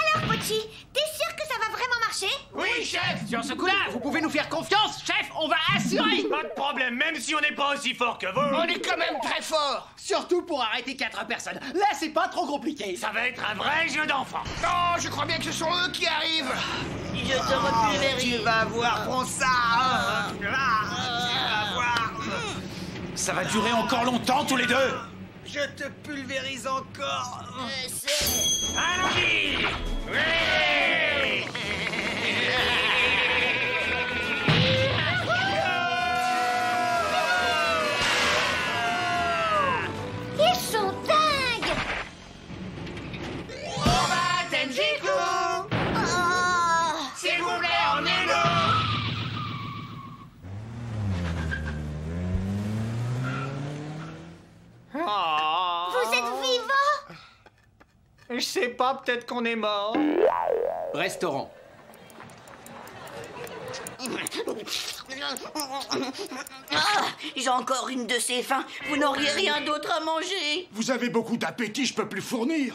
Alors Pochi, t'es sûr que ça va vraiment marcher? Oui, chef. Sur ce coup-là, vous pouvez nous faire confiance, chef, on va assurer. Pas de problème, même si on n'est pas aussi fort que vous. On est quand même très fort. Surtout pour arrêter 4 personnes. Là, c'est pas trop compliqué. Ça va être un vrai jeu d'enfant. Non, je crois bien que ce sont eux qui arrivent. Je te repulvérise. Tu vas voir, Ronsard. Ça va durer encore longtemps, tous les deux. Je te pulvérise encore. Allons-y. Oui. Ils sont dingues. On va Tenjiku. Oh. S'il vous plaît, emmenez-nous. Oh. Vous êtes vivants? Je sais pas, peut-être qu'on est mort. Restaurant. Ah, j'ai encore une de ces faims. Vous n'auriez rien d'autre à manger? Vous avez beaucoup d'appétit, je peux plus fournir.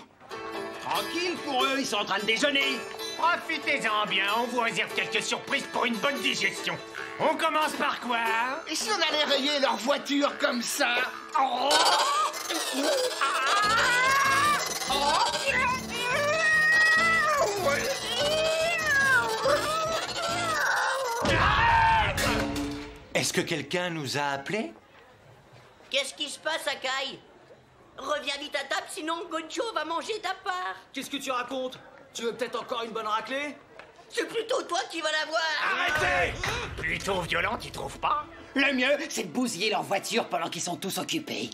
Tranquille pour eux, ils sont en train de déjeuner. Profitez-en bien, on vous réserve quelques surprises pour une bonne digestion. On commence par quoi? Et si on allait rayer leur voiture comme ça? Oh. Est-ce que quelqu'un nous a appelés? Qu'est-ce qui se passe, Akai? Reviens vite à table, sinon Gojo va manger ta part. Qu'est-ce que tu racontes? Tu veux peut-être encore une bonne raclée? C'est plutôt toi qui vas l'avoir. Arrêtez! Plutôt violent, tu trouves pas? Le mieux, c'est de bousiller leur voiture pendant qu'ils sont tous occupés.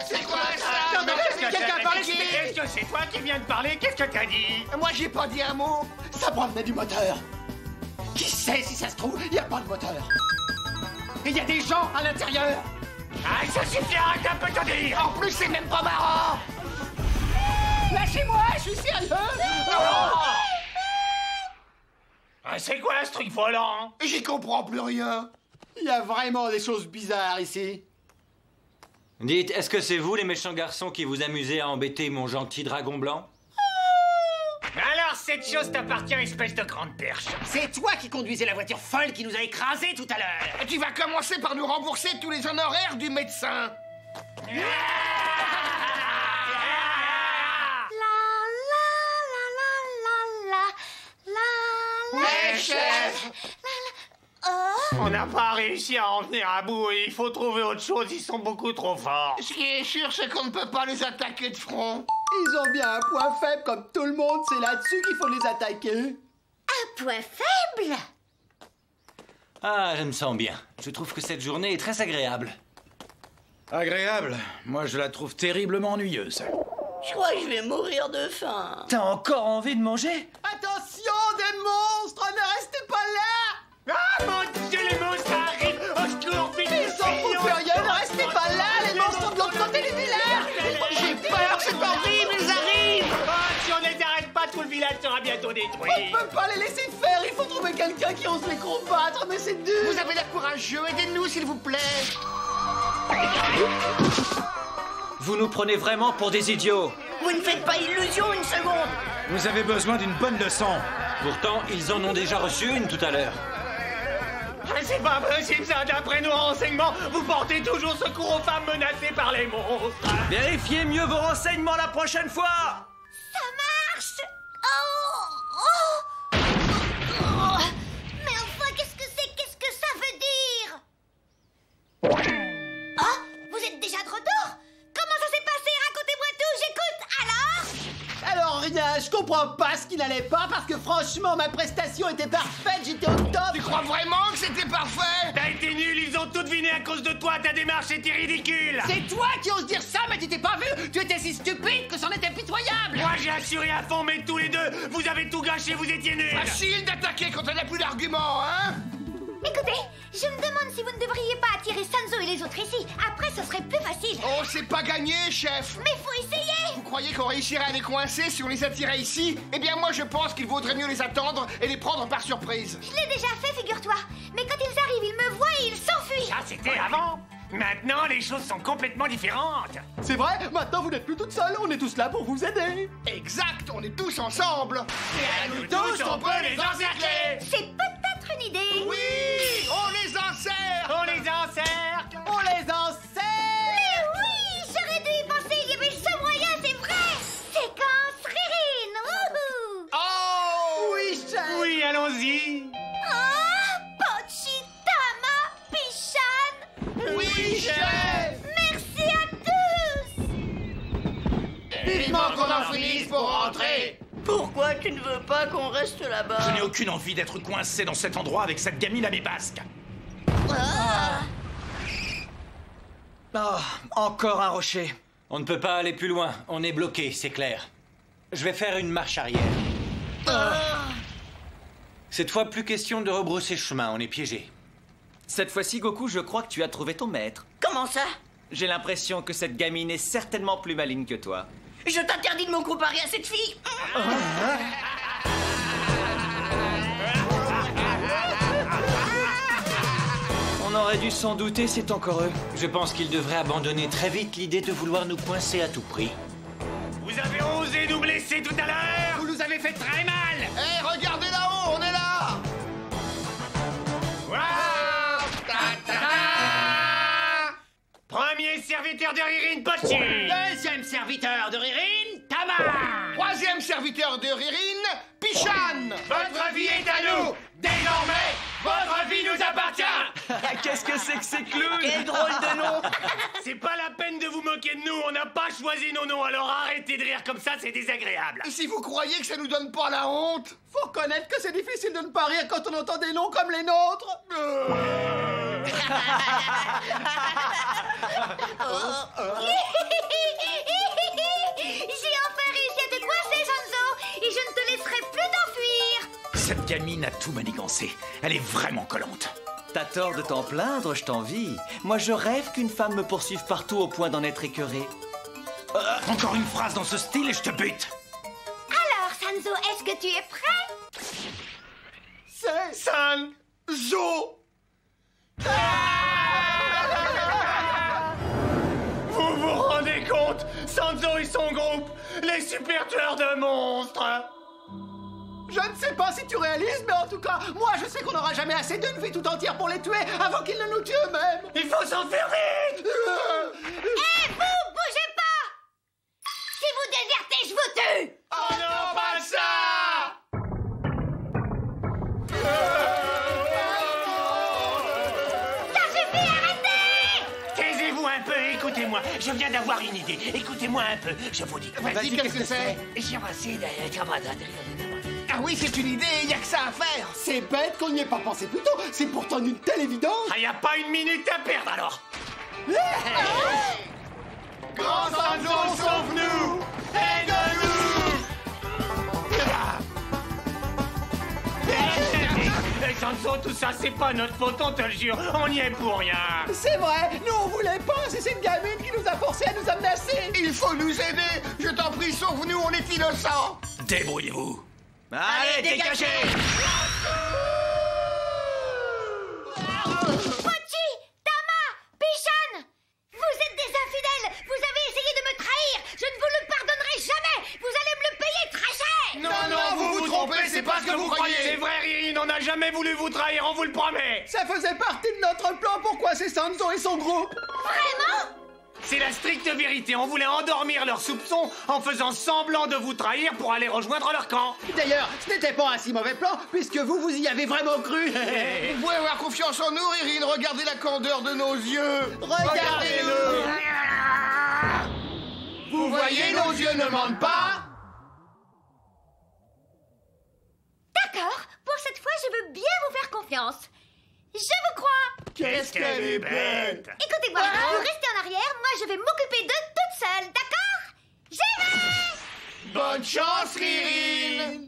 C'est quoi ça? Est-ce que c'est toi qui viens de parler? Qu'est-ce que t'as dit? Moi j'ai pas dit un mot. Ça promenait du moteur. Qui sait si ça se trouve, il n'y a pas de moteur. Et il y a des gens à l'intérieur. Ah, ça suffit, arrête un peu de dire! En plus c'est même pas marrant. Lâchez-moi, je suis sérieux. Ah, c'est quoi ce truc volant? J'y comprends plus rien. Il y a vraiment des choses bizarres ici. Dites, est-ce que c'est vous les méchants garçons qui vous amusez à embêter mon gentil dragon blanc? Alors, cette chose t'appartient, espèce de grande perche. C'est toi qui conduisais la voiture folle qui nous a écrasés tout à l'heure. Tu vas commencer par nous rembourser tous les honoraires du médecin. Hey, chef! On n'a pas réussi à en venir à bout et il faut trouver autre chose, ils sont beaucoup trop forts. Ce qui est sûr, c'est qu'on ne peut pas les attaquer de front. Ils ont bien un point faible comme tout le monde, c'est là-dessus qu'il faut les attaquer. Un point faible? Ah, je me sens bien. Je trouve que cette journée est très agréable. Agréable? Moi, je la trouve terriblement ennuyeuse. Je crois que je vais mourir de faim. T'as encore envie de manger? Attention, des monstres! Ne restez pas là! Ah mon Dieu, les monstres arrivent! Au secours, vite! Ils s'en foutent furieux, ne restez pas là! Les monstres sont de l'autre côté du village! J'ai peur, c'est horrible, ils arrivent! Ah, si on ne les arrête pas, tout le village sera bientôt détruit! On peut pas les laisser faire, il faut trouver quelqu'un qui ose les combattre, mais c'est dur! Vous avez l'air courageux, aidez-nous s'il vous plaît! Vous nous prenez vraiment pour des idiots. Vous ne faites pas illusion une seconde. Vous avez besoin d'une bonne leçon. Pourtant, ils en ont déjà reçu une tout à l'heure. C'est pas possible ça, d'après nos renseignements, vous portez toujours secours aux femmes menacées par les monstres. Vérifiez mieux vos renseignements la prochaine fois. Ça marche! Oh! Mais enfin, qu'est-ce que c'est? Qu'est-ce que ça veut dire? Ah! Vous êtes déjà de retour? Comment ça s'est passé? Racontez-moi tout, j'écoute, alors? Alors rien, je comprends pas ce qui n'allait pas parce que franchement ma prestation était parfaite, j'étais au top. Tu crois vraiment que c'était parfait? T'as été nul, ils ont tout deviné à cause de toi, ta démarche était ridicule. C'est toi qui oses dire ça, mais tu t'es pas vu. Tu étais si stupide que c'en était pitoyable. Moi j'ai assuré à fond, mais tous les deux, vous avez tout gâché, vous étiez nuls. Facile d'attaquer quand on n'a plus d'arguments, hein? Écoutez, je me demande si vous ne devriez pas attirer Sanzo et les autres ici. Après, ce serait plus facile. Oh, c'est pas gagné, chef. Mais faut essayer. Vous croyez qu'on réussirait à les coincer si on les attirait ici? Eh bien, moi, je pense qu'il vaudrait mieux les attendre et les prendre par surprise. Je l'ai déjà fait, figure-toi. Mais quand ils arrivent, ils me voient et ils s'enfuient. Ça, c'était avant. Maintenant, les choses sont complètement différentes. C'est vrai, maintenant vous n'êtes plus toute seule, on est tous là pour vous aider. Exact, on est tous ensemble. Et à nous tous, on peut les encercler. C'est peut-être une idée. Oui, on les encercle. On les encercle. On les encercle. Mais oui, j'aurais dû y penser, il y avait ce moyen, c'est vrai. Séquence Ririne. Wouhou. Oh oui, chef. Oui, allons-y. Oh, Pochitama, Pichan. Oui, chef. Merci à tous. Vivement qu'on en finisse pour rentrer. Pourquoi tu ne veux pas qu'on reste là-bas? Je n'ai aucune envie d'être coincé dans cet endroit avec cette gamine à mes basques. Oh, encore un rocher. On ne peut pas aller plus loin, on est bloqué, c'est clair. Je vais faire une marche arrière. Cette fois, plus question de rebrousser chemin, on est piégé. Cette fois-ci, Goku, je crois que tu as trouvé ton maître. Comment ça? J'ai l'impression que cette gamine est certainement plus maligne que toi. Je t'interdis de me comparer à cette fille. On aurait dû s'en douter, c'est encore eux. Je pense qu'il devrait abandonner très vite l'idée de vouloir nous coincer à tout prix. Vous avez osé nous blesser tout à l'heure. Vous nous avez fait très mal. Hé, regardez là-haut, on est là. Wow. Premier serviteur de Ririne, Pochi. Deuxième serviteur de Ririne, Tama. Troisième serviteur de Ririne, Pichan. Votre vie est à nous. Désormais, votre vie nous appartient. Qu'est-ce que c'est que ces clowns? Quel drôle de nom. C'est pas la peine de vous moquer de nous, on n'a pas choisi nos noms, alors arrêtez de rire comme ça, c'est désagréable. Si vous croyez que ça nous donne pas la honte. Faut reconnaître que c'est difficile de ne pas rire quand on entend des noms comme les nôtres. J'ai enfin réussi à te coincer, Sanzo, et je ne te laisserai plus t'enfuir. Cette gamine a tout manigancé. Elle est vraiment collante. T'as tort de t'en plaindre, je t'envie. Moi, je rêve qu'une femme me poursuive partout au point d'en être écœuré. Encore une phrase dans ce style et je te bute. Alors, Sanzo, est-ce que tu es prêt? C'est Sanzo. Vous vous rendez compte? Sanzo et son groupe, les super tueurs de monstres. Je ne sais pas si tu réalises, mais en tout cas, moi je sais qu'on n'aura jamais assez d'une vie tout entière pour les tuer avant qu'ils ne nous tuent eux-mêmes. Il faut s'en faire vite. Hé, vous, bougez pas. Si vous désertez, je vous tue. Oh non, pas ça. Ça suffit, arrêtez. Taisez-vous un peu, écoutez-moi. Je viens d'avoir une idée. Écoutez-moi un peu, je vous dis. Vas-y, qu'est-ce que c'est? Ah oui, c'est une idée, il y a que ça à faire. C'est bête qu'on n'y ait pas pensé plus tôt. C'est pourtant d'une telle évidence. Ah, y a pas une minute à perdre alors. Grand Sanzo, sauve-nous. Sanzo, tout ça, c'est pas notre faute, on te le jure. On n'y est pour rien. C'est vrai, nous on voulait pas, c'est cette gamine qui nous a forcés à nous amenacer. Il faut nous aider. Je t'en prie, sauve-nous, on est innocents. Débrouillez-vous. Allez, dégagez. Pochi, Tama, Pichan, vous êtes des infidèles. Vous avez essayé de me trahir. Je ne vous le pardonnerai jamais. Vous allez me le payer très cher. Non, vous vous trompez, c'est pas ce que vous croyez. C'est vrai, Ririn, on n'a jamais voulu vous trahir, on vous le promet. Ça faisait partie de notre plan, pourquoi c'est Sanzo et son groupe? Vraiment? C'est la stricte vérité, on voulait endormir leurs soupçons en faisant semblant de vous trahir pour aller rejoindre leur camp. D'ailleurs, ce n'était pas un si mauvais plan, puisque vous y avez vraiment cru. Vous pouvez avoir confiance en nous, Ririn, regardez la candeur de nos yeux. Regardez-le. Vous voyez, nos yeux ne mentent pas. D'accord, pour cette fois, je veux bien vous faire confiance. Je vous crois. Qu'est-ce qu'elle est bête. Écoutez-moi, vous restez en arrière, moi je vais m'occuper d'eux toute seule, d'accord? J'y vais. Bonne chance, Ririn.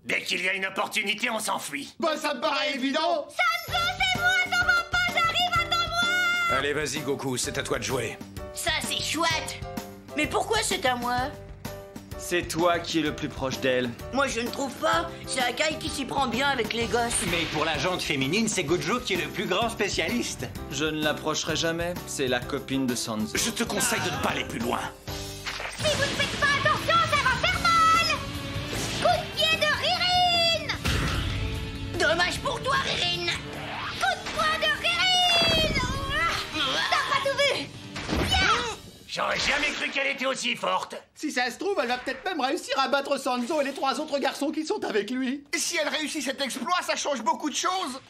Dès qu'il y a une opportunité, on s'enfuit. Bah, ça me paraît évident. Sanzo, c'est moi, t'en vas pas, j'arrive, attends-moi. Allez, vas-y, Goku, c'est à toi de jouer. Ça, c'est chouette. Mais pourquoi c'est à moi? C'est toi qui es le plus proche d'elle. Moi, je ne trouve pas. C'est Akai qui s'y prend bien avec les gosses. Mais pour la jante féminine, c'est Gojo qui est le plus grand spécialiste. Je ne l'approcherai jamais, c'est la copine de Sanzo. Je te conseille de ne pas aller plus loin. Si vous ne faites pas attention, ça va faire mal. Coup de pied de Ririn. Dommage pour toi, Ririn. Coup de poing de Ririn. T'as pas tout vu. J'aurais jamais cru qu'elle était aussi forte. Si ça se trouve, elle va peut-être même réussir à battre Sanzo et les 3 autres garçons qui sont avec lui. Si elle réussit cet exploit, ça change beaucoup de choses.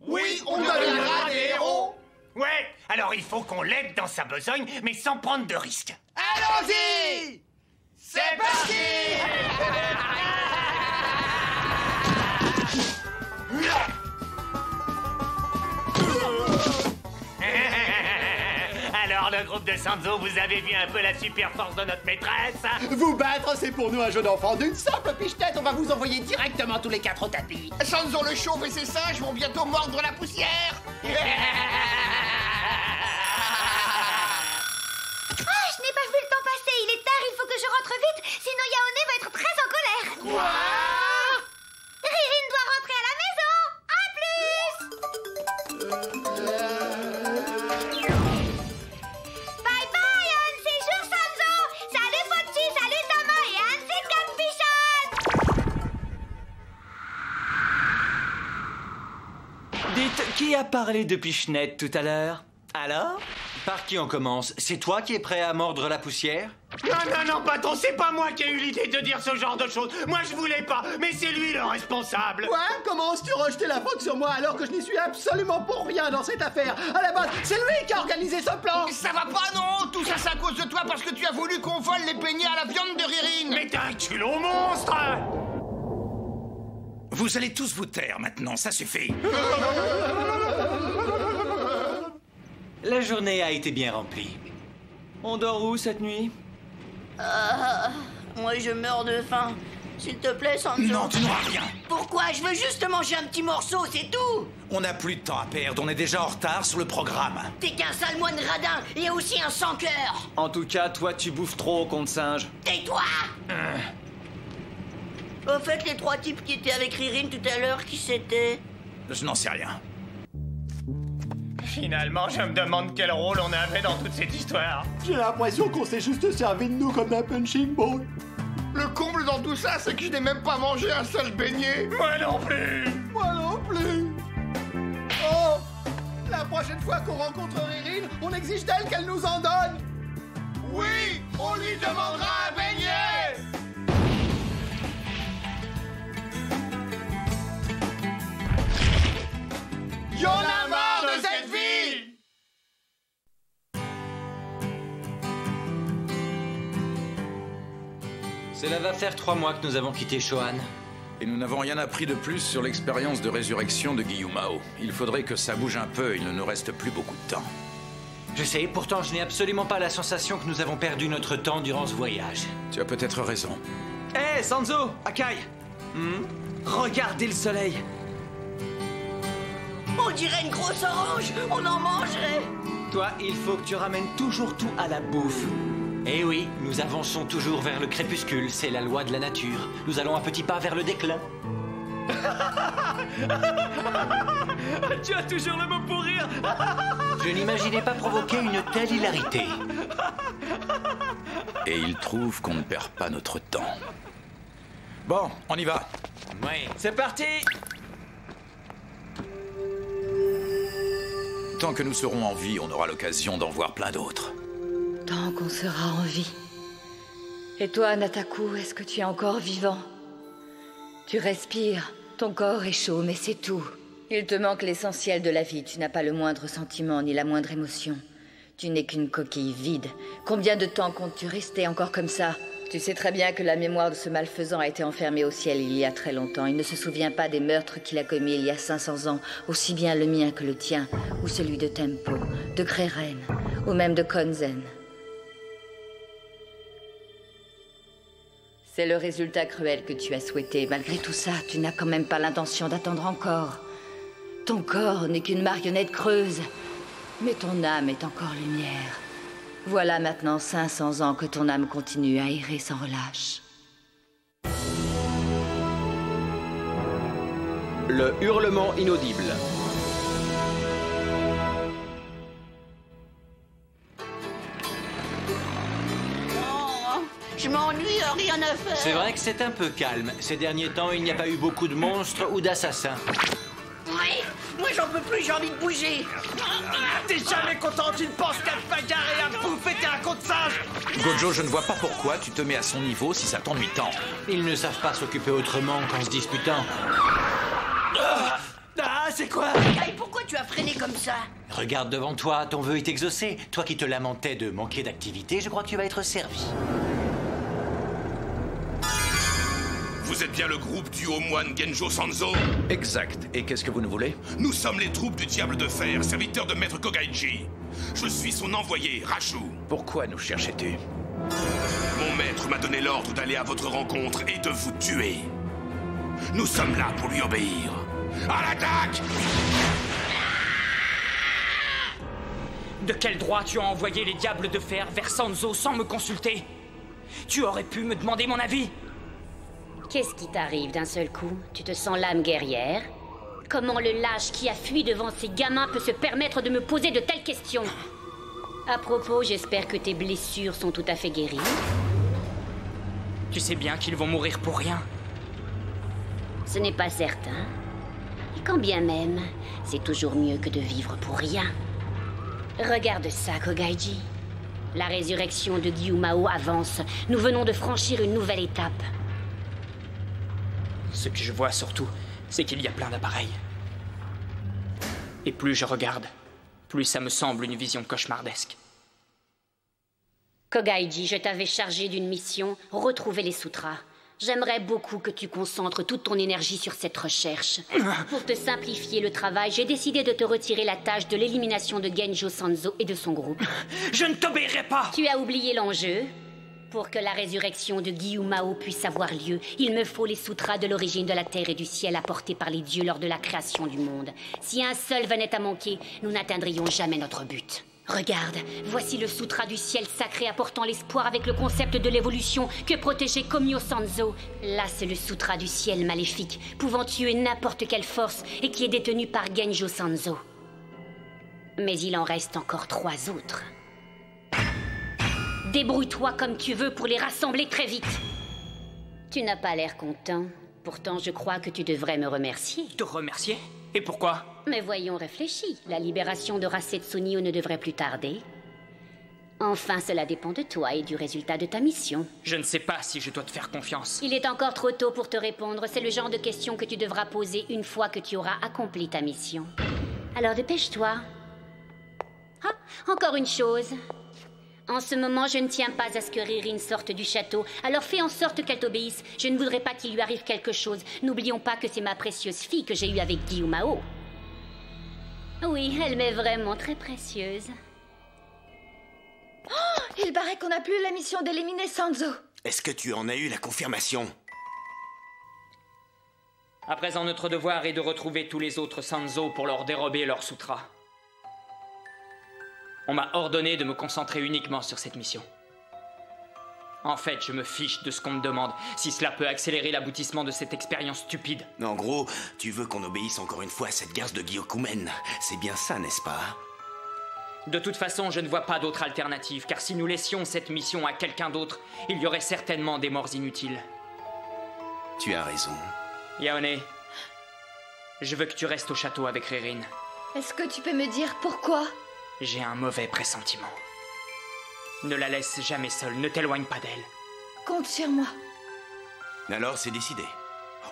Oui, on deviendra des héros. Ouais, alors il faut qu'on l'aide dans sa besogne, mais sans prendre de risques. Allons-y. C'est parti. Alors le groupe de Sanzo, vous avez vu un peu la super force de notre maîtresse? Vous battre, c'est pour nous un jeu d'enfant d'une simple pichenette. On va vous envoyer directement tous les 4 au tapis. Sanzo le chauve et ses singes vont bientôt mordre la poussière. Oh, je n'ai pas vu le temps passer. Il est tard, il faut que je rentre vite. Sinon Yaone va être très en colère. Quoi? Ririn doit rentrer à la maison. À plus. Bye bye, Anne, c'est jour Sanzo. Salut Pochi, salut Tama et Anne, c'est Capichon. Dites, qui a parlé de Pichenette tout à l'heure? Alors? Par qui on commence? C'est toi qui es prêt à mordre la poussière? Non, patron, c'est pas moi qui ai eu l'idée de dire ce genre de choses. Moi, je voulais pas, mais c'est lui le responsable. Quoi? Comment oses-tu rejeter la faute sur moi alors que je n'y suis absolument pour rien dans cette affaire? À la base, c'est lui qui a organisé ce plan. Ça va pas, non? Tout ça, c'est à cause de toi parce que tu as voulu qu'on vole les beignets à la viande de Ririn. Mais t'as un culot monstre. Vous allez tous vous taire maintenant, ça suffit. La journée a été bien remplie. On dort où cette nuit? Moi, je meurs de faim. S'il te plaît, Sanzo. Non, tu n'auras rien. Pourquoi? Je veux juste manger un petit morceau, c'est tout. On n'a plus de temps à perdre, on est déjà en retard sur le programme. T'es qu'un sale moine radin et aussi un sans-cœur. En tout cas, toi, tu bouffes trop, compte singe. Tais-toi. Au fait, les 3 types qui étaient avec Ririn tout à l'heure, qui c'était? Je n'en sais rien. Finalement, je me demande quel rôle on avait dans toute cette histoire. J'ai l'impression qu'on s'est juste servi de nous comme d'un punching ball. Le comble dans tout ça, c'est que je n'ai même pas mangé un seul beignet. Moi non plus. Moi non plus. Oh, la prochaine fois qu'on rencontre Ririn, on exige d'elle qu'elle nous en donne. Oui, on lui demandera un beignet. Y'en a marre de cette vie. Cela va faire 3 mois que nous avons quitté Shohan. Et nous n'avons rien appris de plus sur l'expérience de résurrection de Gyumao. Il faudrait que ça bouge un peu, il ne nous reste plus beaucoup de temps. Je sais, pourtant je n'ai absolument pas la sensation que nous avons perdu notre temps durant ce voyage. Tu as peut-être raison. Hé, Sanzo, Akai, regardez le soleil. On dirait une grosse orange, on en mangerait. Toi, il faut que tu ramènes toujours tout à la bouffe. Eh oui, nous avançons toujours vers le crépuscule, c'est la loi de la nature. Nous allons un petit pas vers le déclin. Tu as toujours le mot pour rire. Je n'imaginais pas provoquer une telle hilarité. Et il trouve qu'on ne perd pas notre temps. Bon, on y va. Oui. C'est parti. Tant que nous serons en vie, on aura l'occasion d'en voir plein d'autres. Tant qu'on sera en vie. Et toi, Nataku, est-ce que tu es encore vivant? Tu respires, ton corps est chaud, mais c'est tout. Il te manque l'essentiel de la vie, tu n'as pas le moindre sentiment ni la moindre émotion. Tu n'es qu'une coquille vide. Combien de temps comptes-tu rester encore comme ça? Tu sais très bien que la mémoire de ce malfaisant a été enfermée au ciel il y a très longtemps. Il ne se souvient pas des meurtres qu'il a commis il y a 500 ans, aussi bien le mien que le tien, ou celui de Tempo, de Kreren, ou même de Konzen. C'est le résultat cruel que tu as souhaité. Malgré tout ça, tu n'as quand même pas l'intention d'attendre encore. Ton corps n'est qu'une marionnette creuse, mais ton âme est encore lumière. Voilà maintenant 500 ans que ton âme continue à errer sans relâche. Le hurlement inaudible. Je m'ennuie, rien à faire. C'est vrai que c'est un peu calme. Ces derniers temps, il n'y a pas eu beaucoup de monstres ou d'assassins. Oui, moi j'en peux plus, j'ai envie de bouger. T'es jamais content, tu ne penses qu'à te bagarrer, à bouffer, t'es un con de singe. Gojo, je ne vois pas pourquoi tu te mets à son niveau si ça t'ennuie tant. Ils ne savent pas s'occuper autrement qu'en se disputant. Ah, c'est quoi? Et pourquoi tu as freiné comme ça? Regarde devant toi, ton vœu est exaucé. Toi qui te lamentais de manquer d'activité, je crois que tu vas être servi. Vous êtes bien le groupe du haut moine Genjo Sanzo? Exact. Et qu'est-ce que vous nous voulez? Nous sommes les troupes du Diable de Fer, serviteurs de Maître Kogaiji. Je suis son envoyé, Rashu. Pourquoi nous cherchais-tu? Mon maître m'a donné l'ordre d'aller à votre rencontre et de vous tuer. Nous sommes là pour lui obéir. À l'attaque! De quel droit tu as envoyé les Diables de Fer vers Sanzo sans me consulter? Tu aurais pu me demander mon avis. Qu'est-ce qui t'arrive d'un seul coup? Tu te sens l'âme guerrière? Comment le lâche qui a fui devant ces gamins peut se permettre de me poser de telles questions? À propos, j'espère que tes blessures sont tout à fait guéries. Tu sais bien qu'ils vont mourir pour rien. Ce n'est pas certain. Et quand bien même, c'est toujours mieux que de vivre pour rien. Regarde ça, Kogaiji. La résurrection de Gyumao avance. Nous venons de franchir une nouvelle étape. Ce que je vois surtout, c'est qu'il y a plein d'appareils. Et plus je regarde, plus ça me semble une vision cauchemardesque. Kogaiji, je t'avais chargé d'une mission, retrouver les sutras. J'aimerais beaucoup que tu concentres toute ton énergie sur cette recherche. Pour te simplifier le travail, j'ai décidé de te retirer la tâche de l'élimination de Genjo Sanzo et de son groupe. Je ne t'obéirai pas! Tu as oublié l'enjeu? Pour que la résurrection de Gyumao puisse avoir lieu, il me faut les sutras de l'origine de la terre et du ciel apportés par les dieux lors de la création du monde. Si un seul venait à manquer, nous n'atteindrions jamais notre but. Regarde, voici le sutra du ciel sacré apportant l'espoir avec le concept de l'évolution que protégeait Komyo Sanzo. Là, c'est le sutra du ciel maléfique, pouvant tuer n'importe quelle force et qui est détenu par Genjo Sanzo. Mais il en reste encore 3 autres. Débrouille-toi comme tu veux pour les rassembler très vite. Tu n'as pas l'air content. Pourtant, je crois que tu devrais me remercier. Te remercier? Et pourquoi? Mais voyons, réfléchis. La libération de Rasetsunio ne devrait plus tarder. Enfin, cela dépend de toi et du résultat de ta mission. Je ne sais pas si je dois te faire confiance. Il est encore trop tôt pour te répondre. C'est le genre de questions que tu devras poser une fois que tu auras accompli ta mission. Alors dépêche-toi. Ah, encore une chose. En ce moment, je ne tiens pas à ce que Ririn sorte du château, alors fais en sorte qu'elle t'obéisse. Je ne voudrais pas qu'il lui arrive quelque chose. N'oublions pas que c'est ma précieuse fille que j'ai eue avec Gyumao. Oui, elle m'est vraiment très précieuse. Il paraît qu'on n'a plus la mission d'éliminer Sanzo. Est-ce que tu en as eu la confirmation? À présent, notre devoir est de retrouver tous les autres Sanzo pour leur dérober leur sutra. On m'a ordonné de me concentrer uniquement sur cette mission. En fait, je me fiche de ce qu'on me demande, si cela peut accélérer l'aboutissement de cette expérience stupide. En gros, tu veux qu'on obéisse encore une fois à cette garce de Gyokumen. C'est bien ça, n'est-ce pas? De toute façon, je ne vois pas d'autre alternative, car si nous laissions cette mission à quelqu'un d'autre, il y aurait certainement des morts inutiles. Tu as raison. Yaone, je veux que tu restes au château avec Ririn. Est-ce que tu peux me dire pourquoi? J'ai un mauvais pressentiment. Ne la laisse jamais seule, ne t'éloigne pas d'elle. Compte sur moi. Alors c'est décidé.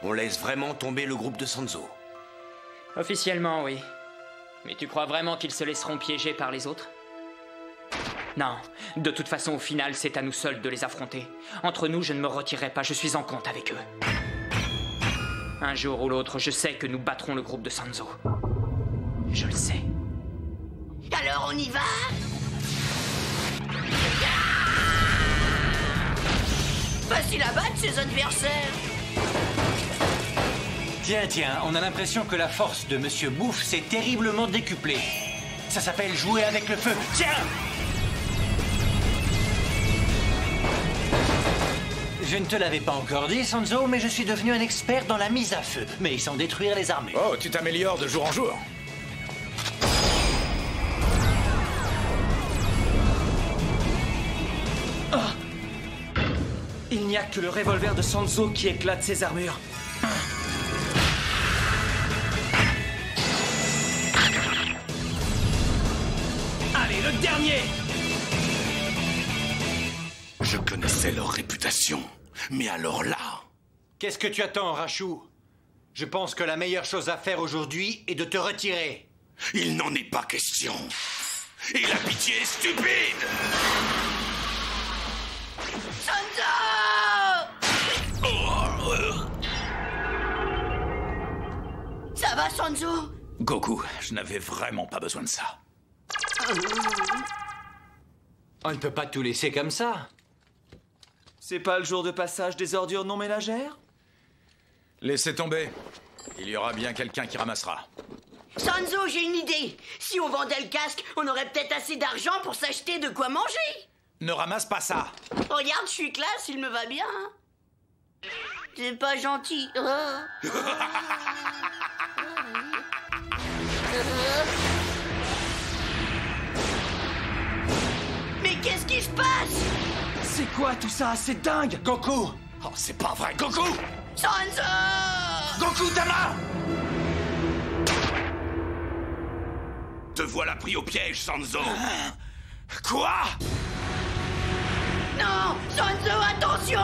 On laisse vraiment tomber le groupe de Sanzo. Officiellement, oui. Mais tu crois vraiment qu'ils se laisseront piéger par les autres? Non. De toute façon, au final, c'est à nous seuls de les affronter. Entre nous, je ne me retirerai pas, je suis en compte avec eux. Un jour ou l'autre, je sais que nous battrons le groupe de Sanzo. Je le sais. Alors on y va? Facile à battre ses adversaires. Tiens, on a l'impression que la force de Monsieur Bouffe s'est terriblement décuplée. Ça s'appelle jouer avec le feu. Tiens! Je ne te l'avais pas encore dit, Sanzo, mais je suis devenu un expert dans la mise à feu, mais sans détruire les armures. Oh, tu t'améliores de jour en jour. Il n'y a que le revolver de Sanzo qui éclate ses armures. Allez, le dernier! Je connaissais leur réputation, mais alors là... Qu'est-ce que tu attends, Rachou? Je pense que la meilleure chose à faire aujourd'hui est de te retirer. Il n'en est pas question. Et la pitié est stupide! Sanzo! Ça va, Sanzo? Goku, je n'avais vraiment pas besoin de ça. On ne peut pas tout laisser comme ça. C'est pas le jour de passage des ordures non ménagères? Laissez tomber. Il y aura bien quelqu'un qui ramassera. Sanzo, j'ai une idée. Si on vendait le casque, on aurait peut-être assez d'argent pour s'acheter de quoi manger. Ne ramasse pas ça. Regarde, je suis classe, il me va bien. C'est pas gentil. Mais qu'est-ce qui se passe? C'est quoi tout ça? C'est dingue! Goku! Oh, c'est pas vrai, Goku! Sanzo! Goku, ta main! Te voilà pris au piège, Sanzo! Quoi? Non! Sanzo, attention!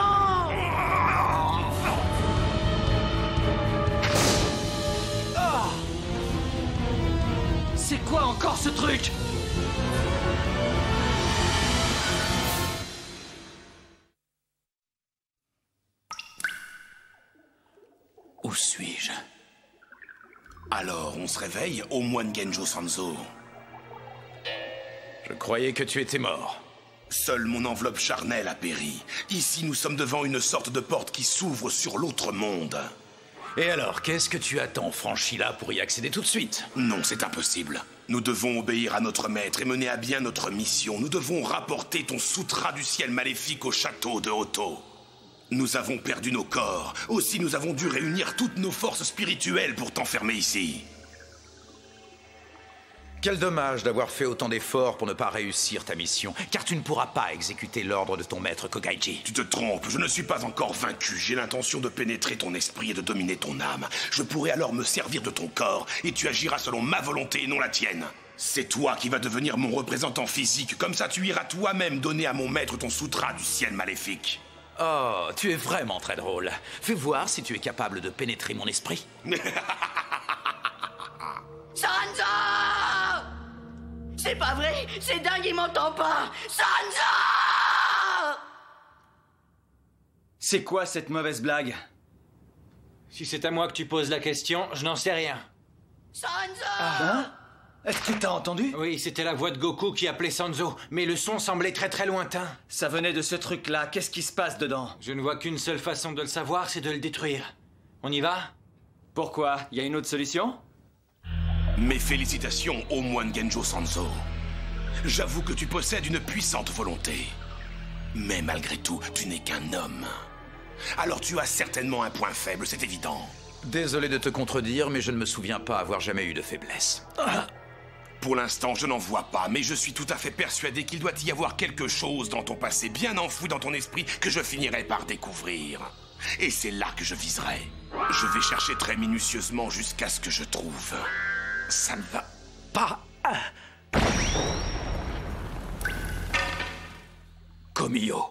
C'est quoi encore ce truc? Où suis-je? Alors, on se réveille au moine Genjo Sanzo. Je croyais que tu étais mort. Seule mon enveloppe charnelle a péri. Ici, nous sommes devant une sorte de porte qui s'ouvre sur l'autre monde. Et alors, qu'est-ce que tu attends, Franchilla, pour y accéder tout de suite? Non, c'est impossible. Nous devons obéir à notre maître et mener à bien notre mission. Nous devons rapporter ton sutra du ciel maléfique au château de Hoto. Nous avons perdu nos corps. Aussi, nous avons dû réunir toutes nos forces spirituelles pour t'enfermer ici. Quel dommage d'avoir fait autant d'efforts pour ne pas réussir ta mission, car tu ne pourras pas exécuter l'ordre de ton maître Kogaiji. Tu te trompes, je ne suis pas encore vaincu. J'ai l'intention de pénétrer ton esprit et de dominer ton âme. Je pourrai alors me servir de ton corps, et tu agiras selon ma volonté et non la tienne. C'est toi qui vas devenir mon représentant physique, comme ça tu iras toi-même donner à mon maître ton sutra du ciel maléfique. Oh, tu es vraiment très drôle. Fais voir si tu es capable de pénétrer mon esprit. Sanzo! C'est pas vrai! C'est dingue, il m'entend pas! Sanzo! C'est quoi cette mauvaise blague? Si c'est à moi que tu poses la question, je n'en sais rien. Sanzo! Hein? Est-ce que t'as entendu? Oui, c'était la voix de Goku qui appelait Sanzo, mais le son semblait très très lointain. Ça venait de ce truc-là, qu'est-ce qui se passe dedans? Je ne vois qu'une seule façon de le savoir, c'est de le détruire. On y va? Pourquoi? Y a une autre solution? Mes félicitations au moine Genjo Sanzo. J'avoue que tu possèdes une puissante volonté. Mais malgré tout, tu n'es qu'un homme. Alors tu as certainement un point faible, c'est évident. Désolé de te contredire, mais je ne me souviens pas avoir jamais eu de faiblesse. Pour l'instant, je n'en vois pas, mais je suis tout à fait persuadé qu'il doit y avoir quelque chose dans ton passé bien enfoui dans ton esprit que je finirai par découvrir. Et c'est là que je viserai. Je vais chercher très minutieusement jusqu'à ce que je trouve. Ça ne va pas. Komiyo.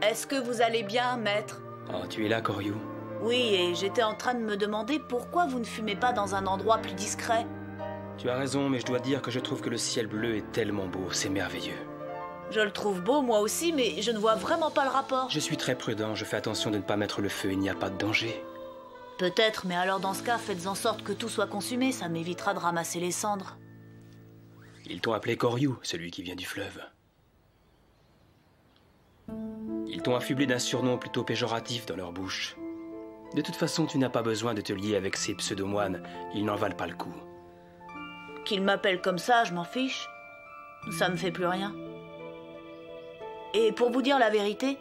Est-ce que vous allez bien, maître? Oh, tu es là, Koryu? Oui, et j'étais en train de me demander pourquoi vous ne fumez pas dans un endroit plus discret. Tu as raison, mais je dois dire que je trouve que le ciel bleu est tellement beau, c'est merveilleux. Je le trouve beau, moi aussi, mais je ne vois vraiment pas le rapport. Je suis très prudent, je fais attention de ne pas mettre le feu, il n'y a pas de danger. Peut-être, mais alors dans ce cas, faites en sorte que tout soit consumé, ça m'évitera de ramasser les cendres. Ils t'ont appelé Koryu, celui qui vient du fleuve. Ils t'ont affublé d'un surnom plutôt péjoratif dans leur bouche. De toute façon, tu n'as pas besoin de te lier avec ces pseudo-moines, ils n'en valent pas le coup. Qu'ils m'appellent comme ça, je m'en fiche. Ça me fait plus rien. Et pour vous dire la vérité,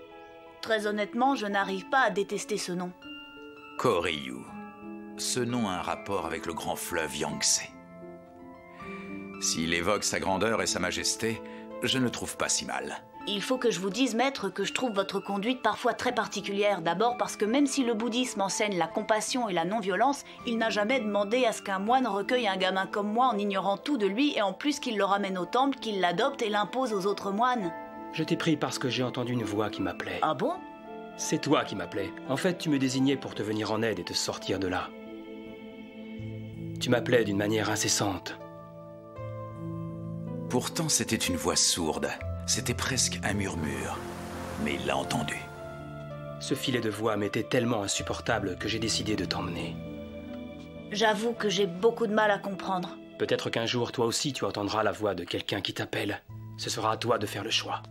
très honnêtement, je n'arrive pas à détester ce nom. Koryu. Ce nom a un rapport avec le grand fleuve Yangtze. S'il évoque sa grandeur et sa majesté, je ne le trouve pas si mal. Il faut que je vous dise, maître, que je trouve votre conduite parfois très particulière. D'abord parce que même si le bouddhisme enseigne la compassion et la non-violence, il n'a jamais demandé à ce qu'un moine recueille un gamin comme moi en ignorant tout de lui et en plus qu'il le ramène au temple, qu'il l'adopte et l'impose aux autres moines. Je t'ai pris parce que j'ai entendu une voix qui m'appelait. Ah bon? C'est toi qui m'appelais. En fait, tu me désignais pour te venir en aide et te sortir de là. Tu m'appelais d'une manière incessante. Pourtant, c'était une voix sourde. C'était presque un murmure. Mais il l'a entendu. Ce filet de voix m'était tellement insupportable que j'ai décidé de t'emmener. J'avoue que j'ai beaucoup de mal à comprendre. Peut-être qu'un jour, toi aussi, tu entendras la voix de quelqu'un qui t'appelle. Ce sera à toi de faire le choix.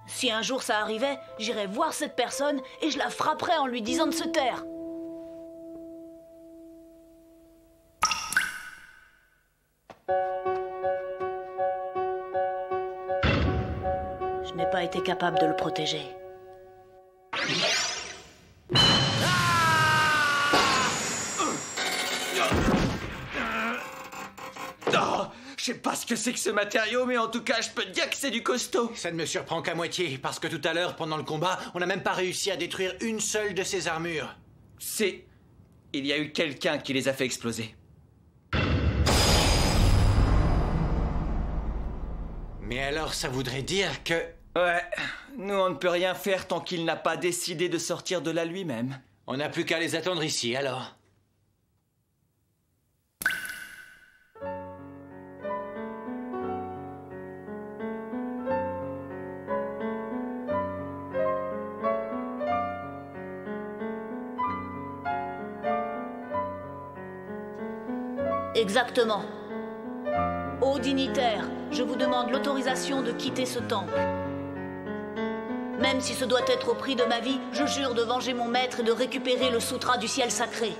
Si un jour ça arrivait, j'irais voir cette personne et je la frapperais en lui disant de se taire. Je n'ai pas été capable de le protéger. Je sais pas ce que c'est que ce matériau, mais en tout cas, je peux te dire que c'est du costaud. Ça ne me surprend qu'à moitié, parce que tout à l'heure, pendant le combat, on n'a même pas réussi à détruire une seule de ces armures. Il y a eu quelqu'un qui les a fait exploser. Mais alors, ça voudrait dire que... Ouais, nous on ne peut rien faire tant qu'il n'a pas décidé de sortir de là lui-même. On n'a plus qu'à les attendre ici, alors. Exactement. Ô dignitaires, je vous demande l'autorisation de quitter ce temple. Même si ce doit être au prix de ma vie, je jure de venger mon maître et de récupérer le sutra du ciel sacré.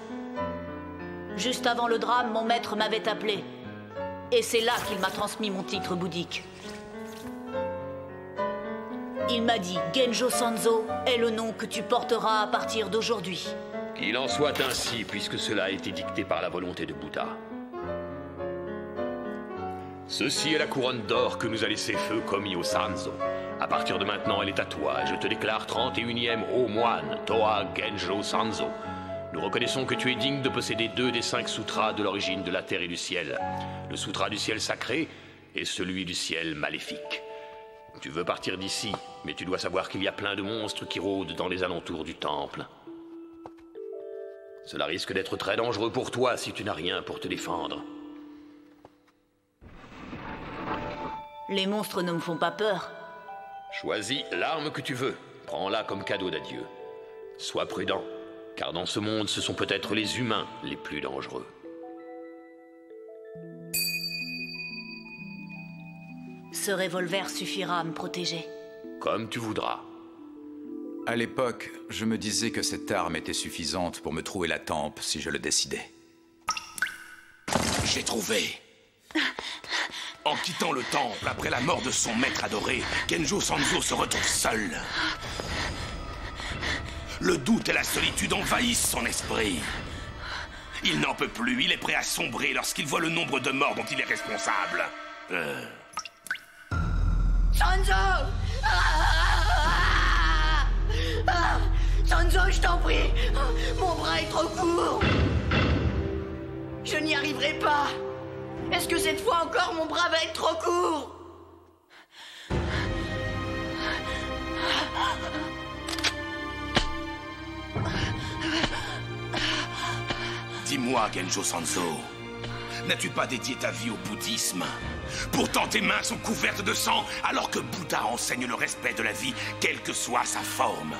Juste avant le drame, mon maître m'avait appelé. Et c'est là qu'il m'a transmis mon titre bouddhique. Il m'a dit « Genjo Sanzo est le nom que tu porteras à partir d'aujourd'hui. » Qu'il en soit ainsi, puisque cela a été dicté par la volonté de Bouddha. Ceci est la couronne d'or que nous a laissé feu Komiyo Sanzo. À partir de maintenant, elle est à toi, et je te déclare 31e haut moine, Toa Genjo Sanzo. Nous reconnaissons que tu es digne de posséder 2 des 5 sutras de l'origine de la terre et du ciel. Le sutra du ciel sacré et celui du ciel maléfique. Tu veux partir d'ici, mais tu dois savoir qu'il y a plein de monstres qui rôdent dans les alentours du temple. Cela risque d'être très dangereux pour toi si tu n'as rien pour te défendre. Les monstres ne me font pas peur. Choisis l'arme que tu veux. Prends-la comme cadeau d'adieu. Sois prudent, car dans ce monde, ce sont peut-être les humains les plus dangereux. Ce revolver suffira à me protéger. Comme tu voudras. À l'époque, je me disais que cette arme était suffisante pour me trouver la tempe si je le décidais. J'ai trouvé. En quittant le temple après la mort de son maître adoré, Genjo Sanzo se retrouve seul. Le doute et la solitude envahissent son esprit. Il n'en peut plus, il est prêt à sombrer lorsqu'il voit le nombre de morts dont il est responsable. Sanzo! Sanzo, je t'en prie! Mon bras est trop court! Je n'y arriverai pas! Est-ce que cette fois encore mon bras va être trop court? Dis-moi, Genjo Sanzo, n'as-tu pas dédié ta vie au bouddhisme? Pourtant tes mains sont couvertes de sang, alors que Bouddha enseigne le respect de la vie, quelle que soit sa forme.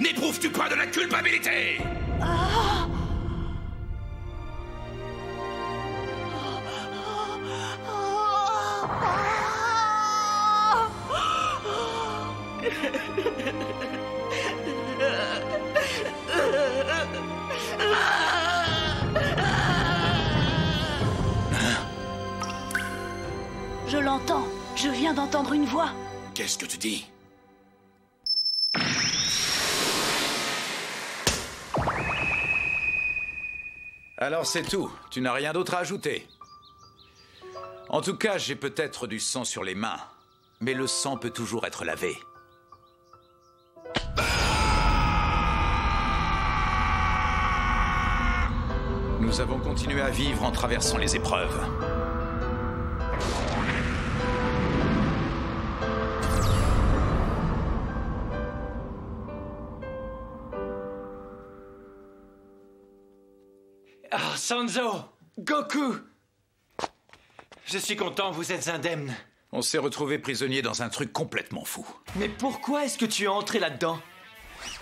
N'éprouves-tu pas de la culpabilité? Je l'entends. Je viens d'entendre une voix. Qu'est-ce que tu dis? Alors c'est tout. Tu n'as rien d'autre à ajouter. En tout cas, j'ai peut-être du sang sur les mains. Mais le sang peut toujours être lavé. Nous avons continué à vivre en traversant les épreuves. Ah, Sanzo! Goku! Je suis content, vous êtes indemne. On s'est retrouvés prisonniers dans un truc complètement fou. Mais pourquoi est-ce que tu es entré là-dedans?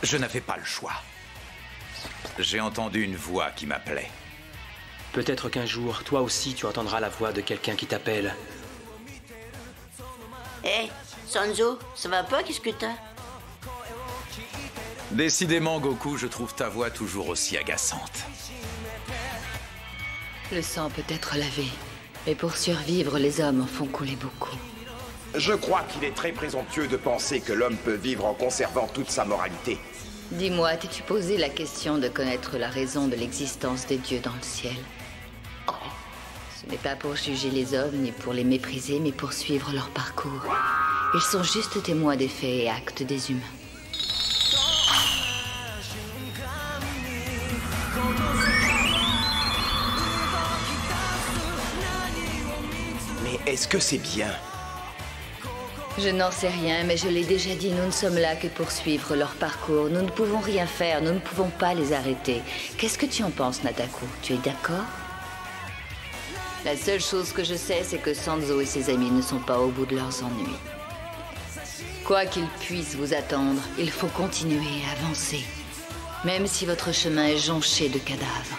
Je n'avais pas le choix. J'ai entendu une voix qui m'appelait. Peut-être qu'un jour, toi aussi, tu entendras la voix de quelqu'un qui t'appelle. Hé, Sanzo, ça va pas? Qu'est-ce que t'as? Décidément, Goku, je trouve ta voix toujours aussi agaçante. Le sang peut être lavé, mais pour survivre, les hommes en font couler beaucoup. Je crois qu'il est très présomptueux de penser que l'homme peut vivre en conservant toute sa moralité. Dis-moi, t'es-tu posé la question de connaître la raison de l'existence des dieux dans le ciel? Ce n'est pas pour juger les hommes, ni pour les mépriser, mais pour suivre leur parcours. Ils sont juste témoins des faits et actes des humains. Mais est-ce que c'est bien? Je n'en sais rien, mais je l'ai déjà dit, nous ne sommes là que pour suivre leur parcours. Nous ne pouvons rien faire, nous ne pouvons pas les arrêter. Qu'est-ce que tu en penses, Nataku? Tu es d'accord? La seule chose que je sais, c'est que Sanzo et ses amis ne sont pas au bout de leurs ennuis. Quoi qu'ils puissent vous attendre, il faut continuer à avancer. Même si votre chemin est jonché de cadavres.